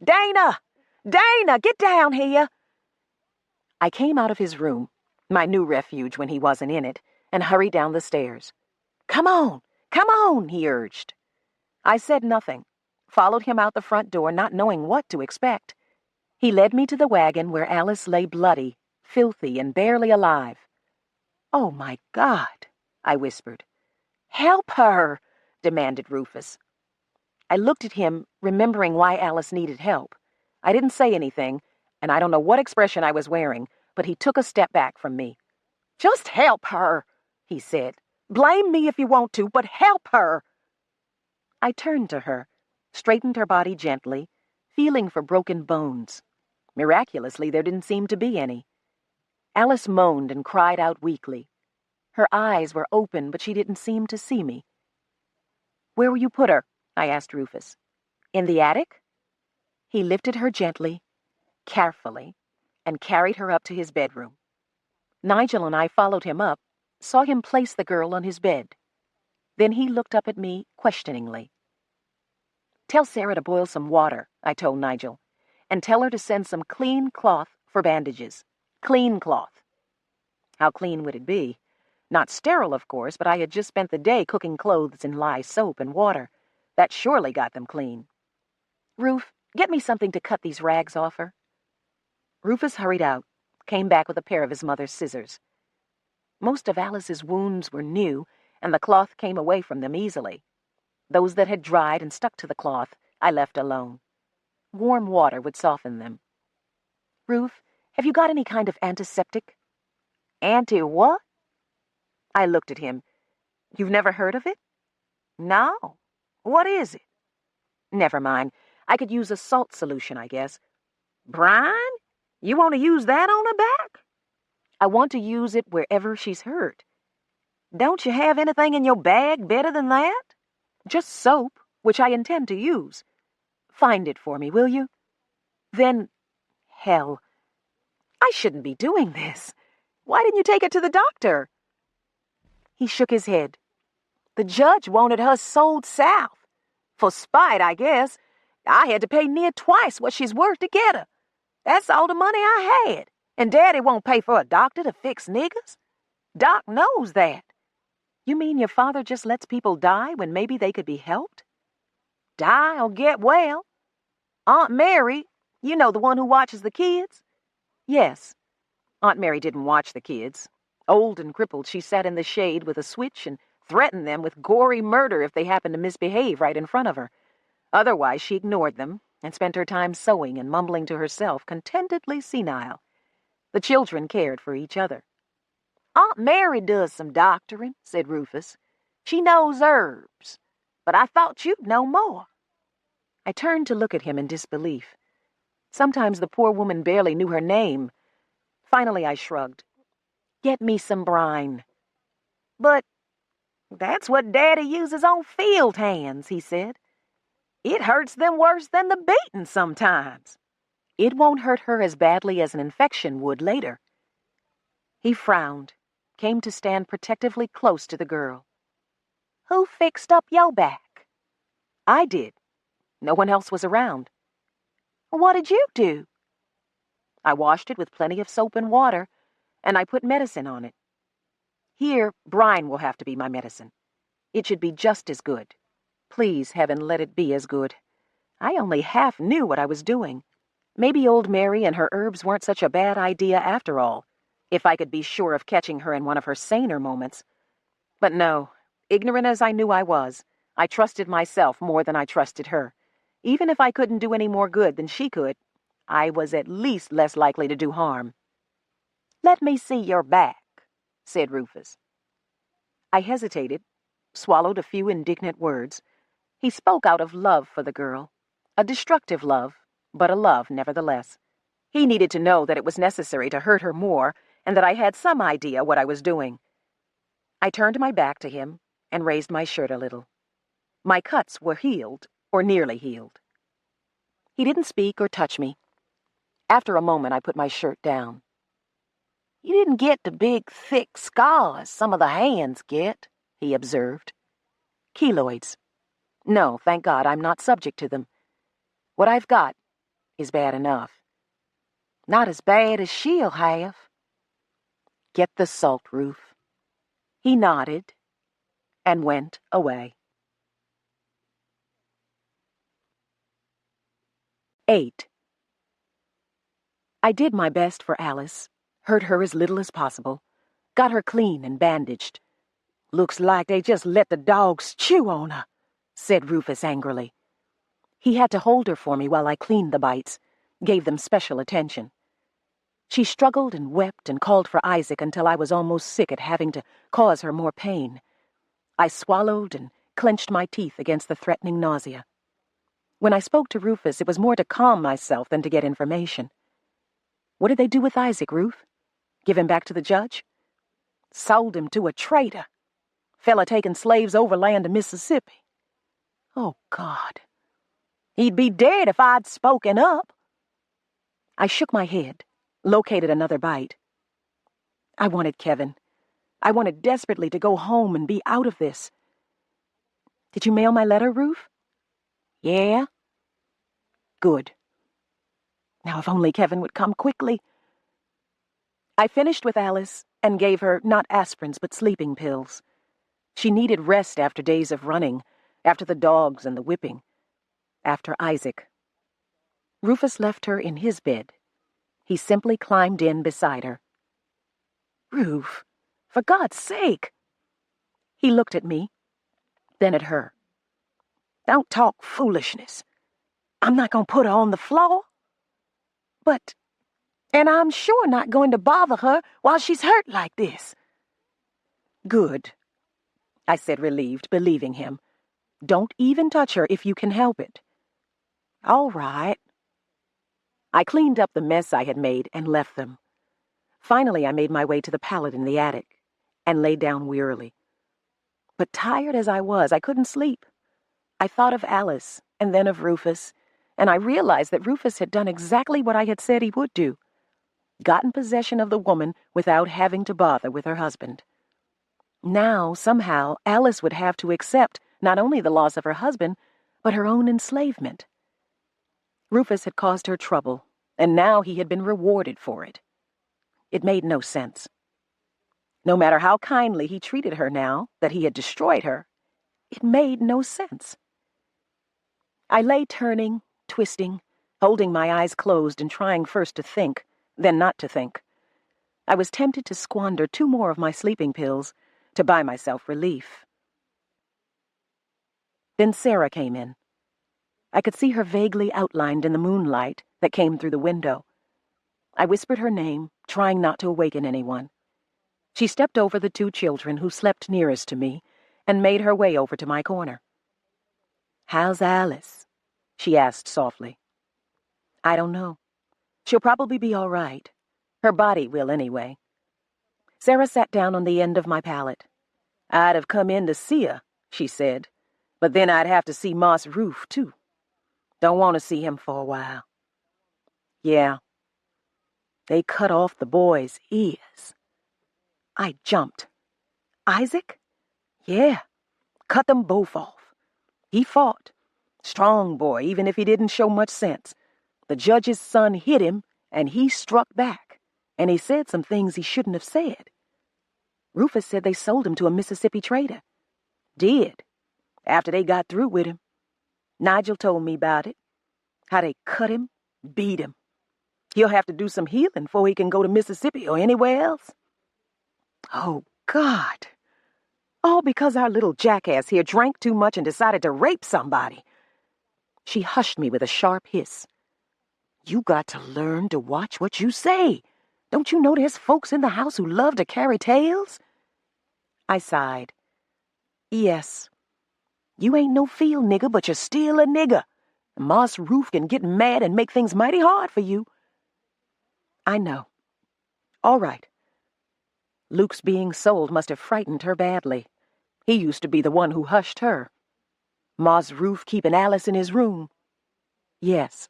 B: "Dana! Dana, get down here!" I came out of his room, my new refuge when he wasn't in it, and hurried down the stairs. Come on, he urged. I said nothing, followed him out the front door, not knowing what to expect. He led me to the wagon where Alice lay bloody, filthy, and barely alive. "Oh, my God," I whispered. "Help her," demanded Rufus. I looked at him, remembering why Alice needed help. I didn't say anything, and I don't know what expression I was wearing, but he took a step back from me. "Just help her," he said.
C: Blame me if you want to, but help her.
B: I turned to her, straightened her body gently, feeling for broken bones. Miraculously, there didn't seem to be any. Alice moaned and cried out weakly. Her eyes were open, but she didn't seem to see me. "Where will you put her?" I asked Rufus. "In the attic?" He lifted her gently, carefully, and carried her up to his bedroom. Nigel and I followed him up, saw him place the girl on his bed. Then he looked up at me questioningly. "Tell Sarah to boil some water," I told Nigel, "and tell her to send some clean cloth for bandages. Clean cloth." How clean would it be? Not sterile, of course, but I had just spent the day cooking clothes in lye soap and water. That surely got them clean. "Ruf, get me something to cut these rags off her." Rufus hurried out, came back with a pair of his mother's scissors. Most of Alice's wounds were new, and the cloth came away from them easily. Those that had dried and stuck to the cloth, I left alone. Warm water would soften them. "Ruf, have you got any kind of antiseptic?"
C: Anti-what?
B: I looked at him. "You've never heard of it?"
C: No. What is it?
B: "Never mind. I could use a salt solution, I guess."
C: Brine? You want to use that on her back?
B: "I want to use it wherever she's hurt."
C: Don't you have anything in your bag better than that?
B: "Just soap, which I intend to use. Find it for me, will you?" Then, hell,
C: I shouldn't be doing this. Why didn't you take her to the doctor?
B: he shook his head.
C: The judge wanted her sold south. For spite, I guess. I had to pay near twice what she's worth to get her. That's all the money I had. And Daddy won't pay for a doctor to fix niggers. Doc knows that.
B: "You mean your father just lets people die when maybe they could be helped?"
C: Die or get well. Aunt Mary, you know, the one who watches the kids?
B: "Yes." Aunt Mary didn't watch the kids. Old and crippled, she sat in the shade with a switch and threatened them with gory murder if they happened to misbehave right in front of her. Otherwise, she ignored them and spent her time sewing and mumbling to herself, contentedly senile. The children cared for each other.
C: Aunt Mary does some doctoring, said Rufus. She knows herbs. But I thought you'd know more.
B: I turned to look at him in disbelief. Sometimes the poor woman barely knew her name. Finally, I shrugged. "Get me some brine."
C: "But that's what Daddy uses on field hands," he said. "It hurts them worse than the beating sometimes."
B: "It won't hurt her as badly as an infection would later." He frowned, came to stand protectively close to the girl.
C: "Who fixed up your back?"
B: "I did. No one else was around."
C: "What did you do?"
B: "I washed it with plenty of soap and water, and I put medicine on it. Here, brine will have to be my medicine. It should be just as good. Please, heaven, let it be as good. I only half knew what I was doing. Maybe old Mary and her herbs weren't such a bad idea after all, if I could be sure of catching her in one of her saner moments. But no, ignorant as I knew I was, I trusted myself more than I trusted her. Even if I couldn't do any more good than she could, I was at least less likely to do harm.
C: "Let me see your back," said Rufus.
B: I hesitated, swallowed a few indignant words. He spoke out of love for the girl. A destructive love, but a love nevertheless. He needed to know that it was necessary to hurt her more, and that I had some idea what I was doing. I turned my back to him and raised my shirt a little. My cuts were healed, or nearly healed. He didn't speak or touch me. After a moment, I put my shirt down.
C: "You didn't get the big, thick scars some of the hands get," he observed.
B: "Keloids. No, thank God, I'm not subject to them. What I've got is bad enough."
C: "Not as bad as she'll have."
B: "Get the salt, Ruf." He nodded and went away. 8. I did my best for Alice, hurt her as little as possible, got her clean and bandaged.
C: "Looks like they just let the dogs chew on her," said Rufus angrily.
B: He had to hold her for me while I cleaned the bites, gave them special attention. She struggled and wept and called for Isaac until I was almost sick at having to cause her more pain. I swallowed and clenched my teeth against the threatening nausea. When I spoke to Rufus, it was more to calm myself than to get information. What did they do with Isaac, Ruth? Give him back to the judge? Sold him to a trader. Fella taking slaves overland to Mississippi. Oh, God. He'd be dead if I'd spoken up. I shook my head, located another bite. I wanted Kevin. I wanted desperately to go home and be out of this. Did you mail my letter, Ruth? Yeah. Good. Now if only Kevin would come quickly. I finished with Alice and gave her not aspirins but sleeping pills. She needed rest after days of running, after the dogs and the whipping, after Isaac. Rufus left her in his bed. He simply climbed in beside her. Ruth, for God's sake! He looked at me, then at her. Don't talk foolishness. I'm not going to put her on the floor. And I'm sure not going to bother her while she's hurt like this. Good, I said, relieved, believing him. Don't even touch her if you can help it. All right. I cleaned up the mess I had made and left them. Finally, I made my way to the pallet in the attic and lay down wearily. But tired as I was, I couldn't sleep. I thought of Alice and then of Rufus, and I realized that Rufus had done exactly what I had said he would do. Gotten possession of the woman without having to bother with her husband. Now, somehow, Alice would have to accept not only the loss of her husband, but her own enslavement. Rufus had caused her trouble, and now he had been rewarded for it. It made no sense. No matter how kindly he treated her now that he had destroyed her, it made no sense. I lay turning, twisting, holding my eyes closed and trying first to think, then not to think. I was tempted to squander 2 more of my sleeping pills to buy myself relief. Then Sarah came in. I could see her vaguely outlined in the moonlight that came through the window. I whispered her name, trying not to awaken anyone. She stepped over the 2 children who slept nearest to me and made her way over to my corner. "How's Alice?" she asked softly. "I don't know. She'll probably be all right. Her body will anyway." Sarah sat down on the end of my pallet. "I'd have come in to see her," she said, "but then I'd have to see Moss Roof, too. Don't want to see him for a while." "Yeah. They cut off the boy's ears." I jumped. "Isaac?" "Yeah. Cut them both off. He fought. Strong boy, even if he didn't show much sense. The judge's son hit him, and he struck back, and he said some things he shouldn't have said. Rufus said they sold him to a Mississippi trader. Did, after they got through with him. Nigel told me about it. How they cut him, beat him. He'll have to do some healing before he can go to Mississippi or anywhere else. Oh, God. All because our little jackass here drank too much and decided to rape somebody. She hushed me with a sharp hiss. "You got to learn to watch what you say. Don't you know there's folks in the house who love to carry tales?" I sighed. "Yes. You ain't no field nigger, but you're still a nigger. Moss Roof can get mad and make things mighty hard for you." "I know. All right." Luke's being sold must have frightened her badly. He used to be the one who hushed her. Moss Roof keeping Alice in his room. Yes.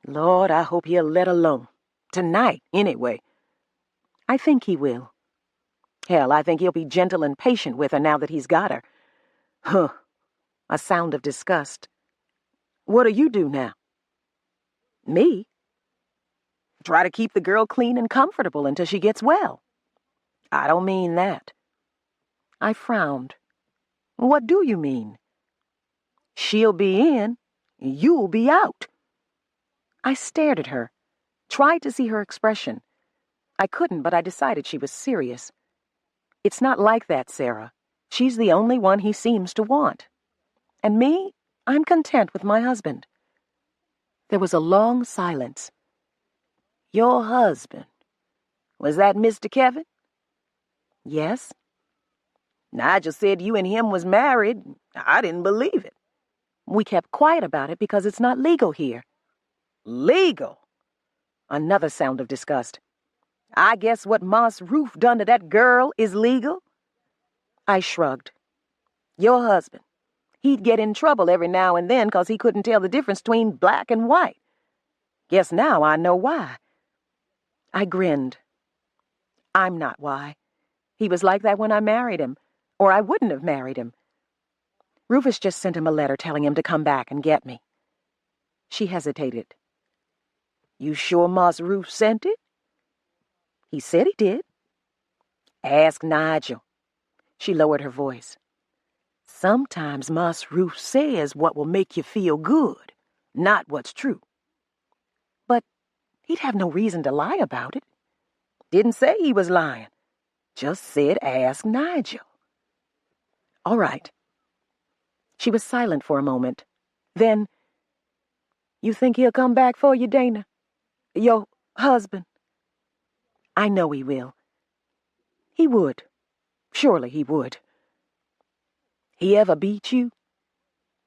B: Lord, I hope he'll let alone. Tonight, anyway. I think he will. Hell, I think he'll be gentle and patient with her now that he's got her. Huh. A sound of disgust. "What'll you do now?" "Me? Try to keep the girl clean and comfortable until she gets well." "I don't mean that." I frowned. "What do you mean?" "She'll be in, you'll be out." I stared at her, tried to see her expression. I couldn't, but I decided she was serious. "It's not like that, Sarah. She's the only one he seems to want. And me, I'm content with my husband." There was a long silence. "Your husband? Was that Mr. Kevin?" "Yes."
C: Nigel said you and him was married. I didn't believe it.
B: We kept quiet about it because it's not legal here.
C: Legal?
B: Another sound of disgust.
C: I guess what Moss Roof done to that girl is legal?
B: I shrugged.
C: Your husband. He'd get in trouble every now and then 'cause he couldn't tell the difference between black and white. Guess now I know why.
B: I grinned. I'm not why. He was like that when I married him, or I wouldn't have married him. Rufus just sent him a letter telling him to come back and get me. She hesitated.
C: You sure Moss Roof sent it?
B: He said he did.
C: Ask Nigel.
B: She lowered her voice.
C: Sometimes Moss Roof says what will make you feel good, not what's true.
B: But he'd have no reason to lie about it.
C: Didn't say he was lying. Just said ask Nigel.
B: All right. She was silent for a moment. Then,
C: you think he'll come back for you, Dana? Your husband?
B: I know he will.
C: He would.
B: Surely he would.
C: He ever beat you?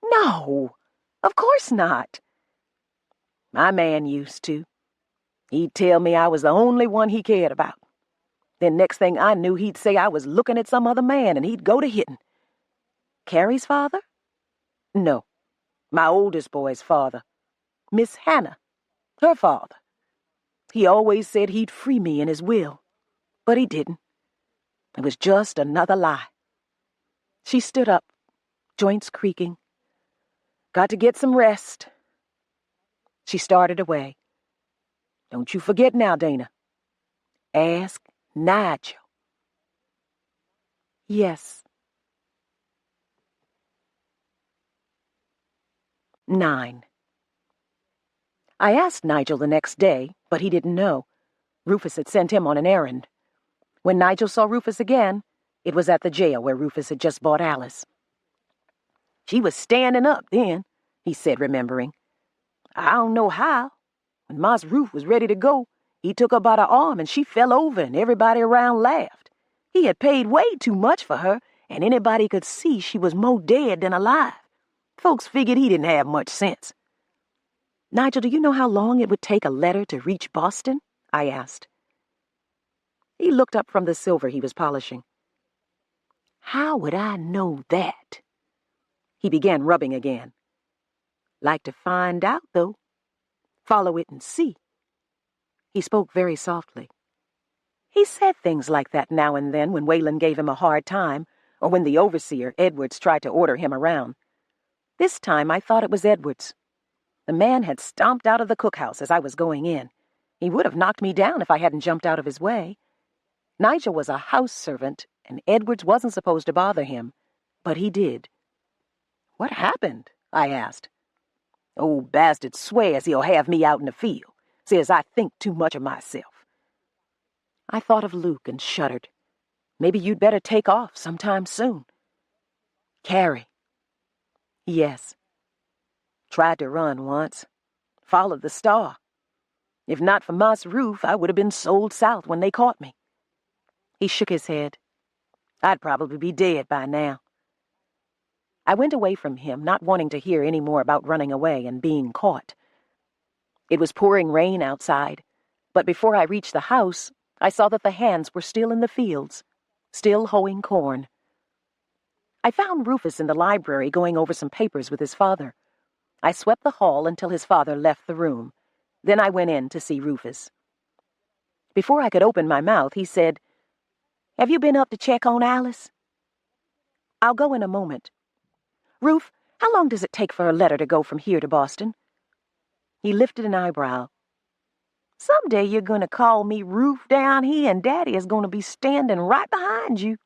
B: No, of course not.
C: My man used to. He'd tell me I was the only one he cared about. Then next thing I knew, he'd say I was looking at some other man and he'd go to hitting.
B: Carrie's father?
C: No, my oldest boy's father. Miss Hannah, her father. He always said he'd free me in his will, but he didn't. It was just another lie.
B: She stood up, joints creaking.
C: Got to get some rest.
B: She started away.
C: Don't you forget now, Dana. Ask Nigel.
B: Yes. 9. I asked Nigel the next day, but he didn't know. Rufus had sent him on an errand. When Nigel saw Rufus again, it was at the jail where Rufus had just bought Alice.
C: She was standing up then, he said, remembering. I don't know how. When Moss Roof was ready to go, he took her by the arm and she fell over and everybody around laughed. He had paid way too much for her, and anybody could see she was more dead than alive. Folks figured he didn't have much sense.
B: Nigel, do you know how long it would take a letter to reach Boston? I asked. He looked up from the silver he was polishing.
C: How would I know that?
B: He began rubbing again.
C: Like to find out, though. Follow it and see.
B: He spoke very softly. He said things like that now and then when Wayland gave him a hard time, or when the overseer, Edwards, tried to order him around. This time I thought it was Edwards. The man had stomped out of the cookhouse as I was going in. He would have knocked me down if I hadn't jumped out of his way. Nigel was a house servant, and Edwards wasn't supposed to bother him, but he did.
C: What happened? I asked. Old bastard swears he'll have me out in the field. Says I think too much of myself.
B: I thought of Luke and shuddered. Maybe you'd better take off sometime soon.
C: Carrie.
B: Yes.
C: Tried to run once. Followed the star. If not for Moss Roof, I would have been sold south when they caught me.
B: He shook his head.
C: I'd probably be dead by now.
B: I went away from him, not wanting to hear any more about running away and being caught. It was pouring rain outside, but before I reached the house, I saw that the hands were still in the fields, still hoeing corn. I found Rufus in the library going over some papers with his father. I swept the hall until his father left the room. Then I went in to see Rufus. Before I could open my mouth, he said, "Have you been up to check on Alice?" "I'll go in a moment. Ruf, how long does it take for a letter to go from here to Boston?" He lifted an eyebrow.
C: "Someday you're going to call me Ruf down here and Daddy is going to be standing right behind you."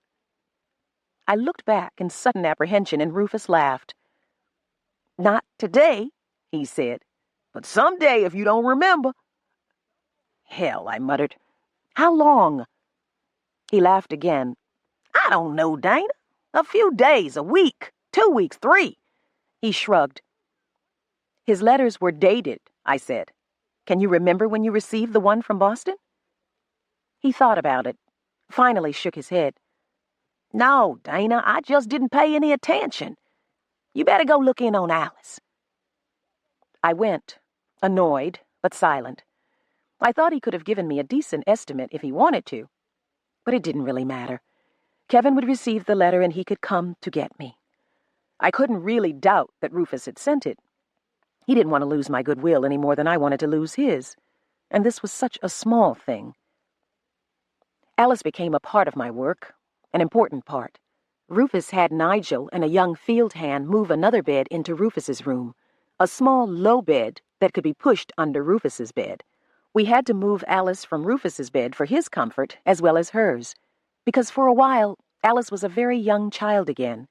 B: I looked back in sudden apprehension and Rufus laughed.
C: "Not today," he said, "but someday if you don't remember."
B: "Hell," I muttered. "How long?"
C: He laughed again. "I don't know, Dana. A few days, a week, 2 weeks, 3.
B: He shrugged. "His letters were dated," I said. "Can you remember when you received the one from Boston?" He thought about it, finally shook his head.
C: No, Dana, I just didn't pay any attention. You better go look in on Alice.
B: I went, annoyed, but silent. I thought he could have given me a decent estimate if he wanted to, but it didn't really matter. Kevin would receive the letter and he could come to get me. I couldn't really doubt that Rufus had sent it. He didn't want to lose my goodwill any more than I wanted to lose his, and this was such a small thing. Alice became a part of my work, an important part. Rufus had Nigel and a young field hand move another bed into Rufus's room, a small low bed that could be pushed under Rufus's bed. We had to move Alice from Rufus's bed for his comfort as well as hers, because for a while Alice was a very young child again,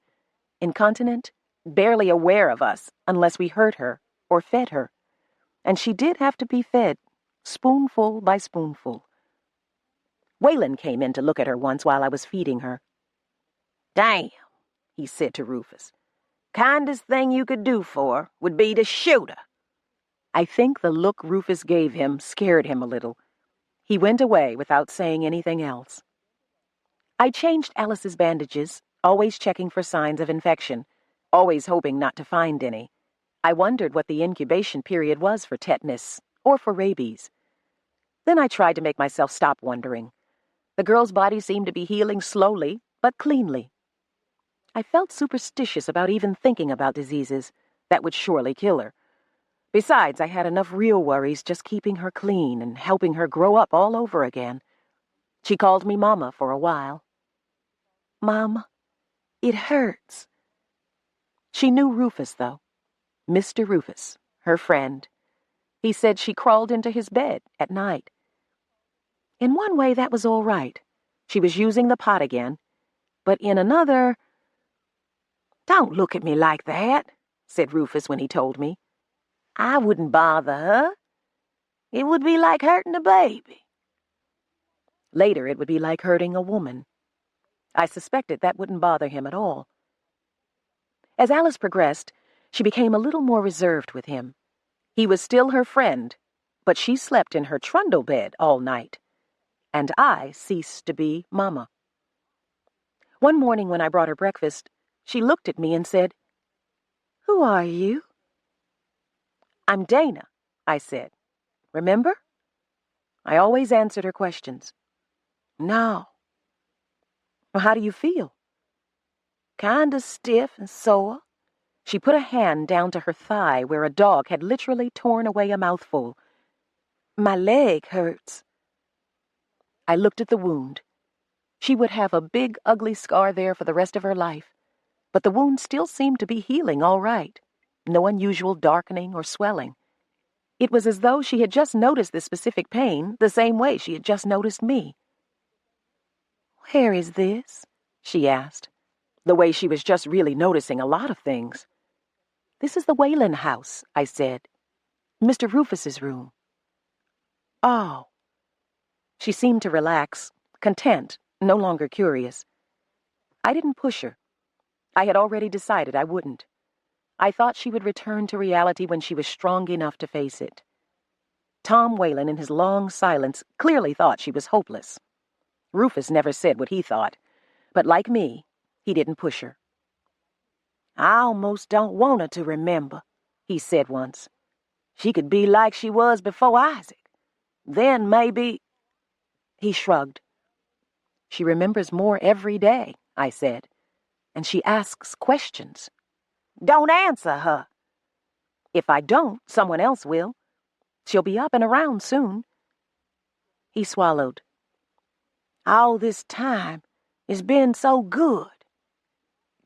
B: incontinent, barely aware of us unless we hurt her or fed her, and she did have to be fed, spoonful by spoonful. Waylon came in to look at her once while I was feeding her.
C: Damn, he said to Rufus. Kindest thing you could do for her would be to shoot her.
B: I think the look Rufus gave him scared him a little. He went away without saying anything else. I changed Alice's bandages, always checking for signs of infection, always hoping not to find any. I wondered what the incubation period was for tetanus or for rabies. Then I tried to make myself stop wondering. The girl's body seemed to be healing slowly, but cleanly. I felt superstitious about even thinking about diseases that would surely kill her. Besides, I had enough real worries just keeping her clean and helping her grow up all over again. She called me Mama for a while.
C: Mama, it hurts.
B: She knew Rufus, though. Mr. Rufus, her friend. He said she crawled into his bed at night. In one way, that was all right. She was using the pot again. But in another...
C: Don't look at me like that, said Rufus when he told me. I wouldn't bother her. It would be like hurting a baby.
B: Later, it would be like hurting a woman. I suspected that wouldn't bother him at all. As Alice progressed, she became a little more reserved with him. He was still her friend, but she slept in her trundle bed all night. And I ceased to be Mama. One morning when I brought her breakfast, she looked at me and said,
C: "Who are you?"
B: "I'm Dana," I said. "Remember?" I always answered her questions.
C: "No."
B: "Well, how do you feel?"
C: "Kinda stiff and sore."
B: She put a hand down to her thigh where a dog had literally torn away a mouthful.
C: "My leg hurts."
B: I looked at the wound. She would have a big, ugly scar there for the rest of her life, but the wound still seemed to be healing all right. No unusual darkening or swelling. It was as though she had just noticed this specific pain the same way she had just noticed me.
C: "Where is this?"
B: she asked, the way she was just really noticing a lot of things. "This is the Whalen house," I said. "Mr. Rufus's room."
C: "Oh."
B: She seemed to relax, content, no longer curious. I didn't push her. I had already decided I wouldn't. I thought she would return to reality when she was strong enough to face it. Tom Whalen, in his long silence, clearly thought she was hopeless. Rufus never said what he thought, but like me, he didn't push her.
C: "I almost don't want her to remember," he said once. "She could be like she was before Isaac. Then maybe—"
B: He shrugged. "She remembers more every day," I said, "and she asks questions."
C: "Don't answer her."
B: "If I don't, someone else will. She'll be up and around soon." He swallowed.
C: "All this time, it's been so good."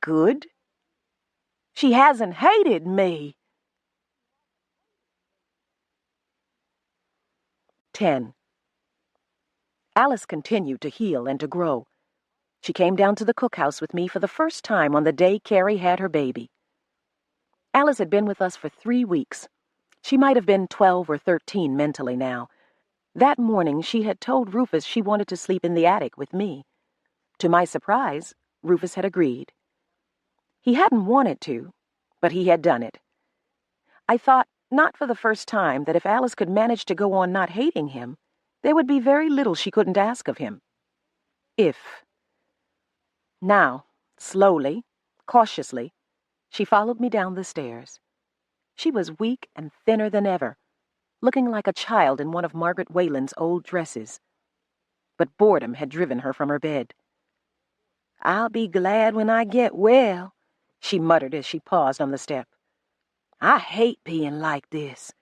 B: "Good?"
C: "She hasn't hated me."
B: 10. Alice continued to heal and to grow. She came down to the cookhouse with me for the first time on the day Carrie had her baby. Alice had been with us for 3 weeks. She might have been 12 or 13 mentally now. That morning, she had told Rufus she wanted to sleep in the attic with me. To my surprise, Rufus had agreed. He hadn't wanted to, but he had done it. I thought, not for the first time, that if Alice could manage to go on not hating him, there would be very little she couldn't ask of him. If. Now, slowly, cautiously, she followed me down the stairs. She was weak and thinner than ever, looking like a child in one of Margaret Wayland's old dresses. But boredom had driven her from her bed. "I'll be glad when I get well," she muttered as she paused on the step. "I hate being like this."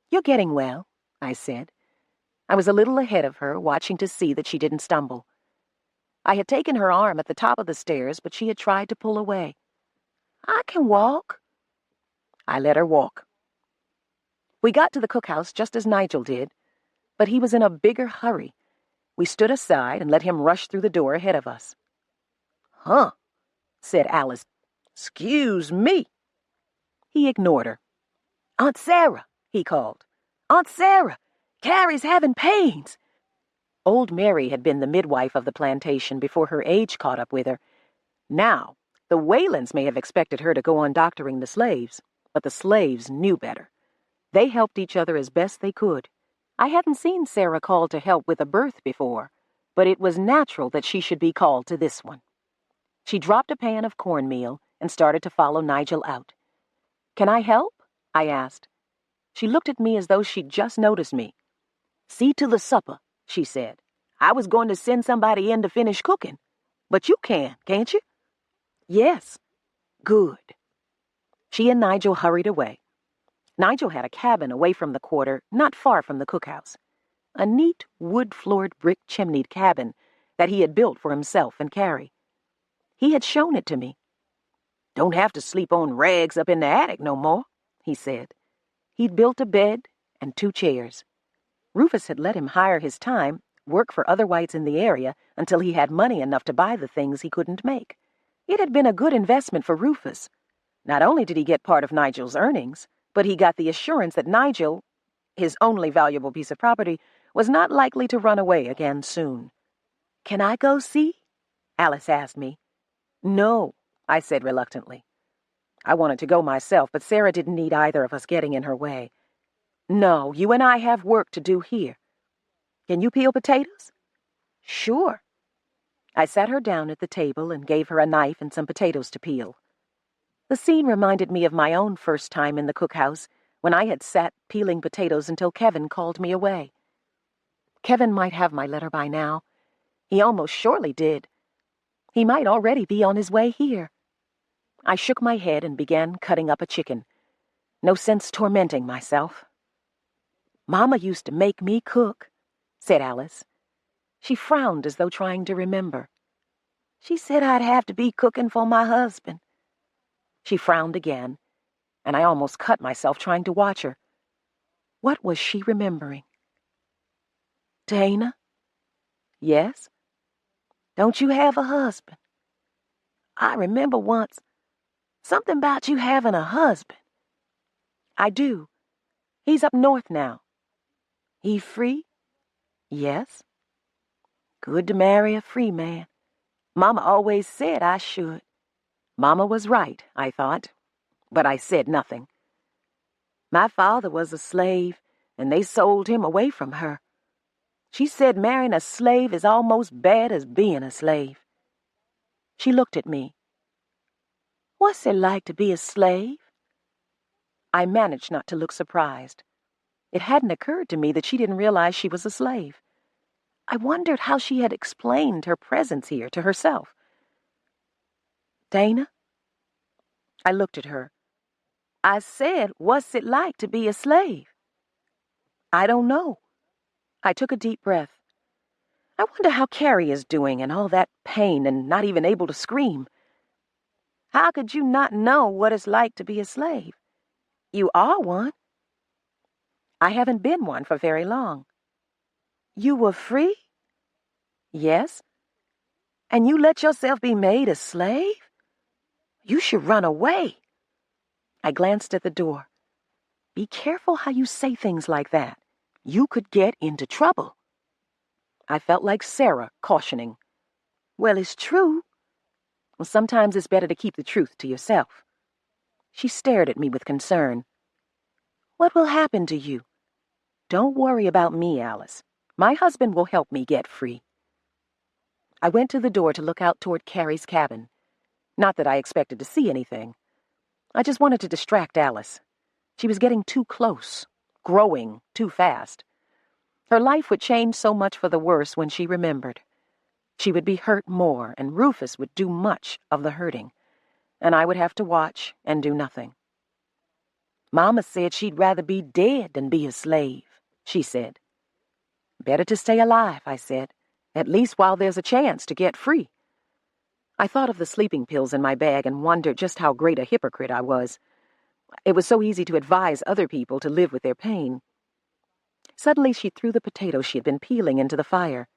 B: "You're getting well," I said. I was a little ahead of her, watching to see that she didn't stumble. I had taken her arm at the top of the stairs, but she had tried to pull away. "I can walk." I let her walk. We got to the cookhouse just as Nigel did, but he was in a bigger hurry. We stood aside and let him rush through the door ahead of us. "Huh," said Alice. "'Scuse me." He ignored her. "Aunt Sarah," he called. "Aunt Sarah, Carrie's having pains." Old Mary had been the midwife of the plantation before her age caught up with her. Now, the Waylands may have expected her to go on doctoring the slaves, but the slaves knew better. They helped each other as best they could. I hadn't seen Sarah called to help with a birth before, but it was natural that she should be called to this one. She dropped a pan of cornmeal and started to follow Nigel out. "Can I help?" I asked. She looked at me as though she'd just noticed me. "See to the supper," she said. "I was going to send somebody in to finish cooking. But you can, can't you?" "Yes." "Good." She and Nigel hurried away. Nigel had a cabin away from the quarter, not far from the cookhouse. A neat, wood-floored, brick-chimneyed cabin that he had built for himself and Carrie. He had shown it to me. "Don't have to sleep on rags up in the attic no more," he said. He'd built a bed and 2 chairs. Rufus had let him hire his time, work for other whites in the area until he had money enough to buy the things he couldn't make. It had been a good investment for Rufus. Not only did he get part of Nigel's earnings, but he got the assurance that Nigel, his only valuable piece of property, was not likely to run away again soon. "Can I go see?" Alice asked me. "No," I said reluctantly. I wanted to go myself, but Sarah didn't need either of us getting in her way. "No, you and I have work to do here. Can you peel potatoes?" "Sure." I sat her down at the table and gave her a knife and some potatoes to peel. The scene reminded me of my own first time in the cookhouse, when I had sat peeling potatoes until Kevin called me away. Kevin might have my letter by now. He almost surely did. He might already be on his way here. I shook my head and began cutting up a chicken. No sense tormenting myself. "Mama used to make me cook," said Alice. She frowned as though trying to remember. "She said I'd have to be cooking for my husband." She frowned again, and I almost cut myself trying to watch her. What was she remembering? "Dana?" "Yes?" "Don't you have a husband? I remember once something about you having a husband." "I do. He's up north now." "He free?" "Yes." "Good to marry a free man. Mama always said I should." Mama was right, I thought, but I said nothing. "My father was a slave, and they sold him away from her. She said marrying a slave is almost bad as being a slave." She looked at me. "What's it like to be a slave?" I managed not to look surprised. It hadn't occurred to me that she didn't realize she was a slave. I wondered how she had explained her presence here to herself. "Dana?" I looked at her. "I said, what's it like to be a slave?" "I don't know." I took a deep breath. "I wonder how Carrie is doing in all that pain and not even able to scream." "How could you not know what it's like to be a slave? You are one." "I haven't been one for very long." "You were free?" "Yes." "And you let yourself be made a slave? You should run away." I glanced at the door. "Be careful how you say things like that. You could get into trouble." I felt like Sarah cautioning. "Well, it's true." "Well, sometimes it's better to keep the truth to yourself." She stared at me with concern. "What will happen to you?" "Don't worry about me, Alice. My husband will help me get free." I went to the door to look out toward Carrie's cabin. Not that I expected to see anything. I just wanted to distract Alice. She was getting too close, growing too fast. Her life would change so much for the worse when she remembered. She would be hurt more, and Rufus would do much of the hurting, and I would have to watch and do nothing. "Mama said she'd rather be dead than be a slave," she said. "Better to stay alive," I said, "at least while there's a chance to get free." I thought of the sleeping pills in my bag and wondered just how great a hypocrite I was. It was so easy to advise other people to live with their pain. Suddenly she threw the potato she had been peeling into the fire.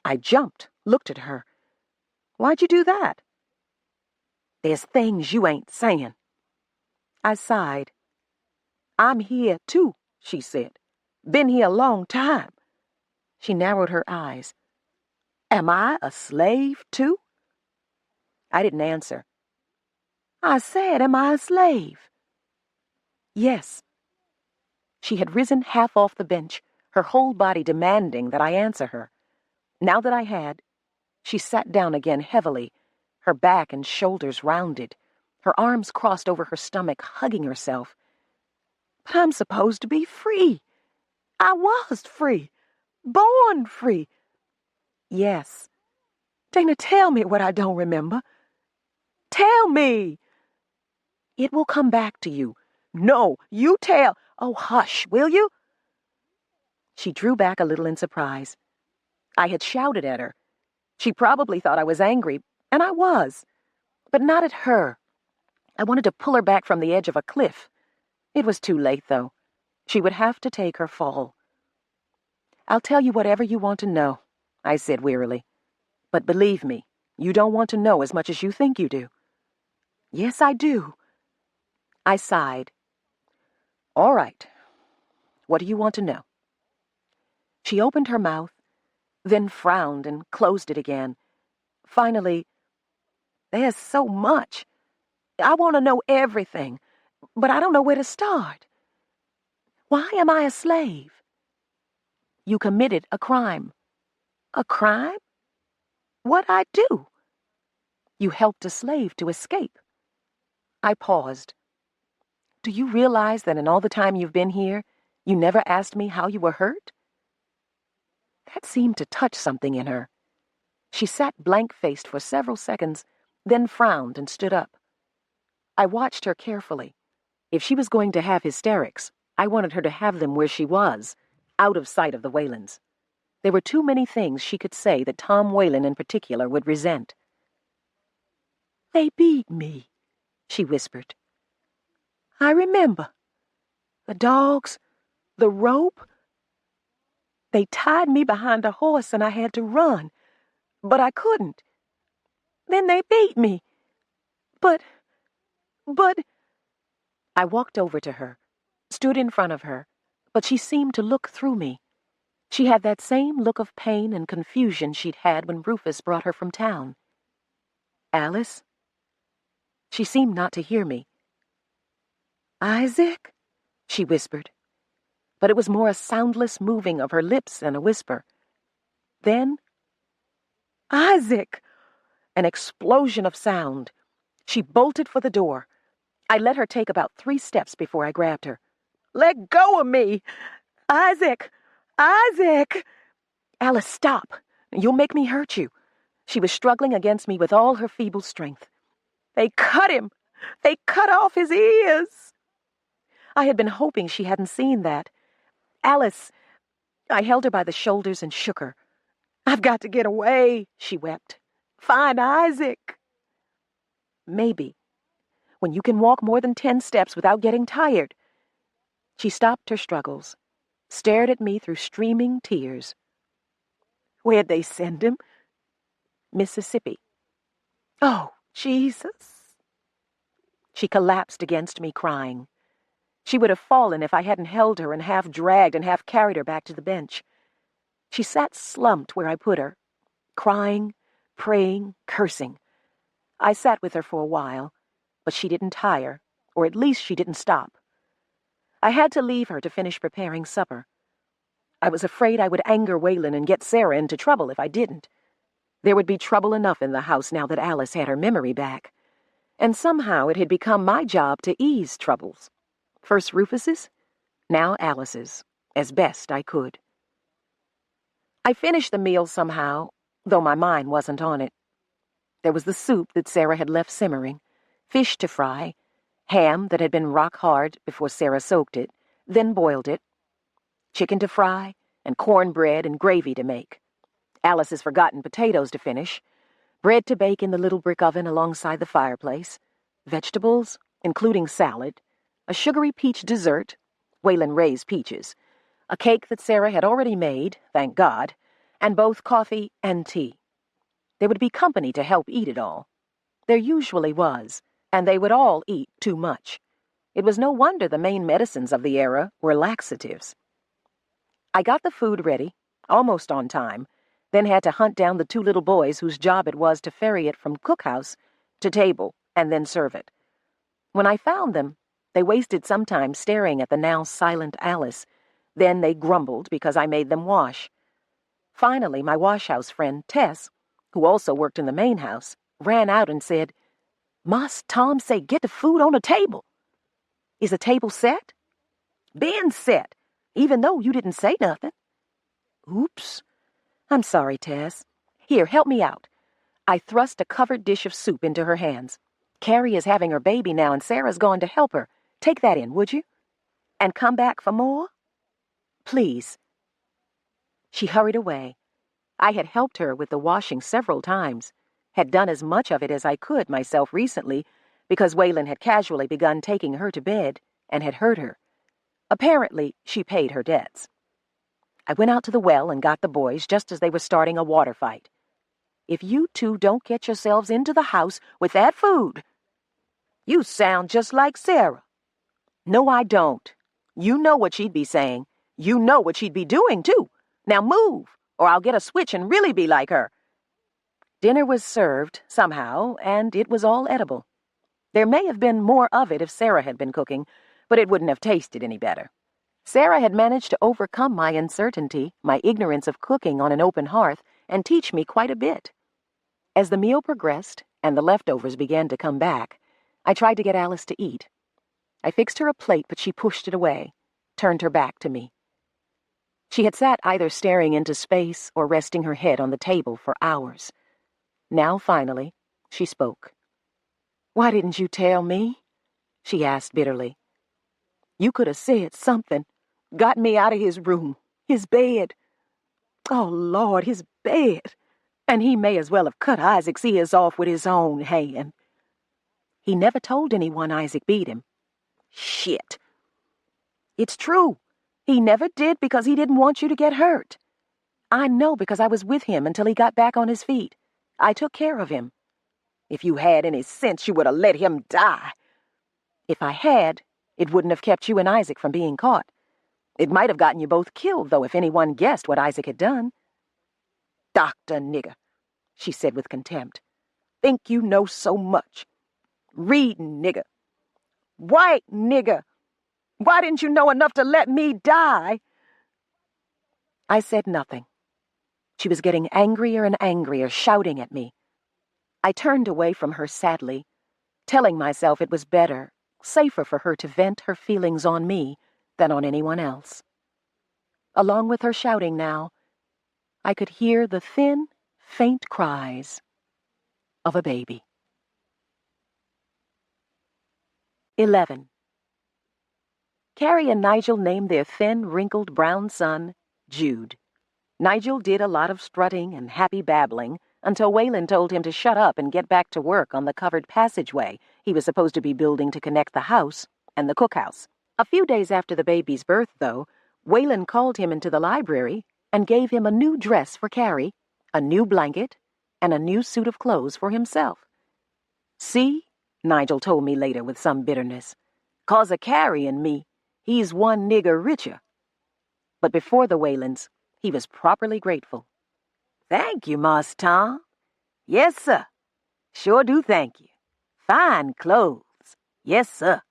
B: I jumped, looked at her. "Why'd you do that?" "There's things you ain't saying." I sighed. "I'm here, too," she said. "Been here a long time." She narrowed her eyes. "Am I a slave, too?" I didn't answer. "I said, am I a slave?" "Yes." She had risen half off the bench, her whole body demanding that I answer her. Now that I had, she sat down again heavily, her back and shoulders rounded, her arms crossed over her stomach, hugging herself. "But I'm supposed to be free. I was free. Born free." "Yes." "Dana, tell me what I don't remember. Tell me." "It will come back to you." "No, you tell." "Oh, hush, will you?" She drew back a little in surprise. I had shouted at her. She probably thought I was angry, and I was. But not at her. I wanted to pull her back from the edge of a cliff. It was too late, though. She would have to take her fall. "I'll tell you whatever you want to know," I said wearily. "But believe me, you don't want to know as much as you think you do." "Yes, I do." I sighed. "All right. What do you want to know?" She opened her mouth, then frowned and closed it again. Finally, "There's so much. I want to know everything, but I don't know where to start. Why am I a slave?" "You committed a crime." "A crime? What'd I do?" "You helped a slave to escape." I paused. "Do you realize that in all the time you've been here, you never asked me how you were hurt?" That seemed to touch something in her. She sat blank-faced for several seconds, then frowned and stood up. I watched her carefully. If she was going to have hysterics, I wanted her to have them where she was, out of sight of the Whalens. There were too many things she could say that Tom Whalen in particular would resent. "They beat me," she whispered. "I remember. The dogs, the rope. They tied me behind a horse and I had to run, but I couldn't. Then they beat me. But... I walked over to her, stood in front of her, but she seemed to look through me. She had that same look of pain and confusion she'd had when Rufus brought her from town. "Alice?" She seemed not to hear me. "Isaac?" she whispered, but it was more a soundless moving of her lips than a whisper. Then, "Isaac!" An explosion of sound. She bolted for the door. I let her take about 3 steps before I grabbed her. "Let go of me! Isaac! Isaac!" "Alice, stop! You'll make me hurt you." She was struggling against me with all her feeble strength. "They cut him! They cut off his ears!" I had been hoping she hadn't seen that. "Alice!" I held her by the shoulders and shook her. "I've got to get away," she wept. "Find Isaac." "Maybe. When you can walk more than 10 steps without getting tired." She stopped her struggles, stared at me through streaming tears. "Where'd they send him?" "Mississippi." "Oh, Jesus." She collapsed against me, crying. She would have fallen if I hadn't held her and half dragged and half carried her back to the bench. She sat slumped where I put her, crying, praying, cursing. I sat with her for a while, but she didn't tire, or at least she didn't stop. I had to leave her to finish preparing supper. I was afraid I would anger Whalen and get Sarah into trouble if I didn't. There would be trouble enough in the house now that Alice had her memory back. And somehow it had become my job to ease troubles. First Rufus's, now Alice's, as best I could. I finished the meal somehow, though my mind wasn't on it. There was the soup that Sarah had left simmering, fish to fry, ham that had been rock hard before Sarah soaked it, then boiled it, chicken to fry, and cornbread and gravy to make, Alice's forgotten potatoes to finish, bread to bake in the little brick oven alongside the fireplace, vegetables, including salad, a sugary peach dessert, Waylon Ray's peaches, a cake that Sarah had already made, thank God, and both coffee and tea. There would be company to help eat it all. There usually was, and they would all eat too much. It was no wonder the main medicines of the era were laxatives. I got the food ready, almost on time, then had to hunt down the two little boys whose job it was to ferry it from cookhouse to table and then serve it. When I found them, they wasted some time staring at the now silent Alice. Then they grumbled because I made them wash. Finally, my washhouse friend, Tess, who also worked in the main house, ran out and said, "Mas Tom say get the food on the table." "Is the table set?" "Been set, even though you didn't say nothing." "Oops. I'm sorry, Tess. Here, help me out." I thrust a covered dish of soup into her hands. "Carrie is having her baby now, and Sarah's gone to help her. Take that in, would you? And come back for more? Please." She hurried away. I had helped her with the washing several times, had done as much of it as I could myself recently, because Waylon had casually begun taking her to bed and had hurt her. Apparently, she paid her debts. I went out to the well and got the boys just as they were starting a water fight. "If you two don't get yourselves into the house with that food—" "You sound just like Sarah." "No, I don't. You know what she'd be saying. You know what she'd be doing, too. Now move, or I'll get a switch and really be like her." Dinner was served, somehow, and it was all edible. There may have been more of it if Sarah had been cooking, but it wouldn't have tasted any better. Sarah had managed to overcome my uncertainty, my ignorance of cooking on an open hearth, and teach me quite a bit. As the meal progressed and the leftovers began to come back, I tried to get Alice to eat. I fixed her a plate, but she pushed it away, turned her back to me. She had sat either staring into space or resting her head on the table for hours. Now, finally, she spoke. "Why didn't you tell me?" she asked bitterly. "You could have said something. Got me out of his room, his bed. Oh, Lord, his bed. And he may as well have cut Isaac's ears off with his own hand." "He never told anyone Isaac beat him." "Shit." "It's true. He never did because he didn't want you to get hurt. I know because I was with him until he got back on his feet. I took care of him. If you had any sense, you would have let him die." "If I had, it wouldn't have kept you and Isaac from being caught. It might have gotten you both killed, though, if anyone guessed what Isaac had done." "Dr. Nigger," she said with contempt. "Think you know so much. Reading nigger. White nigger. Why didn't you know enough to let me die?" I said nothing. She was getting angrier and angrier, shouting at me. I turned away from her sadly, telling myself it was better, safer for her to vent her feelings on me than on anyone else. Along with her shouting now, I could hear the thin, faint cries of a baby. 11. Carrie and Nigel named their thin, wrinkled brown son Jude. Nigel did a lot of strutting and happy babbling until Waylon told him to shut up and get back to work on the covered passageway he was supposed to be building to connect the house and the cookhouse. A few days after the baby's birth, though, Waylon called him into the library and gave him a new dress for Carrie, a new blanket, and a new suit of clothes for himself. "See," Nigel told me later with some bitterness, "'cause of Carrie and me, he's one nigger richer." But before the Waylons, he was properly grateful. "Thank you, Mas Tom." "Yes, sir. Sure do thank you. Fine clothes. Yes, sir."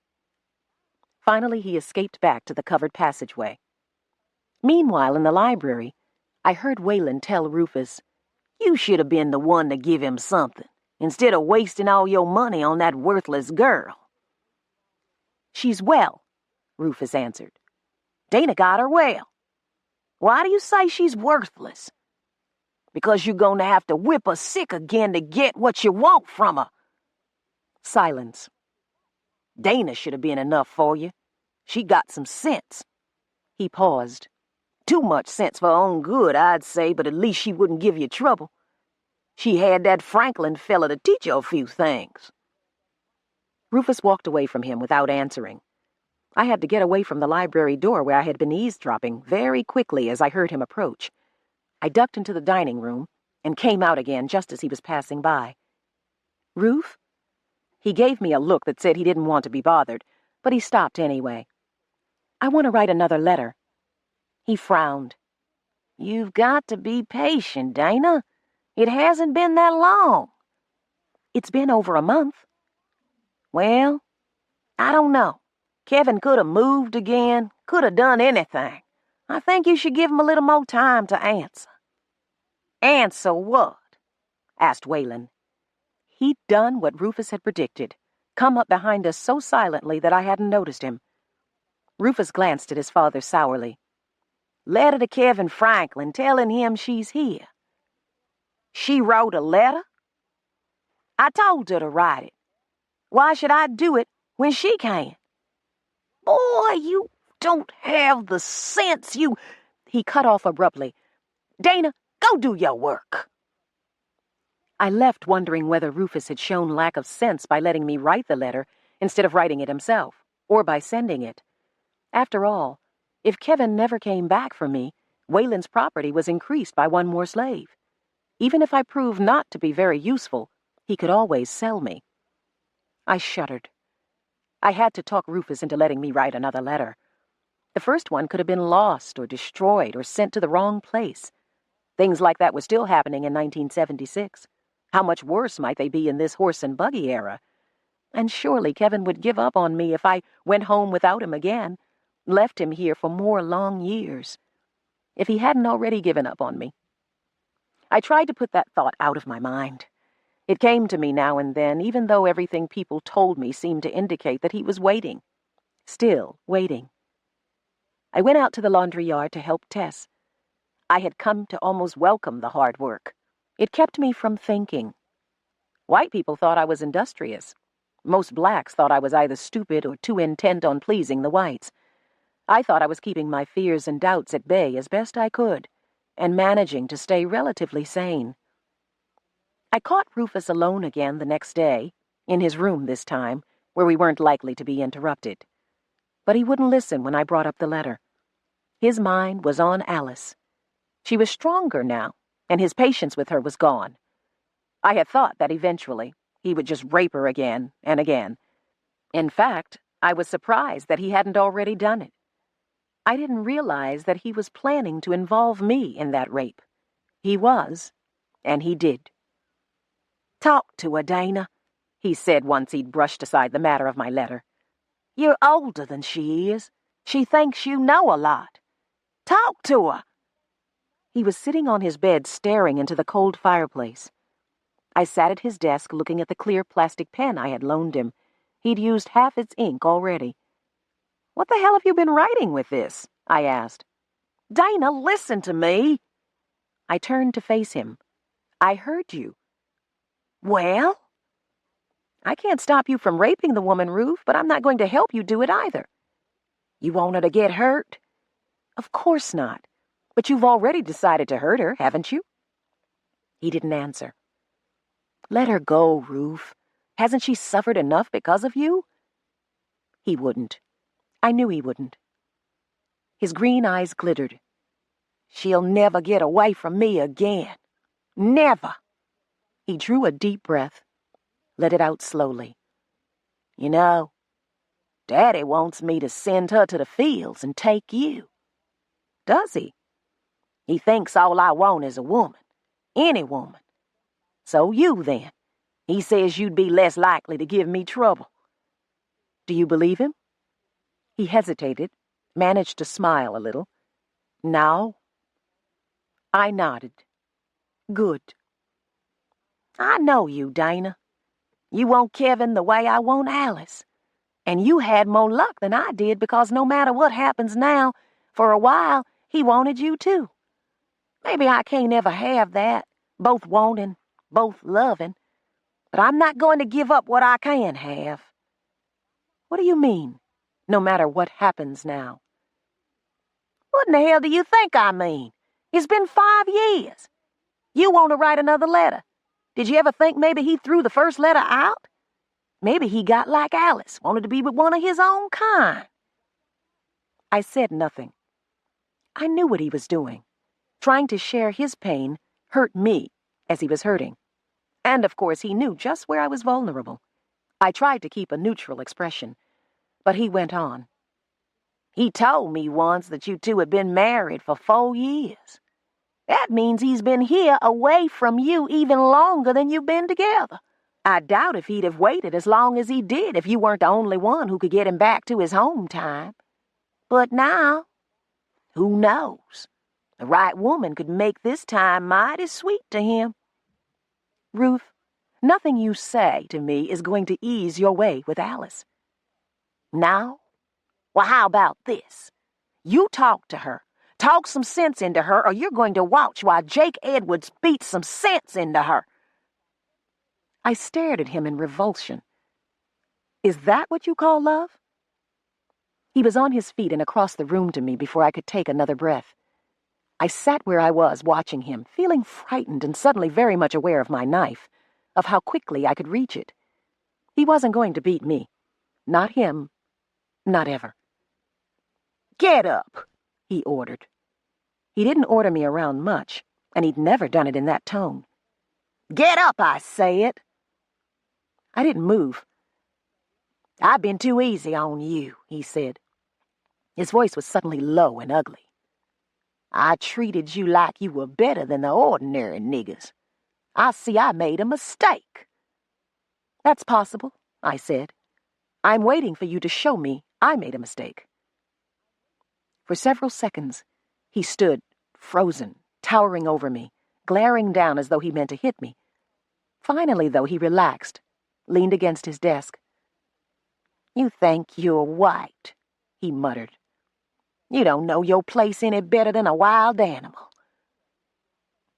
B: Finally, he escaped back to the covered passageway. Meanwhile, in the library, I heard Waylon tell Rufus,
C: You should have been the one to give him something, instead of wasting all your money on that worthless girl." "She's well," Rufus answered. "Dana got her well. Why do you say she's worthless?" "Because you're going to have to whip her sick again to get what you want from her." Silence. "Dana should have been enough for you. She got some sense." He paused. "Too much sense for her own good, I'd say, but at least she wouldn't give you trouble. She had that Franklin fella to teach her a few things." Rufus walked away from him without answering. I had to get away from the library door where I had been eavesdropping very quickly as I heard him approach. I ducked into the dining room and came out again just as he was passing by. "Ruf?" He gave me a look that said he didn't want to be bothered, but he stopped anyway. "I want to write another letter." He frowned. "You've got to be patient, Dana. It hasn't been that long." "It's been over a month." "Well, I don't know. Kevin could have moved again, could have done anything. I think you should give him a little more time to answer." "Answer what?" asked Wayland. He'd done what Rufus had predicted, come up behind us so silently that I hadn't noticed him. Rufus glanced at his father sourly. "Letter to Kevin Franklin telling him she's here." "She wrote a letter?" "I told her to write it. Why should I do it when she can?" "Boy, you don't have the sense, you—" He cut off abruptly. "Dana, go do your work." I left wondering whether Rufus had shown lack of sense by letting me write the letter instead of writing it himself, or by sending it. After all, if Kevin never came back for me, Wayland's property was increased by one more slave. Even if I proved not to be very useful, he could always sell me. I shuddered. I had to talk Rufus into letting me write another letter. The first one could have been lost or destroyed or sent to the wrong place. Things like that were still happening in 1976. How much worse might they be in this horse and buggy era? And surely Kevin would give up on me if I went home without him again, left him here for more long years. If he hadn't already given up on me. I tried to put that thought out of my mind. It came to me now and then, even though everything people told me seemed to indicate that he was waiting. Still waiting. I went out to the laundry yard to help Tess. I had come to almost welcome the hard work. It kept me from thinking. White people thought I was industrious. Most blacks thought I was either stupid or too intent on pleasing the whites. I thought I was keeping my fears and doubts at bay as best I could, and managing to stay relatively sane. I caught Rufus alone again the next day, in his room this time, where we weren't likely to be interrupted. But he wouldn't listen when I brought up the letter. His mind was on Alice. She was stronger now, and his patience with her was gone. I had thought that eventually he would just rape her again and again. In fact, I was surprised that he hadn't already done it. I didn't realize that he was planning to involve me in that rape. He was, and he did. "Talk to her, Dana," he said once he'd brushed aside the matter of my letter. "You're older than she is. She thinks you know a lot. Talk to her." He was sitting on his bed staring into the cold fireplace. I sat at his desk looking at the clear plastic pen I had loaned him. He'd used half its ink already. "What the hell have you been writing with this?" I asked. "Dana, listen to me." I turned to face him. "I heard you." "Well?" "I can't stop you from raping the woman, Ruf, but I'm not going to help you do it either." "You want her to get hurt?" "Of course not. But you've already decided to hurt her, haven't you?" He didn't answer. "Let her go, Ruf. Hasn't she suffered enough because of you?" He wouldn't. I knew he wouldn't. His green eyes glittered. "She'll never get away from me again. Never." He drew a deep breath, let it out slowly. "You know, Daddy wants me to send her to the fields and take you." "Does he?" "He thinks all I want is a woman. Any woman. So you, then. He says you'd be less likely to give me trouble." "Do you believe him?" He hesitated, managed to smile a little. "No." I nodded. "Good." I know you, Dana. You want Kevin the way I want Alice. And you had more luck than I did because no matter what happens now, for a while, he wanted you too. Maybe I can't ever have that, both wanting, both loving. But I'm not going to give up what I can have. What do you mean, no matter what happens now? What in the hell do you think I mean? It's been 5 years. You want to write another letter. Did you ever think maybe he threw the first letter out? Maybe he got like Alice, wanted to be with one of his own kind. I said nothing. I knew what he was doing. Trying to share his pain hurt me as he was hurting. And of course he knew just where I was vulnerable. I tried to keep a neutral expression, but he went on. He told me once that you two had been married for 4 years. That means he's been here away from you even longer than you've been together. I doubt if he'd have waited as long as he did if you weren't the only one who could get him back to his home time. But now, who knows? The right woman could make this time mighty sweet to him. Ruth, nothing you say to me is going to ease your way with Alice. Now? Well, how about this? You talk to her. Talk some sense into her, or you're going to watch while Jake Edwards beats some sense into her. I stared at him in revulsion. Is that what you call love? He was on his feet and across the room to me before I could take another breath. I sat where I was, watching him, feeling frightened and suddenly very much aware of my knife, of how quickly I could reach it. He wasn't going to beat me. Not him. Not ever. Get up, he ordered. He didn't order me around much, and he'd never done it in that tone. Get up, I say it. I didn't move. I've been too easy on you, he said. His voice was suddenly low and ugly. I treated you like you were better than the ordinary niggers. I see I made a mistake. That's possible, I said. I'm waiting for you to show me I made a mistake. For several seconds, he stood, frozen, towering over me, glaring down as though he meant to hit me. Finally, though, he relaxed, leaned against his desk. You think you're white, he muttered. You don't know your place any better than a wild animal.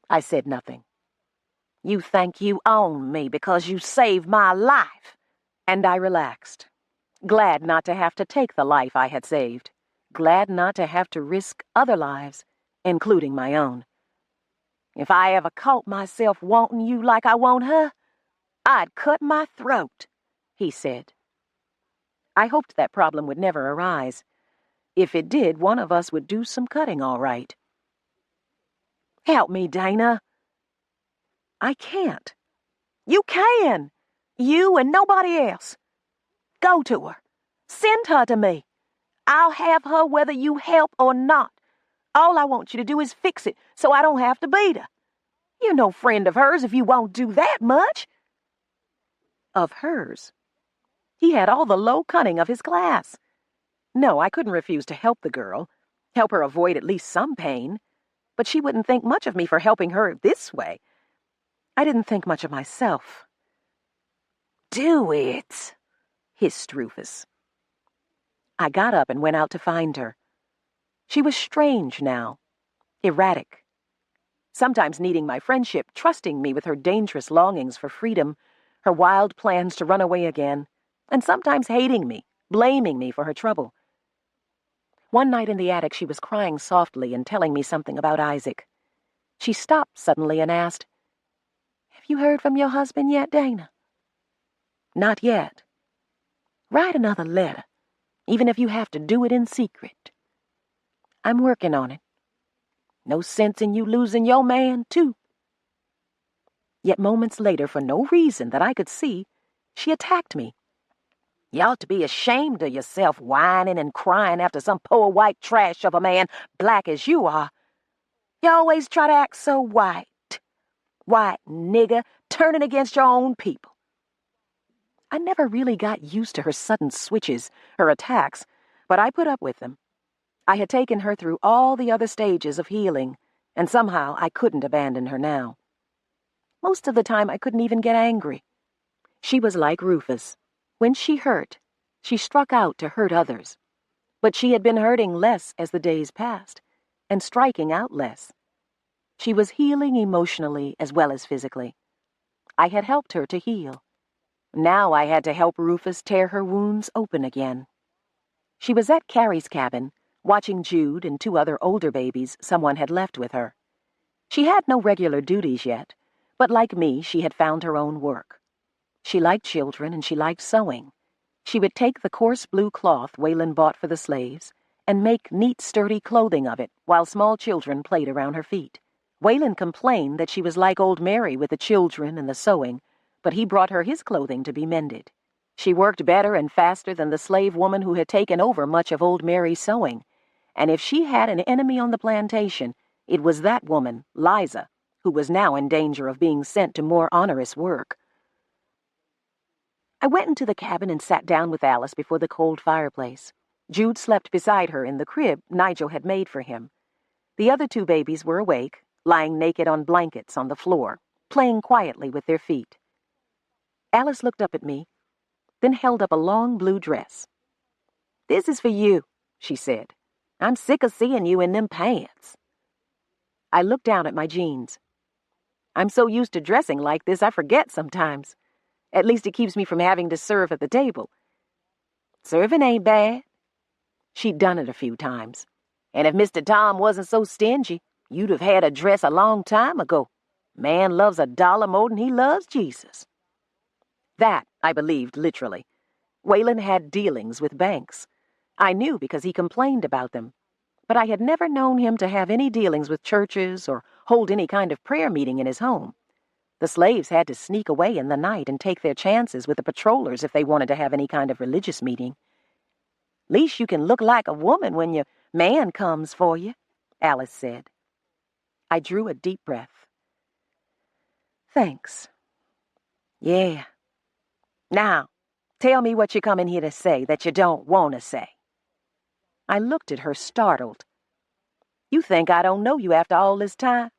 C: I said nothing. You think you own me because you saved my life. And I relaxed, glad not to have to take the life I had saved, glad not to have to risk other lives, including my own. If I ever caught myself wanting you like I want her, I'd cut my throat, he said. I hoped that problem would never arise. If it did, one of us would do some cutting all right. Help me, Dana. I can't. You can. You and nobody else. Go to her. Send her to me. I'll have her whether you help or not. All I want you to do is fix it so I don't have to beat her. You're no friend of hers if you won't do that much. Of hers? He had all the low cunning of his class. No, I couldn't refuse to help the girl, help her avoid at least some pain, but she wouldn't think much of me for helping her this way. I didn't think much of myself. Do it, hissed Rufus. I got up and went out to find her. She was strange now, erratic, sometimes needing my friendship, trusting me with her dangerous longings for freedom, her wild plans to run away again, and sometimes hating me, blaming me for her trouble. One night in the attic, she was crying softly and telling me something about Isaac. She stopped suddenly and asked, Have you heard from your husband yet, Dana? Not yet. Write another letter, even if you have to do it in secret. I'm working on it. No sense in you losing your man, too. Yet moments later, for no reason that I could see, she attacked me. You ought to be ashamed of yourself, whining and crying after some poor white trash of a man, black as you are. You always try to act so white. White nigger, turning against your own people. I never really got used to her sudden switches, her attacks, but I put up with them. I had taken her through all the other stages of healing, and somehow I couldn't abandon her now.
B: Most of the time I couldn't even get angry. She was like Rufus. When she hurt, she struck out to hurt others. But she had been hurting less as the days passed, and striking out less. She was healing emotionally as well as physically. I had helped her to heal. Now I had to help Rufus tear her wounds open again. She was at Carrie's cabin, watching Jude and 2 other older babies someone had left with her. She had no regular duties yet, but like me, she had found her own work. She liked children and she liked sewing. She would take the coarse blue cloth Waylon bought for the slaves and make neat, sturdy clothing of it while small children played around her feet. Waylon complained that she was like old Mary with the children and the sewing, but he brought her his clothing to be mended. She worked better and faster than the slave woman who had taken over much of old Mary's sewing, and if she had an enemy on the plantation, it was that woman, Liza, who was now in danger of being sent to more onerous work. I went into the cabin and sat down with Alice before the cold fireplace. Jude slept beside her in the crib Nigel had made for him. The other 2 babies were awake, lying naked on blankets on the floor, playing quietly with their feet. Alice looked up at me, then held up a long blue dress. "This is for you," she said. "I'm sick of seeing you in them pants." I looked down at my jeans. "I'm so used to dressing like this I forget sometimes. At least it keeps me from having to serve at the table." "Serving ain't bad." She'd done it a few times. "And if Mr. Tom wasn't so stingy, you'd have had a dress a long time ago. Man loves $1 more than he loves Jesus." That I believed literally. Waylon had dealings with banks. I knew because he complained about them. But I had never known him to have any dealings with churches or hold any kind of prayer meeting in his home. The slaves had to sneak away in the night and take their chances with the patrollers if they wanted to have any kind of religious meeting. "Least you can look like a woman when your man comes for you," Alice said. I drew a deep breath. "Thanks. Yeah. Now, tell me what you come in here to say that you don't want to say." I looked at her, startled. "You think I don't know you after all this time?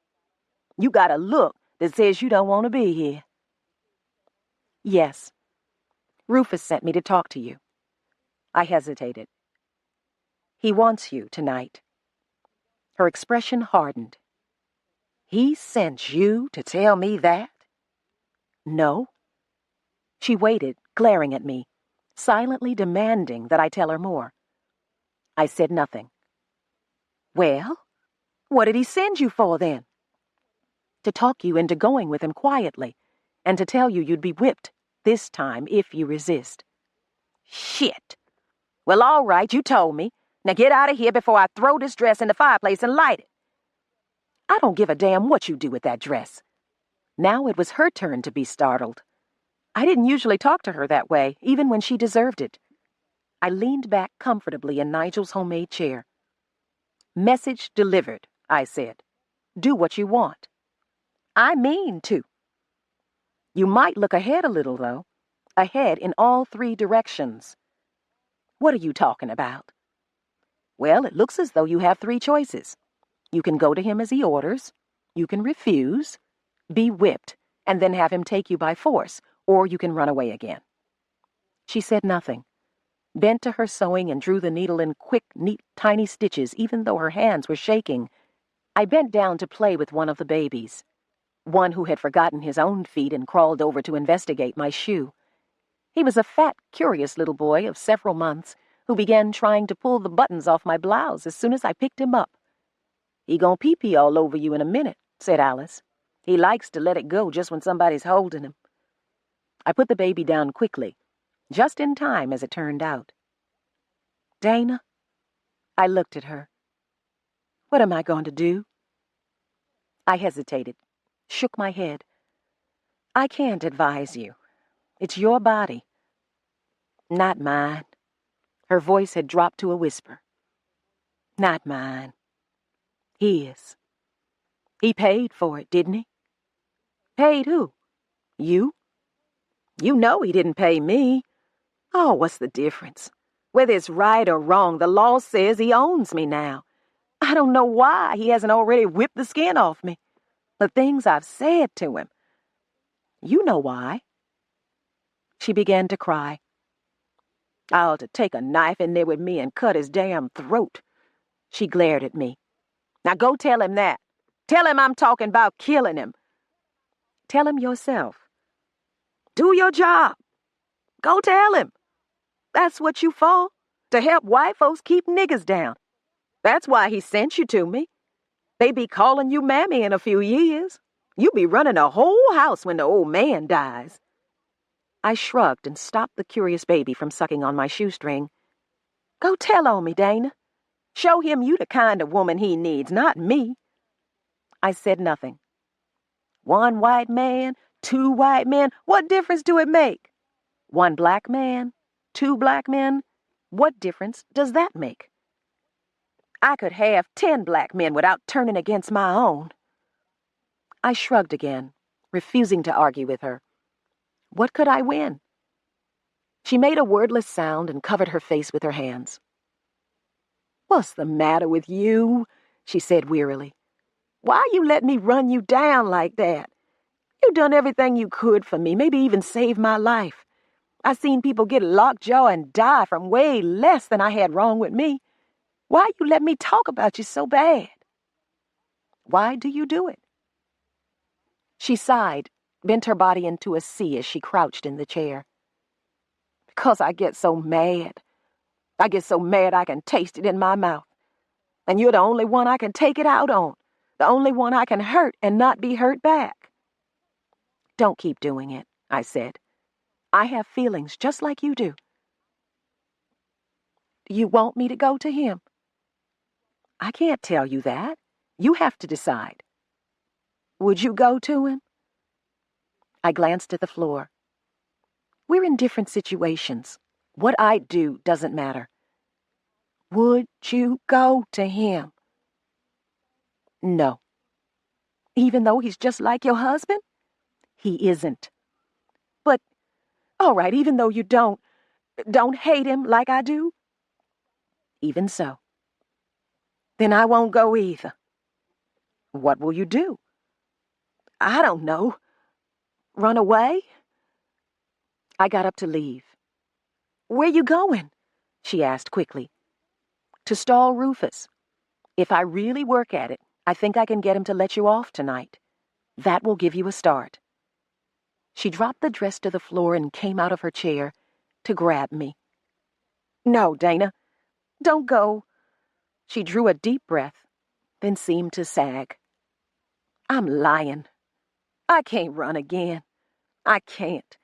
B: You got a look that says you don't want to be here." "Yes. Rufus sent me to talk to you." I hesitated. "He wants you tonight." Her expression hardened. "He sent you to tell me that?" "No." She waited, glaring at me, silently demanding that I tell her more. I said nothing. "Well, what did he send you for, then?" "To talk you into going with him quietly, and to tell you you'd be whipped, this time, if you resist." "Shit. Well, all right, you told me. Now get out of here before I throw this dress in the fireplace and light it." "I don't give a damn what you do with that dress." Now it was her turn to be startled. I didn't usually talk to her that way, even when she deserved it. I leaned back comfortably in Nigel's homemade chair. "Message delivered," I said. "Do what you want." "I mean to." "You might look ahead a little, though. Ahead in all 3 directions." "What are you talking about?" "Well, it looks as though you have 3 choices. You can go to him as he orders. You can refuse, be whipped, and then have him take you by force, or you can run away again." She said nothing, bent to her sewing and drew the needle in quick, neat, tiny stitches, even though her hands were shaking. I bent down to play with one of the babies, one who had forgotten his own feet and crawled over to investigate my shoe. He was a fat, curious little boy of several months who began trying to pull the buttons off my blouse as soon as I picked him up. "He gon' pee-pee all over you in a minute," said Alice. "He likes to let it go just when somebody's holding him." I put the baby down quickly, just in time as it turned out. "Dana?" I looked at her. "What am I going to do?" I hesitated, shook my head. "I can't advise you. It's your body." "Not mine." Her voice had dropped to a whisper. "Not mine. His. He paid for it, didn't he?" "Paid who? You?" "You know he didn't pay me." "Oh, what's the difference? Whether it's right or wrong, the law says he owns me now. I don't know why he hasn't already whipped the skin off me. The things I've said to him. You know why. She began to cry. I ought to take a knife in there with me and cut his damn throat. She glared at me. Now go tell him that. Tell him I'm talking about killing him. Tell him yourself. Do your job. Go tell him. That's what you for, to help white folks keep niggas down. That's why he sent you to me. They be calling you Mammy in a few years. You be running a whole house when the old man dies. I shrugged and stopped the curious baby from sucking on my shoestring. Go tell on me, Dana. Show him you the kind of woman he needs, not me. I said nothing. One white man, two white men, what difference do it make? One black man, two black men, what difference does that make? I could have 10 black men without turning against my own. I shrugged again, refusing to argue with her. What could I win? She made a wordless sound and covered her face with her hands. What's the matter with you? She said wearily. Why you let me run you down like that? You done everything you could for me, maybe even saved my life. I seen people get lockjaw and die from way less than I had wrong with me. Why you let me talk about you so bad? Why do you do it? She sighed, bent her body into a C as she crouched in the chair. Because I get so mad. I get so mad I can taste it in my mouth. And you're the only one I can take it out on. The only one I can hurt and not be hurt back. Don't keep doing it, I said. I have feelings just like you do. You want me to go to him? I can't tell you that. You have to decide. Would you go to him? I glanced at the floor. We're in different situations. What I do doesn't matter. Would you go to him? No. Even though he's just like your husband? He isn't. But, all right, even though you don't hate him like I do? Even so. Then I won't go either. What will you do? I don't know. Run away? I got up to leave. Where you going? She asked quickly. To stall Rufus. If I really work at it, I think I can get him to let you off tonight. That will give you a start. She dropped the dress to the floor and came out of her chair to grab me. No, Dana, don't go. She drew a deep breath, then seemed to sag. I'm lying. I can't run again. I can't.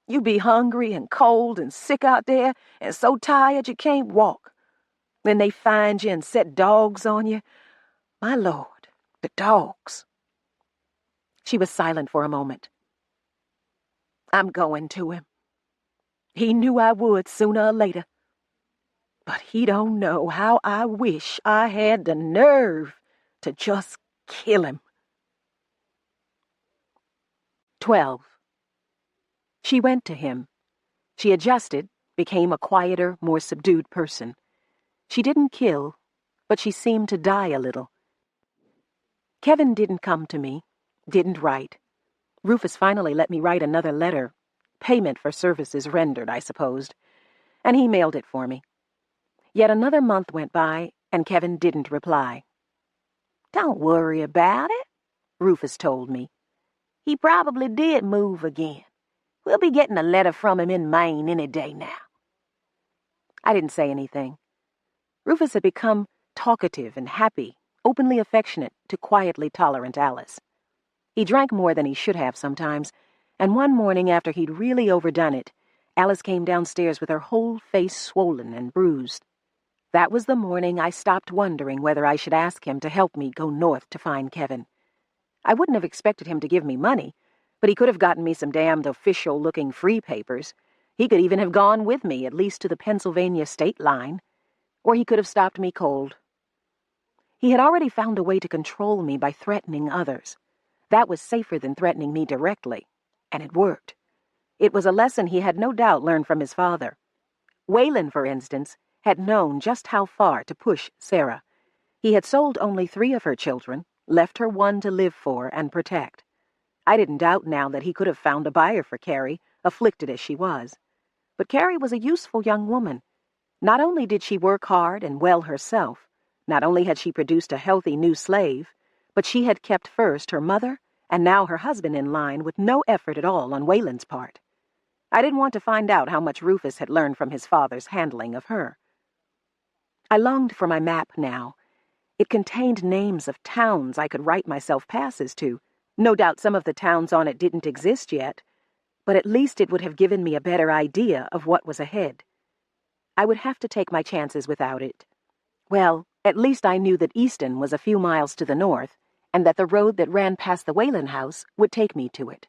B: You be hungry and cold and sick out there and so tired you can't walk. Then they find you and set dogs on you. My Lord, the dogs. She was silent for a moment. I'm going to him. He knew I would sooner or later. But he don't know how I wish I had the nerve to just kill him. 12. She went to him. She adjusted, became a quieter, more subdued person. She didn't kill, but she seemed to die a little. Kevin didn't come to me, didn't write. Rufus finally let me write another letter, payment for services rendered, I supposed, and he mailed it for me. Yet another month went by, and Kevin didn't reply. Don't worry about it, Rufus told me. He probably did move again. We'll be getting a letter from him in Maine any day now. I didn't say anything. Rufus had become talkative and happy, openly affectionate to quietly tolerant Alice. He drank more than he should have sometimes, and one morning after he'd really overdone it, Alice came downstairs with her whole face swollen and bruised. That was the morning I stopped wondering whether I should ask him to help me go north to find Kevin. I wouldn't have expected him to give me money, but he could have gotten me some damned official-looking free papers. He could even have gone with me, at least to the Pennsylvania state line. Or he could have stopped me cold. He had already found a way to control me by threatening others. That was safer than threatening me directly, and it worked. It was a lesson he had no doubt learned from his father. Waylon, for instance, had known just how far to push Sarah. He had sold only 3 of her children, left her 1 to live for and protect. I didn't doubt now that he could have found a buyer for Carrie, afflicted as she was. But Carrie was a useful young woman. Not only did she work hard and well herself, not only had she produced a healthy new slave, but she had kept first her mother and now her husband in line with no effort at all on Wayland's part. I didn't want to find out how much Rufus had learned from his father's handling of her. I longed for my map now. It contained names of towns I could write myself passes to. No doubt some of the towns on it didn't exist yet, but at least it would have given me a better idea of what was ahead. I would have to take my chances without it. Well, at least I knew that Easton was a few miles to the north, and that the road that ran past the Wayland house would take me to it.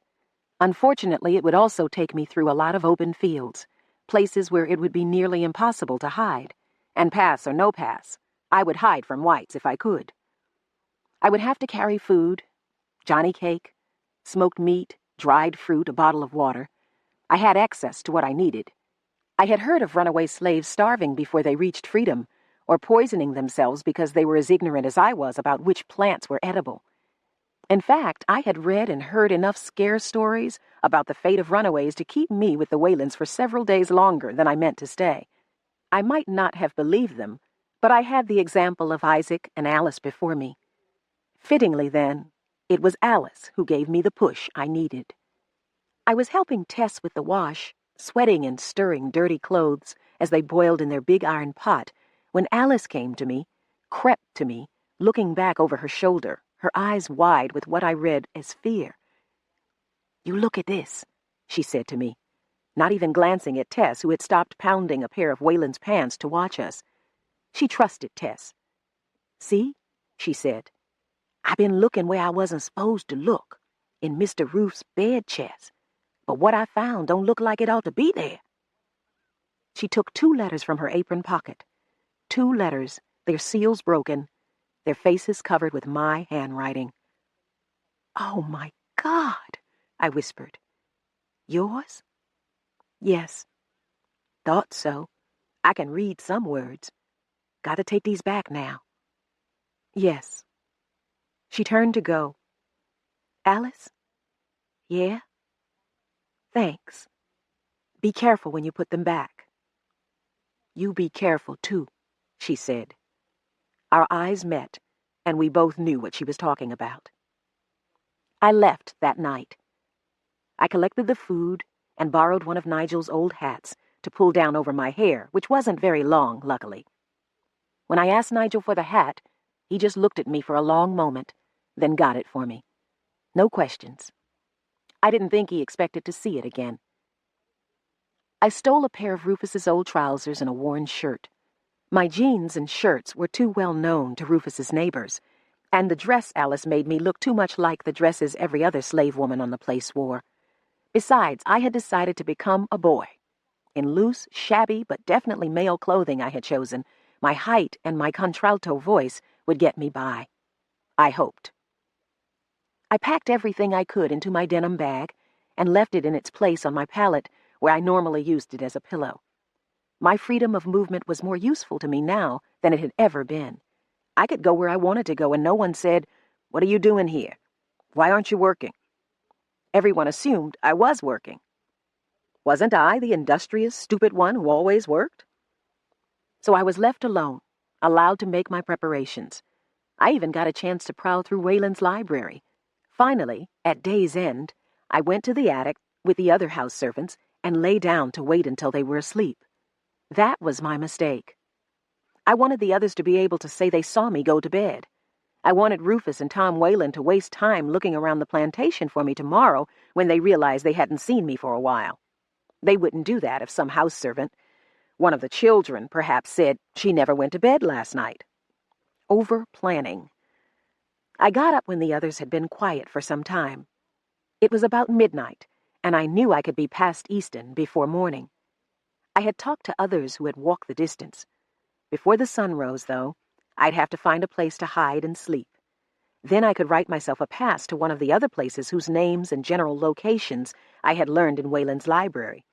B: Unfortunately, it would also take me through a lot of open fields, places where it would be nearly impossible to hide, and pass or no pass, I would hide from whites if I could. I would have to carry food, Johnny cake, smoked meat, dried fruit, a bottle of water. I had access to what I needed. I had heard of runaway slaves starving before they reached freedom, or poisoning themselves because they were as ignorant as I was about which plants were edible. In fact, I had read and heard enough scare stories about the fate of runaways to keep me with the Waylands for several days longer than I meant to stay. I might not have believed them, but I had the example of Isaac and Alice before me. Fittingly, then, it was Alice who gave me the push I needed. I was helping Tess with the wash, sweating and stirring dirty clothes as they boiled in their big iron pot, when Alice came to me, crept to me, looking back over her shoulder, her eyes wide with what I read as fear. "You look at this," she said to me, not even glancing at Tess, who had stopped pounding a pair of Wayland's pants to watch us. She trusted Tess. "See," she said, "I been looking where I wasn't supposed to look, in Mr. Roof's bed chest, but what I found don't look like it ought to be there." She took 2 letters from her apron pocket. 2 letters, their seals broken, their faces covered with my handwriting. "Oh, my God," I whispered. "Yours?" "Yes." "Thought so. I can read some words. Got to take these back now." "Yes." She turned to go. "Alice?" "Yeah?" "Thanks. Be careful when you put them back." "You be careful, too," she said. Our eyes met, and we both knew what she was talking about. I left that night. I collected the food and borrowed one of Nigel's old hats to pull down over my hair, which wasn't very long, luckily. When I asked Nigel for the hat, he just looked at me for a long moment, then got it for me. No questions. I didn't think he expected to see it again. I stole a pair of Rufus's old trousers and a worn shirt. My jeans and shirts were too well known to Rufus's neighbors, and the dress Alice made me looked too much like the dresses every other slave woman on the place wore. Besides, I had decided to become a boy. In loose, shabby, but definitely male clothing I had chosen, my height and my contralto voice would get me by. I hoped. I packed everything I could into my denim bag and left it in its place on my pallet, where I normally used it as a pillow. My freedom of movement was more useful to me now than it had ever been. I could go where I wanted to go, and no one said, "What are you doing here? Why aren't you working?" Everyone assumed I was working. Wasn't I the industrious, stupid one who always worked? So I was left alone, allowed to make my preparations. I even got a chance to prowl through Wayland's library. Finally, at day's end, I went to the attic with the other house servants and lay down to wait until they were asleep. That was my mistake. I wanted the others to be able to say they saw me go to bed. I wanted Rufus and Tom Wayland to waste time looking around the plantation for me tomorrow when they realized they hadn't seen me for a while. They wouldn't do that if some house servant, one of the children, perhaps said she never went to bed last night. Over-planning. I got up when the others had been quiet for some time. It was about midnight, and I knew I could be past Easton before morning. I had talked to others who had walked the distance. Before the sun rose, though, I'd have to find a place to hide and sleep. Then I could write myself a pass to one of the other places whose names and general locations I had learned in Wayland's library.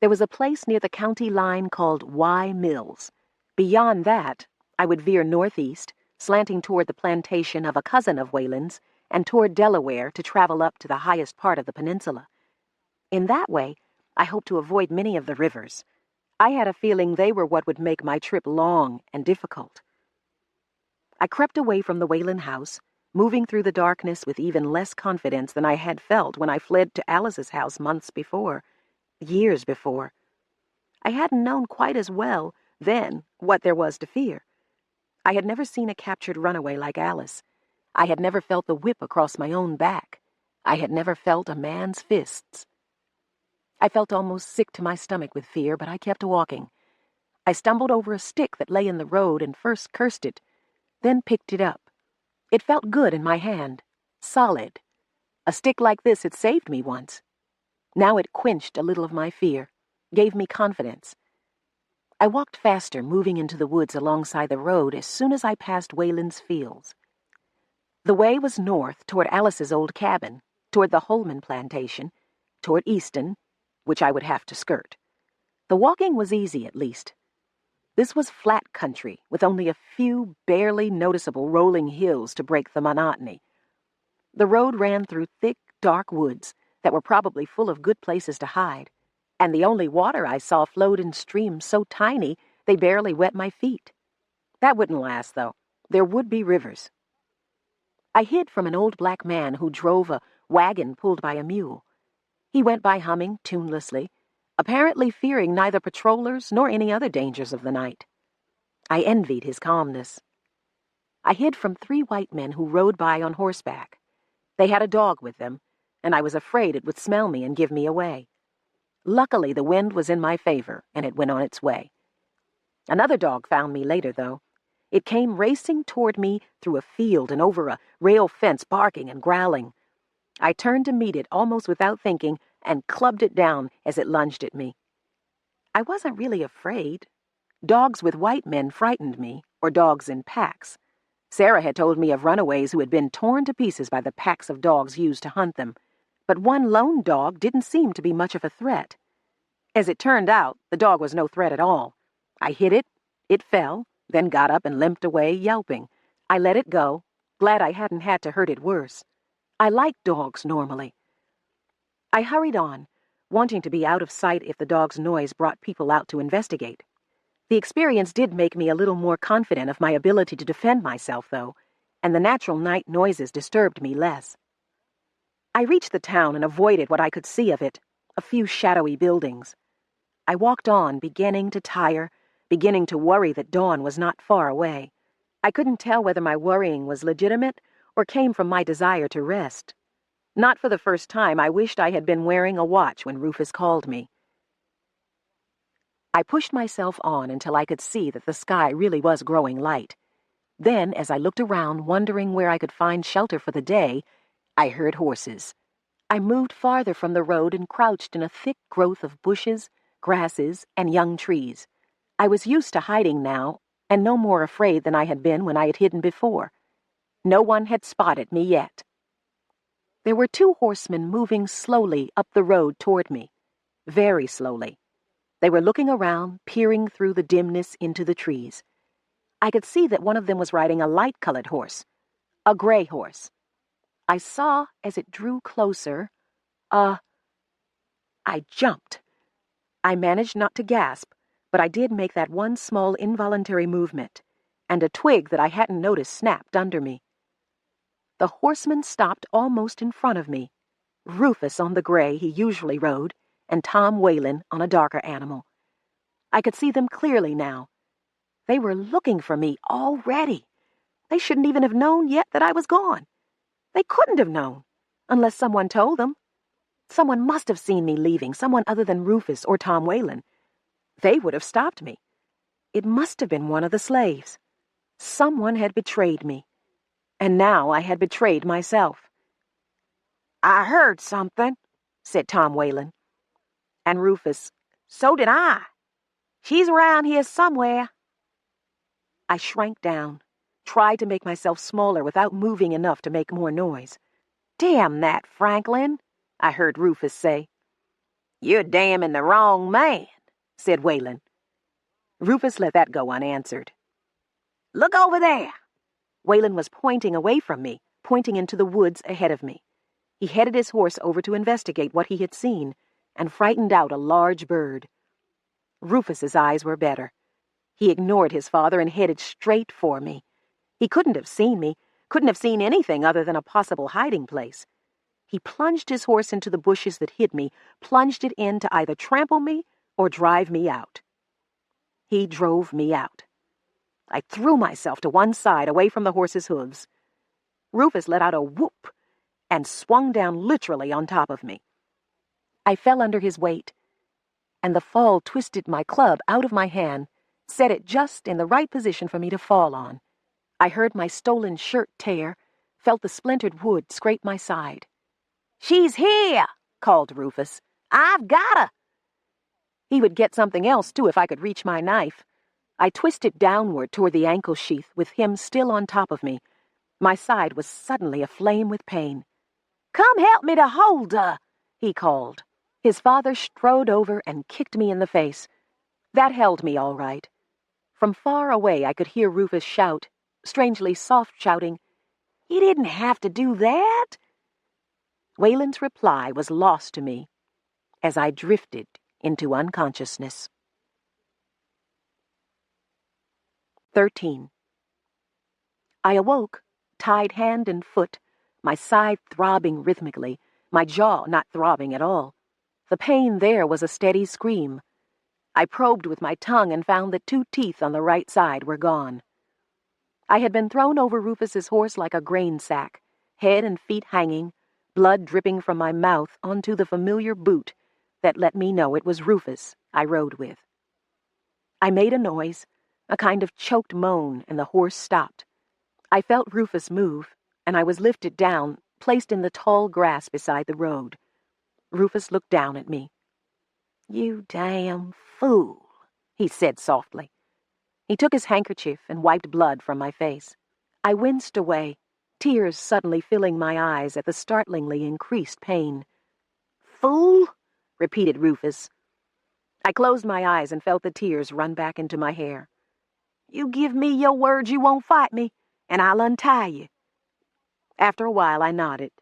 B: There was a place near the county line called Y Mills. Beyond that, I would veer northeast, slanting toward the plantation of a cousin of Wayland's, and toward Delaware to travel up to the highest part of the peninsula. In that way, I hoped to avoid many of the rivers. I had a feeling they were what would make my trip long and difficult. I crept away from the Whalen house, moving through the darkness with even less confidence than I had felt when I fled to Alice's house months before, years before. I hadn't known quite as well then what there was to fear. I had never seen a captured runaway like Alice. I had never felt the whip across my own back. I had never felt a man's fists. I felt almost sick to my stomach with fear, but I kept walking. I stumbled over a stick that lay in the road and first cursed it, then picked it up. It felt good in my hand, solid. A stick like this had saved me once. Now it quenched a little of my fear, gave me confidence. I walked faster, moving into the woods alongside the road as soon as I passed Whalen's fields. The way was north toward Alice's old cabin, toward the Holman plantation, toward Easton, which I would have to skirt. The walking was easy, at least. This was flat country, with only a few barely noticeable rolling hills to break the monotony. The road ran through thick, dark woods that were probably full of good places to hide, and the only water I saw flowed in streams so tiny they barely wet my feet. That wouldn't last, though. There would be rivers. I hid from an old black man who drove a wagon pulled by a mule. He went by humming tunelessly, apparently fearing neither patrollers nor any other dangers of the night. I envied his calmness. I hid from 3 white men who rode by on horseback. They had a dog with them, and I was afraid it would smell me and give me away. Luckily, the wind was in my favor, and it went on its way. Another dog found me later, though. It came racing toward me through a field and over a rail fence, barking and growling. I turned to meet it almost without thinking and clubbed it down as it lunged at me. I wasn't really afraid. Dogs with white men frightened me, or dogs in packs. Sarah had told me of runaways who had been torn to pieces by the packs of dogs used to hunt them, but one lone dog didn't seem to be much of a threat. As it turned out, the dog was no threat at all. I hit it, it fell, then got up and limped away, yelping. I let it go, glad I hadn't had to hurt it worse. I liked dogs normally. I hurried on, wanting to be out of sight if the dog's noise brought people out to investigate. The experience did make me a little more confident of my ability to defend myself, though, and the natural night noises disturbed me less. I reached the town and avoided what I could see of it, a few shadowy buildings. I walked on, beginning to tire, beginning to worry that dawn was not far away. I couldn't tell whether my worrying was legitimate or came from my desire to rest. Not for the first time, I wished I had been wearing a watch when Rufus called me. I pushed myself on until I could see that the sky really was growing light. Then, as I looked around, wondering where I could find shelter for the day, I heard horses. I moved farther from the road and crouched in a thick growth of bushes, grasses, and young trees. I was used to hiding now, and no more afraid than I had been when I had hidden before. No one had spotted me yet. There were 2 horsemen moving slowly up the road toward me, very slowly. They were looking around, peering through the dimness into the trees. I could see that one of them was riding a light-colored horse, a gray horse. I saw, as it drew closer, I jumped. I managed not to gasp, but I did make that one small involuntary movement, and a twig that I hadn't noticed snapped under me. The horseman stopped almost in front of me, Rufus on the gray he usually rode, and Tom Whalen on a darker animal. I could see them clearly now. They were looking for me already. They shouldn't even have known yet that I was gone. They couldn't have known, unless someone told them. Someone must have seen me leaving, someone other than Rufus or Tom Whalen. They would have stopped me. It must have been one of the slaves. Someone had betrayed me. And now I had betrayed myself. "I heard something," said Tom Whalen. And Rufus, "So did I. She's around here somewhere." I shrank down, tried to make myself smaller without moving enough to make more noise. "Damn that Franklin," I heard Rufus say. "You're damning the wrong man," said Whalen. Rufus let that go unanswered. "Look over there." Whalen was pointing away from me, pointing into the woods ahead of me. He headed his horse over to investigate what he had seen and frightened out a large bird. Rufus's eyes were better. He ignored his father and headed straight for me. He couldn't have seen me, couldn't have seen anything other than a possible hiding place. He plunged his horse into the bushes that hid me, plunged it in to either trample me or drive me out. He drove me out. I threw myself to one side, away from the horse's hooves. Rufus let out a whoop and swung down literally on top of me. I fell under his weight, and the fall twisted my club out of my hand, set it just in the right position for me to fall on. I heard my stolen shirt tear, felt the splintered wood scrape my side.
C: "She's here," called Rufus. "I've got her."
B: He would get something else, too, if I could reach my knife. I twisted downward toward the ankle sheath, with him still on top of me. My side was suddenly aflame with pain.
C: "Come help me to hold her," he called.
B: His father strode over and kicked me in the face. That held me all right. From far away I could hear Rufus shout, strangely soft shouting,
C: "You didn't have to do that."
B: Wayland's reply was lost to me as I drifted into unconsciousness. 13. I awoke, tied hand and foot, my side throbbing rhythmically, my jaw not throbbing at all. The pain there was a steady scream. I probed with my tongue and found that 2 teeth on the right side were gone. I had been thrown over Rufus's horse like a grain sack, head and feet hanging, blood dripping from my mouth onto the familiar boot that let me know it was Rufus I rode with. I made a noise, a kind of choked moan, and the horse stopped. I felt Rufus move, and I was lifted down, placed in the tall grass beside the road. Rufus looked down at me.
C: "You damn fool,"
B: he said softly. He took his handkerchief and wiped blood from my face. I winced away, tears suddenly filling my eyes at the startlingly increased pain.
C: "Fool?"
B: repeated Rufus. I closed my eyes and felt the tears run back into my hair.
C: "You give me your word you won't fight me, and I'll untie you."
B: After a while I nodded.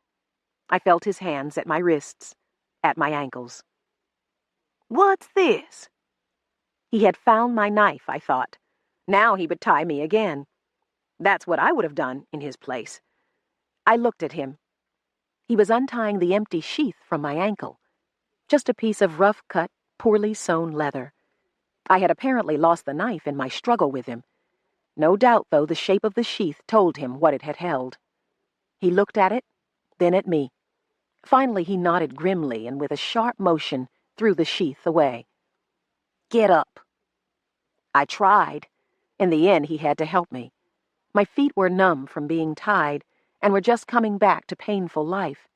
B: I felt his hands at my wrists, at my ankles.
C: "What's this?"
B: He had found my knife, I thought. Now he would tie me again. That's what I would have done in his place. I looked at him. He was untying the empty sheath from my ankle, just a piece of rough-cut, poorly sewn leather. I had apparently lost the knife in my struggle with him. No doubt, though, the shape of the sheath told him what it had held. He looked at it, then at me. Finally he nodded grimly and with a sharp motion threw the sheath away.
C: "Get up."
B: I tried. In the end, he had to help me. My feet were numb from being tied and were just coming back to painful life.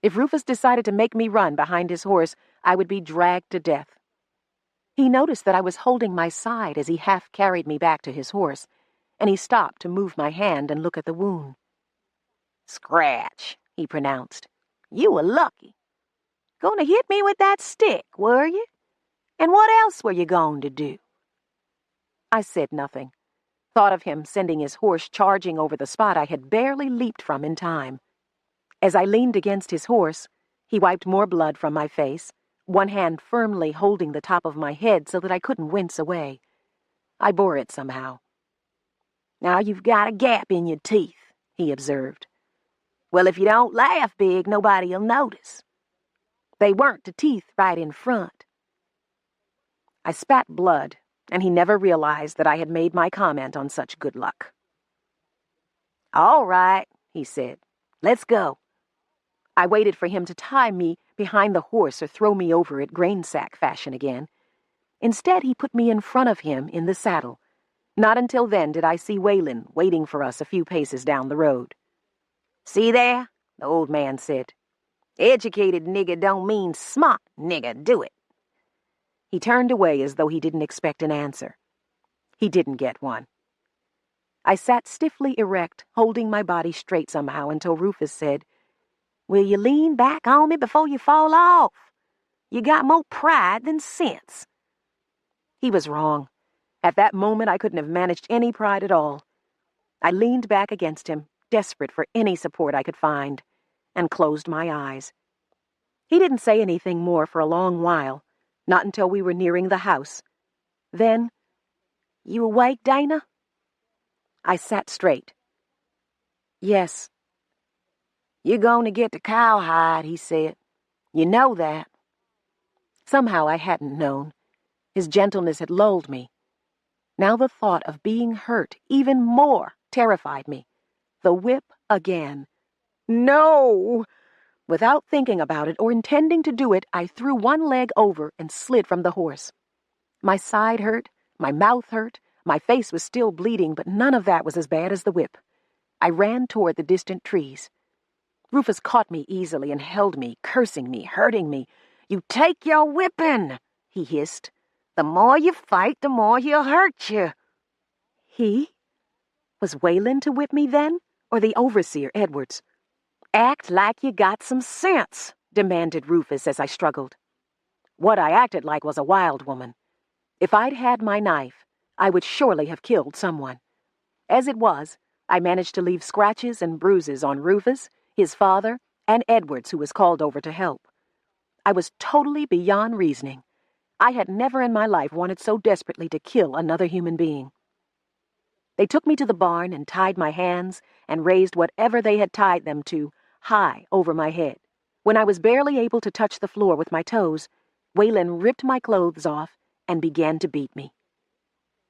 B: If Rufus decided to make me run behind his horse, I would be dragged to death. He noticed that I was holding my side as he half carried me back to his horse, and he stopped to move my hand and look at the wound.
C: "Scratch," he pronounced. "You were lucky. Gonna hit me with that stick, were you? And what else were you going to do?"
B: I said nothing. Thought of him sending his horse charging over the spot I had barely leaped from in time. As I leaned against his horse, he wiped more blood from my face, one hand firmly holding the top of my head so that I couldn't wince away. I bore it somehow.
C: "Now you've got a gap in your teeth," he observed. "Well, if you don't laugh big, nobody'll notice. They weren't the teeth right in front."
B: I spat blood, and he never realized that I had made my comment on such good luck.
C: "All right," he said. "Let's go."
B: I waited for him to tie me behind the horse or throw me over it grain sack fashion again. Instead, he put me in front of him in the saddle. Not until then did I see Wayland waiting for us a few paces down the road.
C: "See there?" the old man said. "Educated nigger don't mean smart nigger, do it?"
B: He turned away as though he didn't expect an answer. He didn't get one. I sat stiffly erect, holding my body straight somehow until Rufus said,
C: "Will you lean back on me before you fall off? You got more pride than sense."
B: He was wrong. At that moment I couldn't have managed any pride at all. I leaned back against him, desperate for any support I could find, and closed my eyes. He didn't say anything more for a long while, not until we were nearing the house. Then, "You awake, Dana?" I sat straight. "Yes." "You're going to get the cowhide," he said. "You know that." Somehow I hadn't known. His gentleness had lulled me. Now the thought of being hurt even more terrified me. The whip again. No! Without thinking about it or intending to do it, I threw one leg over and slid from the horse. My side hurt, my mouth hurt, my face was still bleeding, but none of that was as bad as the whip. I ran toward the distant trees. Rufus caught me easily and held me, cursing me, hurting me. "You take your whipping," he hissed. "The more you fight, the more he'll hurt you." He? Was Waylon to whip me then, or the overseer, Edwards? "Act like you got some sense," demanded Rufus as I struggled. What I acted like was a wild woman. If I'd had my knife, I would surely have killed someone. As it was, I managed to leave scratches and bruises on Rufus, his father, and Edwards, who was called over to help. I was totally beyond reasoning. I had never in my life wanted so desperately to kill another human being. They took me to the barn and tied my hands and raised whatever they had tied them to high over my head. When I was barely able to touch the floor with my toes, Waylon ripped my clothes off and began to beat me.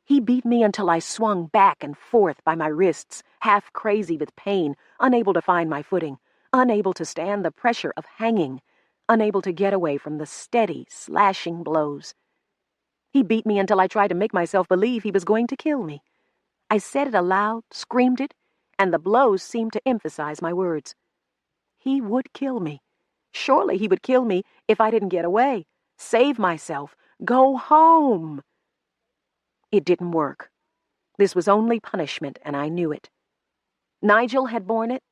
B: He beat me until I swung back and forth by my wrists, half crazy with pain, unable to find my footing, unable to stand the pressure of hanging, unable to get away from the steady, slashing blows. He beat me until I tried to make myself believe he was going to kill me. I said it aloud, screamed it, and the blows seemed to emphasize my words. He would kill me. Surely he would kill me if I didn't get away, save myself, go home. It didn't work. This was only punishment, and I knew it. Nigel had borne it.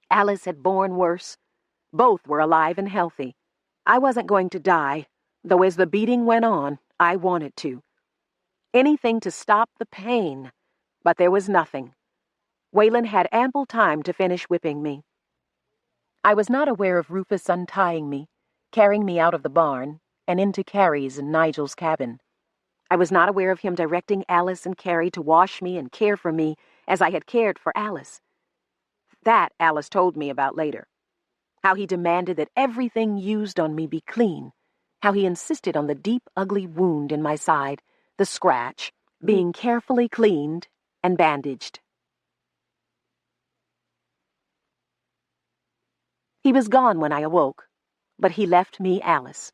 B: Alice had borne worse. Both were alive and healthy. I wasn't going to die, though as the beating went on, I wanted to. Anything to stop the pain, but there was nothing. Waylon had ample time to finish whipping me. I was not aware of Rufus untying me, carrying me out of the barn, and into Carrie's and Nigel's cabin. I was not aware of him directing Alice and Carrie to wash me and care for me as I had cared for Alice. That Alice told me about later. How he demanded that everything used on me be clean. How he insisted on the deep, ugly wound in my side, the scratch, being carefully cleaned and bandaged. He was gone when I awoke, but he left me Alice.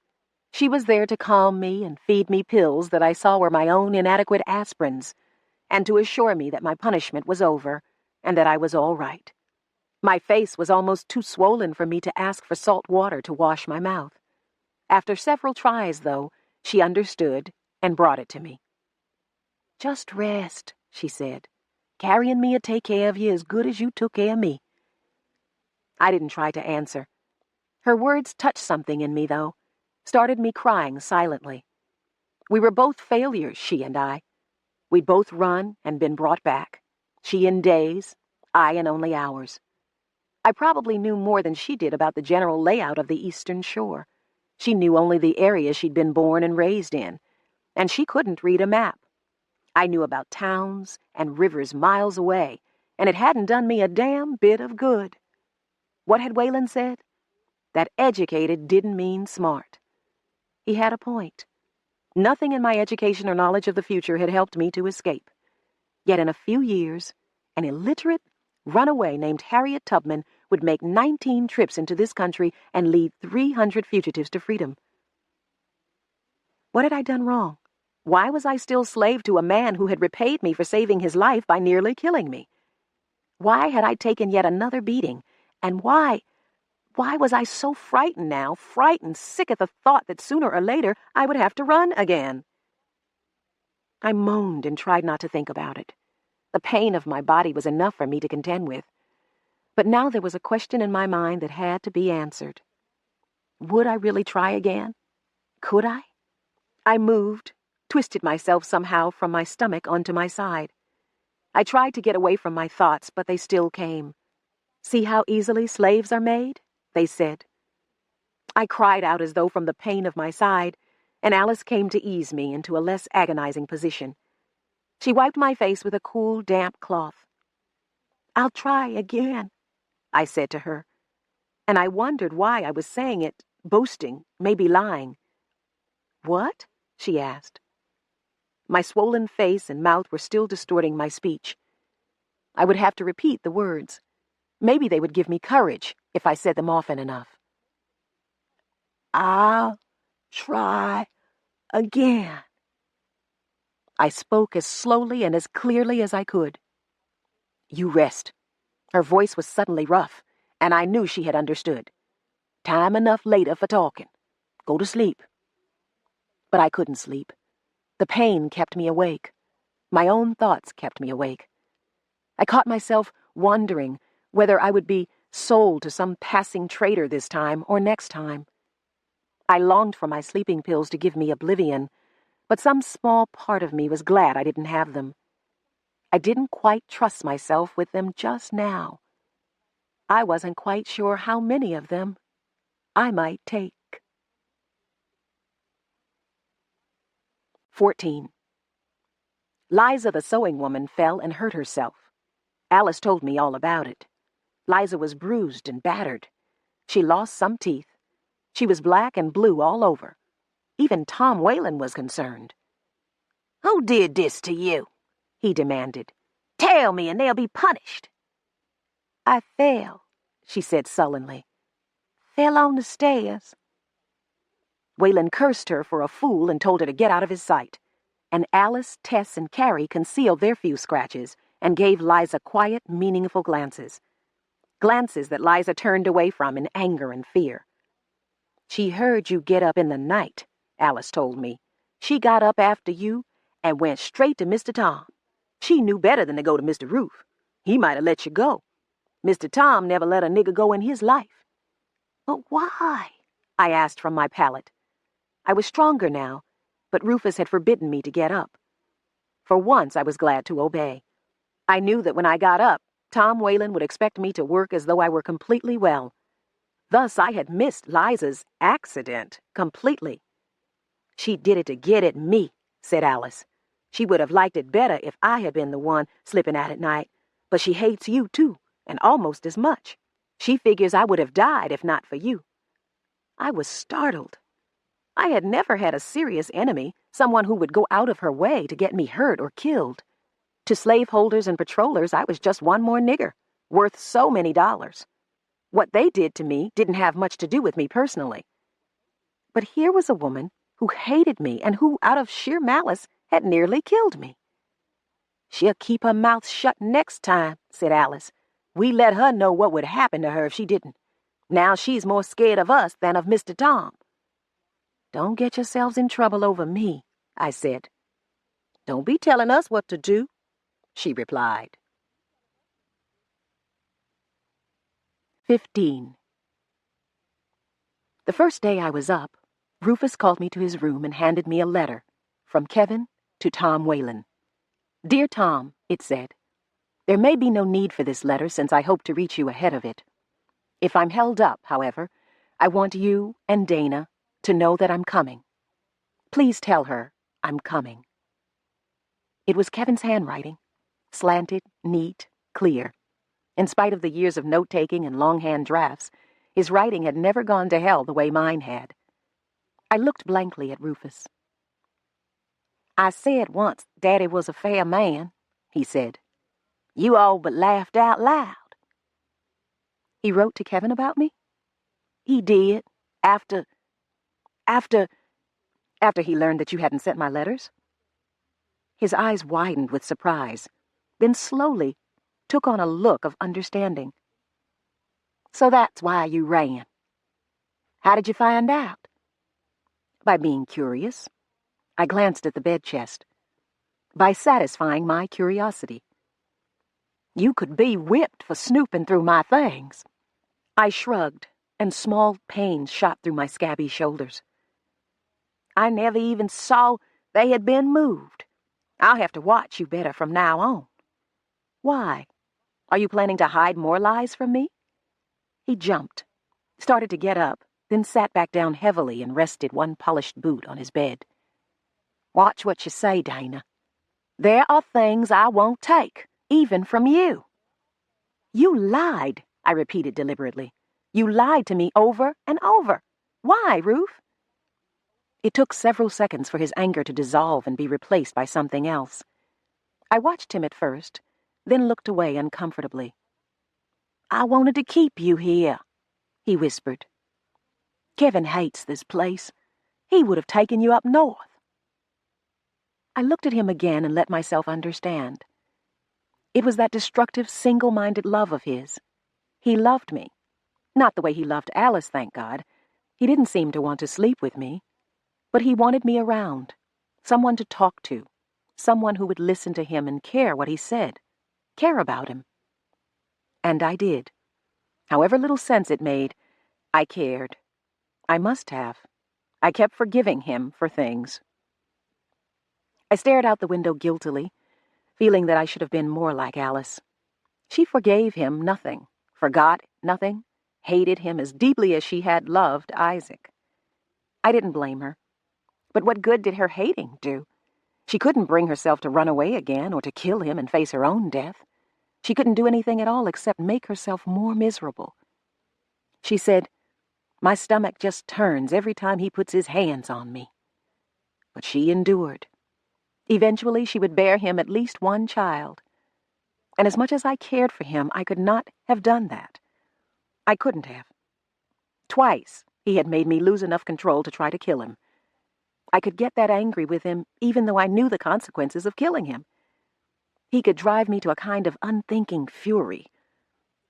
B: She was there to calm me and feed me pills that I saw were my own inadequate aspirins, and to assure me that my punishment was over and that I was all right. My face was almost too swollen for me to ask for salt water to wash my mouth. After several tries, though, she understood and brought it to me. "Just rest," she said. "Carrying me'll take care of you as good as you took care of me." I didn't try to answer. Her words touched something in me, though, started me crying silently. We were both failures, she and I. We'd both run and been brought back. She in days, I in only hours. I probably knew more than she did about the general layout of the Eastern Shore. She knew only the area she'd been born and raised in, and she couldn't read a map. I knew about towns and rivers miles away, and it hadn't done me a damn bit of good. What had Waylon said? That educated didn't mean smart. He had a point. Nothing in my education or knowledge of the future had helped me to escape. Yet in a few years, an illiterate runaway named Harriet Tubman would make 19 trips into this country and lead 300 fugitives to freedom. What had I done wrong? Why was I still slave to a man who had repaid me for saving his life by nearly killing me? Why had I taken yet another beating? And why was I so frightened now, sick at the thought that sooner or later I would have to run again? I moaned and tried not to think about it. The pain of my body was enough for me to contend with. But now there was a question in my mind that had to be answered. Would I really try again? Could I? I moved, twisted myself somehow from my stomach onto my side. I tried to get away from my thoughts, but they still came. "See how easily slaves are made?" they said. I cried out as though from the pain of my side, and Alice came to ease me into a less agonizing position. She wiped my face with a cool, damp cloth. "I'll try again," I said to her, and I wondered why I was saying it, boasting, maybe lying. "What?" she asked. My swollen face and mouth were still distorting my speech. I would have to repeat the words. Maybe they would give me courage if I said them often enough. "I'll try again." I spoke as slowly and as clearly as I could. "You rest." Her voice was suddenly rough, and I knew she had understood. "Time enough later for talking. Go to sleep." But I couldn't sleep. The pain kept me awake. My own thoughts kept me awake. I caught myself wondering whether I would be sold to some passing trader this time or next time. I longed for my sleeping pills to give me oblivion, but some small part of me was glad I didn't have them. I didn't quite trust myself with them just now. I wasn't quite sure how many of them I might take. 14. Liza the sewing woman fell and hurt herself. Alice told me all about it. Liza was bruised and battered. She lost some teeth. She was black and blue all over. Even Tom Whalen was concerned. "Who did this to you?" he demanded. "Tell me and they'll be punished." "I fell," she said sullenly. "Fell on the stairs." Whalen cursed her for a fool and told her to get out of his sight. And Alice, Tess, and Carrie concealed their few scratches and gave Liza quiet, meaningful glances. Glances that Liza turned away from in anger and fear. "She heard you get up in the night," Alice told me. "She got up after you and went straight to Mr. Tom. She knew better than to go to Mr. Roof. He might have let you go. Mr. Tom never let a nigger go in his life." "But why?" I asked from my pallet. I was stronger now, but Rufus had forbidden me to get up. For once I was glad to obey. I knew that when I got up, Tom Whalen would expect me to work as though I were completely well. Thus I had missed Liza's accident completely. "She did it to get at me," said Alice. "She would have liked it better if I had been the one slipping out at night, but she hates you too, and almost as much. She figures I would have died if not for you." I was startled. I had never had a serious enemy, someone who would go out of her way to get me hurt or killed. To slaveholders and patrollers, I was just one more nigger, worth so many dollars. What they did to me didn't have much to do with me personally. But here was a woman who hated me and who, out of sheer malice, had nearly killed me. "She'll keep her mouth shut next time," said Alice. "We let her know what would happen to her if she didn't. Now she's more scared of us than of Mr. Tom." "Don't get yourselves in trouble over me," I said. "Don't be telling us what to do," she replied. 15. The first day I was up, Rufus called me to his room and handed me a letter from Kevin to Tom Whalen. "Dear Tom," it said, "there may be no need for this letter since I hope to reach you ahead of it. If I'm held up, however, I want you and Dana to know that I'm coming. Please tell her I'm coming." It was Kevin's handwriting, slanted, neat, clear. In spite of the years of note-taking and longhand drafts, his writing had never gone to hell the way mine had. I looked blankly at Rufus. "I said once Daddy was a fair man," he said. "You all but laughed out loud." "He wrote to Kevin about me?" "He did, after he learned that you hadn't sent my letters." His eyes widened with surprise, then slowly took on a look of understanding. "So that's why you ran. How did you find out?" "By being curious." I glanced at the bed chest. "By satisfying my curiosity." "You could be whipped for snooping through my things." I shrugged, and small pains shot through my scabby shoulders. "I never even saw they had been moved. I'll have to watch you better from now on." Why? Are you planning to hide more lies from me? He jumped, started to get up, then sat back down heavily and rested one polished boot on his bed. Watch what you say, Dana. There are things I won't take, even from you. You lied, I repeated deliberately. You lied to me over and over. Why, Ruf? It took several seconds for his anger to dissolve and be replaced by something else. I watched him at first, then looked away uncomfortably. I wanted to keep you here, he whispered. Kevin hates this place. He would have taken you up north. I looked at him again and let myself understand. It was that destructive, single-minded love of his. He loved me. Not the way he loved Alice, thank God. He didn't seem to want to sleep with me. But he wanted me around, someone to talk to, someone who would listen to him and care what he said, care about him. And I did. However little sense it made, I cared. I must have. I kept forgiving him for things. I stared out the window guiltily, feeling that I should have been more like Alice. She forgave him nothing, forgot nothing, hated him as deeply as she had loved Isaac. I didn't blame her. But what good did her hating do? She couldn't bring herself to run away again or to kill him and face her own death. She couldn't do anything at all except make herself more miserable. She said, "My stomach just turns every time he puts his hands on me." But she endured. Eventually, she would bear him at least one child. And as much as I cared for him, I could not have done that. I couldn't have. Twice, he had made me lose enough control to try to kill him. I could get that angry with him, even though I knew the consequences of killing him. He could drive me to a kind of unthinking fury.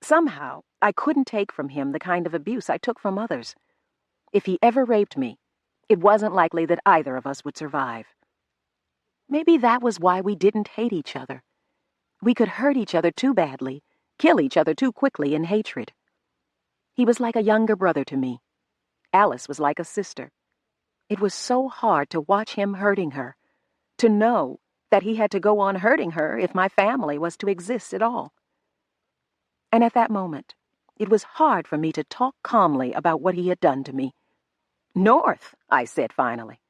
B: Somehow, I couldn't take from him the kind of abuse I took from others. If he ever raped me, it wasn't likely that either of us would survive. Maybe that was why we didn't hate each other. We could hurt each other too badly, kill each other too quickly in hatred. He was like a younger brother to me. Alice was like a sister. It was so hard to watch him hurting her, to know that he had to go on hurting her if my family was to exist at all. And at that moment, it was hard for me to talk calmly about what he had done to me. North, I said finally.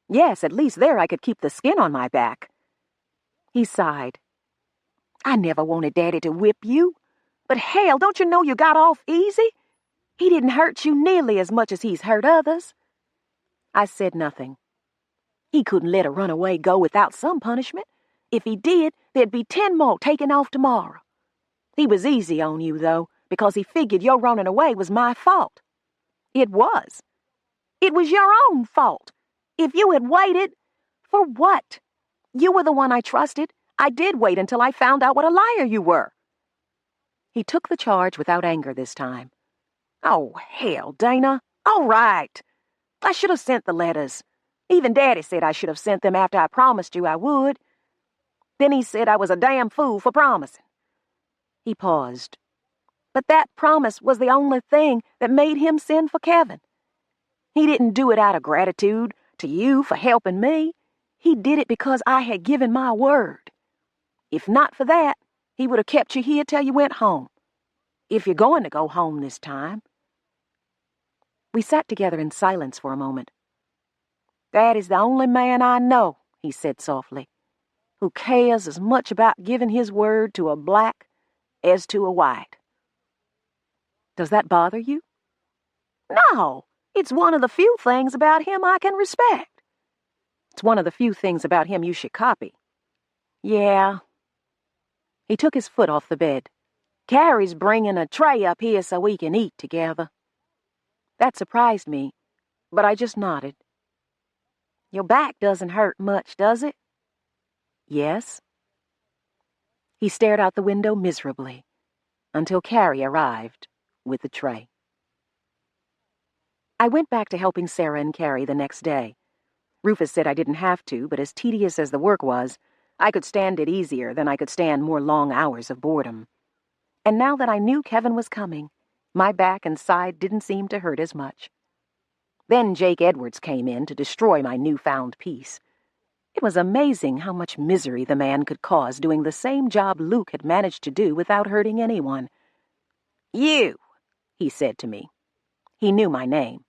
B: Yes, at least there I could keep the skin on my back. He sighed. I never wanted Daddy to whip you, but hell, don't you know you got off easy? He didn't hurt you nearly as much as he's hurt others. I said nothing. He couldn't let a runaway go without some punishment. If he did, there'd be 10 more taken off tomorrow. He was easy on you, though, because he figured your running away was my fault. It was. It was your own fault. If you had waited, for what? You were the one I trusted. I did wait until I found out what a liar you were. He took the charge without anger this time. Oh, hell, Dana. All right. I should have sent the letters. Even Daddy said I should have sent them after I promised you I would. Then he said I was a damn fool for promising. He paused. But that promise was the only thing that made him send for Kevin. He didn't do it out of gratitude to you for helping me. He did it because I had given my word. If not for that, he would have kept you here till you went home. If you're going to go home this time. We sat together in silence for a moment. That is the only man I know, he said softly, who cares as much about giving his word to a black as to a white. Does that bother you? No, it's one of the few things about him I can respect. It's one of the few things about him you should copy. Yeah. He took his foot off the bed. Carrie's bringing a tray up here so we can eat together. That surprised me, but I just nodded. Your back doesn't hurt much, does it? Yes. He stared out the window miserably until Carrie arrived with the tray. I went back to helping Sarah and Carrie the next day. Rufus said I didn't have to, but as tedious as the work was, I could stand it easier than I could stand more long hours of boredom. And now that I knew Kevin was coming, my back and side didn't seem to hurt as much. Then Jake Edwards came in to destroy my newfound peace. It was amazing how much misery the man could cause doing the same job Luke had managed to do without hurting anyone. "You," he said to me. He knew my name.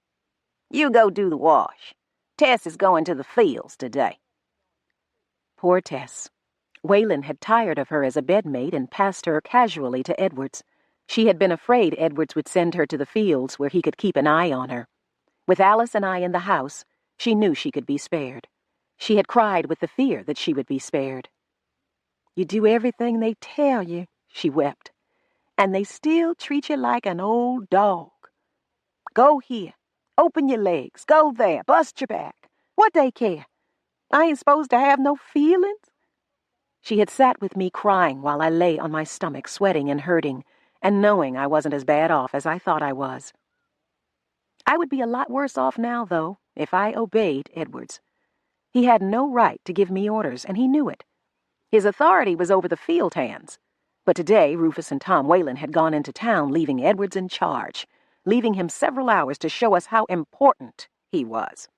B: "You go do the wash. Tess is going to the fields today." Poor Tess. Waylon had tired of her as a bedmate and passed her casually to Edwards. She had been afraid Edwards would send her to the fields where he could keep an eye on her. With Alice and I in the house, she knew she could be spared. She had cried with the fear that she would be spared. "You do everything they tell you," she wept, "and they still treat you like an old dog. Go here, open your legs, go there, bust your back. What they care? I ain't supposed to have no feelings?" She had sat with me crying while I lay on my stomach, sweating and hurting, and knowing I wasn't as bad off as I thought I was. I would be a lot worse off now, though, if I obeyed Edwards. He had no right to give me orders, and he knew it. His authority was over the field hands. But today, Rufus and Tom Whalen had gone into town, leaving Edwards in charge, leaving him several hours to show us how important he was.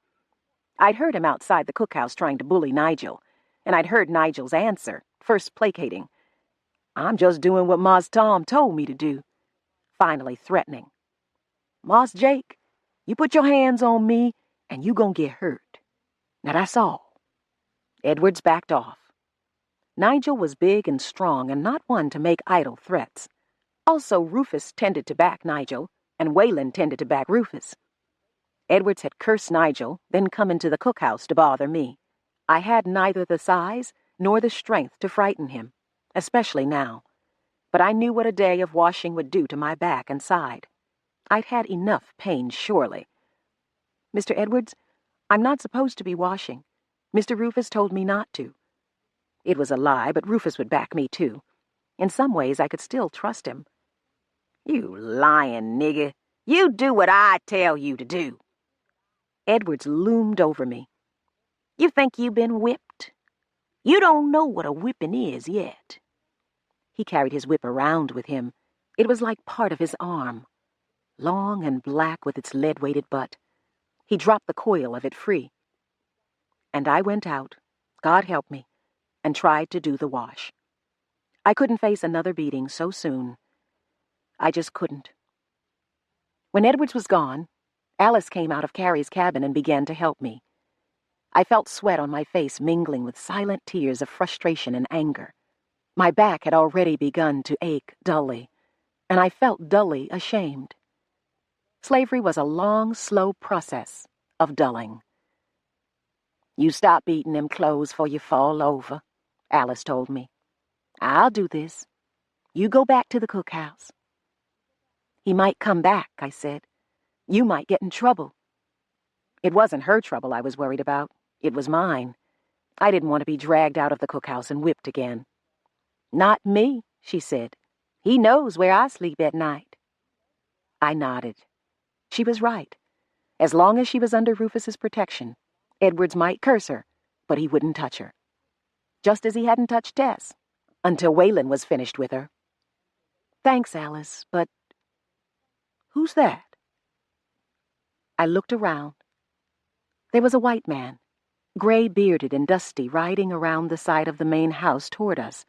B: I'd heard him outside the cookhouse trying to bully Nigel, and I'd heard Nigel's answer, first placating. "I'm just doing what Mars Tom told me to do," finally threatening. "Mars Jake, you put your hands on me, and you gonna get hurt. Now that's all." Edwards backed off. Nigel was big and strong and not one to make idle threats. Also, Rufus tended to back Nigel, and Whalen tended to back Rufus. Edwards had cursed Nigel, then come into the cookhouse to bother me. I had neither the size nor the strength to frighten him, especially now. But I knew what a day of washing would do to my back and side. I'd had enough pain, surely. "Mr. Edwards, I'm not supposed to be washing. Mr. Rufus told me not to." It was a lie, but Rufus would back me, too. In some ways, I could still trust him. "You lying nigger. You do what I tell you to do." Edwards loomed over me. "You think you been whipped? You don't know what a whipping is yet." He carried his whip around with him. It was like part of his arm, long and black with its lead-weighted butt. He dropped the coil of it free. And I went out, God help me, and tried to do the wash. I couldn't face another beating so soon. I just couldn't. When Edwards was gone, Alice came out of Carrie's cabin and began to help me. I felt sweat on my face mingling with silent tears of frustration and anger. My back had already begun to ache dully, and I felt dully ashamed. Slavery was a long, slow process of dulling. "You stop eating them clothes before you fall over," Alice told me. "I'll do this. You go back to the cookhouse." "He might come back," I said. "You might get in trouble." It wasn't her trouble I was worried about. It was mine. I didn't want to be dragged out of the cookhouse and whipped again. "Not me," she said. "He knows where I sleep at night." I nodded. She was right. As long as she was under Rufus's protection, Edwards might curse her, but he wouldn't touch her. Just as he hadn't touched Tess, until Whalen was finished with her. "Thanks, Alice, but who's that?" I looked around. There was a white man, gray-bearded and dusty, riding around the side of the main house toward us.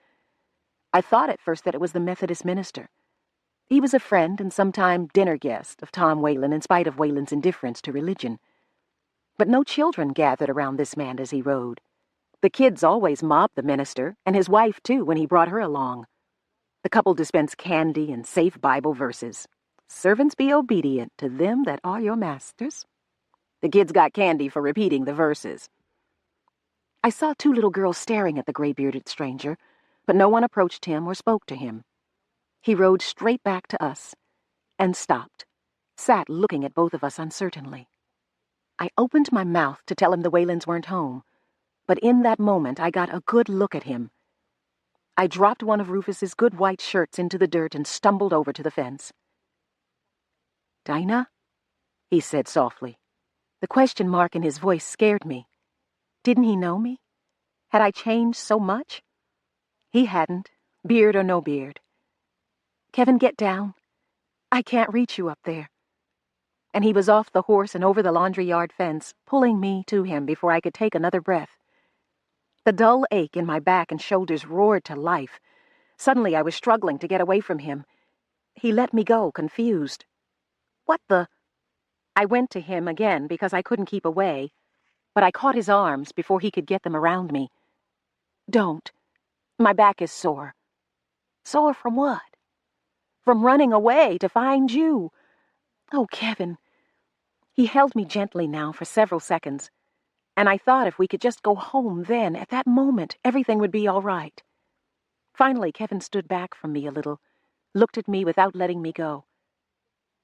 B: I thought at first that it was the Methodist minister. He was a friend and sometime dinner guest of Tom Whalen in spite of Whalen's indifference to religion. But no children gathered around this man as he rode. The kids always mobbed the minister, and his wife, too, when he brought her along. The couple dispensed candy and safe Bible verses. "Servants, be obedient to them that are your masters." The kids got candy for repeating the verses. I saw two little girls staring at the gray-bearded stranger, but no one approached him or spoke to him. He rode straight back to us, and stopped, sat looking at both of us uncertainly. I opened my mouth to tell him the Whalens weren't home, but in that moment I got a good look at him. I dropped one of Rufus's good white shirts into the dirt and stumbled over to the fence. "Dinah?" he said softly. The question mark in his voice scared me. Didn't he know me? Had I changed so much? He hadn't, beard or no beard. "Kevin, get down. I can't reach you up there." And he was off the horse and over the laundry yard fence, pulling me to him before I could take another breath. The dull ache in my back and shoulders roared to life. Suddenly I was struggling to get away from him. He let me go, confused. "What the—" I went to him again because I couldn't keep away, but I caught his arms before he could get them around me. "Don't. My back is sore." "Sore from what?" "From running away to find you. Oh, Kevin." He held me gently now for several seconds, and I thought if we could just go home then, at that moment, everything would be all right. Finally, Kevin stood back from me a little, looked at me without letting me go.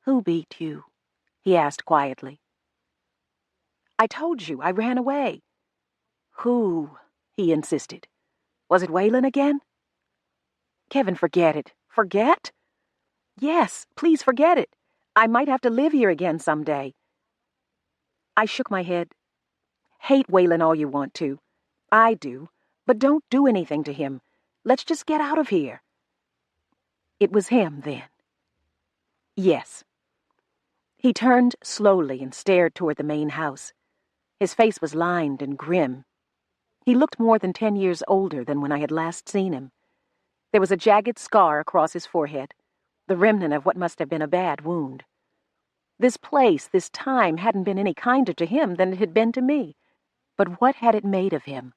B: "Who beat you?" he asked quietly. "I told you, I ran away." "Who?" he insisted. "Was it Waylon again?" "Kevin, forget it." "Forget?" "Yes, please forget it. I might have to live here again someday." I shook my head. "Hate Waylon all you want to. I do. But don't do anything to him. Let's just get out of here." It was him, then. Yes. He turned slowly and stared toward the main house. His face was lined and grim. He looked more than 10 years older than when I had last seen him. There was a jagged scar across his forehead, the remnant of what must have been a bad wound. This place, this time, hadn't been any kinder to him than it had been to me. But what had it made of him?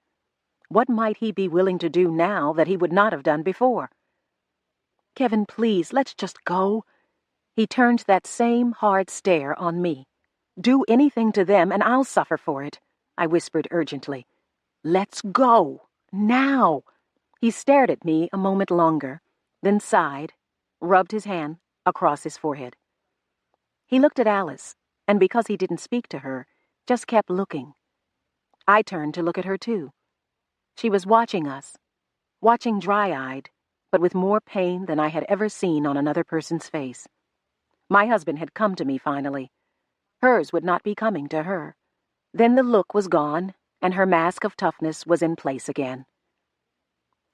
B: What might he be willing to do now that he would not have done before? "Kevin, please, let's just go." He turned that same hard stare on me. "Do anything to them and I'll suffer for it," I whispered urgently. "Let's go. Now." He stared at me a moment longer, then sighed, rubbed his hand across his forehead. He looked at Alice, and because he didn't speak to her, just kept looking. I turned to look at her too. She was watching us, watching dry-eyed, but with more pain than I had ever seen on another person's face. My husband had come to me finally. Hers would not be coming to her. Then the look was gone, and her mask of toughness was in place again.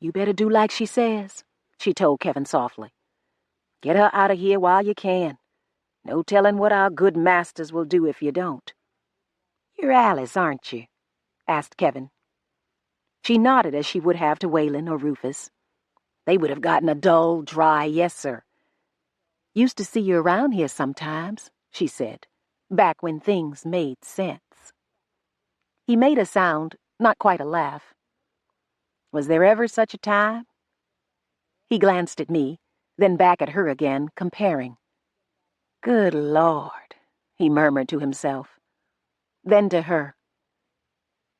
B: "You better do like she says," she told Kevin softly. "Get her out of here while you can. No telling what our good masters will do if you don't." "You're Alice, aren't you?" asked Kevin. She nodded as she would have to Waylon or Rufus. They would have gotten a dull, dry yes, sir. "Used to see you around here sometimes," she said, "back when things made sense." He made a sound, not quite a laugh. "Was there ever such a time?" He glanced at me, then back at her again, comparing. "Good Lord," he murmured to himself. Then to her.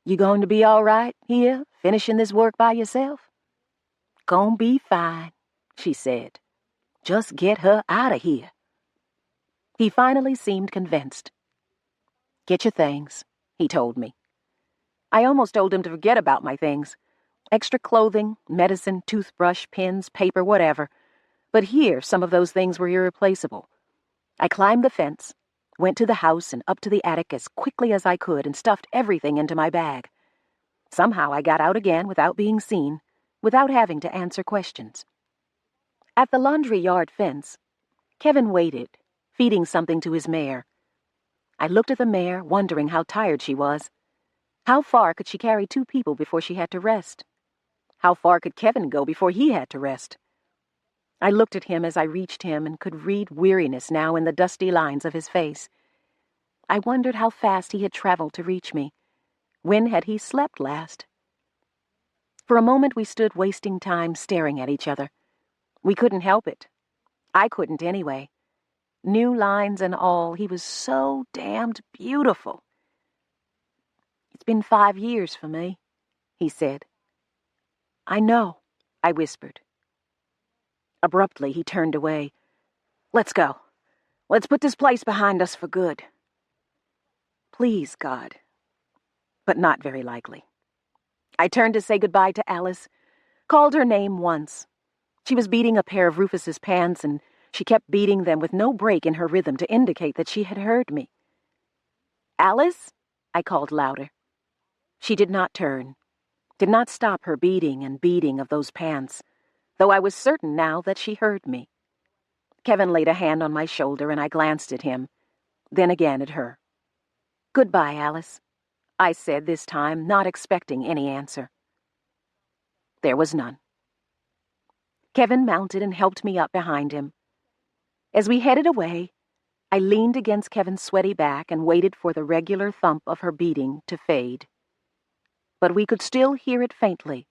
B: "You going to be all right here, finishing this work by yourself?" "Gonna be fine," she said. "Just get her out of here." He finally seemed convinced. "Get your things," he told me. I almost told him to forget about my things. Extra clothing, medicine, toothbrush, pens, paper, whatever. But here, some of those things were irreplaceable. I climbed the fence, went to the house and up to the attic as quickly as I could and stuffed everything into my bag. Somehow I got out again without being seen, without having to answer questions. At the laundry yard fence, Kevin waited, feeding something to his mare. I looked at the mare, wondering how tired she was. How far could she carry 2 people before she had to rest? How far could Kevin go before he had to rest? I looked at him as I reached him and could read weariness now in the dusty lines of his face. I wondered how fast he had traveled to reach me. When had he slept last? For a moment we stood wasting time staring at each other. We couldn't help it. I couldn't anyway. New lines and all, he was so damned beautiful. "It's been 5 years for me," he said. "I know," I whispered. Abruptly, he turned away. "Let's go. Let's put this place behind us for good." Please, God. But not very likely. I turned to say goodbye to Alice, called her name once. She was beating a pair of Rufus's pants, and she kept beating them with no break in her rhythm to indicate that she had heard me. "Alice?" I called louder. She did not turn, did not stop her beating and beating of those pants, though I was certain now that she heard me. Kevin laid a hand on my shoulder, and I glanced at him, then again at her. "Goodbye, Alice," I said this time, not expecting any answer. There was none. Kevin mounted and helped me up behind him. As we headed away, I leaned against Kevin's sweaty back and waited for the regular thump of her beating to fade. But we could still hear it faintly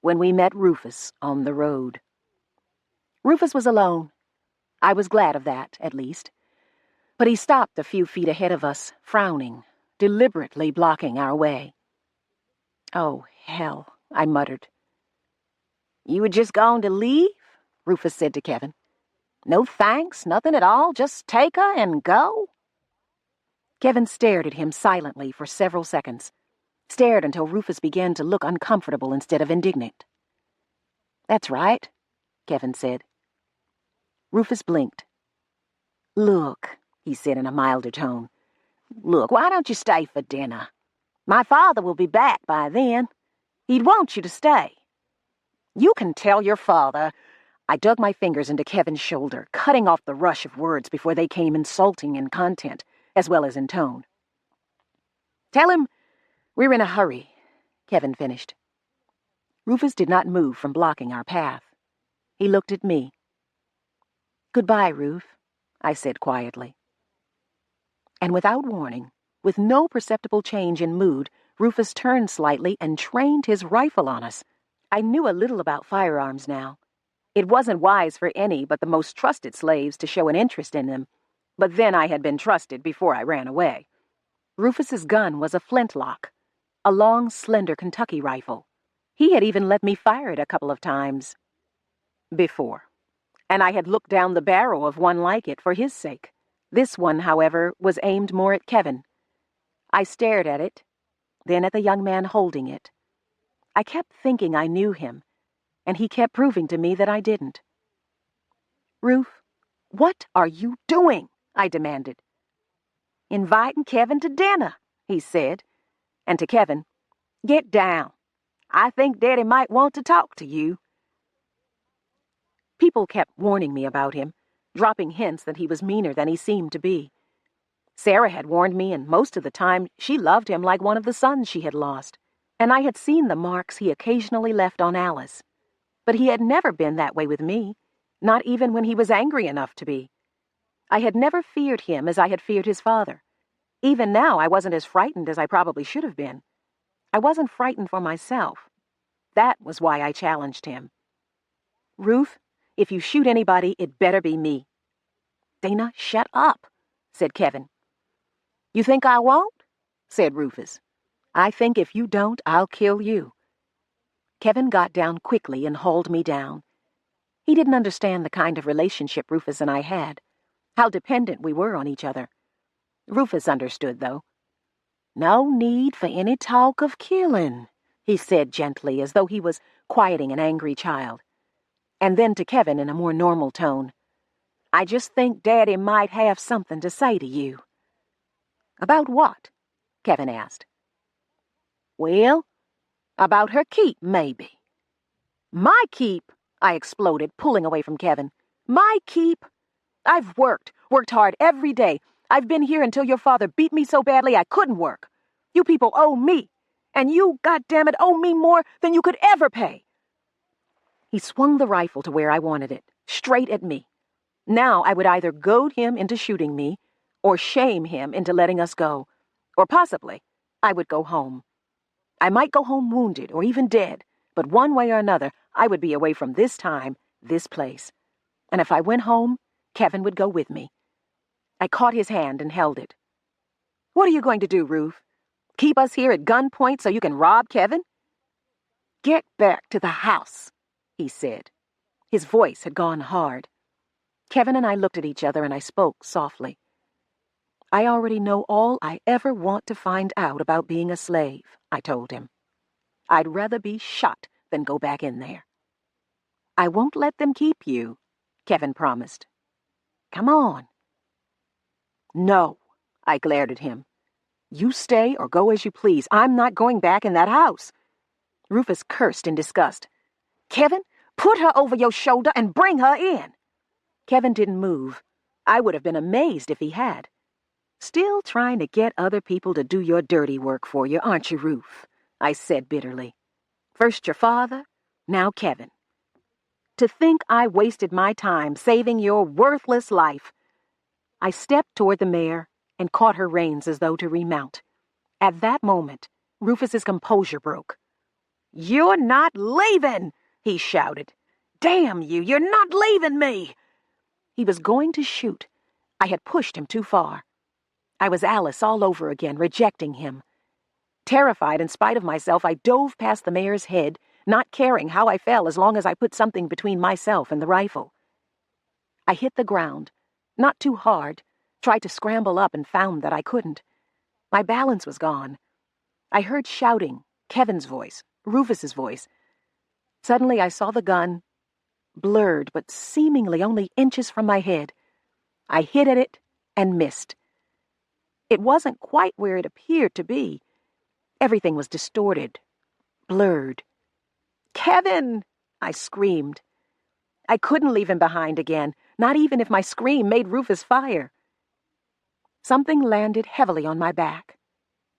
B: when we met Rufus on the road. Rufus was alone. I was glad of that, at least. But he stopped a few feet ahead of us, frowning, deliberately blocking our way. "Oh, hell," I muttered. "You were just going to leave?" Rufus said to Kevin. "No thanks, nothing at all, just take her and go?" Kevin stared at him silently for several seconds, stared until Rufus began to look uncomfortable instead of indignant. "That's right," Kevin said. Rufus blinked. "Look," he said in a milder tone. "Look, why don't you stay for dinner? My father will be back by then. He'd want you to stay." "You can tell your father—" I dug my fingers into Kevin's shoulder, cutting off the rush of words before they came insulting in content, as well as in tone. "Tell him we're in a hurry," Kevin finished. Rufus did not move from blocking our path. He looked at me. "Goodbye, Ruf," I said quietly. And without warning, with no perceptible change in mood, Rufus turned slightly and trained his rifle on us. I knew a little about firearms now. It wasn't wise for any but the most trusted slaves to show an interest in them, but then I had been trusted before I ran away. Rufus's gun was a flintlock, a long, slender Kentucky rifle. He had even let me fire it a couple of times before, and I had looked down the barrel of one like it for his sake. This one, however, was aimed more at Kevin. I stared at it, then at the young man holding it. I kept thinking I knew him, and he kept proving to me that I didn't. "Ruf, what are you doing?" I demanded. "Inviting Kevin to dinner," he said, and to Kevin, "Get down. I think Daddy might want to talk to you." People kept warning me about him, dropping hints that he was meaner than he seemed to be. Sarah had warned me, and most of the time she loved him like one of the sons she had lost, and I had seen the marks he occasionally left on Alice. But he had never been that way with me, not even when he was angry enough to be. I had never feared him as I had feared his father. Even now I wasn't as frightened as I probably should have been. I wasn't frightened for myself. That was why I challenged him. "Ruf, if you shoot anybody, it better be me." "Dana, shut up," said Kevin. "You think I won't?" said Rufus. "I think if you don't, I'll kill you." Kevin got down quickly and hauled me down. He didn't understand the kind of relationship Rufus and I had, how dependent we were on each other. Rufus understood, though. "No need for any talk of killing," he said gently, as though he was quieting an angry child. And then to Kevin in a more normal tone, "I just think Daddy might have something to say to you." "About what?" Kevin asked. "Well, about her keep, maybe." "My keep?" I exploded, pulling away from Kevin. "My keep? I've worked hard every day. I've been here until your father beat me so badly I couldn't work. You people owe me, and you, goddammit, owe me more than you could ever pay." He swung the rifle to where I wanted it, straight at me. Now I would either goad him into shooting me, or shame him into letting us go, or possibly I would go home. I might go home wounded or even dead, but one way or another I would be away from this time, this place. And if I went home, Kevin would go with me. I caught his hand and held it. "What are you going to do, Ruf? Keep us here at gunpoint so you can rob Kevin?" "Get back to the house," he said. His voice had gone hard. Kevin and I looked at each other and I spoke softly. "I already know all I ever want to find out about being a slave," I told him. "I'd rather be shot than go back in there." "I won't let them keep you," Kevin promised. "Come on." "No," I glared at him. "You stay or go as you please. I'm not going back in that house." Rufus cursed in disgust. "Kevin, put her over your shoulder and bring her in." Kevin didn't move. I would have been amazed if he had. "Still trying to get other people to do your dirty work for you, aren't you, Ruf?" I said bitterly. "First your father, Now, Kevin, to think I wasted my time saving your worthless life. I stepped toward the mare and caught her reins as though to remount. At that moment, Rufus's composure broke. "You're not leaving!" he shouted. "Damn you, you're not leaving me!" He was going to shoot. I had pushed him too far. I was Alice all over again, rejecting him. Terrified in spite of myself, I dove past the mare's head, not caring how I fell as long as I put something between myself and the rifle. I hit the ground, not too hard, tried to scramble up and found that I couldn't. My balance was gone. I heard shouting, Kevin's voice, Rufus's voice. Suddenly I saw the gun, blurred but seemingly only inches from my head. I hit at it and missed. It wasn't quite where it appeared to be. Everything was distorted, blurred. "Kevin!" I screamed. I couldn't leave him behind again, not even if my scream made Rufus fire. Something landed heavily on my back,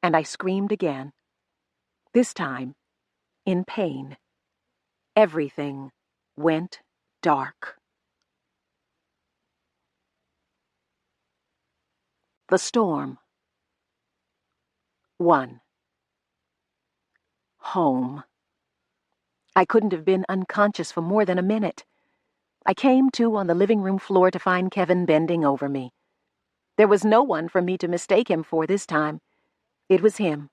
B: and I screamed again. This time, in pain. Everything went dark. The Storm. 1. Home. I couldn't have been unconscious for more than a minute. I came to on the living room floor to find Kevin bending over me. There was no one for me to mistake him for this time. It was him.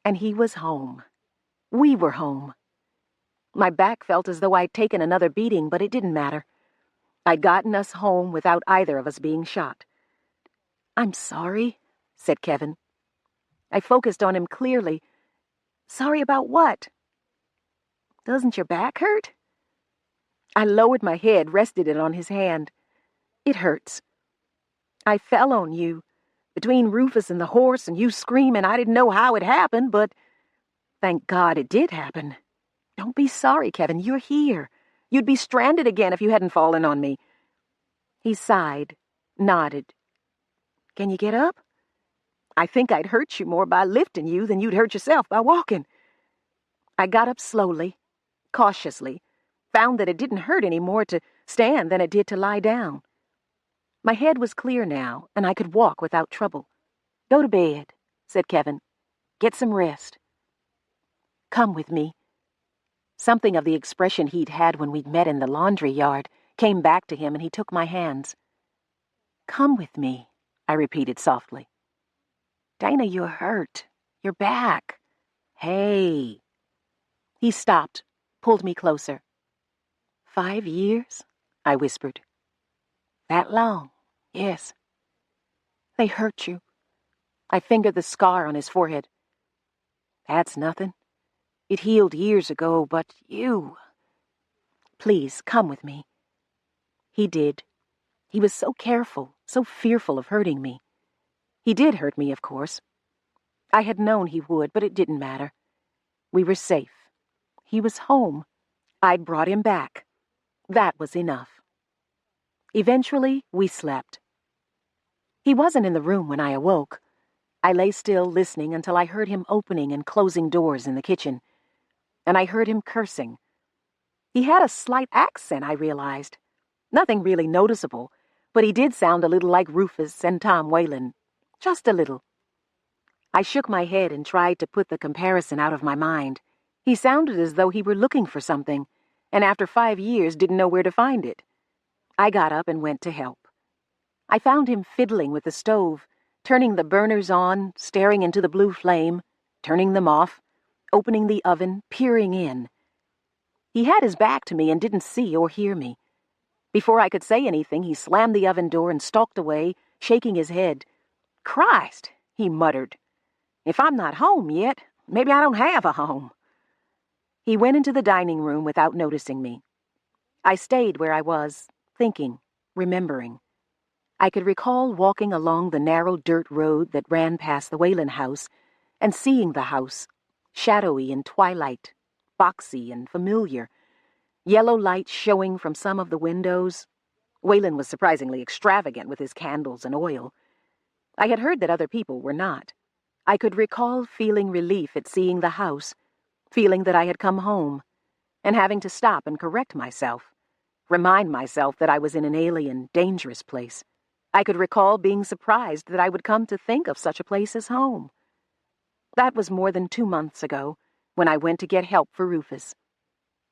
B: And he was home. We were home. My back felt as though I'd taken another beating, but it didn't matter. I'd gotten us home without either of us being shot. "I'm sorry," said Kevin. I focused on him clearly. "Sorry about what?" "Doesn't your back hurt?" I lowered my head, rested it on his hand. "It hurts. I fell on you. Between Rufus and the horse and you screaming, I didn't know how it happened, but thank God it did happen. Don't be sorry, Kevin. You're here. You'd be stranded again if you hadn't fallen on me." He sighed, nodded. "Can you get up?" "I think I'd hurt you more by lifting you than you'd hurt yourself by walking." I got up slowly, cautiously, found that it didn't hurt any more to stand than it did to lie down. My head was clear now, and I could walk without trouble. "Go to bed," said Kevin. "Get some rest." "Come with me." Something of the expression he'd had when we'd met in the laundry yard came back to him, and he took my hands. "Come with me," I repeated softly. "Dana, you're hurt. Your back." "Hey." He stopped, pulled me closer. 5 years? I whispered. "That long?" "Yes." "They hurt you." I fingered the scar on his forehead. "That's nothing. It healed years ago, but you—" "Please, come with me." He did. He was so careful, so fearful of hurting me. He did hurt me, of course. I had known he would, but it didn't matter. We were safe. He was home. I'd brought him back. That was enough. Eventually, we slept. He wasn't in the room when I awoke. I lay still listening until I heard him opening and closing doors in the kitchen, and I heard him cursing. He had a slight accent, I realized. Nothing really noticeable, but he did sound a little like Rufus and Tom Whalen. Just a little. I shook my head and tried to put the comparison out of my mind. He sounded as though he were looking for something, and after 5 years didn't know where to find it. I got up and went to help. I found him fiddling with the stove, turning the burners on, staring into the blue flame, turning them off, opening the oven, peering in. He had his back to me and didn't see or hear me. Before I could say anything, he slammed the oven door and stalked away, shaking his head. "Christ," he muttered. "If I'm not home yet, maybe I don't have a home." He went into the dining room without noticing me. I stayed where I was, thinking, remembering. I could recall walking along the narrow dirt road that ran past the Whalen house and seeing the house, shadowy in twilight, boxy and familiar, yellow light showing from some of the windows. Whalen was surprisingly extravagant with his candles and oil. I had heard that other people were not. I could recall feeling relief at seeing the house, feeling that I had come home, and having to stop and correct myself, remind myself that I was in an alien, dangerous place. I could recall being surprised that I would come to think of such a place as home. That was more than 2 months ago, when I went to get help for Rufus.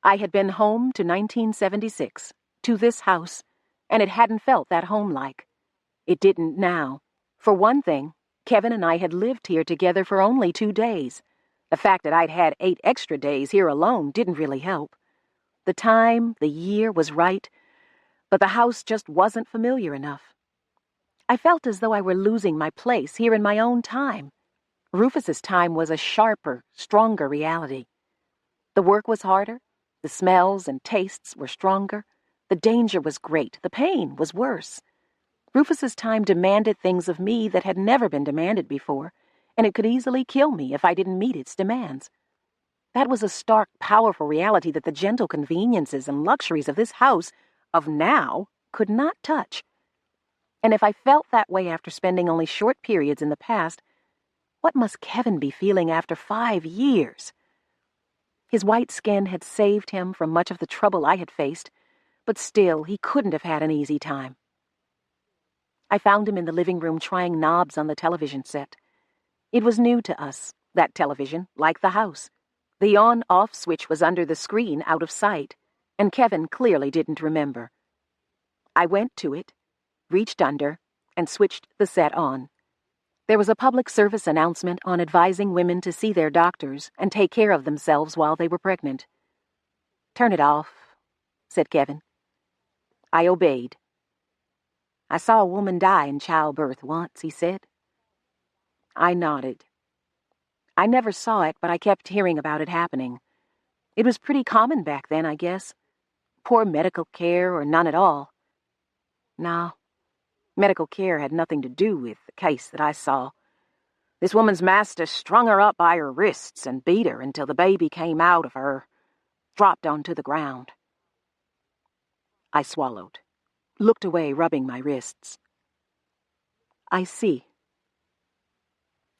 B: I had been home to 1976, to this house, and it hadn't felt that home-like. It didn't now. For one thing, Kevin and I had lived here together for only 2 days. The fact that I'd had 8 extra days here alone didn't really help. The time, the year was right, but the house just wasn't familiar enough. I felt as though I were losing my place here in my own time. Rufus's time was a sharper, stronger reality. The work was harder, the smells and tastes were stronger, the danger was great, the pain was worse. Rufus's time demanded things of me that had never been demanded before, and it could easily kill me if I didn't meet its demands. That was a stark, powerful reality that the gentle conveniences and luxuries of this house of now could not touch. And if I felt that way after spending only short periods in the past, what must Kevin be feeling after 5 years? His white skin had saved him from much of the trouble I had faced, but still he couldn't have had an easy time. I found him in the living room trying knobs on the television set. It was new to us, that television, like the house. The on-off switch was under the screen out of sight, and Kevin clearly didn't remember. I went to it, reached under, and switched the set on. There was a public service announcement on advising women to see their doctors and take care of themselves while they were pregnant. "Turn it off," said Kevin. I obeyed. "I saw a woman die in childbirth once," he said. I nodded. I never saw it, but I kept hearing about it happening. It was pretty common back then, I guess. Poor medical care or none at all. No, medical care had nothing to do with the case that I saw. This woman's master strung her up by her wrists and beat her until the baby came out of her, dropped onto the ground. I swallowed, looked away, rubbing my wrists. I see.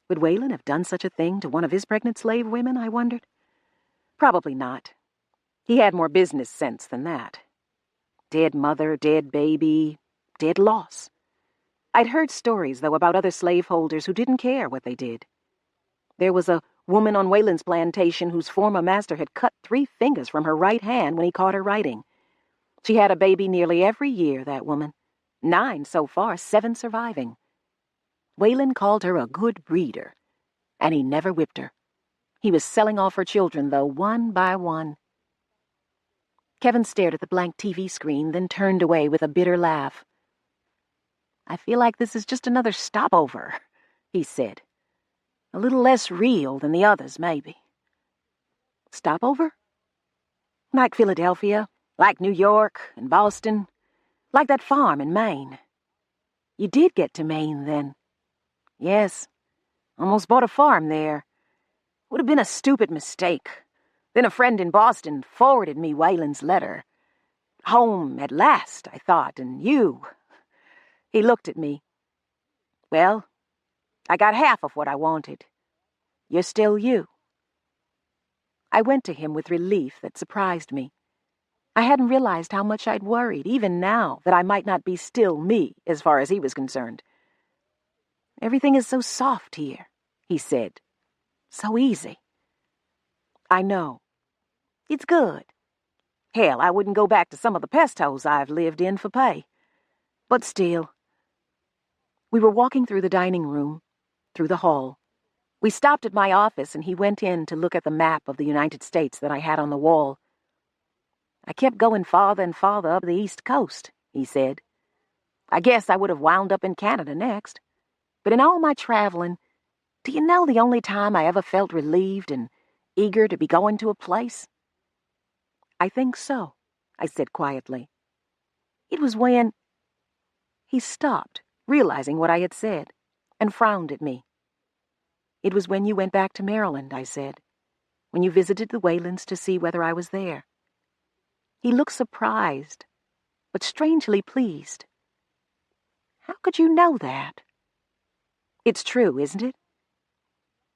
B: Would Wayland have done such a thing to one of his pregnant slave women, I wondered? Probably not. He had more business sense than that. Dead mother, dead baby, dead loss. I'd heard stories, though, about other slaveholders who didn't care what they did. There was a woman on Wayland's plantation whose former master had cut 3 fingers from her right hand when he caught her writing. She had a baby nearly every year, that woman. 9 so far, 7 surviving. Wayland called her a good breeder, and he never whipped her. He was selling off her children, though, one by one. Kevin stared at the blank TV screen, then turned away with a bitter laugh. "I feel like this is just another stopover," he said. "A little less real than the others, maybe." Stopover? Like Philadelphia, like New York and Boston, like that farm in Maine. You did get to Maine, then? Yes. Almost bought a farm there. Would have been a stupid mistake. Then a friend in Boston forwarded me Wayland's letter. Home at last, I thought, and you. He looked at me. Well, I got half of what I wanted. You're still you. I went to him with relief that surprised me. I hadn't realized how much I'd worried, even now, that I might not be still me, as far as he was concerned. "Everything is so soft here," he said. "So easy." "I know. It's good. Hell, I wouldn't go back to some of the pest holes I've lived in for pay. But still." We were walking through the dining room, through the hall. We stopped at my office, and he went in to look at the map of the United States that I had on the wall. "I kept going farther and farther up the East Coast," he said. "I guess I would have wound up in Canada next. But in all my traveling, do you know the only time I ever felt relieved and eager to be going to a place?" "I think so," I said quietly. "It was when—" He stopped, realizing what I had said, and frowned at me. "It was when you went back to Maryland," I said, "when you visited the Waylands to see whether I was there." He looked surprised, but strangely pleased. "How could you know that?" "It's true, isn't it?"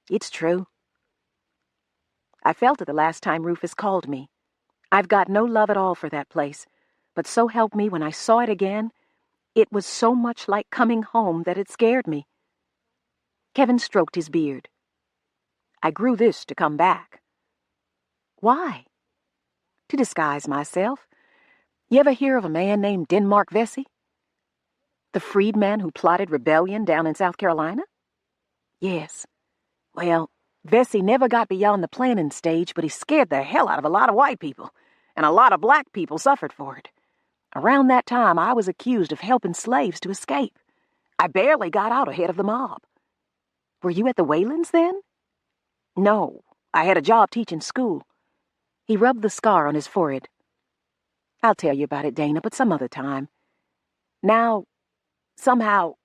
B: "It's true." I felt it the last time Rufus called me. I've got no love at all for that place, but so help me when I saw it again, it was so much like coming home that it scared me. Kevin stroked his beard. I grew this to come back. Why? To disguise myself. You ever hear of a man named Denmark Vesey? The freedman who plotted rebellion down in South Carolina? Yes. Well, Vesey never got beyond the planning stage, but he scared the hell out of a lot of white people, and a lot of black people suffered for it. Around that time, I was accused of helping slaves to escape. I barely got out ahead of the mob. Were you at the Whalens then? No, I had a job teaching school. He rubbed the scar on his forehead. I'll tell you about it, Dana, but some other time. Now, somehow,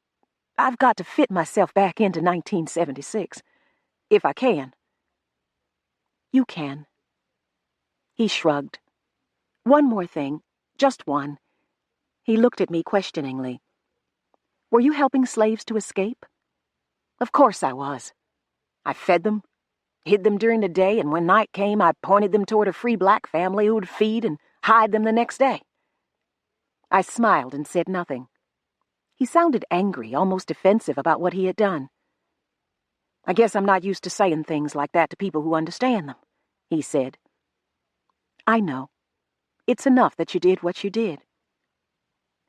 B: I've got to fit myself back into 1976. If I can. You can. He shrugged. One more thing. Just one. He looked at me questioningly. Were you helping slaves to escape? Of course I was. I fed them, hid them during the day, and when night came, I pointed them toward a free black family who would feed and hide them the next day. I smiled and said nothing. He sounded angry, almost defensive about what he had done. I guess I'm not used to saying things like that to people who understand them, he said. I know. It's enough that you did what you did.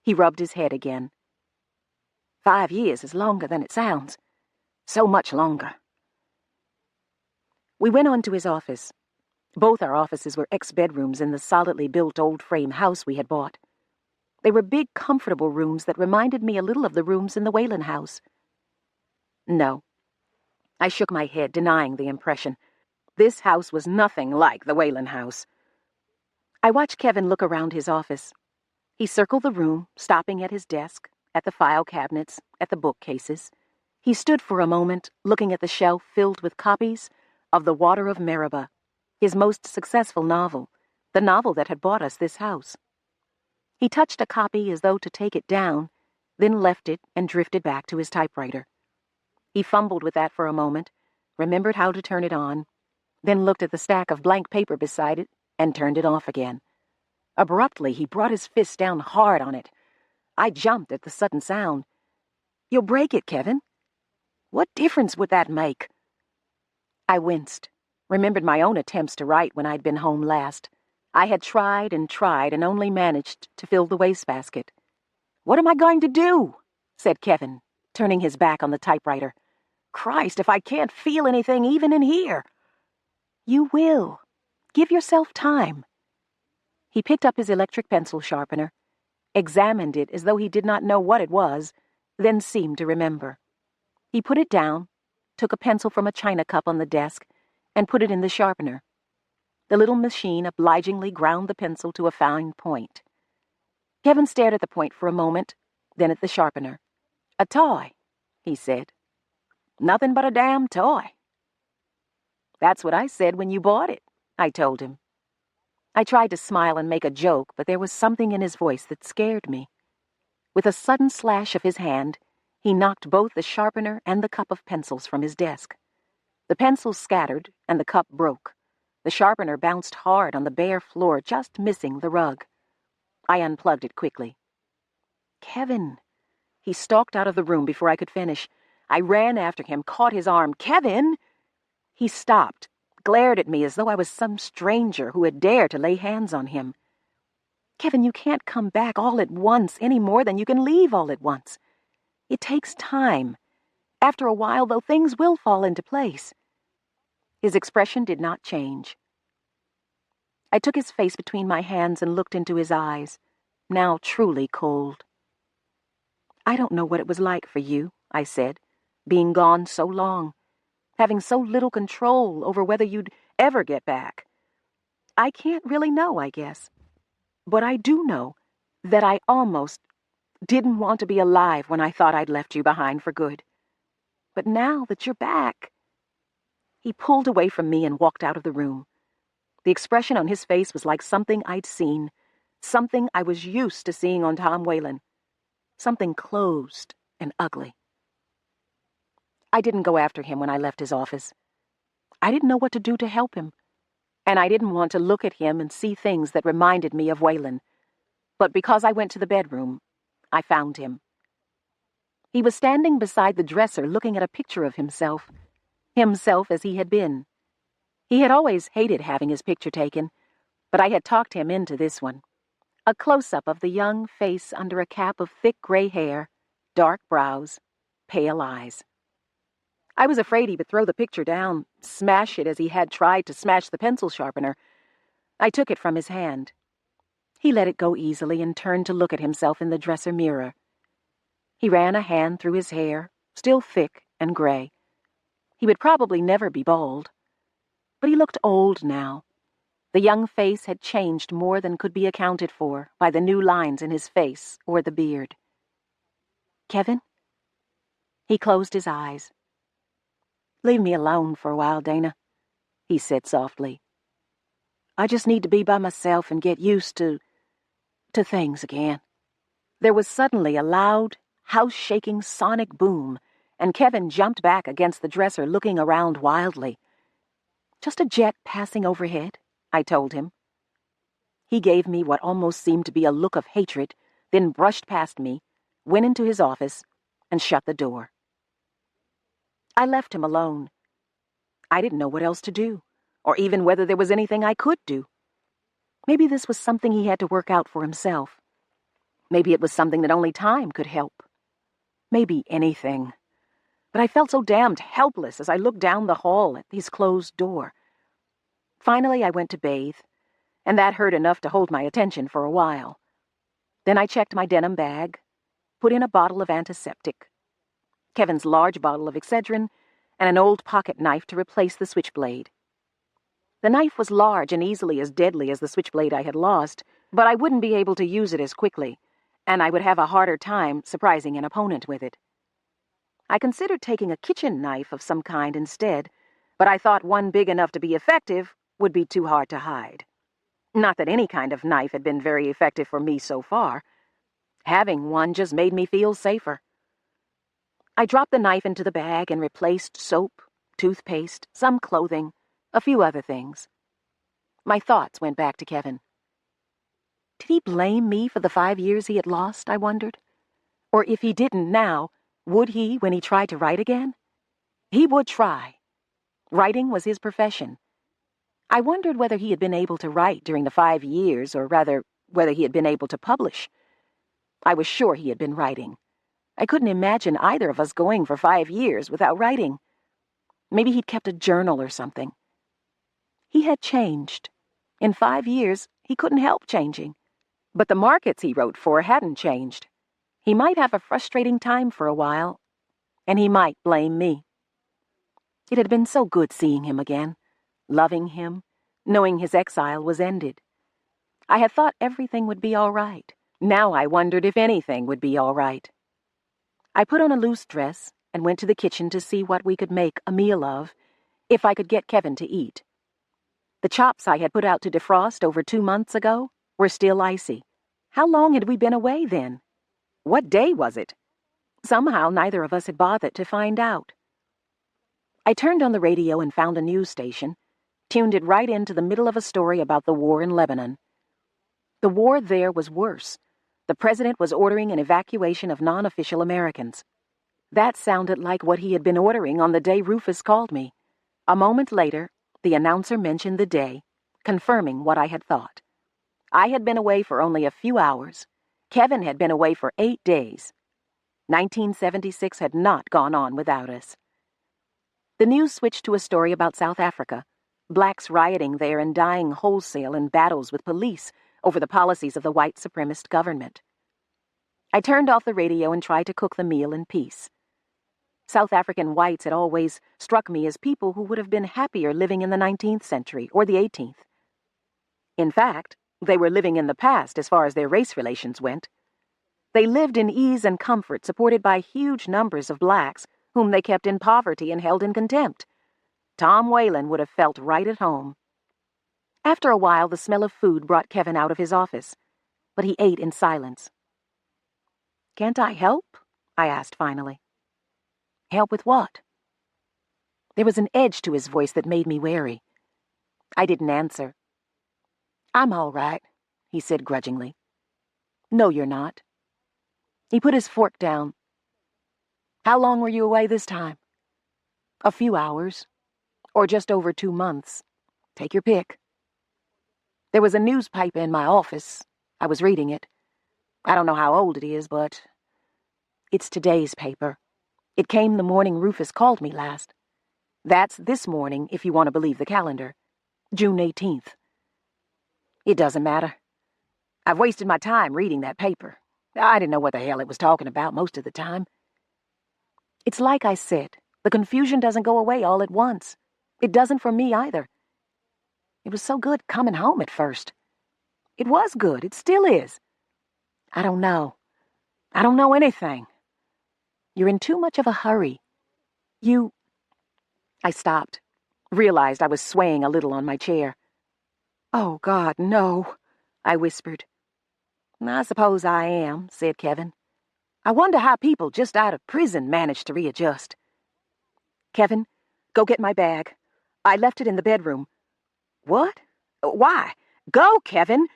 B: He rubbed his head again. 5 years is longer than it sounds. So much longer. We went on to his office. Both our offices were ex-bedrooms in the solidly built old frame house we had bought. They were big, comfortable rooms that reminded me a little of the rooms in the Whalen house. No. I shook my head, denying the impression. This house was nothing like the Whalen house. I watched Kevin look around his office. He circled the room, stopping at his desk, at the file cabinets, at the bookcases. He stood for a moment, looking at the shelf filled with copies of The Water of Meribah, his most successful novel, the novel that had bought us this house. He touched a copy as though to take it down, then left it and drifted back to his typewriter. He fumbled with that for a moment, remembered how to turn it on, then looked at the stack of blank paper beside it and turned it off again. Abruptly, he brought his fist down hard on it. I jumped at the sudden sound. You'll break it, Kevin. What difference would that make? I winced, remembered my own attempts to write when I'd been home last. I had tried and only managed to fill the wastebasket. What am I going to do? Said Kevin, turning his back on the typewriter. Christ, if I can't feel anything even in here. You will. Give yourself time. He picked up his electric pencil sharpener, examined it as though he did not know what it was, then seemed to remember. He put it down, took a pencil from a china cup on the desk, and put it in the sharpener. The little machine obligingly ground the pencil to a fine point. Kevin stared at the point for a moment, then at the sharpener. A toy, he said. Nothing but a damn toy. That's what I said when you bought it, I told him. I tried to smile and make a joke, but there was something in his voice that scared me. With a sudden slash of his hand, he knocked both the sharpener and the cup of pencils from his desk. The pencils scattered, and the cup broke. The sharpener bounced hard on the bare floor, just missing the rug. I unplugged it quickly. Kevin! He stalked out of the room before I could finish. I ran after him, caught his arm. Kevin! He stopped, glared at me as though I was some stranger who had dared to lay hands on him. Kevin, you can't come back all at once any more than you can leave all at once. It takes time. After a while, though, things will fall into place. His expression did not change. I took his face between my hands and looked into his eyes, now truly cold. I don't know what it was like for you, I said, being gone so long, having so little control over whether you'd ever get back. I can't really know, I guess. But I do know that I almost didn't want to be alive when I thought I'd left you behind for good. But now that you're back... He pulled away from me and walked out of the room. The expression on his face was like something I'd seen, something I was used to seeing on Tom Whalen, something closed and ugly. I didn't go after him when I left his office. I didn't know what to do to help him. and I didn't want to look at him and see things that reminded me of Waylon. But because I went to the bedroom, I found him. He was standing beside the dresser looking at a picture of himself as he had been. He had always hated having his picture taken, but I had talked him into this one. A close-up of the young face under a cap of thick gray hair, dark brows, pale eyes. I was afraid he would throw the picture down, smash it as he had tried to smash the pencil sharpener. I took it from his hand. He let it go easily and turned to look at himself in the dresser mirror. He ran a hand through his hair, still thick and gray. He would probably never be bald. But he looked old now. The young face had changed more than could be accounted for by the new lines in his face or the beard. "Kevin?" He closed his eyes. "Leave me alone for a while, Dana," he said softly. "I just need to be by myself and get used to things again." There was suddenly a loud, house-shaking sonic boom, and Kevin jumped back against the dresser, looking around wildly. "Just a jet passing overhead," I told him. He gave me what almost seemed to be a look of hatred, then brushed past me, went into his office, and shut the door. I left him alone. I didn't know what else to do, or even whether there was anything I could do. Maybe this was something he had to work out for himself. Maybe it was something that only time could help. Maybe anything. But I felt so damned helpless as I looked down the hall at his closed door. Finally, I went to bathe, and that hurt enough to hold my attention for a while. Then I checked my denim bag, put in a bottle of antiseptic, Kevin's large bottle of Excedrin, and an old pocket knife to replace the switchblade. The knife was large and easily as deadly as the switchblade I had lost, but I wouldn't be able to use it as quickly, and I would have a harder time surprising an opponent with it. I considered taking a kitchen knife of some kind instead, but I thought one big enough to be effective would be too hard to hide. Not that any kind of knife had been very effective for me so far. Having one just made me feel safer. I dropped the knife into the bag and replaced soap, toothpaste, some clothing, a few other things. My thoughts went back to Kevin. Did he blame me for the 5 years he had lost, I wondered? Or if he didn't now, would he when he tried to write again? He would try. Writing was his profession. I wondered whether he had been able to write during the 5 years, or rather, whether he had been able to publish. I was sure he had been writing. I couldn't imagine either of us going for 5 years without writing. Maybe he'd kept a journal or something. He had changed. In 5 years, he couldn't help changing. But the markets he wrote for hadn't changed. He might have a frustrating time for a while, and he might blame me. It had been so good seeing him again, loving him, knowing his exile was ended. I had thought everything would be all right. Now I wondered if anything would be all right. I put on a loose dress and went to the kitchen to see what we could make a meal of, if I could get Kevin to eat. The chops I had put out to defrost over 2 months ago were still icy. How long had we been away then? What day was it? Somehow neither of us had bothered to find out. I turned on the radio and found a news station, tuned it right into the middle of a story about the war in Lebanon. The war there was worse. The president was ordering an evacuation of non-official Americans. That sounded like what he had been ordering on the day Rufus called me. A moment later, the announcer mentioned the day, confirming what I had thought. I had been away for only a few hours. Kevin had been away for 8 days. 1976 had not gone on without us. The news switched to a story about South Africa, blacks rioting there and dying wholesale in battles with police over the policies of the white supremacist government. I turned off the radio and tried to cook the meal in peace. South African whites had always struck me as people who would have been happier living in the 19th century or the 18th. In fact, they were living in the past as far as their race relations went. They lived in ease and comfort, supported by huge numbers of blacks whom they kept in poverty and held in contempt. Tom Whalen would have felt right at home. After a while, the smell of food brought Kevin out of his office, but he ate in silence. "Can't I help?" I asked finally. "Help with what?" There was an edge to his voice that made me wary. I didn't answer.
C: I'm all right, he said grudgingly.
B: No, you're not. He put his fork down.
C: How long were you away this time?
B: A few hours, or just over 2 months.
C: Take your pick. There was a newspaper in my office. I was reading it. I don't know how old it is, but it's today's paper. It came the morning Rufus called me last. That's this morning, if you want to believe the calendar. June 18th. It doesn't matter. I've wasted my time reading that paper. I didn't know what the hell it was talking about most of the time. It's like I said, the confusion doesn't go away all at once. It doesn't for me either. It was so good coming home at first. It was good. It still is. I don't know. I don't know anything. You're in too much of a hurry. I stopped, realized I was swaying a little on my chair. Oh, God, no, I whispered. I suppose I am, said Kevin. I wonder how people just out of prison manage to readjust. Kevin, go get my bag. I left it in the bedroom. What? Why? Go, Kevin!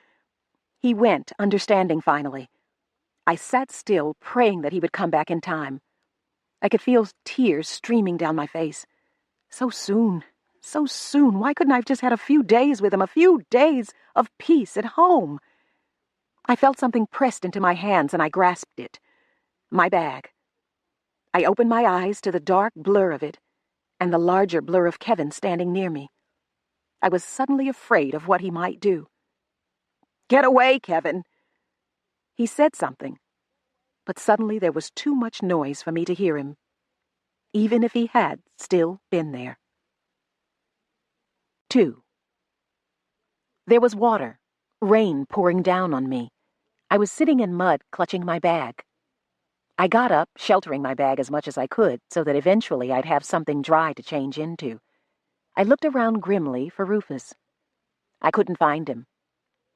C: He went, understanding finally. I sat still, praying that he would come back in time. I could feel tears streaming down my face. So soon, so soon. Why couldn't I have just had a few days with him, a few days of peace at home? I felt something pressed into my hands, and I grasped it. My bag. I opened my eyes to the dark blur of it, and the larger blur of Kevin standing near me. I was suddenly afraid of what he might do. Get away, Kevin! He said something, but suddenly there was too much noise for me to hear him, even if he had still been there. 2. There was water, rain pouring down on me. I was sitting in mud, clutching my bag. I got up, sheltering my bag as much as I could, so that eventually I'd have something dry to change into. I looked around grimly for Rufus. I couldn't find him.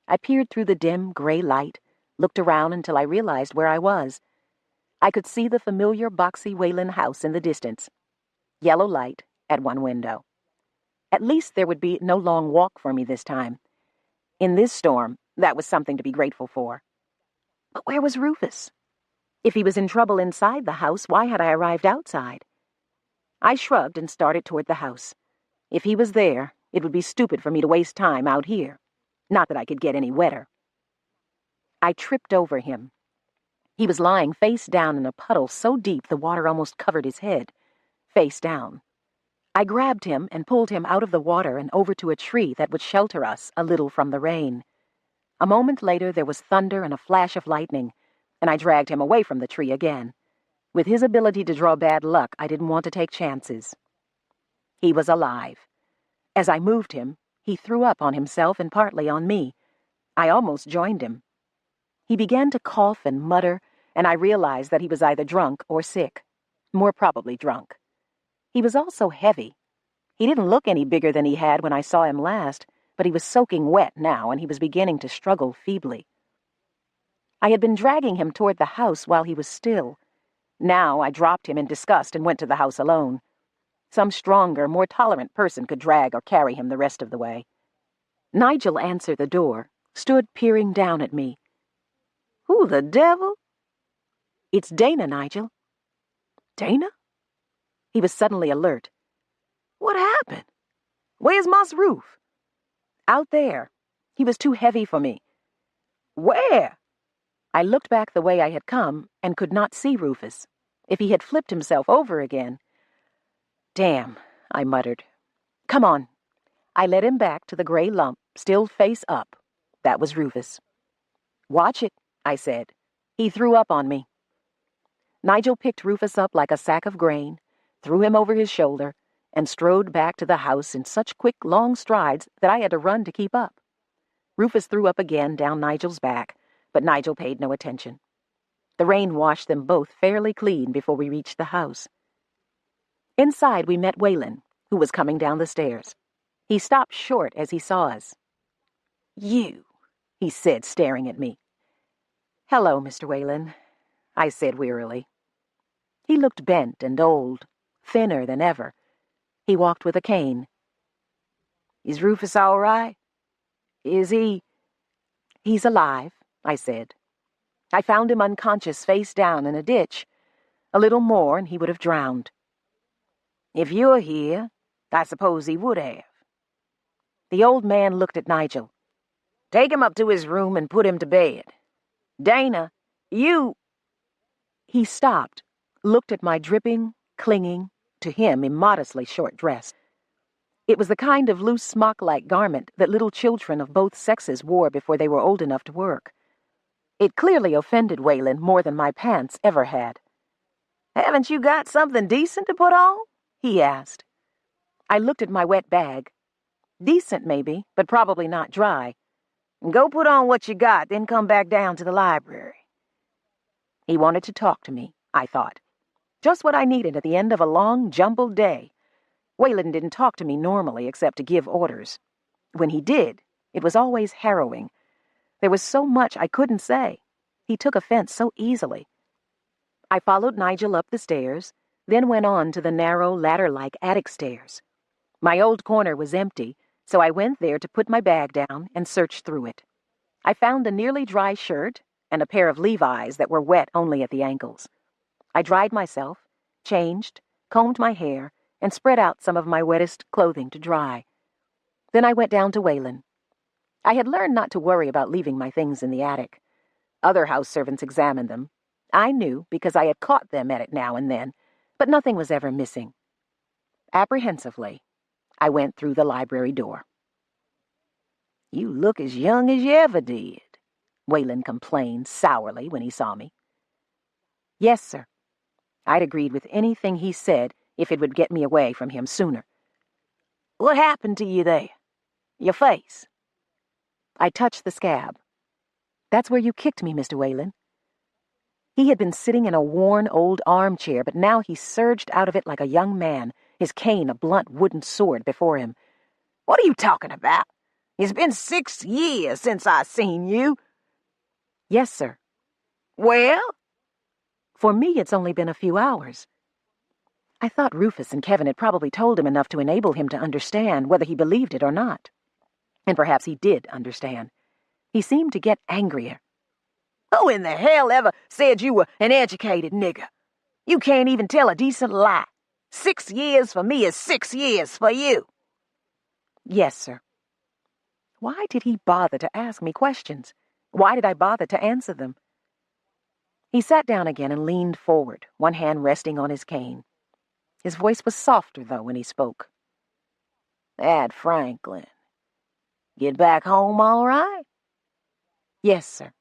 C: I peered through the dim, gray light, looked around until I realized where I was. I could see the familiar boxy Whalen house in the distance. Yellow light at one window. At least there would be no long walk for me this time. In this storm, that was something to be grateful for. But where was Rufus? If he was in trouble inside the house, why had I arrived outside? I shrugged and started toward the house. If he was there, it would be stupid for me to waste time out here. Not that I could get any wetter. I tripped over him. He was lying face down in a puddle so deep the water almost covered his head. Face down. I grabbed him and pulled him out of the water and over to a tree that would shelter us a little from the rain. A moment later there was thunder and a flash of lightning, and I dragged him away from the tree again. With his ability to draw bad luck, I didn't want to take chances. He was alive. As I moved him, he threw up on himself and partly on me. I almost joined him. He began to cough and mutter, and I realized that he was either drunk or sick. More probably drunk. He was also heavy. He didn't look any bigger than he had when I saw him last, but he was soaking wet now, and he was beginning to struggle feebly. I had been dragging him toward the house while he was still. Now I dropped him in disgust and went to the house alone. Some stronger, more tolerant person could drag or carry him the rest of the way. Nigel answered the door, stood peering down at me. Who the devil? It's Dana, Nigel. Dana? He was suddenly alert. What happened? Where's Moss Roof? Out there. He was too heavy for me. Where? I looked back the way I had come and could not see Rufus. If he had flipped himself over again. Damn, I muttered. Come on. I led him back to the gray lump, still face up. That was Rufus. Watch it, I said. He threw up on me. Nigel picked Rufus up like a sack of grain, threw him over his shoulder, and strode back to the house in such quick, long strides that I had to run to keep up. Rufus threw up again down Nigel's back, but Nigel paid no attention. The rain washed them both fairly clean before we reached the house. Inside we met Whalen, who was coming down the stairs. He stopped short as he saw us. You, he said, staring at me. Hello, Mr. Whalen, I said wearily. He looked bent and old, thinner than ever. He walked with a cane. Is Rufus all right? Is he—"
B: "He's alive," I said. "I found him unconscious face down in a ditch. A little more and he would have drowned."
C: "If you're here, I suppose he would have."
B: The old man looked at Nigel.
C: "Take him up to his room and put him to bed. Dana, you—"
B: He stopped, looked at my dripping, clinging, to him immodestly short dress. It was the kind of loose smock-like garment that little children of both sexes wore before they were old enough to work. It clearly offended Waylon more than my pants ever had.
C: "Haven't you got something decent to put on?" he asked.
B: I looked at my wet bag. Decent, maybe, but probably not dry.
C: "Go put on what you got, then come back down to the library."
B: He wanted to talk to me, I thought. Just what I needed at the end of a long, jumbled day. Waylon didn't talk to me normally except to give orders. When he did, it was always harrowing. There was so much I couldn't say. He took offense so easily. I followed Nigel up the stairs, then went on to the narrow, ladder-like attic stairs. My old corner was empty, so I went there to put my bag down and search through it. I found a nearly dry shirt and a pair of Levi's that were wet only at the ankles. I dried myself, changed, combed my hair, and spread out some of my wettest clothing to dry. Then I went down to Waylon. I had learned not to worry about leaving my things in the attic. Other house servants examined them. I knew because I had caught them at it now and then, but nothing was ever missing. Apprehensively, I went through the library door.
C: "You look as young as you ever did,"
B: Waylon complained sourly when he saw me. "Yes, sir." I'd agreed with anything he said if it would get me away from him sooner.
C: "What happened to you there? Your face?"
B: I touched the scab. "That's where you kicked me, Mr. Waylon." He had been sitting in a worn old armchair, but now he surged out of it like a young man, his cane a blunt wooden sword before him.
C: "What are you talking about? It's been 6 years since I seen you."
B: "Yes, sir."
C: "Well?"
B: "For me, it's only been a few hours." I thought Rufus and Kevin had probably told him enough to enable him to understand whether he believed it or not. And perhaps he did understand. He seemed to get angrier.
C: "Who in the hell ever said you were an educated nigger? You can't even tell a decent lie. 6 years for me is 6 years for you."
B: "Yes, sir." Why did he bother to ask me questions? Why did I bother to answer them? He sat down again and leaned forward, one hand resting on his cane. His voice was softer, though, when he spoke.
C: "That Franklin. Get back home all right?"
B: "Yes, sir."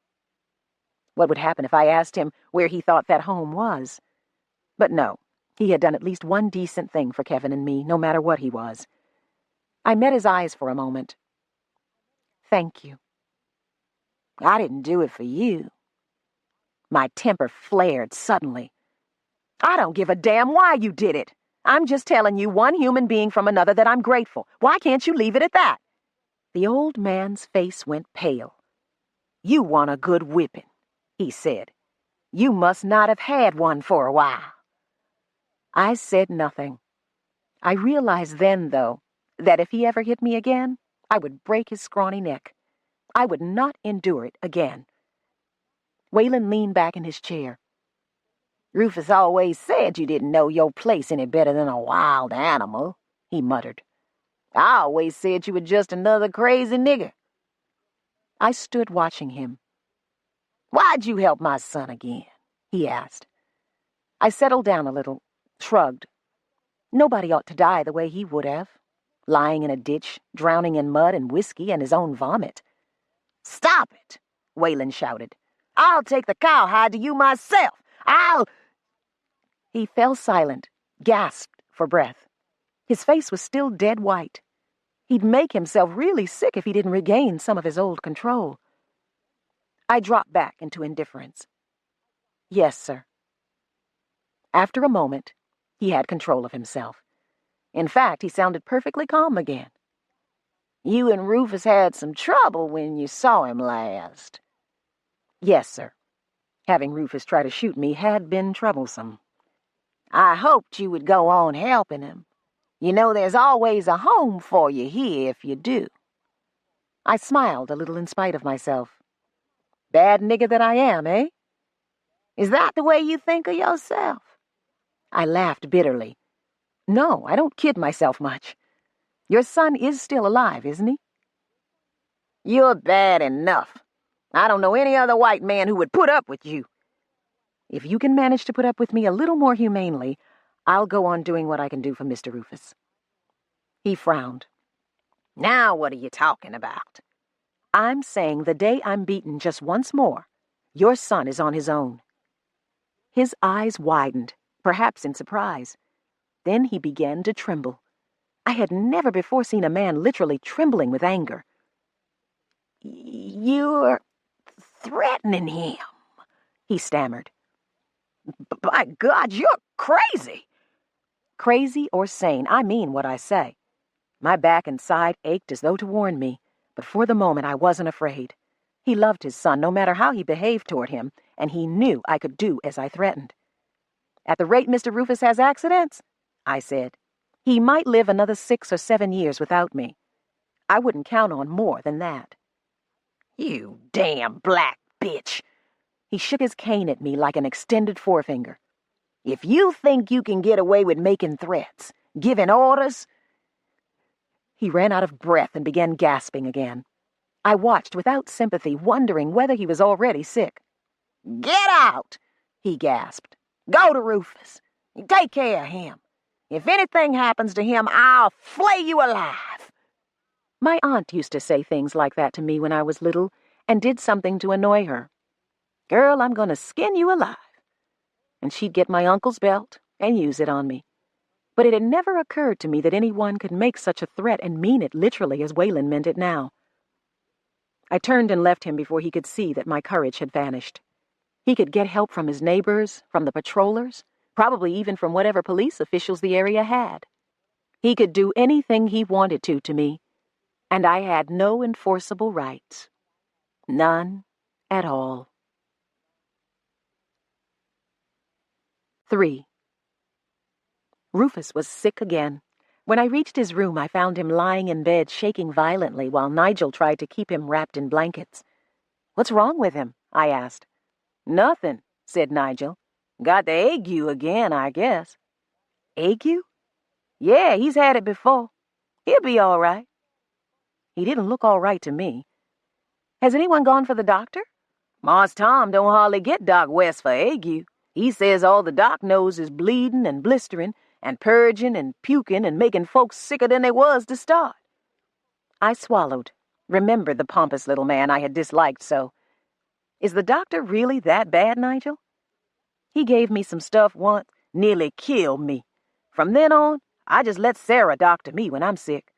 B: What would happen if I asked him where he thought that home was? But no, he had done at least one decent thing for Kevin and me, no matter what he was. I met his eyes for a moment. "Thank you."
C: "I didn't do it for you."
B: My temper flared suddenly. "I don't give a damn why you did it. I'm just telling you, one human being from another, that I'm grateful. Why can't you leave it at that?" The old man's face went pale.
C: "You want a good whipping," he said. "You must not have had one for a while."
B: I said nothing. I realized then, though, that if he ever hit me again, I would break his scrawny neck. I would not endure it again. Waylon leaned back in his chair.
C: "Rufus always said you didn't know your place any better than a wild animal," he muttered. "I always said you were just another crazy nigger."
B: I stood watching him.
C: "Why'd you help my son again?" he asked.
B: I settled down a little, shrugged. Nobody ought to die the way he would have, lying in a ditch, drowning in mud and whiskey and his own vomit.
C: "Stop it!" Waylon shouted. "I'll take the cowhide to you myself. I'll—"
B: He fell silent, gasped for breath. His face was still dead white. He'd make himself really sick if he didn't regain some of his old control. I dropped back into indifference. "Yes, sir." After a moment, he had control of himself. In fact, he sounded perfectly calm again.
C: "You and Rufus had some trouble when you saw him last."
B: "Yes, sir. Having Rufus try to shoot me had been troublesome."
C: "I hoped you would go on helping him. You know there's always a home for you here if you do.
B: I smiled a little in spite of myself. Bad nigger that I am, eh?
C: Is that the way you think of yourself?
B: I laughed bitterly. No, I don't kid myself much. Your son is still alive, isn't he?
C: You're bad enough. I don't know any other white man who would put up with you.
B: If you can manage to put up with me a little more humanely, I'll go on doing what I can do for Mr. Rufus. He frowned.
C: Now what are you talking about?
B: I'm saying the day I'm beaten just once more, your son is on his own. His eyes widened, perhaps in surprise. Then he began to tremble. I had never before seen a man literally trembling with anger.
C: You're threatening him,
B: he stammered.
C: By God, you're crazy.
B: Crazy or sane, I mean what I say. My back and side ached as though to warn me, but for the moment I wasn't afraid. He loved his son no matter how he behaved toward him, and he knew I could do as I threatened. At the rate Mr. Rufus has accidents, I said, he might live another 6 or 7 years without me. I wouldn't count on more than that.
C: You damn black bitch.
B: He shook his cane at me like an extended forefinger.
C: If you think you can get away with making threats, giving orders...
B: He ran out of breath and began gasping again. I watched without sympathy, wondering whether he was already sick.
C: Get out, he gasped. Go to Rufus. Take care of him. If anything happens to him, I'll flay you alive.
B: My aunt used to say things like that to me when I was little and did something to annoy her. Girl, I'm going to skin you alive. And she'd get my uncle's belt and use it on me. But it had never occurred to me that anyone could make such a threat and mean it literally as Wayland meant it now. I turned and left him before he could see that my courage had vanished. He could get help from his neighbors, from the patrollers, probably even from whatever police officials the area had. He could do anything he wanted to me, and I had no enforceable rights. None at all. 3. Rufus was sick again. When I reached his room, I found him lying in bed, shaking violently, while Nigel tried to keep him wrapped in blankets. "What's wrong with him?" I asked. "Nothing," said Nigel. "Got the ague again, I guess." "Ague?" "Yeah, he's had it before. He'll be all right." He didn't look all right to me. "Has anyone gone for the doctor?" "Mars Tom don't hardly get Doc West for ague. He says all the doc knows is bleeding and blistering and purging and puking and making folks sicker than they was to start." I swallowed, remembered the pompous little man I had disliked so. "Is the doctor really that bad, Nigel?" "He gave me some stuff once, nearly killed me. From then on, I just let Sarah doctor me when I'm sick.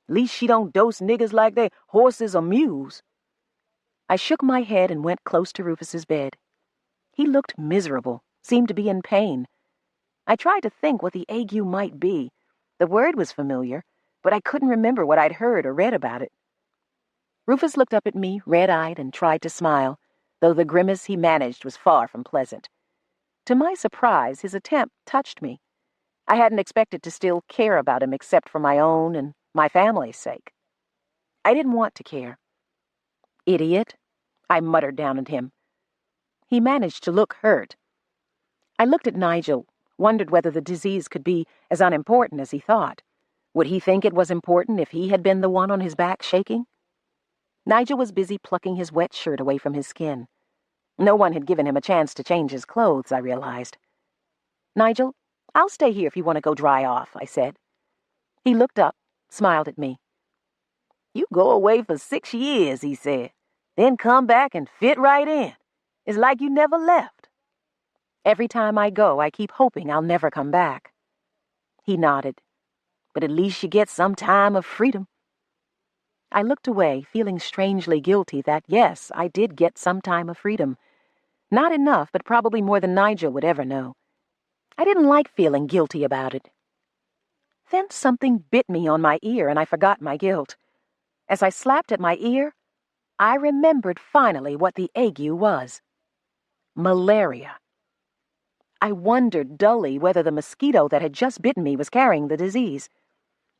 B: Least she don't dose niggers like they horses or mules." I shook my head and went close to Rufus's bed. He looked miserable, seemed to be in pain. I tried to think what the ague might be. The word was familiar, but I couldn't remember what I'd heard or read about it. Rufus looked up at me, red-eyed, and tried to smile, though the grimace he managed was far from pleasant. To my surprise, his attempt touched me. I hadn't expected to still care about him except for my own and my family's sake. I didn't want to care. "Idiot," I muttered down at him. He managed to look hurt. I looked at Nigel, wondered whether the disease could be as unimportant as he thought. Would he think it was important if he had been the one on his back shaking? Nigel was busy plucking his wet shirt away from his skin. No one had given him a chance to change his clothes, I realized. "Nigel, I'll stay here if you want to go dry off," I said. He looked up, smiled at me. "You go away for 6 years," he said, "then come back and fit right in. It's like you never left." "Every time I go, I keep hoping I'll never come back." He nodded. "But at least you get some time of freedom." I looked away, feeling strangely guilty that, yes, I did get some time of freedom. Not enough, but probably more than Nigel would ever know. I didn't like feeling guilty about it. Then something bit me on my ear, and I forgot my guilt. As I slapped at my ear, I remembered finally what the ague was. Malaria. I wondered dully whether the mosquito that had just bitten me was carrying the disease.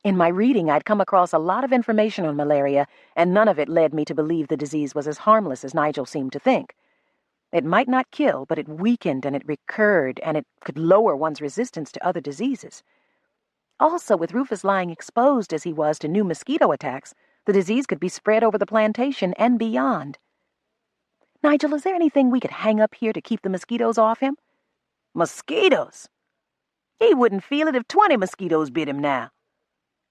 B: In my reading, I'd come across a lot of information on malaria, and none of it led me to believe the disease was as harmless as Nigel seemed to think. It might not kill, but it weakened and it recurred, and it could lower one's resistance to other diseases. Also, with Rufus lying exposed as he was to new mosquito attacks, the disease could be spread over the plantation and beyond. Nigel, is there anything we could hang up here to keep the mosquitoes off him?
C: Mosquitoes? He wouldn't feel it if 20 mosquitoes bit him now.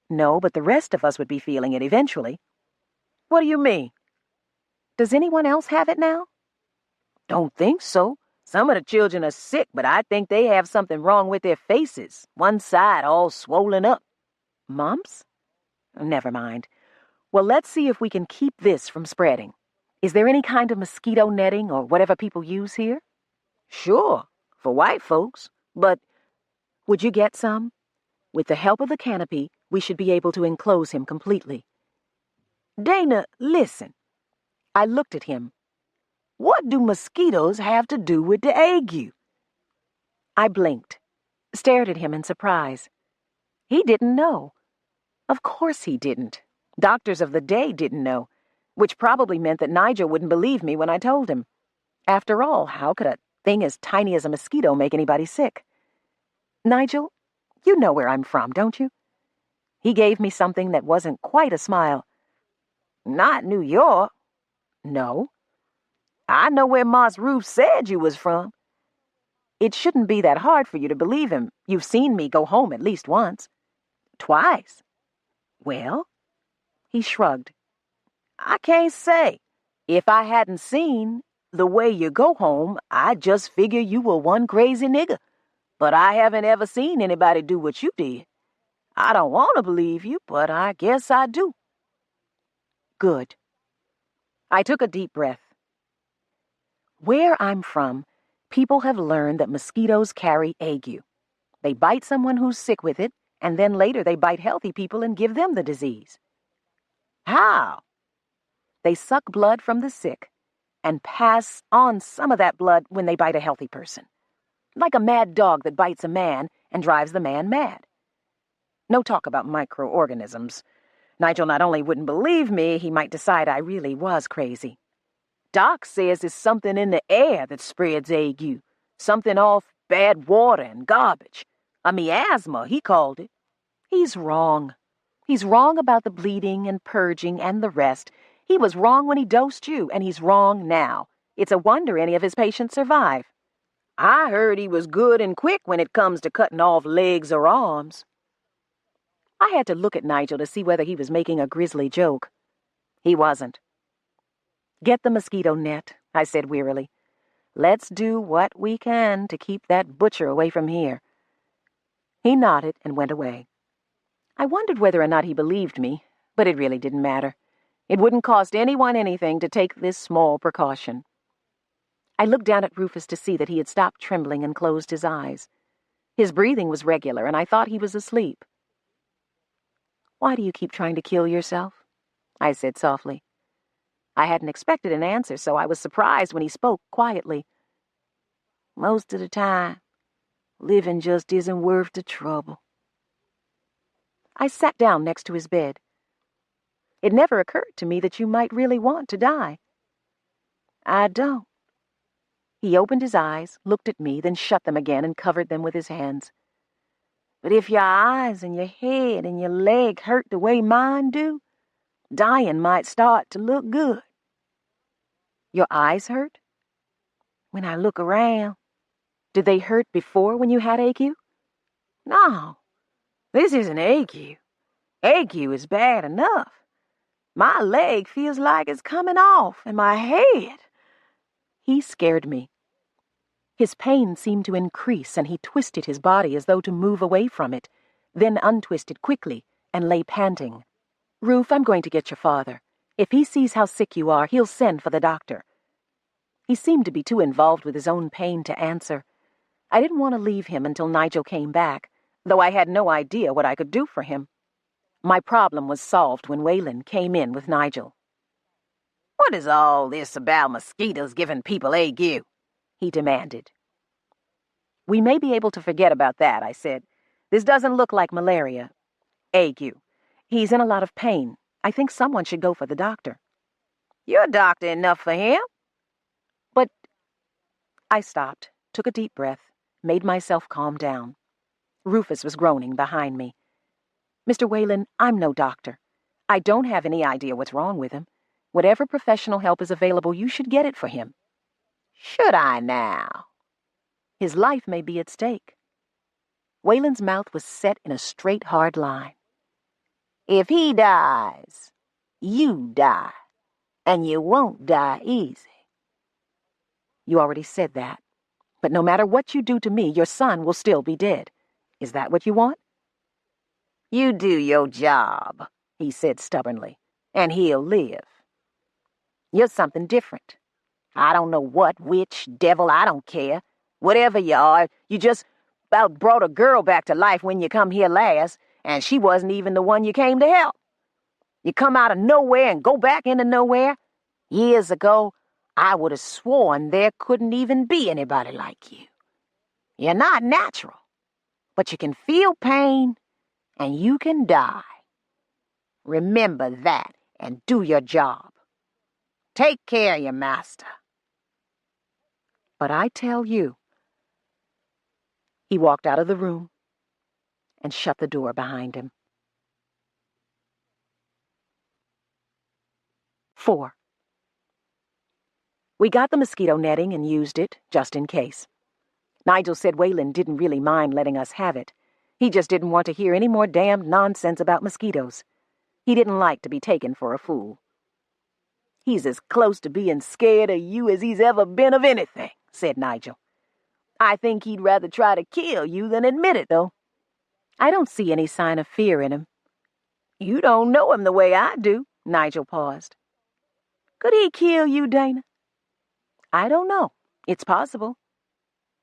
B: No, but the rest of us would be feeling it eventually.
C: What do you mean?
B: Does anyone else have it now?
C: Don't think so. Some of the children are sick, but I think they have something wrong with their faces. One side all swollen up.
B: Mumps? Never mind. Well, let's see if we can keep this from spreading. Is there any kind of mosquito netting or whatever people use here?
C: Sure, for white folks, but...
B: Would you get some? With the help of the canopy, we should be able to enclose him completely.
C: Dana, listen.
B: I looked at him.
C: What do mosquitoes have to do with the ague?
B: I blinked, stared at him in surprise. He didn't know. Of course he didn't. Doctors of the day didn't know, which probably meant that Nigel wouldn't believe me when I told him. After all, how could a thing as tiny as a mosquito make anybody sick? Nigel, you know where I'm from, don't you? He gave me something that wasn't quite a smile.
C: Not New York.
B: No.
C: I know where Moss Roof said you was from.
B: It shouldn't be that hard for you to believe him. You've seen me go home at least once.
C: Twice.
B: Well? He shrugged.
C: I can't say. If I hadn't seen the way you go home, I'd just figure you were one crazy nigger. But I haven't ever seen anybody do what you did. I don't want to believe you, but I guess I do.
B: Good. I took a deep breath. Where I'm from, people have learned that mosquitoes carry ague. They bite someone who's sick with it, and then later they bite healthy people and give them the disease.
C: How?
B: They suck blood from the sick and pass on some of that blood when they bite a healthy person. Like a mad dog that bites a man and drives the man mad. No talk about microorganisms. Nigel not only wouldn't believe me, he might decide I really was crazy.
C: Doc says it's something in the air that spreads ague. Something off bad water and garbage. Miasma, he called it.
B: He's wrong. He's wrong about the bleeding and purging and the rest. He was wrong when he dosed you, and he's wrong now. It's a wonder any of his patients survive.
C: I heard he was good and quick when it comes to cutting off legs or arms.
B: I had to look at Nigel to see whether he was making a grisly joke. He wasn't. Get the mosquito net, I said wearily. Let's do what we can to keep that butcher away from here. He nodded and went away. I wondered whether or not he believed me, but it really didn't matter. It wouldn't cost anyone anything to take this small precaution. I looked down at Rufus to see that he had stopped trembling and closed his eyes. His breathing was regular, and I thought he was asleep. "Why do you keep trying to kill yourself?" I said softly. I hadn't expected an answer, so I was surprised when he spoke quietly.
C: "Most of the time, living just isn't worth the trouble."
B: I sat down next to his bed. It never occurred to me that you might really want to die.
C: I don't.
B: He opened his eyes, looked at me, then shut them again and covered them with his hands.
C: But if your eyes and your head and your leg hurt the way mine do, dying might start to look good.
B: Your eyes hurt?
C: When I look around.
B: Did they hurt before when you had ague?
C: No, this isn't ague. Ague is bad enough. My leg feels like it's coming off, and my head.
B: He scared me. His pain seemed to increase, and he twisted his body as though to move away from it, then untwisted quickly and lay panting. "Ruf, I'm going to get your father. If he sees how sick you are, he'll send for the doctor." He seemed to be too involved with his own pain to answer. I didn't want to leave him until Nigel came back, though I had no idea what I could do for him. My problem was solved when Waylon came in with Nigel.
C: "What is all this about mosquitoes giving people ague?" he demanded.
B: We may be able to forget about that, I said. This doesn't look like malaria. Ague. He's in a lot of pain. I think someone should go for the doctor.
C: You're a doctor enough for him.
B: But I stopped, took a deep breath, made myself calm down. Rufus was groaning behind me. Mr. Whalen, I'm no doctor. I don't have any idea what's wrong with him. Whatever professional help is available, you should get it for him.
C: Should I now?
B: His life may be at stake. Whalen's mouth was set in a straight, hard line.
C: If he dies, you die. And you won't die easy.
B: You already said that. But no matter what you do to me, your son will still be dead. Is that what you want?
C: You do your job, he said stubbornly, and he'll live. You're something different. I don't know what, witch, devil, I don't care. Whatever you are, you just about brought a girl back to life when you come here last, and she wasn't even the one you came to help. You come out of nowhere and go back into nowhere. Years ago, I would have sworn there couldn't even be anybody like you. You're not natural, but you can feel pain, and you can die. Remember that and do your job. Take care of your master.
B: But I tell you. He walked out of the room and shut the door behind him. 4. We got the mosquito netting and used it, just in case. Nigel said Whalen didn't really mind letting us have it. He just didn't want to hear any more damned nonsense about mosquitoes. He didn't like to be taken for a fool.
C: He's as close to being scared of you as he's ever been of anything, said Nigel. I think he'd rather try to kill you than admit it, though.
B: I don't see any sign of fear in him.
C: You don't know him the way I do, Nigel paused. Could he kill you, Dana?
B: I don't know. It's possible.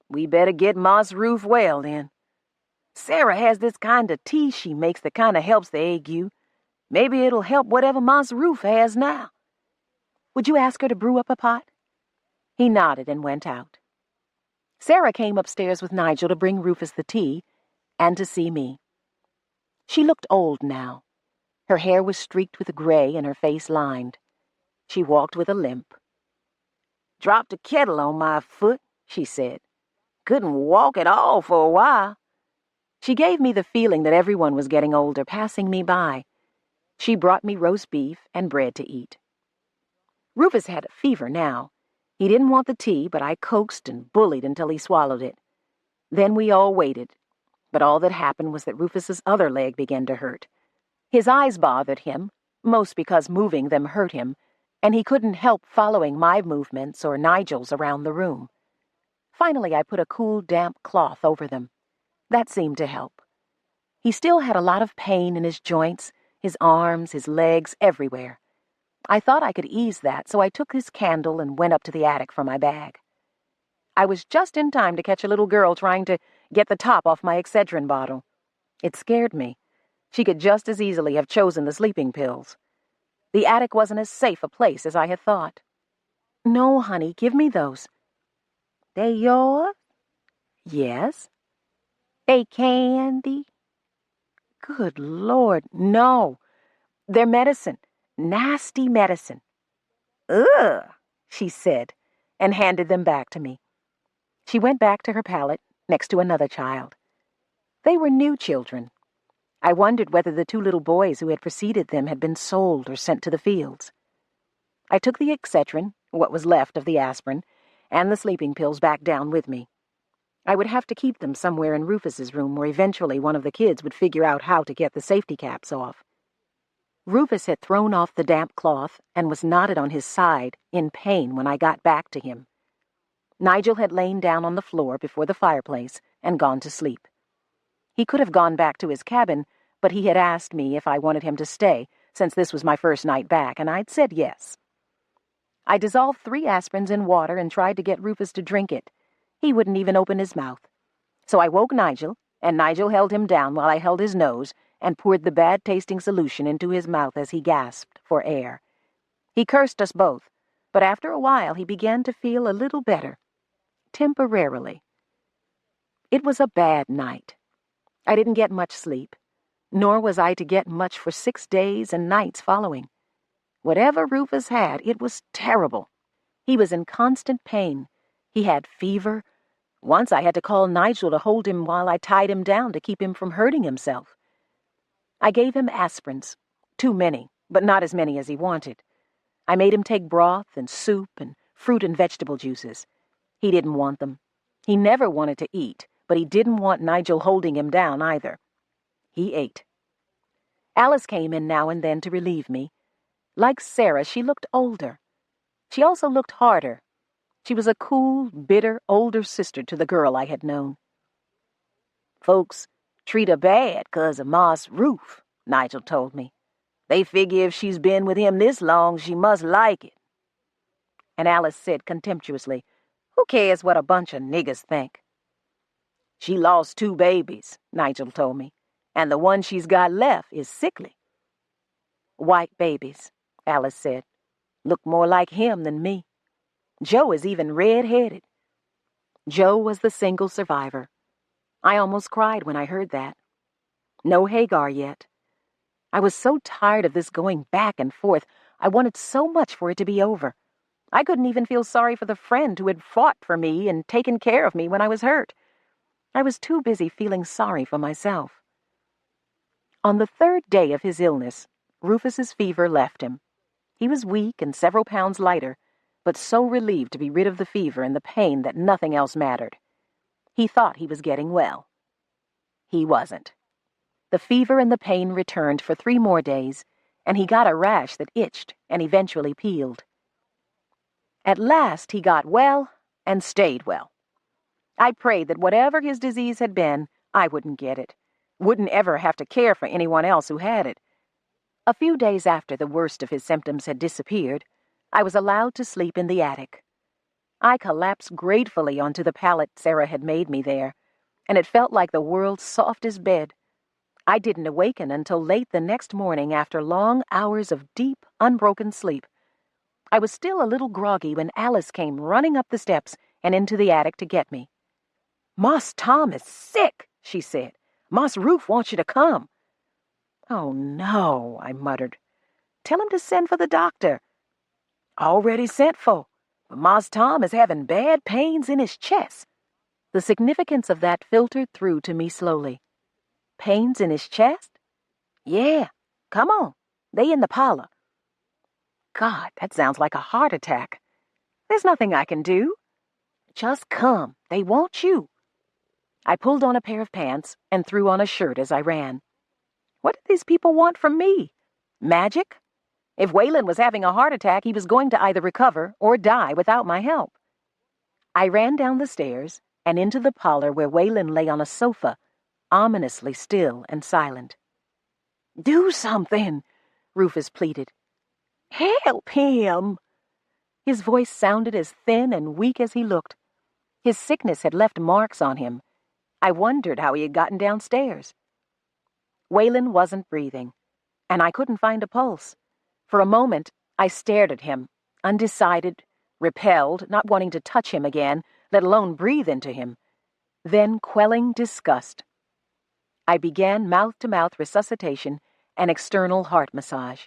C: We better get Ma's roof well, then. Sarah has this kind of tea she makes that kind of helps the ague. Maybe it'll help whatever Ma's roof has now.
B: Would you ask her to brew up a pot? He nodded and went out. Sarah came upstairs with Nigel to bring Rufus the tea and to see me. She looked old now. Her hair was streaked with gray and her face lined. She walked with a limp.
C: Dropped a kettle on my foot, she said. Couldn't walk at all for a while.
B: She gave me the feeling that everyone was getting older, passing me by. She brought me roast beef and bread to eat. Rufus had a fever now. He didn't want the tea, but I coaxed and bullied until he swallowed it. Then we all waited, but all that happened was that Rufus's other leg began to hurt. His eyes bothered him, most because moving them hurt him, and he couldn't help following my movements or Nigel's around the room. Finally, I put a cool, damp cloth over them. That seemed to help. He still had a lot of pain in his joints, his arms, his legs, everywhere. I thought I could ease that, so I took his candle and went up to the attic for my bag. I was just in time to catch a little girl trying to get the top off my Excedrin bottle. It scared me. She could just as easily have chosen the sleeping pills. The attic wasn't as safe a place as I had thought. No, honey, give me those.
C: They yours?
B: Yes.
C: They candy?
B: Good Lord, no. They're medicine. Nasty medicine.
C: Ugh,
B: she said, and handed them back to me. She went back to her pallet, next to another child. They were new children. I wondered whether the 2 little boys who had preceded them had been sold or sent to the fields. I took the Excedrin, what was left of the aspirin, and the sleeping pills back down with me. I would have to keep them somewhere in Rufus's room where eventually one of the kids would figure out how to get the safety caps off. Rufus had thrown off the damp cloth and was knotted on his side, in pain, when I got back to him. Nigel had lain down on the floor before the fireplace and gone to sleep. He could have gone back to his cabin, but he had asked me if I wanted him to stay, since this was my first night back, and I'd said yes. I dissolved 3 aspirins in water and tried to get Rufus to drink it. He wouldn't even open his mouth. So I woke Nigel, and Nigel held him down while I held his nose and poured the bad-tasting solution into his mouth as he gasped for air. He cursed us both, but after a while he began to feel a little better. Temporarily. It was a bad night. I didn't get much sleep, nor was I to get much for 6 days and nights following. Whatever Rufus had, it was terrible. He was in constant pain. He had fever. Once I had to call Nigel to hold him while I tied him down to keep him from hurting himself. I gave him aspirins, too many, but not as many as he wanted. I made him take broth and soup and fruit and vegetable juices. He didn't want them. He never wanted to eat, but he didn't want Nigel holding him down either. He ate. Alice came in now and then to relieve me. Like Sarah, she looked older. She also looked harder. She was a cool, bitter, older sister to the girl I had known. "Folks treat her bad 'cause of Marse Ruf," Nigel told me. "They figure if she's been with him this long, she must like it." And Alice said contemptuously, "Who cares what a bunch of niggers think?" "She lost 2 babies," Nigel told me, "and the one she's got left is sickly." "White babies," Alice said. "Look more like him than me. Joe is even red-headed." Joe was the single survivor. I almost cried when I heard that. No Hagar yet. I was so tired of this going back and forth. I wanted so much for it to be over. I couldn't even feel sorry for the friend who had fought for me and taken care of me when I was hurt. I was too busy feeling sorry for myself. On the 3rd day of his illness, Rufus's fever left him. He was weak and several pounds lighter, but so relieved to be rid of the fever and the pain that nothing else mattered. He thought he was getting well. He wasn't. The fever and the pain returned for 3 more days, and he got a rash that itched and eventually peeled. At last he got well and stayed well. I prayed that whatever his disease had been, I wouldn't get it, wouldn't ever have to care for anyone else who had it. A few days after the worst of his symptoms had disappeared, I was allowed to sleep in the attic. I collapsed gratefully onto the pallet Sarah had made me there, and it felt like the world's softest bed. I didn't awaken until late the next morning after long hours of deep, unbroken sleep. I was still a little groggy when Alice came running up the steps and into the attic to get me. "Marse Tom is sick," she said. "Marse Ruf wants you to come." "Oh, no," I muttered. "Tell him to send for the doctor." "Already sent for, but Marse Tom is having bad pains in his chest." The significance of that filtered through to me slowly. Pains in his chest? "Yeah, come on. They in the parlor." God, that sounds like a heart attack. "There's nothing I can do." "Just come. They want you." I pulled on a pair of pants and threw on a shirt as I ran. What did these people want from me? Magic? If Waylon was having a heart attack, he was going to either recover or die without my help. I ran down the stairs and into the parlor where Waylon lay on a sofa, ominously still and silent. "Do something," Rufus pleaded. "Help him." His voice sounded as thin and weak as he looked. His sickness had left marks on him. I wondered how he had gotten downstairs. Waylon wasn't breathing, and I couldn't find a pulse. For a moment, I stared at him, undecided, repelled, not wanting to touch him again, let alone breathe into him. Then quelling disgust. I began mouth-to-mouth resuscitation and external heart massage.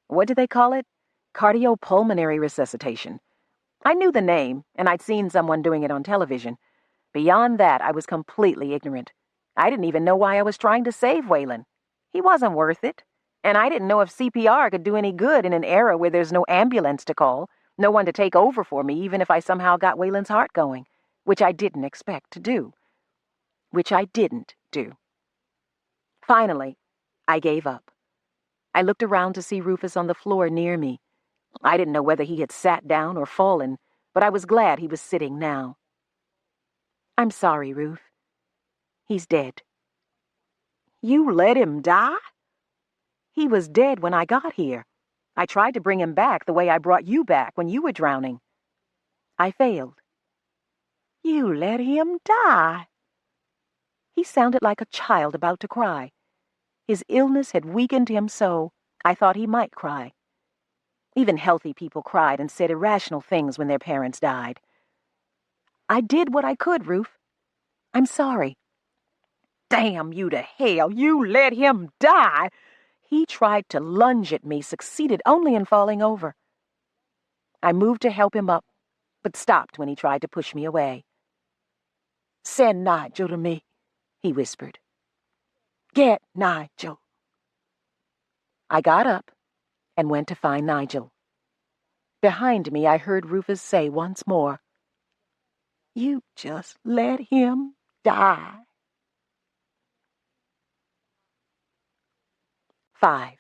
B: What do they call it? Cardiopulmonary resuscitation. I knew the name, and I'd seen someone doing it on television. Beyond that, I was completely ignorant. I didn't even know why I was trying to save Waylon. He wasn't worth it. And I didn't know if CPR could do any good in an era where there's no ambulance to call, no one to take over for me even if I somehow got Waylon's heart going, which I didn't expect to do. Which I didn't do. Finally, I gave up. I looked around to see Rufus on the floor near me. I didn't know whether he had sat down or fallen, but I was glad he was sitting now. "I'm sorry, Ruf. He's dead." "You let him die?" "He was dead when I got here. I tried to bring him back the way I brought you back when you were drowning. I failed." "You let him die?" He sounded like a child about to cry. His illness had weakened him so I thought he might cry. Even healthy people cried and said irrational things when their parents died. "I did what I could, Ruf." I'm sorry.
C: Damn you to hell, you let him die! He tried to lunge at me, succeeded only in falling over. I moved to help him up, but stopped when he tried to push me away. Send Nigel to me, he whispered. Get Nigel. I got up and went to find Nigel. Behind me, I heard Rufus say once more, You just let him die. 5.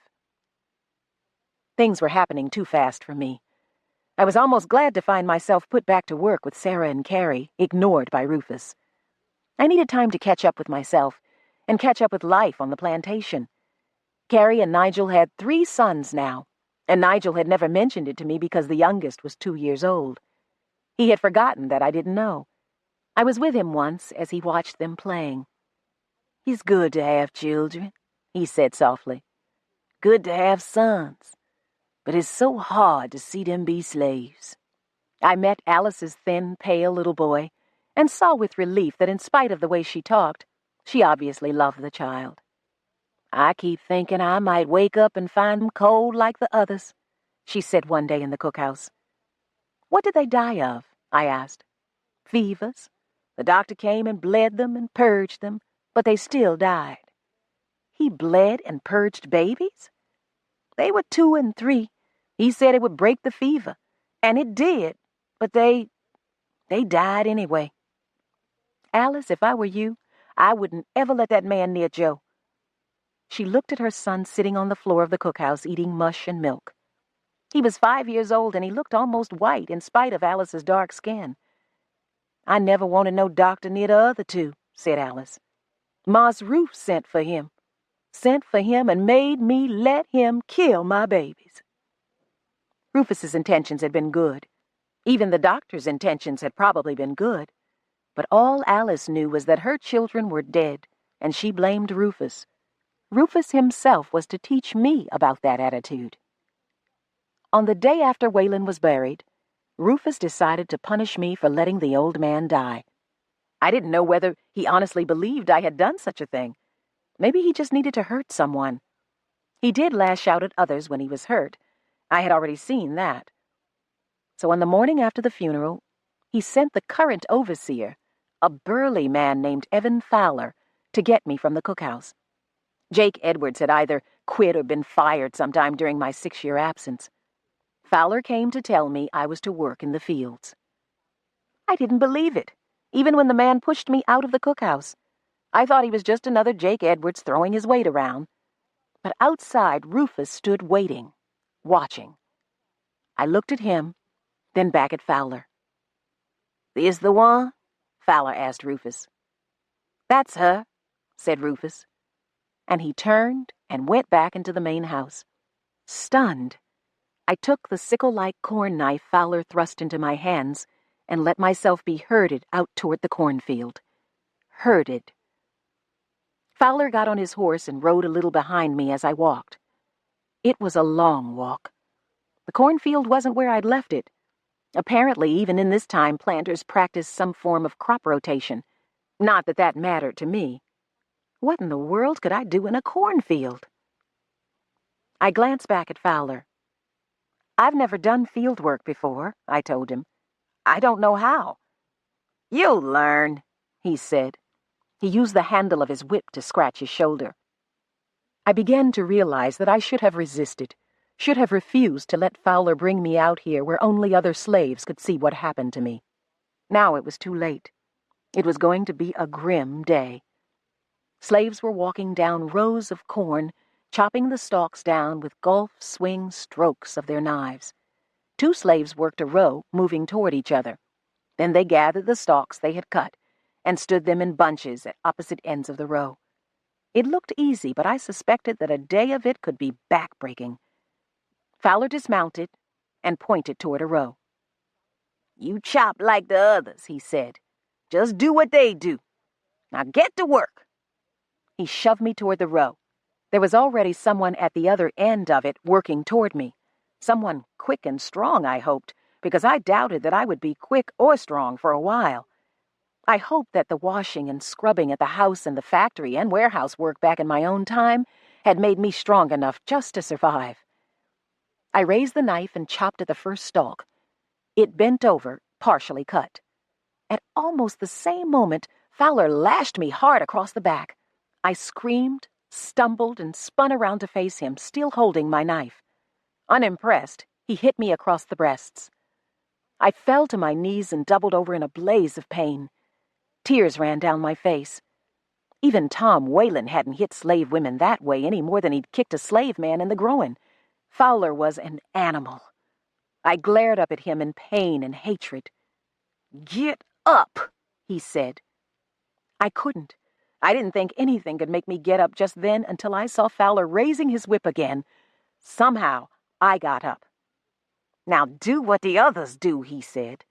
C: Things were happening too fast for me. I was almost glad to find myself put back to work with Sarah and Carrie, ignored by Rufus. I needed time to catch up with myself and catch up with life on the plantation. Carrie and Nigel had 3 sons now, and Nigel had never mentioned it to me because the youngest was 2 years old. He had forgotten that I didn't know. I was with him once as he watched them playing. It's good to have children, he said softly. Good to have sons. But it's so hard to see them be slaves. I met Alice's thin, pale little boy and saw with relief that in spite of the way she talked, she obviously loved the child. I keep thinking I might wake up and find them cold like the others, she said one day in the cookhouse. What did they die of? I asked. Fevers. The doctor came and bled them and purged them, but they still died. He bled and purged babies? They were 2 and 3. He said it would break the fever, and it did, but they died anyway. Alice, if I were you, I wouldn't ever let that man near Joe. She looked at her son sitting on the floor of the cookhouse eating mush and milk. He was 5 years old, and he looked almost white in spite of Alice's dark skin. I never wanted no doctor near the other 2, said Alice. Ma's Ruth sent for him and made me let him kill my babies. Rufus's intentions had been good. Even the doctor's intentions had probably been good. But all Alice knew was that her children were dead, and she blamed Rufus. Rufus himself was to teach me about that attitude. On the day after Waylon was buried, Rufus decided to punish me for letting the old man die. I didn't know whether he honestly believed I had done such a thing. Maybe he just needed to hurt someone. He did lash out at others when he was hurt. I had already seen that. So on the morning after the funeral, he sent the current overseer, a burly man named Evan Fowler, to get me from the cookhouse. Jake Edwards had either quit or been fired sometime during my 6-year absence. Fowler came to tell me I was to work in the fields. I didn't believe it, even when the man pushed me out of the cookhouse. I thought he was just another Jake Edwards throwing his weight around. But outside, Rufus stood waiting, watching. I looked at him, then back at Fowler. This the one? Fowler asked Rufus. That's her, said Rufus. And he turned and went back into the main house. Stunned, I took the sickle-like corn knife Fowler thrust into my hands and let myself be herded out toward the cornfield. Herded. Fowler got on his horse and rode a little behind me as I walked. It was a long walk. The cornfield wasn't where I'd left it. Apparently, even in this time, planters practiced some form of crop rotation. Not that that mattered to me. What in the world could I do in a cornfield? I glanced back at Fowler. I've never done field work before, I told him. I don't know how. You'll learn, he said. He used the handle of his whip to scratch his shoulder. I began to realize that I should have resisted, should have refused to let Fowler bring me out here where only other slaves could see what happened to me. Now it was too late. It was going to be a grim day. Slaves were walking down rows of corn, chopping the stalks down with golf swing strokes of their knives. 2 slaves worked a row, moving toward each other. Then they gathered the stalks they had cut and stood them in bunches at opposite ends of the row. It looked easy, but I suspected that a day of it could be back-breaking. Fowler dismounted and pointed toward a row. You chop like the others, he said. Just do what they do. Now get to work. He shoved me toward the row. There was already someone at the other end of it working toward me. Someone quick and strong, I hoped, because I doubted that I would be quick or strong for a while.
B: I hoped that the washing and scrubbing at the house and the factory and warehouse work back in my own time had made me strong enough just to survive. I raised the knife and chopped at the first stalk. It bent over, partially cut. At almost the same moment, Fowler lashed me hard across the back. I screamed, stumbled, and spun around to face him, still holding my knife. Unimpressed, he hit me across the breasts. I fell to my knees and doubled over in a blaze of pain. Tears ran down my face. Even Tom Whalen hadn't hit slave women that way any more than he'd kicked a slave man in the groin. Fowler was an animal. I glared up at him in pain and hatred. "Get up," he said. I couldn't. I didn't think anything could make me get up just then until I saw Fowler raising his whip again. Somehow, I got up. "Now do what the others do," he said.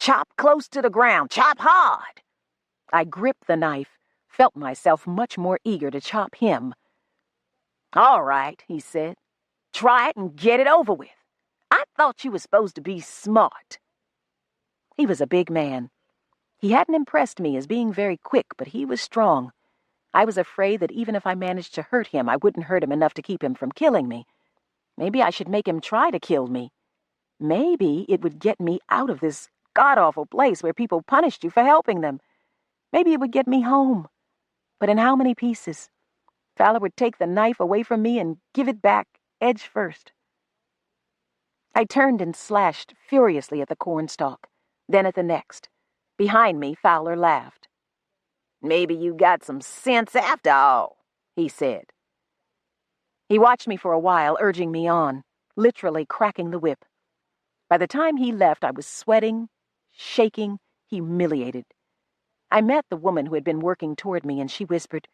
B: "Chop close to the ground. Chop hard." I gripped the knife, felt myself much more eager to chop him. "All right," he said. "Try it and get it over with. I thought you were supposed to be smart." He was a big man. He hadn't impressed me as being very quick, but he was strong. I was afraid that even if I managed to hurt him, I wouldn't hurt him enough to keep him from killing me. Maybe I should make him try to kill me. Maybe it would get me out of this god-awful place where people punished you for helping them. Maybe it would get me home. But in how many pieces? Fowler would take the knife away from me and give it back, edge first. I turned and slashed furiously at the cornstalk, then at the next. Behind me, Fowler laughed. "Maybe you got some sense after all," he said. He watched me for a while, urging me on, literally cracking the whip. By the time he left, I was sweating, shaking, humiliated. I met the woman who had been working toward me, and she whispered,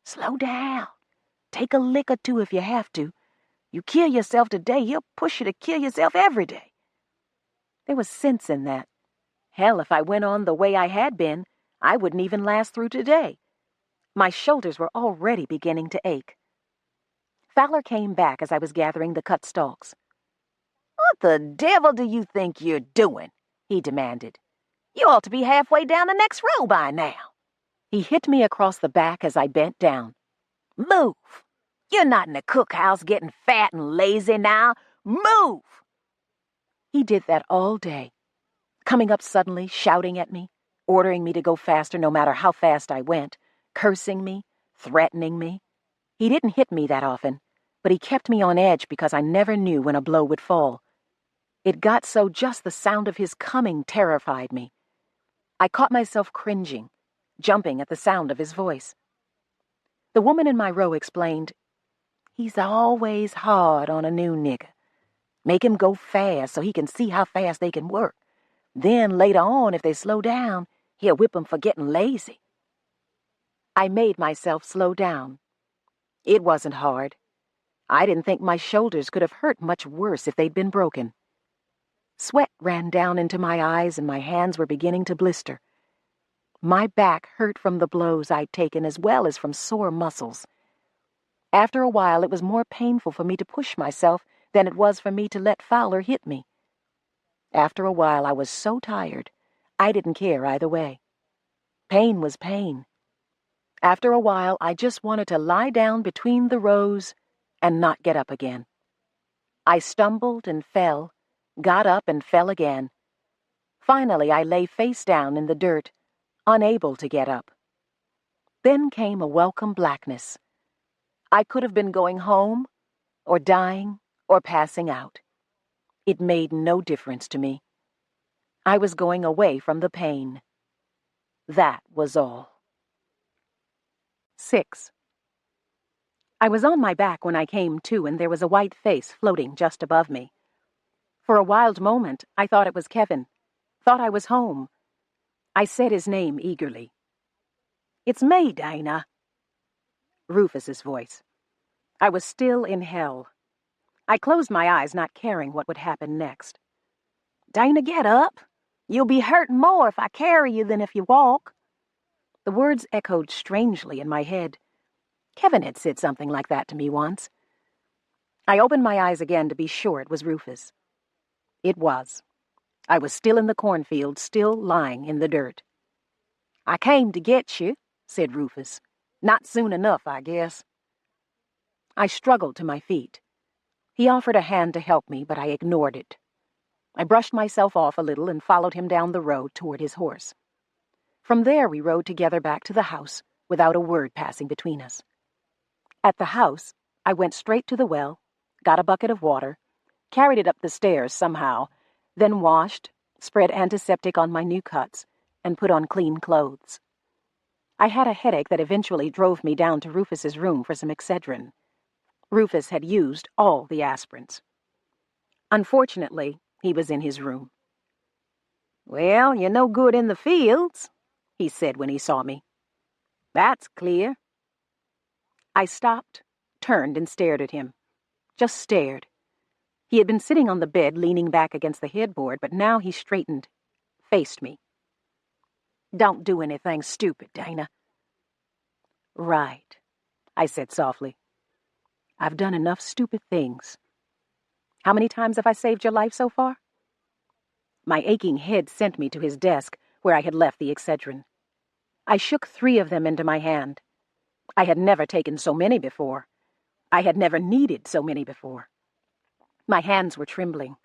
B: "Slow down. Take a lick or two if you have to. You kill yourself today, he'll push you to kill yourself every day." There was sense in that. Hell, if I went on the way I had been, I wouldn't even last through today. My shoulders were already beginning to ache. Fowler came back as I was gathering the cut stalks. "What the devil do you think you're doing?" he demanded. "You ought to be halfway down the next row by now." He hit me across the back as I bent down. "Move! You're not in the cookhouse getting fat and lazy now. Move!" He did that all day, coming up suddenly, shouting at me, ordering me to go faster no matter how fast I went, cursing me, threatening me. He didn't hit me that often, but he kept me on edge because I never knew when a blow would fall. It got so just the sound of his coming terrified me. I caught myself cringing, jumping at the sound of his voice. The woman in my row explained, "He's always hard on a new nigger. Make him go fast so he can see how fast they can work. Then later on, if they slow down, he'll whip 'em for getting lazy." I made myself slow down. It wasn't hard. I didn't think my shoulders could have hurt much worse if they'd been broken. Sweat ran down into my eyes and my hands were beginning to blister. My back hurt from the blows I'd taken as well as from sore muscles. After a while, it was more painful for me to push myself than it was for me to let Fowler hit me. After a while, I was so tired, I didn't care either way. Pain was pain. After a while, I just wanted to lie down between the rows and not get up again. I stumbled and fell, got up and fell again. Finally, I lay face down in the dirt, unable to get up. Then came a welcome blackness. I could have been going home, or dying, or passing out. It made no difference to me. I was going away from the pain. That was all. 6. I was on my back when I came to, and there was a white face floating just above me. For a wild moment, I thought it was Kevin, thought I was home. I said his name eagerly. "It's me, Dana." Rufus's voice. I was still in hell. I closed my eyes, not caring what would happen next. "Dana, get up. You'll be hurting more if I carry you than if you walk." The words echoed strangely in my head. Kevin had said something like that to me once. I opened my eyes again to be sure it was Rufus. It was. I was still in the cornfield, still lying in the dirt.
C: "I came to get you," said Rufus. "Not soon enough, I guess."
B: I struggled to my feet. He offered a hand to help me, but I ignored it. I brushed myself off a little and followed him down the road toward his horse. From there we rode together back to the house, without a word passing between us. At the house, I went straight to the well, got a bucket of water, carried it up the stairs somehow, then washed, spread antiseptic on my new cuts, and put on clean clothes. I had a headache that eventually drove me down to Rufus's room for some Excedrin. Rufus had used all the aspirins. Unfortunately, he was in his room.
C: "Well, you're no good in the fields," he said when he saw me. "That's clear."
B: I stopped, turned, and stared at him. Just stared. He had been sitting on the bed, leaning back against the headboard, but now he straightened, faced me.
C: "Don't do anything stupid, Dana."
B: "Right," I said softly. "I've done enough stupid things. How many times have I saved your life so far?" My aching head sent me to his desk, where I had left the Excedrin. I shook 3 of them into my hand. I had never taken so many before. I had never needed so many before. My hands were trembling.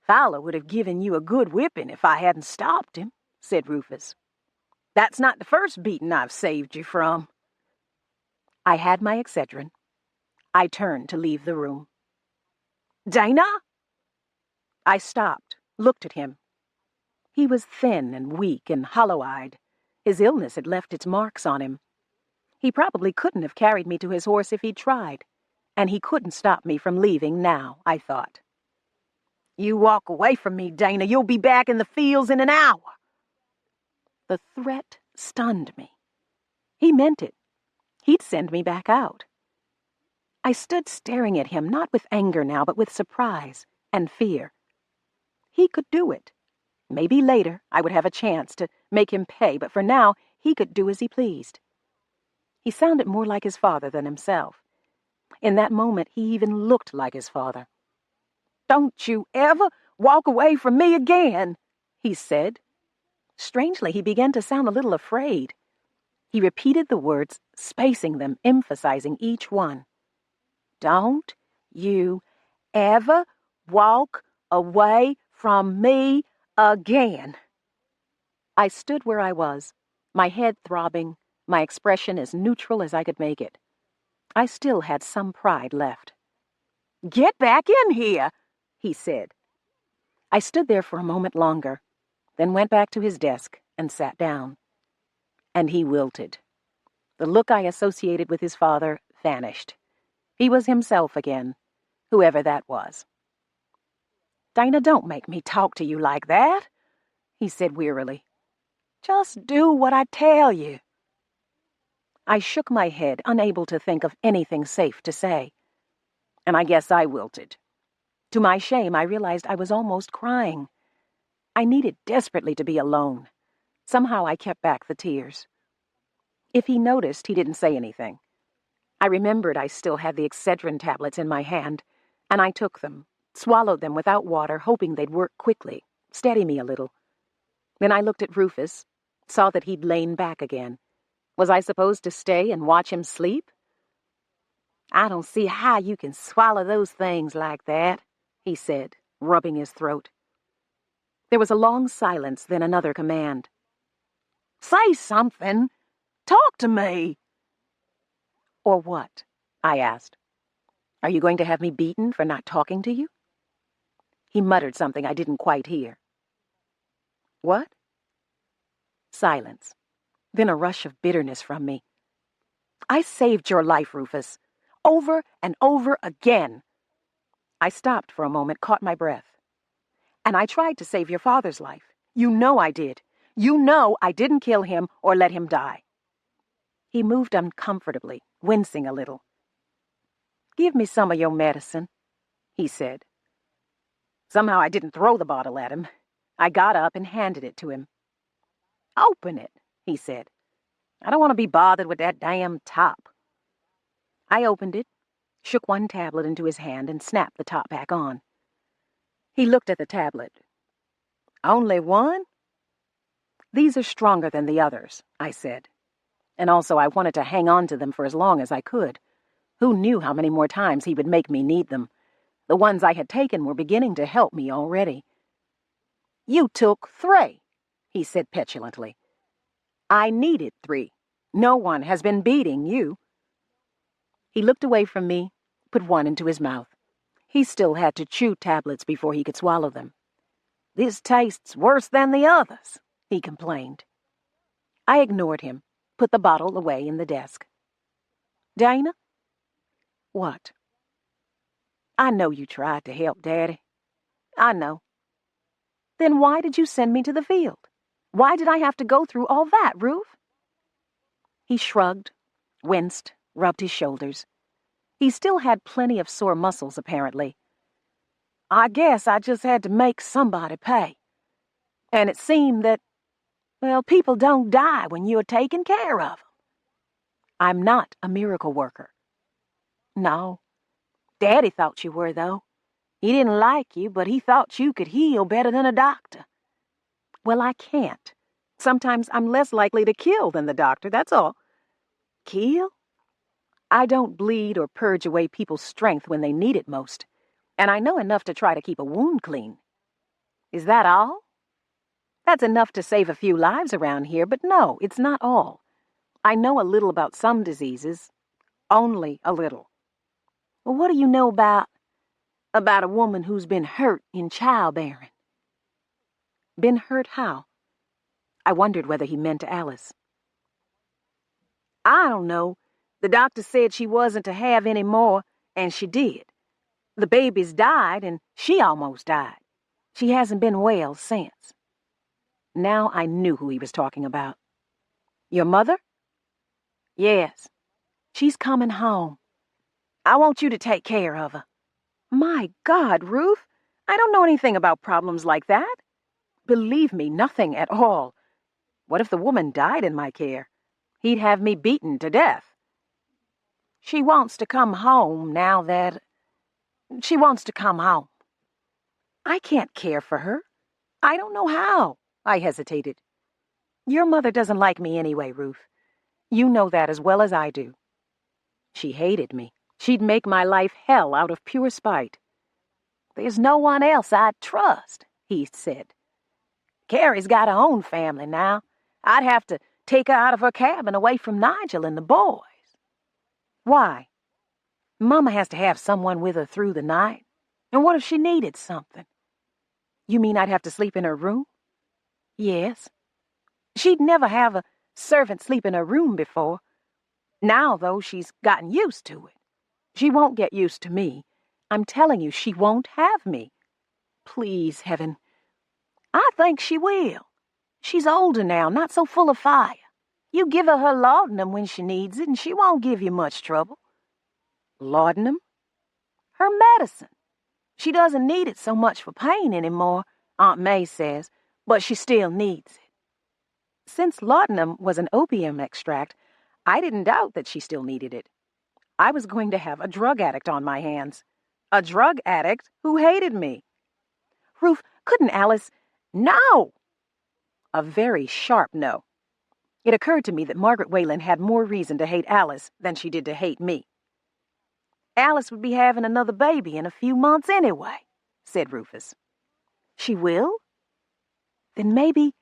C: "Fowler would have given you a good whipping if I hadn't stopped him," said Rufus. "That's not the first beating I've saved you from."
B: I had my Excedrin. I turned to leave the room.
C: "Dana!"
B: I stopped, looked at him. He was thin and weak and hollow-eyed. His illness had left its marks on him. He probably couldn't have carried me to his horse if he'd tried, and he couldn't stop me from leaving now, I thought.
C: "You walk away from me, Dana. You'll be back in the fields in an hour."
B: The threat stunned me. He meant it. He'd send me back out. I stood staring at him, not with anger now, but with surprise and fear. He could do it. Maybe later I would have a chance to make him pay, but for now he could do as he pleased. He sounded more like his father than himself. In that moment, he even looked like his father.
C: "Don't you ever walk away from me again," he said.
B: Strangely, he began to sound a little afraid. He repeated the words, spacing them, emphasizing each one.
C: "Don't you ever walk away from me again."
B: I stood where I was, my head throbbing, my expression as neutral as I could make it. I still had some pride left.
C: "Get back in here," he said.
B: I stood there for a moment longer, then went back to his desk and sat down. And he wilted. The look I associated with his father vanished. He was himself again, whoever that was.
C: "Dana, don't make me talk to you like that," he said wearily. "Just do what I tell you."
B: I shook my head, unable to think of anything safe to say. And I guess I wilted. To my shame, I realized I was almost crying. I needed desperately to be alone. Somehow I kept back the tears. If he noticed, he didn't say anything. I remembered I still had the Excedrin tablets in my hand, and I took them, swallowed them without water, hoping they'd work quickly, steady me a little. Then I looked at Rufus, saw that he'd lain back again. Was I supposed to stay and watch him sleep?
C: "I don't see how you can swallow those things like that," he said, rubbing his throat.
B: There was a long silence, then another command.
C: "Say something. Talk to me."
B: "Or what?" I asked. "Are you going to have me beaten for not talking to you?" He muttered something I didn't quite hear. "What?" Silence. Then a rush of bitterness from me. "I saved your life, Rufus. Over and over again." I stopped for a moment, caught my breath. "And I tried to save your father's life. You know I did. You know I didn't kill him or let him die." He moved uncomfortably, wincing a little. "Give me some of your medicine," he said. Somehow I didn't throw the bottle at him. I got up and handed it to him. "Open it," he said. "I don't want to be bothered with that damn top." I opened it, shook one tablet into his hand, and snapped the top back on. He looked at the tablet. "Only one?" These are stronger than the others, I said. And also I wanted to hang on to them for as long as I could. Who knew how many more times he would make me need them? The ones I had taken were beginning to help me already. You took 3, he said petulantly. I needed 3. No one has been beating you. He looked away from me, put one into his mouth. He still had to chew tablets before he could swallow them. This tastes worse than the others, he complained. I ignored him, put the bottle away in the desk. Dana? What? I know you tried to help, Daddy. I know. Then why did you send me to the field? Why did I have to go through all that, Ruf? He shrugged, winced, rubbed his shoulders. He still had plenty of sore muscles, apparently. I guess I just had to make somebody pay. And it seemed that, well, people don't die when you're taking care of them. I'm not a miracle worker. No. Daddy thought you were, though. He didn't like you, but he thought you could heal better than a doctor. Well, I can't. Sometimes I'm less likely to kill than the doctor, that's all. Kill? I don't bleed or purge away people's strength when they need it most, and I know enough to try to keep a wound clean. Is that all? That's enough to save a few lives around here, but no, it's not all. I know a little about some diseases. Only a little. Well, what do you know about a woman who's been hurt in childbearing? Been hurt how? I wondered whether he meant Alice. I don't know. The doctor said she wasn't to have any more, and she did. The babies died, and she almost died. She hasn't been well since. Now I knew who he was talking about. Your mother? Yes. She's coming home. I want you to take care of her. My God, Ruf, I don't know anything about problems like that. Believe me, nothing at all. What if the woman died in my care? He'd have me beaten to death. She wants to come home now that... She wants to come home. I can't care for her. I don't know how. I hesitated. Your mother doesn't like me anyway, Ruf. You know that as well as I do. She hated me. She'd make my life hell out of pure spite. There's no one else I'd trust, he said. Carrie's got her own family now. I'd have to take her out of her cabin away from Nigel and the boys. Why? Mama has to have someone with her through the night. And what if she needed something? You mean I'd have to sleep in her room? Yes. She'd never have a servant sleep in her room before. Now, though, she's gotten used to it. She won't get used to me. I'm telling you, she won't have me. Please, Heaven. I think she will. She's older now, not so full of fire. You give her laudanum when she needs it, and she won't give you much trouble. Laudanum? Her medicine. She doesn't need it so much for pain anymore, Aunt May says, but she still needs it. Since laudanum was an opium extract, I didn't doubt that she still needed it. I was going to have a drug addict on my hands. A drug addict who hated me. Ruf, couldn't Alice... No! A very sharp no. It occurred to me that Margaret Whalen had more reason to hate Alice than she did to hate me. Alice would be having another baby in a few months anyway, said Rufus. She will? Then maybe...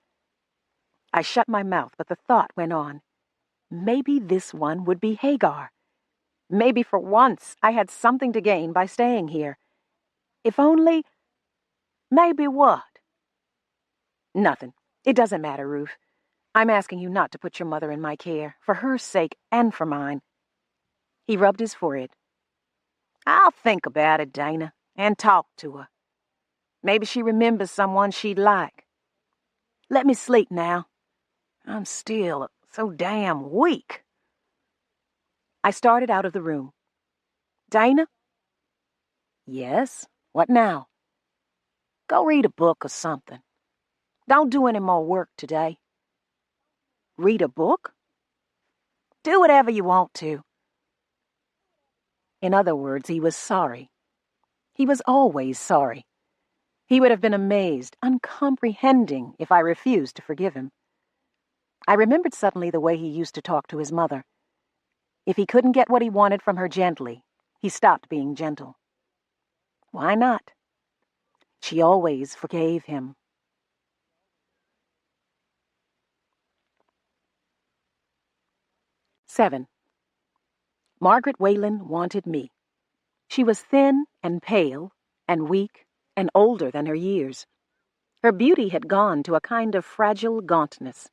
B: I shut my mouth, but the thought went on. Maybe this one would be Hagar. Maybe for once I had something to gain by staying here. If only... Maybe what? Nothing. It doesn't matter, Ruf. I'm asking you not to put your mother in my care, for her sake and for mine. He rubbed his forehead. I'll think about it, Dana, and talk to her. Maybe she remembers someone she'd like. Let me sleep now. I'm still so damn weak. I started out of the room. Dana? Yes? What now? Go read a book or something. Don't do any more work today. Read a book? Do whatever you want to. In other words, he was sorry. He was always sorry. He would have been amazed, uncomprehending, if I refused to forgive him. I remembered suddenly the way he used to talk to his mother. If he couldn't get what he wanted from her gently, he stopped being gentle. Why not? She always forgave him. 7. Margaret Whalen wanted me. She was thin and pale and weak and older than her years. Her beauty had gone to a kind of fragile gauntness.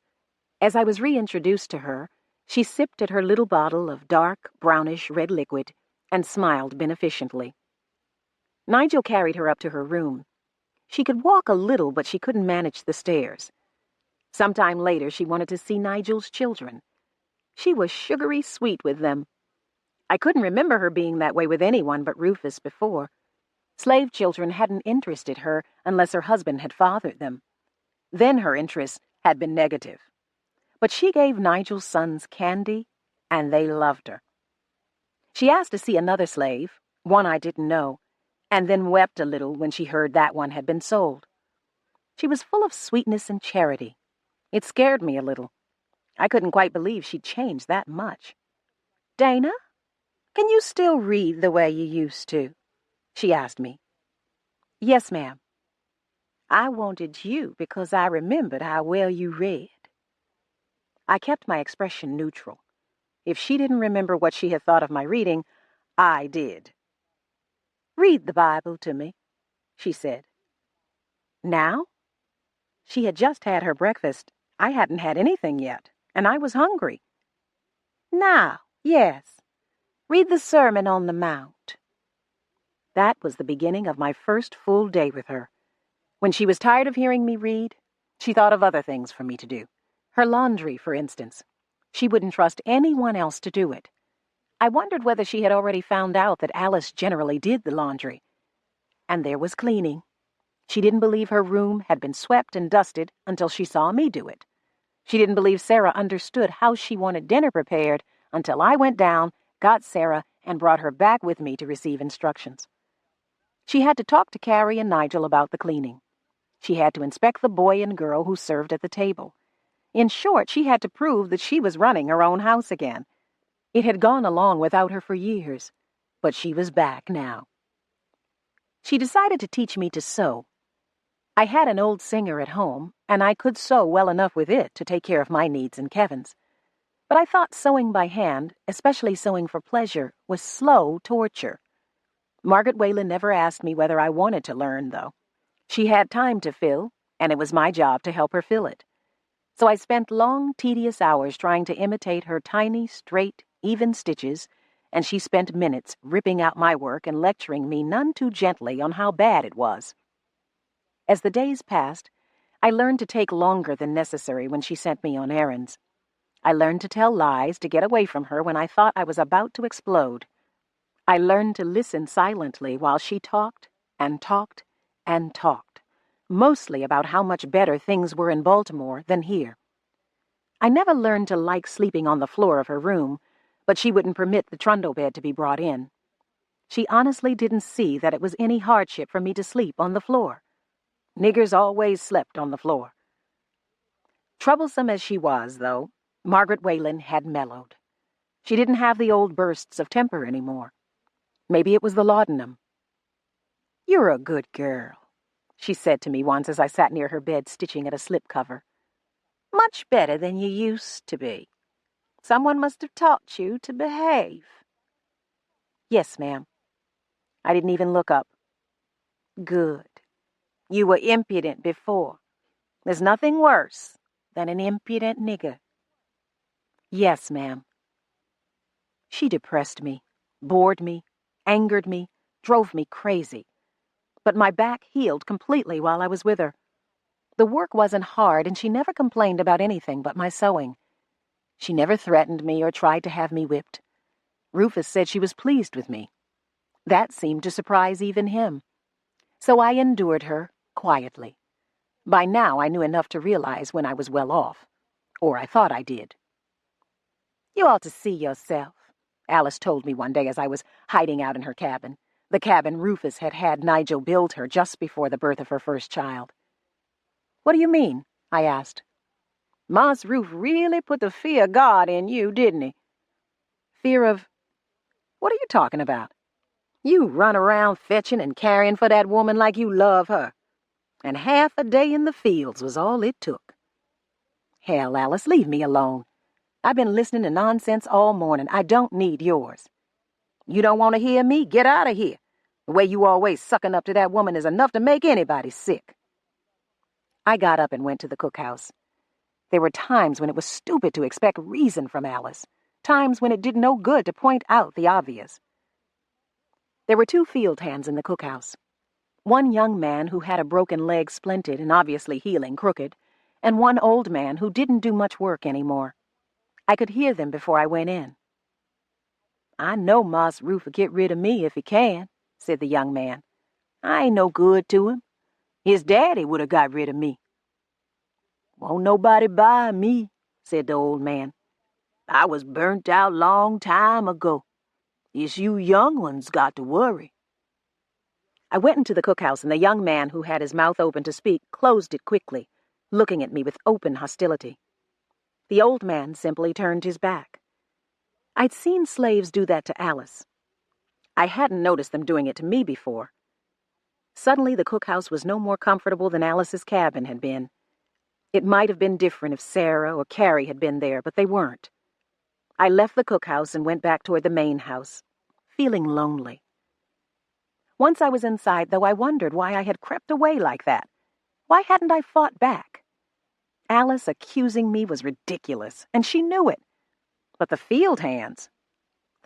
B: As I was reintroduced to her, she sipped at her little bottle of dark, brownish red liquid and smiled beneficently. Nigel carried her up to her room. She could walk a little, but she couldn't manage the stairs. Sometime later, she wanted to see Nigel's children. She was sugary sweet with them. I couldn't remember her being that way with anyone but Rufus before. Slave children hadn't interested her unless her husband had fathered them. Then her interest had been negative. But she gave Nigel's sons candy, and they loved her. She asked to see another slave, one I didn't know, and then wept a little when she heard that one had been sold. She was full of sweetness and charity. It scared me a little. I couldn't quite believe she'd changed that much. "Dana, can you still read the way you used to?" she asked me. "Yes, ma'am." "I wanted you because I remembered how well you read." I kept my expression neutral. If she didn't remember what she had thought of my reading, I did. "Read the Bible to me," she said. "Now?" She had just had her breakfast. I hadn't had anything yet, and I was hungry. "Now, yes. Read the Sermon on the Mount." That was the beginning of my first full day with her. When she was tired of hearing me read, she thought of other things for me to do. Her laundry, for instance. She wouldn't trust anyone else to do it. I wondered whether she had already found out that Alice generally did the laundry. And there was cleaning. She didn't believe her room had been swept and dusted until she saw me do it. She didn't believe Sarah understood how she wanted dinner prepared until I went down, got Sarah, and brought her back with me to receive instructions. She had to talk to Carrie and Nigel about the cleaning. She had to inspect the boy and girl who served at the table. In short, she had to prove that she was running her own house again. It had gone along without her for years, but she was back now. She decided to teach me to sew. I had an old singer at home, and I could sew well enough with it to take care of my needs and Kevin's. But I thought sewing by hand, especially sewing for pleasure, was slow torture. Margaret Whalen never asked me whether I wanted to learn, though. She had time to fill, and it was my job to help her fill it. So I spent long, tedious hours trying to imitate her tiny, straight, even stitches, and she spent minutes ripping out my work and lecturing me none too gently on how bad it was. As the days passed, I learned to take longer than necessary when she sent me on errands. I learned to tell lies to get away from her when I thought I was about to explode. I learned to listen silently while she talked and talked and talked, mostly about how much better things were in Baltimore than here. I never learned to like sleeping on the floor of her room, but she wouldn't permit the trundle bed to be brought in. She honestly didn't see that it was any hardship for me to sleep on the floor. Niggers always slept on the floor. Troublesome as she was, though, Margaret Whalen had mellowed. She didn't have the old bursts of temper anymore. Maybe it was the laudanum. "You're a good girl," she said to me once as I sat near her bed stitching at a slipcover. "Much better than you used to be. Someone must have taught you to behave." "Yes, ma'am." I didn't even look up. "Good. You were impudent before. There's nothing worse than an impudent nigger." "Yes, ma'am." She depressed me, bored me, angered me, drove me crazy. But my back healed completely while I was with her. The work wasn't hard, and she never complained about anything but my sewing. She never threatened me or tried to have me whipped. Rufus said she was pleased with me. That seemed to surprise even him. So I endured her quietly. By now I knew enough to realize when I was well off. Or I thought I did. "You ought to see yourself," Alice told me one day as I was hiding out in her cabin, the cabin Rufus had had Nigel build her just before the birth of her first child. "What do you mean?" I asked. Mas Ruf really put the fear of God in you, didn't he? Fear of... What are you talking about? You run around fetching and carrying for that woman like you love her. And half a day in the fields was all it took. Hell, Alice, leave me alone. I've been listening to nonsense all morning. I don't need yours. You don't want to hear me? Get out of here. The way you always sucking up to that woman is enough to make anybody sick. I got up and went to the cookhouse. There were times when it was stupid to expect reason from Alice, times when it did no good to point out the obvious. There were 2 field hands in the cookhouse. One young man who had a broken leg splinted and obviously healing crooked, and one old man who didn't do much work anymore. I could hear them before I went in. "I know Mas Ruf will get rid of me if he can," said the young man. "I ain't no good to him. His daddy would have got rid of me." "Won't nobody buy me," said the old man. "I was burnt out long time ago. It's you young ones got to worry." I went into the cookhouse, and the young man who had his mouth open to speak closed it quickly, looking at me with open hostility. The old man simply turned his back. I'd seen slaves do that to Alice. I hadn't noticed them doing it to me before. Suddenly the cookhouse was no more comfortable than Alice's cabin had been. It might have been different if Sarah or Carrie had been there, but they weren't. I left the cookhouse and went back toward the main house, feeling lonely. Once I was inside, though, I wondered why I had crept away like that. Why hadn't I fought back? Alice accusing me was ridiculous, and she knew it. But the field hands,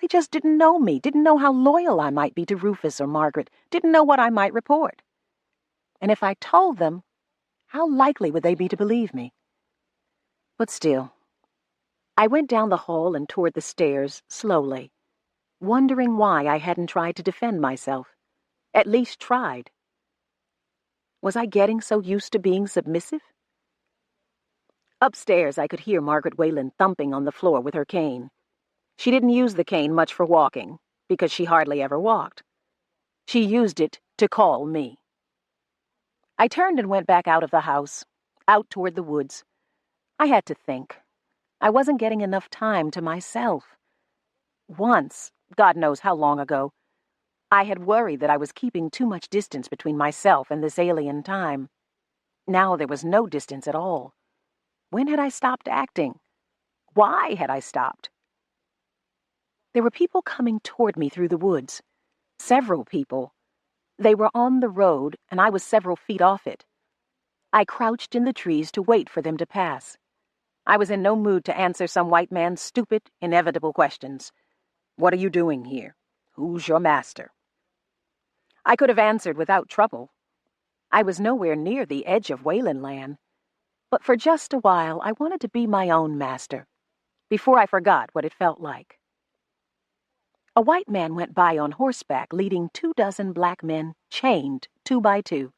B: they just didn't know me, didn't know how loyal I might be to Rufus or Margaret, didn't know what I might report. And if I told them, how likely would they be to believe me? But still, I went down the hall and toward the stairs slowly, wondering why I hadn't tried to defend myself. At least tried. Was I getting so used to being submissive? Upstairs, I could hear Margaret Whalen thumping on the floor with her cane. She didn't use the cane much for walking, because she hardly ever walked. She used it to call me. I turned and went back out of the house, out toward the woods. I had to think. I wasn't getting enough time to myself. Once, God knows how long ago, I had worried that I was keeping too much distance between myself and this alien time. Now there was no distance at all. When had I stopped acting? Why had I stopped? There were people coming toward me through the woods. Several people. They were on the road, and I was several feet off it. I crouched in the trees to wait for them to pass. I was in no mood to answer some white man's stupid, inevitable questions. What are you doing here? Who's your master? I could have answered without trouble. I was nowhere near the edge of Whalen land. But for just a while, I wanted to be my own master, before I forgot what it felt like. A white man went by on horseback, leading 24 black men, chained 2 by 2.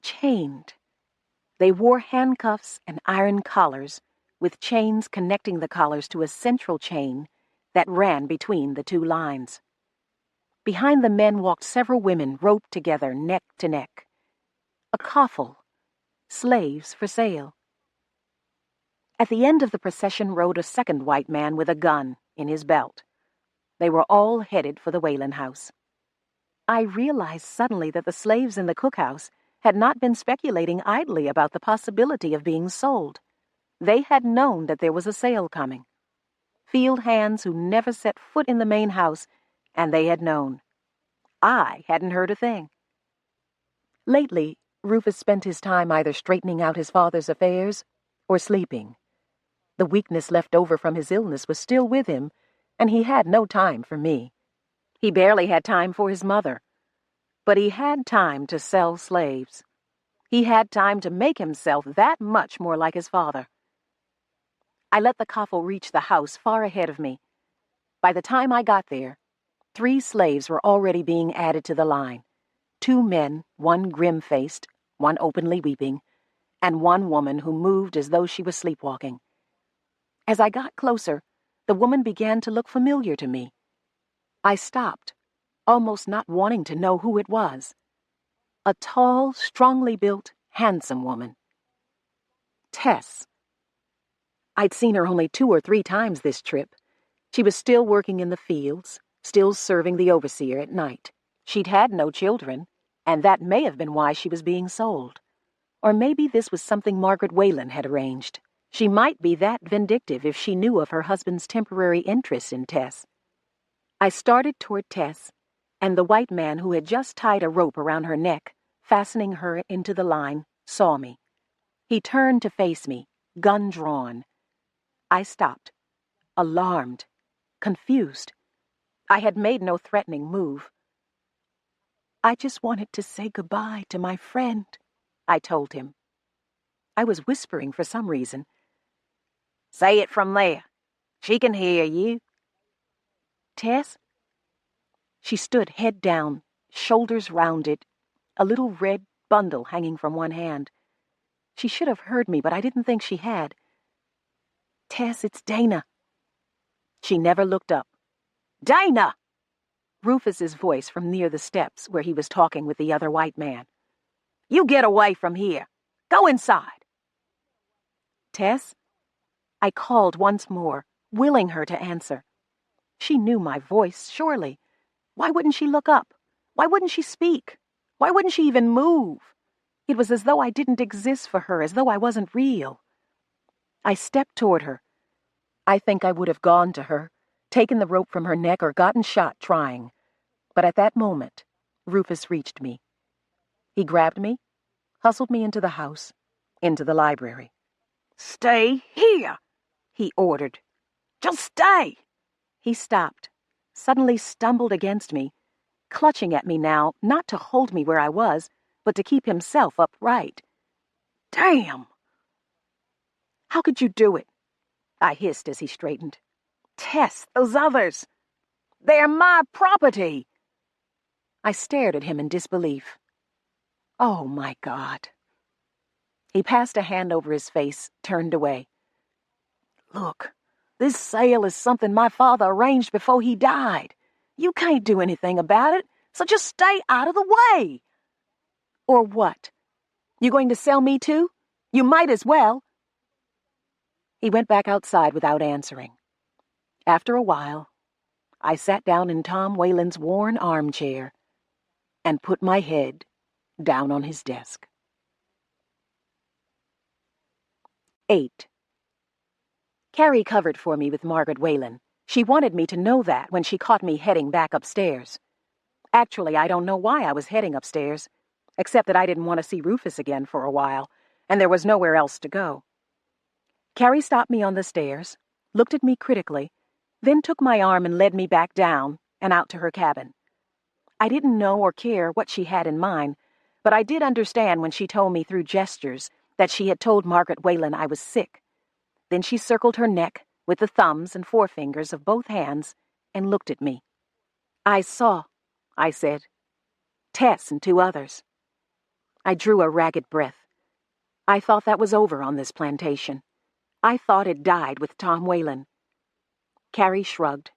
B: Chained. They wore handcuffs and iron collars, with chains connecting the collars to a central chain that ran between the 2 lines. Behind the men walked several women roped together, neck to neck. A coffle. Slaves for sale. At the end of the procession rode a second white man with a gun in his belt. They were all headed for the Whalen house. I realized suddenly that the slaves in the cookhouse had not been speculating idly about the possibility of being sold. They had known that there was a sale coming. Field hands who never set foot in the main house, and they had known. I hadn't heard a thing. Lately, Rufus spent his time either straightening out his father's affairs or sleeping. The weakness left over from his illness was still with him, and he had no time for me. He barely had time for his mother. But he had time to sell slaves. He had time to make himself that much more like his father. I let the coffle reach the house far ahead of me. By the time I got there, 3 slaves were already being added to the line. 2 men, one grim-faced, one openly weeping, and one woman who moved as though she was sleepwalking. As I got closer, the woman began to look familiar to me. I stopped, almost not wanting to know who it was. A tall, strongly built, handsome woman. Tess. I'd seen her only 2 or 3 times this trip. She was still working in the fields, still serving the overseer at night. She'd had no children, and that may have been why she was being sold. Or maybe this was something Margaret Whalen had arranged. She might be that vindictive if she knew of her husband's temporary interest in Tess. I started toward Tess, and the white man who had just tied a rope around her neck, fastening her into the line, saw me. He turned to face me, gun drawn. I stopped, alarmed, confused. I had made no threatening move. "I just wanted to say goodbye to my friend," I told him. I was whispering for some reason. "Say it from there. She can hear you." "Tess?" She stood head down, shoulders rounded, a little red bundle hanging from one hand. She should have heard me, but I didn't think she had. "Tess, it's Dana." She never looked up. "Dana!" Rufus's voice from near the steps where he was talking with the other white man. "You get away from here. Go inside." "Tess?" I called once more, willing her to answer. She knew my voice, surely. Why wouldn't she look up? Why wouldn't she speak? Why wouldn't she even move? It was as though I didn't exist for her, as though I wasn't real. I stepped toward her. I think I would have gone to her, taken the rope from her neck, or gotten shot trying. But at that moment, Rufus reached me. He grabbed me, hustled me into the house, into the library. "Stay here," he ordered. "Just stay." He stopped, suddenly stumbled against me, clutching at me now, not to hold me where I was, but to keep himself upright. "Damn!" "How could you do it?" I hissed as he straightened. "Tess, those others. They're my property." I stared at him in disbelief. Oh, my God. He passed a hand over his face, turned away. "Look, this sale is something my father arranged before he died. You can't do anything about it, so just stay out of the way." "Or what? You going to sell me too? You might as well." He went back outside without answering. After a while, I sat down in Tom Whalen's worn armchair and put my head down on his desk. 8. Carrie covered for me with Margaret Whalen. She wanted me to know that when she caught me heading back upstairs. Actually, I don't know why I was heading upstairs, except that I didn't want to see Rufus again for a while, and there was nowhere else to go. Carrie stopped me on the stairs, looked at me critically, then took my arm and led me back down and out to her cabin. I didn't know or care what she had in mind, but I did understand when she told me through gestures that she had told Margaret Whalen I was sick. Then she circled her neck with the thumbs and forefingers of both hands and looked at me. "I saw," I said. "Tess and 2 others." I drew a ragged breath. I thought that was over on this plantation. I thought it died with Tom Whalen. Carrie shrugged.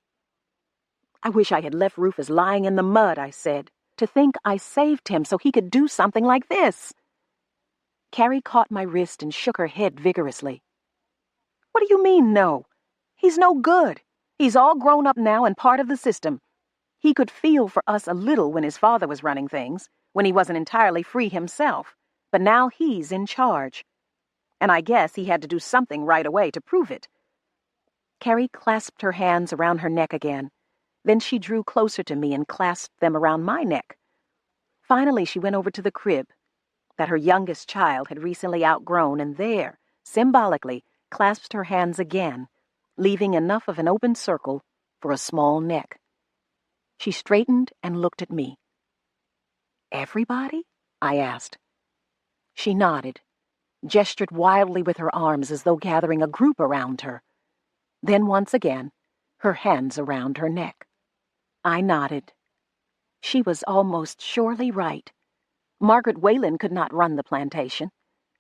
B: "I wish I had left Rufus lying in the mud," I said. "To think I saved him so he could do something like this." Carrie caught my wrist and shook her head vigorously. "What do you mean, no? He's no good. He's all grown up now and part of the system. He could feel for us a little when his father was running things, when he wasn't entirely free himself, but now he's in charge. And I guess he had to do something right away to prove it." Carrie clasped her hands around her neck again. Then she drew closer to me and clasped them around my neck. Finally, she went over to the crib that her youngest child had recently outgrown, and there, symbolically, clasped her hands again, leaving enough of an open circle for a small neck. She straightened and looked at me. "Everybody?" I asked. She nodded, gestured wildly with her arms as though gathering a group around her. Then once again, her hands around her neck. I nodded. She was almost surely right. Margaret Whalen could not run the plantation.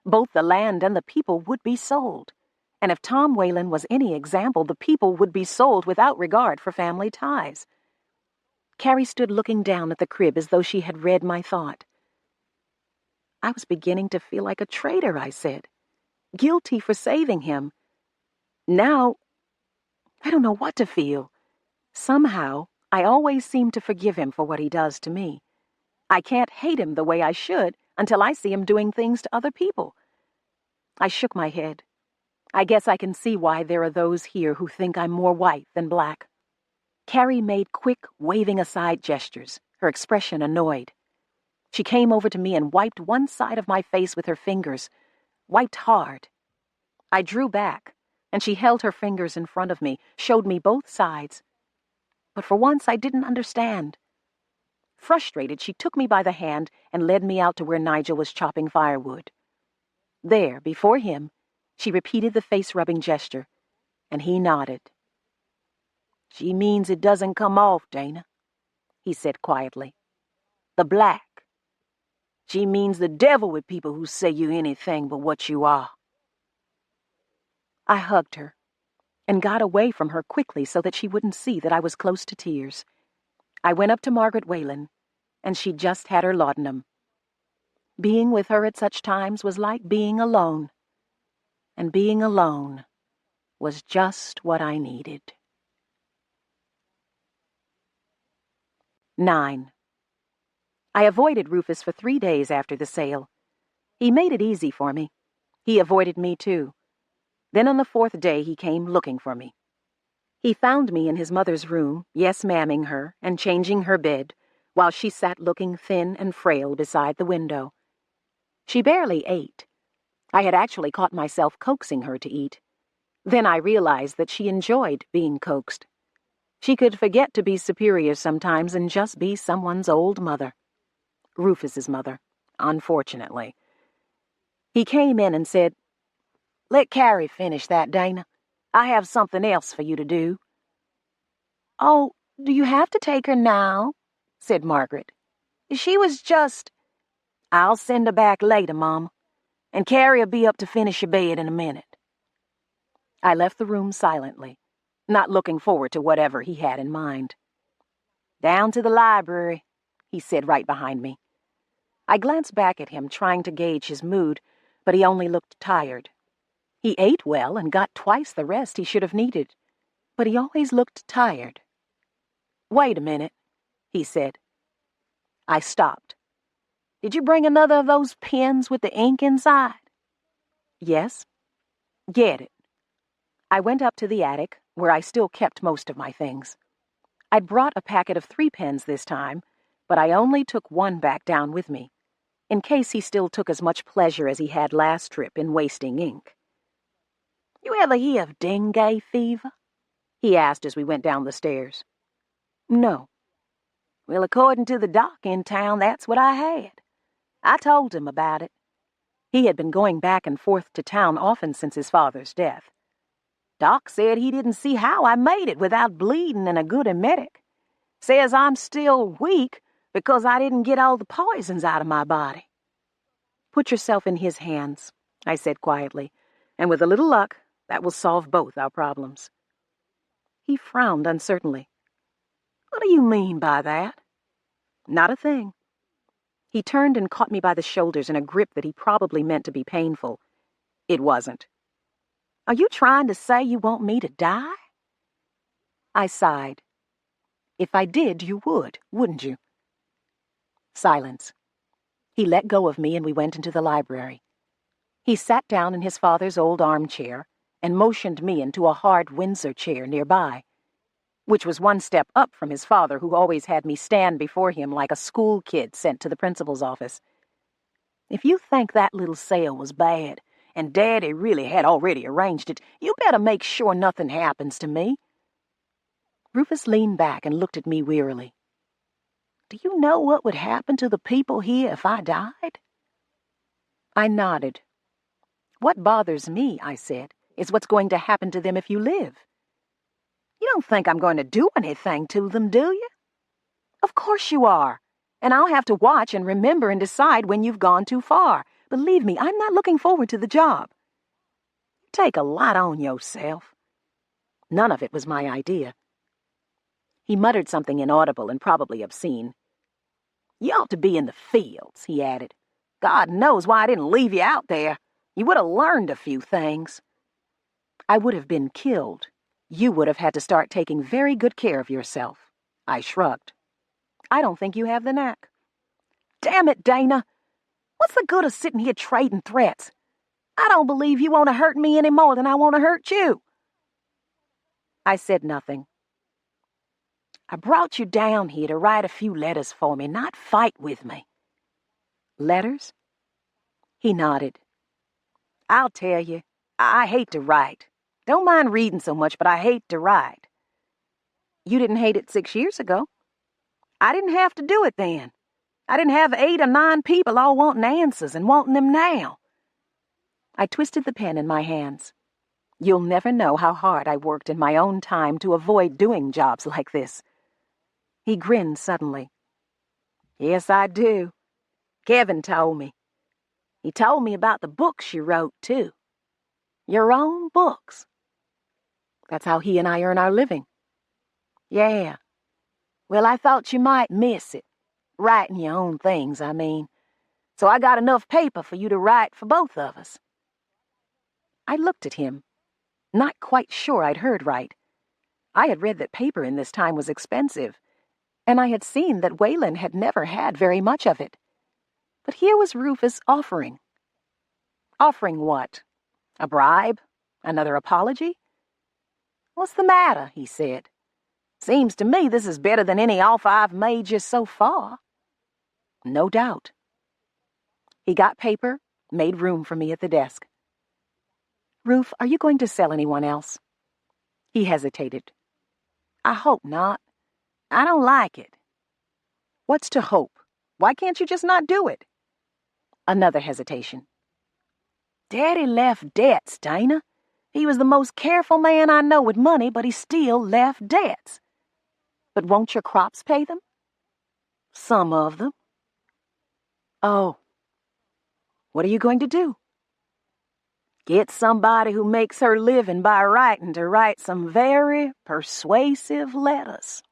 B: Both the land and the people would be sold. And if Tom Whalen was any example, the people would be sold without regard for family ties. Carrie stood looking down at the crib as though she had read my thought. "I was beginning to feel like a traitor," I said. "Guilty for saving him. Now, I don't know what to feel. Somehow, I always seem to forgive him for what he does to me. I can't hate him the way I should until I see him doing things to other people. I shook my head. I guess I can see why there are those here who think I'm more white than black. Carrie made quick, waving aside gestures, her expression annoyed. She came over to me and wiped one side of my face with her fingers, wiped hard. I drew back, and she held her fingers in front of me, showed me both sides. But for once I didn't understand. Frustrated, she took me by the hand and led me out to where Nigel was chopping firewood. There, before him, she repeated the face-rubbing gesture, and he nodded. "She means it doesn't come off, Dana," he said quietly. "The black. She means the devil with people who say you anything but what you are." I hugged her and got away from her quickly so that she wouldn't see that I was close to tears. I went up to Margaret Whalen, and she'd just had her laudanum. Being with her at such times was like being alone, and being alone was just what I needed. 9. I avoided Rufus for 3 days after the sale. He made it easy for me. He avoided me, too. Then on the 4th day he came looking for me. He found me in his mother's room, yes-ma'aming her and changing her bed, while she sat looking thin and frail beside the window. She barely ate. I had actually caught myself coaxing her to eat. Then I realized that she enjoyed being coaxed. She could forget to be superior sometimes and just be someone's old mother. Rufus's mother, unfortunately. He came in and said, "Let Carrie finish that, Dana. I have something else for you to do." "Oh, do you have to take her now?" said Margaret. "She was just—" "I'll send her back later, Mama, and Carrie'll be up to finish your bed in a minute." I left the room silently, not looking forward to whatever he had in mind. "Down to the library," he said right behind me. I glanced back at him, trying to gauge his mood, but he only looked tired. He ate well and got twice the rest he should have needed, but he always looked tired. "Wait a minute," he said. I stopped. "Did you bring another of those pens with the ink inside?" "Yes." "Get it." I went up to the attic, where I still kept most of my things. I'd brought a packet of 3 pens this time, but I only took one back down with me, in case he still took as much pleasure as he had last trip in wasting ink. "You ever hear of dengue fever?" he asked as we went down the stairs. "No." "Well, according to the doc in town, that's what I had. I told him about it." He had been going back and forth to town often since his father's death. "Doc said he didn't see how I made it without bleeding and a good emetic. Says I'm still weak because I didn't get all the poisons out of my body." "Put yourself in his hands," I said quietly, "and with a little luck, that will solve both our problems." He frowned uncertainly. "What do you mean by that?" "Not a thing." He turned and caught me by the shoulders in a grip that he probably meant to be painful. It wasn't. "Are you trying to say you want me to die?" I sighed. "If I did, you would, wouldn't you?" Silence. He let go of me and we went into the library. He sat down in his father's old armchair and motioned me into a hard Windsor chair nearby, which was one step up from his father, who always had me stand before him like a school kid sent to the principal's office. "If you think that little sale was bad, and Daddy really had already arranged it, you better make sure nothing happens to me." Rufus leaned back and looked at me wearily. "Do you know what would happen to the people here if I died?" I nodded. "What bothers me," I said, "is what's going to happen to them if you live." "You don't think I'm going to do anything to them, do you?" "Of course you are. And I'll have to watch and remember and decide when you've gone too far. Believe me, I'm not looking forward to the job." "You take a lot on yourself." None of it was my idea. He muttered something inaudible and probably obscene. "You ought to be in the fields," he added. "God knows why I didn't leave you out there. You would have learned a few things." I would have been killed. You would have had to start taking very good care of yourself. I shrugged. I don't think you have the knack.
C: Damn it, Dana. What's the good of sitting here trading threats? I don't believe you want to hurt me any more than I want to hurt you.
B: I said nothing.
C: I brought you down here to write a few letters for me, not fight with me.
B: Letters? He nodded.
C: I'll tell you, I hate to write. Don't mind reading so much, but I hate to write.
B: You didn't hate it 6 years ago.
C: I didn't have to do it then. I didn't have 8 or 9 people all wanting answers and wanting them now.
B: I twisted the pen in my hands. You'll never know how hard I worked in my own time to avoid doing jobs like this. He grinned suddenly.
C: Yes, I do. Kevin told me. He told me about the books you wrote, too. Your own books.
B: That's how he and I earn our living.
C: Yeah. Well, I thought you might miss it. Writing your own things, I mean. So I got enough paper for you to write for both of us.
B: I looked at him, not quite sure I'd heard right. I had read that paper in this time was expensive, and I had seen that Wayland had never had very much of it. But here was Rufus offering. Offering what? A bribe? Another apology?
C: What's the matter? He said. Seems to me this is better than any offer I've made you so far.
B: No doubt. He got paper, made room for me at the desk. Ruf, are you going to sell anyone else? He hesitated.
C: I hope not. I don't like it.
B: What's to hope? Why can't you just not do it? Another hesitation.
C: Daddy left debts, Dana. He was the most careful man I know with money, but he still left debts.
B: But won't your crops pay them?
C: Some of them.
B: Oh. What are you going to do?
C: Get somebody who makes her living by writing to write some very persuasive letters.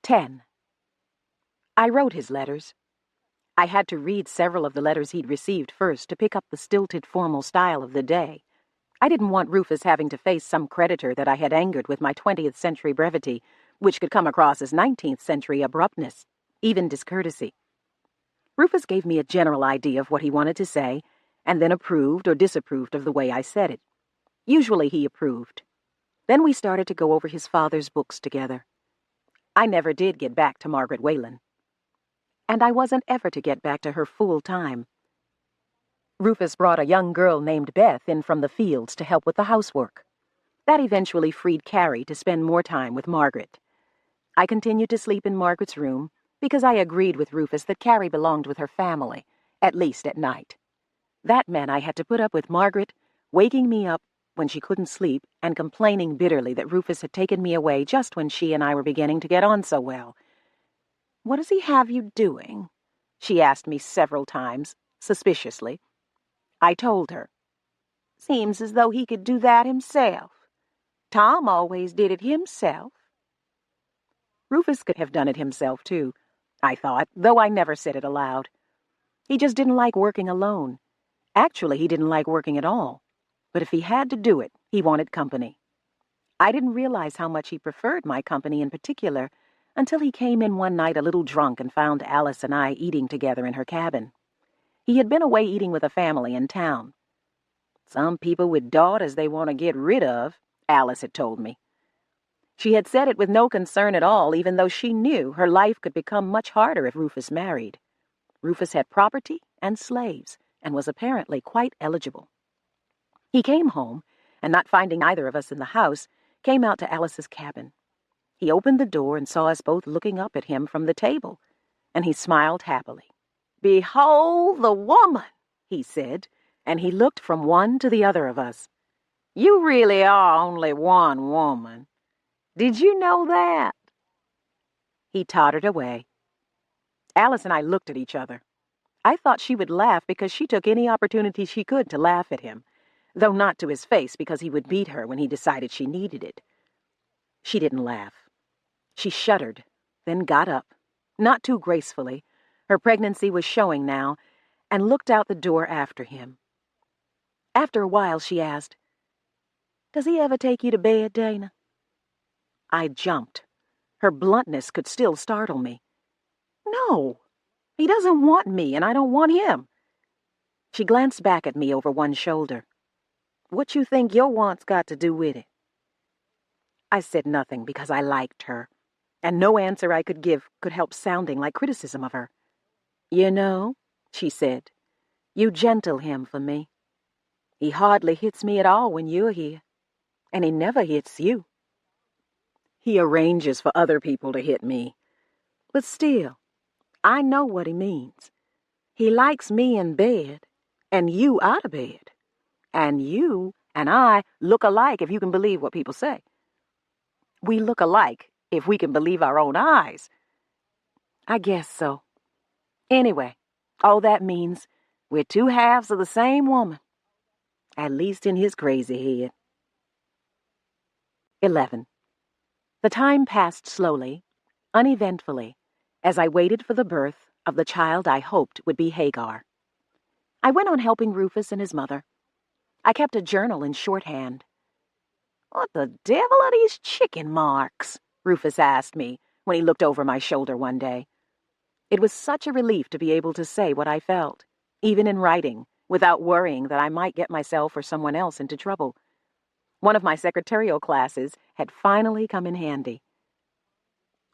B: 10. I wrote his letters. I had to read several of the letters he'd received first to pick up the stilted formal style of the day. I didn't want Rufus having to face some creditor that I had angered with my 20th century brevity, which could come across as 19th century abruptness, even discourtesy. Rufus gave me a general idea of what he wanted to say, and then approved or disapproved of the way I said it. Usually he approved. Then we started to go over his father's books together. I never did get back to Margaret Whalen. And I wasn't ever to get back to her full time. Rufus brought a young girl named Beth in from the fields to help with the housework. That eventually freed Carrie to spend more time with Margaret. I continued to sleep in Margaret's room because I agreed with Rufus that Carrie belonged with her family, at least at night. That meant I had to put up with Margaret waking me up when she couldn't sleep and complaining bitterly that Rufus had taken me away just when she and I were beginning to get on so well.
C: "What does he have you doing?" she asked me several times, suspiciously. I told her. "Seems as though he could do that himself. Tom always did it himself."
B: Rufus could have done it himself, too, I thought, though I never said it aloud. He just didn't like working alone. Actually, he didn't like working at all. But if he had to do it, he wanted company. I didn't realize how much he preferred my company in particular until he came in one night a little drunk and found Alice and I eating together in her cabin. He had been away eating with a family in town. "Some people with daughters they want to get rid of," Alice had told me. She had said it with no concern at all, even though she knew her life could become much harder if Rufus married. Rufus had property and slaves, and was apparently quite eligible. He came home, and not finding either of us in the house, came out to Alice's cabin. He opened the door and saw us both looking up at him from the table, and he smiled happily.
C: "Behold the woman,"
B: he said, and he looked from one to the other of us.
C: "You really are only one woman. Did you know that?"
B: He tottered away. Alice and I looked at each other. I thought she would laugh because she took any opportunity she could to laugh at him, though not to his face because he would beat her when he decided she needed it. She didn't laugh. She shuddered, then got up, not too gracefully. Her pregnancy was showing now, and looked out the door after him. After a while, she asked, "Does he ever take you to bed, Dana?" I jumped. Her bluntness could still startle me. "No, he doesn't want me, and I don't want him." She glanced back at me over one shoulder. "What you think your want's got to do with it?" I said nothing because I liked her, and no answer I could give could help sounding like criticism of her. "You know," she said, "you gentle him for me. He hardly hits me at all when you're here, and he never hits you." "He arranges for other people to hit me. But still, I know what he means. He likes me in bed, and you out of bed. And you and I look alike if you can believe what people say." "We look alike if we can believe our own eyes." "I guess so. Anyway, all that means we're two halves of the same woman. At least in his crazy head." 11. The time passed slowly, uneventfully, as I waited for the birth of the child I hoped would be Hagar. I went on helping Rufus and his mother. I kept a journal in shorthand. "What the devil are these chicken marks?" Rufus asked me when he looked over my shoulder one day. It was such a relief to be able to say what I felt, even in writing, without worrying that I might get myself or someone else into trouble. One of my secretarial classes had finally come in handy.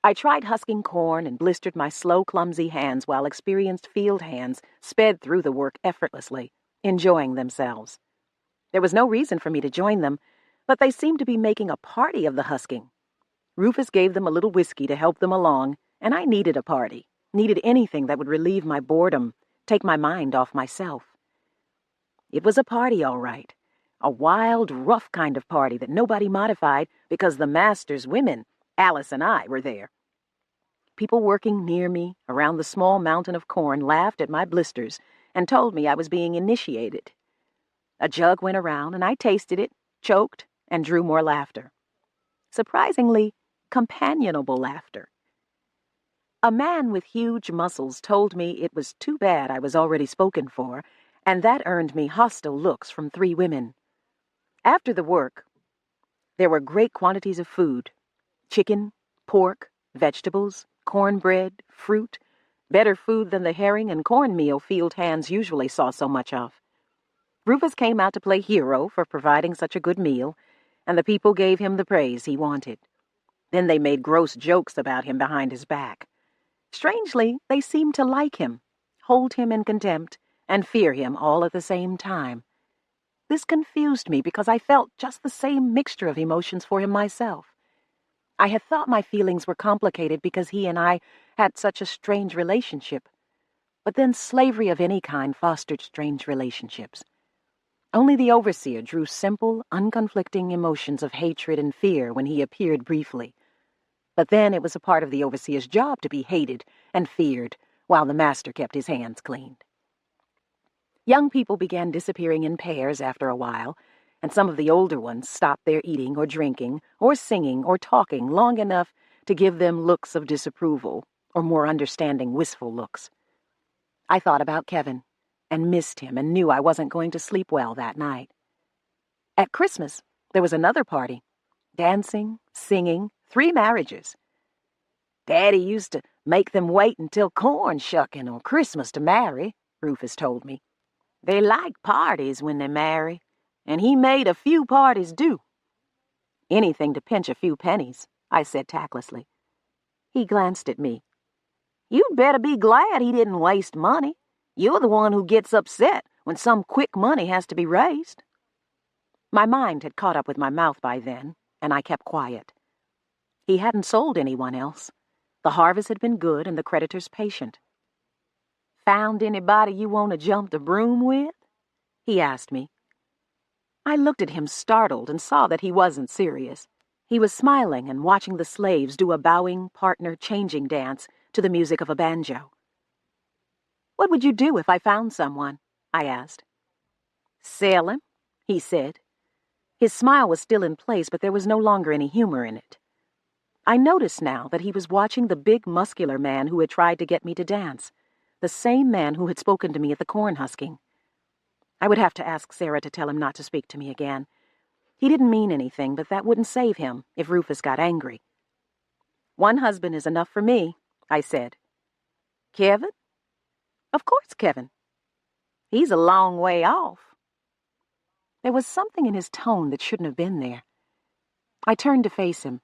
B: I tried husking corn and blistered my slow, clumsy hands while experienced field hands sped through the work effortlessly, enjoying themselves. There was no reason for me to join them, but they seemed to be making a party of the husking. Rufus gave them a little whiskey to help them along, and I needed a party, needed anything that would relieve my boredom, take my mind off myself. It was a party, all right. A wild, rough kind of party that nobody modified because the master's women, Alice and I, were there. People working near me, around the small mountain of corn, laughed at my blisters and told me I was being initiated. A jug went around, and I tasted it, choked, and drew more laughter. Surprisingly, companionable laughter. A man with huge muscles told me it was too bad I was already spoken for, and that earned me hostile looks from 3 women. After the work, there were great quantities of food: chicken, pork, vegetables, cornbread, fruit, better food than the herring and cornmeal field hands usually saw so much of. Rufus came out to play hero for providing such a good meal, and the people gave him the praise he wanted. Then they made gross jokes about him behind his back. Strangely, they seemed to like him, hold him in contempt, and fear him all at the same time. This confused me because I felt just the same mixture of emotions for him myself. I had thought my feelings were complicated because he and I had such a strange relationship. But then slavery of any kind fostered strange relationships. Only the overseer drew simple, unconflicting emotions of hatred and fear when he appeared briefly. But then it was a part of the overseer's job to be hated and feared while the master kept his hands clean. Young people began disappearing in pairs after a while, and some of the older ones stopped their eating or drinking or singing or talking long enough to give them looks of disapproval, or more understanding, wistful looks. I thought about Kevin, and missed him, and knew I wasn't going to sleep well that night. At Christmas, there was another party. Dancing, singing, 3 marriages. "Daddy used to make them wait until corn shucking or Christmas to marry," Rufus told me. "They like parties when they marry, and he made a few parties do." "Anything to pinch a few pennies," I said tactlessly. He glanced at me. "You'd better be glad he didn't waste money. You're the one who gets upset when some quick money has to be raised." My mind had caught up with my mouth by then, and I kept quiet. He hadn't sold anyone else. The harvest had been good and the creditors patient. "Found anybody you want to jump the broom with?" he asked me. I looked at him startled and saw that he wasn't serious. He was smiling and watching the slaves do a bowing partner-changing dance to the music of a banjo. "What would you do if I found someone?" I asked. "Sell him," he said. His smile was still in place, but there was no longer any humor in it. I noticed now that he was watching the big, muscular man who had tried to get me to dance, the same man who had spoken to me at the corn husking. I would have to ask Sarah to tell him not to speak to me again. He didn't mean anything, but that wouldn't save him if Rufus got angry. "One husband is enough for me," I said. "Kevin?" "Of course, Kevin. He's a long way off." There was something in his tone that shouldn't have been there. I turned to face him.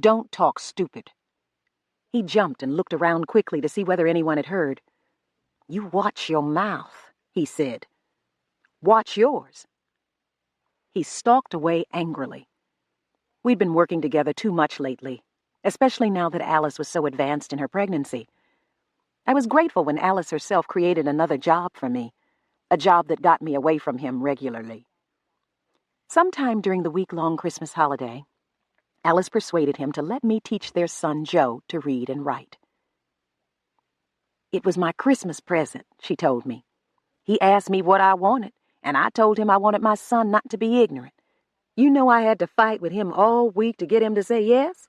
B: "Don't talk stupid." He jumped and looked around quickly to see whether anyone had heard. "You watch your mouth," he said. "Watch yours." He stalked away angrily. We'd been working together too much lately, especially now that Alice was so advanced in her pregnancy. I was grateful when Alice herself created another job for me, a job that got me away from him regularly. Sometime during the week-long Christmas holiday, Alice persuaded him to let me teach their son Joe to read and write. "It was my Christmas present," she told me. "He asked me what I wanted, and I told him I wanted my son not to be ignorant. You know I had to fight with him all week to get him to say yes?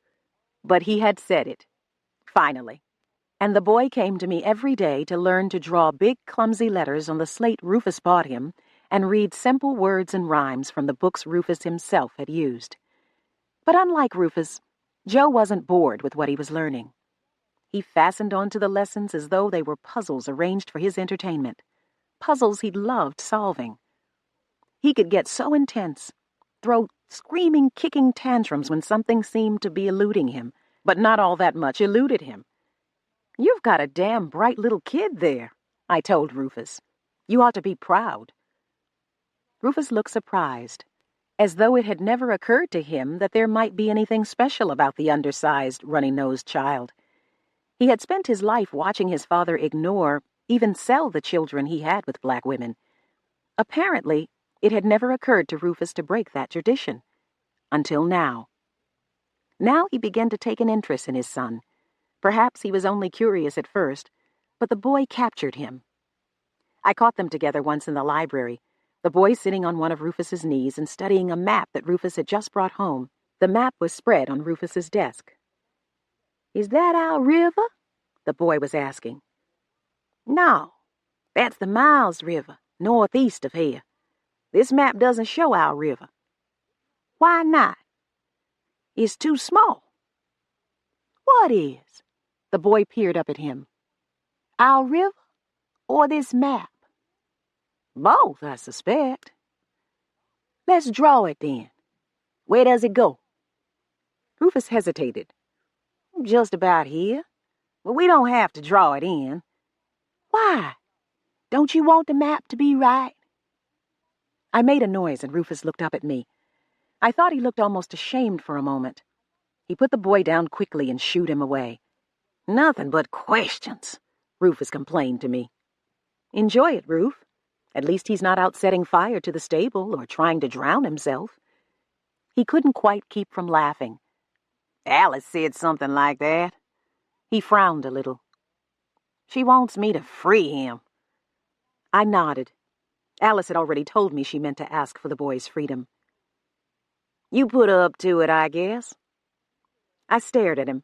B: But he had said it, finally. And the boy came to me every day to learn to draw big, clumsy letters on the slate Rufus bought him and read simple words and rhymes from the books Rufus himself had used. But unlike Rufus, Joe wasn't bored with what he was learning. He fastened onto the lessons as though they were puzzles arranged for his entertainment, puzzles he'd loved solving. He could get so intense, throw screaming, kicking tantrums when something seemed to be eluding him, but not all that much eluded him. "You've got a damn bright little kid there," I told Rufus. "You ought to be proud." Rufus looked surprised, as though it had never occurred to him that there might be anything special about the undersized, runny-nosed child. He had spent his life watching his father ignore, even sell the children he had with black women. Apparently, it had never occurred to Rufus to break that tradition. Until now. Now he began to take an interest in his son. Perhaps he was only curious at first, but the boy captured him. I caught them together once in the library, the boy sitting on one of Rufus's knees and studying a map that Rufus had just brought home. The map was spread on Rufus's desk. "Is that our river?" the boy was asking. "No, that's the Miles River, northeast of here. This map doesn't show our river." "Why not?" "It's too small." "What is?" The boy peered up at him. "Our river or this map?" "Both, I suspect." "Let's draw it then. Where does it go?" Rufus hesitated. "Just about here. But we don't have to draw it in." "Why? Don't you want the map to be right?" I made a noise and Rufus looked up at me. I thought he looked almost ashamed for a moment. He put the boy down quickly and shooed him away. "Nothing but questions," Rufus complained to me. "Enjoy it, Ruf. At least he's not out setting fire to the stable or trying to drown himself." He couldn't quite keep from laughing. "Alice said something like that." He frowned a little. "She wants me to free him." I nodded. Alice had already told me she meant to ask for the boy's freedom. "You put up to it, I guess." I stared at him.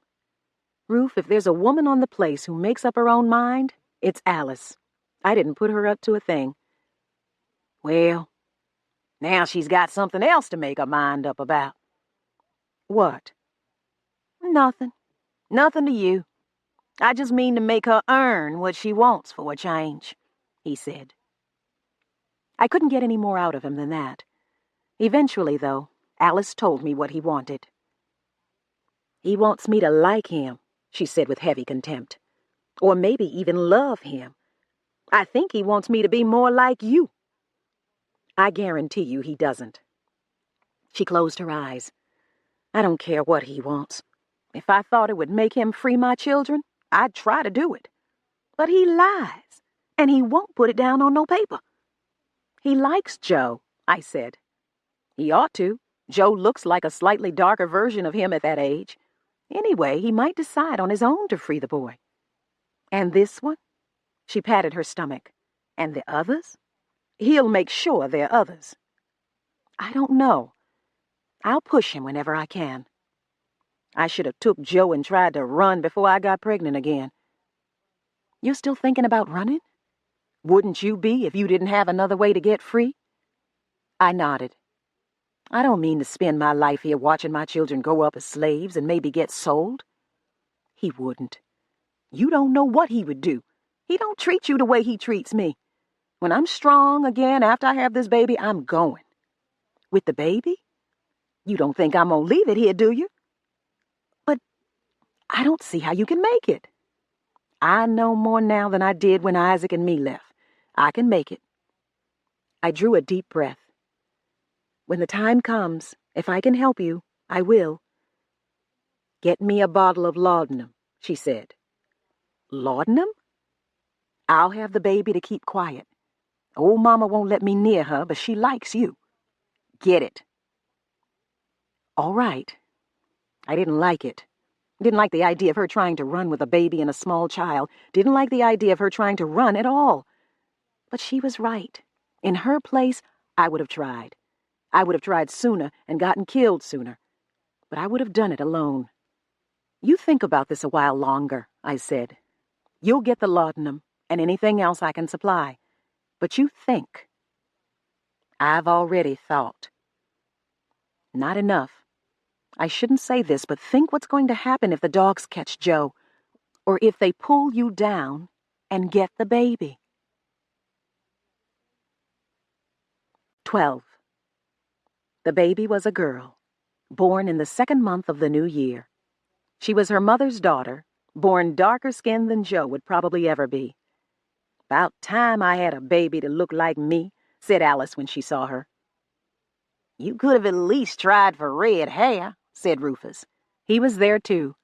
B: "Ruf, if there's a woman on the place who makes up her own mind, it's Alice. I didn't put her up to a thing." "Well, now she's got something else to make her mind up about." "What?" "Nothing. Nothing to you. I just mean to make her earn what she wants for a change," he said. I couldn't get any more out of him than that. Eventually, though, Alice told me what he wanted. "He wants me to like him," she said with heavy contempt. "Or maybe even love him. I think he wants me to be more like you." "I guarantee you he doesn't." She closed her eyes. "I don't care what he wants. If I thought it would make him free my children, I'd try to do it. But he lies, and he won't put it down on no paper." "He likes Joe," I said. "He ought to. Joe looks like a slightly darker version of him at that age. Anyway, he might decide on his own to free the boy." "And this one?" She patted her stomach. "And the others?" "He'll make sure they're others." "I don't know. I'll push him whenever I can. I should have took Joe and tried to run before I got pregnant again." "You're still thinking about running?"
C: Wouldn't you be if you didn't have another way to get free? I nodded. I don't mean to spend my life here watching my children grow up as slaves and maybe get sold. He wouldn't. You don't know what he would do. He don't treat you the way he treats me. When I'm strong again after I have this baby, I'm going. With the baby? You don't think I'm gonna leave it here, do you? But I don't see how you can make it. I know more now than I did when Isaac and me left. I can make it. I drew a deep breath. When the time comes, if I can help you, I will. Get me a bottle of laudanum, she said. Laudanum? I'll have the baby to keep quiet. Old Mama won't let me near her, but she likes you. Get it. All right. I didn't like it. Didn't like the idea of her trying to run with a baby and a small child. Didn't like the idea of her trying to run at all. But she was right. In her place, I would have tried. I would have tried sooner and gotten killed sooner. But I would have done it alone. You think about this a while longer, I said. You'll get the laudanum and anything else I can supply. But you think. I've already thought. Not enough. I shouldn't say this, but think what's going to happen if the dogs catch Joe, or if they pull you down and get the baby. 12. The baby was a girl, born in the 2nd month of the new year. She was her mother's daughter, born darker skinned than Joe would probably ever be. About time I had a baby to look like me, said Alice when she saw her. You could have at least tried for red hair, said Rufus. He was there too,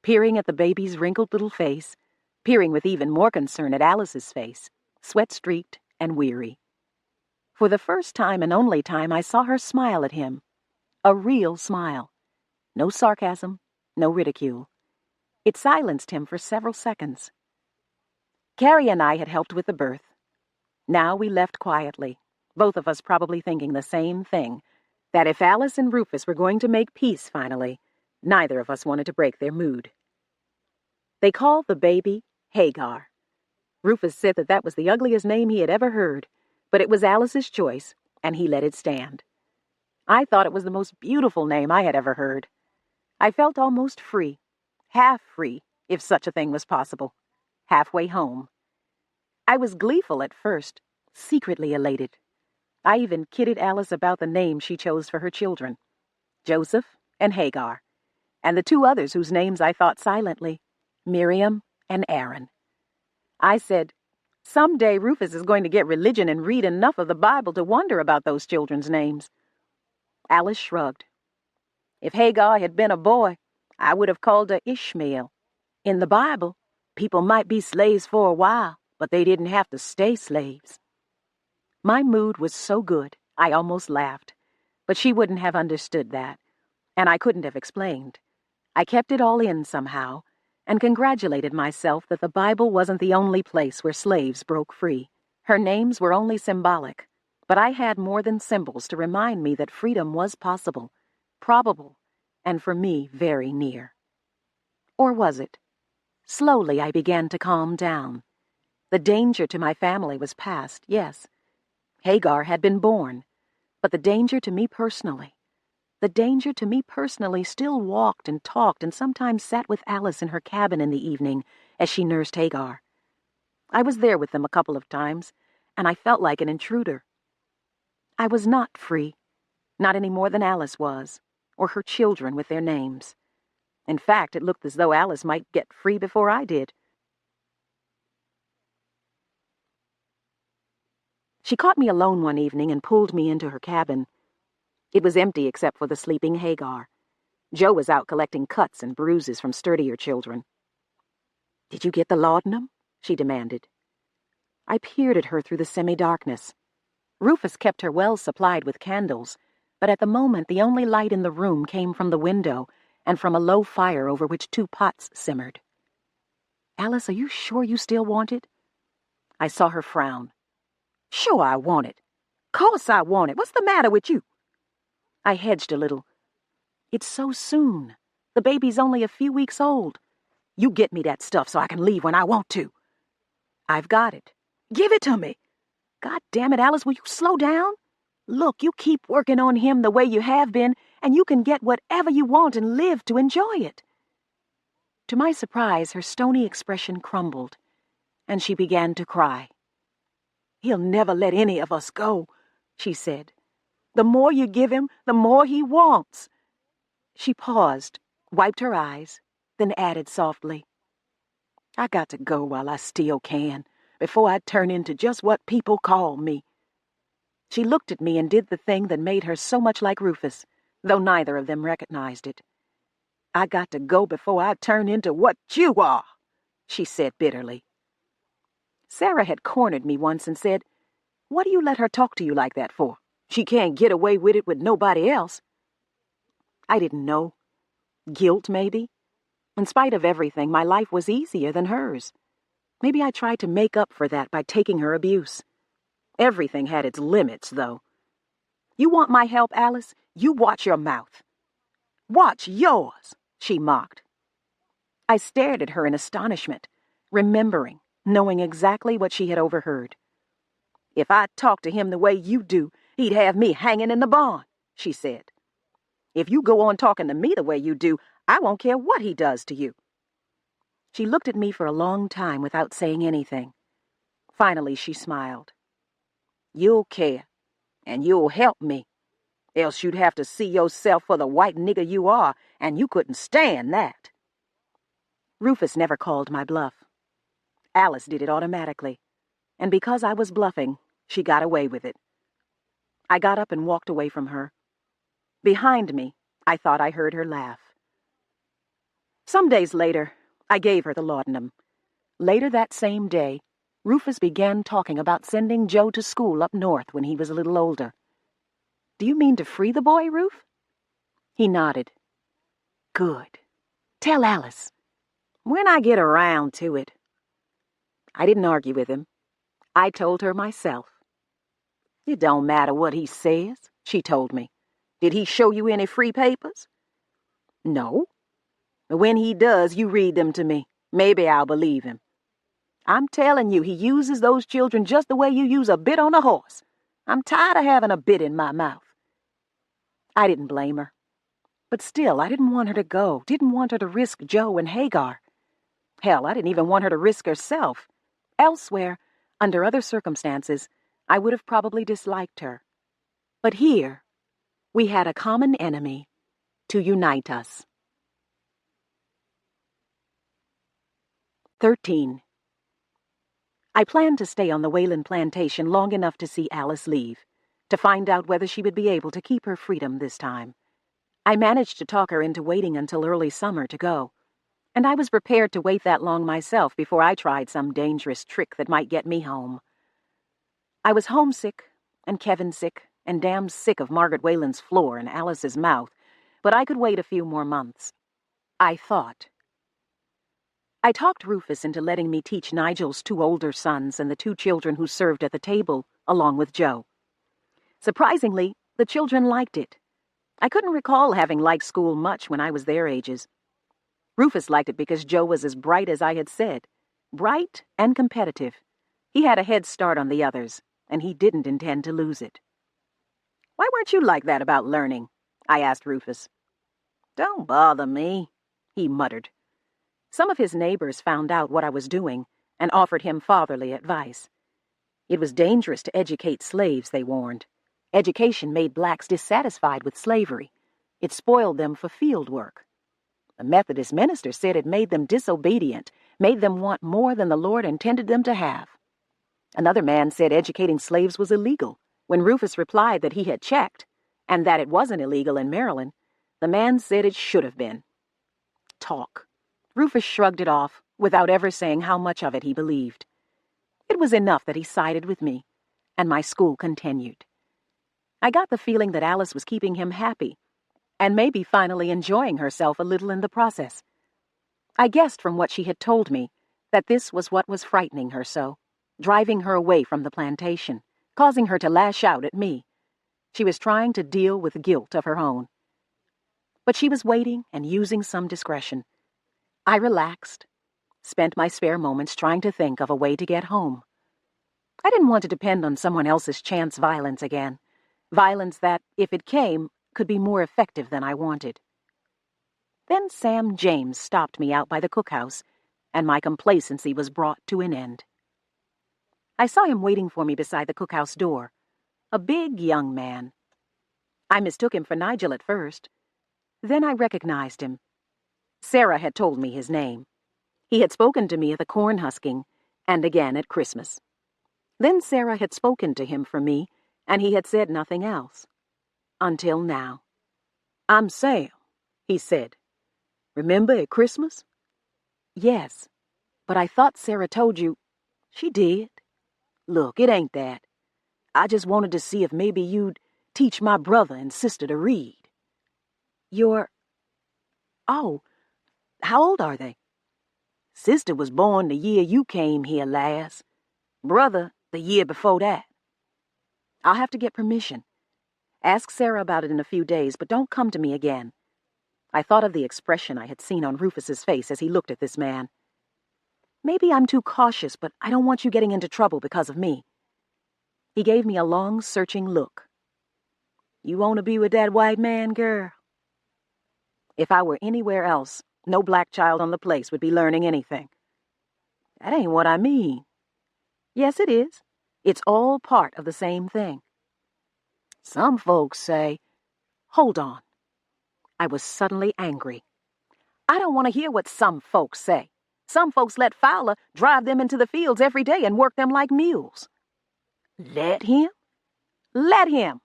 C: peering at the baby's wrinkled little face, peering with even more concern at Alice's face, sweat-streaked and weary. For the first time and only time I saw her smile at him. A real smile. No sarcasm, no ridicule. It silenced him for several seconds. Carrie and I had helped with the birth. Now we left quietly, both of us probably thinking the same thing, that if Alice and Rufus were going to make peace finally, neither of us wanted to break their mood. They called the baby Hagar. Rufus said that was the ugliest name he had ever heard, but it was Alice's choice, and he let it stand. I thought it was the most beautiful name I had ever heard. I felt almost free, half free, if such a thing was possible, halfway home. I was gleeful at first, secretly elated. I even kidded Alice about the name she chose for her children, Joseph and Hagar, and the 2 others whose names I thought silently, Miriam and Aaron. I said, someday Rufus is going to get religion and read enough of the Bible to wonder about those children's names. Alice shrugged. If Hagar had been a boy, I would have called her Ishmael. In the Bible, people might be slaves for a while, but they didn't have to stay slaves. My mood was so good, I almost laughed, but she wouldn't have understood that, and I couldn't have explained. I kept it all in somehow, and congratulated myself that the Bible wasn't the only place where slaves broke free. Her names were only symbolic, but I had more than symbols to remind me that freedom was possible, probable, and for me very near. Or was it? Slowly I began to calm down. The danger to my family was past, yes. Hagar had been born, but the danger to me personally still walked and talked and sometimes sat with Alice in her cabin in the evening as she nursed Hagar. I was there with them a couple of times, and I felt like an intruder. I was not free, not any more than Alice was, or her children with their names. In fact, it looked as though Alice might get free before I did. She caught me alone one evening and pulled me into her cabin. It was empty except for the sleeping Hagar. Joe was out collecting cuts and bruises from sturdier children. "Did you get the laudanum?" she demanded. I peered at her through the semi-darkness. Rufus kept her well supplied with candles, but at the moment the only light in the room came from the window and from a low fire over which 2 pots simmered. "Alice, are you sure you still want it?" I saw her frown. "Sure I want it. 'Course I want it. What's the matter with you?" I hedged a little. "It's so soon. The baby's only a few weeks old. You get me that stuff so I can leave when I want to." "I've got it. Give it to me. God damn it, Alice, will you slow down? Look, you keep working on him the way you have been, and you can get whatever you want and live to enjoy it. To my surprise, her stony expression crumbled, and she began to cry. He'll never let any of us go, she said. The more you give him, the more he wants. She paused, wiped her eyes, then added softly, I got to go while I still can, before I turn into just what people call me. She looked at me and did the thing that made her so much like Rufus, though neither of them recognized it. I got to go before I turn into what you are, she said bitterly. Sarah had cornered me once and said, What do you let her talk to you like that for? She can't get away with it with nobody else. I didn't know. Guilt, maybe? In spite of everything, my life was easier than hers. Maybe I tried to make up for that by taking her abuse. Everything had its limits, though. You want my help, Alice? You watch your mouth. Watch yours, she mocked. I stared at her in astonishment, remembering, knowing exactly what she had overheard. If I talked to him the way you do, he'd have me hanging in the barn, she said. If you go on talking to me the way you do, I won't care what he does to you. She looked at me for a long time without saying anything. Finally, she smiled. You'll care, and you'll help me. Else you'd have to see yourself for the white nigger you are, and you couldn't stand that. Rufus never called my bluff. Alice did it automatically, and because I was bluffing, she got away with it. I got up and walked away from her. Behind me, I thought I heard her laugh. Some days later, I gave her the laudanum. Later that same day, Rufus began talking about sending Joe to school up north when he was a little older. Do you mean to free the boy, Ruf? He nodded. Good. Tell Alice. When I get around to it. I didn't argue with him. I told her myself. It don't matter what he says, she told me. Did he show you any free papers? No. But when he does, you read them to me. Maybe I'll believe him. I'm telling you, he uses those children just the way you use a bit on a horse. I'm tired of having a bit in my mouth. I didn't blame her. But still, I didn't want her to go, didn't want her to risk Joe and Hagar. Hell, I didn't even want her to risk herself. Elsewhere, under other circumstances, I would have probably disliked her. But here, we had a common enemy to unite us. 13. I planned to stay on the Wayland plantation long enough to see Alice leave, to find out whether she would be able to keep her freedom this time. I managed to talk her into waiting until early summer to go, and I was prepared to wait that long myself before I tried some dangerous trick that might get me home. I was homesick, and Kevin sick, and damn sick of Margaret Wayland's floor and Alice's mouth, but I could wait a few more months. I thought. I talked Rufus into letting me teach Nigel's 2 older sons and the 2 children who served at the table, along with Joe. Surprisingly, the children liked it. I couldn't recall having liked school much when I was their ages. Rufus liked it because Joe was as bright as I had said. Bright and competitive. He had a head start on the others, and he didn't intend to lose it. Why weren't you like that about learning? I asked Rufus. Don't bother me, he muttered. Some of his neighbors found out what I was doing and offered him fatherly advice. It was dangerous to educate slaves, they warned. Education made blacks dissatisfied with slavery. It spoiled them for field work. The Methodist minister said it made them disobedient, made them want more than the Lord intended them to have. Another man said educating slaves was illegal. When Rufus replied that he had checked, and that it wasn't illegal in Maryland, the man said it should have been. Talk. Rufus shrugged it off, without ever saying how much of it he believed. It was enough that he sided with me, and my school continued. I got the feeling that Alice was keeping him happy, and maybe finally enjoying herself a little in the process. I guessed from what she had told me that this was what was frightening her so, driving her away from the plantation, causing her to lash out at me. She was trying to deal with guilt of her own. But she was waiting and using some discretion. I relaxed, spent my spare moments trying to think of a way to get home.
B: I didn't want to depend on someone else's chance violence again. Violence that, if it came, could be more effective than I wanted. Then Sam James stopped me out by the cookhouse, and my complacency was brought to an end. I saw him waiting for me beside the cookhouse door, a big young man. I mistook him for Nigel at first. Then I recognized him. Sarah had told me his name. He had spoken to me at the corn husking, and again at Christmas. Then Sarah had spoken to him for me, and he had said nothing else. Until now. "I'm Sam," he said. "Remember at Christmas?" "Yes, but I thought Sarah told you—" "She did. Look, it ain't that. I just wanted to see if maybe you'd teach my brother and sister to read." "You're... Oh, how old are they?" "Sister was born the year you came here, lass. Brother, the year before that." "I'll have to get permission. Ask Sarah about it in a few days, but don't come to me again." I thought of the expression I had seen on Rufus's face as he looked at this man. "Maybe I'm too cautious, but I don't want you getting into trouble because of me." He gave me a long, searching look. "You want to be with that white man, girl?" If I were anywhere else, no black child on the place would be learning anything. "That ain't what I mean." "Yes, it is. It's all part of the same thing." "Some folks say—" "Hold on." I was suddenly angry. "I don't want to hear what some folks say. Some folks let Fowler drive them into the fields every day and work them like mules." "Let him?" "Let him.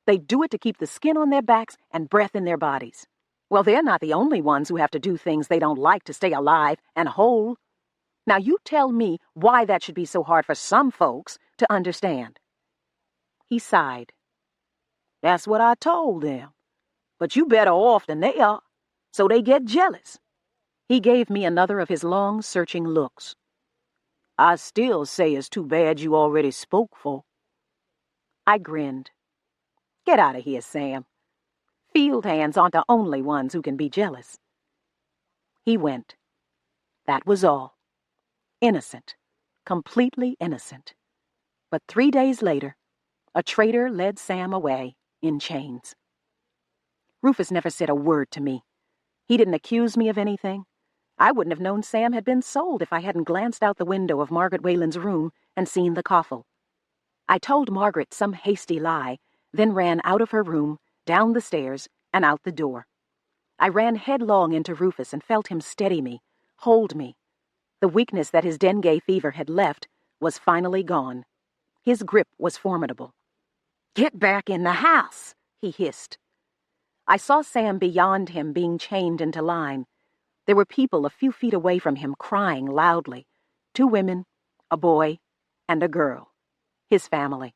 B: They do it to keep the skin on their backs and breath in their bodies. Well, they're not the only ones who have to do things they don't like to stay alive and whole. Now you tell me why that should be so hard for some folks to understand." He sighed. "That's what I told them. But you better off than they are, so they get jealous." He gave me another of his long, searching looks. "I still say it's too bad you already spoke for." I grinned. "Get out of here, Sam. Field hands aren't the only ones who can be jealous." He went. That was all. Innocent. Completely innocent. But 3 days later, a traitor led Sam away in chains. Rufus never said a word to me. He didn't accuse me of anything. I wouldn't have known Sam had been sold if I hadn't glanced out the window of Margaret Whalen's room and seen the coffle. I told Margaret some hasty lie, then ran out of her room, down the stairs, and out the door. I ran headlong into Rufus and felt him steady me, hold me. The weakness that his dengue fever had left was finally gone. His grip was formidable. "Get back in the house," he hissed. I saw Sam beyond him being chained into line. There were people a few feet away from him crying loudly. 2 women, a boy, and a girl. His family.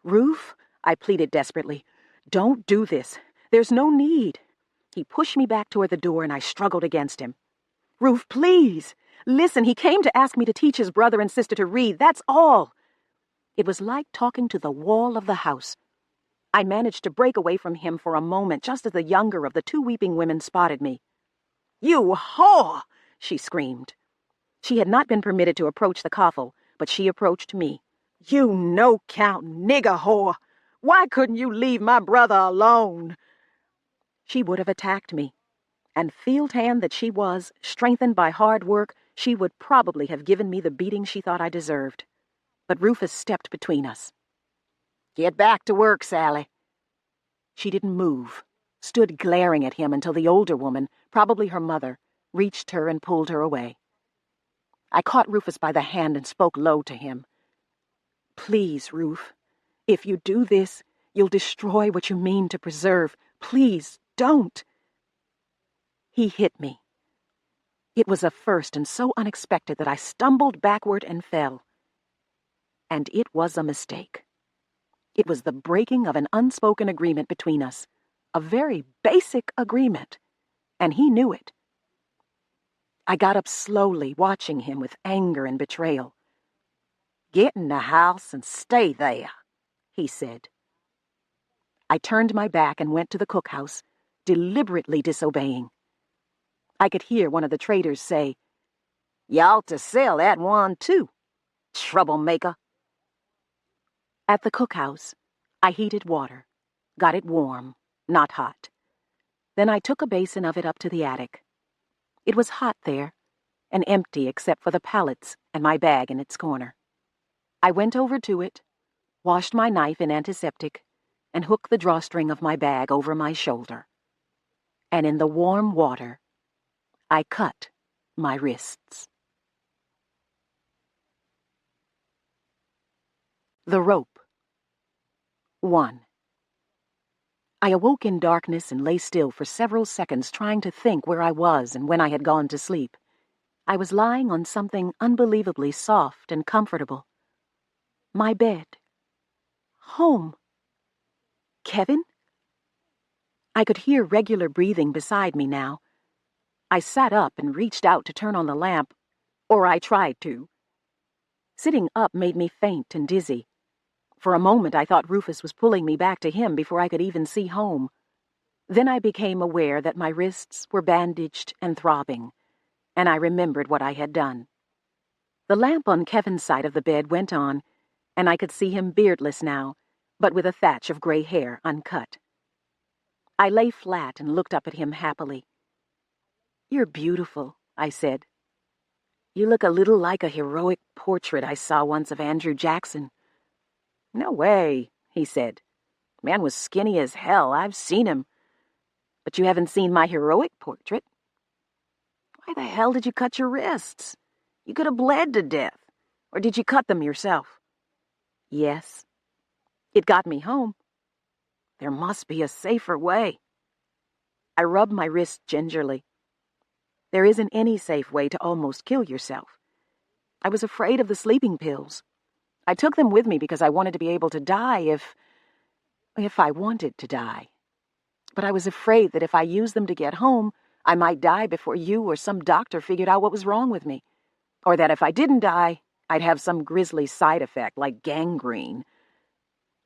B: "Ruf," I pleaded desperately, "don't do this. There's no need." He pushed me back toward the door and I struggled against him. "Ruf, please. Listen, he came to ask me to teach his brother and sister to read. That's all." It was like talking to the wall of the house. I managed to break away from him for a moment just as the younger of the 2 weeping women spotted me. "You whore!" she screamed. She had not been permitted to approach the coffle, but she approached me. "You no-count nigger whore! Why couldn't you leave my brother alone?" She would have attacked me, and field hand that she was, strengthened by hard work, she would probably have given me the beating she thought I deserved. But Rufus stepped between us. "Get back to work, Sally." She didn't move, stood glaring at him until the older woman, probably her mother, reached her and pulled her away. I caught Rufus by the hand and spoke low to him. "Please, Ruf, if you do this, you'll destroy what you mean to preserve. Please, don't." He hit me. It was a first and so unexpected that I stumbled backward and fell. And it was a mistake. It was the breaking of an unspoken agreement between us, a very basic agreement, and he knew it. I got up slowly, watching him with anger and betrayal. "Get in the house and stay there," he said. I turned my back and went to the cookhouse, deliberately disobeying. I could hear one of the traders say, "You ought to sell that one, too. Troublemaker." At the cookhouse, I heated water, got it warm, not hot. Then I took a basin of it up to the attic. It was hot there, and empty except for the pallets and my bag in its corner. I went over to it, washed my knife in antiseptic, and hooked the drawstring of my bag over my shoulder. And in the warm water, I cut my wrists. The rope. 1. I awoke in darkness and lay still for several seconds trying to think where I was and when I had gone to sleep. I was lying on something unbelievably soft and comfortable. My bed. Home. Kevin? I could hear regular breathing beside me now. I sat up and reached out to turn on the lamp, or I tried to. Sitting up made me faint and dizzy. For a moment I thought Rufus was pulling me back to him before I could even see home. Then I became aware that my wrists were bandaged and throbbing, and I remembered what I had done. The lamp on Kevin's side of the bed went on, and I could see him beardless now, but with a thatch of gray hair uncut. I lay flat and looked up at him happily. "You're beautiful," I said. "You look a little like a heroic portrait I saw once of Andrew Jackson." "No way," he said. "Man was skinny as hell. I've seen him. But you haven't seen my heroic portrait." "Why the hell did you cut your wrists? You could have bled to death. Or did you cut them yourself?" "Yes. It got me home." "There must be a safer way." I rubbed my wrist gingerly. There isn't any safe way to almost kill yourself. I was afraid of the sleeping pills. I took them with me because I wanted to be able to die if I wanted to die. But I was afraid that if I used them to get home, I might die before you or some doctor figured out what was wrong with me. Or that if I didn't die, I'd have some grisly side effect like gangrene.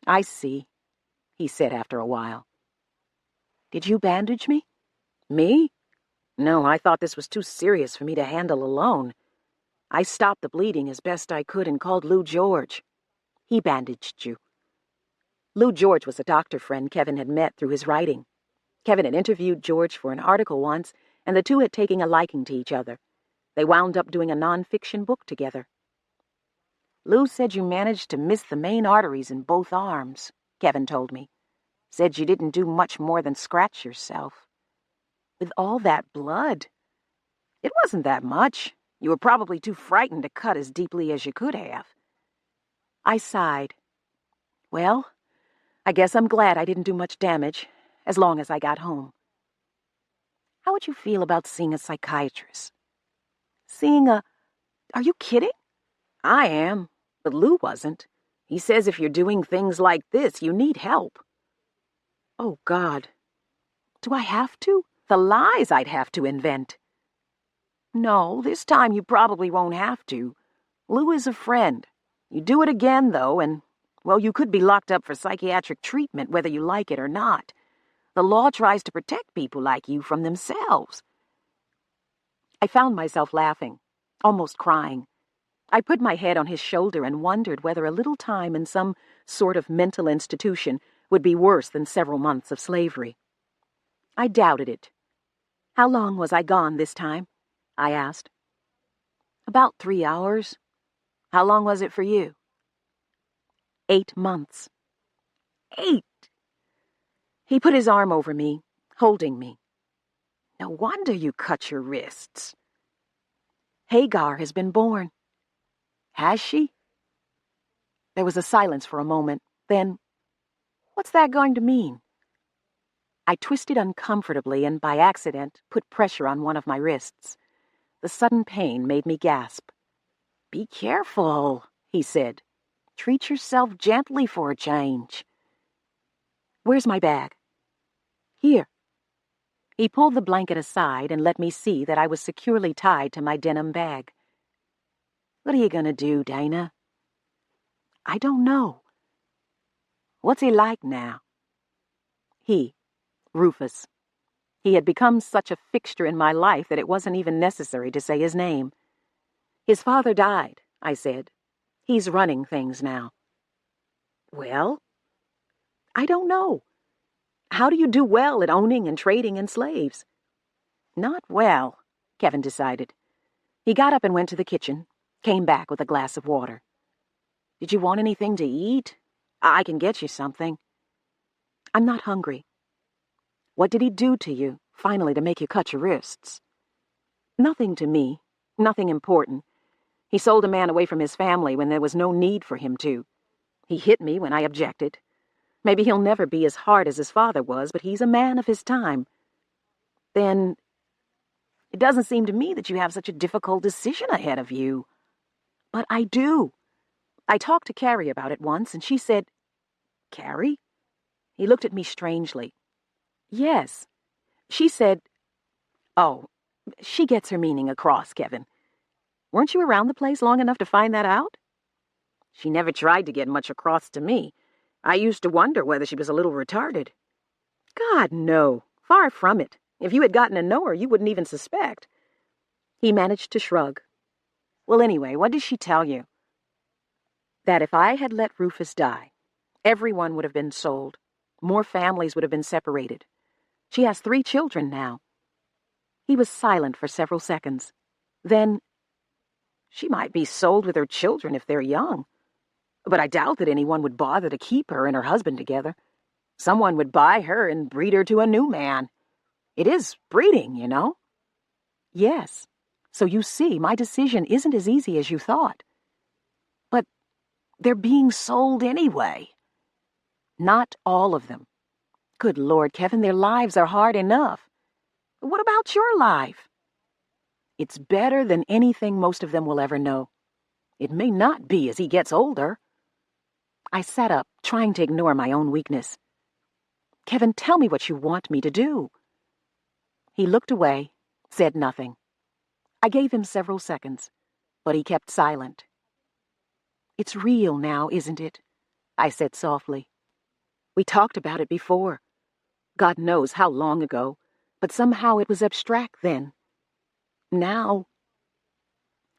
B: "I see," he said after a while. "Did you bandage me?" "Me? No, I thought this was too serious for me to handle alone. I stopped the bleeding as best I could and called Lou George. He bandaged you." Lou George was a doctor friend Kevin had met through his writing. Kevin had interviewed George for an article once, and the two had taken a liking to each other. They wound up doing a non-fiction book together. "Lou said you managed to miss the main arteries in both arms," Kevin told me. "Said you didn't do much more than scratch yourself." "With all that blood?" "It wasn't that much. You were probably too frightened to cut as deeply as you could have." I sighed. "Well, I guess I'm glad I didn't do much damage, as long as I got home." "How would you feel about seeing a psychiatrist?" Are you kidding?" "I am, but Lou wasn't. He says if you're doing things like this, you need help." "Oh, God. Do I have to? The lies I'd have to invent." "No, this time you probably won't have to. Lou is a friend. You do it again, though, and, well, you could be locked up for psychiatric treatment whether you like it or not. The law tries to protect people like you from themselves." I found myself laughing, almost crying. I put my head on his shoulder and wondered whether a little time in some sort of mental institution would be worse than several months of slavery. I doubted it. "How long was I gone this time?" I asked. "About 3 hours. How long was it for you?" 8 months. 8! He put his arm over me, holding me. "No wonder you cut your wrists." "Hagar has been born." "Has she?" There was a silence for a moment. Then, "What's that going to mean?" I twisted uncomfortably and, by accident, put pressure on one of my wrists. The sudden pain made me gasp. "Be careful," he said. "Treat yourself gently for a change." "Where's my bag?" "Here." He pulled the blanket aside and let me see that I was securely tied to my denim bag. "What are you going to do, Dana?" "I don't know." "What's he like now?" Rufus. He had become such a fixture in my life that it wasn't even necessary to say his name. "His father died," I said. "He's running things now." Well, I don't know. How do you do well at owning and trading in slaves? Not well, Kevin decided. He got up and went to the kitchen, came back with a glass of water. Did you want anything to eat? I can get you something. I'm not hungry. What did he do to you, finally, to make you cut your wrists? Nothing to me. Nothing important. He sold a man away from his family when there was no need for him to. He hit me when I objected. Maybe he'll never be as hard as his father was, but he's a man of his time. Then, it doesn't seem to me that you have such a difficult decision ahead of you. But I do. I talked to Carrie about it once, and she said, Carrie? He looked at me strangely. Yes. She said, oh, she gets her meaning across, Kevin. Weren't you around the place long enough to find that out? She never tried to get much across to me. I used to wonder whether she was a little retarded. God, no. Far from it. If you had gotten to know her, you wouldn't even suspect. He managed to shrug. Well, anyway, what did she tell you? That if I had let Rufus die, everyone would have been sold. More families would have been separated. She has 3 children now. He was silent for several seconds. Then, she might be sold with her children if they're young. But I doubt that anyone would bother to keep her and her husband together. Someone would buy her and breed her to a new man. It is breeding, you know. Yes. So you see, my decision isn't as easy as you thought. But they're being sold anyway. Not all of them. Good Lord, Kevin, their lives are hard enough. What about your life? It's better than anything most of them will ever know. It may not be as he gets older. I sat up, trying to ignore my own weakness. Kevin, tell me what you want me to do. He looked away, said nothing. I gave him several seconds, but he kept silent. It's real now, isn't it? I said softly. We talked about it before. God knows how long ago, but somehow it was abstract then. Now,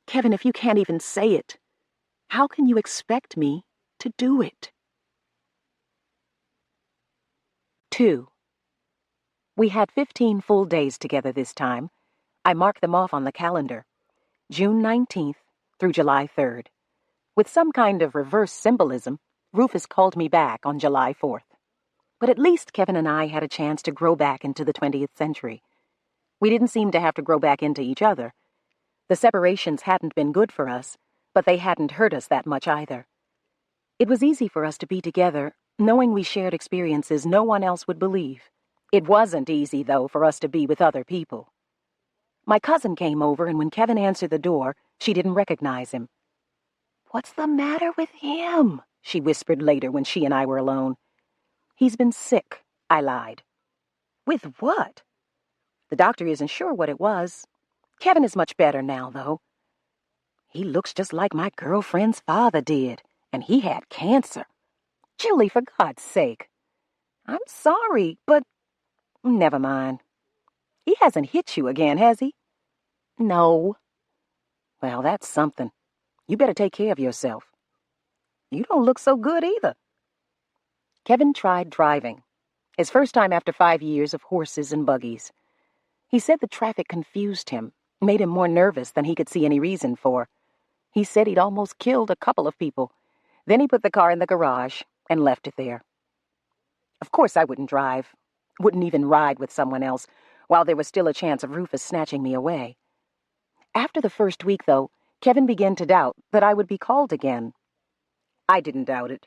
B: Kevin, if you can't even say it, how can you expect me to do it? 2. We had 15 full days together this time. I marked them off on the calendar. June 19th through July 3rd. With some kind of reverse symbolism, Rufus called me back on July 4th. But at least Kevin and I had a chance to grow back into the 20th century. We didn't seem to have to grow back into each other. The separations hadn't been good for us, but they hadn't hurt us that much either. It was easy for us to be together, knowing we shared experiences no one else would believe. It wasn't easy, though, for us to be with other people. My cousin came over, and when Kevin answered the door, she didn't recognize him. What's the matter with him? She whispered later when she and I were alone. He's been sick, I lied. With what? The doctor isn't sure what it was. Kevin is much better now, though. He looks just like my girlfriend's father did, and he had cancer. Julie, for God's sake. I'm sorry, but never mind. He hasn't hit you again, has he? No. Well, that's something. You better take care of yourself. You don't look so good either. Kevin tried driving. His first time after 5 years of horses and buggies. He said the traffic confused him, made him more nervous than he could see any reason for. He said he'd almost killed a couple of people. Then he put the car in the garage and left it there. Of course I wouldn't drive, wouldn't even ride with someone else, while there was still a chance of Rufus snatching me away. After the first week, though, Kevin began to doubt that I would be called again. I didn't doubt it.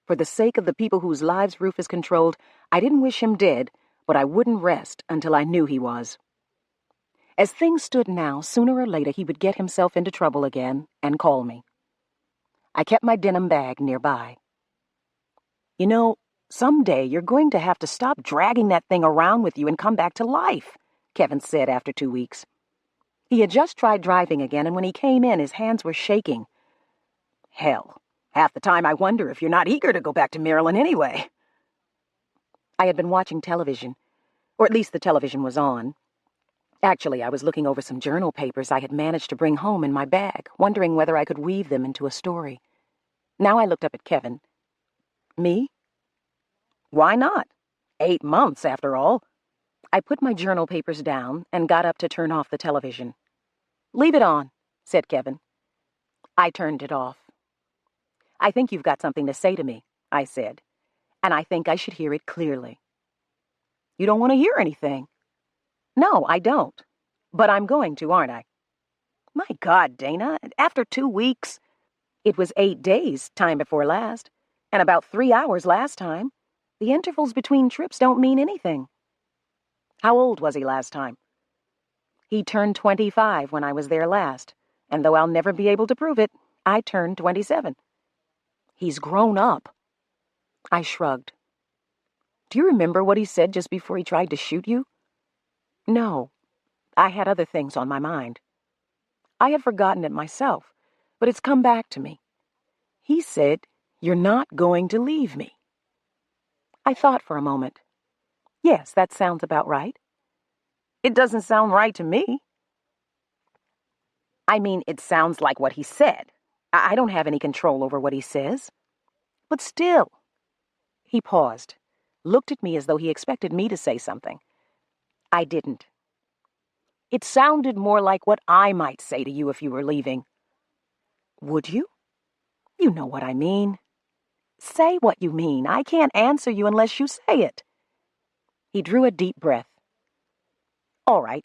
B: For the sake of the people whose lives Rufus controlled, I didn't wish him dead, but I wouldn't rest until I knew he was. As things stood now, sooner or later he would get himself into trouble again and call me. I kept my denim bag nearby. You know, someday you're going to have to stop dragging that thing around with you and come back to life, Kevin said after 2 weeks. He had just tried driving again, and when he came in, his hands were shaking. Hell, half the time I wonder if you're not eager to go back to Maryland anyway. I had been watching television, or at least the television was on. Actually, I was looking over some journal papers I had managed to bring home in my bag, wondering whether I could weave them into a story. Now I looked up at Kevin. Me? Why not? 8 months, after all. I put my journal papers down and got up to turn off the television. Leave it on, said Kevin. I turned it off. I think you've got something to say to me, I said, and I think I should hear it clearly. You don't want to hear anything. No, I don't. But I'm going to, aren't I? My God, Dana, after 2 weeks. It was 8 days, time before last, and about 3 hours last time. The intervals between trips don't mean anything. How old was he last time? He turned 25 when I was there last, and though I'll never be able to prove it, I turned 27. He's grown up. I shrugged. Do you remember what he said just before he tried to shoot you? No. I had other things on my mind. I had forgotten it myself, but it's come back to me. He said, "You're not going to leave me." I thought for a moment. Yes, that sounds about right. It doesn't sound right to me. I mean, it sounds like what he said. I don't have any control over what he says. But still. He paused, looked at me as though he expected me to say something. I didn't. It sounded more like what I might say to you if you were leaving. Would you? You know what I mean. Say what you mean. I can't answer you unless you say it. He drew a deep breath. All right.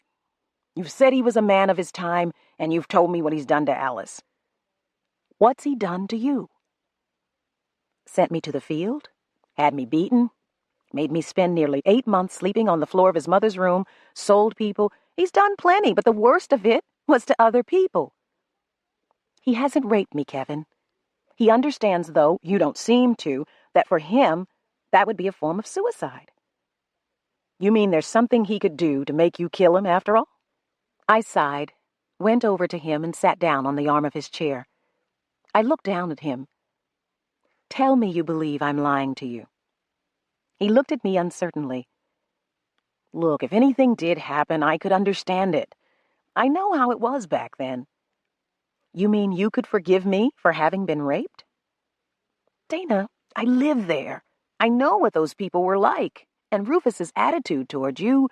B: You've said he was a man of his time, and you've told me what he's done to Alice. What's he done to you? Sent me to the field, had me beaten, made me spend nearly 8 months sleeping on the floor of his mother's room, sold people. He's done plenty, but the worst of it was to other people. He hasn't raped me, Kevin. He understands, though you don't seem to, that for him, that would be a form of suicide. You mean there's something he could do to make you kill him after all? I sighed, went over to him and sat down on the arm of his chair. I looked down at him. Tell me you believe I'm lying to you. He looked at me uncertainly. Look, if anything did happen, I could understand it. I know how it was back then. You mean you could forgive me for having been raped? Dana, I live there. I know what those people were like, and Rufus's attitude toward you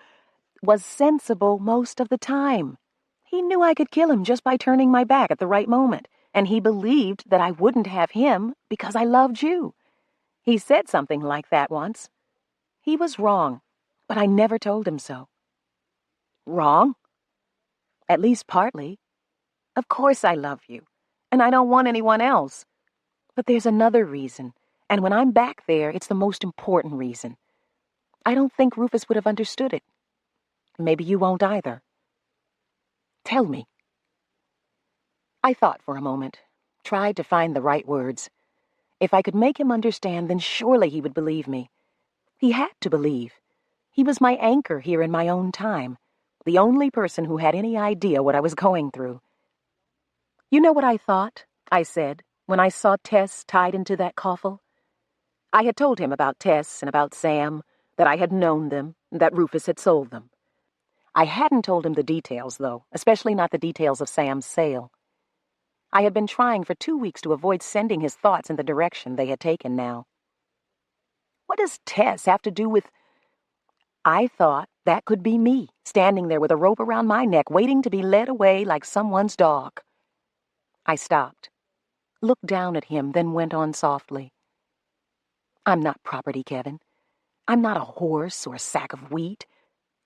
B: was sensible most of the time. He knew I could kill him just by turning my back at the right moment, and he believed that I wouldn't have him because I loved you. He said something like that once. He was wrong, but I never told him so. Wrong? At least partly. Of course I love you, and I don't want anyone else. But there's another reason, and when I'm back there, it's the most important reason. I don't think Rufus would have understood it. Maybe you won't either. Tell me. I thought for a moment, tried to find the right words. If I could make him understand, then surely he would believe me. He had to believe. He was my anchor here in my own time, the only person who had any idea what I was going through. You know what I thought, I said, when I saw Tess tied into that coffle? I had told him about Tess and about Sam, that I had known them, and that Rufus had sold them. I hadn't told him the details, though, especially not the details of Sam's sale. I had been trying for 2 weeks to avoid sending his thoughts in the direction they had taken now. What does Tess have to do with... I thought that could be me, standing there with a rope around my neck, waiting to be led away like someone's dog. I stopped, looked down at him, then went on softly. I'm not property, Kevin. I'm not a horse or a sack of wheat.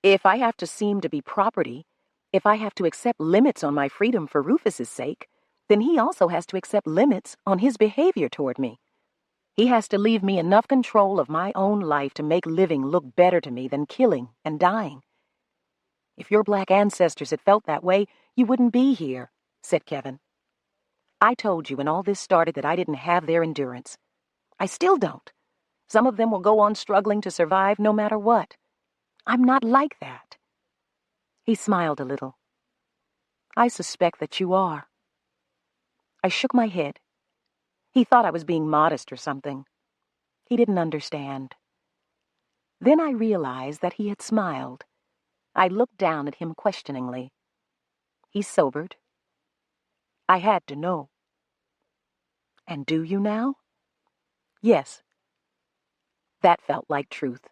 B: If I have to seem to be property, if I have to accept limits on my freedom for Rufus's sake, then he also has to accept limits on his behavior toward me. He has to leave me enough control of my own life to make living look better to me than killing and dying. If your black ancestors had felt that way, you wouldn't be here, said Kevin. I told you when all this started that I didn't have their endurance. I still don't. Some of them will go on struggling to survive no matter what. I'm not like that. He smiled a little. I suspect that you are. I shook my head. He thought I was being modest or something. He didn't understand. Then I realized that he had smiled. I looked down at him questioningly. He sobered. I had to know. And do you now? Yes. That felt like truth.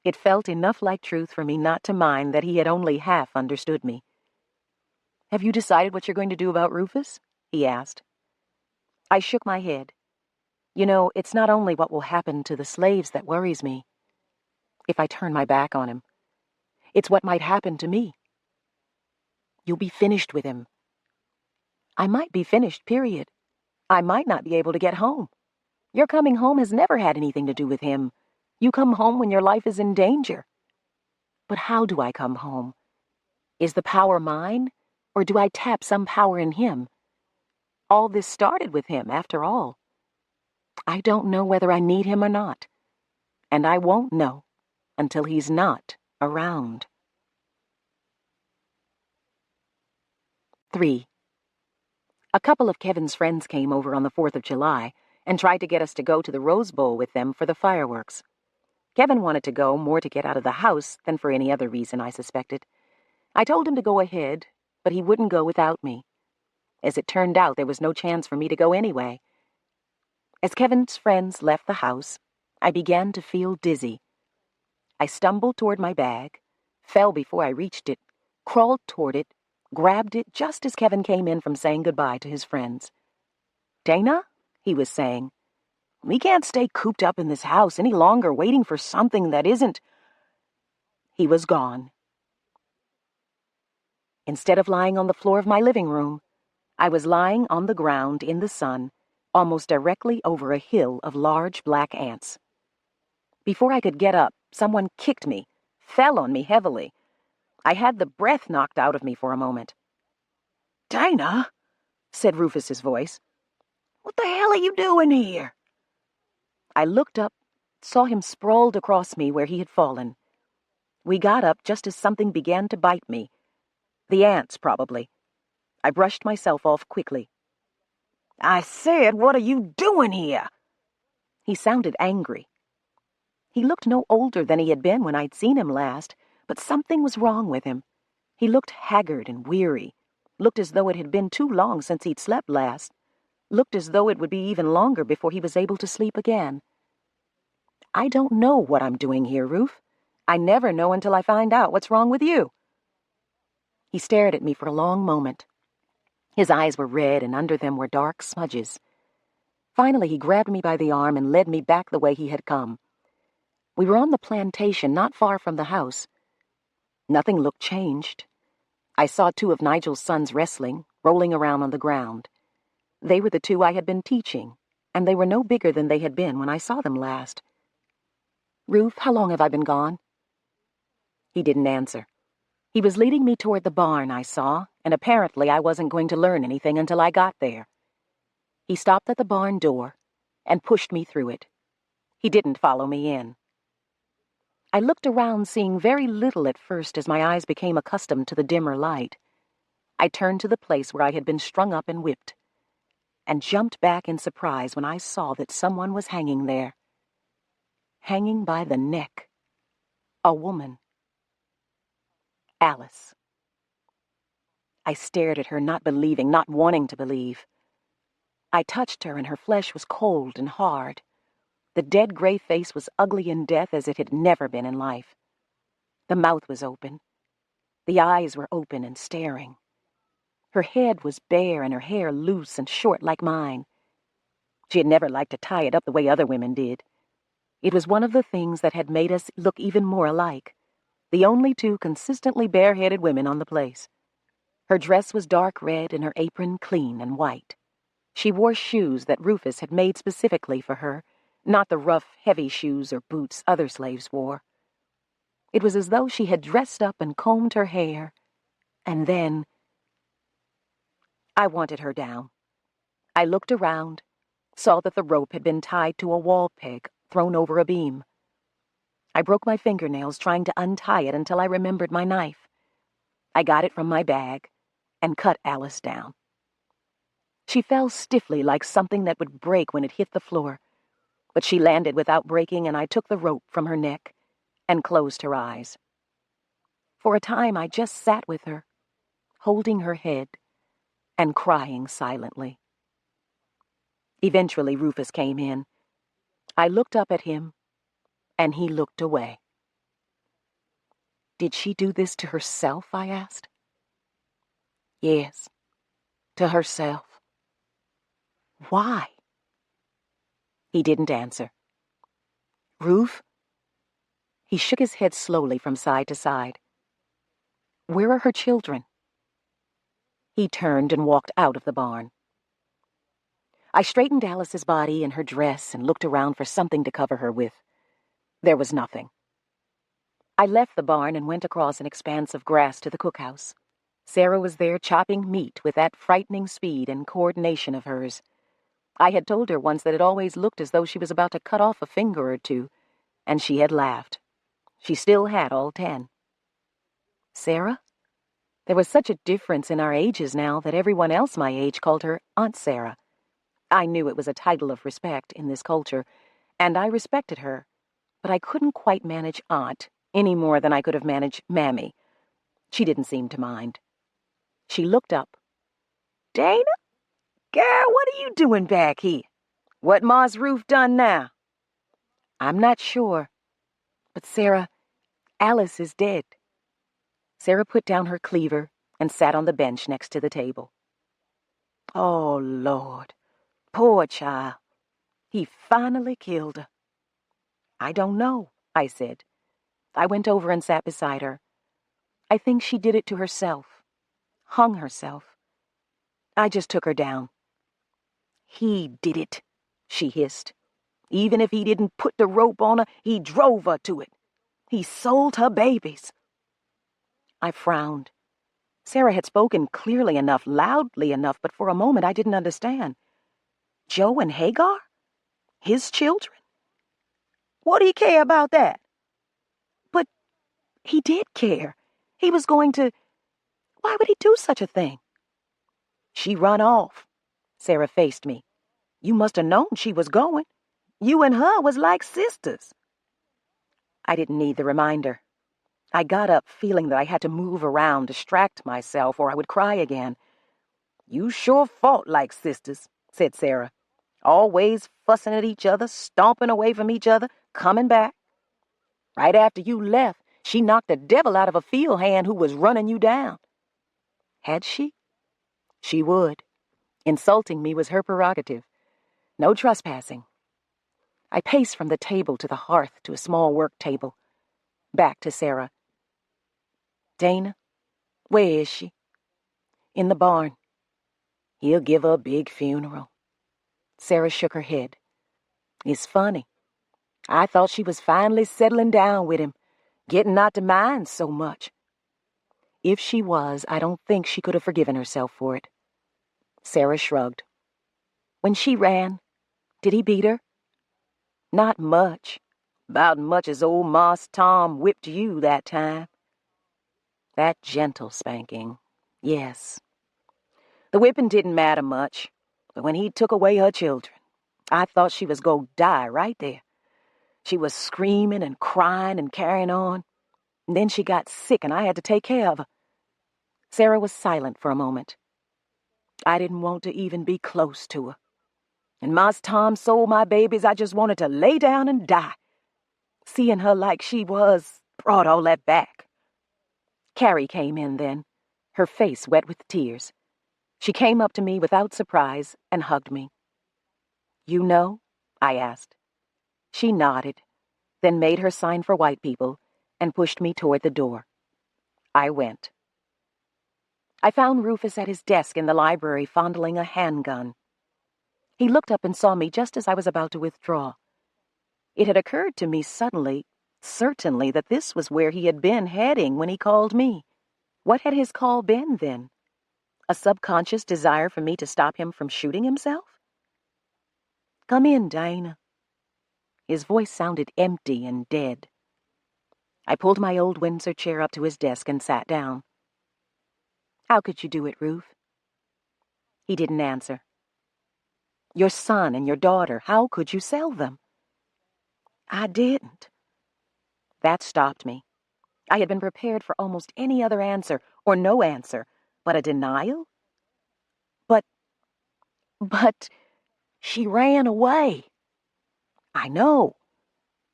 B: It felt enough like truth for me not to mind that he had only half understood me. "Have you decided what you're going to do about Rufus?" he asked. I shook my head. "You know, it's not only what will happen to the slaves that worries me. If I turn my back on him, it's what might happen to me. You'll be finished with him." "I might be finished, period. I might not be able to get home. Your coming home has never had anything to do with him. You come home when your life is in danger." "But how do I come home? Is the power mine, or do I tap some power in him? All this started with him, after all. I don't know whether I need him or not, and I won't know until he's not around." 3. A couple of Kevin's friends came over on the 4th of July and tried to get us to go to the Rose Bowl with them for the fireworks. Kevin wanted to go more to get out of the house than for any other reason, I suspected. I told him to go ahead, but he wouldn't go without me. As it turned out, there was no chance for me to go anyway. As Kevin's friends left the house, I began to feel dizzy. I stumbled toward my bag, fell before I reached it, crawled toward it, grabbed it just as Kevin came in from saying goodbye to his friends. "Dana," he was saying, "we can't stay cooped up in this house any longer waiting for something that isn't—" He was gone. Instead of lying on the floor of my living room, I was lying on the ground in the sun, almost directly over a hill of large black ants. Before I could get up, someone kicked me, fell on me heavily. I had the breath knocked out of me for a moment. "Dana," said Rufus's voice, "what the hell are you doing here?" I looked up, saw him sprawled across me where he had fallen. We got up just as something began to bite me. The ants, probably. I brushed myself off quickly. "I said, what are you doing here?" He sounded angry. He looked no older than he had been when I'd seen him last, but something was wrong with him. He looked haggard and weary, looked as though it had been too long since he'd slept last, looked as though it would be even longer before he was able to sleep again. "I don't know what I'm doing here, Ruf. I never know until I find out what's wrong with you." He stared at me for a long moment. His eyes were red, and under them were dark smudges. Finally, he grabbed me by the arm and led me back the way he had come. We were on the plantation, not far from the house. Nothing looked changed. I saw two of Nigel's sons wrestling, rolling around on the ground. They were the two I had been teaching, and they were no bigger than they had been when I saw them last. "Ruf, how long have I been gone?" He didn't answer. He was leading me toward the barn, I saw, and apparently I wasn't going to learn anything until I got there. He stopped at the barn door and pushed me through it. He didn't follow me in. I looked around, seeing very little at first as my eyes became accustomed to the dimmer light. I turned to the place where I had been strung up and whipped, and jumped back in surprise when I saw that someone was hanging there. Hanging by the neck. A woman. Alice. I stared at her, not believing, not wanting to believe. I touched her, and her flesh was cold and hard. The dead gray face was ugly in death as it had never been in life. The mouth was open. The eyes were open and staring. Her head was bare and her hair loose and short like mine. She had never liked to tie it up the way other women did. It was one of the things that had made us look even more alike, the only two consistently bareheaded women on the place. Her dress was dark red and her apron clean and white. She wore shoes that Rufus had made specifically for her, not the rough, heavy shoes or boots other slaves wore. It was as though she had dressed up and combed her hair, and then... I wanted her down. I looked around, saw that the rope had been tied to a wall peg thrown over a beam. I broke my fingernails trying to untie it until I remembered my knife. I got it from my bag and cut Alice down. She fell stiffly like something that would break when it hit the floor, but she landed without breaking, and I took the rope from her neck and closed her eyes. For a time I just sat with her, holding her head and crying silently. Eventually Rufus came in. I looked up at him, and he looked away. Did she do this to herself, I asked. Yes, to herself. Why? He didn't answer. Ruf? He shook his head slowly from side to side. Where are her children? He turned and walked out of the barn. I straightened Alice's body and her dress and looked around for something to cover her with. There was nothing. I left the barn and went across an expanse of grass to the cookhouse. Sarah was there chopping meat with that frightening speed and coordination of hers. I had told her once that it always looked as though she was about to cut off a finger or two, and she had laughed. She still had all 10. Sarah? There was such a difference in our ages now that everyone else my age called her Aunt Sarah. I knew it was a title of respect in this culture, and I respected her, but I couldn't quite manage Aunt any more than I could have managed Mammy. She didn't seem to mind. She looked up. Dana? Girl, what are you doing back here? What Ma's Roof done now? I'm not sure. But Sarah, Alice is dead. Sarah put down her cleaver and sat on the bench next to the table. Oh, Lord. Poor child. He finally killed her. I don't know, I said. I went over and sat beside her. I think she did it to herself. Hung herself. I just took her down. He did it, she hissed. Even if he didn't put the rope on her, he drove her to it. He sold her babies. I frowned. Sarah had spoken clearly enough, loudly enough, but for a moment I didn't understand. Joe and Hagar? His children? What do he care about that? But he did care. He was going to... Why would he do such a thing? She run off. Sarah faced me. You must have known she was going. You and her was like sisters. I didn't need the reminder. I got up feeling that I had to move around, distract myself, or I would cry again. You sure fought like sisters, said Sarah. Always fussing at each other, stomping away from each other, coming back. Right after you left, she knocked the devil out of a field hand who was running you down. Had she? She would. Insulting me was her prerogative. No trespassing. I paced from the table to the hearth to a small work table. Back to Sarah. Dana, where is she? In the barn. He'll give her a big funeral. Sarah shook her head. It's funny. I thought she was finally settling down with him, getting not to mind so much. If she was, I don't think she could have forgiven herself for it. Sarah shrugged. When she ran, did he beat her? Not much. About much as old Moss Tom whipped you that time. That gentle spanking, yes. The whipping didn't matter much, but when he took away her children, I thought she was going to die right there. She was screaming and crying and carrying on. And then she got sick and I had to take care of her. Sarah was silent for a moment. I didn't want to even be close to her. And Moss Tom sold my babies, I just wanted to lay down and die. Seeing her like she was brought all that back. Carrie came in then, her face wet with tears. She came up to me without surprise and hugged me. You know? I asked. She nodded, then made her sign for white people and pushed me toward the door. I went. I found Rufus at his desk in the library fondling a handgun. He looked up and saw me just as I was about to withdraw. It had occurred to me suddenly, certainly, that this was where he had been heading when he called me. What had his call been, then? A subconscious desire for me to stop him from shooting himself? Come in, Dana. His voice sounded empty and dead. I pulled my old Windsor chair up to his desk and sat down. How could you do it, Ruf? He didn't answer. Your son and your daughter, how could you sell them? I didn't. That stopped me. I had been prepared for almost any other answer, or no answer, but a denial? But, she ran away. I know.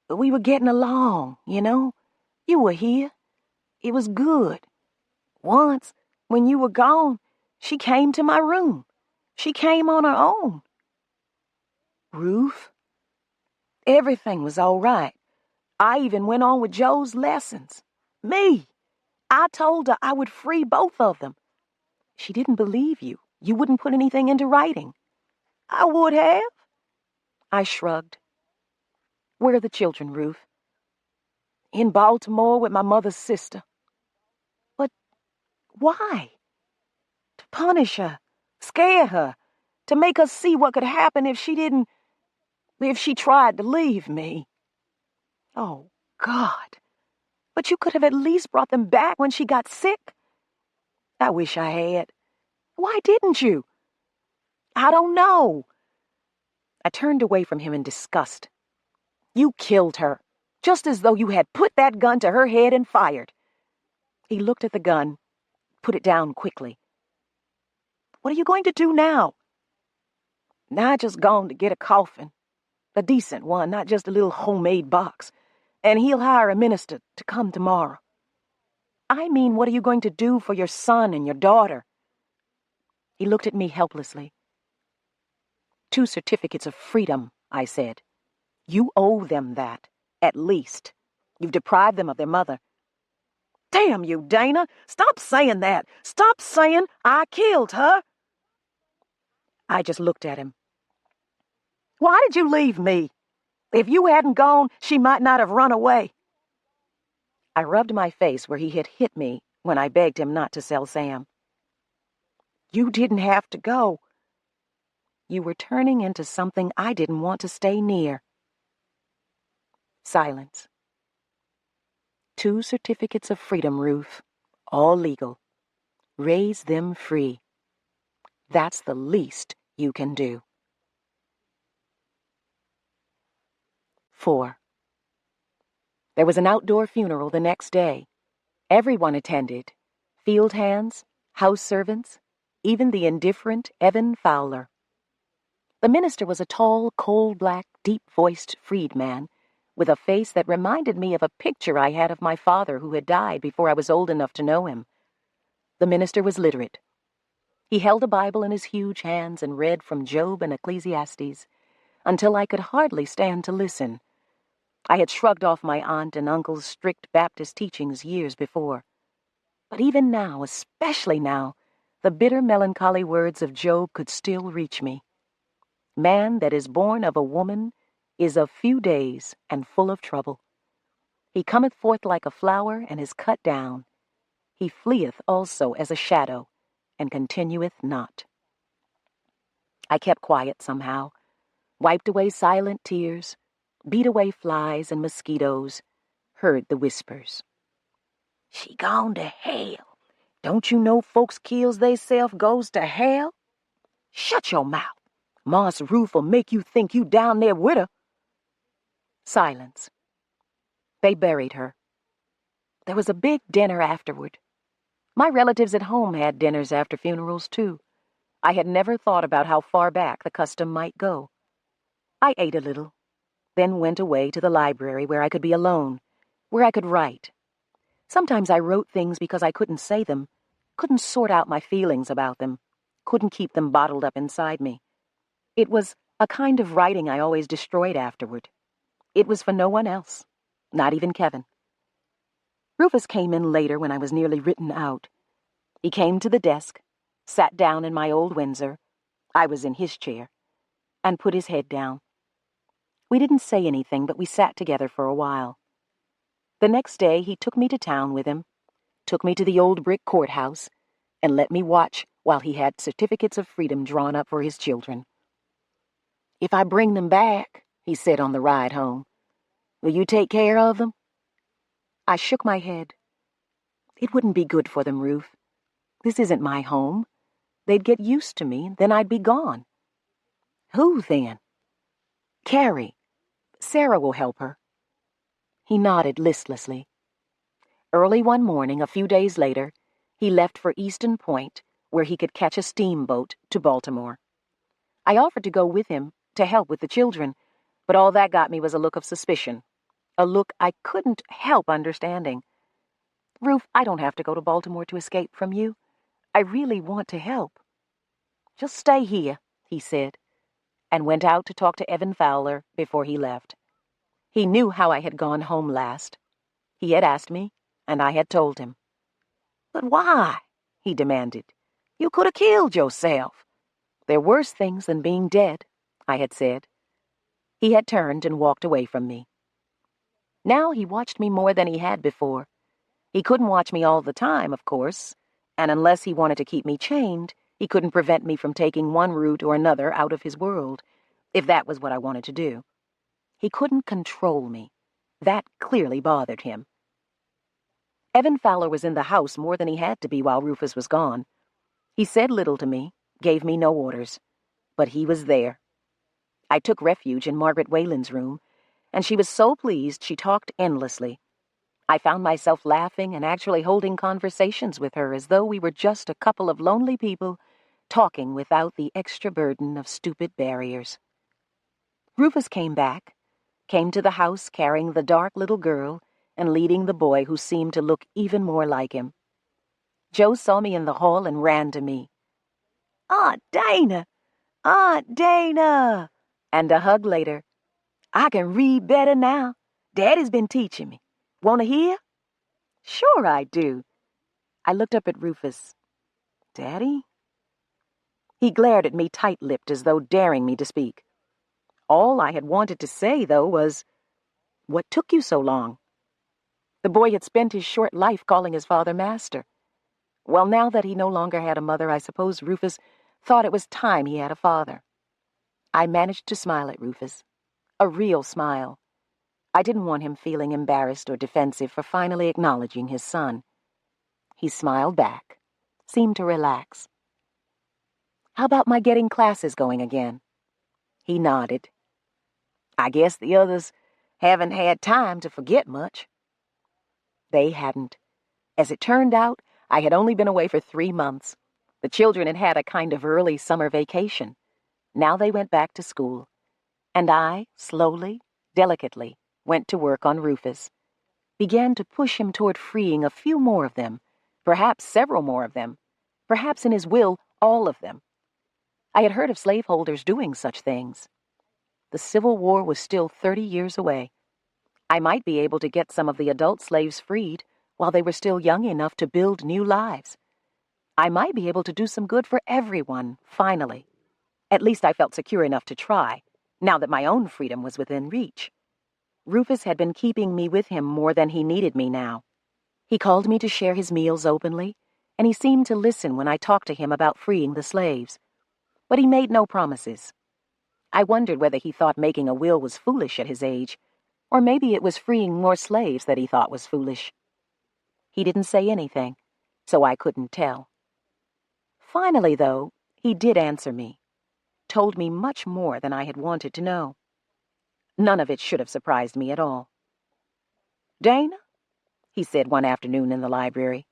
C: We were getting along, you know. You were here. It was good. Once, when you were gone, she came to my room. She came on her own. Ruth? Everything was all right. I even went on with Joe's lessons. Me! I told her I would free both of them. She didn't believe you. You wouldn't put anything into writing. I would have. I shrugged. Where are the children, Ruth? In Baltimore with my mother's sister. But why? To punish her, scare her, to make her see what could happen if she tried to leave me. Oh, God. But you could have at least brought them back when she got sick. I wish I had. Why didn't you? I don't know. I turned away from him in disgust. You killed her, just as though you had put that gun to her head and fired. He looked at the gun, put it down quickly. What are you going to do now? I just gone to get a coffin. A decent one, not just a little homemade box. And he'll hire a minister to come tomorrow. I mean, what are you going to do for your son and your daughter? He looked at me helplessly. 2 certificates of freedom, I said. You owe them that, at least. You've deprived them of their mother. Damn you, Dana! Stop saying that! Stop saying I killed her! I just looked at him. Why did you leave me? If you hadn't gone, she might not have run away. I rubbed my face where he had hit me when I begged him not to sell Sam. You didn't have to go. You were turning into something I didn't want to stay near. Silence. 2 certificates of freedom, Ruth. All legal. Raise them free. That's the least you can do. 4. There was an outdoor funeral the next day. Everyone attended. Field hands, house servants, even the indifferent Evan Fowler. The minister was a tall, coal-black, deep-voiced freedman with a face that reminded me of a picture I had of my father who had died before I was old enough to know him. The minister was literate. He held a Bible in his huge hands and read from Job and Ecclesiastes until I could hardly stand to listen. I had shrugged off my aunt and uncle's strict Baptist teachings years before. But even now, especially now, the bitter melancholy words of Job could still reach me. Man that is born of a woman is of few days and full of trouble. He cometh forth like a flower and is cut down. He fleeth also as a shadow and continueth not. I kept quiet somehow, wiped away silent tears, beat away flies and mosquitoes, heard the whispers. She gone to hell. Don't you know folks kills theyself goes to hell? Shut your mouth. Marse Rufus'll make you think you down there with her. Silence. They buried her. There was a big dinner afterward. My relatives at home had dinners after funerals, too. I had never thought about how far back the custom might go. I ate a little, then went away to the library where I could be alone, where I could write. Sometimes I wrote things because I couldn't say them, couldn't sort out my feelings about them, couldn't keep them bottled up inside me. It was a kind of writing I always destroyed afterward. It was for no one else, not even Kevin. Rufus came in later when I was nearly written out. He came to the desk, sat down in my old Windsor, I was in his chair, and put his head down. We didn't say anything, but we sat together for a while. The next day he took me to town with him, took me to the old brick courthouse, and let me watch while he had certificates of freedom drawn up for his children. If I bring them back, he said on the ride home, will you take care of them? I shook my head. It wouldn't be good for them, Ruth. This isn't my home. They'd get used to me, then I'd be gone. Who, then? Carrie. Sarah will help her. He nodded listlessly. Early one morning, a few days later, he left for Easton Point, where he could catch a steamboat to Baltimore. I offered to go with him to help with the children, but all that got me was a look of suspicion.
B: a look I couldn't help understanding. "Ruf, I don't have to go to Baltimore to escape from you. I really want to help." "Just stay here," he said, and went out to talk to Evan Fowler before he left. He knew how I had gone home last. He had asked me, and I had told him. "But why?" he demanded. "You could have killed yourself." "There are worse things than being dead," I had said. He had turned and walked away from me. Now he watched me more than he had before. He couldn't watch me all the time, of course, and unless he wanted to keep me chained, he couldn't prevent me from taking one route or another out of his world, if that was what I wanted to do. He couldn't control me. That clearly bothered him. Evan Fowler was in the house more than he had to be while Rufus was gone. He said little to me, gave me no orders, but he was there. I took refuge in Margaret Whalen's room, and she was so pleased she talked endlessly. I found myself laughing and actually holding conversations with her as though we were just a couple of lonely people talking without the extra burden of stupid barriers. Rufus came back, came to the house carrying the dark little girl and leading the boy who seemed to look even more like him. Joe saw me in the hall and ran to me. "Aunt Dana! Aunt Dana!" And a hug later. "I can read better now. Daddy's been teaching me. Want to hear?" "Sure I do." I looked up at Rufus. "Daddy?" He glared at me tight-lipped as though daring me to speak. All I had wanted to say, though, was, "What took you so long?" The boy had spent his short life calling his father master. Well, now that he no longer had a mother, I suppose Rufus thought it was time he had a father. I managed to smile at Rufus. A real smile. I didn't want him feeling embarrassed or defensive for finally acknowledging his son. He smiled back, seemed to relax. "How about my getting classes going again?" He nodded. "I guess the others haven't had time to forget much." They hadn't. As it turned out, I had only been away for 3 months. The children had had a kind of early summer vacation. Now they went back to school. And I, slowly, delicately, went to work on Rufus. Began to push him toward freeing a few more of them, perhaps several more of them, perhaps in his will, all of them. I had heard of slaveholders doing such things. The Civil War was still 30 years away. I might be able to get some of the adult slaves freed while they were still young enough to build new lives. I might be able to do some good for everyone, finally. At least I felt secure enough to try, now that my own freedom was within reach. Rufus had been keeping me with him more than he needed me now. He called me to share his meals openly, and he seemed to listen when I talked to him about freeing the slaves. But he made no promises. I wondered whether he thought making a will was foolish at his age, or maybe it was freeing more slaves that he thought was foolish. He didn't say anything, so I couldn't tell. Finally, though, he did answer me, told me much more than I had wanted to know. None of it should have surprised me at all. "Dana," he said one afternoon in the library,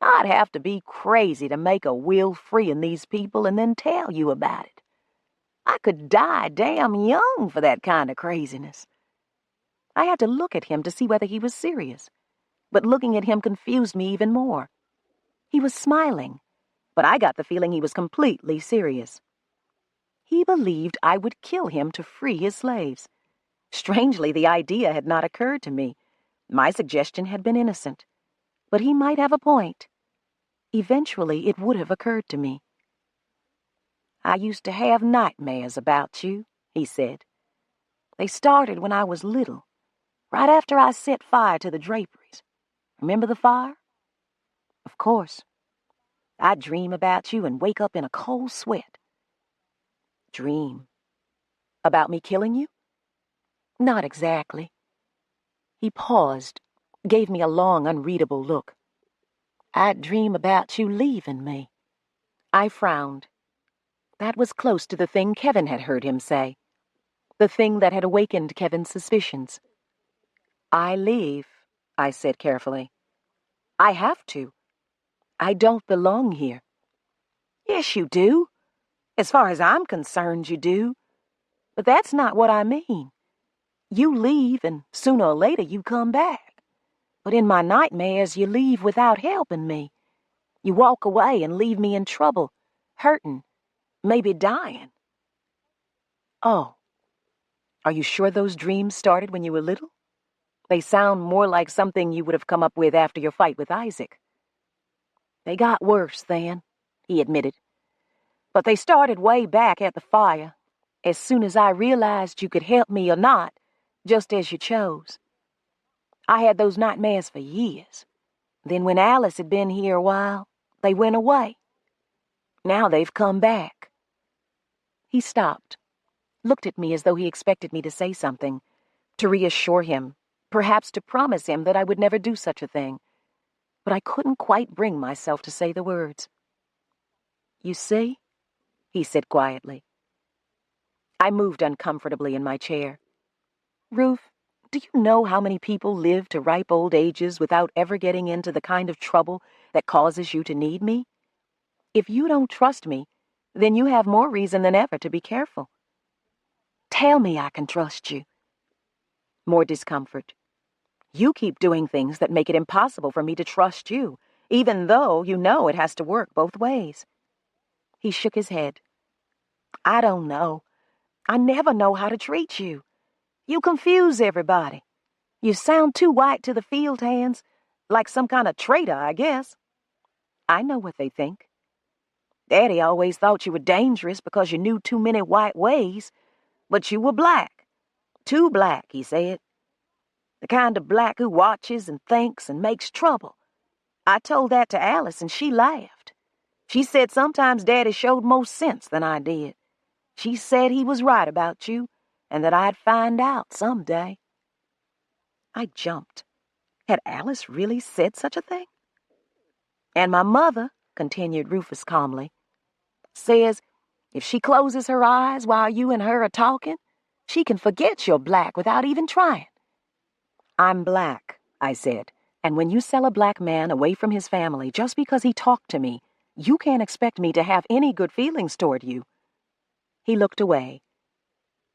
B: "I'd have to be crazy to make a will freeing these people and then tell you about it. I could die damn young for that kind of craziness." I had to look at him to see whether he was serious, but looking at him confused me even more. He was smiling, but I got the feeling he was completely serious. He believed I would kill him to free his slaves. Strangely, the idea had not occurred to me. My suggestion had been innocent, but he might have a point. Eventually, it would have occurred to me. "I used to have nightmares about you," he said. "They started when I was little, right after I set fire to the draperies. Remember the fire?" "Of course." "I'd dream about you and wake up in a cold sweat." "Dream? About me killing you?" "Not exactly." He paused, gave me a long, unreadable look. "I'd dream about you leaving me." I frowned. That was close to the thing Kevin had heard him say, the thing that had awakened Kevin's suspicions. "I leave," I said carefully. "I have to. I don't belong here." "Yes, you do. As far as I'm concerned, you do. But that's not what I mean.
C: You leave, and sooner or later you come back. But in my nightmares, you leave without helping me. You walk away and leave me in trouble, hurting, maybe dying.
B: Oh, are you sure those dreams started when you were little? They sound more like something you would have come up with after your fight with Isaac.
C: They got worse then, he admitted. But they started way back at the fire, as soon as I realized you could help me or not, just as you chose. I had those nightmares for years. Then when Alice had been here a while, they went away. Now they've come back.
B: He stopped, looked at me as though he expected me to say something, to reassure him, perhaps to promise him that I would never do such a thing. But I couldn't quite bring myself to say the words.
C: You see,
B: he said quietly. I moved uncomfortably in my chair. Ruth, do you know how many people live to ripe old ages without ever getting into the kind of trouble that causes you to need me? If you don't trust me, then you have more reason than ever to be careful.
C: Tell me I can trust you.
B: More discomfort. You keep doing things that make it impossible for me to trust you, even though you know it has to work both ways. He shook his head.
C: I don't know. I never know how to treat you. You confuse everybody. You sound too white to the field hands, like some kind of traitor, I guess.
B: I know what they think.
C: Daddy always thought you were dangerous because you knew too many white ways, but you were black. Too black, he said. The kind of black who watches and thinks and makes trouble. I told that to Alice and she laughed. She said sometimes Daddy showed more sense than I did. She said he was right about you and that I'd find out someday.
B: I jumped. Had Alice really said such a thing?
C: And my mother, continued Rufus calmly, says if she closes her eyes while you and her are talking, she can forget you're black without even trying.
B: I'm black, I said, and when you sell a black man away from his family just because he talked to me, you can't expect me to have any good feelings toward you. He looked away.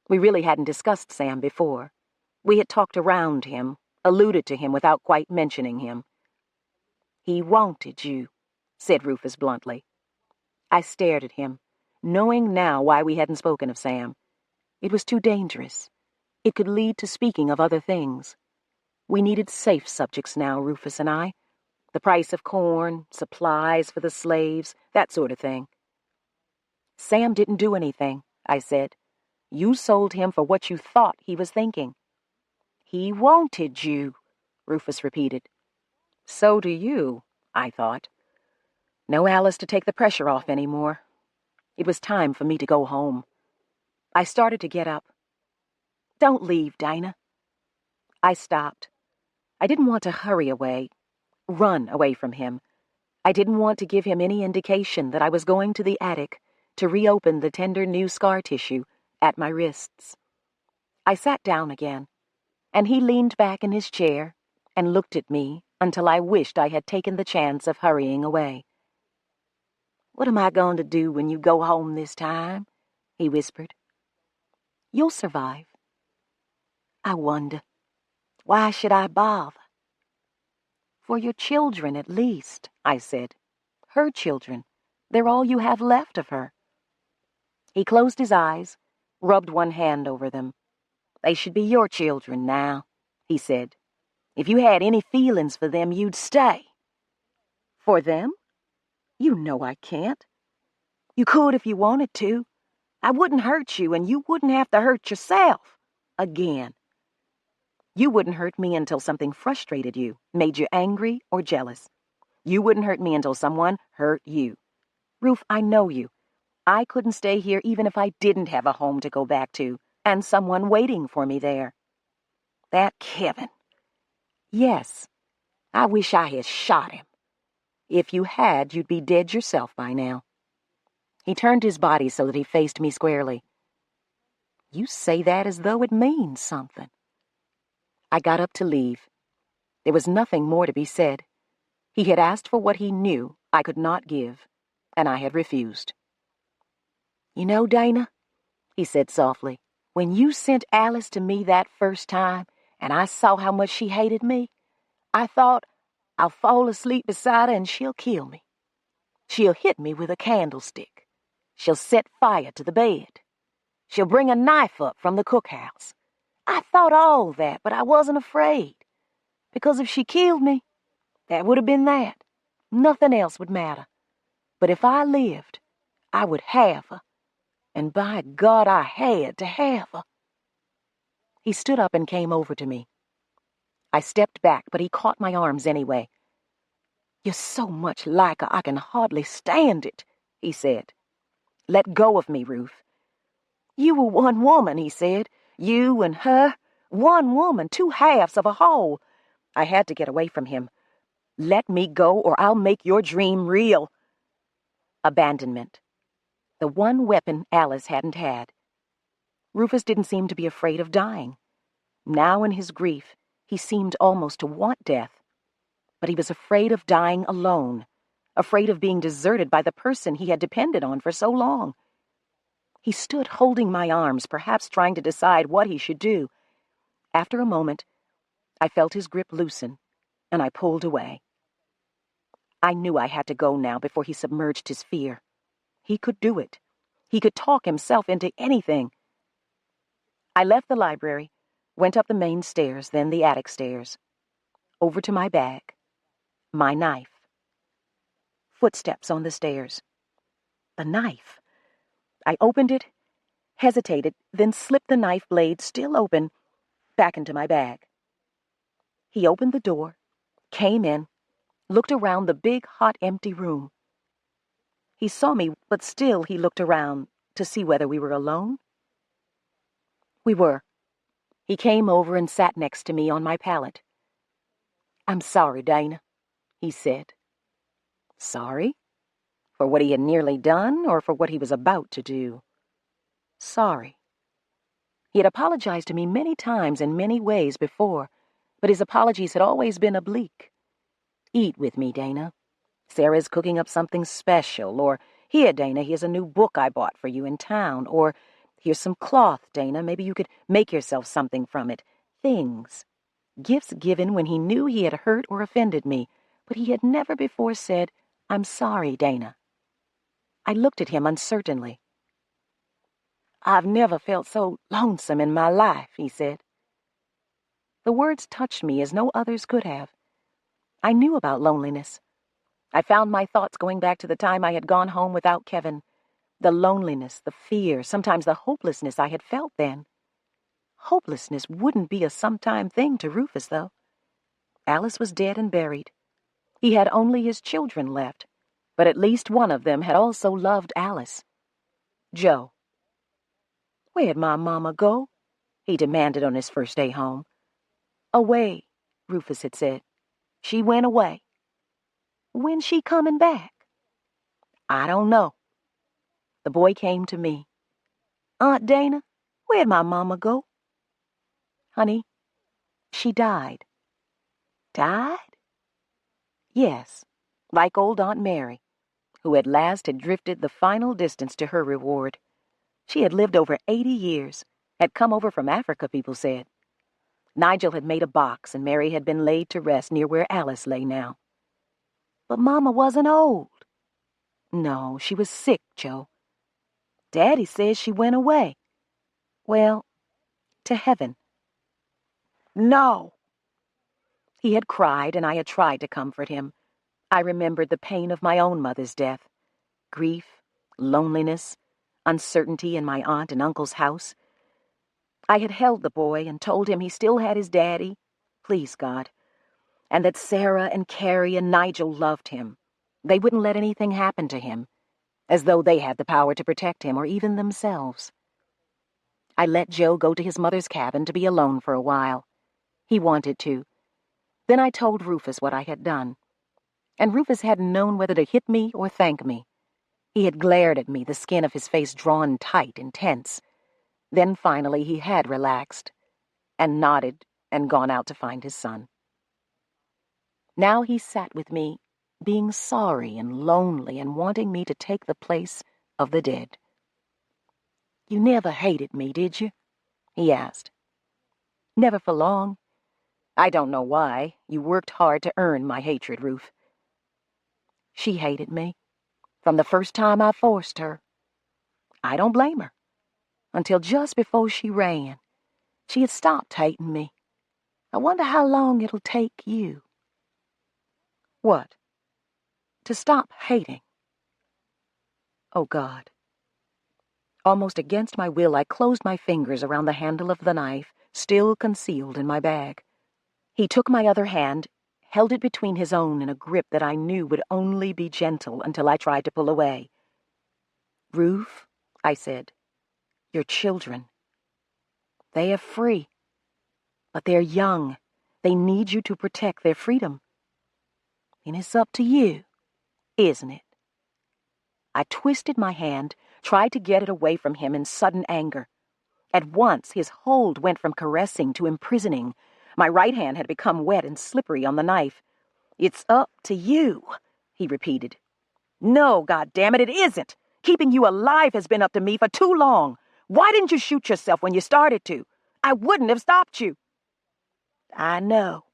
B: We really hadn't discussed Sam before. We had talked around him, alluded to him without quite mentioning him.
C: He wanted you, said Rufus bluntly.
B: I stared at him, knowing now why we hadn't spoken of Sam. It was too dangerous. It could lead to speaking of other things. We needed safe subjects now, Rufus and I. The price of corn, supplies for the slaves, that sort of thing. Sam didn't do anything, I said. You sold him for what you thought he was thinking.
C: He wanted you, Rufus repeated.
B: So do you, I thought. No Alice to take the pressure off anymore. It was time for me to go home. I started to get up.
C: Don't leave, Dana.
B: I stopped. I didn't want to hurry away, run away from him. I didn't want to give him any indication that I was going to the attic to reopen the tender new scar tissue at my wrists. I sat down again, and he leaned back in his chair and looked at me until I wished I had taken the chance of hurrying away.
C: What am I going to do when you go home this time? He whispered.
B: You'll survive.
C: I wonder. Why should I bother?
B: For your children, at least, I said. Her children. They're all you have left of her. He closed his eyes, rubbed one hand over them.
C: They should be your children now, he said. If you had any feelings for them, you'd stay.
B: For them? You know I can't.
C: You could if you wanted to. I wouldn't hurt you, and you wouldn't have to hurt yourself. Again.
B: You wouldn't hurt me until something frustrated you, made you angry or jealous. You wouldn't hurt me until someone hurt you. Ruth, I know you. I couldn't stay here even if I didn't have a home to go back to, and someone waiting for me there.
C: That Kevin.
B: Yes.
C: I wish I had shot him.
B: If you had, you'd be dead yourself by now. He turned his body so that he faced me squarely. You say that as though it means something. I got up to leave. There was nothing more to be said. He had asked for what he knew I could not give, and I had refused.
C: You know, Dana, he said softly, When you sent Alice to me that first time, and I saw how much she hated me, I thought, I'll fall asleep beside her and she'll kill me. She'll hit me with a candlestick. She'll set fire to the bed. She'll bring a knife up from the cookhouse. I thought all that, but I wasn't afraid. Because if she killed me, that would have been that. Nothing else would matter. But if I lived, I would have her. And by God, I had to have her. He stood up and came over to me. I stepped back, but he caught my arms anyway. You're so much like her, I can hardly stand it, he said. Let go of me, Ruth. You were one woman, he said. You and her. One woman, two halves of a whole. I had to get away from him. Let me go, or I'll make your dream real. Abandonment. The one weapon Alice hadn't had. Rufus didn't seem to be afraid of dying. Now in his grief, he seemed almost to want death. But he was afraid of dying alone, afraid of being deserted by the person he had depended on for so long. He stood holding my arms, perhaps trying to decide what he should do. After a moment, I felt his grip loosen, and I pulled away. I knew I had to go now before he submerged his fear. He could do it. He could talk himself into anything. I left the library, went up the main stairs, then the attic stairs. Over to my bag. My knife. Footsteps on the stairs. The knife. I opened it, hesitated, then slipped the knife blade, still open, back into my bag. He opened the door, came in, looked around the big, hot, empty room. He saw me, but still he looked around to see whether we were alone. We were. He came over and sat next to me on my pallet. I'm sorry, Dana, he said. Sorry? For what he had nearly done, or for what he was about to do? Sorry. He had apologized to me many times in many ways before, but his apologies had always been oblique. Eat with me, Dana. Sarah's cooking up something special, or, here, Dana, here's a new book I bought for you in town, or, here's some cloth, Dana, maybe you could make yourself something from it. Things. Gifts given when he knew he had hurt or offended me, but he had never before said, I'm sorry, Dana. I looked at him uncertainly. I've never felt so lonesome in my life, he said. The words touched me as no others could have. I knew about loneliness. I found my thoughts going back to the time I had gone home without Kevin. The loneliness, the fear, sometimes the hopelessness I had felt then. Hopelessness wouldn't be a sometime thing to Rufus, though. Alice was dead and buried. He had only his children left, but at least one of them had also loved Alice. Joe. Where'd my mama go? He demanded on his first day home. Away, Rufus had said. She went away. When's she coming back? I don't know. The boy came to me. Aunt Dana, where'd my mama go? Honey, she died. Died? Yes, like old Aunt Mary, who at last had drifted the final distance to her reward. She had lived over 80 years, had come over from Africa, people said. Nigel had made a box, and Mary had been laid to rest near where Alice lay now. But Mama wasn't old. No, she was sick, Joe. Daddy says she went away. Well, to heaven. No! He had cried, and I had tried to comfort him. I remembered the pain of my own mother's death. Grief, loneliness, uncertainty in my aunt and uncle's house. I had held the boy and told him he still had his daddy, please God, and that Sarah and Carrie and Nigel loved him. They wouldn't let anything happen to him, as though they had the power to protect him or even themselves. I let Joe go to his mother's cabin to be alone for a while. He wanted to. Then I told Rufus what I had done. And Rufus hadn't known whether to hit me or thank me. He had glared at me, the skin of his face drawn tight and tense. Then finally he had relaxed, and nodded and gone out to find his son. Now he sat with me, being sorry and lonely and wanting me to take the place of the dead. You never hated me, did you?
B: he asked. Never for long. I don't know why. You worked hard to earn my hatred, Ruf. She hated me from the first time I forced her. I don't blame her. Until just before she ran, she had stopped hating me. I wonder how long it'll take you. What? To stop hating. Oh, God. Almost against my will, I closed my fingers around the handle of the knife, still concealed in my bag. He took my other hand, held it between his own in a grip that I knew would only be gentle until I tried to pull away. Ruf, I said, your children. They are free, but they're young. They need you to protect their freedom. And it's up to you, isn't it? I twisted my hand, tried to get it away from him in sudden anger. At once, his hold went from caressing to imprisoning. My right hand had become wet and slippery on the knife. It's up to you, he repeated. No, goddammit, it isn't. Keeping you alive has been up to me for too long. Why didn't you shoot yourself when you started to? I wouldn't have stopped you. I know.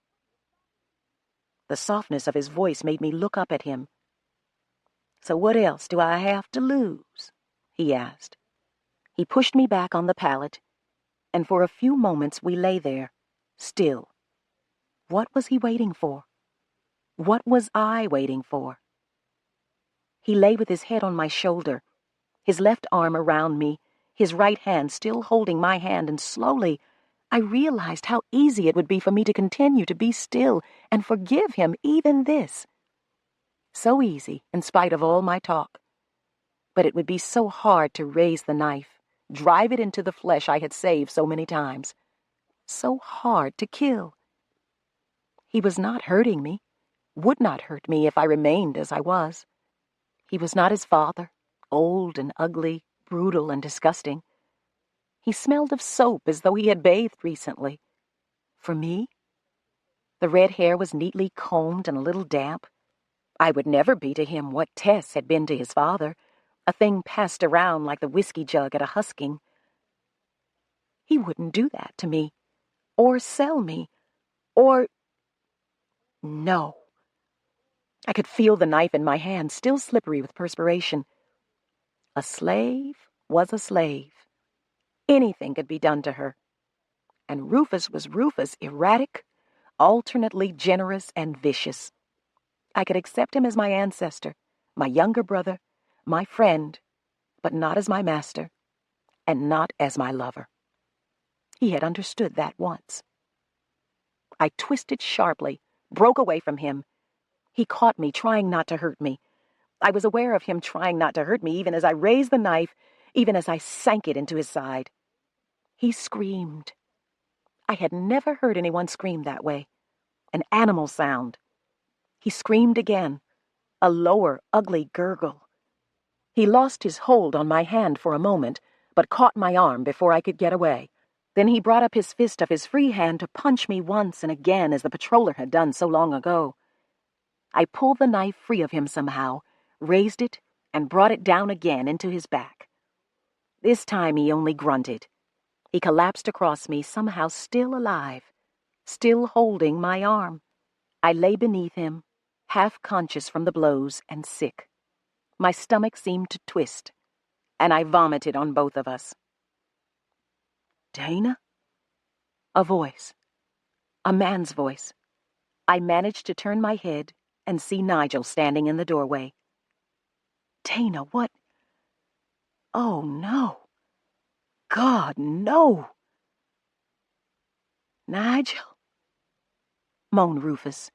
B: The softness of his voice made me look up at him. So what else do I have to lose? He asked. He pushed me back on the pallet, and for a few moments we lay there, still. What was he waiting for? What was I waiting for? He lay with his head on my shoulder, his left arm around me, his right hand still holding my hand, and slowly I realized how easy it would be for me to continue to be still and forgive him even this. So easy, in spite of all my talk. But it would be so hard to raise the knife, drive it into the flesh I had saved so many times. So hard to kill. He was not hurting me, would not hurt me if I remained as I was. He was not his father, old and ugly, brutal and disgusting. He smelled of soap as though he had bathed recently. For me? The red hair was neatly combed and a little damp. I would never be to him what Tess had been to his father, a thing passed around like the whiskey jug at a husking. He wouldn't do that to me, or sell me, or... No. I could feel the knife in my hand, still slippery with perspiration. A slave was a slave. Anything could be done to her. And Rufus was Rufus, erratic, alternately generous and vicious. I could accept him as my ancestor, my younger brother, my friend, but not as my master, and not as my lover. He had understood that once. I twisted sharply, broke away from him. He caught me, trying not to hurt me. I was aware of him trying not to hurt me even as I raised the knife, even as I sank it into his side. He screamed. I had never heard anyone scream that way. An animal sound. He screamed again, a lower, ugly gurgle. He lost his hold on my hand for a moment, but caught my arm before I could get away. Then he brought up his fist of his free hand to punch me once and again as the patroller had done so long ago. I pulled the knife free of him somehow, raised it, and brought it down again into his back. This time he only grunted. He collapsed across me, somehow still alive, still holding my arm. I lay beneath him, half conscious from the blows and sick. My stomach seemed to twist, and I vomited on both of us. Dana? A voice. A man's voice. I managed to turn my head and see Nigel standing in the doorway. Dana, what? Oh, no. God, no. Nigel? Moaned Rufus,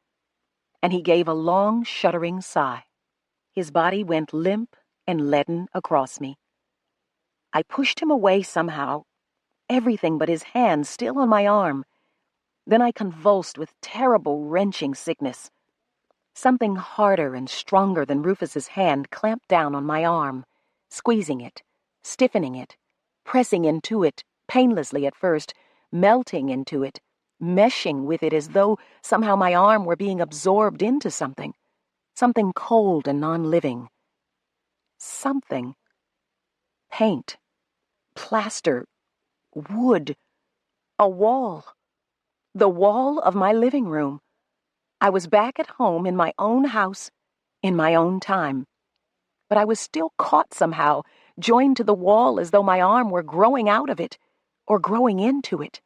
B: and he gave a long, shuddering sigh. His body went limp and leaden across me. I pushed him away somehow, everything but his hand still on my arm. Then I convulsed with terrible, wrenching sickness. Something harder and stronger than Rufus's hand clamped down on my arm, squeezing it, stiffening it, pressing into it, painlessly at first, melting into it, meshing with it as though somehow my arm were being absorbed into something cold and non-living. Something. Paint. Plaster. Wood. A wall. The wall of my living room. I was back at home in my own house, in my own time. But I was still caught somehow, joined to the wall as though my arm were growing out of it, or growing into it.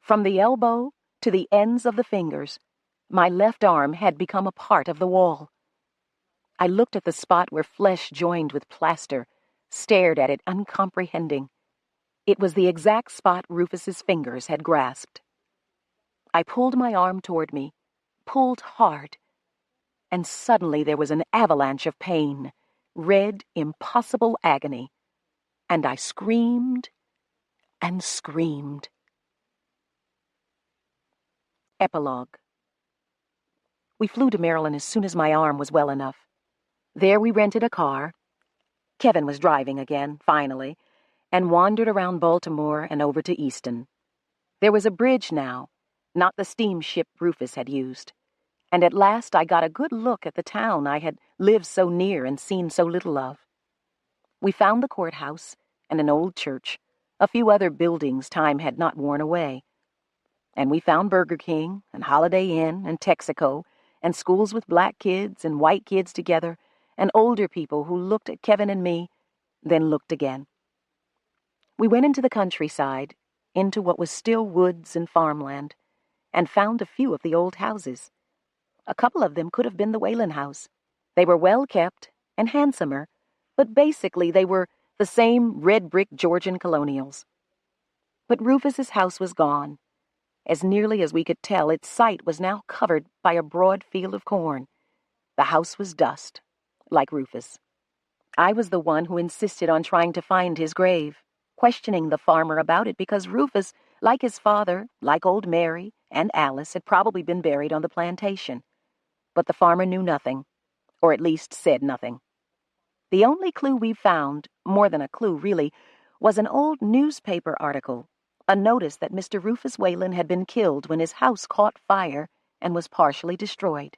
B: From the elbow to the ends of the fingers, my left arm had become a part of the wall. I looked at the spot where flesh joined with plaster, stared at it uncomprehending. It was the exact spot Rufus's fingers had grasped. I pulled my arm toward me, pulled hard, and suddenly there was an avalanche of pain, red, impossible agony, and I screamed and screamed. Epilogue. We flew to Maryland as soon as my arm was well enough. There we rented a car. Kevin was driving again, finally, and wandered around Baltimore and over to Easton. There was a bridge now, not the steamship Rufus had used, and at last I got a good look at the town I had lived so near and seen so little of. We found the courthouse and an old church, a few other buildings time had not worn away. And we found Burger King and Holiday Inn and Texaco and schools with black kids and white kids together and older people who looked at Kevin and me, then looked again. We went into the countryside, into what was still woods and farmland, and found a few of the old houses. A couple of them could have been the Whalen house. They were well kept and handsomer, but basically they were the same red-brick Georgian colonials. But Rufus's house was gone. As nearly as we could tell, its site was now covered by a broad field of corn. The house was dust, like Rufus. I was the one who insisted on trying to find his grave, questioning the farmer about it because Rufus, like his father, like old Mary and Alice, had probably been buried on the plantation. But the farmer knew nothing, or at least said nothing. The only clue we found, more than a clue really, was an old newspaper article, a notice that Mr. Rufus Whalen had been killed when his house caught fire and was partially destroyed,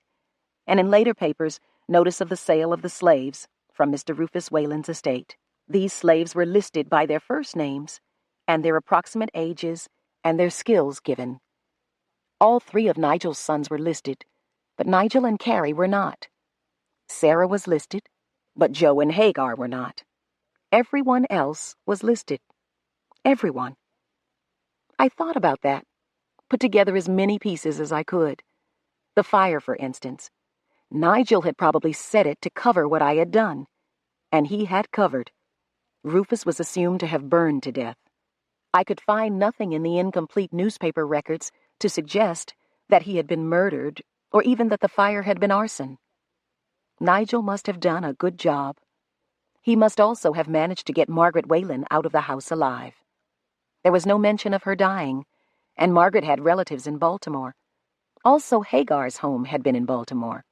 B: and in later papers, notice of the sale of the slaves from Mr. Rufus Whalen's estate. These slaves were listed by their first names, and their approximate ages, and their skills given. All three of Nigel's sons were listed, but Nigel and Carrie were not. Sarah was listed, but Joe and Hagar were not. Everyone else was listed. Everyone. I thought about that, put together as many pieces as I could. The fire, for instance. Nigel had probably set it to cover what I had done, and he had covered. Rufus was assumed to have burned to death. I could find nothing in the incomplete newspaper records to suggest that he had been murdered or even that the fire had been arson. Nigel must have done a good job. He must also have managed to get Margaret Whalen out of the house alive. There was no mention of her dying, and Margaret had relatives in Baltimore. Also, Hagar's home had been in Baltimore.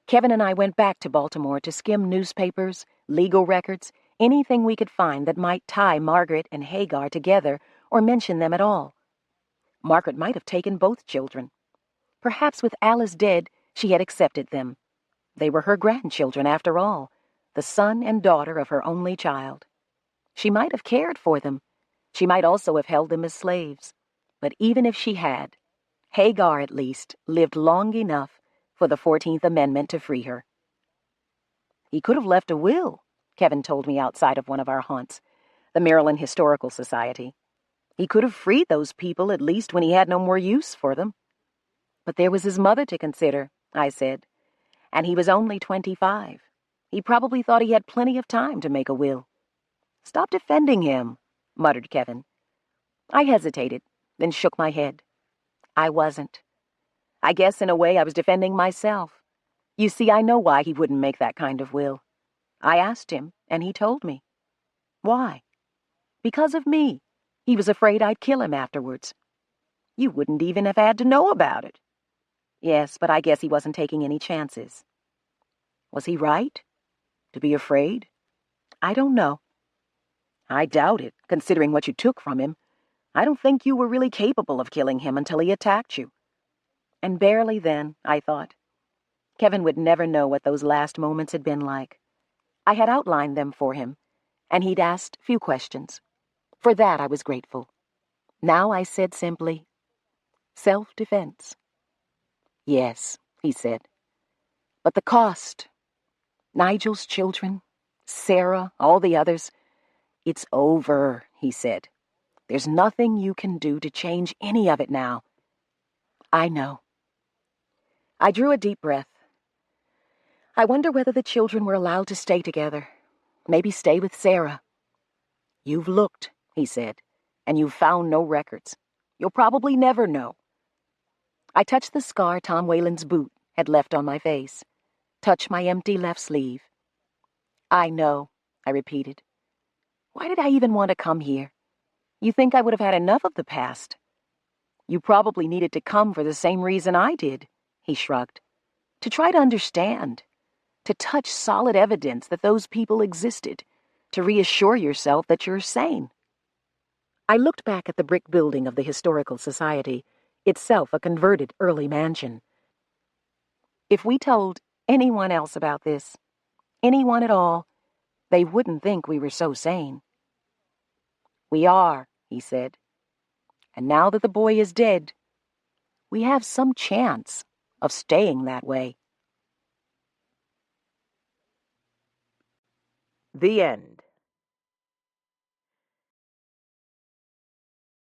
B: Kevin and I went back to Baltimore to skim newspapers, legal records, anything we could find that might tie Margaret and Hagar together or mention them at all. Margaret might have taken both children. Perhaps with Alice dead, she had accepted them. They were her grandchildren, after all, the son and daughter of her only child. She might have cared for them. She might also have held them as slaves. But even if she had, Hagar, at least, lived long enough for the 14th Amendment to free her. He could have left a will, Kevin told me outside of one of our haunts, the Maryland Historical Society. He could have freed those people at least when he had no more use for them. But there was his mother to consider, I said, and he was only 25. He probably thought he had plenty of time to make a will. Stop defending him, muttered Kevin. I hesitated, then shook my head. I wasn't. I guess in a way I was defending myself. You see, I know why he wouldn't make that kind of will. I asked him, and he told me. Why? Because of me. He was afraid I'd kill him afterwards. You wouldn't even have had to know about it. Yes, but I guess he wasn't taking any chances. Was he right? To be afraid? I don't know. I doubt it, considering what you took from him. I don't think you were really capable of killing him until he attacked you. And barely then, I thought. Kevin would never know what those last moments had been like. I had outlined them for him, and he'd asked few questions. For that I was grateful. Now I said simply, self-defense. Yes, he said. But the cost. Nigel's children, Sarah, all the others. It's over, he said. There's nothing you can do to change any of it now. I know. I drew a deep breath. I wonder whether the children were allowed to stay together. Maybe stay with Sarah. You've looked, he said, and you've found no records. You'll probably never know. I touched the scar Tom Whalen's boot had left on my face, touched my empty left sleeve. I know, I repeated. Why did I even want to come here? You think I would have had enough of the past? You probably needed to come for the same reason I did, he shrugged. To try to understand. To touch solid evidence that those people existed. To reassure yourself that you're sane. I looked back at the brick building of the Historical Society, itself a converted early mansion. If we told anyone else about this, anyone at all, they wouldn't think we were so sane. We are, he said. And now that the boy is dead, we have some chance of staying that way.
A: The end.